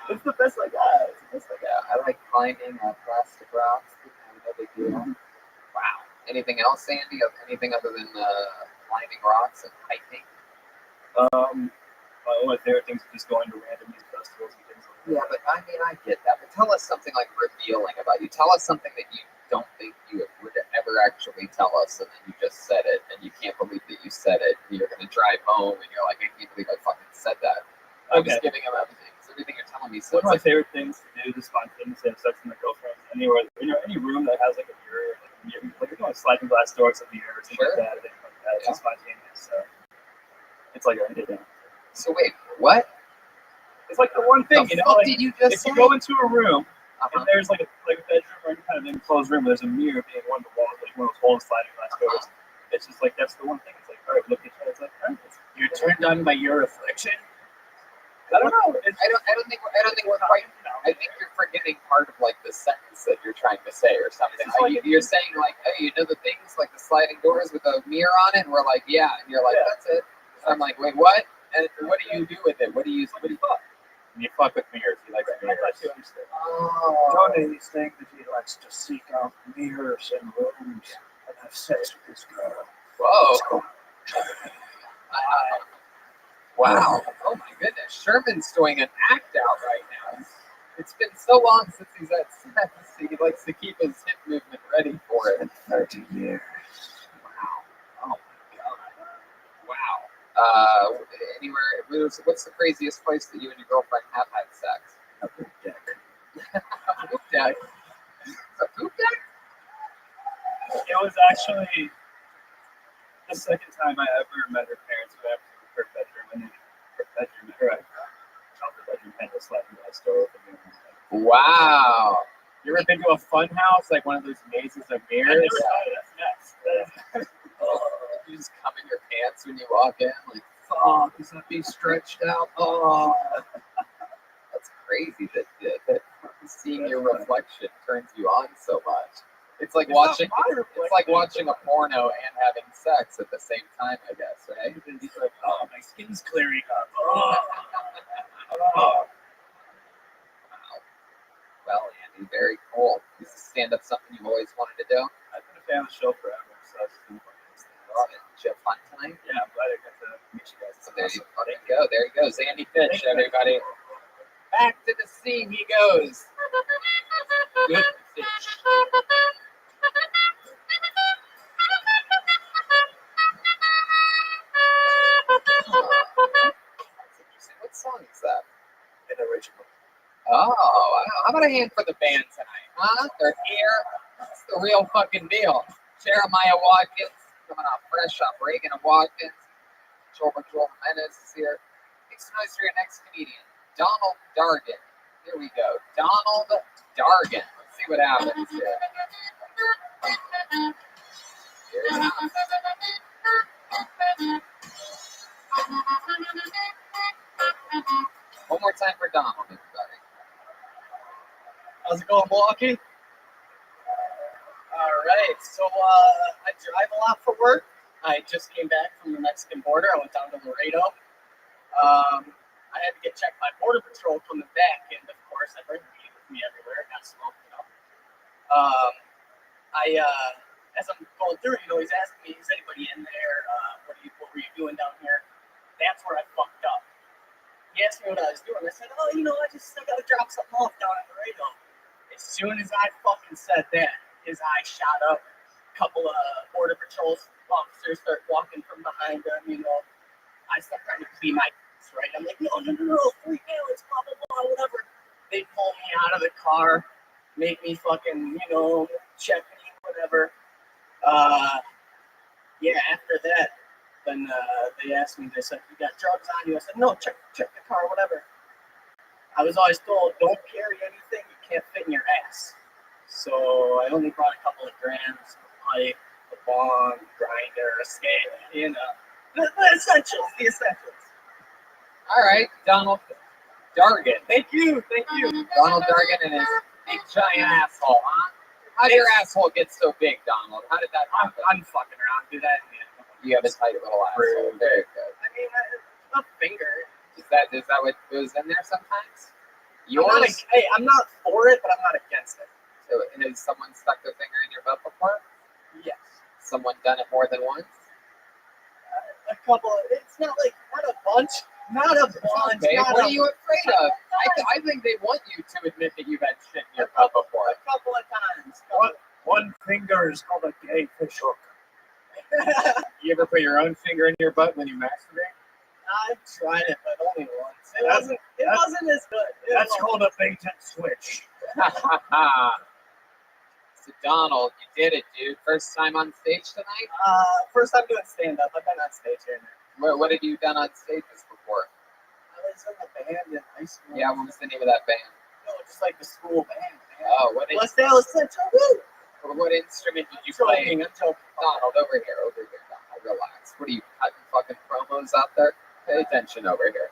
It's the best I got. Yeah, I like climbing plastic rocks. No big deal. Wow. Anything else, Sandy? Anything other than climbing rocks and hiking? One of my favorite things is just going to random music festivals and things like that. Yeah, but I mean, I get that. But tell us something like revealing about you. Tell us something that you don't think you would ever actually tell us, and then you just said it, and you can't believe that you said it. And you're going to drive home, and you're like, I can't believe I fucking said that. I'm just giving him everything. So everything you're telling me. One of my favorite things to do, just spontaneously have sex with my girlfriend, anywhere, any room that has like a mirror, like going sliding glass doors in the mirror or something like that. It's just spontaneous. So it's like I did that. So wait, what? It's like the one thing, the you know, like did you just if you go into a room and there's like a bedroom or any kind of enclosed room, there's a mirror being one of the walls, like one of those whole sliding glass doors. It's just like that's the one thing. It's like, all right, look at each other. It's like, all right, You're turned on by your reflection. I don't know. I don't think we're quite. I think you're forgetting part of like the sentence that you're trying to say or something. You're saying like, hey, you know the things like the sliding doors with a mirror on it, and we're like, yeah, and you're like, that's it. And I'm like, wait, what? And what do you do with it? What do you fuck? You fuck with mirrors. He likes mirrors. Oh. Tony is saying that he likes to seek out mirrors and rooms and have sex with his girl. Whoa. Wow. Oh my goodness. Sherman's doing an act out right now. It's been so long since he's at sex. He likes to keep his hip movement ready for it. 30 years. Wow. Oh my God. Wow. Anywhere, what's the craziest place that you and your girlfriend have had sex? A poop deck. A poop deck? A poop deck? It was actually the second time I ever met her parents. We went to her bedroom, and then her bedroom, her bedroom had a sliding glass door open. Wow. You ever been to a fun house, like one of those mazes of mirrors? Yes. You just come in your pants when you walk in, like, oh, does that be stretched out? Oh, that's crazy that seeing your reflection turns you on so much. It's like watching a porno and having sex at the same time, I guess, right? He's like, oh, my skin's clearing up. Oh. Wow. Well, Andy, very cool. Is stand-up something you've always wanted to do? I've been a fan of the show forever, so it's been fun. Love it. Did you have fun tonight? Yeah, I'm glad I got to meet you guys. So there you go. There he goes. Andy Fitch, everybody. Back to the scene he goes. Good Fitch. What song is that? An original. Oh, wow. How about a hand for the band tonight, huh? They're here. It's the real fucking deal. Jeremiah Watkins, coming off fresh off Reagan and Watkins. Joel Jimenez is here. Make some noise for your next comedian, Donald Dargan. Here we go. Donald Dargan. Let's see what happens here. Here it comes. One more time for Donald, everybody. How's it going, Milwaukee? All right. So I drive a lot for work. I just came back from the Mexican border. I went down to Laredo. I had to get checked by Border Patrol from the back, and of course, I bring weed with me everywhere. Not smoke, you know. As I'm going through, he's asking me, "Is anybody in there? What were you doing down here?" That's where I fucked up. He asked me what I was doing. I said, "Oh, I gotta drop something off down at Laredo." As soon as I fucking said that, his eye shot up. A couple of Border Patrol officers start walking from behind him. I start trying to clean my gallons, right? I'm like, no, 3 gallons, blah, blah, blah, whatever. They pull me out of the car, make me fucking, check me, whatever. Yeah, after that, then they asked me, they said, you got drugs on you? I said, no, check the car, whatever. I was always told, don't carry anything you can't fit in your ass. So I only brought a couple of grams, a pipe, a bong, grinder, a scale, the essentials, All right, Donald Dargan. Thank you. Donald Dargan and his big giant asshole, huh? How'd your asshole get so big, Donald? How did that happen? I'm fucking around, do that. You have a tight little asshole. Very good. I mean, a finger. Is that what goes in there sometimes? I'm not for it, but I'm not against it. So, has someone stuck their finger in your butt before? Yes. Someone done it more than once? A couple. It's not a bunch. Not a bunch. Okay, what are you afraid of? I think they want you to admit that you've had shit in your butt before. A couple of times. One finger is called a gay fish hook. You ever put your own finger in your butt when you masturbate? I've tried it, but only once. It wasn't as good. That's called a bait and switch. So Donald, you did it, dude. First time on stage tonight? First time doing stand-up. I've been on stage here now. What have you done on stages before? I was in a band in high school. Yeah, what was the name of that band? No, just like the school band. Man. Oh, what West Dallas Central. Woo! What instrument did you play? I'm joking. Donald, over here, Donald. Relax. What are you cutting fucking promos out there? Pay attention over here.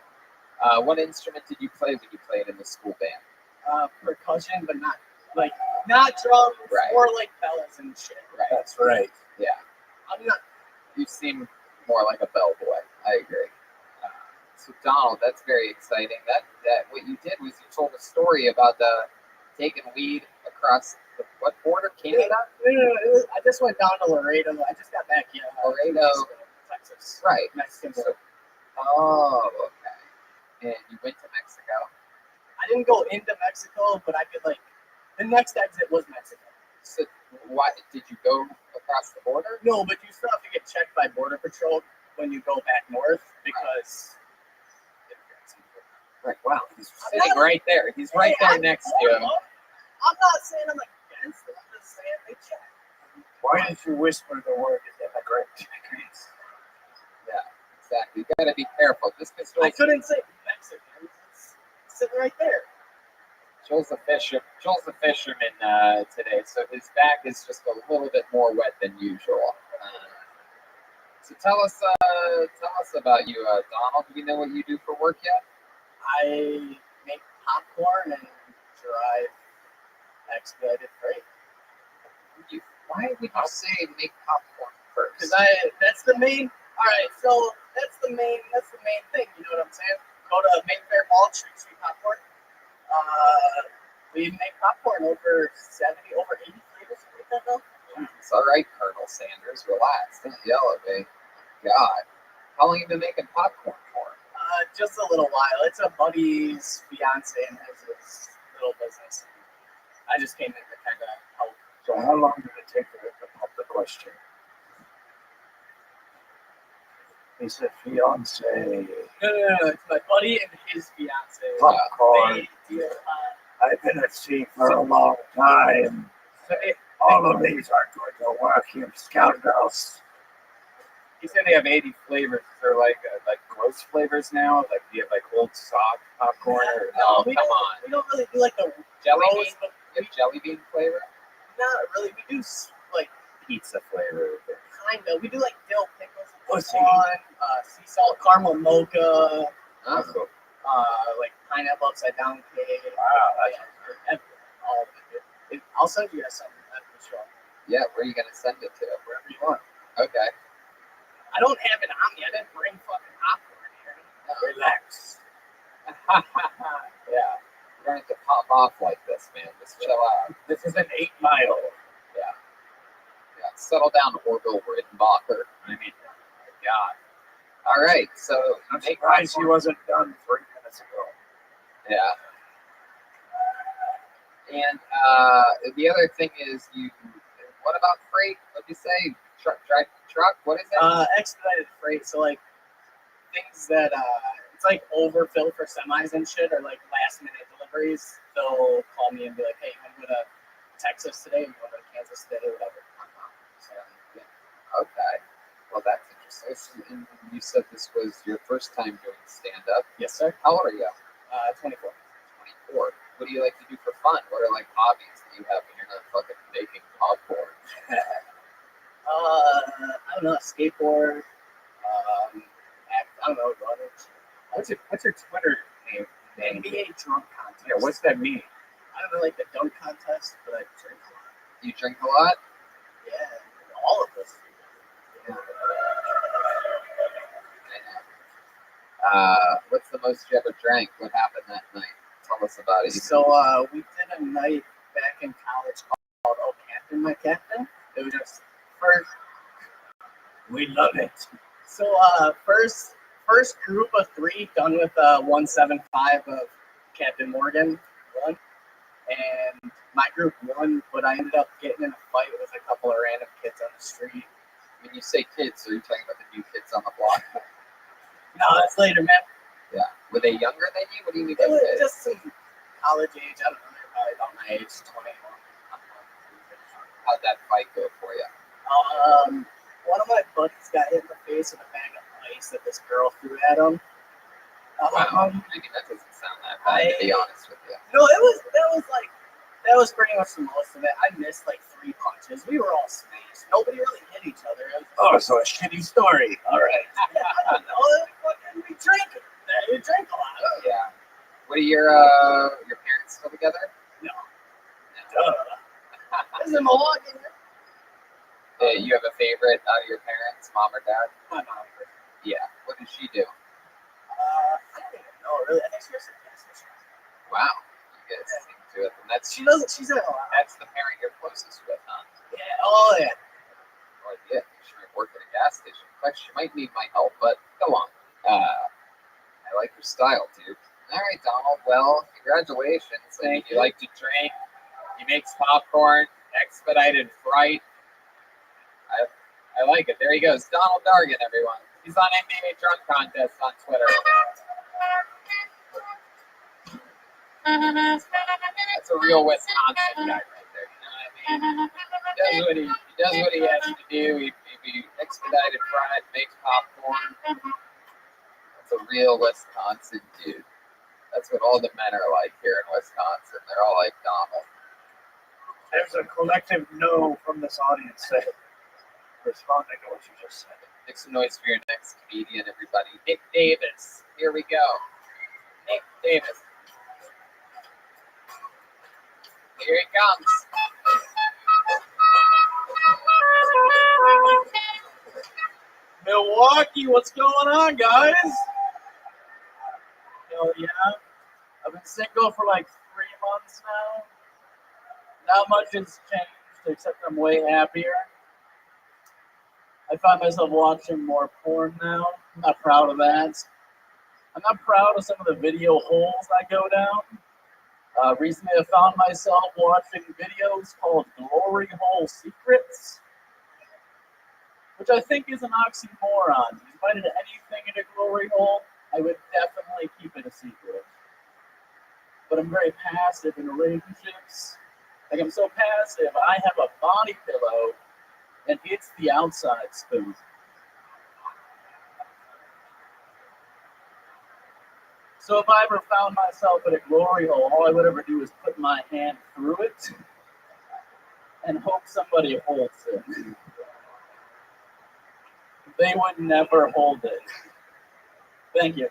What instrument did you play when you played in the school band? Percussion, but not drums, right. More like bells and shit. Right. That's right. Yeah. I'm not. You seem more like a bellboy. I agree. So Donald, that's very exciting. That what you did was you told a story about taking weed across what border? Canada? No. I just went down to Laredo. I just got back here. Laredo, Texas. Right. Mexican. Oh, okay. And you went to Mexico. I didn't go into Mexico, but I could the next exit was Mexico. So why did you go across the border? No, but you still have to get checked by Border Patrol when you go back north because. Right. Wow. He's sitting right there. He's right there next to you. I'm not saying I'm against it. I'm just saying they check. Why did you whisper the word immigrant? Yeah, exactly. You gotta be careful. Just because I couldn't say Mexican. It's sitting right there. Joel's the fisherman today, so his back is just a little bit more wet than usual. So tell us about you, Donald. Do you know what you do for work yet? I make popcorn and drive expedited freight. Why would you say make popcorn first? Because that's the main. All right, so that's the main thing. You know what I'm saying? Go to Mayfair Mall, Street Popcorn. We make popcorn over 80 flavors. It's all right, Colonel Sanders. Relax. Don't yell at me. God, how long have you been making popcorn for? Just a little while. It's a buddy's fiance and his little business. I just came in to kind of help. So how long did it take to pump the question? He said fiance. No. It's my buddy and his fiance. Popcorn. I've been at sea for a long time. All of these aren't going to work, you scoundrels. He said they have 80 flavors. They're like gross flavors now. Like do you have Old Sock popcorn? No, come on. We don't really do the jelly bean. You have jelly bean flavor? Not really. We do Pizza flavor. Kind of. We do dill pickles and sea salt, caramel mocha. Oh. Pineapple upside down cake. Wow. All of it. I'll send you guys something after the show. Yeah, where are you gonna send it to? Wherever you want. Okay. I don't have it on me. I didn't bring fucking popcorn here. Relax. Yeah. You're going to pop off like this, man. Just chill out. This is an 8 mile. Yeah. Settle down, Orville Rittenbacher. I mean, God. All right. So I'm surprised he wasn't done 3 minutes ago. Yeah. And the other thing is, what about freight? What'd you say? Truck? What is it? Expedited freight. So things that it's like overfilled for semis and shit, or like last minute deliveries. They'll call me and be like, "Hey, you want to go to Texas today? You want to go to Kansas today? Whatever." So, yeah. Okay. Well, that's interesting. And you said this was your first time doing stand-up. Yes, sir. How old are you? 24. 24. What do you like to do for fun? What are like hobbies that you have when you're not fucking baking popcorn? I don't know, skateboard. I don't know, running. What's your Twitter name? NBA drunk contest. Yeah, what's that mean? I don't know, like the dunk contest, but I drink a lot. You drink a lot? Yeah, all of us. What's the most you ever drank? What happened that night? Tell us about it. So we did a night back in college called "Oh Captain, My Captain." It was just first. We love it. So first group of 3 done with 175 of Captain Morgan won, and my group won. But I ended up getting in a fight with a couple of random kids on the street. When you say kids, are you talking about the new kids on the block? No, that's later, man. Yeah. Were they younger than you? What do you mean by It was kids? just some college age. I don't know. They're probably about my age, 21. How'd that fight go for you? One of my buddies got hit in the face with a bag of ice that this girl threw at him. Wow. I mean, that doesn't sound that bad, to be honest with you. No, that was pretty much the most of it. I missed like 3 punches. We were all spaced. Nobody really hit each other. Oh, so a shitty story. All right. We drank. We drank a lot. Yeah. What are your parents still together? No. This is in Milwaukee. You have a favorite out of your parents, mom or dad? My mom. Yeah. What does she do? I don't even know really. I think she was a gas station. Wow. You guys seem to it. And that's She doesn't. She's at a lot. That's the parent you're closest with, huh? Yeah. Oh yeah. No idea. She might work at a gas station. In fact, she might need my help, but go on. I like your style, dude. All right, Donald. Well, congratulations. Thank you. Like to drink. He makes popcorn. Expedited fright. I like it. There he goes. Donald Dargan, everyone. He's on NBA Drunk Contest on Twitter. That's a real Wisconsin guy right there. You know what I mean? He does what he has to do. He expedited fried, makes popcorn. That's a real Wisconsin dude. That's what all the men are like here in Wisconsin. They're all like Donald. There's a collective no from this audience responding to what you just said. Make some noise for your next comedian, everybody. Nick Davis. Here we go. Nick Davis. Here he comes. Milwaukee, what's going on, guys? Hell yeah. I've been single for like 3 months now. Not much has changed, except I'm way happier. I find myself watching more porn now. I'm not proud of that. I'm not proud of some of the video holes I go down. Recently, I found myself watching videos called Glory Hole Secrets, which I think is an oxymoron. If I did anything in a glory hole, I would definitely keep it a secret. But I'm very passive in relationships. Like, I'm so passive, I have a body pillow, and it's the outside spoon. So if I ever found myself in a glory hole, all I would ever do is put my hand through it and hope somebody holds it. They would never hold it. Thank you.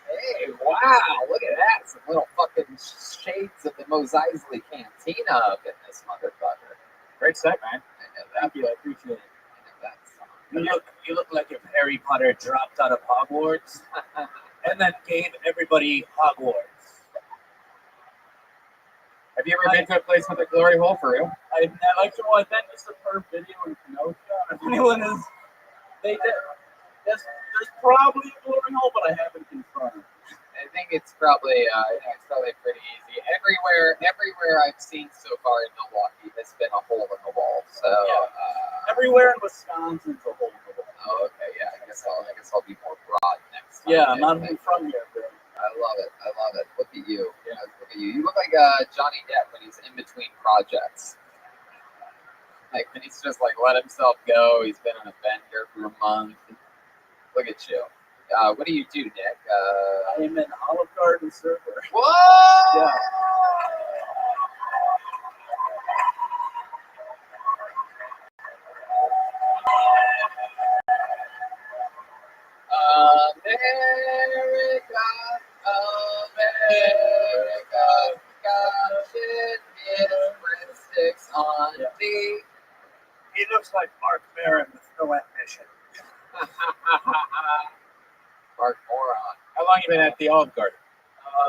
Hey, wow, look at that. Some little fucking shades of the Mos Eisley Cantina up in this motherfucker. Great set, man. Thank you, I appreciate it. You look like if Harry Potter dropped out of Hogwarts and then gave everybody Hogwarts. Have you ever been to a place with a glory hole for real? I've been to some per video in Pinocchio. If anyone is, there's probably a glory hole, but I haven't confirmed. I think it's probably pretty easy. Everywhere I've seen so far in Milwaukee has been a hole in the wall. So yeah. everywhere in Wisconsin's a hole in the wall. Oh, okay, yeah. I guess I'll be more broad next time. Yeah, I'm not even from here, bro. I love it. Look at you. Yeah, look at you. You look like Johnny Depp when he's in between projects. Like when he's just like let himself go. He's been on a bender for a month. Look at you. What do you do, Nick? I am an Olive Garden server. Whoa! Yeah. America, God shit is breadsticks on me. He looks like Mark Maron with no ambition. Mark Moron. How long you been at the Olive Garden?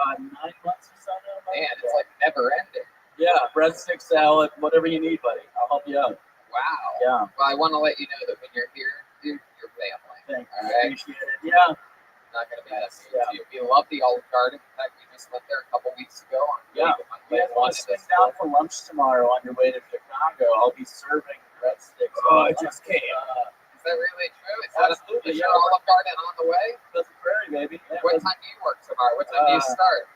9 months or so now. Man, it's like never ending. Yeah, breadstick salad, whatever you need, buddy. I'll help you out. Wow. Yeah. Well, I want to let you know that when you're here, dude, you're family. Thanks. All right. Appreciate it. Yeah. Not gonna be messy with you. We love the Olive Garden. In fact, we just went there a couple weeks ago. Yeah. You guys want to swing down for lunch tomorrow on your way to Chicago? I'll be serving breadsticks. Oh, I just came. Is that really true? Absolutely. Is your Olive Garden on the way? Pleasant Prairie, baby. Yeah, What time do you work tomorrow? What time do you start?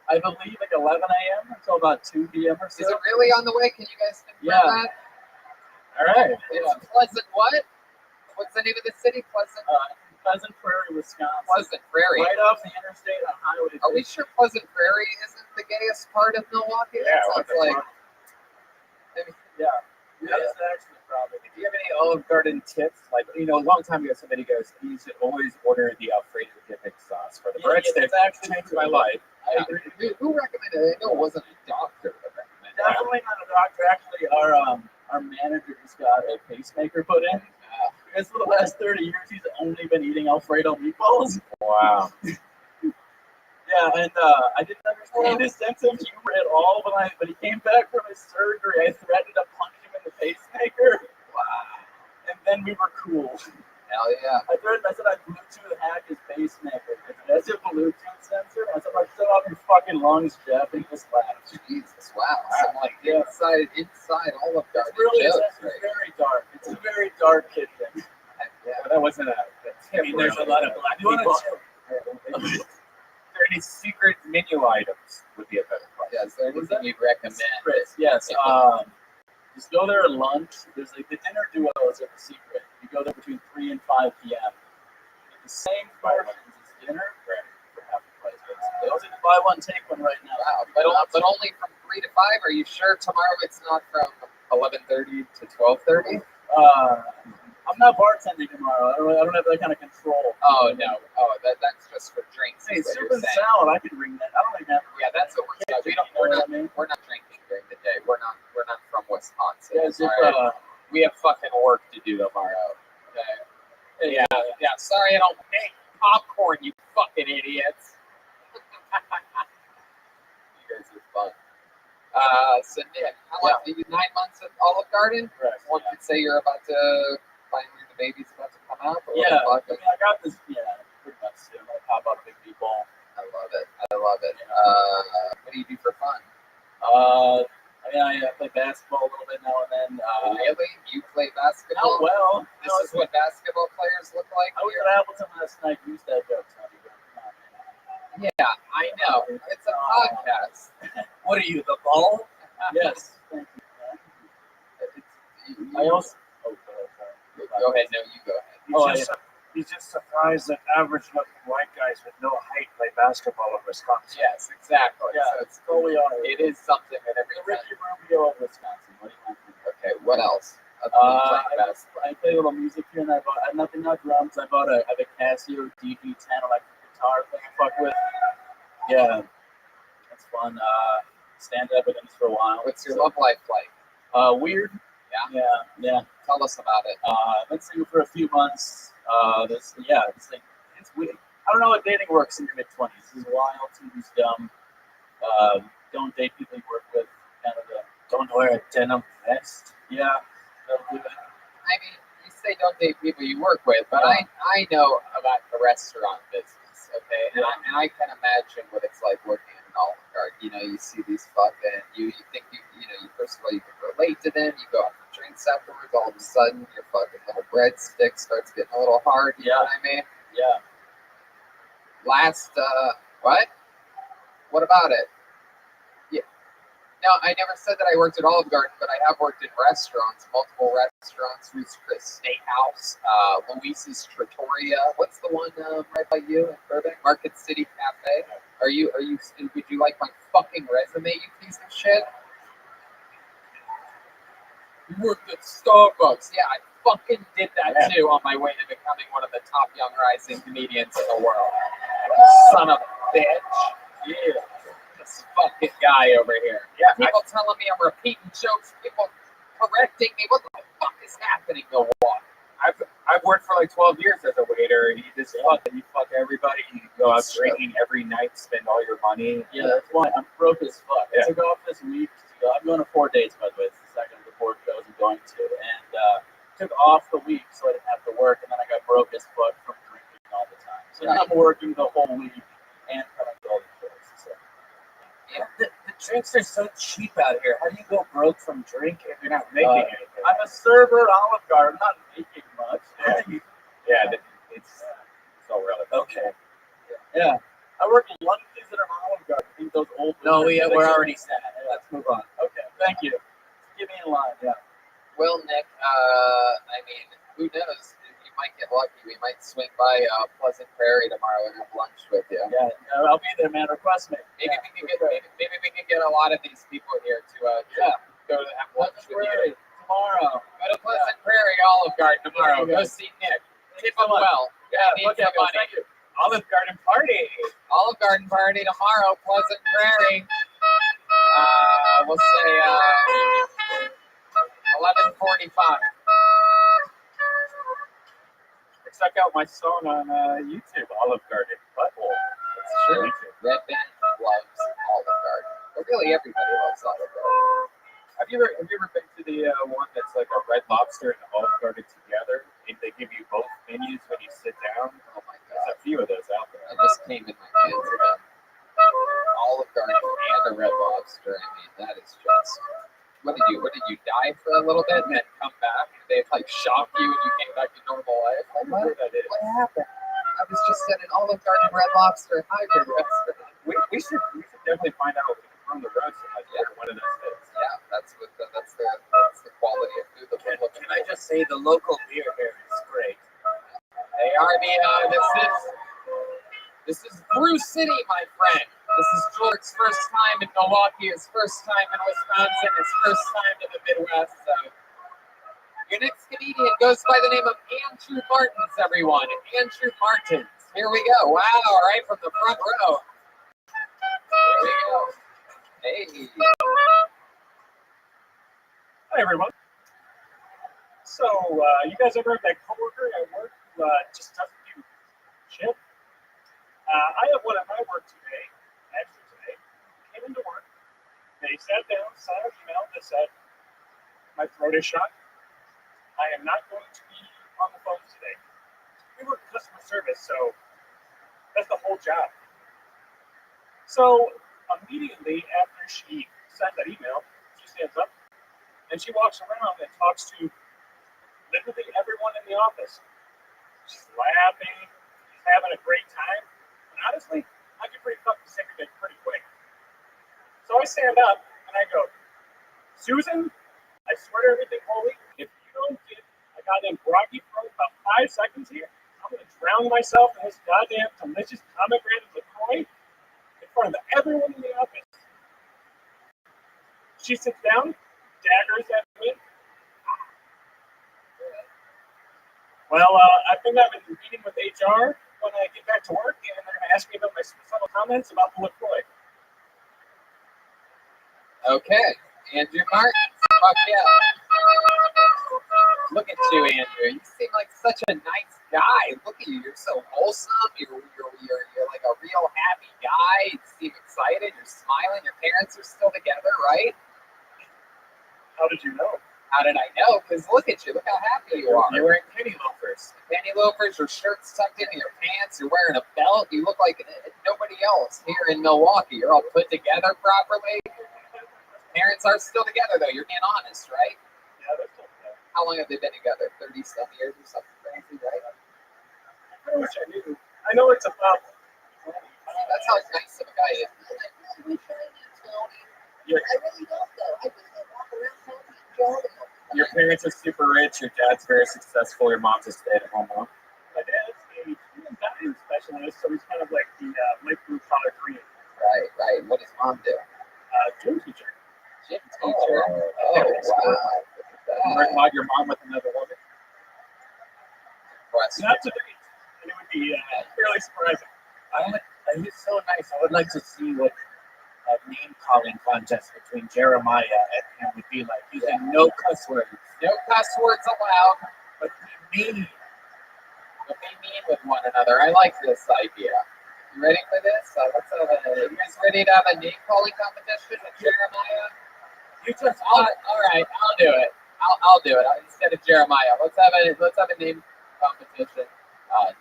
I believe like 11 a.m. until about 2 p.m. or so. Is it really on the way? Can you guys confirm that? All right. It's Pleasant what? What's the name of the city? Pleasant Prairie, Wisconsin. Pleasant Prairie. Right off the interstate on Highway 2. Are we sure Pleasant Prairie isn't the gayest part of Milwaukee? Yeah, That sounds like. Yeah. That's actually probably. Do you have any Olive Garden tips? Like, a long time ago, somebody goes, you should always order the Alfredo dipping sauce for the breadsticks. That actually changed my life. I agree. Who recommended it? I know it wasn't a doctor that recommended it. Definitely not a doctor. Actually, our manager just got a pacemaker put in. Because for the last 30 years, he's only been eating Alfredo meatballs. Wow. Yeah, and I didn't understand his sense of humor at all when he came back from his surgery. I threatened to punch him in the pacemaker. Wow. And then we were cool. Hell yeah. I said I'd Bluetooth hack his pacemaker. That's a Bluetooth sensor. I said, shut up your fucking lungs, Jeff. And he just laughed. Jesus, wow. Some like inside Olive Garden. It's very dark. It's a very dark kid thing. Yeah. But that wasn't a tip. There's a lot of black people. Are there any secret menu items would be a better question? Yeah, is there anything you'd recommend? Yes. Just go there at lunch. There's like the dinner duos are the secret. You go there between 3 and 5 p.m. Get the same portions as dinner for half the price. Those are the buy one, take one right now. Wow, but only from 3 to 5? Are you sure tomorrow it's not from 11:30 to 12:30? I'm not bartending tomorrow. I don't have that kind of control. Oh no. Oh, that's just for drinks. Hey, soup and salad. I can bring that. I don't think that. Yeah, that's what we're saying. We're not drinking during the day. We're not from Wisconsin. Yeah, we have fucking work to do tomorrow. Okay. Yeah. Sorry, I don't make popcorn. You fucking idiots. You guys are fun. So Nick, how long? 9 months at Olive Garden? Correct. One could say you're about to. Finally, the baby's about to come out. Yeah, I got this. Yeah, pretty much soon. I pop up big people. I love it. What do you do for fun? I play basketball a little bit now and then. Really? You play basketball? Oh, well. This is what basketball players look like? I was at Appleton last night. Used that joke, Tony. Yeah, I know. It's a podcast. What are you, the ball? Yes. Thank you. I also. Go ahead. No, you go ahead. He's just surprised that average-looking white guys with no height play basketball in Wisconsin. Yes, exactly. Yeah, so it's totally on. It is something that every Ricky Rubio of Wisconsin. What do you want? Okay, what else? I play a little music here, and I have nothing, not drums. I have a Casio DG10 electric guitar thing I fuck with. Yeah, that's fun. Stand up with him for a while. What's your love life like? Weird. Yeah. Tell us about it. I've been single for a few months. It's weird. I don't know how dating works in your mid-20s. This is wild. TV's dumb. Don't date people you work with. Don't wear a denim vest. Yeah, don't do that. I mean, you say don't date people you work with, but I know about the restaurant business, okay? And I can imagine what it's like working in an Olive Garden. You see these fucking, you think you first of all, you can relate to them, you go out for drinks afterwards, all of a sudden your fucking little breadstick starts getting a little hard. You know what I mean? Yeah. What? What about it? Yeah. No, I never said that I worked at Olive Garden, but I have worked in restaurants, multiple restaurants, Ruth's Chris Steakhouse, Luis's Trattoria. What's the one right by you in Burbank? Market City Cafe. Would you like my fucking resume, you piece of shit? You worked at Starbucks. Yeah, I fucking did that too on my way to becoming one of the top young rising comedians in the world. Son of a bitch. Yeah. This fucking guy over here. Yeah. People telling me I'm repeating jokes. People correcting me. What the fuck is happening, Milwaukee? I've worked for like 12 years as a waiter. You just you fuck everybody. You go out drinking every night, spend all your money. Yeah, that's why I'm broke as fuck. I took off this week. I'm going to 4 dates, by the way. It's the second of the 4 shows I'm going to. And took off the week so I didn't have to work. And then I got broke as fuck from drinking all the time. So now I'm working the whole week and coming to all the shows. So. Yeah, the drinks are so cheap out here. How do you go broke from drinking if you're not making anything? I'm a server at Olive Garden. I'm not making much. It's so relevant. Okay. Yeah. I work lunches at an Olive Garden. I think those old. No, we're already set. Let's move on. Okay. Thank you. Get me in line. Yeah. Well, Nick, I mean, who knows? You might get lucky. We might swing by Pleasant Prairie tomorrow and have lunch with you. Yeah, I'll be there, man. Request me. Maybe we can get a lot of these people here to go to have lunch with you tomorrow. Go to Pleasant Prairie Olive Garden tomorrow. Go see Nick. Tip him well. Yeah, need some money. Thank you. Olive Garden party. Olive Garden party tomorrow, Pleasant Prairie. We'll say 11:45. Check out my song on YouTube, Olive Garden Butthole. That's true. Red Band loves Olive Garden. But really, everybody loves Olive Garden. Have you ever been to the one that's like a Red Lobster and Olive Garden together? And they give you both menus when you sit down. Oh my god! There's a few of those out there. I just came in my pants again. Olive Garden and a Red Lobster. I mean, that is just. What did you die for a little bit and then come back? They like shocked you and you came back to normal life? Like, what happened? I was just at an Olive Garden Red Lobster hybrid restaurant. We should definitely find out from the road one of those days. Yeah, that's the quality of food that we're looking for. Can I just say the local beer here is great. They are this is Brew City, my friend. This is George's first time in Milwaukee, his first time in Wisconsin, his first time in the Midwest. So your next comedian goes by the name of Andrew Martins, everyone. Andrew Martins. Here we go. Wow, right from the front row. Here we go. Hey. Hi, everyone. So, you guys ever have that coworker at work who just doesn't do shit? I have one at my work today. Actually today, came into work, they sat down, signed an email that said, my throat is shot. I am not going to be on the phone today. We work customer service, so that's the whole job. So immediately after she sent that email, she stands up and she walks around and talks to literally everyone in the office. She's laughing, she's having a great time. And honestly, I get pretty fucking sick of it pretty quick. So I stand up and I go, Susan, I swear to everything holy, if you don't get a goddamn groggy throat about 5 seconds here, I'm going to drown myself in this goddamn delicious pomegranate LaCroix in front of everyone in the office. She sits down, daggers at me. Well, I think I've been meeting with HR when I get back to work, and they're going to ask me about my subtle comments about the LaCroix. Okay, Andrew Martins. Fuck yeah. Look at you, Andrew. You seem like such a nice guy. Look at you. You're so wholesome. You're like a real happy guy. You seem excited. You're smiling. Your parents are still together, right? How did you know? How did I know? Because look at you. Look how happy you are. You're wearing penny loafers. Penny loafers, your shirt's tucked into your pants. You're wearing a belt. You look like nobody else here in Milwaukee. You're all put together properly. Parents are still together, though. You're being honest, right? Yeah, they're still how long have they been together? 30-some years or something crazy, right? I wish I knew. I know it's about. That's how nice of a guy he is. I really don't though. I just walk around happy and jolly. Your parents are super rich. Your dad's very successful. Your mom's a stay-at-home mom. My dad's a diving specialist, so he's kind of like the light blue collar green. Right. What does mom do? Gym teacher. Gym teacher. Oh, wow. Mod your mom with another woman. Not today. And it would be fairly surprising. He's so nice. I would like to see what a name calling contest between Jeremiah and him would be like. Using no cuss words. No cuss words allowed. But be mean. But be mean with one another. I like this idea. You ready for this? Let's have you guys ready to have a name calling competition with Jeremiah? You just all right, I'll do it. I'll do it instead of Jeremiah. Let's have a name competition.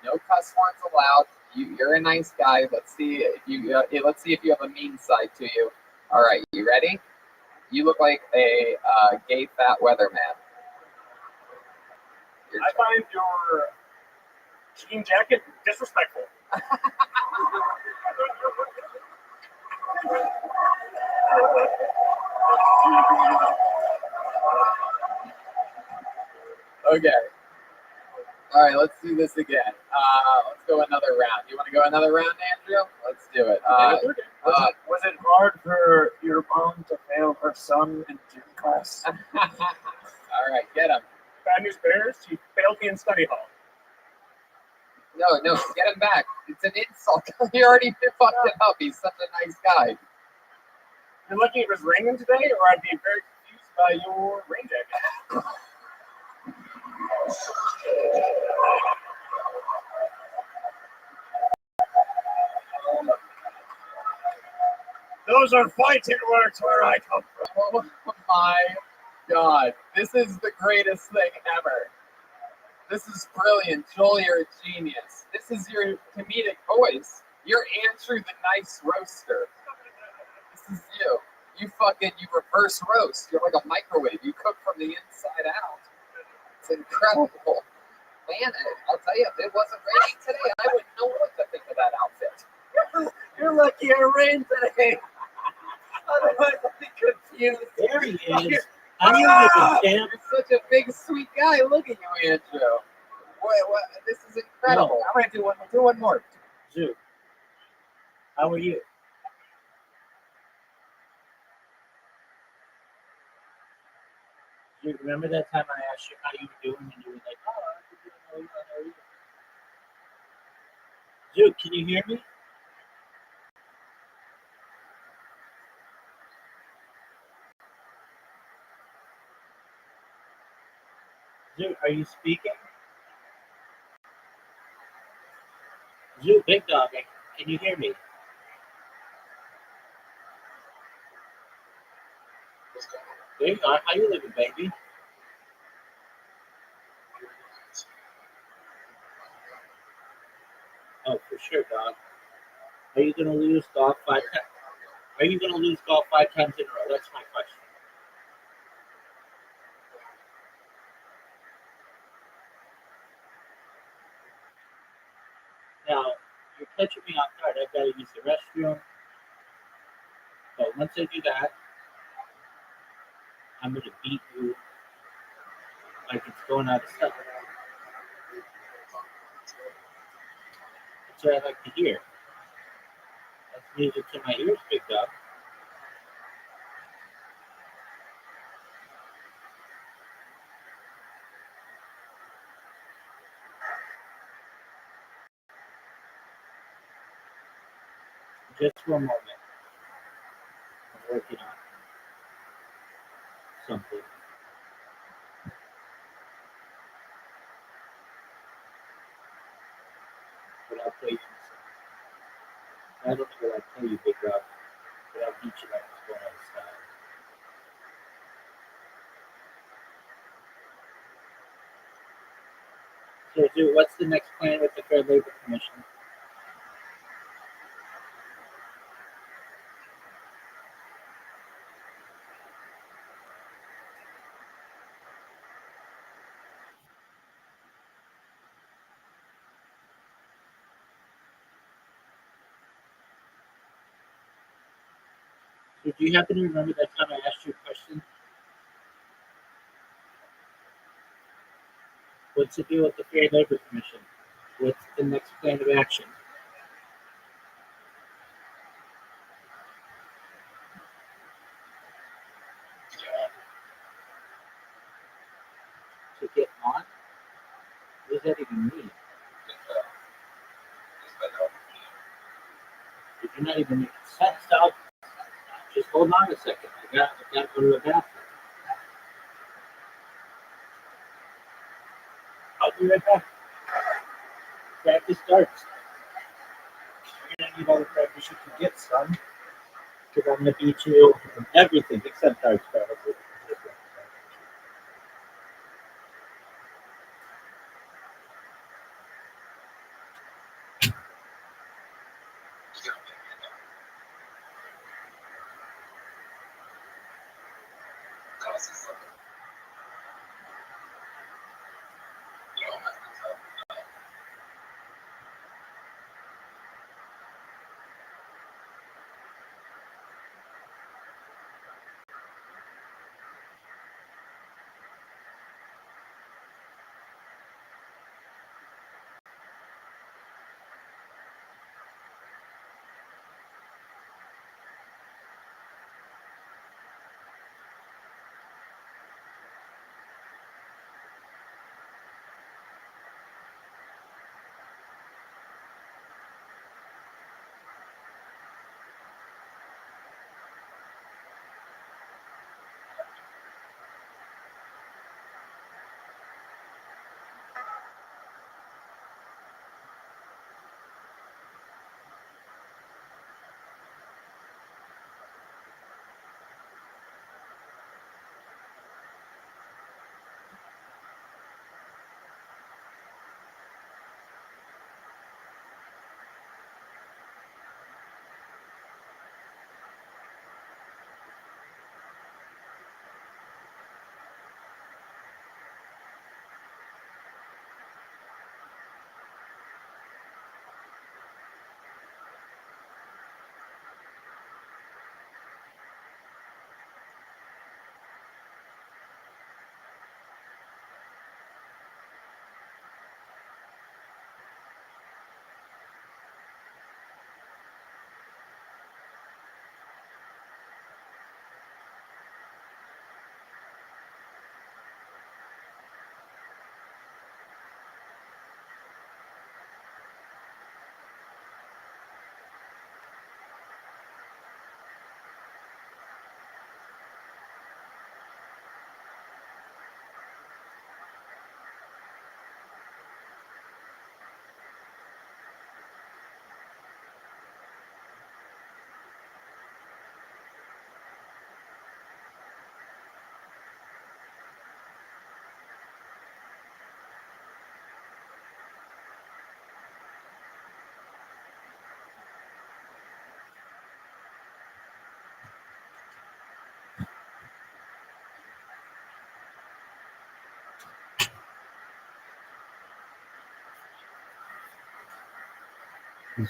No cuss words allowed. You're a nice guy. Let's see if you have a mean side to you. All right, you ready? You look like a gay fat weatherman. I find your jean jacket disrespectful. Okay. All right, let's do this again. Let's go another round. You want to go another round, Andrew? Let's do it. Was it hard for your mom to fail her son in gym class? All right, get him. Bad news bears, she failed me in study hall. No, get him back. It's an insult. He already fucked it up. He's such a nice guy. You're lucky it was raining today, or I'd be very confused by your rain jacket. Those are fighting words where I come from. Oh my God. This is the greatest thing ever. This is brilliant. Joel, you're a genius. This is your comedic voice. You're Andrew the nice roaster. This is you. You reverse roast. You're like a microwave. You cook from the inside out. It's incredible. Man, I'll tell you, if it wasn't raining today, I wouldn't know what to think of that outfit. You're lucky it rained today. Otherwise, I'd be confused. There he is. I'm a champ. You're such a big, sweet guy. Look at you, Andrew. What? This is incredible. No. I'm going to do one more. Zoo. How are you? Do you remember that time I asked you how you were doing and you were like, oh, I'm doing. Zoo, can you hear me? Zoo, are you speaking? Zoo, big dog, can you hear me? There you are. How you living, baby? Oh, for sure, dog. Are you gonna lose golf 5 times? Are you gonna lose golf 5 times in a row? That's my question. Now, you're catching me off guard. I've got to use the restroom. But once I do that, I'm going to beat you like it's going out of style. That's what I like to hear. That's music to my ears, big dog. Just one moment. I'm working on something. But I'll tell you in a second. I don't know what I'll tell you, big dog, but I'll beat you like it's going out of style. So, dude, what's the next plan with the Fair Labor Commission? So do you happen to remember that time I asked you a question? What's the deal with the Fair Labor Commission? What's the next plan of action? To get on? What does that even mean? If you're not even making sense, Doug, just hold on a second. I got to go to the bathroom. I'll be right back. Practice starts. You're going to need all the practice you can get, son. Because I'm going to beat you in everything except darts, probably.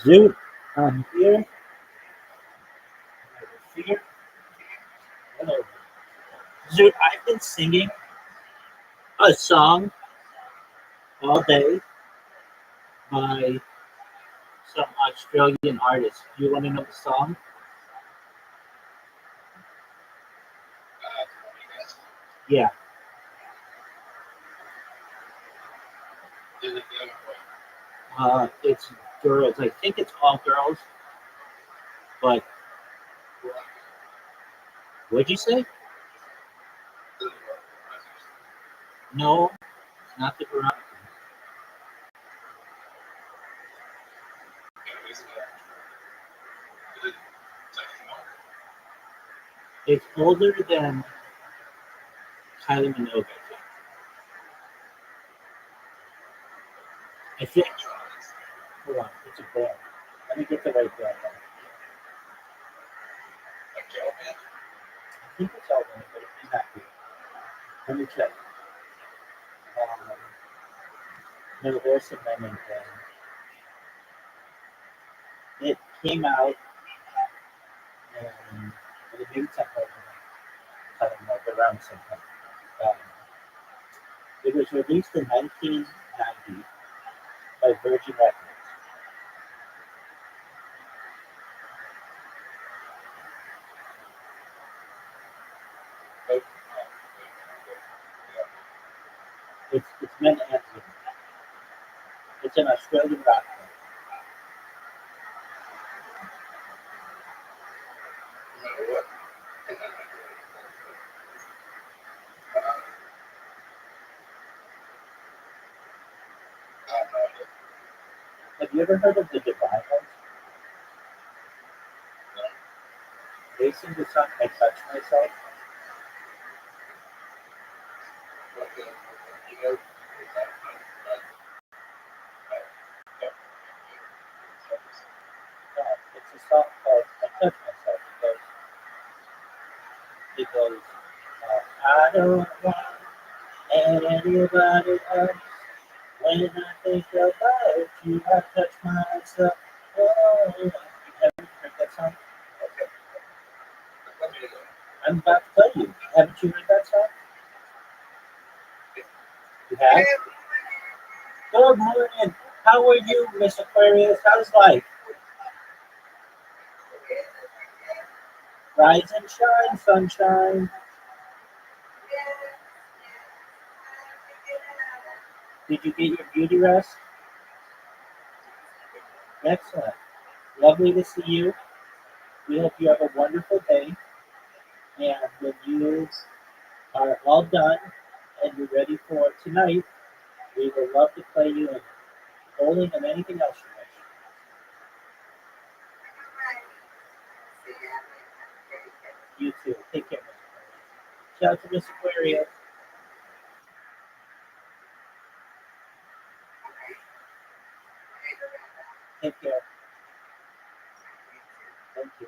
Zoot, I'm here. Here. Hello. Zoot, I've been singing a song all day by some Australian artist. Do you want to know the song? Yeah. It's girls. I think it's all girls. But what'd you say? No, it's not the Veronica. It's older than Kylie Minogue, I think. Hold on, it's a band. Let me get the right band. I think it's all one, but it may not be. Let me check. No, there's some men in band. It came out in maybe it's at home. I don't know, but around the same time. It was released in 1990 by Virgin Records. It's men and women. It's an Australian rock band. Have you ever heard of the Divinos? They sing the song "I Touch Myself." No, it's a song called "I Touch Myself." It goes, I don't want anybody else. When I think about you, I touch myself. Oh, you haven't heard that song? I'm about to tell you. Haven't you heard that song? You have? Good morning. How are you, Miss Aquarius? How's life? Rise and shine, sunshine. Did you get your beauty rest? Excellent. Lovely to see you. We hope you have a wonderful day. And when you are all done and you're ready for tonight, we would love to play you in bowling and anything else you wish. You too. Take care, Miss Aquarius. Shout out to Miss Aquarius. Take care. Thank you.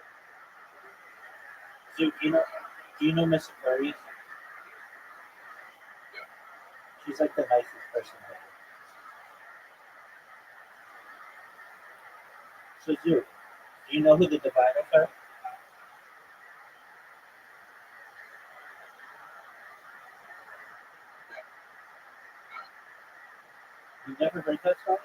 So, do you know Miss Aquarius? She's like the nicest person ever. So, Zoo, do you know who the Divinos are? You never heard that song?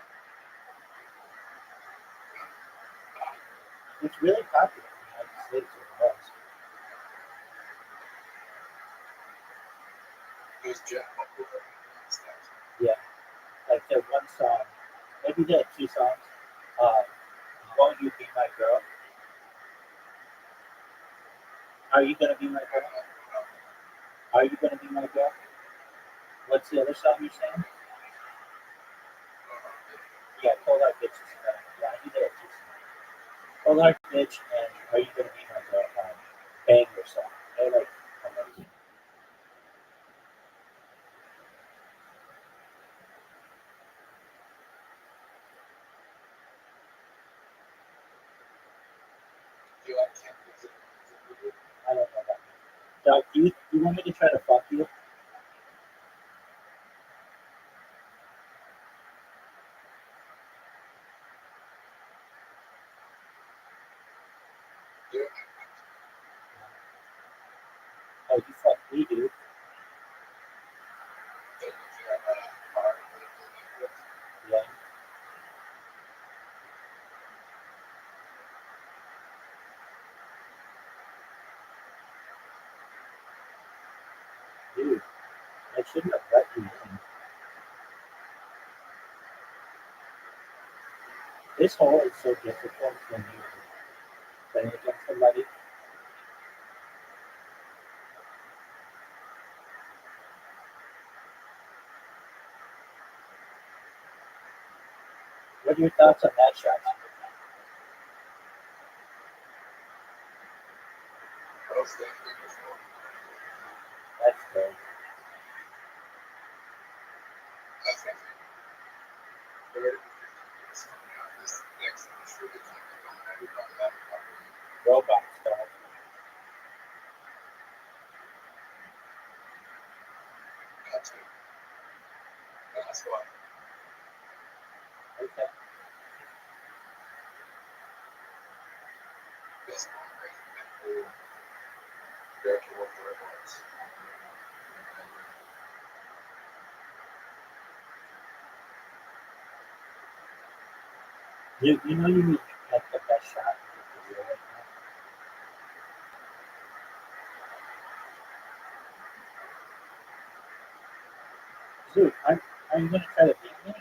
It's really popular in the United States. It was. Yeah, like that one song. Maybe they had two songs. Won't You Be My Girl? Are You Gonna Be My Girl? Are You Gonna Be My Girl? What's the other song you're saying? Yeah, Cold Hard Bitch is yeah, I think they have two songs. Cold Hard Bitch and Are You Gonna Be My Girl? Banger song. They're like amazing. I don't know that. Doug, do you want me to try to fuck you? Oh, you fuck me, dude. Yeah. Dude, I shouldn't have let you in. This hole is so difficult when you're playing against somebody. What are your thoughts on that shot? That's good. Robot stuff. Okay. You know you need like the best shot in your career right now. Dude, are you gonna try to beat me?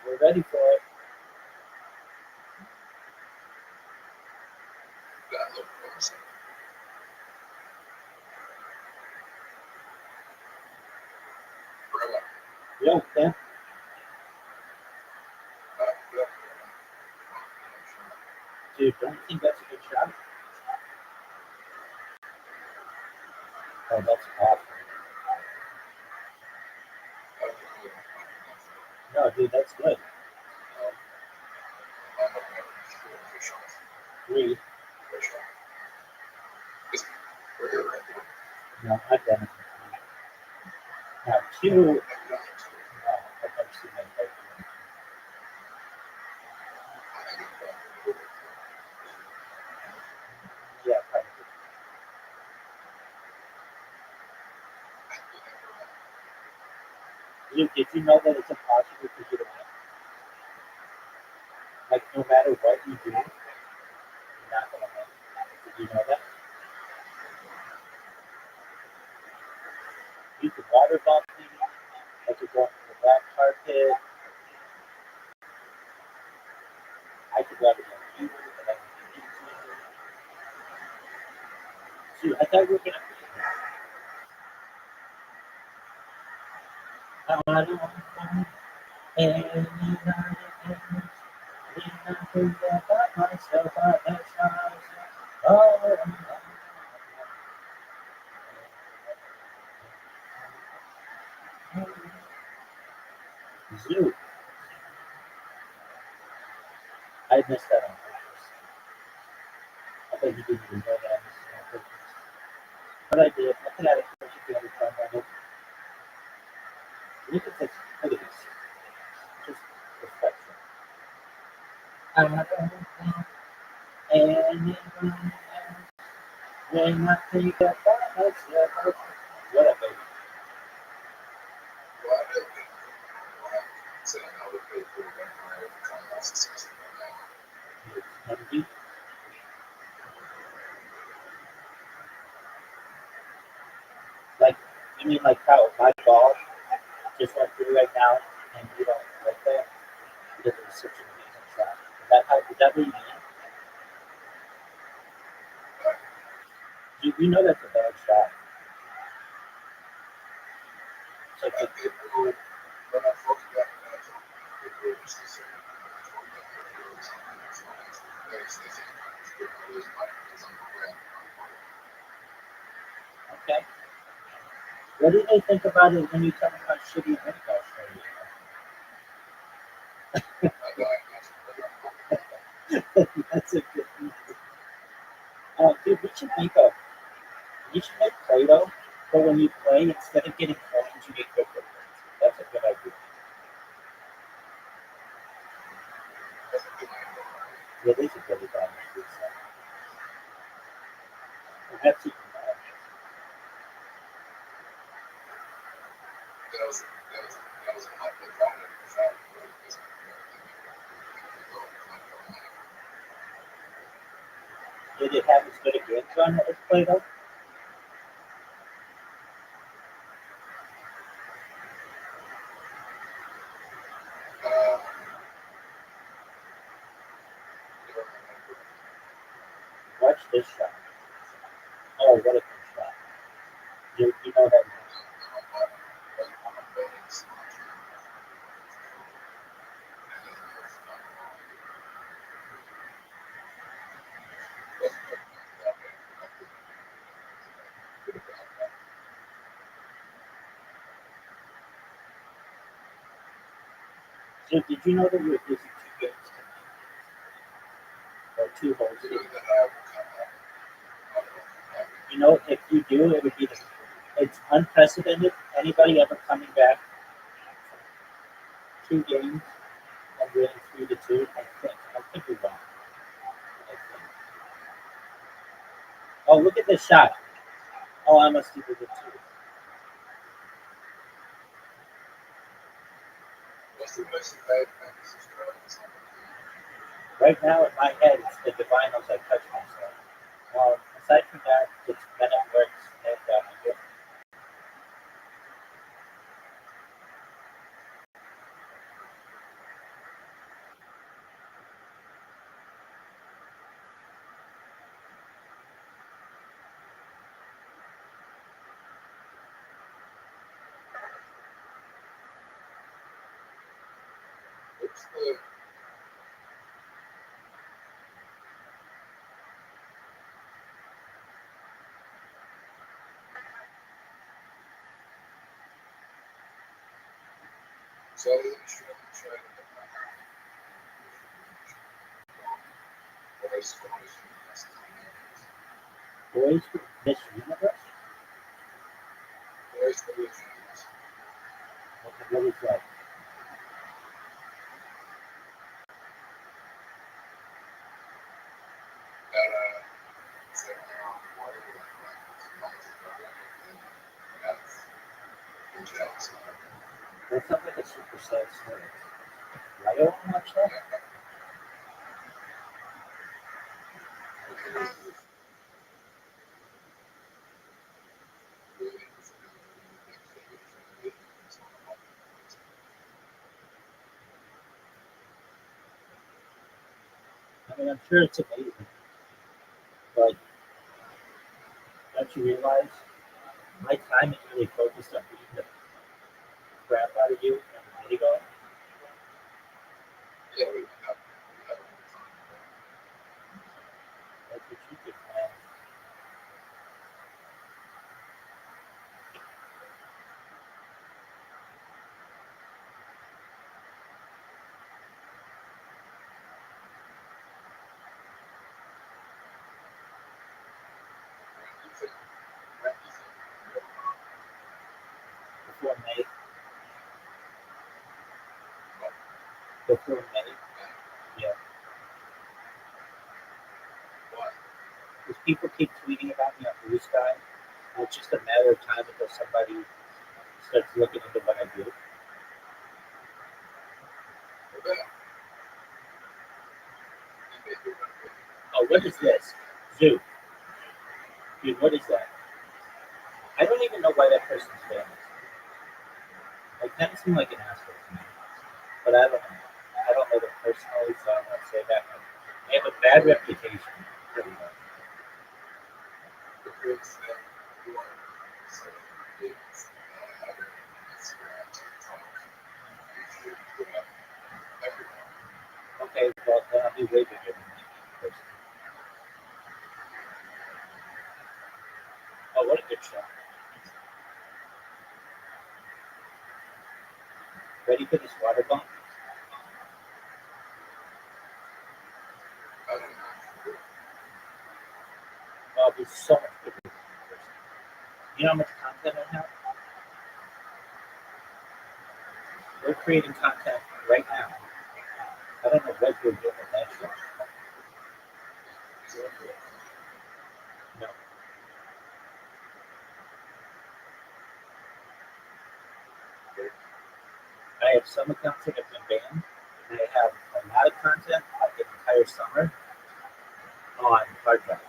We're ready for it. Yeah, okay. Dude, don't you think that's a good shot? Oh, that's awful. No, dude, that's good. 3. No, I've done it. Now, 2. No, I've never seen anybody do it. Yeah, probably. Dude, did you know that it's impossible for you to win? Like, no matter what you do, you're not going to win. Did you know that? You can water bump me, I could go into the black carpet, I could water bump you, and I could beat you. Dude, I thought we were going to I don't want anybody else. When I think about myself, I ask myself, oh, Zoo. I missed that on purpose. I thought you didn't even know that I missed it on purpose. But I did. I could have it for the other time. I hope. Look at this. Look at this. Just perfection. I don't want anyone else. When I think about myself, what a baby. Envy. Like, you mean like how my ball just went through right now and you don't like that? Because it was such an amazing shot. Is that what you mean? You know that's a bad shot. It's like okay. What do they think about it when you tell them how shitty a handball show you? That's a good one. Dude, we should make Play-Doh, but when you play, instead of getting coins, you get crypto coins. That's a good idea. Yeah, they should really buy this. Perhaps you can buy it. Did it have as good a games on it as Play-Doh? Watch this shot. Oh, what a good shot. You know that. Dude, did you know that we're using 2 games tonight? Or 2 holes? You know, if you do, it would be it's unprecedented. Anybody ever coming back 2 games and winning 3-2. I think we won. Oh, look at this shot. Oh, I must have did it too. Right now, in my head, it's the divinals I touch myself. Aside from that, it's Men at Works and yeah. Boys for Miss Universe? What is that? That sounds like a super sad story. I don't watch that. I mean, I'm sure it's amazing, but don't you realize my time is really focused on beating the crap out of you and letting go? That's what you think, man. Before May. Before May. Yeah. Because people keep tweeting about me on Blue Sky, and it's just a matter of time until somebody starts looking into what I do. Oh, what is this? Zoo. Dude, what is that? I don't even know why that person's famous. I kind of seem like an asshole to me, but I don't know. I don't know them personally, so I'm going to say that. They have a bad reputation. Pretty much. Okay, well, then I'll be way bigger than that person. Oh, what a good shot. Ready for this water bump? Oh, he's so much bigger than that person. You know how much content I have? We're creating content right now. I don't know what you're doing with that show. No. I have some accounts that have been banned, and I have a lot of content like an entire summer on hard drives.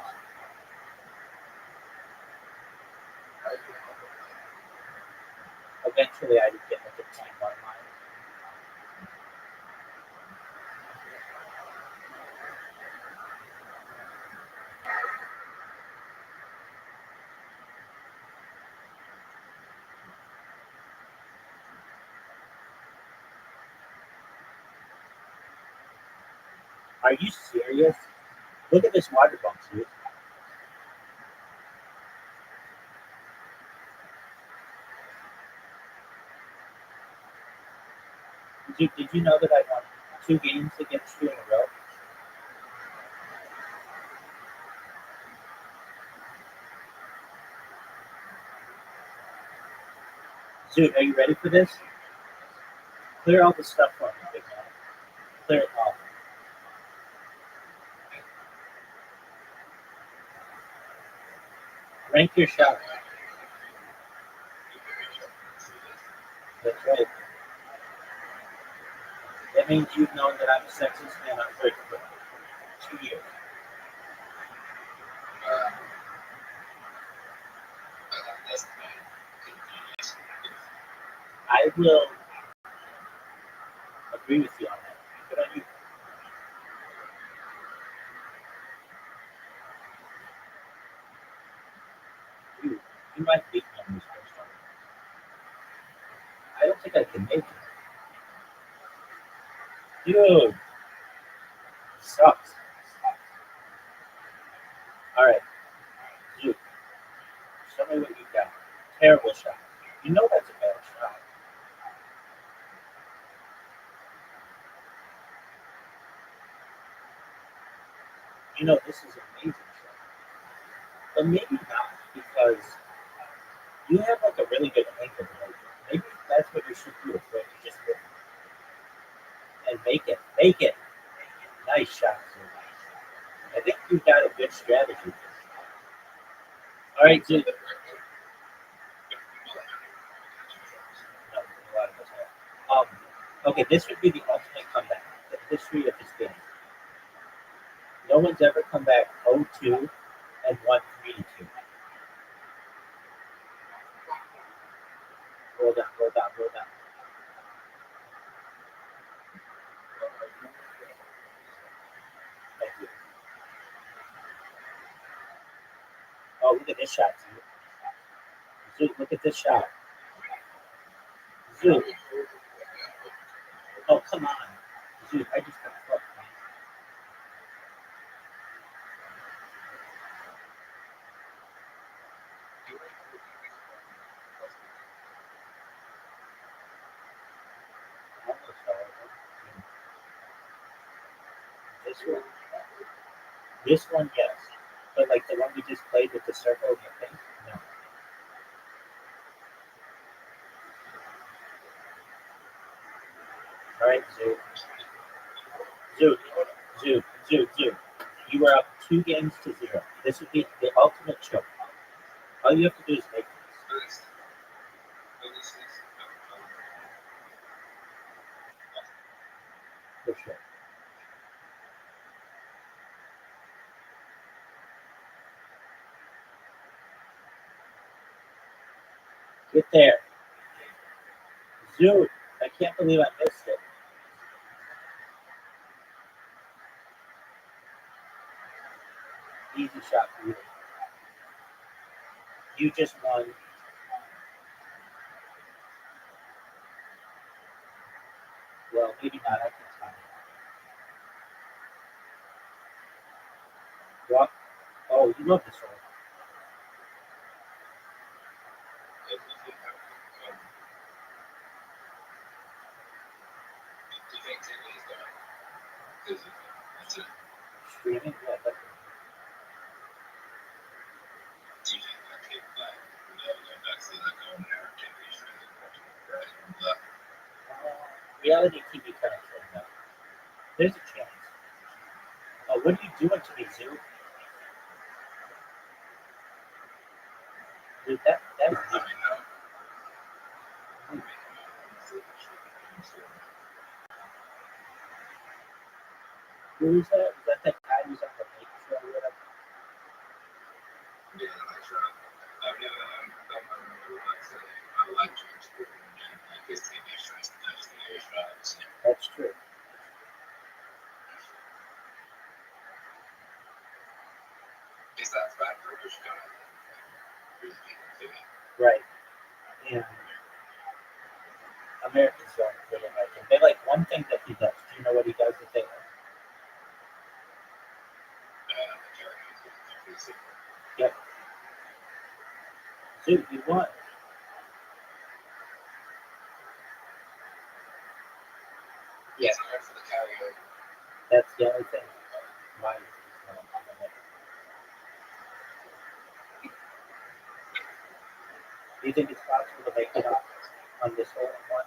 Eventually, I would get like a team online. Are you serious? Look at this water bump, dude. Did you know that I won 2 games against you in a row? Dude, are you ready for this? Clear all the stuff for me, big man. Clear it off. Rank your shot. That's right. That means you've known that I'm a sexist man on Facebook for 2 years. I will agree with you on that. Good on you. You might beat me on this first one. I don't think I can make it. Dude. Sucks. Alright. Dude. Show me what you got. Terrible shot. You know that's a bad shot. You know this is an amazing shot. But maybe not, because you have like a really good angle. Maybe that's what you should do. Is what you just did. And make it. Make it. Nice shot. I think you got a good strategy. All right, dude. Okay, this would be the ultimate comeback in the history of this game. No one's ever come back 0-2 and won 3-2. Roll down, roll down, roll down. Thank you. Oh, look at this shot, dude. Zoom, look at this shot. Zoom. Oh, come on. Dude, I just got fucked. This one, yes. But like the one we just played with the circle and the thing, no. All right, Zoo. You were up 2-0. This would be the ultimate choke. All you have to do is make this. For sure. Get there. Zoo, I can't believe I missed it. Easy shot for you. You just won. Well, maybe not. I can time it. What? Oh, you love this one. Streaming? Yeah, that's reality TV kind of thing, though. There's a chance. Oh, what are you doing to me, Zoo? Dude, that was good. Who is that? Is that guy who's on the lake show or whatever? That's true. Right. And Americans don't really like him. They like one thing that he does. Do you know what he does that they like? Yep. Dude, you won. Yeah. That's the only thing. Mine is do you think it's possible to make it up on this hole in one?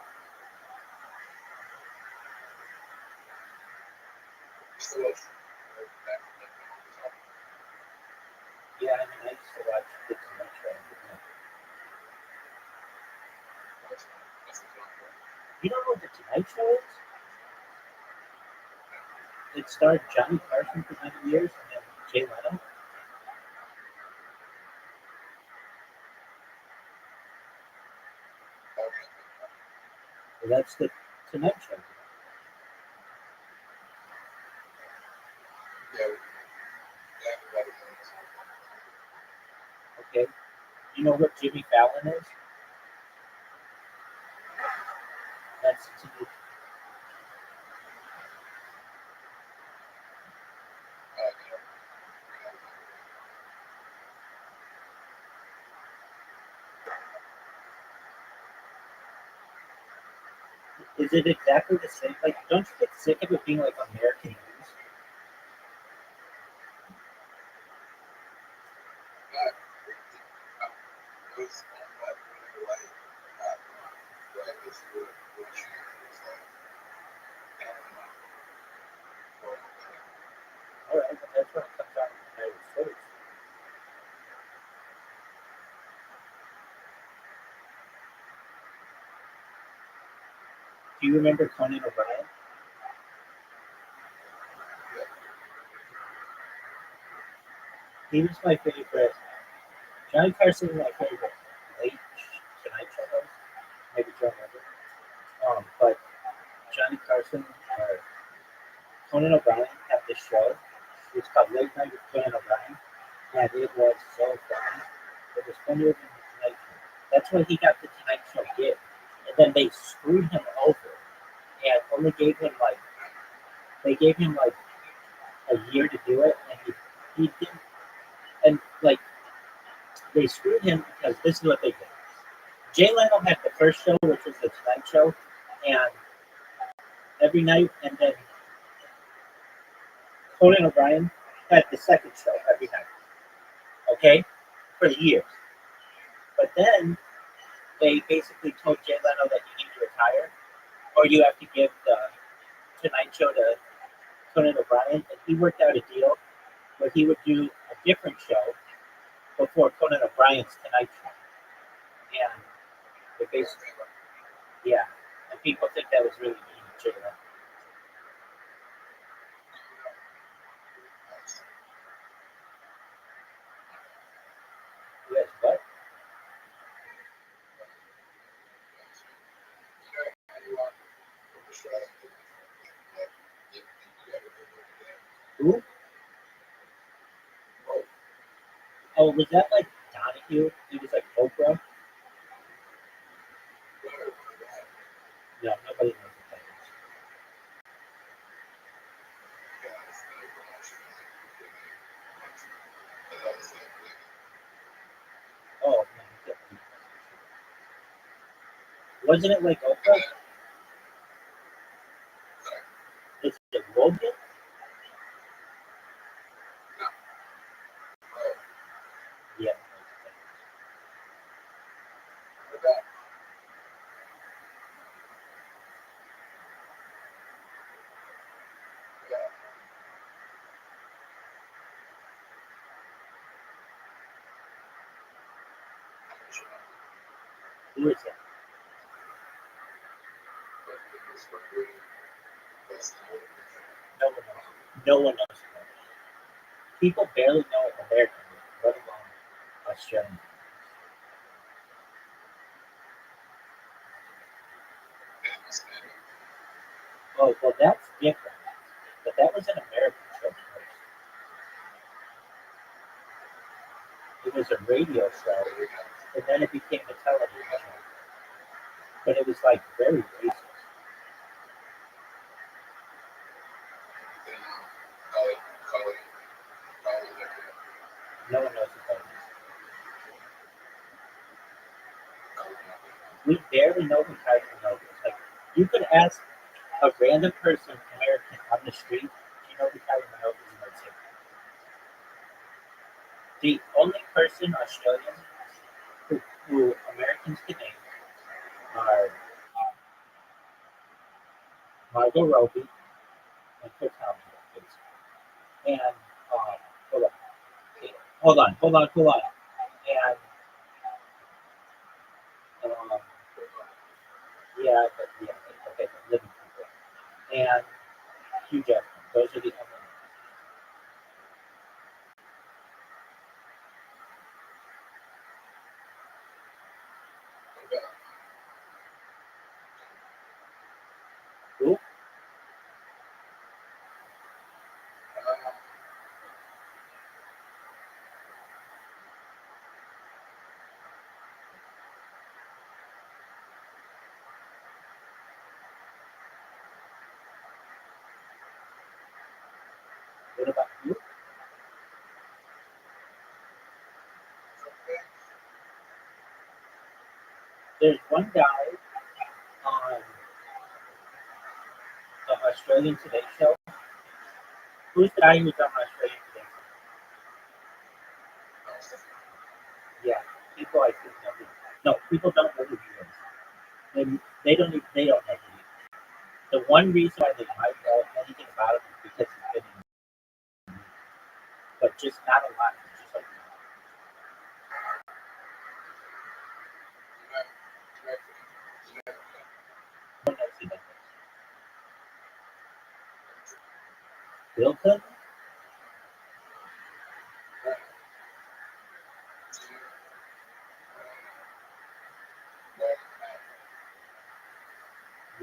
Yeah, I mean, I used to watch The Tonight Show. You don't know what The Tonight Show is? It starred Johnny Carson for many years and then Jay Leno. Well, that's The Tonight Show. Okay. You know what Jimmy Fallon is? That's Is it exactly the same? Like, don't you get sick of it being like American news? All right, but that's when it comes out in the United States. Do you remember Conan O'Brien? He was my favorite. Johnny Carson was my favorite late Tonight Show host. Maybe Joe remember. But Johnny Carson or Conan O'Brien had this show. It was called Late Night with Conan O'Brien, and it was so funny. It was funnier than the Tonight Show. That's when he got the Tonight Show gig, and then they screwed him over and only gave him like a year to do it, and he didn't. And like they screwed him because this is what they did. Jay Leno had the first show, which was the Tonight Show, and every night, and then Conan O'Brien had the second show every night. Okay, for years. But then they basically told Jay Leno that you need to retire, or you have to give the Tonight Show to Conan O'Brien, and he worked out a deal where he would do a different show before Conan O'Brien's Tonight Show. And they basically, yeah, and people think that was really mean to Jay Leno. Yes, but who? Oh, was that like Donahue? He was like Oprah? No, nobody knows what that is. Oh, man. Wasn't it like Oprah? Is it Rogan? Yeah. Who is that? No one knows. No one knows. People barely know American, let alone Australian. Oh, well, that's different. But that was an American show first. It was a radio show, and then it became a television show. But it was like very racist. No one knows what that is. We barely know who Kylie Minogue is. Like, you could ask a random person, American, on the street, do you know who Kylie Minogue is? And they'd say, the only person Australian who Americans can name are Margot Robbie and Chris Hemsworth. kids. And hold on. Hold on. And okay, living people. And Hugh Jackman. Those are the only ones. Who? What about you? There's one guy on the Australian Today Show. Who's the guy who's on Australian Today Show? Yeah, people I think know who. No, people don't know who he is. They don't know who he is. The one reason why they might know anything about him is because he's been in, but just not a lot. Just like no one knows who that is. Bill Clinton?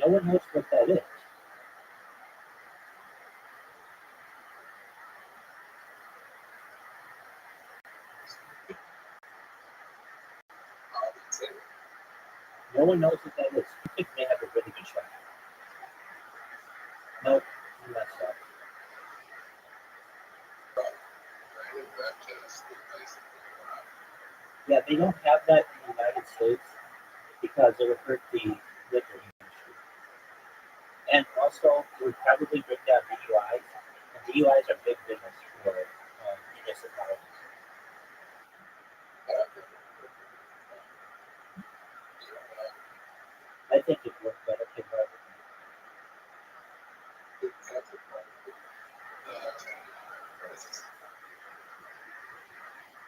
No one knows what that is. No one knows what that is. You think they have a really good shot. No, you messed up. Yeah, they don't have that in the United States because it would hurt the liquor industry. And also, it would probably bring down DUIs. And DUIs are big business for municipalities. I think it worked better for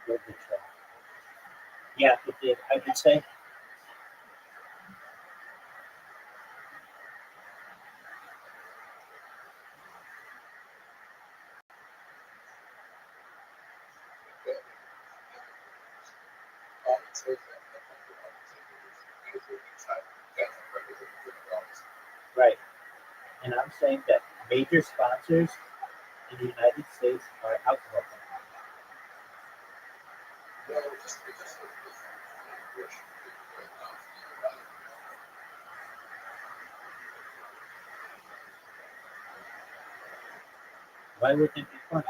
everything. Yeah, it did. I would say. Right. And I'm saying that major sponsors in the United States are alcohol companies. Why would it be funny?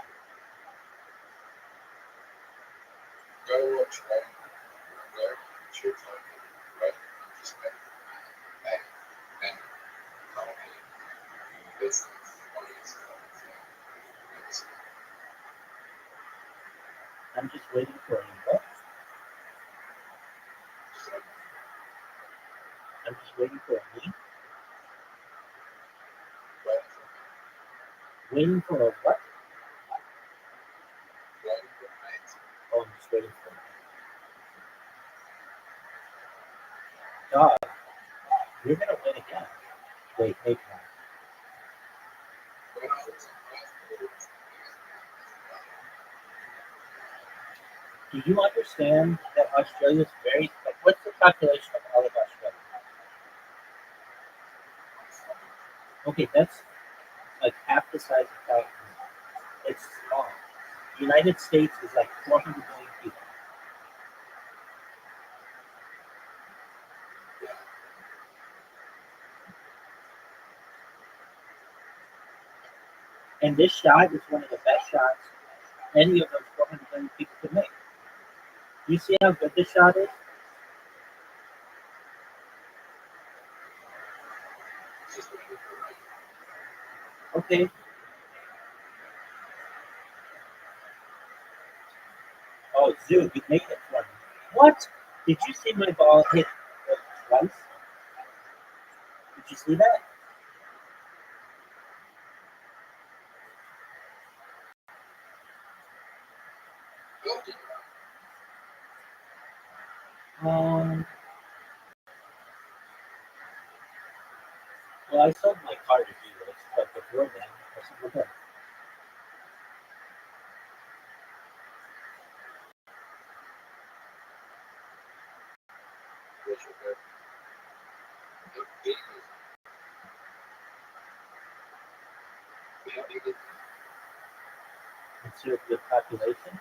I'm just waiting for a what? I'm just waiting for a me. Waiting for a what? Oh, I'm just waiting for a dog. You're gonna win again. Wait, maybe not. Do you understand that Australia's very like what's the population of all of Australia? Okay, that's like half the size of California. It's small. The United States is like 400 million people. And this shot is one of the best shots any of those 400 million people could make. You see how good this shot is? Okay. Oh, Zoo, you made it for me. What? Did you see my ball hit twice? Did you see that? Well, I sold my car to dealers, but before then, I said, okay. Conservative population.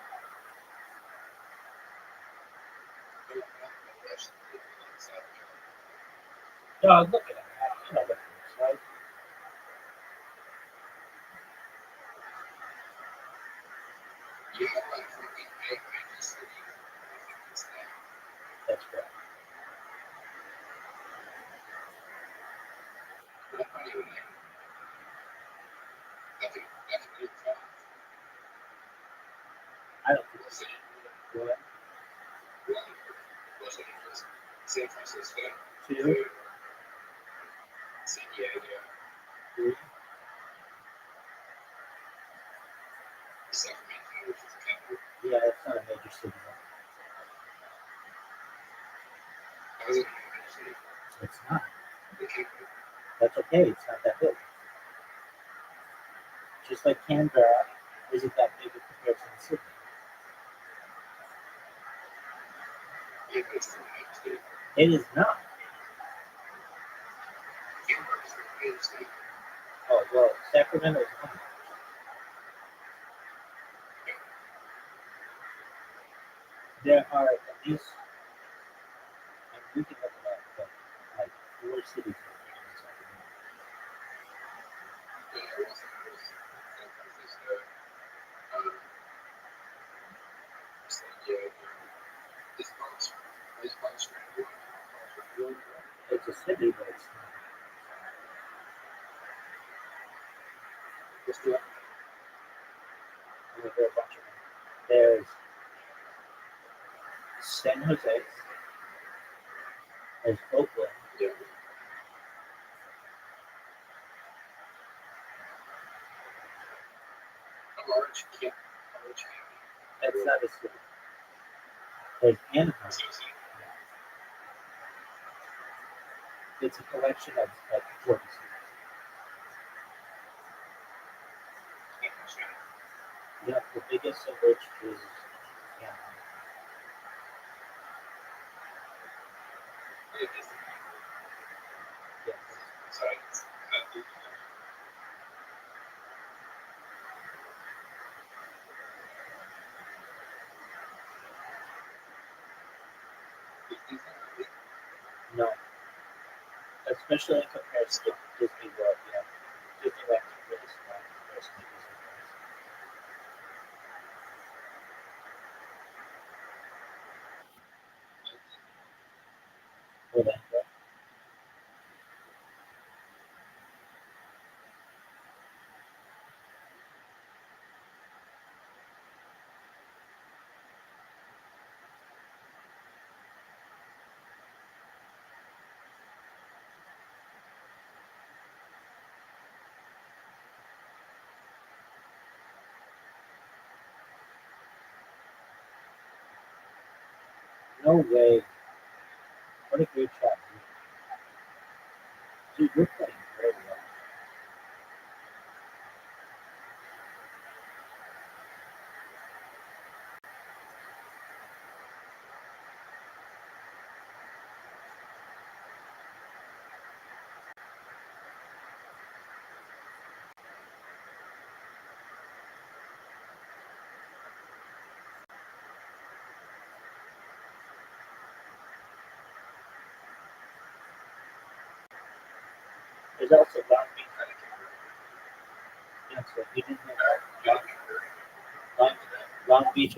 Dog, look at him. You know what it is, right? That's correct. I don't think so. Go ahead. San Francisco. 2, San Diego. 3. Sacramento, which is the capital. Yeah, it's not a major city. I was in a major city. It's not. The capital. That's okay. It's not that big. Just like Canberra isn't that big in comparison to Sydney. Yeah, but it's still a major city. It is not. Canberra is a major city. Oh, well, Sacramento is not. There are at least, and we can look it up, but like 4 cities that are bigger than Sacramento. Yeah, I was in San Francisco. San Diego. This part's really It's a city, but it's not. What's the I mean, there are a bunch of them. There's San Jose, there's Oakland, yeah. Orange County. that's not a city. There's Anaheim. It's a collection of like 40 cities. Yeah, the biggest of which is Anaheim. Yeah. No. Especially in comparison to Disney World, yeah. Disneyland is really small in comparison to Disney World. Orlando. No way. What a great shot, dude. Dude, you're playing very well. There's also Long Beach. Yeah, so he didn't have Long Beach.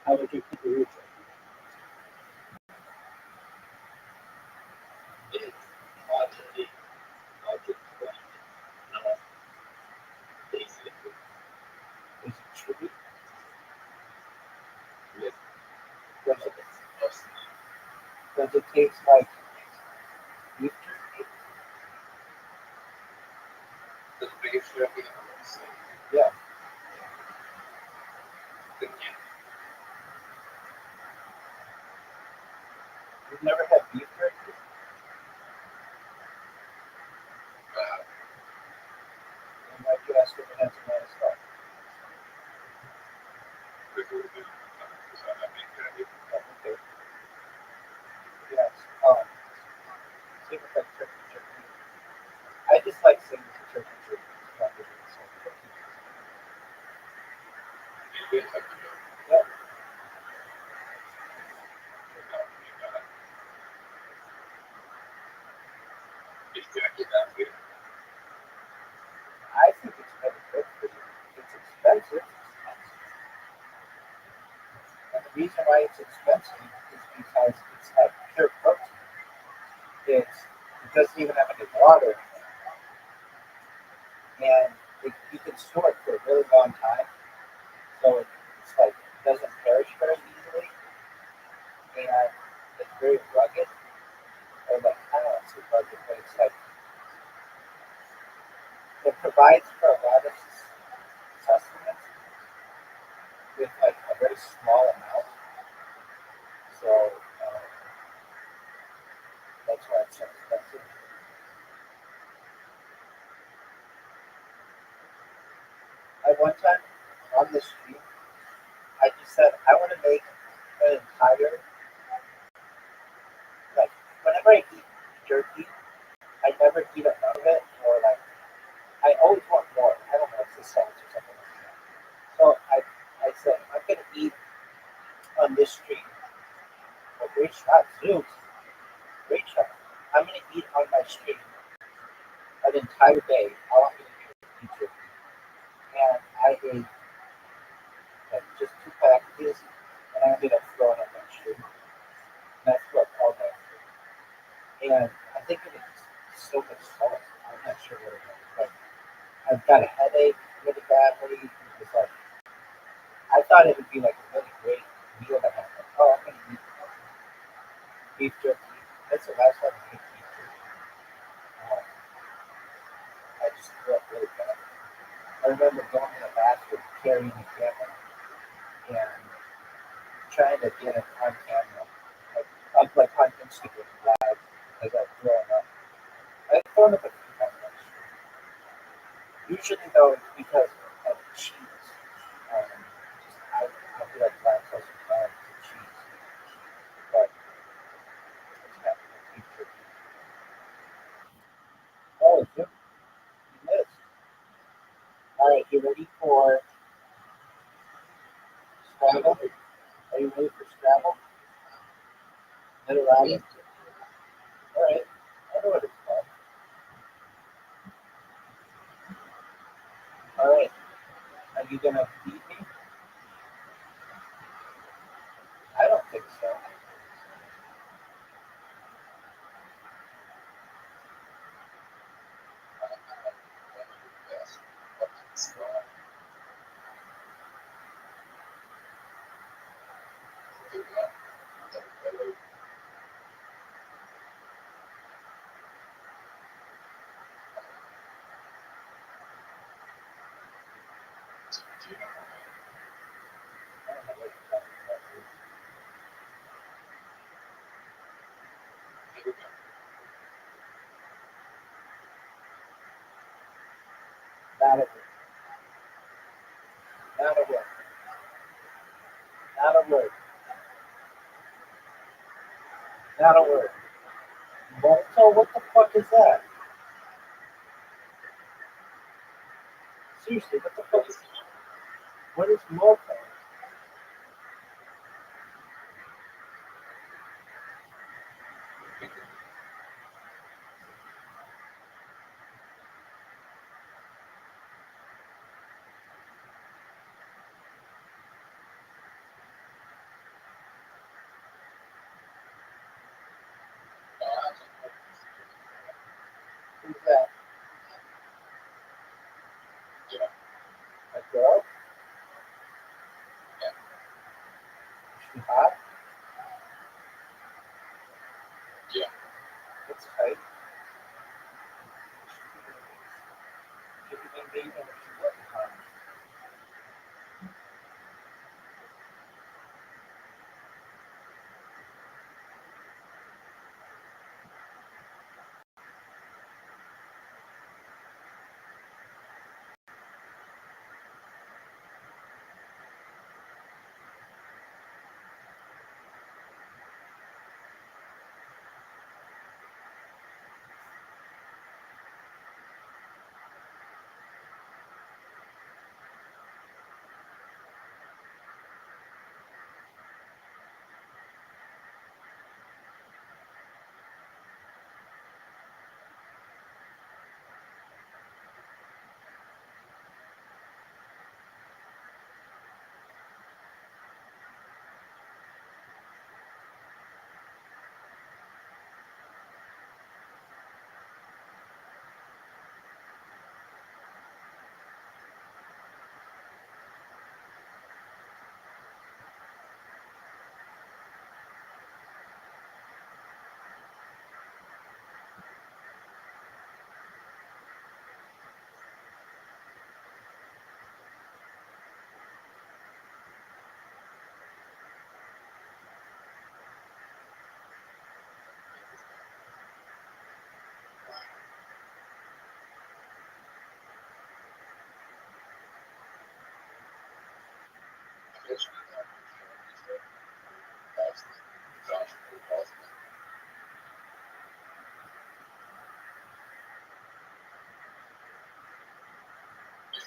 How would you keep the route? Does it taste like beef jerky? The beef jerky. Yeah. You've never had beef jerky? Then why'd you ask if it has some other stuff? Oh, okay. Yes. Same with like turkey jerky. I just like saying turkey jerky. It's not really the same turkey. Yeah. I think it's really good for you. It's expensive. And the reason why it's expensive is because it's like pure protein. It doesn't even have any water in it. And you can store it for a really long time. So it's like it doesn't perish very easily. And it's very rugged. Or like, I don't know if it's rugged, but it's like it provides for a lot of sustenance with like a very small amount. So that's why it's so expensive. At one time on the street, I just said I want to make an entire like whenever I eat jerky, I never eat enough of it or like I always want more. I don't know if it's the sauce or something like that. So I said I'm gonna eat on this street. A great shot, Zeus. Great shot. I'm gonna eat on my street an entire day. All I'm gonna do is eat jerky. And I ate like just 2 packages and I ended up throwing up my street. And I threw up all night. And I think it was so much salt. I'm not sure what it was, but I've got a headache really badly. It was like I thought it would be like a really great meal to have. Like, oh, I'm gonna eat beef jerky. That's the last time I ate beef jerky. Um, I just threw up really bad. I remember going to the bathroom carrying the camera and trying to get it on camera, like on Instagram live as I'm throwing up. I've thrown up a few times actually. Usually though it's because of cheese. I feel like lactose intolerant to cheese, but it's happened with beef jerky. Oh, you missed. All right, you ready for Scrabble? Are you ready for Scrabble? Little Robin? All right, I know what it's called. All right, are you gonna beat me? I don't think so. I don't know what you're talking about. Not a word. Not a word. Not a word. Not a word. Molto? What the fuck is that? Seriously, what the fuck is what is molto? Who's that? A girl? Is she hot?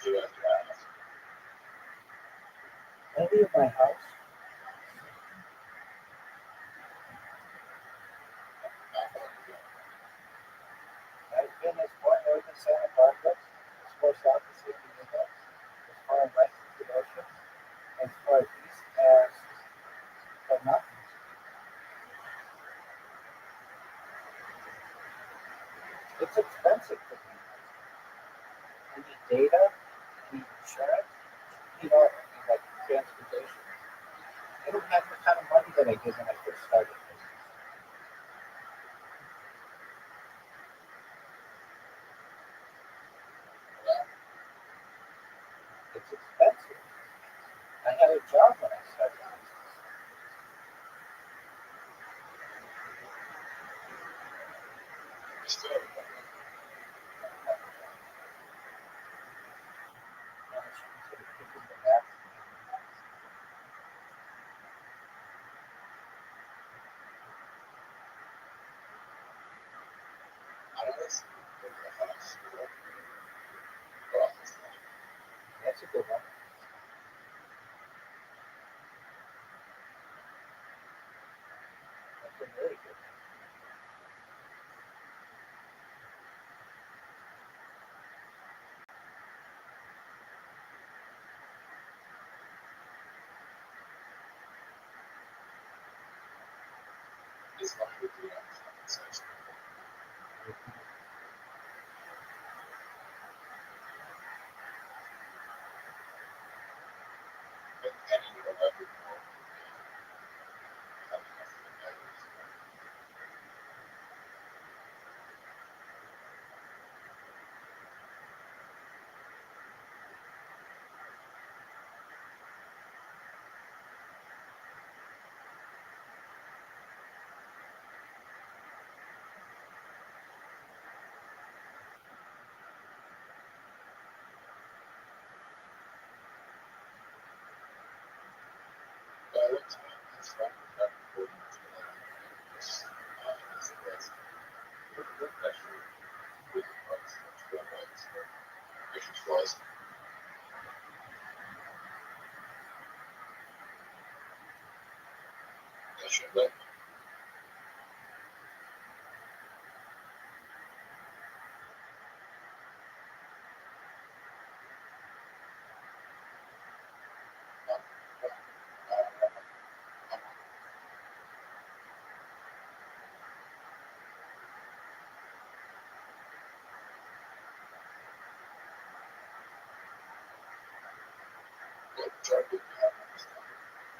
Maybe at my house. I've been as far north as Santa Barbara, as far south as San Diego, as far west as the ocean, as far east as the mountains. It's expensive for me. I need data, I need insurance, I need all, I need like transportation. I don't have the kind of money that I did when I first started this. It's expensive. I had a job when I started this. That's a good one. That's a very good one.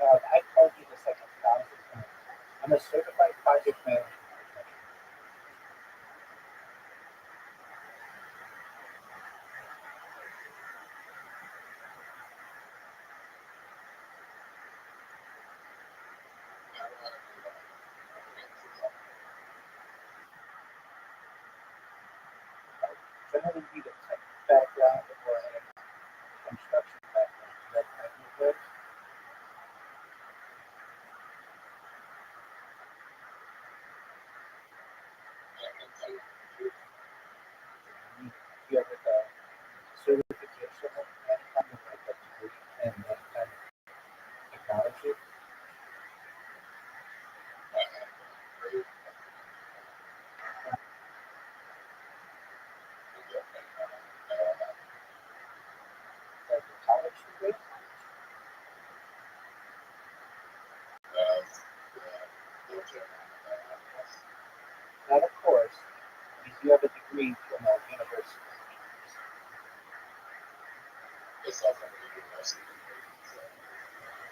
I told you this like 1,000 times. I'm a certified project manager. Generally need a tech background or a construction background. That might be good. You have like a certification of that kind of like a degree in that kind of technology. Like a college degree. Not a course. If you have a degree from a university.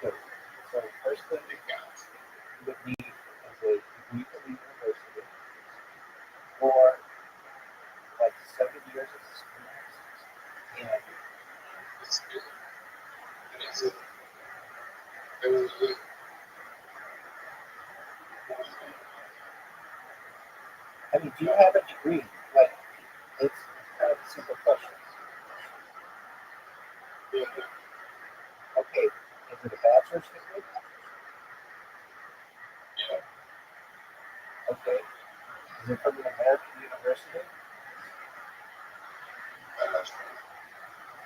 Good. So the first thing you would need is a degree from a university or like 7 years of experience in I mean, do you have a degree? Like, it's kind of a simple question. Okay, is it a bachelor's degree? Okay. Is it from an American university?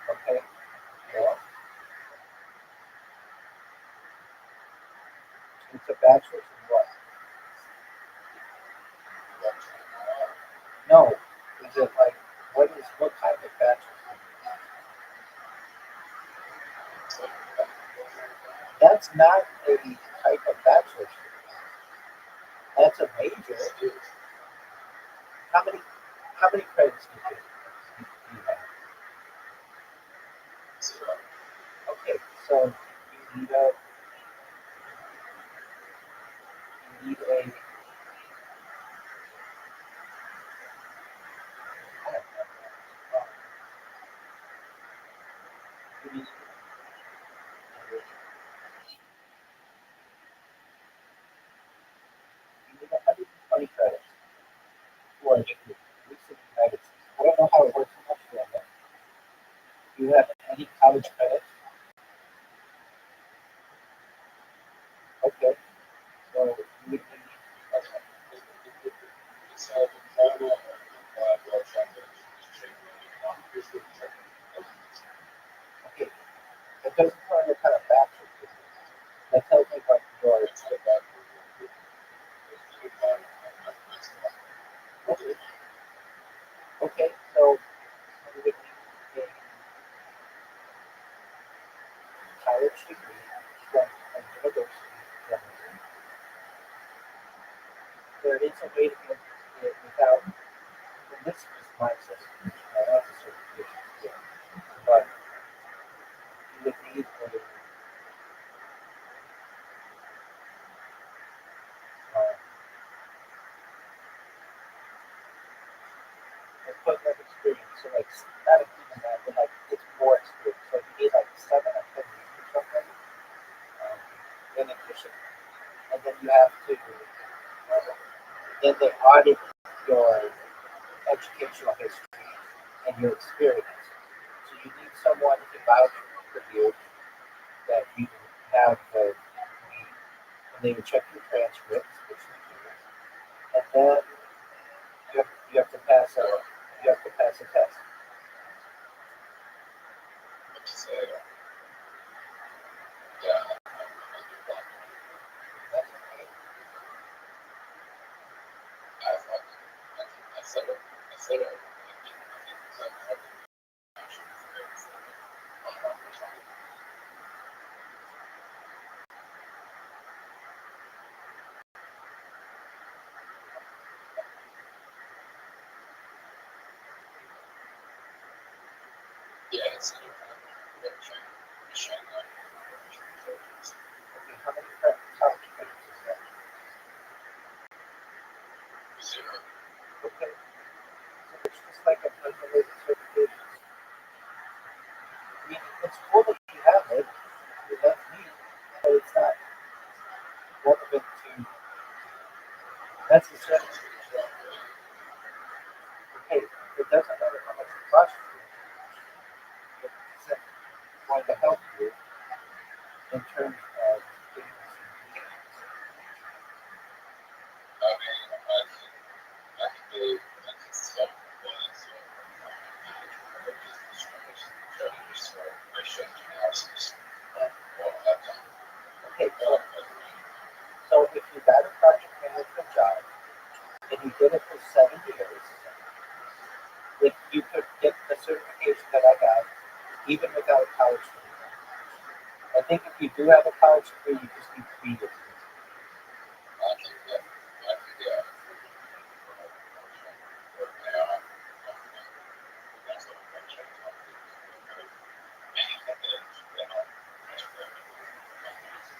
Okay. It's a bachelor's in what? No. Is it like what kind of bachelor's? That's not a type of bachelor's. That's a major. How many credits do you have? Okay, so you need a you need a you need, you need 120 credits for a degree, at least in the United States. I don't know how it works in Australia. Do you have any college credits? Okay, so you would need okay. It doesn't tell you what kind of bachelor's degree. That tells me what your okay. Okay, so you would need a college degree from a university generally. There is a way to get it without, and this is my system, my office certification, yeah. But you would need equivalent experience. So like not even that, but like it's more experience. So you need like 7 or 10 years or something in addition. And then you have to then they audit your educational history and your experience. So you need someone to vouch for you that you have the degree, and they would check your transcripts, which you do, and then you have to pass a test. Okay, how many college credits is that? Okay, so it's just like a unrelated certification. I mean, it's cool that you have it. That's neat, but it's not relevant to. That's the sentence. Okay, it doesn't matter how much it costs you. It's going to help you in terms of getting this certification. Okay, so if you got a project management job and you did it for 7 years, if you could get the certification that I got, even without a college degree. I think if you do have a college degree, you just need 3 years.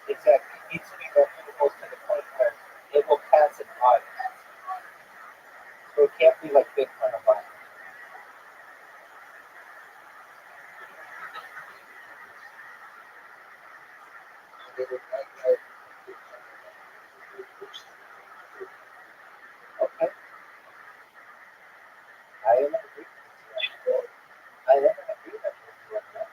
Exactly. It needs to be reputable to the point where it will pass an audit. So it can't be like Bitcoin or Bitcoin. Okay. I am in agreement with you. I am in agreement with you on that.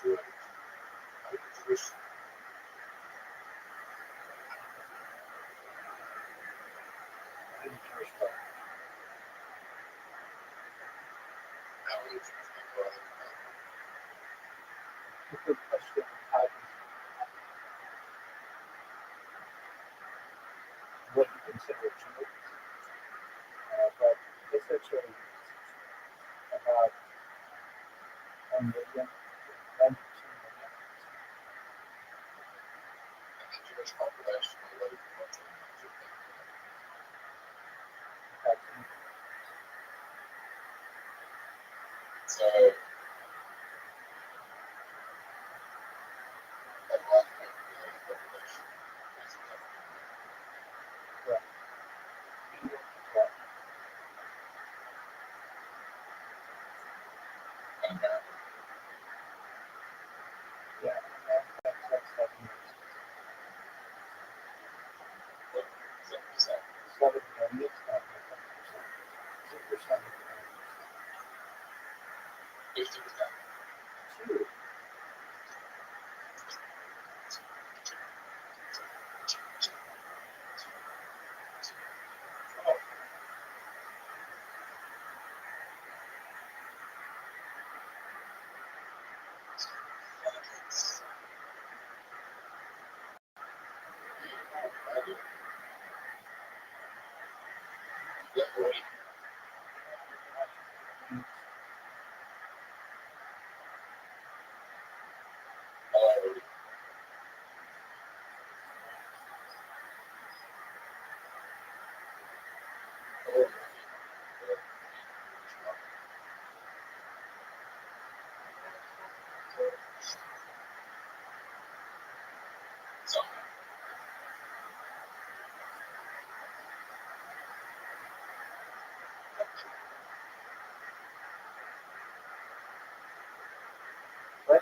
Good question. How what you consider a joke, but this actually about 1 million, 1 to 2 million. Jewish population, so Yeah, that's 7 million. 2%. 2. What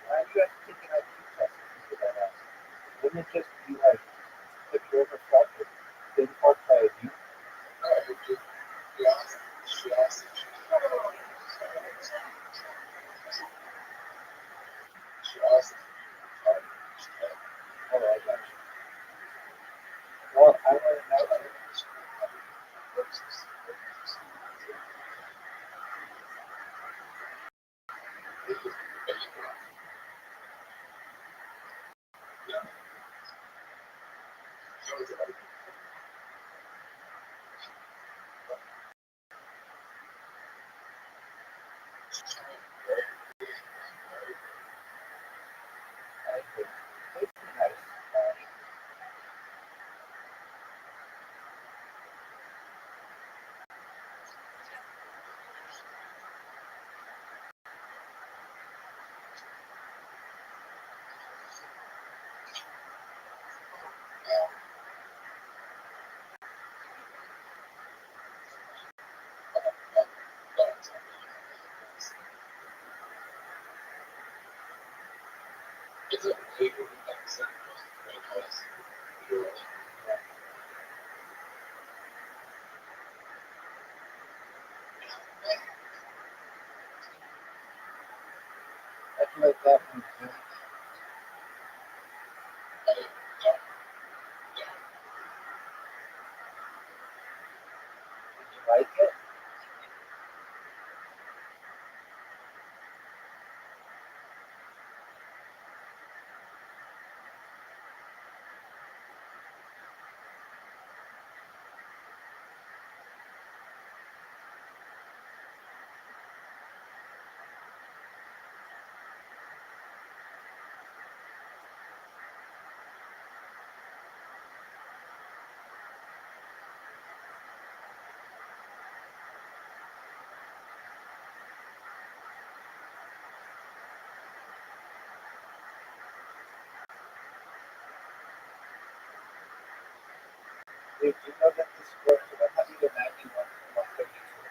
Why do you have to take an IQ test to figure that out? Wouldn't it just be like if you ever felt it been called by you? Oh, I got you. Well, I want to know. Definitely. You like it? Dude, you know that this works. So what have you imagined what could be true?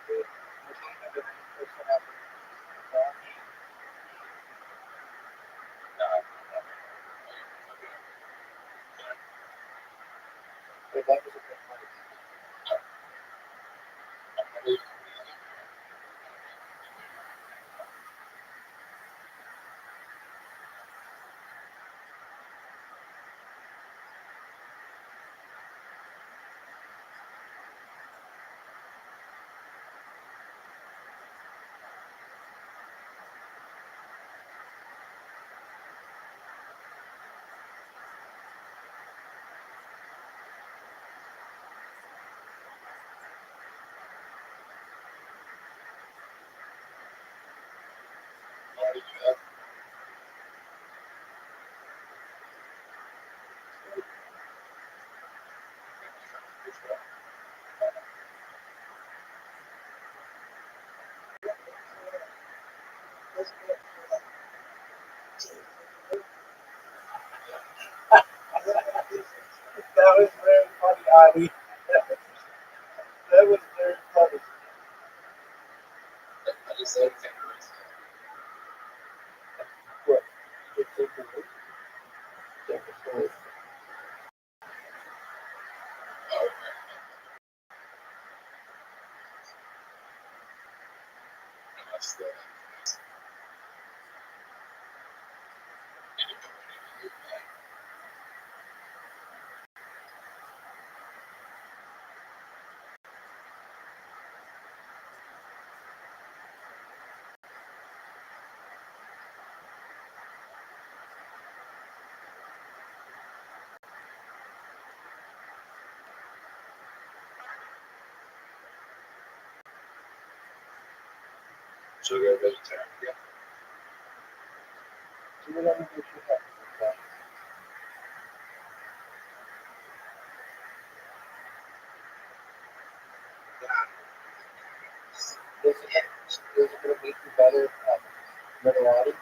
Dude, what kind of an person have Wait, that was a good one. That was very funny, Ali. That was very funny. I just like cameras. What? You take the loop? Take the loop. That's the sugar vegetarian. Yeah. Do whatever makes you happy. Is it going to make you better literati?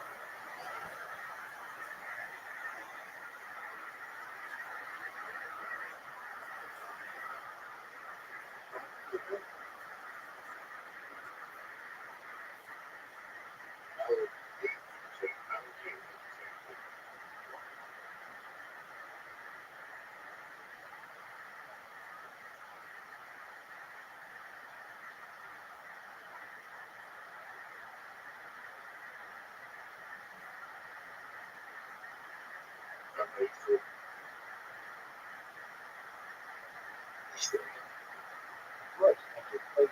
What? I just like,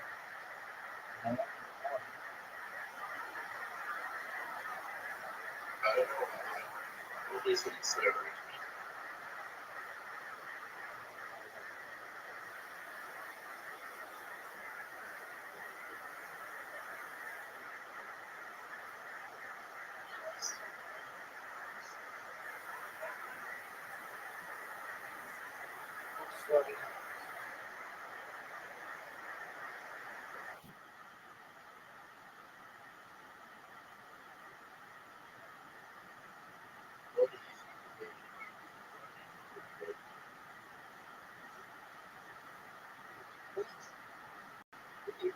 I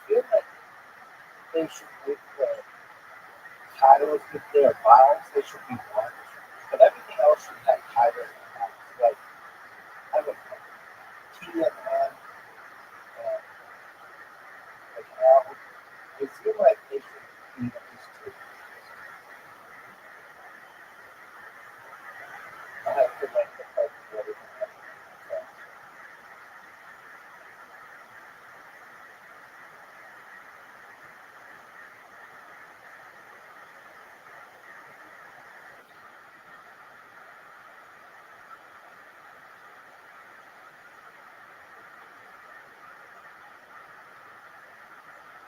feel like they should make the titles, if they're vowels, they should be one. But everything else should have titles and vowels. Like, I don't know, T and N, and like L. I feel like they should be at least two. I have to like the part of everything else.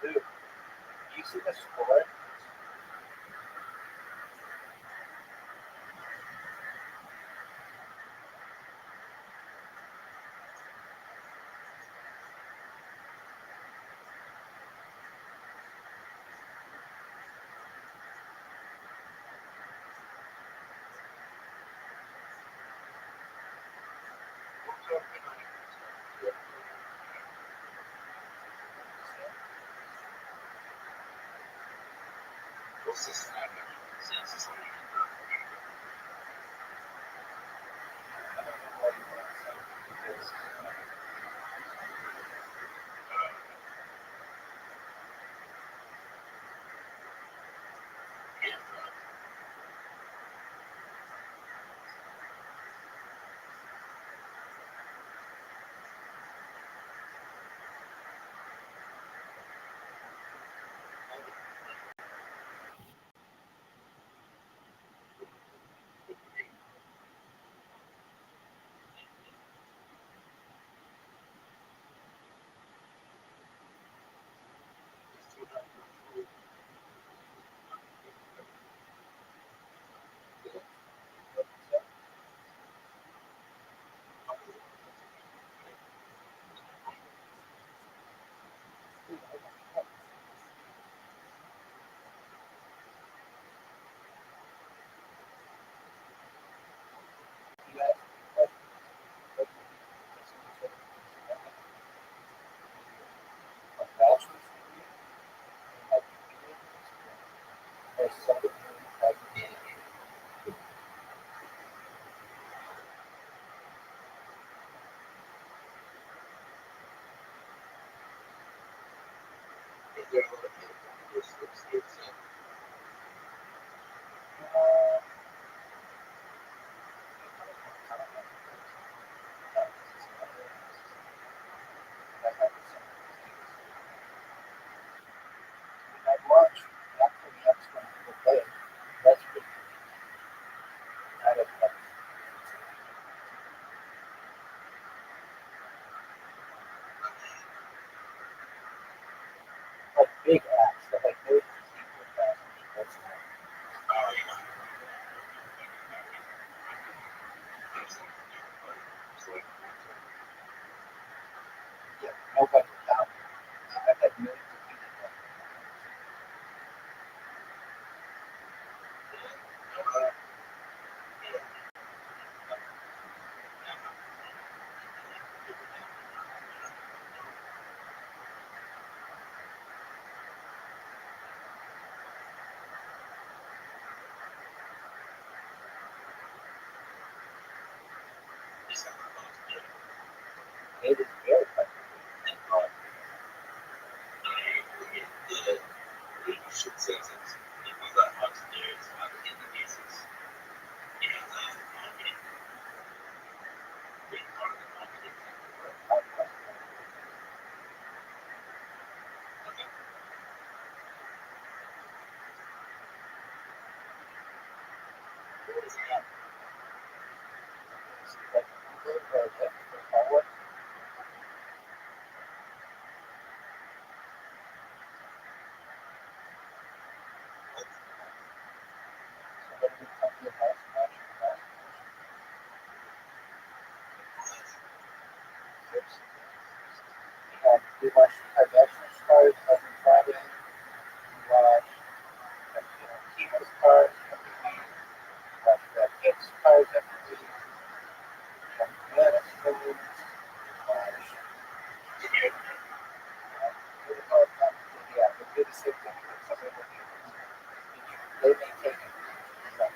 Dude, you see the score? Big acts, but like those that's hated beer. We watch Kardashian's cars every Friday. We watch Kiva's cars every week. We watch Brad Pitt's cars every week. We watch Rihanna's movies. We watch yeah, we do the same thing with somebody with you. They maintain it. So,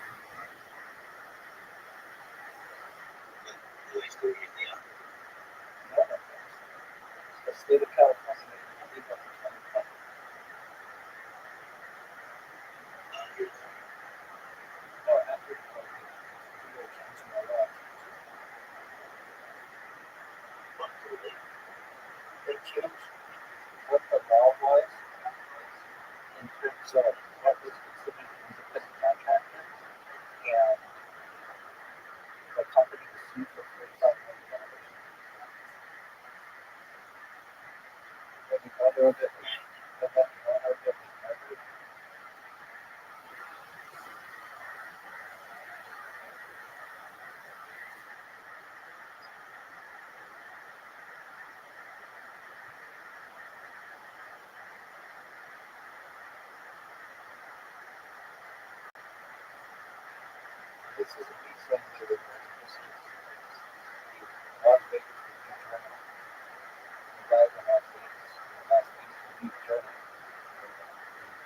the state of California is illegal for 2020. No, after 2020, we are changing our law. They changed what the law was in terms of what was considered an independent contractor, and the company was sued for $45 million. And the owner of it was murdered. This is a piece of the Las Vegas Review Journal. The guy in Las Vegas, the Las Vegas Review Journal,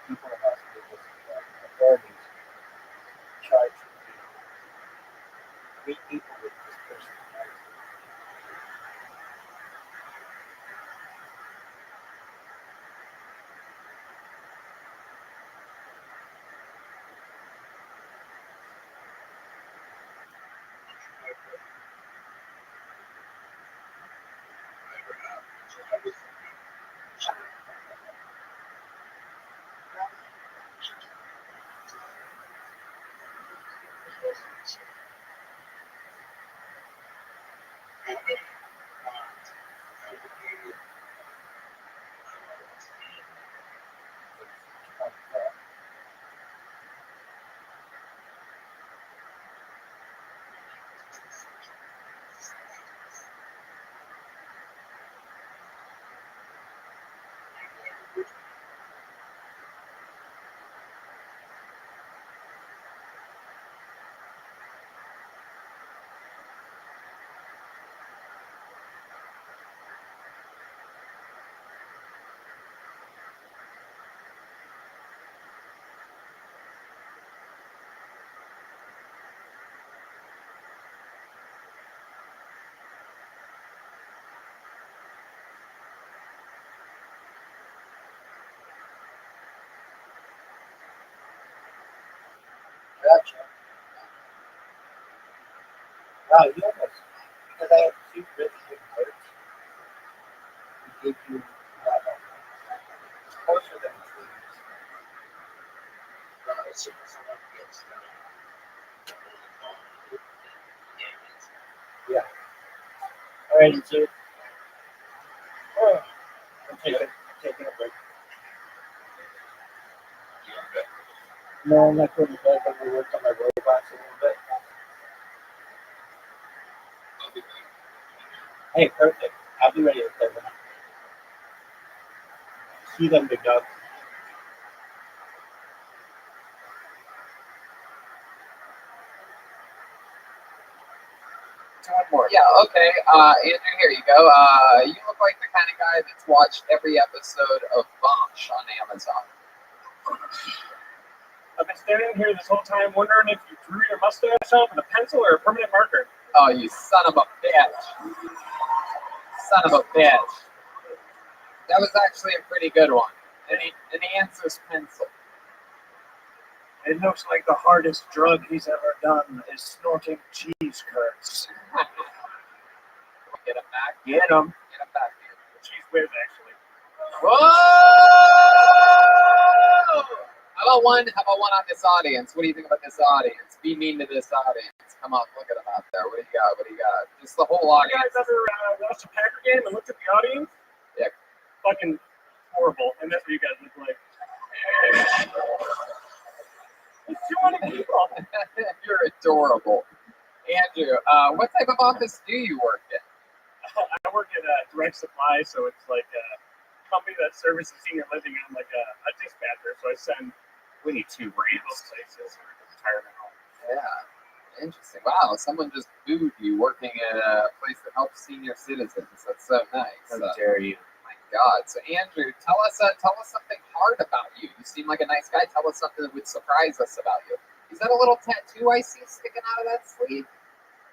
people in Las Vegas, authorities charged three people with this person. Gotcha. Wow, you almost, because I had two really good words, we gave you closer than two. Yeah. All right, so I'm taking a break. No, I'm not going to bed. I'm going to work on my robots a little bit. Hey, perfect. I'll be ready to play them. See them to go. One more. Yeah, okay. Andrew, here you go. You look like the kind of guy that's watched every episode of Bosch on Amazon. I've been standing here this whole time wondering if you drew your mustache on with a pencil or a permanent marker. Oh, you son of a bitch. Son of a bitch. That was actually a pretty good one. And the answer's pencil. It looks like the hardest drug he's ever done is snorting cheese curds. Get him back. Get him. Get him back here. Cheese whiz, actually. Whoa! How about one on this audience? What do you think about this audience? Be mean to this audience. Come on, look at them out there. What do you got? What do you got? Just the whole You audience. guys ever watched a Packer game and looked at the audience? Yeah. Fucking horrible. And that's what you guys look like. It's too many people. You're adorable. Andrew, what type of office do you work in? I work at Direct Supply, so it's like a company that services senior living. I'm like a dispatcher, so I send We need 2 ramps. places or retirement homes. Yeah. Interesting. Wow, someone just booed you working at a place that helps senior citizens. That's so nice. How dare you? My God. So Andrew, tell us something hard about you. You seem like a nice guy. Tell us something that would surprise us about you. Is that a little tattoo I see sticking out of that sleeve?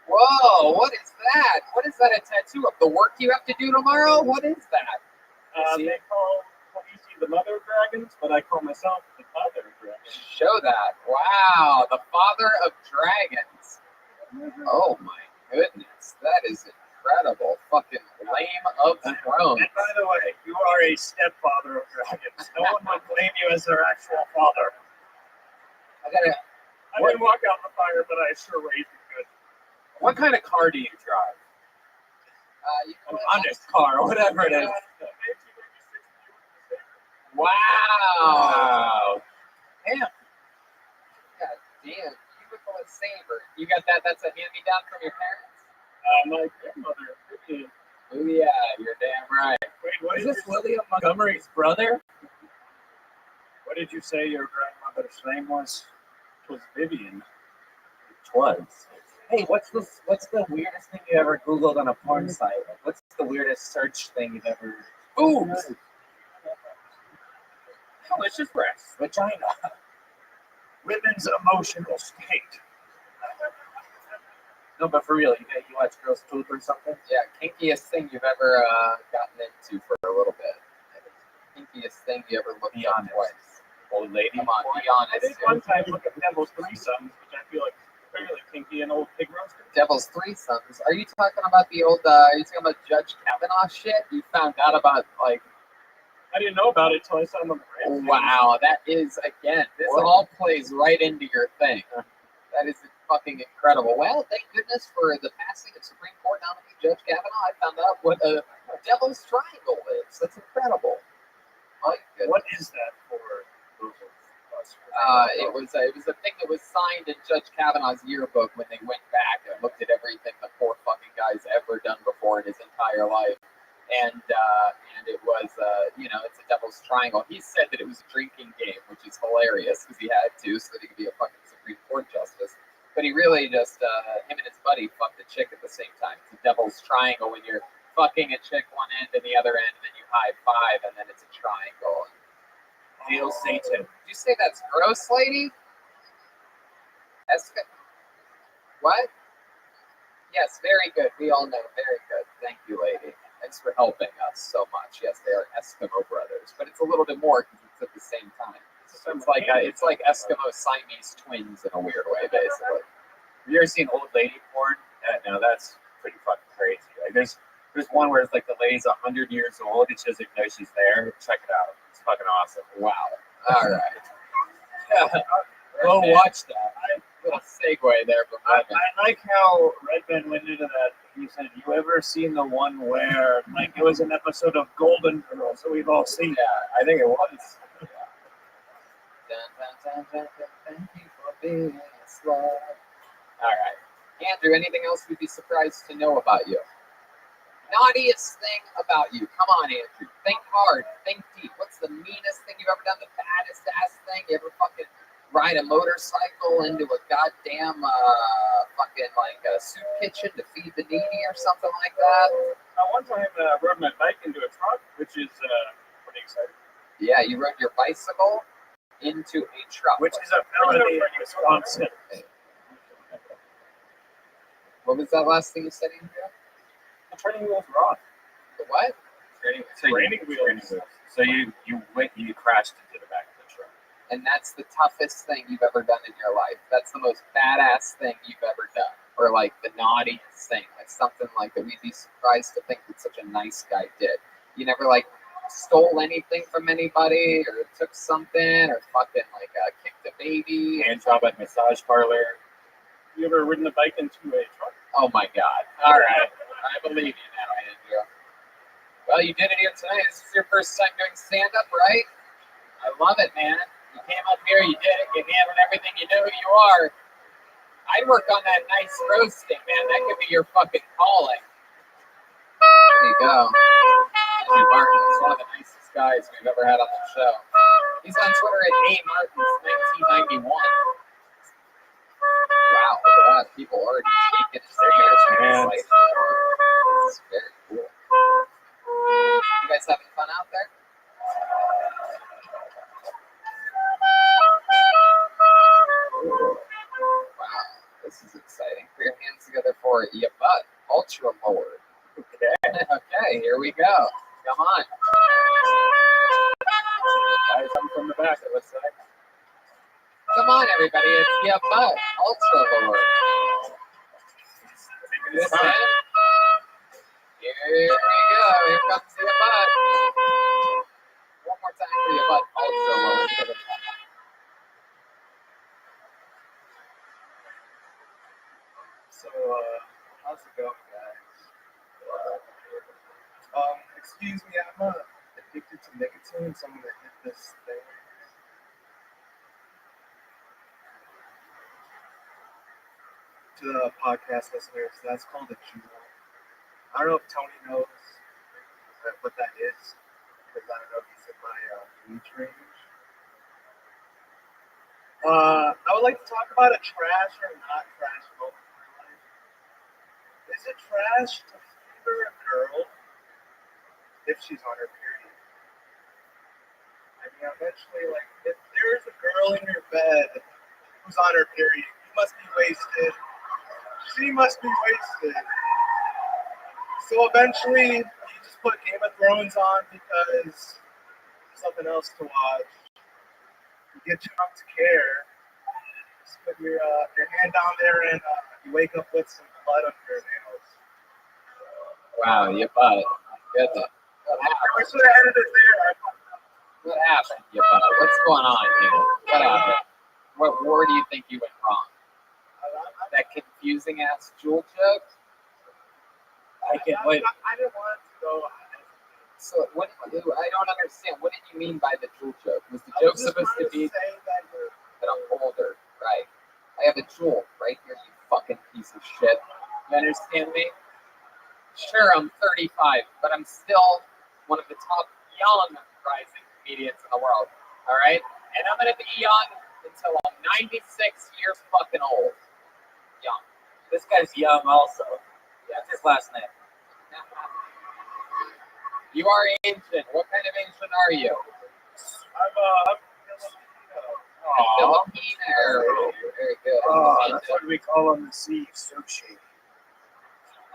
Whoa, what is that? What is that a tattoo of? The work you have to do tomorrow? What is that? They call Khaleesi the mother of dragons, but I call myself the father of dragons. Show that. Wow, the father of dragons. Oh my goodness, that is incredible. Fucking lame of thrones. And by the way, you are a stepfather of dragons. No one would blame you as their actual father. I didn't walk out in the fire, but I sure raised you good. What kind of car do you drive? An honest car, or whatever it is. Wow. Damn. God damn. Beautiful and saber. You got that? That's a hand-me-down from your parents? My grandmother. Oh, yeah. You're damn right. Wait, what Is this William Montgomery's brother? What did you say your grandmother's name was? It was Vivian. It was. Hey, what's the weirdest thing you ever Googled on a porn site? What's the weirdest search thing you've ever... Boobs. Delicious breasts. Vagina. Women's emotional state. No, but for real, you watch girls poop or something? Yeah, kinkiest thing you've ever gotten into for a little bit. Kinkiest thing you ever looked up twice. Old lady. Come on, be I honest. did one time look at Devil's Threesomes, which I feel like is fairly kinky and old pig roaster. Devil's Threesomes. Are you talking about the old, are you talking about Judge Kavanaugh shit? You found out about, like... I didn't know about it until I saw him on the radio. Wow, that is, again, this all plays right into your thing. That is fucking incredible. Well, thank goodness for the passing of Supreme Court nominee Judge Kavanaugh. I found out what a Devil's Triangle is. That's incredible. My goodness. What is that for those of us? It was a thing that was signed in Judge Kavanaugh's yearbook when they went back and looked at everything the poor fucking guy's ever done before in his entire life. And it was, it's a Devil's Triangle. He said that it was a drinking game, which is hilarious because he had to so that he could be a fucking Supreme Court justice. But he really just, him and his buddy fucked a chick at the same time. It's a Devil's Triangle when you're fucking a chick one end and the other end, and then you high five, and then it's a triangle. Hail Satan. Did you say that's gross, lady? What? Yes, very good. We all know. Very good. Thank you, lady. Thanks for helping us so much. Yes, they are Eskimo brothers, but it's a little bit more because it's at the same time. So it's like Eskimo Siamese twins in a weird way, basically. Have you ever seen old lady porn? No, that's pretty fucking crazy. Like there's one where it's like the lady's 100 years old and she doesn't even know she's there. Check it out. It's fucking awesome. Wow. All right. Go watch that. Little segue there. I like how Redman went into that. He said, "You ever seen the one where like it was an episode of Golden Girls that we've all seen?" Yeah, I think it was. Thank you for being a slut. All right, Andrew. Anything else we'd be surprised to know about you? Naughtiest thing about you? Come on, Andrew. Think hard. Think deep. What's the meanest thing you've ever done? The baddest ass thing? You ever fucking ride a motorcycle into a goddamn fucking like a soup kitchen to feed the needy or something like that? One time I rode my bike into a truck, which is pretty exciting. Yeah, you rode your bicycle into a truck. Which is a felony in Wisconsin. What was that last thing you said, Andrew? The training wheels were off. The what? Training wheels. So you crashed into the back of the truck. And that's the toughest thing you've ever done in your life. That's the most badass thing you've ever done. Or like the naughtiest thing. Like something like that we'd be surprised to think that such a nice guy did. You never like stole anything from anybody or took something or fucking like kicked a baby. Hand job at massage parlor. You ever ridden a bike into a truck? Oh my God. All right. I believe you now, Andrew. Well, you did it here tonight. This is your first time doing stand-up, right? I love it, man. You came up here, you did it, you nailed everything, you know who you are. I'd work on that nice roasting, man. That could be your fucking calling. There you go. Andrew Martin is one of the nicest guys we've ever had on the show. He's on Twitter at AMartins1991. Wow, look at that. People already taking it serious, man. This is very cool. You guys having fun out there? Wow, this is exciting. Put your hands together for your butt. Ultra Lord. Okay. Okay, here we go. Come on. Guys, I'm from the back, it looks like. Come on, everybody. It's your butt. Ultra Lord. Taking his time. Here we go. Here comes your butt. One more time for your butt. Ultra Lord. So, how's it going, guys? Excuse me, I'm addicted to nicotine, so I'm gonna hit this thing. To the podcast listeners, that's called a Juul. I don't know if Tony knows what that is, because I don't know if he's in my reach range. I would like to talk about a trash or not trash moment in my life. Is it trash to favor a girl if she's on her period? I mean, eventually, like, if there's a girl in your bed who's on her period, you must be wasted. She must be wasted. So eventually, you just put Game of Thrones on because there's nothing else to watch. You get drunk to care. Just put your hand down there and you wake up with some blood under your nails. Wow, your butt. Goodness. We should have ended it there. What happened, your butt? What's going on here? What happened? Where do you think you went wrong? That confusing ass Juul joke? I didn't want it to go. So what? I don't understand. What did you mean by the Juul joke? Was the joke supposed to be that I'm older? Right. I have a Juul right here, you fucking piece of shit. You understand me? Sure, I'm 35, but I'm still one of the top young rising comedians in the world. All right? And I'm going to be young until I'm 96 years fucking old. Young. This guy's young also. That's his last name. You are Asian. What kind of Asian are you? I'm Filipino. Very good. that's what we call on the sea, sushi.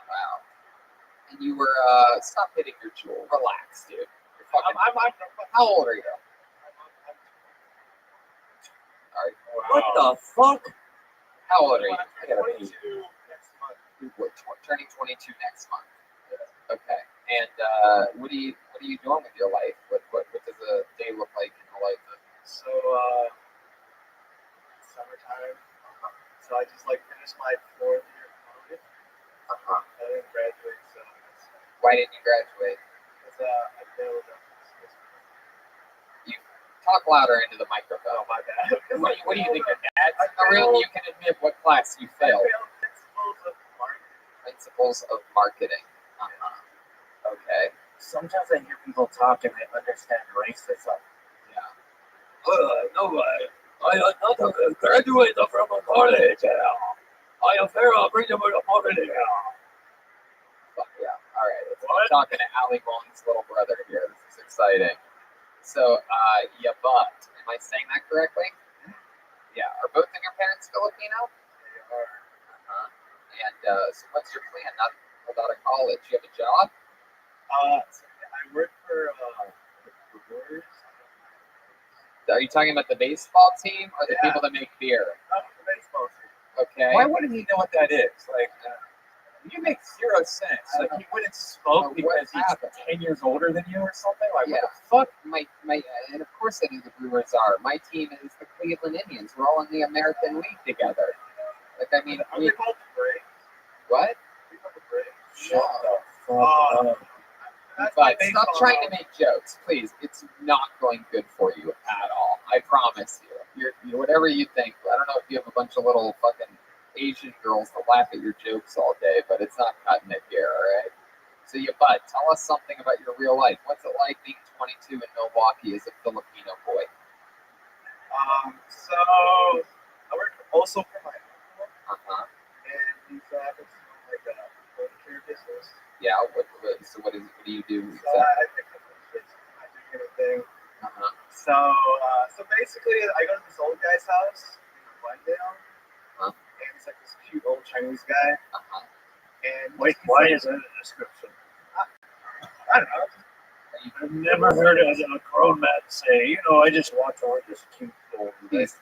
Wow. And you were, stop hitting your Juul. Relax, dude. You're fucking, how old are you? All right. What the fuck? How old are you? I got 22 next month. We're turning 22 next month. Okay. And what are you doing with your life? What does a day look like in your life? So summertime. So I just finished my 4th year of college. I didn't graduate, so why didn't you graduate? Because I failed. You talk louder into the microphone. Oh my bad. What do you think? Your dad's in the room? You can admit what class you failed. I failed principles of marketing. Principles of marketing. Okay. Sometimes I hear people talk and I understand racism. Yeah. No, I not graduate from a college. I am very principal of marketing. Fuck yeah. All right. I'm talking to Ali Wong's little brother here. This is exciting. So, your butt. Am I saying that correctly? Yeah. Are both of your parents Filipino? They are. And so what's your plan? Not out of college. You have a job? I work for the Brewers. Are you talking about the baseball team or the Yeah. people that make beer? The baseball team. Okay. Why wouldn't he know what that is? Like, you make 0 sense. Like, he wouldn't smoke What because he's happened? 10 years older than you or something? Like, Yeah. what the fuck? And of course I know the Brewers are. My team is the Cleveland Indians. We're all in the American League together. Like, I mean, Are they called the Braves? what? Are they called the Braves? Shut the fuck Oh. up. That's But my stop baseball trying to knowledge. make jokes, please. It's not going good for you at all. I promise you. You're whatever you think. I don't know if you have a bunch of little fucking Asian girls that laugh at your jokes all day, but it's not cutting it here, all right? So, tell us something about your real life. What's it like being 22 in Milwaukee as a Filipino boy? So I work also for my uncle, Uh-huh. and he's happens to own like a home care business. Yeah, what do you do So exactly? I pick up the kids, I'm not doing anything. Uh-huh. So basically, I go to this old guy's house in Glendale, and he's like this cute old Chinese guy. Uh-huh. And Wait, he's why like, is that a description? I don't know. I've never heard a grown man say, I just want to work this cute old guy. He's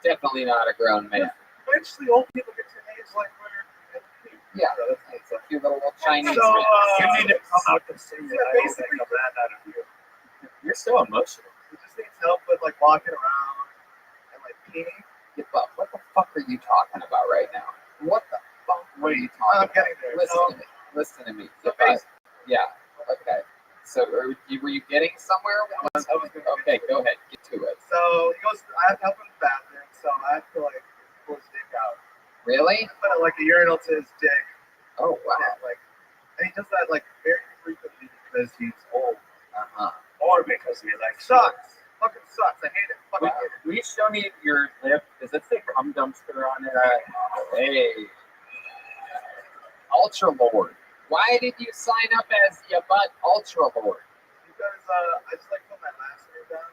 definitely not a grown man. Eventually, old people get to an age like where they're cute. Yeah, So it's a cute little Chinese So, man. You need to come out and say that I will basically- make a man out of you. You're so emotional. he just needs help with like walking around and like peeing. Yeah, but what the fuck are you talking about right now? What the fuck are you talking I'm about? getting there. Listen to me. So Yeah, okay. So were you getting somewhere? I was gonna Okay, go ahead. Get to it. So he goes. I have to help him in the bathroom, so I have to like pull his dick out. Really? I put like a urinal to his dick. Oh, wow. And he does that like very frequently because he's old. Uh-huh. Or because he likes Sucks. Fucking sucks. I hate it. Fucking hate it. Will you show me your lip? Does that say cum dumpster on it? Hey. Ultra Lord. Why did you sign up as your butt Ultra Lord? Because I just like put my last name down.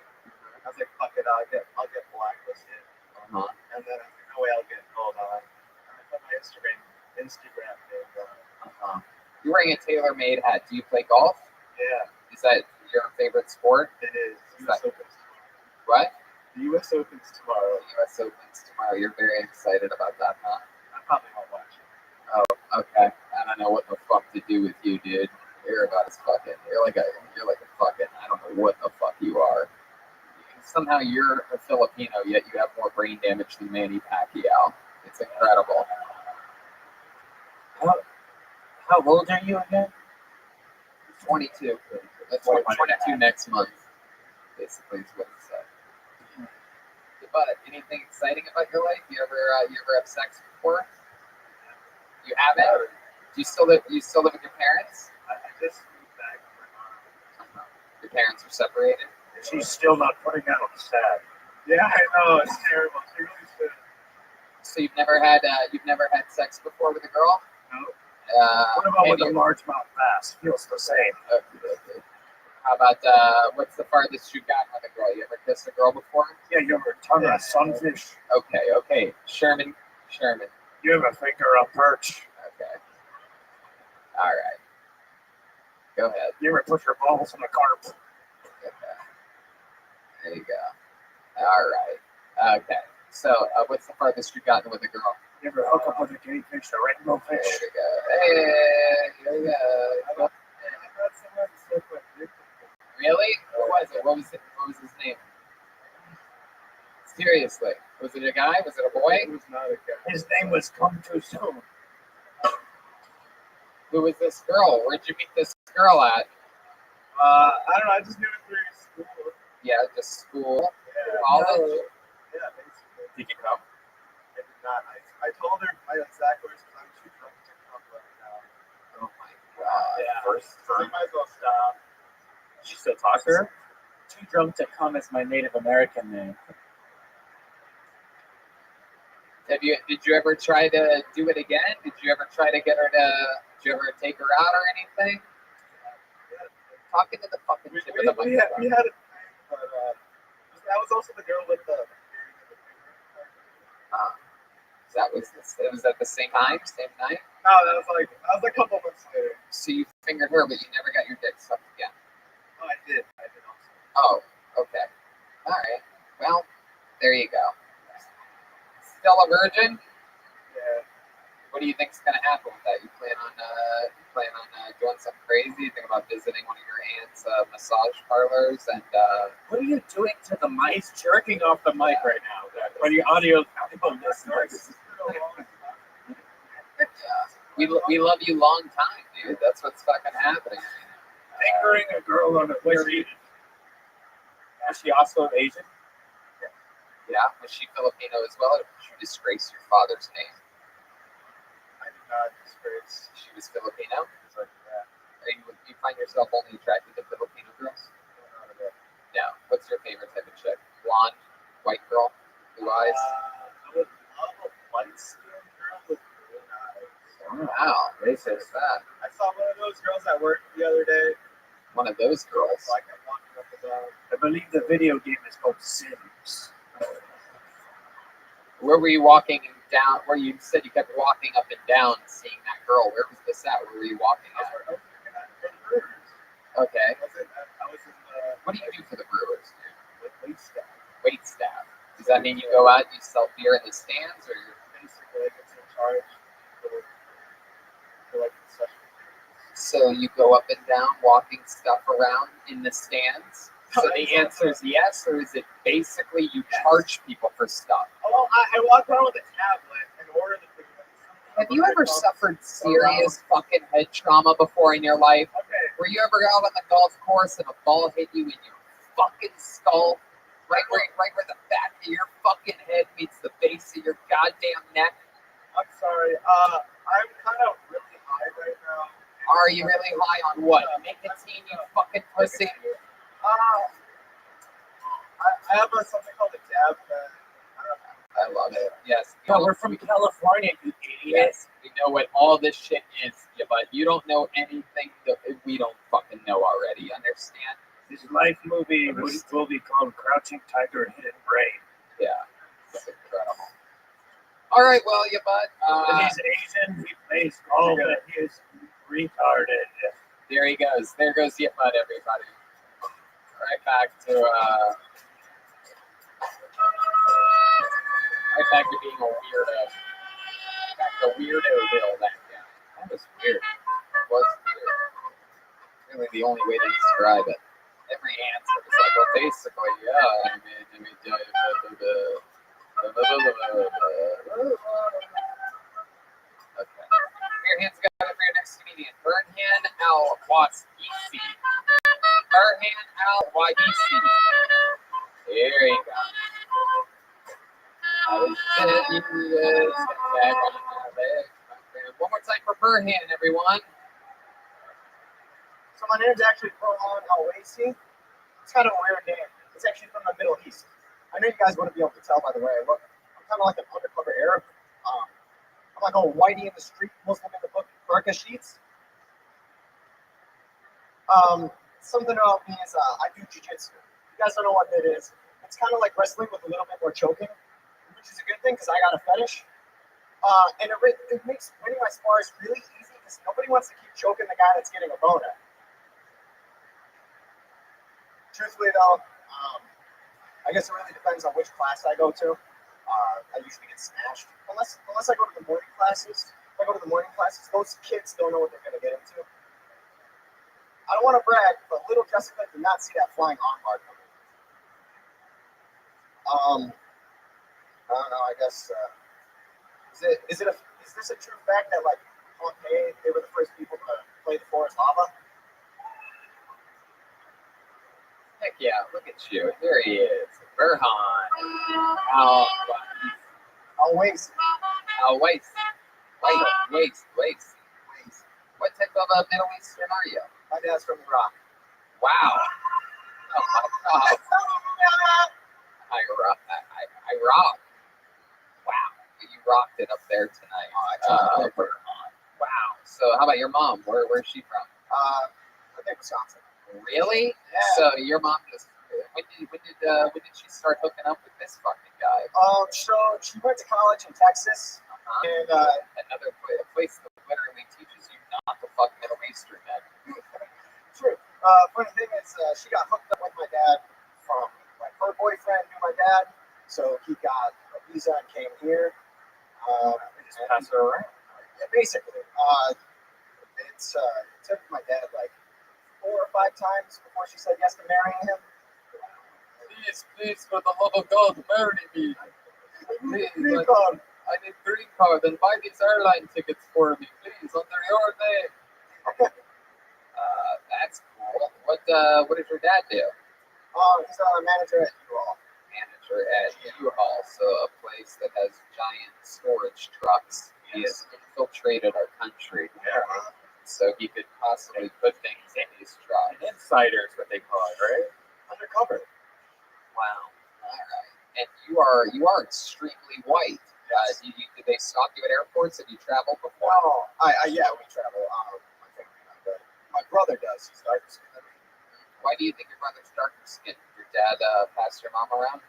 I was like, fuck it, I'll get blacklisted. Uh-huh. And then I was like, no way I'll get called on. And I put my Instagram name down. Uh-huh. You're wearing a tailor-made hat. Do you play golf? Yeah, Is that your favorite sport? it is. Is US that- Open's tomorrow. What? The US Open's tomorrow. U.S. Open's tomorrow. You're very excited about that, huh? I probably won't watch it. Oh, okay. I don't know what the fuck to do with you, dude. You're about as fucking. You're like a fucking. I don't know what the fuck you are. Somehow you're a Filipino, yet you have more brain damage than Manny Pacquiao. It's incredible. How old are you again? 22. That's 22 next month. Basically, is what it said. But anything exciting about your life? You ever have sex before? You haven't? Do you still live with your parents? I just moved back with my mom. Your parents are separated. She's still not putting out sad. Yeah, I know. It's terrible. She really should. So you've never had sex before with a girl? No. What about with have a you- largemouth bass? Feels the same. Okay. How about what's the farthest you've gotten with a girl? You ever kissed a girl before? Yeah, you ever tongue a sunfish? Okay. Sherman. You ever finger a perch? Okay. All right. Go ahead. You ever put your balls in a carp? Okay. There you go. All right. Okay. So what's the farthest you've gotten with a girl? You ever hook up with a gay fish, a rainbow There fish? we go. Hey, there you go. I've had someone suck my dick. Really? Who was it? What was his name? Seriously. Was it a guy? Was it a boy? It was not a guy. His name was Come Too Soon. Who was this girl? Where'd you meet this girl at? I don't know. I just knew it through school. Yeah, just school. Yeah. College? Yeah, basically. Did you come? I did not. I told her my exact words because I'm too drunk to come right now. Oh my god. Yeah. So you might as well stop. She still talk to her? Too drunk to come is my Native American name. Did you ever try to do it again? Did you ever try to get her to? Did you ever take her out or anything? Talking to the fucking tip of the We had a thing, but that was also the girl with the. It was at the same time, same night. No, that was like a couple months later. So you fingered her, but you never got your dick sucked again. Oh, I did also. Oh, okay. All right. Well, there you go. Still a virgin? Yeah. What do you think's gonna happen with that? You plan on doing something crazy? You think about visiting one of your aunt's massage parlors and What are you doing to the mic? He's jerking off the mic right now. For the audio listeners. we love you long time, dude. That's what's fucking happening. Fingering a girl on the period. Is she also Asian? Yeah, was she Filipino as well? Or did you disgrace your father's name? I did not disgrace. She was Filipino? You find yourself only attracted to Filipino girls? No. What's your favorite type of chick? Blonde, white girl, blue eyes? I would love a white-skinned girl with green eyes. Wow, racist that. I saw one of those girls at work the other day. One of those girls? So I kept walking up and down. I believe the video game is called Sims. Where were you walking down? Where you said you kept walking up and down, seeing that girl. Where was this at? Where were you walking at? I was looking at the Brewers. Okay. I was in the What do you do for the Brewers, dude? wait staff. Wait staff. Does that mean you go out and you sell beer in the stands, or you're Basically, like it's in charge for like the session. so you go up and down, walking stuff around in the stands? So the answer is yes, or is it basically you charge people for stuff? Oh, I walk around with a tablet and order the things. Have you ever suffered serious fucking head trauma before in your life? Okay. Were you ever out on the golf course and a ball hit you in your fucking skull? Right where the back of your fucking head meets the base of your goddamn neck? I'm sorry. I'm kind of really high right now. Are you really high on what? Nicotine, you fucking pussy? I have something called a dab pen. I love it. Yes. No, we're from California, you idiot. Yes, we know what all this shit is, yeah, but you don't know anything that we don't fucking know already. Understand? This life movie will be called Crouching Tiger, Hidden Brain. Yeah, it's incredible. All right, well, yeah, bud. And he's Asian, he plays golf, and he is retarded. There he goes. There goes Yipmud, everybody. Right back to being a weirdo. Back to weirdo that guy. That was weird. It was weird. Really the only way to describe it. Every answer was like, well, basically, yeah. I mean, okay. Your hands together for your next comedian. Burnhan Al-Wasisi. Burnhan Al-Wasisi. There you go. One more time for Burhan, everyone. So my name's actually Burhan Al-Wasisi. It's kind of a weird name. It's actually from the Middle East. I know you guys wouldn't be able to tell by the way I look. I'm kind of like an undercover Arab. I'm like a whitey in the street, Muslim in the book, burqa sheets. Something about me is I do jiu-jitsu. You guys don't know what that is. It's kind of like wrestling with a little bit more choking, which is a good thing because I got a fetish. And it makes winning my spars really easy because nobody wants to keep choking the guy that's getting a boner. Truthfully though, I guess it really depends on which class I go to. I usually get smashed. Unless I go to the morning classes. If I go to the morning classes, those kids don't know what they're going to get into. I don't want to brag, but little Jessica did not see that flying armbar coming. I don't know. I guess is this a true fact that like Pompeii, they were the first people to play the forest lava? Heck yeah, look at you. Here he is. Burhan. Always. Wait. What type of Middle Eastern are you? My dad's from Iraq. Wow. Oh my God. Iraq. Wow. You rocked it up there tonight. Burhan. Wow. So how about your mom? Where's she from? I think Wisconsin. Really? Yeah. So your mom just when did she start hooking up with this fucking guy? So she went to college in Texas, and another place that literally teaches you not to fuck Middle Eastern men. Funny thing is, she got hooked up with my dad from like her boyfriend knew my dad, so he got a visa and came here. Just pass her around. Yeah, basically, it took my dad like 4 or 5 times before she said yes to marrying him. Please, for the love of God, marry me. Please, Green card. I need green card and buy these airline tickets for me, please, under your name. That's cool. What does your dad do? He's a manager at U-Haul. Manager at U-Haul, so a place that has giant storage trucks. He has infiltrated our country, so he could possibly put things in these trucks. An insider is what they call it, right? Undercover. Wow. All right. And you are extremely white. Did they stop you at airports? Have you traveled before? No, yeah, we travel. My family not, but my brother does. He's darker skinned than me. Why do you think your brother's darker skinned? Your dad passed your mom around?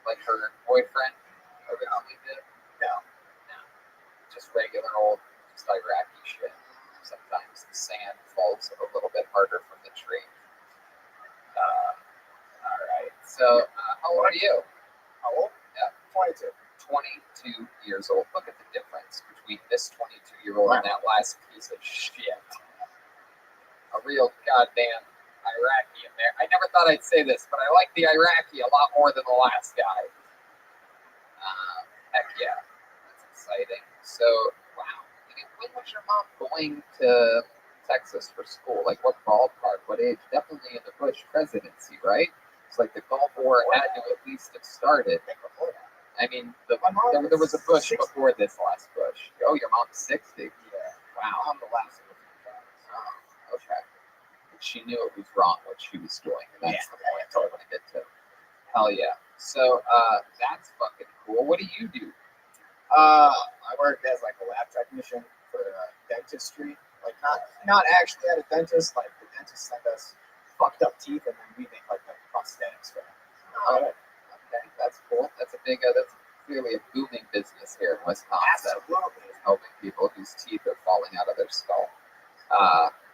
Like her boyfriend originally did? No. Just regular old, just Iraqi shit. Sometimes the sand falls a little bit harder from the tree. All right. So, how old are you? How old? Yeah. 22. 22 years old. Look at the difference between this 22-year-old and that last piece of shit. A real goddamn Iraqi in there. I never thought I'd say this, but I like the Iraqi a lot more than the last guy. Heck yeah. That's exciting. So, wow. When was your mom going to Texas for school? Like, what ballpark? What age? Definitely in the Bush presidency, right? It's like the Gulf War had to at least have started. I mean, there was a Bush before this last Bush. Oh, your mom's 60? Yeah. Wow. I'm the last of the Oh, okay. But she knew it was wrong what she was doing. And that's the point I want to get to. Hell yeah. So, that's fucking cool. What do you do? I work as like a lab technician for dentistry. Like not actually at a dentist. Like the dentist send us fucked up teeth, and then we make like the prosthetics for them. Oh, okay, that's cool. That's that's clearly a booming business here in Wisconsin. Absolutely. Helping people whose teeth are falling out of their skull.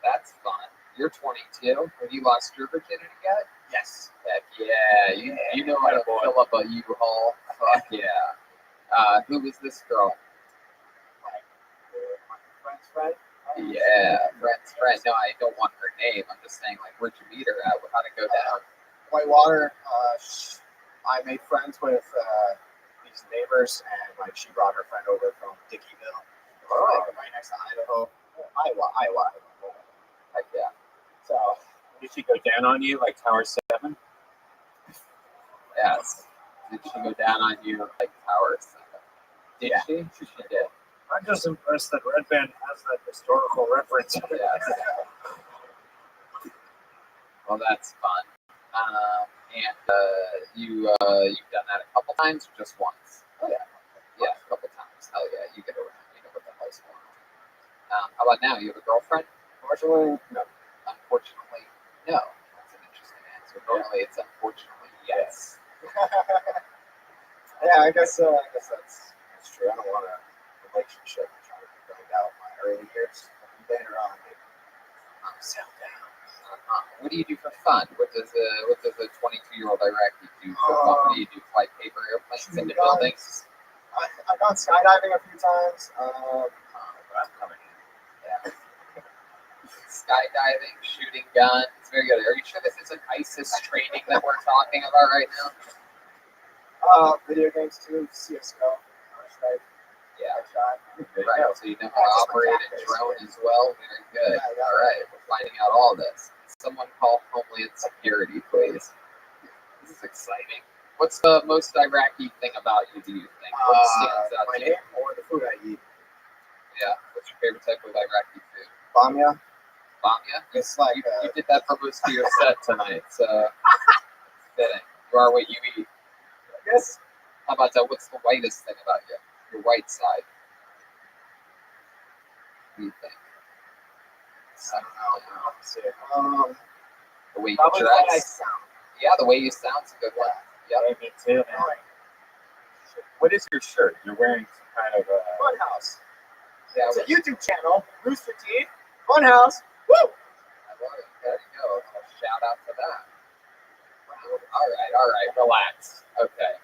That's fun. You're 22. Have you lost your virginity yet? Yes. Heck yeah. You know how to fill up a U-Haul. Fuck yeah. Who was this girl? Like my friend's friend. Yeah, friend's friend. No, I don't want her name. I'm just saying, like, where'd you meet her at? How'd it go down? Whitewater. I made friends with these neighbors, and like she brought her friend over from Dickeyville, like, right next to Idaho, Iowa. Heck yeah. So Did she go down on you like Tower 7? Yes. Did she go down on you like Tower 7? Did she? She did. I'm just impressed that Red Band has that historical reference. Yes. Well, that's fun. You've done that a couple times or just once? Oh, yeah. Yeah, a couple times. Hell yeah, you get around. You know what the hell's going on. How about now? You have a girlfriend? Unfortunately, no. Unfortunately, no. That's an interesting answer. Normally, it's unfortunately yes. Yeah, I guess that's true. I don't want a relationship. I'm trying to find out my early years. Later on, settle down. What do you do for fun? What does a 22-year-old Iraqi do for fun? What do you do? Fly paper airplanes into buildings? I've gone skydiving a few times. I'm coming in. Yeah. Skydiving, shooting guns. Very good. Are you sure this isn't ISIS training that we're talking about right now? Video games too. CS:GO. Right. Yeah. Right. So you know how to operate a drone as well. Very good. Yeah. All right. We're finding out all this. Someone call Homeland Security, please. This is exciting. What's the most Iraqi thing about you, do you think? What stands out my to you? name or the food I eat. Yeah. What's your favorite type of Iraqi food? Bamia. Bamia? It's like You did that for most of your set tonight, so it's fitting. You are what you eat. I guess. How about what's the whitest thing about you? Your white side. What do you think? I don't know. The way you Probably dress. the way I sound. Yeah, the way you sound's a good one. Yeah. Me too, man. What is your shirt? You're wearing some kind of a... Funhouse. Yeah, It's a YouTube channel. Rooster Teeth. Funhouse. Woo! I love it. There you go. shout out to that. All right, relax. Okay.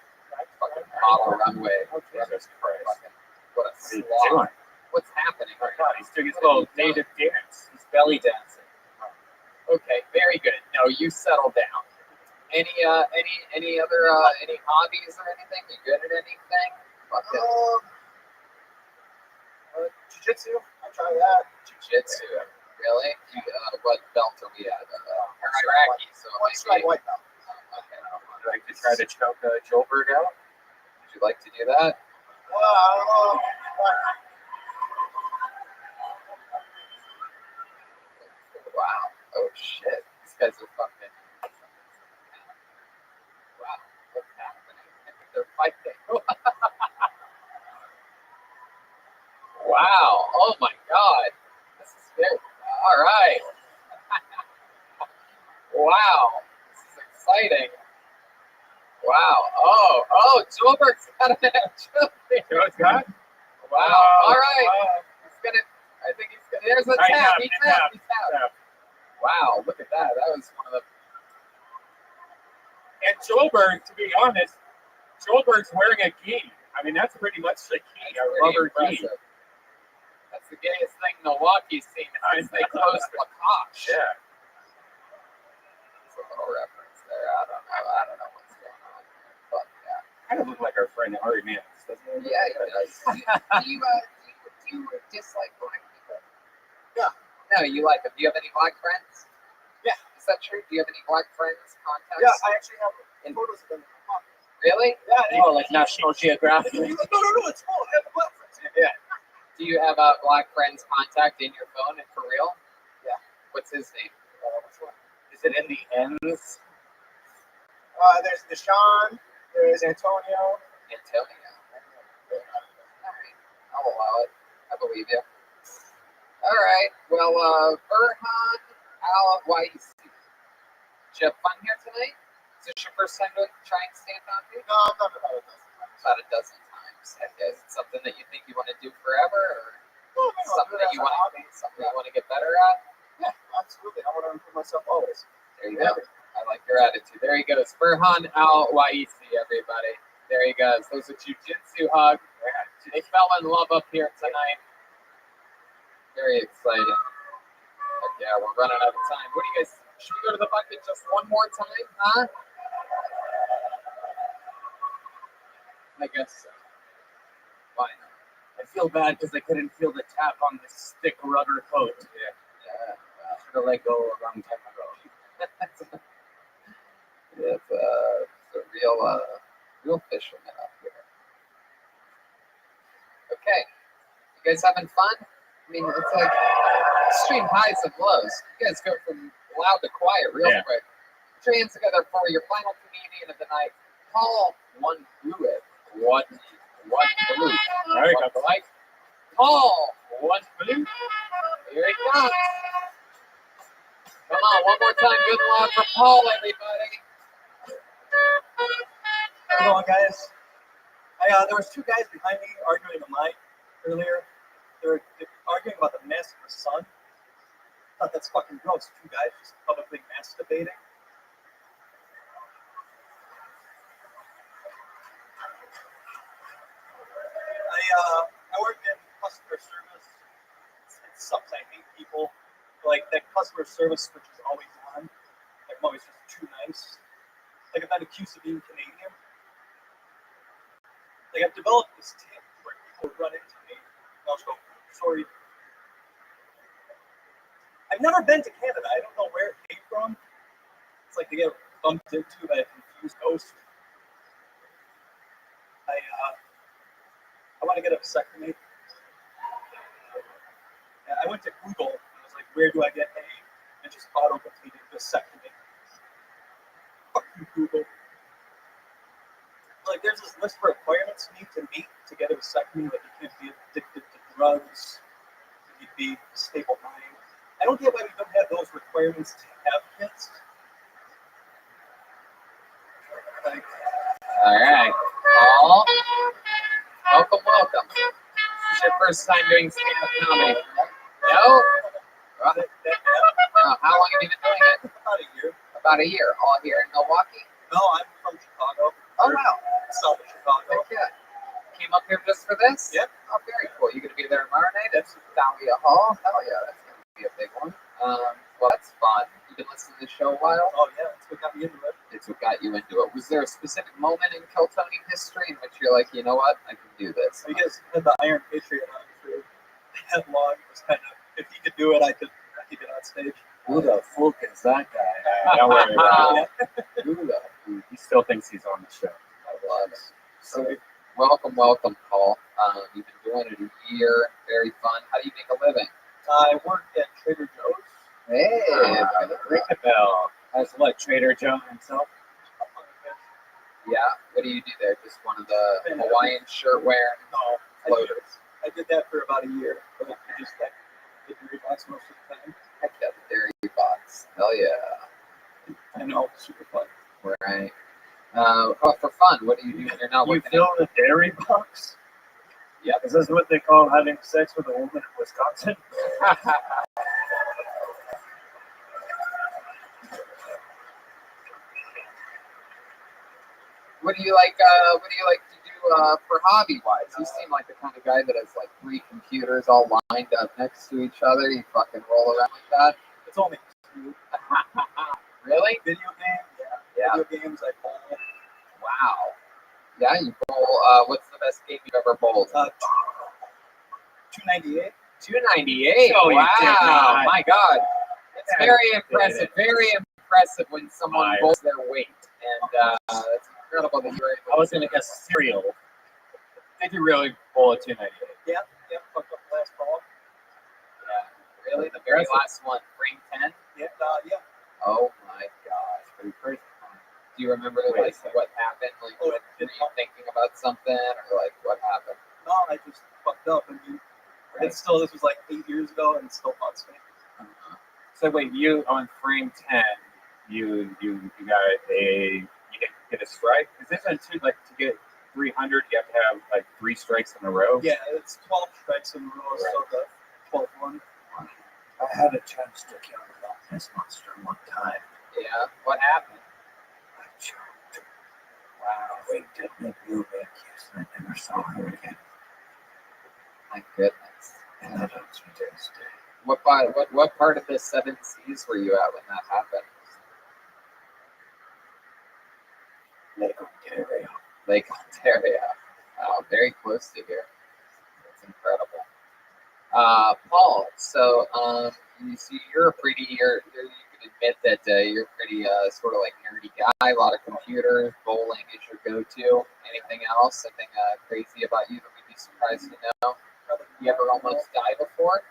Fucking model runway. Jesus Christ. What a slog. What's happening right now? He's doing his little native dance. He's belly dancing. Okay, very good. No, you settle down. Any other any hobbies or anything? You good at anything? Jiu-jitsu. I try that. Jiu-jitsu. Really? What belt are we at? Iraqi. So White belt. Okay. Would you like to try to choke Joelberg out? Would you like to do that? I don't know. Wow. Oh shit. These guys are fucking. Wow. What's happening? I think they're fighting. Wow. Oh my god. This is very. All right. Wow. This is exciting. Wow. Oh, Joelberg's got an agility. Wow. All right. He's gonna. I think he's gonna. There's a tap. He tapped. Wow. Look at that. That was one of the. And Joelberg, to be honest, Joelberg's wearing a gi. I mean, that's pretty much the key, a rubber gi. That's the gayest thing Milwaukee's seen since they closed Lacoste. Yeah. There's a little reference there. I don't know what's going on. But yeah. Kind of look like our friend Ari Mans, doesn't it? Yeah, it does. do you dislike black people? Yeah. No, you like them. Do you have any black friends? Yeah. Is that true? Do you have any black friends? Contacts? Yeah, I actually have photos of them in my pocket. Really? Yeah. Oh, like National Geographic. No, it's cool. I have a black friends. Yeah. Do you have a black friend's contact in your phone and for real? Yeah. What's his name? Which one? Is it in the ends? There's Deshaun. There's Antonio. Antonio. All right. I'll allow it. I believe you. All right. Well, Burhan Al-Waisi. Did you have fun here tonight? Is this your first time to try and stand on me? No, I'm not about it. About a dozen times. Is it something that you think you want to do forever, or something that you want to get better at? Yeah, absolutely. I want to improve myself always. There you go. I like your attitude. There he goes. Burhan Al-Waisi, everybody. There he goes. There's a jiu-jitsu hug. They fell in love up here tonight. Very exciting. But yeah, we're running out of time. What do you guys, should we go to the bucket just one more time, huh? I guess so. Why not? I feel bad because I couldn't feel the tap on the stick rubber coat. Yeah. Should have let go a long time ago. It's a real fisherman up here. Okay. You guys having fun? I mean, it's like extreme highs and lows. You guys go from loud to quiet real quick. Put your hands together for your final comedian of the night, Paul One Blue. One Blue. There you go. Like Paul One Blue. Here he comes. Come on, one more time. Good luck for Paul, everybody. How's it going, guys? There was two guys behind me arguing a mic earlier. They're arguing about the mass of the sun. I thought that's fucking gross. Two guys just publicly masturbating. I work in customer service. It sucks. I hate people. Like, that customer service switch is always on. Like, I'm always just too nice. Like, I've been accused of being Canadian. Like, I've developed this tick where people run into me, and I'll just go, sorry. I've never been to Canada. I don't know where it came from. It's like they get bumped into by a confused host. I want to get a vasectomy. I went to Google and I was like, where do I get a? And just auto-completed vasectomy. Fuck you, Google. Like, there's this list of requirements you need to meet to get a vasectomy. Like, you can't be addicted to drugs. You need to be stable mind. I don't get why we don't have those requirements to have kids. Like, all right, Paul. Welcome. This is your first time doing stand-up comedy. No? How long have you been doing it? About a year. About a year. All here in Milwaukee? No, I'm from Chicago. Oh, wow. South of Chicago. Heck yeah. Came up here just for this? Yep. Oh, very cool. You gonna be there tomorrow night? That's Dahlia Hall. Hell yeah, that's gonna be a big one. Well, that's fun. You've been listening to the show a while? Oh yeah, that's what got me into it. It's what got you into it. Was there a specific moment in Kiltony history in which you're like, you know what, I can do this? I guess had the Iron Patriot on for that long. It was kind of, if he could do it, I could get on stage. Who the fuck is that guy? Don't worry about it. Who the? He still thinks he's on the show. I love it. So, welcome, Paul. You've been doing it a year. Very fun. How do you make a living? I work at Trader Joe's. Hey, Ring the bell. As what, Trader Joe himself? Yeah. What do you do there? Just one of the Hawaiian shirt wearing floaters. I did that for about a year, but I just like the dairy box most of the time. Heck yeah, the dairy box. Hell yeah. I know, super fun. Right. For fun, what do you do when you're not You working? fill the dairy box? Yep. Is this what they call having sex with a woman in Wisconsin? What do you like to do for hobby wise? You seem like the kind of guy that has like 3 computers all lined up next to each other. You fucking roll around like that. It's only 2. Really? Video games? Yeah. Video games, I bowl. Wow. Yeah, you bowl. What's the best game you've ever bowled? 298. 298. Oh, you did Wow. not. My God. It's Yeah, very you impressive. did. Very impressive when someone Liar. bowls their weight. And it's incredible that you're able I was going to guess cereal. Did you really bowl a 298? Yeah, fucked up the last ball. Yeah. Really? The very last one. Frame 10? Yeah, yeah. Oh my gosh. Pretty crazy. Do you remember like what happened? Like, were you thinking about something, or like what happened? No, I just fucked up. I mean, it's still, this was like 8 years ago, and it still haunts me. So wait, you on frame 10, you get a strike? Is this to to get 300? You have to have like 3 strikes in a row. Yeah, it's 12 strikes in a row, so the 12th one. I had a chance to kill this monster one time. Yeah. What happened? I choked. Wow. We did the blue kiss, and I never saw her again. My goodness. And I don't to this day. What part of the 7 Seas were you at when that happened? Lake Ontario. Lake Ontario. Wow, very close to here. That's incredible. Paul, so you see, you can admit that you're a pretty sort of like nerdy guy. A lot of computers, bowling is your go-to. Anything else? Something crazy about you that we'd be surprised to know? You ever almost die before?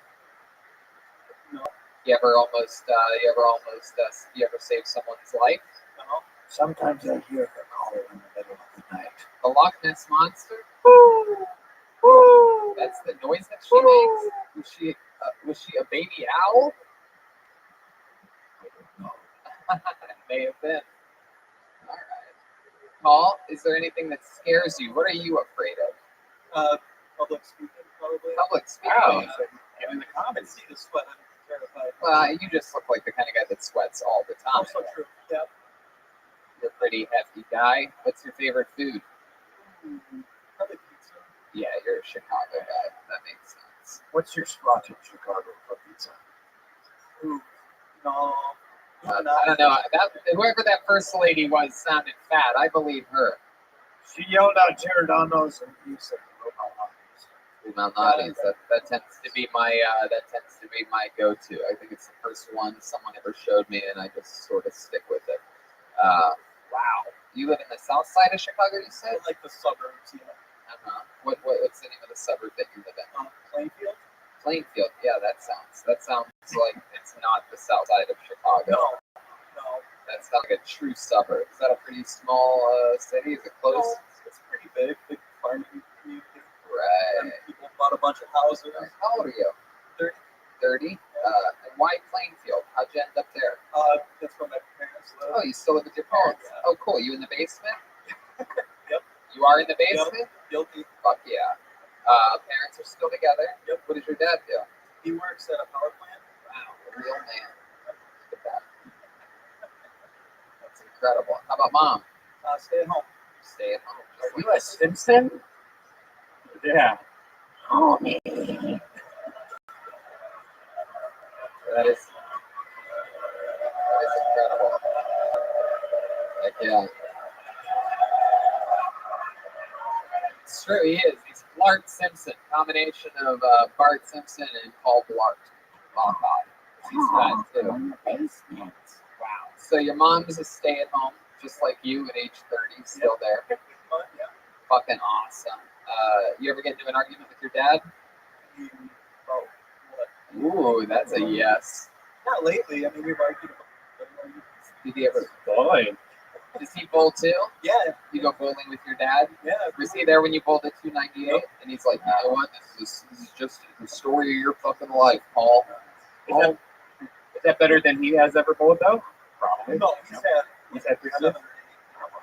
No. You ever save someone's life? No. Sometimes I hear her call in the middle of the night. The Loch Ness Monster? Woo! Woo! That's the noise that she makes? Was she a baby owl? I don't know. It may have been. All right. Paul, is there anything that scares you? What are you afraid of? Public speaking, probably. Public speaking. Wow. Get in the I comments. see the sweat. I'm terrified. Well, you just look like the kind of guy that sweats all the time. Also true. Yeah. You're a pretty hefty guy. What's your favorite food? Probably pizza. Yeah, you're a Chicago guy. That makes sense. What's your spot in Chicago for pizza? Ooh. No. I don't know. Whoever that first lady was sounded fat. I believe her. She yelled out Giordano's, and you said Malnati's. That tends to be my go-to. I think it's the first one someone ever showed me, and I just sort of stick with it. Wow. You live in the south side of Chicago, you said? Like the suburbs, yeah. What's the name of the suburb that you live in? Plainfield. Plainfield. Yeah, that sounds like it's not the south side of Chicago. No. That's not like a true suburb. Is that a pretty small city? Is it close? It's pretty big farming community. Right. And people bought a bunch of houses. How old are you? 30. And why Plainfield? How'd you end up there? That's where my parents live. Oh, you still live with your parents? Yeah. Oh, cool. You in the basement? Yep. You are in the basement? Guilty. Fuck yeah. Parents are still together? Yep. What does your dad do? He works at a power plant. Wow, a real man. incredible. How about mom? Stay at home. Stay at home. Are you a Simpson? Yeah. Homie. That is incredible. Like, yeah. It's true, he is. He's Bart Simpson. Combination of Bart Simpson and Paul Blart. Oh, God. He's fat, too. Wow. So your mom's a stay-at-home, just like you at age 30, still there. Yeah. Fucking awesome. You ever get into an argument with your dad? Oh, what? Ooh, that's a yes. Not lately. I mean, we've argued about. Did he ever? Boy. Does he bowl too? Yeah. You go bowling with your dad? Yeah. Was he there when you bowled at 298? And he's like, you know what? This is just the story of your fucking life, Paul. Is that better than he has ever bowled, though? Probably. No, he's had 300?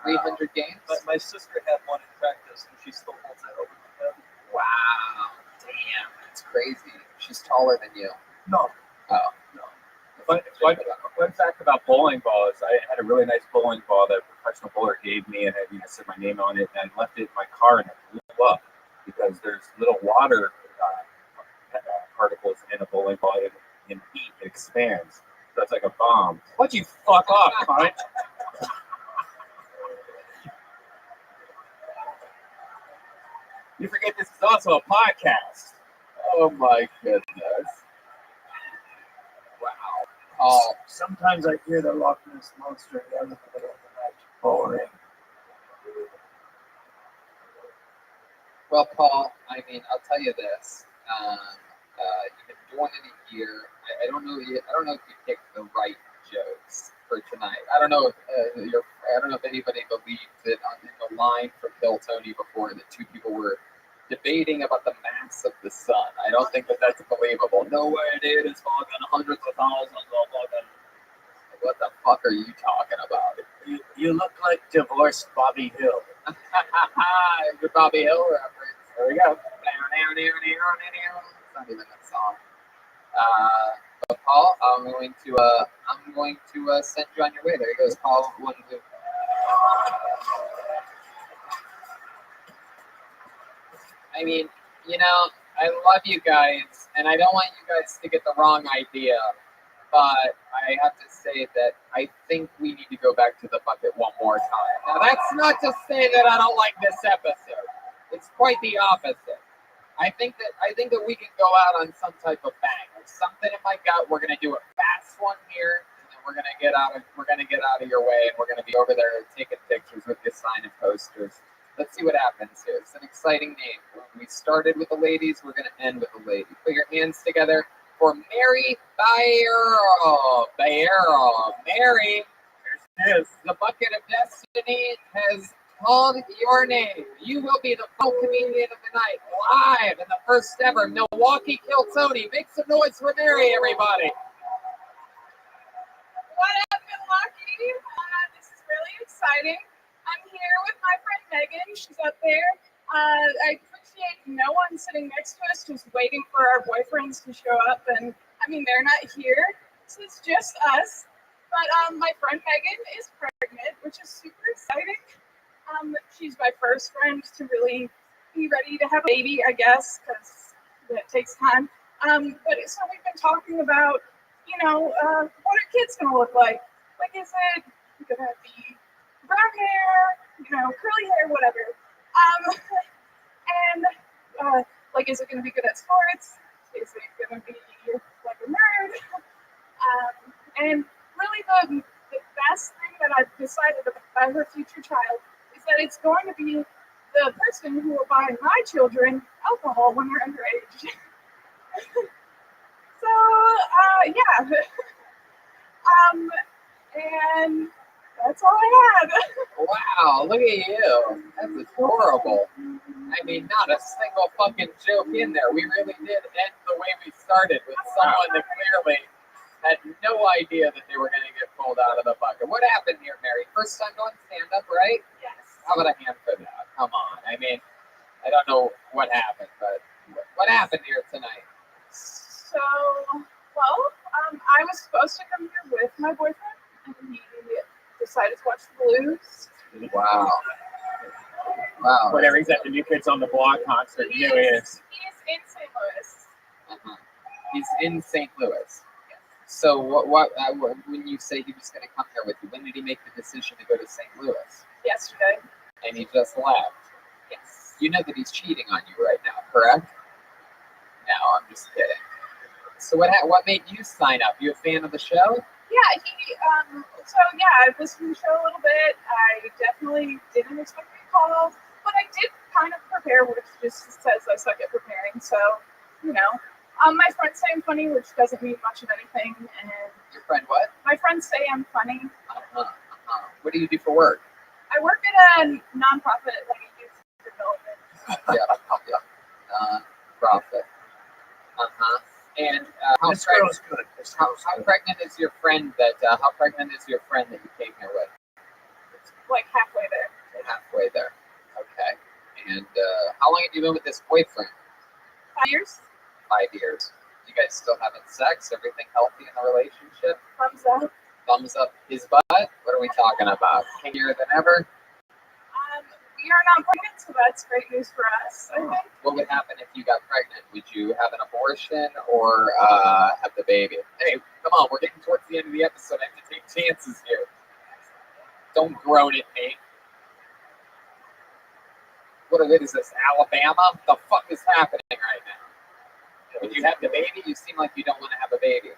300 games? But my sister had one in practice, and she still holds that over my head. Wow. Damn. That's crazy. She's taller than you. No. Oh. Fun fact about bowling balls, I had a really nice bowling ball that a professional bowler gave me, and I said my name on it, and I left it in my car, and it blew up because there's little water particles in a bowling ball, and heat expands. So it's like a bomb. Why'd you fuck off, cunt? You forget this is also a podcast. Oh my goodness. Wow. Oh, Sometimes I hear the Loch Ness Monster yell in the middle of the night. Boring. well, Paul, I mean, I'll tell you this. You've been doing it a year. I don't know if you picked the right jokes for tonight. I don't know if anybody believed that in the line for Kill Tony before that two people were debating about the mass of the sun. I don't think that that's believable. No way, dude. It's fucking hundreds of thousands of fucking. What the fuck are you talking about? You look like divorced Bobby Hill. Your Bobby Hill reference. There we go. It's not even that song. But Paul, I'm going to send you on your way. There he goes, Paul. I mean, I love you guys, and I don't want you guys to get the wrong idea, but I have to say that I think we need to go back to the bucket one more time. Now, that's not to say that I don't like this episode. It's quite the opposite. I think that we can go out on some type of bang. There's something in my gut. We're gonna do a fast one here, and then we're gonna get out of your way, and we're gonna be over there taking pictures with you, signing posters. Let's see what happens here. It's an exciting name. When we started with the ladies, we're gonna end with the ladies. Put your hands together for Mary Bayero. Mary, there's the bucket of destiny has called your name. You will be the full comedian of the night, live in the first ever Milwaukee Kill Tony. Make some noise for Mary, everybody. What up, Milwaukee? This is really exciting. I'm here with my friend Megan. She's up there. I appreciate no one sitting next to us just waiting for our boyfriends to show up. And I mean, they're not here. So it's just us. But my friend Megan is pregnant, which is super exciting. She's my first friend to really be ready to have a baby, I guess, because it takes time. But so we've been talking about, what are kids going to look like? Like, is it going to be brown hair, curly hair, whatever? Is it going to be good at sports? Is it going to be like a nerd? And really the best thing that I've decided about her future child is that it's going to be the person who will buy my children alcohol when they're underage. Yeah. And that's all I had. Wow, look at you. That's adorable. I mean, not a single fucking joke in there. We really did end the way we started with someone that clearly had no idea that they were going to get pulled out of the bucket. What happened here, Mary? First time going stand-up, right? Yes. How about a hand for that? Come on. I mean, I don't know what happened, but what happened here tonight? So, I was supposed to come here with my boyfriend, and he decided to watch the Blues. Wow. Wow. Whatever, he's at the New Kids on the Block concert. He You know he is is. in St. Louis. Uh-huh. He's in St. Louis. So when you say he was going to come here with you, when did he make the decision to go to St. Louis? Yesterday. And he just left. Yes. You know that he's cheating on you right now, correct? No, I'm just kidding. So what made you sign up? You a fan of the show? Yeah, I've listened to the show a little bit. I definitely didn't expect a call, but I did kind of prepare, which just says I suck at preparing. So, my friends say I'm funny, which doesn't mean much of anything. And your friend what? My friends say I'm funny. What do you do for work? I work at a nonprofit, like a youth development. Profit. And how pregnant is your friend that? How pregnant is your friend that you came here with? Like halfway there. Halfway there. Okay. And how long have you been with this boyfriend? 5 years. 5 years. You guys still having sex? Everything healthy in the relationship? Thumbs up. Thumbs up his butt? What are we talking about? Kinkier than ever? We are not pregnant, so that's great news for us, I think. What would happen if you got pregnant? Would you have an abortion or have the baby? Hey, come on, we're getting towards the end of the episode. I have to take chances here. Don't groan at me. What is this, Alabama? The fuck is happening right now? Would you have the baby? You seem like you don't want to have a baby.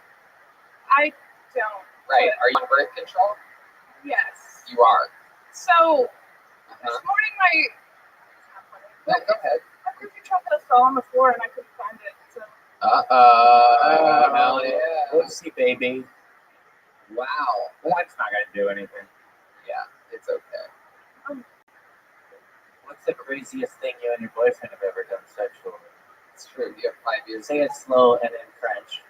I don't. Right. Are you on birth control? Yes. You are. So, this morning go ahead. My birth control pill fell on the floor and I couldn't find it. So. Hell yeah. Whoopsie, baby. Wow. Well, that's not going to do anything. Yeah, it's okay. What's the craziest thing you and your boyfriend have ever done sexually? It's true. You have 5 years. Say it slow and in French.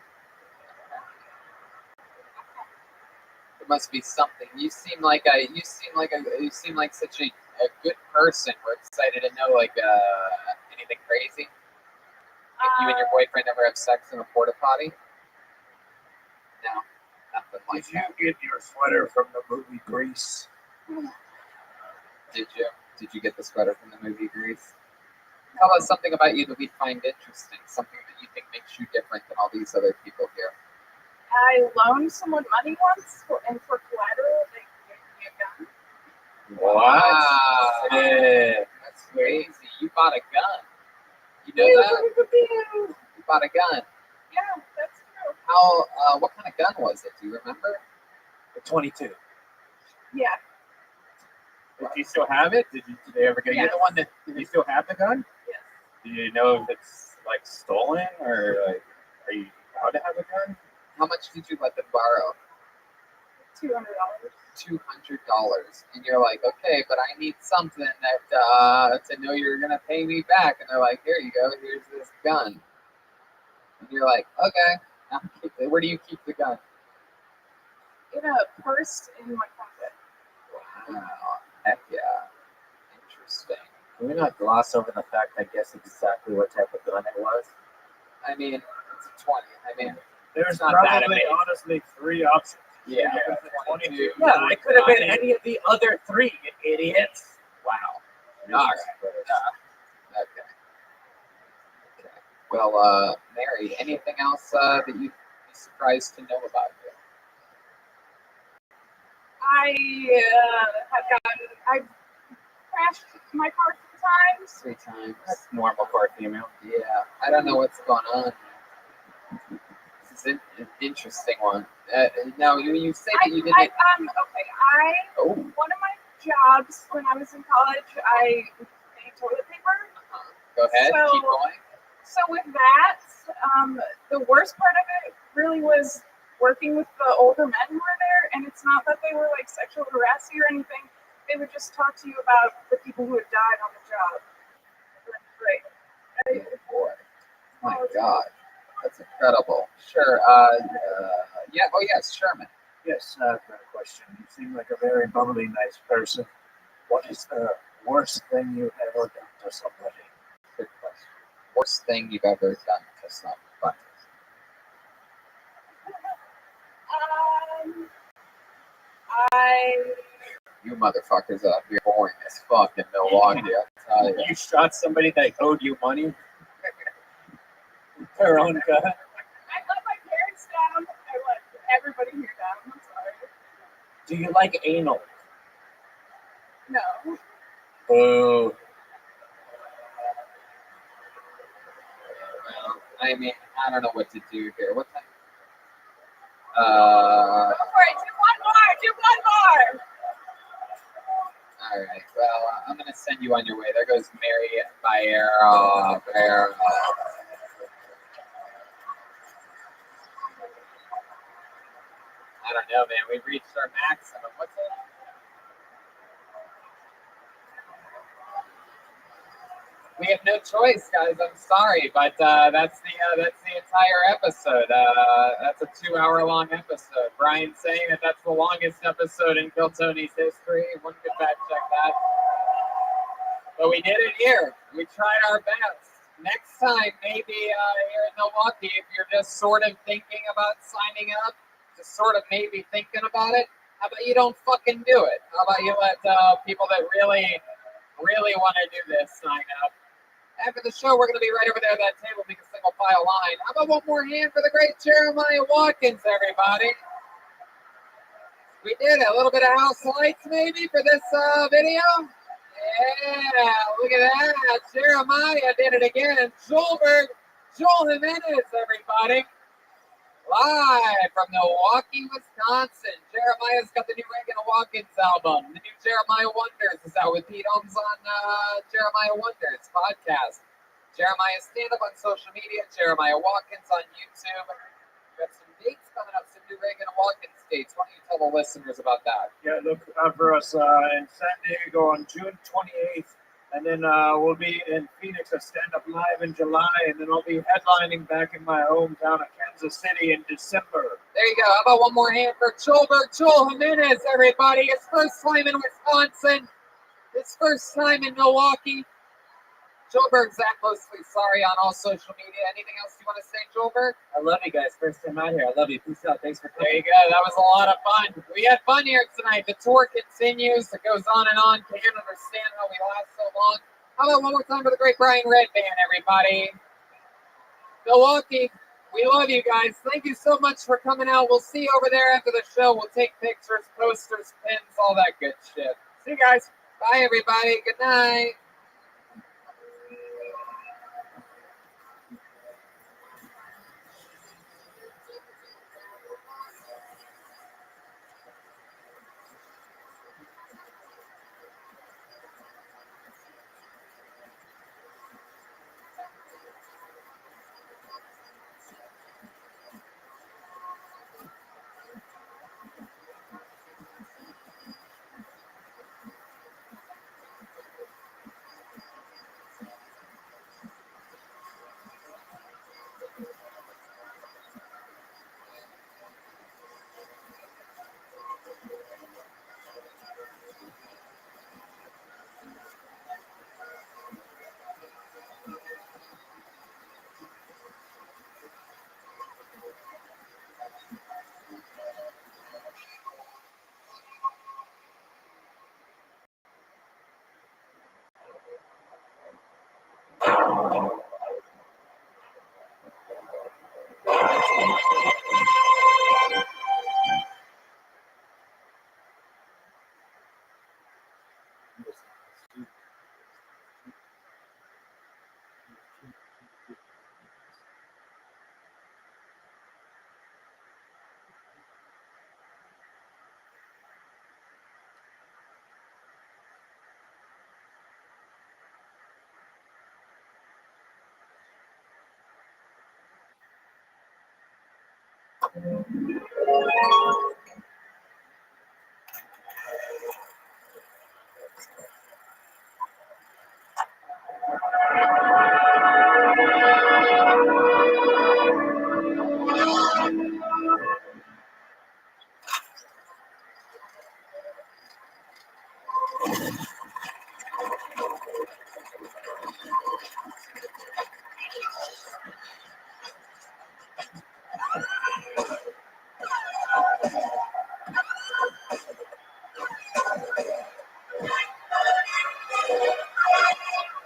There must be something. You seem like such a good person. We're excited to know anything crazy. Did you and your boyfriend ever have sex in a porta potty? No, nothing like that. Did you get your sweater from the movie Grease? Did you? Did you get the sweater from the movie Grease? Tell us something about you that we find interesting. Something that you think makes you different than all these other people here. I loaned someone money once, and for collateral, they gave me a gun. Wow. That's crazy. You bought a gun. You know that? You bought a gun. Yeah, that's true. How? What kind of gun was it? Do you remember? The 22. Yeah. Do you still have it? Did they ever get you the one that? Do you still have the gun? Yes. Do you know if it's stolen or are you allowed to have a gun? How much did you let them borrow? $200. $200, and you're like, okay, but I need something that to know you're gonna pay me back. And they're like, here you go, here's this gun. And you're like, okay, I'll keep it. Where do you keep the gun? In a purse in my pocket. Wow, heck yeah, interesting. Can we not gloss over the fact I guess exactly what type of gun it was? I mean, it's a 20. I mean, there's not probably that amazing. honestly 3 options. Yeah, 22. Yeah, it could have been any of the other 3, you idiots. Wow. All right. Okay. Well, Mary, anything else that you'd be surprised to know about you? I've crashed my car 3 times. 3 times. That's normal for a female. Yeah, I don't know what's going on. This is an interesting one. Now, you said that you didn't. One of my jobs when I was in college, I made toilet paper. Go ahead, keep going. So with that, the worst part of it really was working with the older men who were there, and it's not that they were sexual harassing or anything. They would just talk to you about the people who had died on the job. Great. Oh boy. My God. That's incredible. Sure. Yeah. Oh, yes, Sherman. Yes, I've got a question. You seem like a very bubbly, nice person. What is the worst thing you've ever done to somebody? Good question. Worst thing you've ever done to somebody? I You motherfuckers up here boring as fuck in Milwaukee. I'll tell you. You shot somebody that owed you money. Their own gun. I let my parents down. I let everybody here down. I'm sorry. Do you like anal? No. Oh. Well, I mean, I don't know what to do here. What time? Go for it. Do one more. Do one more. All right. Well, I'm gonna send you on your way. There goes Mary Bayer. I don't know, man. We've reached our maximum. What's it? We have no choice, guys. I'm sorry, but that's the entire episode. That's a 2-hour-long episode. Brian's saying that that's the longest episode in Kill Tony's history. One could fact check that. But we did it here. We tried our best. Next time, maybe here in Milwaukee, if you're just sort of thinking about signing up, just sort of maybe thinking about it, how about you don't fucking do it? How about you let people that really want to do this sign up? After the show, we're going to be right over there at that table, make a single file line. How about one more hand for the great Jeremiah Watkins, everybody? We did it. A little bit of house lights, maybe, for this video. Yeah, look at that. Jeremiah did it again. Joel Jimenez, everybody. Live from Milwaukee, Wisconsin. Jeremiah's got the new Reagan Watkins album. The new Jeremiah Wonders is out with Pete Holmes on Jeremiah Wonders podcast. Jeremiah stand-up on social media. Jeremiah Watkins on YouTube. We got some dates coming up, some new Reagan Watkins dates. Why don't you tell the listeners about that? Yeah, look out for us in San Diego on June 28th. And then we'll be in Phoenix, a stand-up live in July. And then I'll be headlining back in my hometown of Kansas City in December. There you go. How about one more hand for Joel Jimenez, everybody. His first time in Wisconsin. His first time in Milwaukee. Joelberg, Zach Mostly, sorry on all social media. Anything else you want to say, Joelberg? I love you guys. First time out here. I love you. Peace out. Thanks for coming. There you go. That was a lot of fun. We had fun here tonight. The tour continues. It goes on and on. Can't understand how we last so long. How about one more time for the great Brian Red Band, everybody? Milwaukee, we love you guys. Thank you so much for coming out. We'll see you over there after the show. We'll take pictures, posters, pins, all that good shit. See you guys. Bye, everybody. Good night.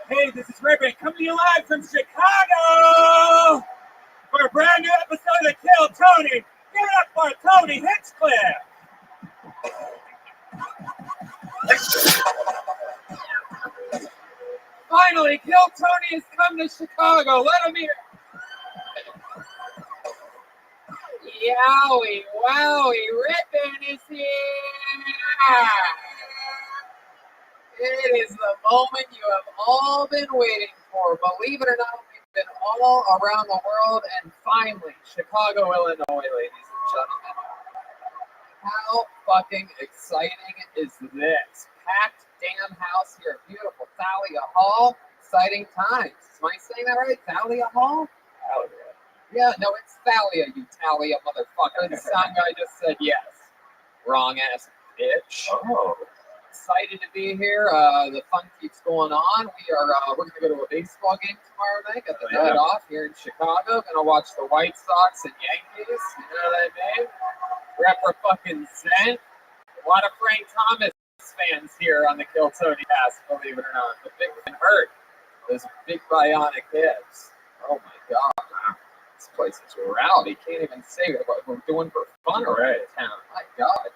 Hey, this is Rabbi coming to you live from Chicago for a brand new episode of Kill Tony. Give it up for Tony Hinchcliffe. Finally, Kill Tony has come to Chicago. Let him hear. Yowie, wowie, Rippin' is here. It is the moment you have all been waiting for. Believe it or not, we've been all around the world, and finally, Chicago, Illinois, ladies and gentlemen. How fucking exciting is this? Packed damn house here at beautiful Thalia Hall. Exciting times. Am I saying that right? Thalia Hall? Yeah, no, it's Thalia, you Thalia motherfucker. The sound guy just said yes. Wrong ass bitch. Oh. Excited to be here. The fun keeps going on. We're gonna go to a baseball game tomorrow night. Got the night off here in Chicago. Gonna watch the White Sox and Yankees. You know what I mean? Rep for fucking Zen. A lot of Frank Thomas fans here on the Kill Tony cast, believe it or not. The big one hurt. Those big bionic hips. Oh my god. This place is rowdy. Can't even say what we're doing for fun around town. My god.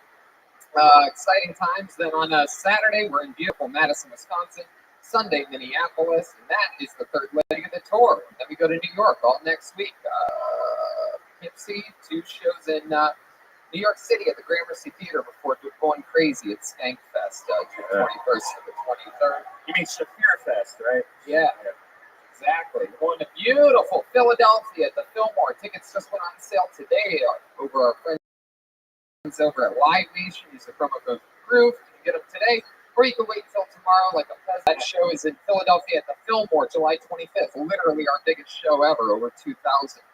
Exciting times. Then on Saturday, we're in beautiful Madison, Wisconsin. Sunday, Minneapolis, and that is the third leg of the tour. Then we go to New York all next week. Poughkeepsie, 2 shows in New York City at the Gramercy Theater before going crazy at Skankfest, June 21st to the 23rd. You mean Shafir Fest, right? Yeah, exactly. Going to beautiful Philadelphia at the Fillmore. Tickets just went on sale today over our friends over at Live Nation. Use the promo code GROOVE. You can get them today, or you can wait till tomorrow like a present. That show is in Philadelphia at the Fillmore, July 25th. Literally our biggest show ever. Over 2,000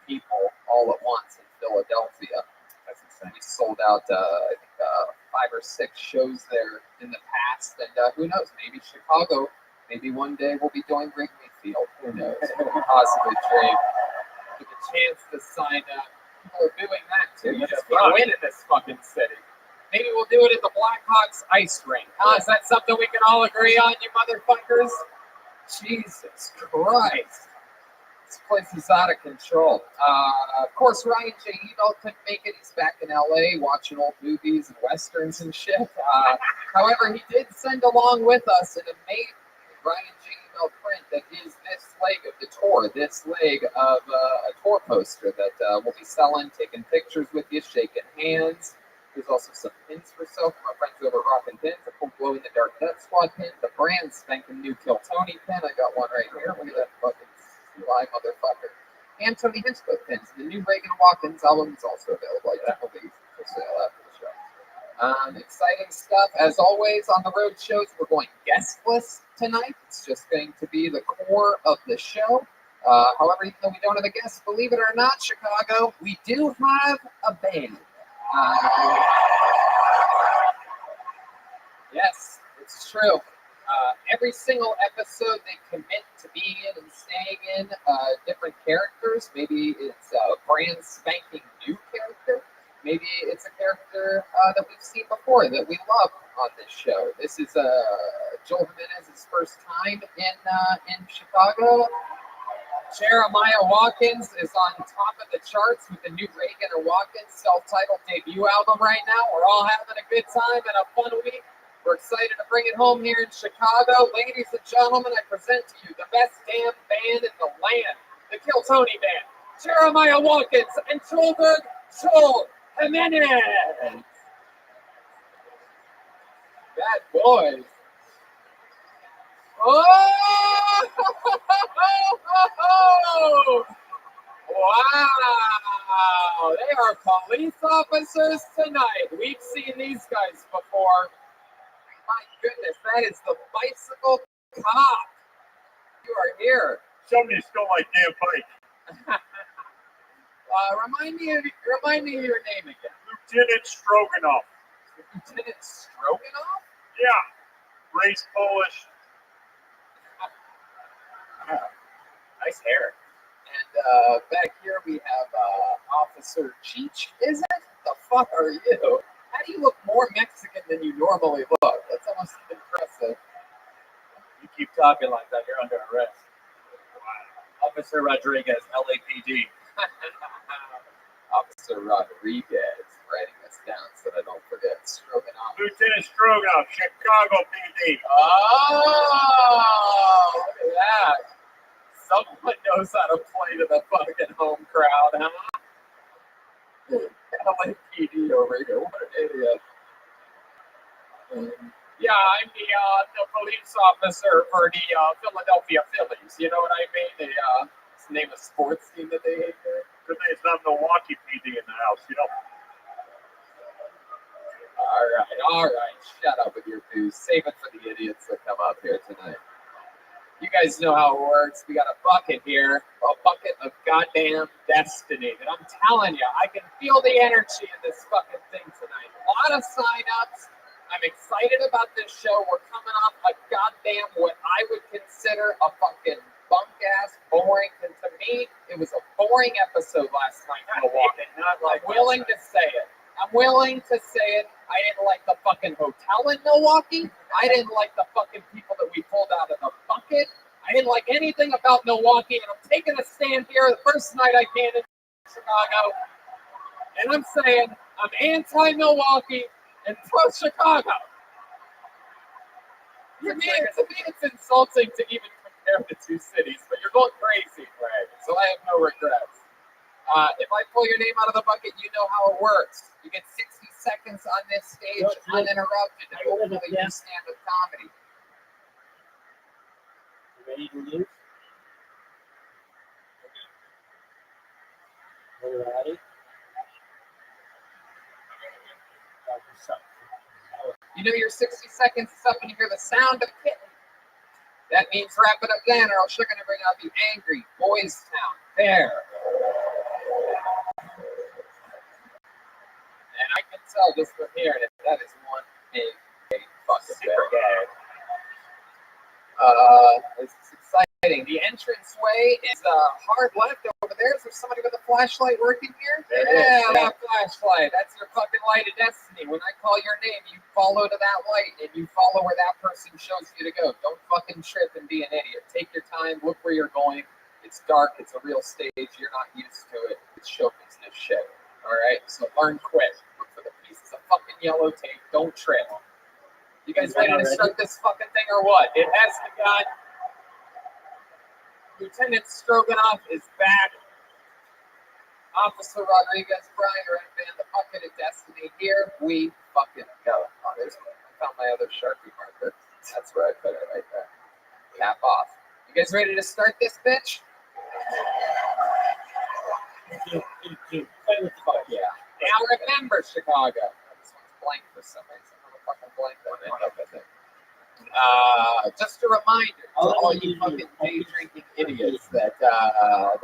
people all at once in Philadelphia. That's insane. We sold out, I think, 5 or 6 shows there in the past. And who knows, maybe Chicago, maybe one day we'll be doing Wrigley Field. Who knows? Possibly dream. With a chance to sign up. People are doing that too. You just can't win in this fucking city. Maybe we'll do it at the Blackhawks ice rink. Is that something we can all agree on, you motherfuckers? Jesus Christ. This place is out of control. Of course, Ryan J. Ebel couldn't make it. He's back in LA watching old movies and westerns and shit. However, he did send along with us an amazing Ryan J. Ebel print that is this leg of the tour, this leg of a tour poster that we'll be selling, taking pictures with you, shaking hands. There's also some pins for sale from our friends over at Rock and Pins, a full glow-in-the-dark Death Squad pin, the brand spanking new Kill Tony pin. I got one right here. Look at that fucking live motherfucker. And Tony Hinchcliffe pins. The new Reagan Watkins album is also available. I think will be for sale after the show. Exciting stuff. As always, on the road shows, we're going guestless tonight. It's just going to be the core of the show. However, even though we don't have a guest, believe it or not, Chicago, we do have a band. Yes, it's true. Every single episode they commit to being in and staying in different characters. Maybe it's a brand spanking new character. Maybe it's a character that we've seen before that we love on this show. This is Joel Jimenez's first time in Chicago. Jeremiah Watkins is on top of the charts with the new Reagan or Watkins self-titled debut album right now. We're all having a good time and a fun week. We're excited to bring it home here in Chicago. Ladies and gentlemen, I present to you the best damn band in the land, the Kill Tony Band. Jeremiah Watkins and Joel Jimenez. Bad boys. Oh! Wow! They are police officers tonight. We've seen these guys before. My goodness, that is the bicycle cop. You are here. Somebody stole my damn bike. Remind me of your name again. Lieutenant Stroganoff. Lieutenant Stroganoff? Yeah. Race Polish. Nice hair. And back here we have Officer Cheech. Is it? The fuck are you? How do you look more Mexican than you normally look? That's almost impressive. You keep talking like that, you're under arrest. Officer Rodriguez, LAPD. Officer Rodriguez, writing this down so that I don't forget. Stroganoff. Lieutenant Stroganoff, Chicago PD. Oh, look at that. Someone knows how to play to the fucking home crowd, huh? LAPD over here. What an idiot. Yeah, I'm the police officer for the Philadelphia Phillies. You know what I mean? It's the name of sports team that they hate there. Good thing it's not Milwaukee PD in the house, you know. All right. Shut up with your booze. Save it for the idiots that come up here tonight. You guys know how it works. We got a bucket here, a bucket of goddamn destiny. And I'm telling you, I can feel the energy in this fucking thing tonight. A lot of sign-ups. I'm excited about this show. We're coming off a goddamn what I would consider a fucking bunk-ass, boring, and to me, it was a boring episode last night in Milwaukee. I'm willing to say it. I'm willing to say it. I didn't like the fucking hotel in Milwaukee. I didn't like the fucking people that we pulled out of the bucket. I didn't like anything about Milwaukee, and I'm taking a stand here the first night I can in Chicago. And I'm saying I'm anti-Milwaukee and pro-Chicago. To me, it's insulting to even compare the two cities, but you're going crazy, Greg. So I have no regrets. If I pull your name out of the bucket, you know how it works. You get 60 seconds on this stage uninterrupted. And hopefully you stand with comedy. You ready to lose? Are you ready? You know your 60 seconds is up and you hear the sound of kitten. That means wrap it up then, or else you're going to bring out the angry boys town. There. And I can tell just from here that that is one big fucking bear. It's exciting. The entranceway is hard left over there. Is there somebody with a flashlight working here? Yeah, that flashlight. That's your fucking light of destiny. When I call your name, you follow to that light and you follow where that person shows you to go. Don't fucking trip and be an idiot. Take your time. Look where you're going. It's dark. It's a real stage. You're not used to it. It's show business shit. All right? So learn quick. Look for the pieces of fucking yellow tape. Don't trip. You guys ready to start this fucking thing or what? It has begun. Lieutenant Stroganoff is back. Officer Rodriguez, Brian, Red Band, the bucket of destiny. Here we fucking go. Oh, I found my other Sharpie marker. That's where I put it right there. Cap off. You guys ready to start this bitch? Fuck yeah. Now remember, Chicago. This one's blank for some reason. I'm a fucking blank one. Just a reminder to all you fucking day drinking idiots that have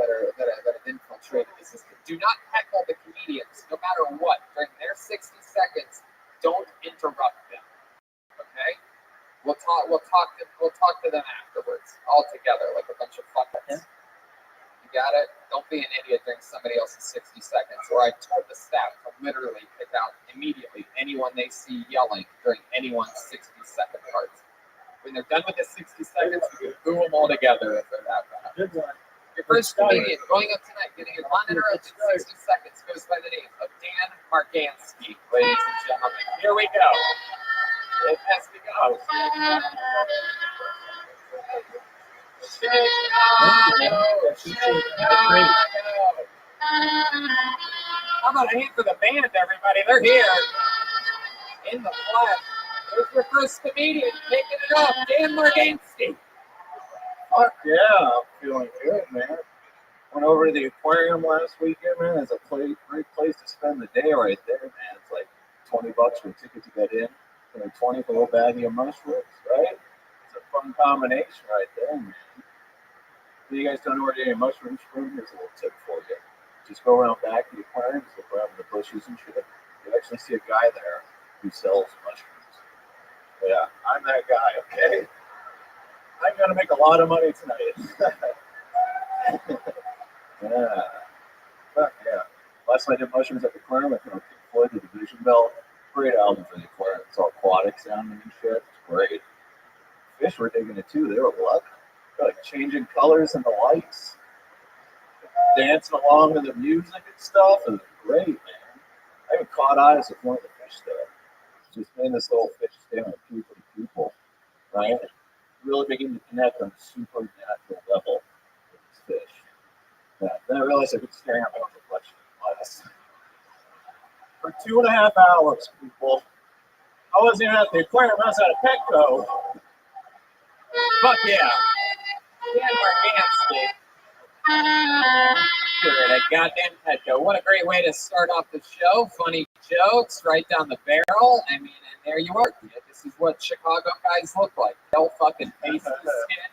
infiltrated the system. Do not heckle the comedians, no matter what. During their 60 seconds, don't interrupt them. Okay? We'll talk to them afterwards, all together, like a bunch of fuckers. You got it? Don't be an idiot during somebody else's 60 seconds. Or I told the staff to literally pick out immediately anyone they see yelling during anyone's 60-second parts. When they're done with the 60 seconds, we can boo them all together if they're that bad. Good one. Your first comedian going up tonight, getting an uninterrupted 60 seconds, goes by the name of Dan Margansky, ladies and gentlemen. Here we go. It has to go. How about a hand for the band, everybody? They're here. In the flesh. There's your first comedian taking it up, Dan Margansky. Fuck yeah, I'm feeling good, man. Went over to the aquarium last weekend, man. It's a great place to spend the day right there, man. It's like $20 for a ticket to get in, and 20 for a little baggie of mushrooms, right? It's a fun combination right there, man. If you guys don't know where to get your mushrooms from, here's a little tip for you. Just go around back to the aquarium, just look around the bushes and shit. You'll actually see a guy there who sells mushrooms. Yeah, I'm that guy, okay? I'm going to make a lot of money tonight. Yeah. Fuck yeah. Last night I did mushrooms at the aquarium. I found Pink Floyd, the Division Bell. Great album for the aquarium. It's all aquatic sounding and shit. It's great. Fish were digging it too. They were loving it. They're like changing colors and the lights, dancing along to the music and stuff. It was great, man. I even caught eyes with one of the fish there. Just made this little fish stand with people, right? Really begin to connect on a supernatural level with this fish. Yeah. Then I realized I could stare at my own reflection in glass for 2.5 hours, people. I wasn't even at the aquarium. I was at a Petco. Fuck yeah. Yeah, Margansky. You're at a goddamn Petco. What a great way to start off the show. Funny jokes right down the barrel. I mean, and there you are. This is what Chicago guys look like. They'll fucking face the skin.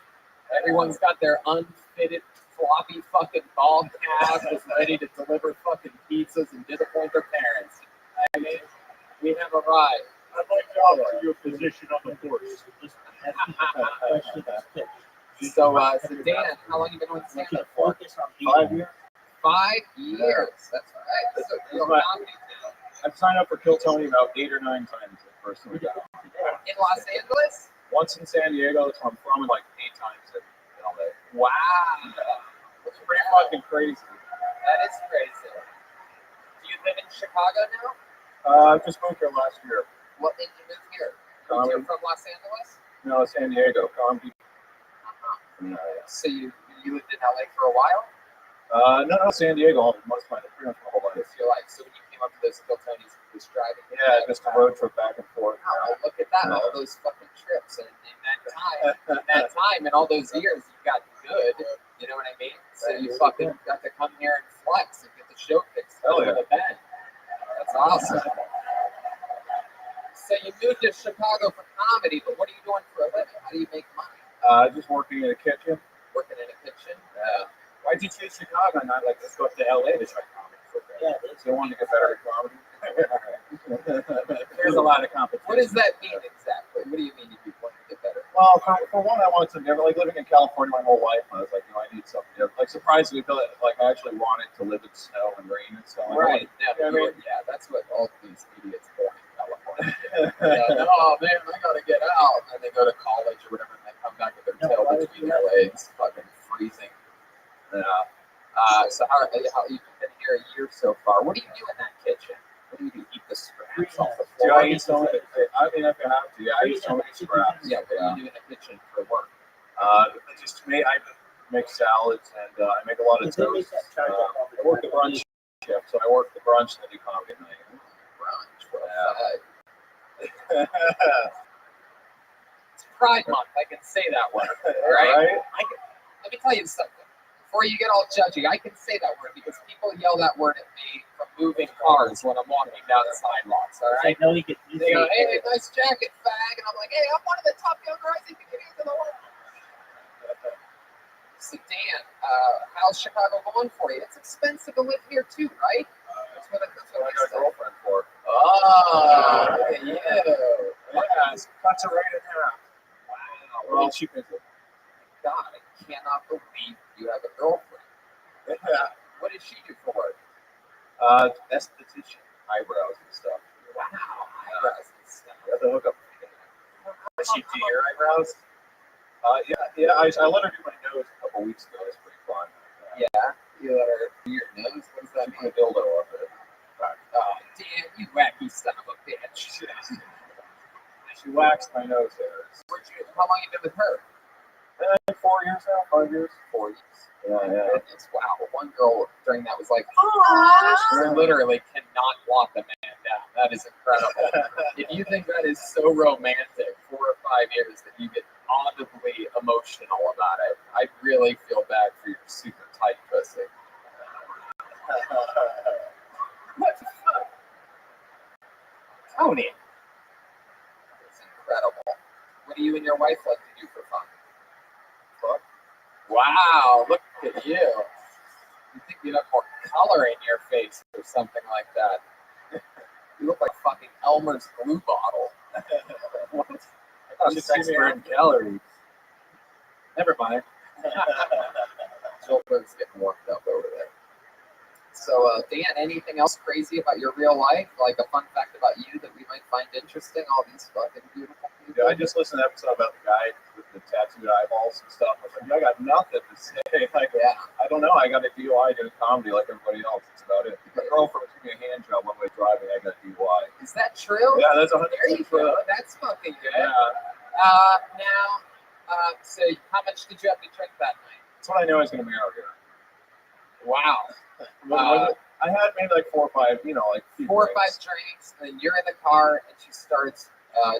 Everyone's got their unfitted, floppy fucking ball calves just ready to deliver fucking pizzas and disappoint their parents. I mean, we have arrived. I'd like to offer you a position on the force. So, Dan, how long have you been with stand-up for? 5 years. 5 years. That's right. That's a real comedy town. I've signed up for Kill Tony about 8 or 9 times the first time. In Los Angeles? Once in San Diego, that's where I'm from, and like 8 times in LA. Wow. It's pretty fucking crazy. That is crazy. Do you live in Chicago now? I just moved here last year. What made you move here? You're from Los Angeles? No, San Diego, Palm Beach. So you lived in LA for a while? No, San Diego. Most of my pretty much my whole life. Your life. So when you came up to those Kill Tonys, you was driving? Yeah, just a road trip back and forth. Oh, look at that! All those fucking trips, and in that time, and all those years, you got good. You know what I mean? So you fucking got to come here and flex and get the show fixed with a band. That's awesome. So you moved to Chicago for comedy, but what are you doing for a living? How do you make money? Just working in a kitchen. Working in a kitchen? Why'd you choose Chicago and not like let's go up to LA to try comedy? Yeah, they wanted to get better at comedy. There's a lot of competition. What does that mean exactly? What do you mean you want to get better? Well, for one, I wanted something different. Like living in California my whole life, I was like, I need something different. Like surprisingly, like I actually wanted to live in snow and rain and stuff. Right. Yeah, that's what all these idiots born in California. Oh man, I gotta get out. And they go to college or whatever, and they come back with their tail between their legs, fucking freezing. So how you've been here a year so far? What do you do in that kitchen? What do you do? Eat the scraps off the Do floor? I eat so many? I mean, if I have to, I eat so many scraps. Yeah, what do you do in the kitchen for work? I make salads and I make a lot of toast. I work the brunch shift, so I work the brunch and I do comedy at night. Brunch, It's Pride Month. I can say that word, right? Let me tell you something. Before you get all judgy, I can say that word because people yell that word at me from moving cars when I'm walking down the sidewalks, all right? I know you get They go, hey, nice jacket, fag. And I'm like, hey, I'm one of the top young rising comedians in the world. So, Dan, how's Chicago going for you? It's expensive to live here, too, right? That's what I got a girlfriend for. Oh, look at you. Yeah, cuts it right in half. Wow. Well, she pays it. God, I cannot believe you have a girlfriend. Yeah. What does she do for work? Esthetician, eyebrows and stuff. Wow, eyebrows and stuff. You have to hook up. Does she do your eyebrows? Yeah. I let her do my nose a couple weeks ago. It's pretty fun. Yeah, you let her do your nose. What does that mean? A dildo up it. Oh, damn, you wacky son of a bitch. She waxed my nose hairs. How long you been with her? 4 years now, 5 years. 4 years. Yeah. Goodness, wow. One girl during that was like, oh, she literally cannot lock a man down. That is incredible. If you think that is so romantic, 4 or 5 years that you get audibly emotional about it, I really feel bad for your super tight pussy. What the fuck? Tony. It's incredible. What do you and your wife like to do for fun? Fuck. Wow, look at you. You think you'd have more color in your face or something like that. You look like fucking Elmer's glue bottle. What? I thought She's expert in calories. Never mind. Joelberg's getting worked up over there. So, Dan, anything else crazy about your real life? Like a fun fact about you that we might find interesting? All these fucking beautiful people. Yeah, I just listened to an episode about the guy with the tattooed eyeballs and stuff. I was like, I got nothing to say. Like, I don't know. I got a DUI doing comedy like everybody else. That's about it. My girlfriend took me a hand job one way driving. I got a DUI. Is that true? Yeah, that's 100% There you true. go. That's fucking good. Yeah. So how much did you have to drink that night? That's what I knew I was going to marry her. Wow. I had maybe like 4 or 5, like 4 or 5 drinks, and then you're in the car, and she starts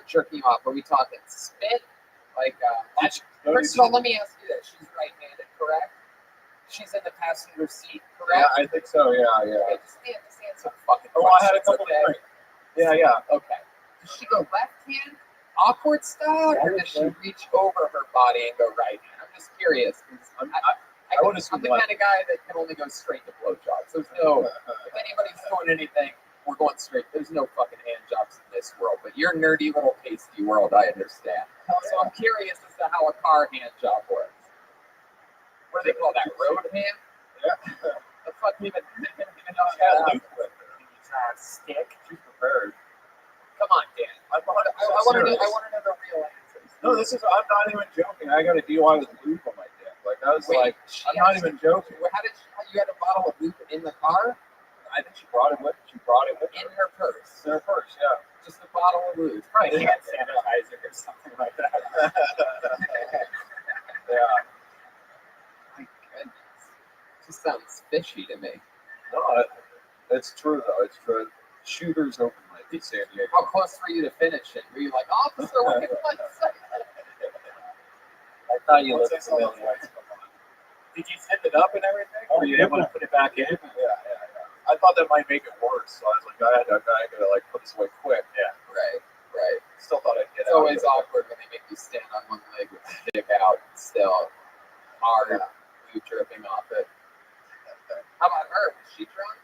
jerking you off. Are we talking spit? Like, first of all, let me ask you this. She's right-handed, correct? She's in the passenger seat, correct? Yeah, I think so. Yeah. Okay, just answer fucking Oh, I had a couple of drinks. Yeah. Okay. Does she go left hand, awkward style, or does she reach over her body and go right hand? I'm just curious. I'm the kind of guy that can only go straight to blowjobs. There's no, if anybody's doing anything, we're going straight. There's no fucking hand jobs in this world. But your nerdy little pasty world, I understand. So I'm curious as to how a car hand job works. What do they call that? Road hand? Yeah. The fuck even know how to stick. She's prepared. Come on, Dan. I want to know the real answers. No, I'm not even joking. I got a DUI with lube on my dick. Like, I was I'm not even joking. How did you had a bottle of lube in the car? I think she brought it with her. In her purse. In her purse, yeah. Just a bottle of lube. Right, hand sanitizer or something like that. Yeah. My goodness. Just sounds fishy to me. No, it's true though. It's true. Shooters open mic in San Diego. How close were you to finishing? Were you like, officer, what give me 1 second? I thought you looked familiar. Did you zip it up and everything? Or were you able to put it back in? Yeah. I thought that might make it worse, so I was like, I gotta like put this away quick. Yeah. Right. Still thought I'd get It's out. always awkward when they make you stand on one leg with your dick out. Still hard, you dripping off it. How about her? Was she drunk?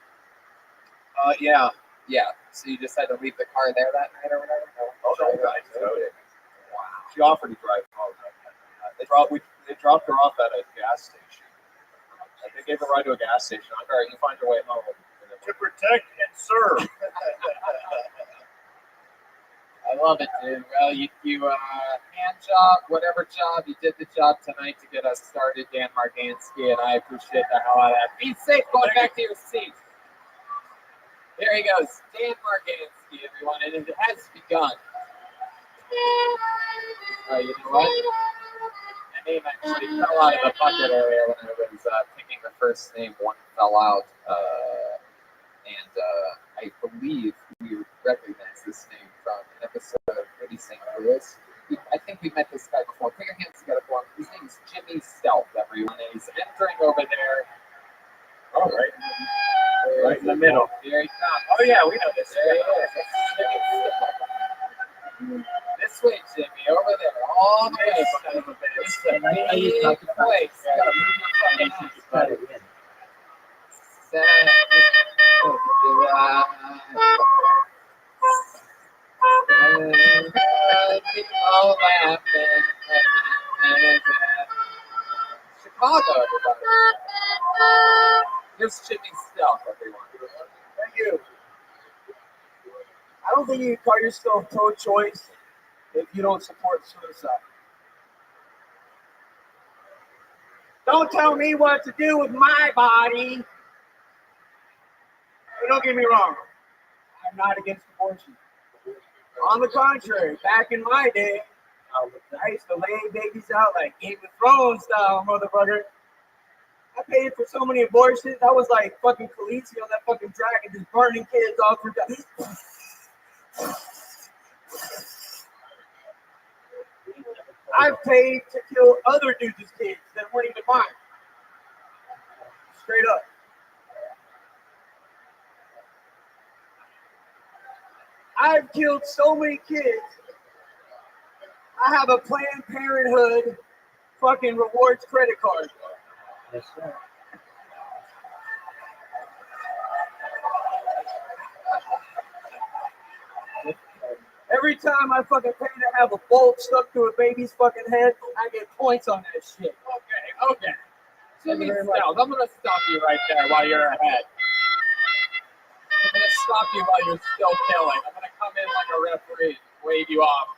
Yeah. Yeah. So you just had to leave the car there that night or whatever? Oh, no, guys. Wow. She offered to drive home. They dropped her off at a gas station. They gave her a ride to a gas station. I'm all right, you find your way home. To protect and serve. I love it, dude. Well, you hand job, whatever job, you did the job tonight to get us started, Dan Margansky, and I appreciate the hell out of that. Be safe going back to your seat. There he goes, Dan Margansky, everyone, and it has begun. You know what? My name actually fell out of the bucket earlier when I was picking the first name. One fell out, and I believe we recognize this name from an episode of Eddie St. Louis. I think we met this guy before. Put your hands together for him. His name is Jimmy Stealth, everyone. And he's entering over there. Oh, right in the middle. Here he comes. Oh, yeah, we know this. There he is. This way, Jimmy, over there, all the way. Son of a bitch. This is a big place. You gotta move your fucking house. Chicago, everybody. Here's Jimmy Stealth, everyone. Thank you. I don't think you can call yourself pro-choice if you don't support suicide. Don't tell me what to do with my body. But don't get me wrong. I'm not against abortion. On the contrary, back in my day, I used to lay babies out like Game of Thrones style, motherfucker. I paid for so many abortions. I was like fucking Khaleesi on that fucking dragon, just burning kids all through that. I've paid to kill other dudes' kids that weren't even mine. Straight up. I've killed so many kids. I have a Planned Parenthood fucking rewards credit card. Yes, sir. Every time I fucking pay to have a bolt stuck through a baby's fucking head, I get points on that shit. Okay. Jimmy Stealth, I'm going to stop you right there while you're ahead. stop you while you're still killing. I'm gonna come in like a referee and wave you off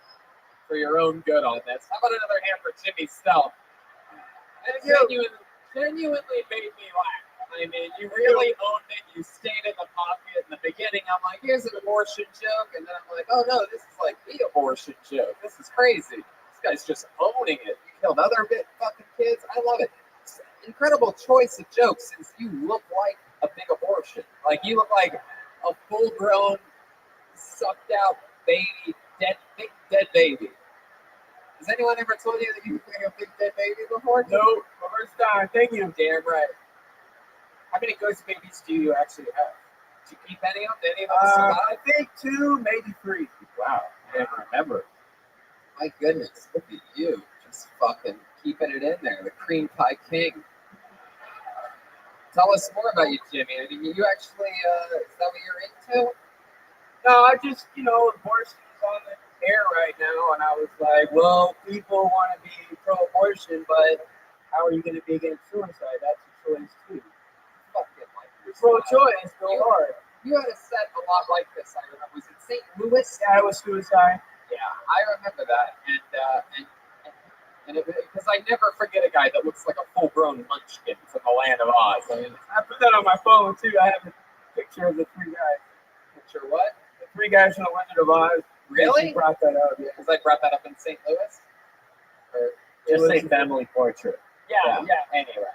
for your own good on this. How about another hand for Jimmy Stealth? It genuinely made me laugh. I mean, you really owned it. You stayed in the pocket. In the beginning, I'm like, here's an abortion joke. And then I'm like, oh no, this is like the abortion joke. This is crazy. This guy's just owning it. You killed other fucking kids. I love it. It's an incredible choice of jokes since you look like a big abortion. Like, you look like a full-grown, sucked-out baby, big dead baby. Has anyone ever told you that you look like a big dead baby before? Nope. First time. Thank you. Damn right. How many ghost babies do you actually have? Did you keep any of them? Did any of them survive? I think 2, maybe 3. Wow. I didn't remember. My goodness. Look at you. Just fucking keeping it in there. The cream pie king. Tell us more about you, Jimmy. I mean, you actually, is that what you're into? No, I just, abortion is on the air right now, and I was like, well, people want to be pro-abortion, but how are you going to be against suicide? That's a choice, too. Fucking like Pro-choice, go hard. You had a set a lot like this, I remember. Was it St. Louis? Yeah, it was suicide. Yeah, I remember that. And because I never forget a guy that looks like a full-grown munchkin from the land of Oz. I mean, I put that on my phone, too. I have a picture of the 3 guys. Picture what? The 3 guys from the Wizard of Oz. Really? You brought that up, yeah. Because I brought that up in St. Louis? Or Just say family portrait. Yeah. Anyway.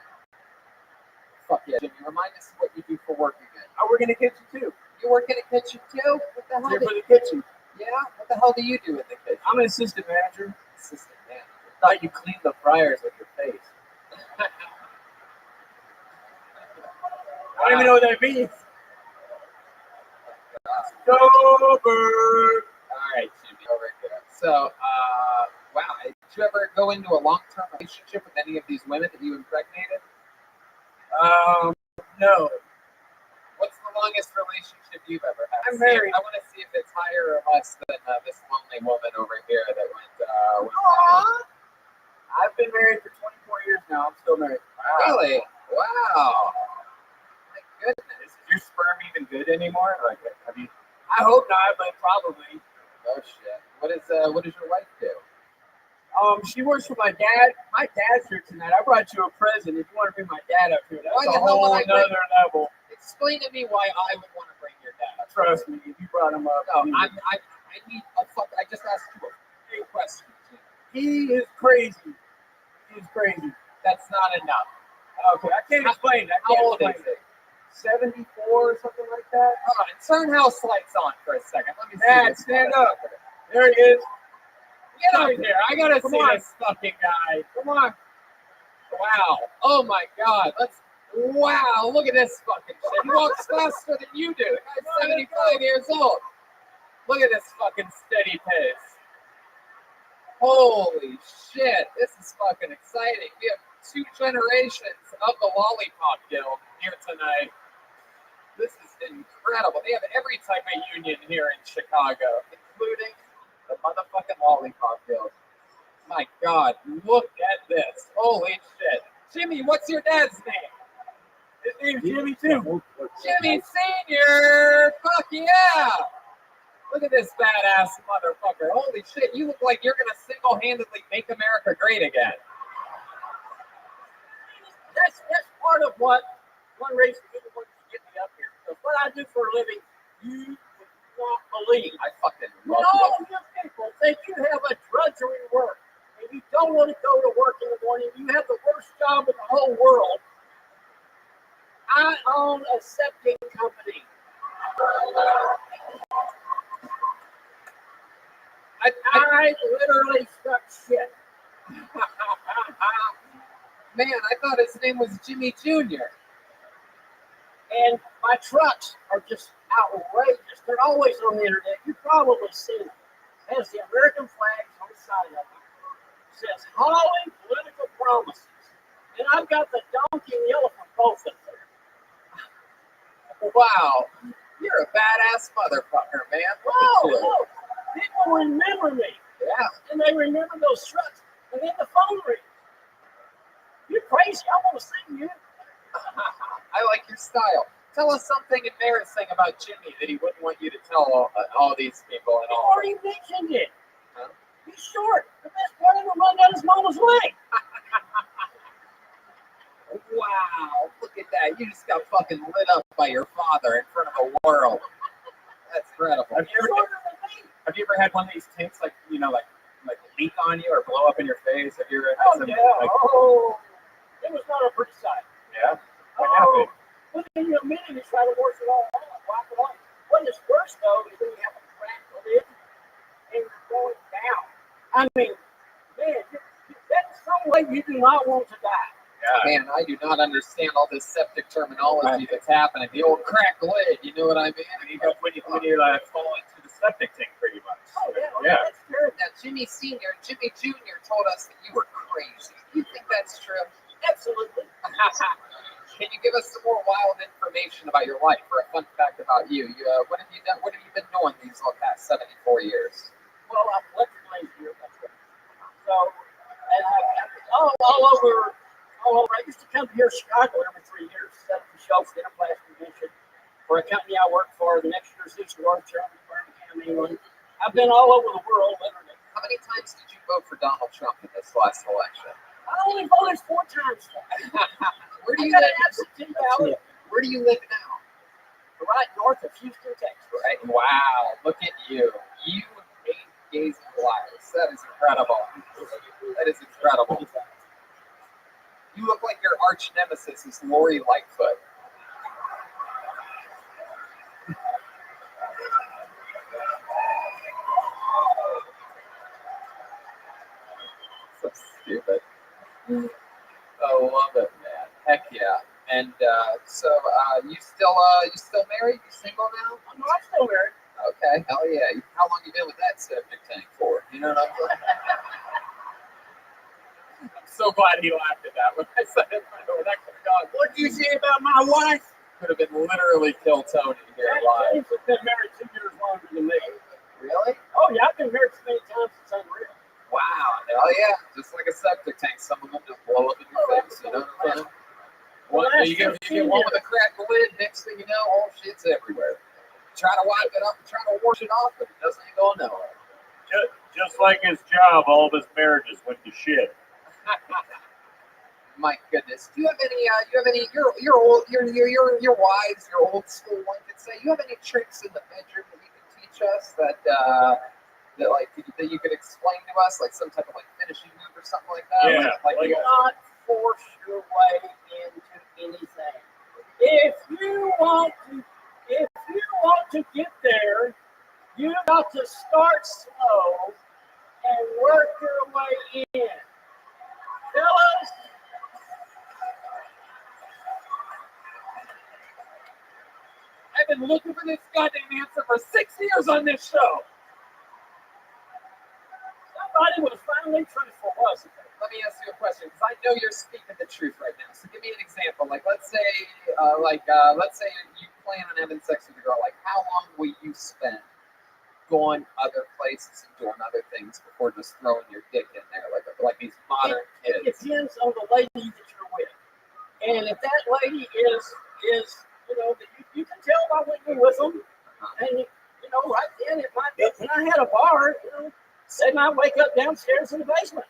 Fuck yeah, Jimmy. Remind us what you do for work again. I work in the kitchen, too. You work in a kitchen, too? What the hell? Here for the kitchen. Yeah? What the hell do you do in the kitchen? I'm an assistant manager. Assistant manager. Thought you cleaned the fryers with your face. I don't even know what that means. Sober. All right, Jimmy, over here. So, wow, did you ever go into a long-term relationship with any of these women that you impregnated? No. What's the longest relationship you've ever had? I'm married. I want to see if it's higher or less than this lonely woman over here that went. I've been married for 24 years now. I'm still married. Wow. Really? Wow. My goodness. Is your sperm even good anymore? Like, have you? I hope not, but probably. Oh shit. What does your wife do? She works for my dad. My dad's here tonight. I brought you a present. If you want to bring my dad up here, that's Why the a hell whole would I bring- another level. Explain to me why I would want to bring your dad up. Trust me, if you brought him up. No, I need a fuck. I just asked you a few questions. He is crazy. He's crazy. That's not enough. Okay, I can't explain that. How old is he? 74 or something like that. Hold on, turn house lights on for a second. Let me see. Dad, this stand motherfucker. up. There he is. Get out here. I gotta Come see on. this fucking guy. Come on. Wow. Oh my God. Wow. Look at this fucking shit. He walks faster than you do. The guy's 75 years old. Look at this fucking steady pace. Holy shit. This is fucking exciting. We have 2 generations of the Lollipop Guild here tonight. This is incredible. They have every type of union here in Chicago, including the motherfucking Lollipop Guild. My God, look at this. Holy shit. Jimmy, what's your dad's name? His name's Jimmy, too. Jimmy Sr. Fuck yeah. Look at this badass motherfucker. Holy shit, you look like you're going to single-handedly make America great again. That's part of what one reason people want to get me up here. Because what I do for a living, you would not believe. I fucking When love all it. you people think you have a drudgery work, and you don't want to go to work in the morning, you have the worst job in the whole world. I own a septic company. I literally stuck shit. Man, I thought his name was Jimmy Jr. And my trucks are just outrageous. They're always on the internet. You've probably seen them. It has the American flags on the side of them. It says Holly Political Promises. And I've got the donkey and the elephant both up there. Wow. You're a badass motherfucker, man. Look at you. Whoa. People remember me. Yeah. And they remember those trucks. And then the phone rings. You're crazy. I want to see you. I like your style. Tell us something embarrassing about Jimmy that he wouldn't want you to tell all these people and You all. already mentioned it. Huh? He's short. The best part of him run down his mama's leg. Wow, look at that. You just got fucking lit up by your father in front of the world. That's incredible. Have you ever had one of these tanks like leak on you or blow up in your face? Have you ever had something like It was not a pretty sight. Yeah? What happened? Within a minute, he tried to wash it all off, wipe it off. What is worse, though, is when you have a cracked lid and you're going down. I mean, man, that's some way you do not want to die. Man, I do not understand all this septic terminology that's happening. The old cracked lid, you know what I mean? When you fall into the septic tank, pretty much. Oh, yeah. That's true. Now, Jimmy Sr. and Jimmy Jr. told us that you were crazy. Do you think that's true? Absolutely. Can you give us some more wild information about your life or a fun fact about you? What have you done? What have you been doing these past 74 years? Well, I've left the place here. So, and all over. I used to come here to Chicago every 3 years, set up the shelves, get a plastic condition for a company I work for, the next year's Rothschild, England. I've been all over the world, literally. How many times did you vote for Donald Trump in this last election? I only voted 4 times. Where do you got live? an absentee ballot. Where do you live now? Right north of Houston, Texas. Right. Wow. Look at you. You hate gays and liars. That is incredible. That is incredible. You look like your arch nemesis is Lori Lightfoot. So stupid. I love it, man. Heck yeah. And so you still married? You single now? No, I'm still married. Okay. Hell yeah. How long you been with that septic tank for? You know what I'm saying? I'm so glad he laughed at that when I said it. That could have gone. What did you say about my wife? Could have been literally Kill Tony here live. James has been married 2 years longer than me. Really? Oh yeah, I've been married so many times it's unreal. Wow. Hell yeah. Just like a septic tank. Some of them just blow up in your face. You know what I'm saying? Well, you get one with a cracked lid, next thing you know, all shit's everywhere. Try to wipe it up and try to wash it off, but it doesn't even go nowhere. Just like his job, all of his marriages went to shit. My goodness. Do you have any? Your wives, your old school one could say. You have any tricks in the bedroom that you can teach us that you could explain to us, like some type of like finishing move or something like that? Yeah. Like not force your way into anything. If you want to get there, you got to start slow and work your way in. Fellas, I've been looking for this goddamn answer for 6 years on this show. somebody was finally truthful, wasn't it? Let me ask you a question, because I know you're speaking the truth right now. So give me an example. Like, let's say you plan on having sex with a girl. Like, how long will you spend going other places and doing other things before just throwing your dick in there, like these modern kids? It depends on the lady that you're with, and if that lady is you can tell by when you're with them, and right then it might be. When I had a bar, they might wake up downstairs in the basement.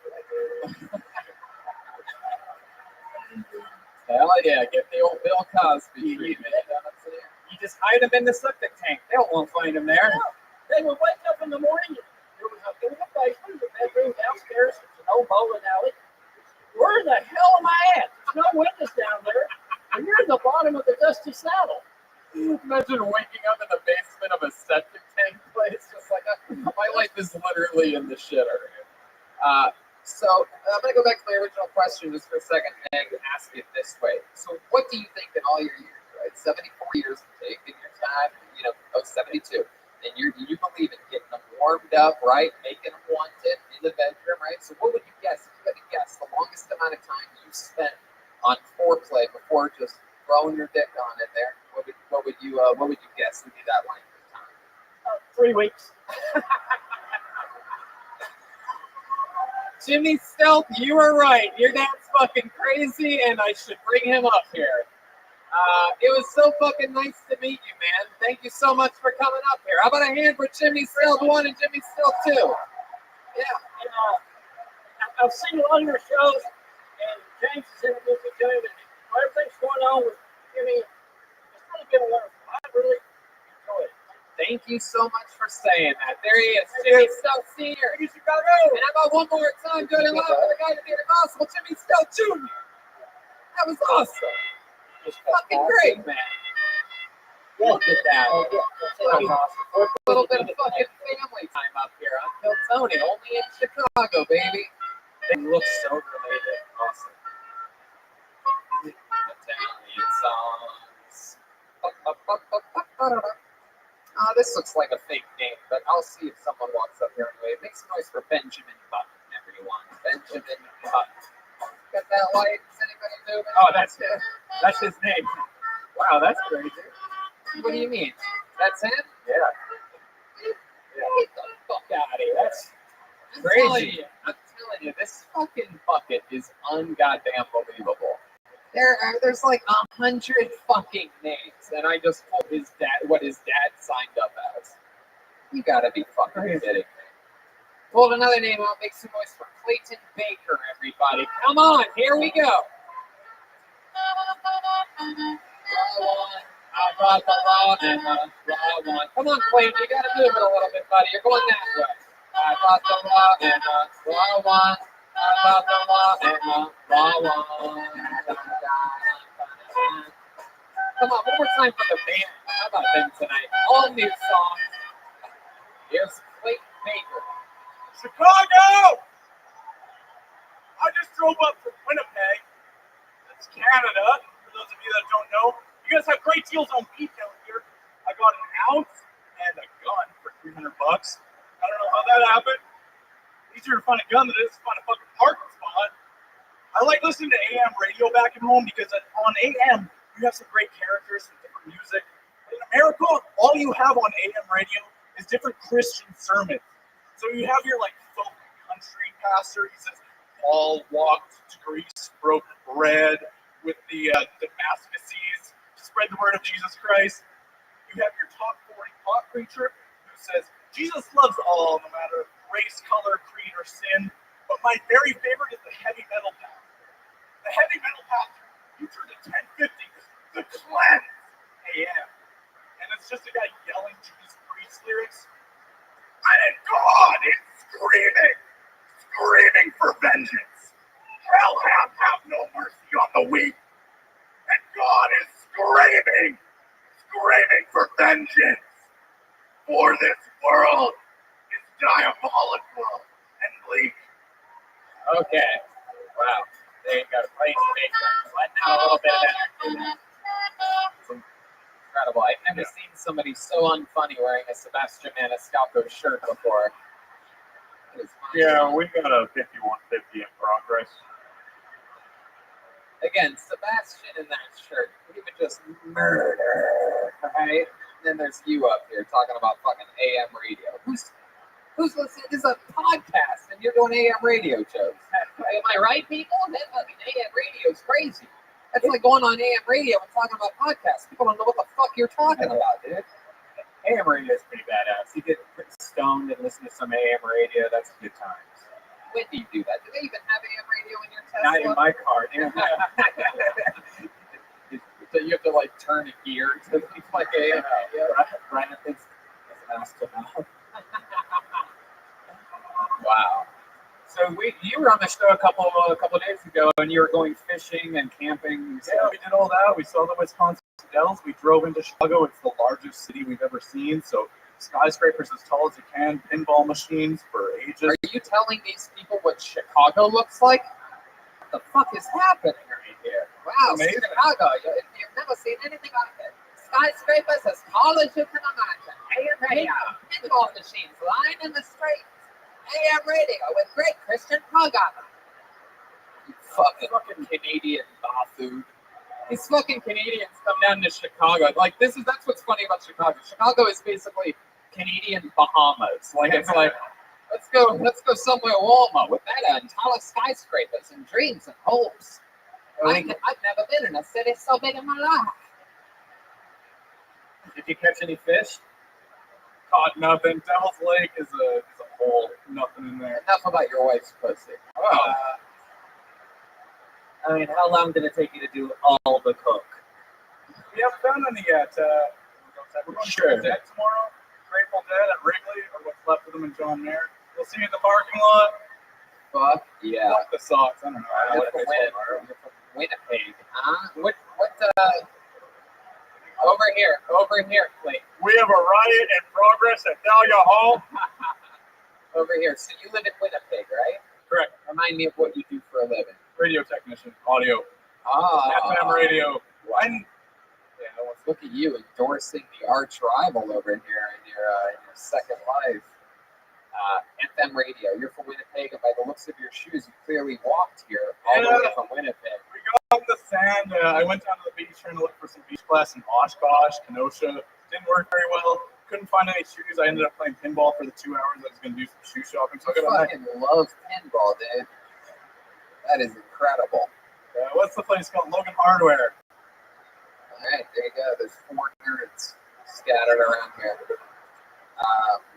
Hell yeah, get the old Bill Cosby treatment. You just hide them in the septic tank. They won't find them there. No, they would wake up in the morning. There was a basement, the bedroom downstairs, an old bowling alley. Where the hell am I at? There's no windows down there, and you're at the bottom of the dusty saddle. Imagine waking up in the basement of a septic tank place. Just like my life is literally in the shitter. So I'm going to go back to my original question just for a second and ask it this way. So what do you think in all your years, right? 74 years of taking your time, 72. And you believe in getting them warmed up, right? Making them want it in the bedroom, right? So what would you guess? If you had to guess the longest amount of time you spent on foreplay before just throwing your dick on in there, what would you guess would be that length of time? 3 weeks. Jimmy Stealth, you were right. Your dad's fucking crazy, and I should bring him up here. It was so fucking nice to meet you, man. Thank you so much for coming up here. How about a hand for Jimmy Still 1 and Jimmy Still 2? Yeah. I've seen a lot of your shows, and James has introduced me to him, and everything's going on with Jimmy. It's really been wonderful. I really enjoy it. Thank you so much for saying that. There he is, Jimmy Still Sr. And how about one more time, good and loud for the guy that made it possible, Jimmy Still Jr. That was awesome. It was fucking great, man. Look at that. That was awesome. A little bit of fucking family time up here on Kill Tony, only in Chicago, baby. They look so related. Awesome. Italian songs. This looks like a fake name, but I'll see if someone walks up here anyway. Make some noise for Benjamin Button, everyone. Benjamin Button. Got that light? Is anybody moving? Oh, that's it. That's his name. Wow, that's crazy. What do you mean? That's him? Yeah. Get the fuck out of here. That's crazy. I'm telling you, this fucking bucket is ungoddamn believable. There's like 100 fucking names, and I just pulled his dad, what his dad signed up as. You gotta be fucking kidding me. Pulled another name out, make some noise for Clayton Baker, everybody. Come on, here we go. I brought the law and the law one. Come on, Clayton, you gotta move it a little bit, buddy. You're going that way. I brought the law and the law one. I brought the law and the law one. Come on, one more time for the band. How about them tonight? All new songs. Here's Clayton Baker. Chicago! I just drove up from Winnipeg. That's Canada. For those of you that don't know, you guys have great deals on beef down here. I got an ounce and a gun for $300. I don't know how that happened. Easier to find a gun than it is to find a fucking parking spot. I like listening to AM radio back at home because on AM you have some great characters and different music. In America, all you have on AM radio is different Christian sermons. So you have your like folk country pastor. He says, "Paul walked to Greece, broke bread with the Damascuses, spread the word of Jesus Christ." You have your top 40 pop preacher who says, "Jesus loves all, no matter race, color, creed, or sin." But my very favorite is the heavy metal pastor. The heavy metal pastor, you turn to 1050, the Cleanse AM, and it's just a guy yelling Jesus Priest lyrics. And God is screaming for vengeance. Hell have no mercy on the weak. And God is screaming for vengeance. For this world is diabolical and bleak. Okay. Wow. There you go. Clayton Baker. Letting out a little bit of energy. It's incredible. I've never seen somebody so unfunny wearing a Sebastian Maniscalco shirt before. Yeah, we've got a 5150 in progress. Again, Sebastian in that shirt, he would just murder, right? And then there's you up here talking about fucking AM radio. Who's listening? This is a podcast, and you're doing AM radio shows. Am I right, people? That fucking AM radio is crazy. That's like going on AM radio and talking about podcasts. People don't know what the fuck you're talking about, dude. AM radio is pretty badass. You get pretty stoned and listen to some AM radio. That's good times. When do you do that? Do they even have AM radio in your Tesla? Not in my car. So you have to like turn a gear to like AM radio. Brandon thinks it's an astronaut. Wow. So you were on the show a couple days ago, and you were going fishing and camping. Yeah, we did all that. We saw the Wisconsin Dells. We drove into Chicago. It's the largest city we've ever seen. So skyscrapers as tall as you can, pinball machines for ages. Are you telling these people what Chicago looks like? What the fuck is happening right here? Wow, Amazing. Chicago. You've never seen anything like it. Skyscrapers as tall as you can imagine. AM radio, pinball machines lining the streets. AM radio with great Christian programming. You fucking Canadian buffoon. These fucking Canadians come down to Chicago. Like that's what's funny about Chicago. Chicago is basically Canadian Bahamas. Like it's like let's go somewhere warmer with that and taller skyscrapers and dreams and hopes. I've never been in a city so big in my life. Did you catch any fish? Caught nothing. Devil's Lake is a hole. Nothing in there. Enough about your wife's pussy. Oh. I mean, how long did it take you to do all the cook? We haven't done any yet. We're going to the Dead tomorrow. Grateful Dead at Wrigley, or what's left of them in John Mayer. We'll see you in the parking lot. Fuck yeah. Fuck the socks. I don't know. You're from Winnipeg, huh? Over here, Clay. We have a riot in progress at Dahlia Hall. Over here. So you live in Winnipeg, right? Correct. Remind me of what you do for a living. Radio technician, audio. FM radio. Look at you endorsing the arch rival over here in your second life. FM radio. You're from Winnipeg, and by the looks of your shoes, you clearly walked here all the way from Winnipeg. We got up the sand. I went down to the beach trying to look for some beach class in Oshkosh, Kenosha. Didn't work very well. Couldn't find any shoes. I ended up playing pinball for the 2 hours I was going to do some shoe shopping. So I fucking love pinball, dude. That is incredible. What's the place called? Logan Hardware. All right, there you go. There's 4 nerds scattered around here.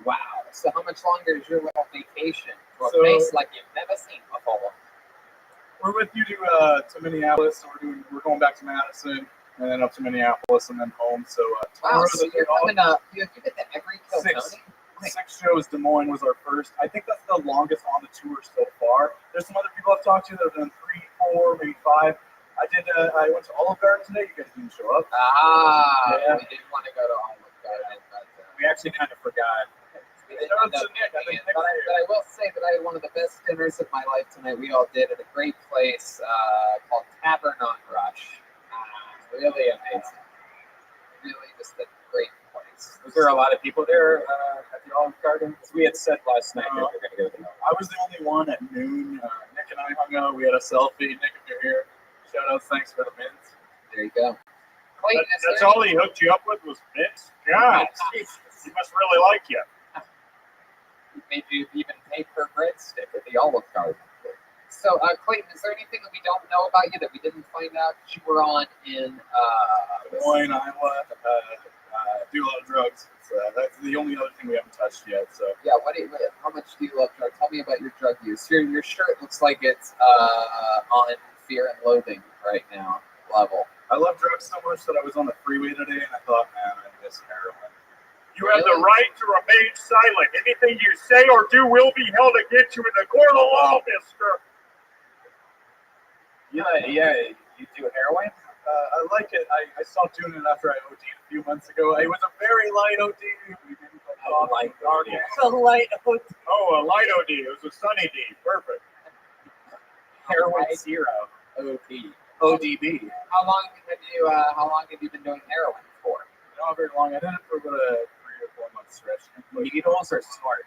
Wow. So how much longer is your little vacation to a place like you've never seen before? We're with you to Minneapolis. So we're going back to Madison and then up to Minneapolis and then home. So wow, so you're coming up. You've been to every Six shows. Des Moines was our first. I think that's the longest on the tour so far. There's some other people I've talked to that have done 3, 4, maybe 5. I went to Olive Garden today. You guys didn't show up. Yeah. We didn't want to go to Olive Garden, but we actually kind of forgot. But I will say that I had one of the best dinners of my life tonight. We all did at a great place called Tavern on Rush. Really amazing. Really just a great place. Was there a lot of people there at the Olive Garden? We had said last night that we were going to go to the I was the only one at noon. Nick and I hung out. We had a selfie. Nick, if you're here, shout out. Thanks for the mints. There you go. Clayton, that's all he hooked you up with was mints? God, he must really like you. Made you even pay per breadstick at the Olive Garden. So, Clayton, is there anything that we don't know about you that we didn't find out you were on in Des Moines, Iowa? Do a lot of drugs. That's the only other thing we haven't touched yet. So yeah, how much do you love drugs? Tell me about your drug use. Your shirt looks like it's on Fear and Loathing right now level. I love drugs so much that I was on the freeway today and I thought, man, I miss heroin. You have the right to remain silent. Anything you say or do will be held against you in the court of law, mister. Yeah, you do heroin? I like it. I stopped doing it after I OD'd a few months ago. It was a very light OD. We didn't light OD. A light OD. Oh, a light OD. It was a sunny D. Perfect. Heroin zero. OD. ODB. How long have you been doing heroin for? Not very long. I did it for about a 3 or 4 month stretch. Needles or snort?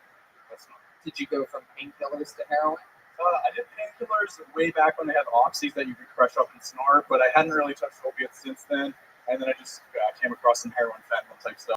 Did you go from painkillers to heroin? I did painkillers way back when they had oxys that you could crush up and snort, but I hadn't really touched opiates since then. And then I just came across some heroin fentanyl type stuff.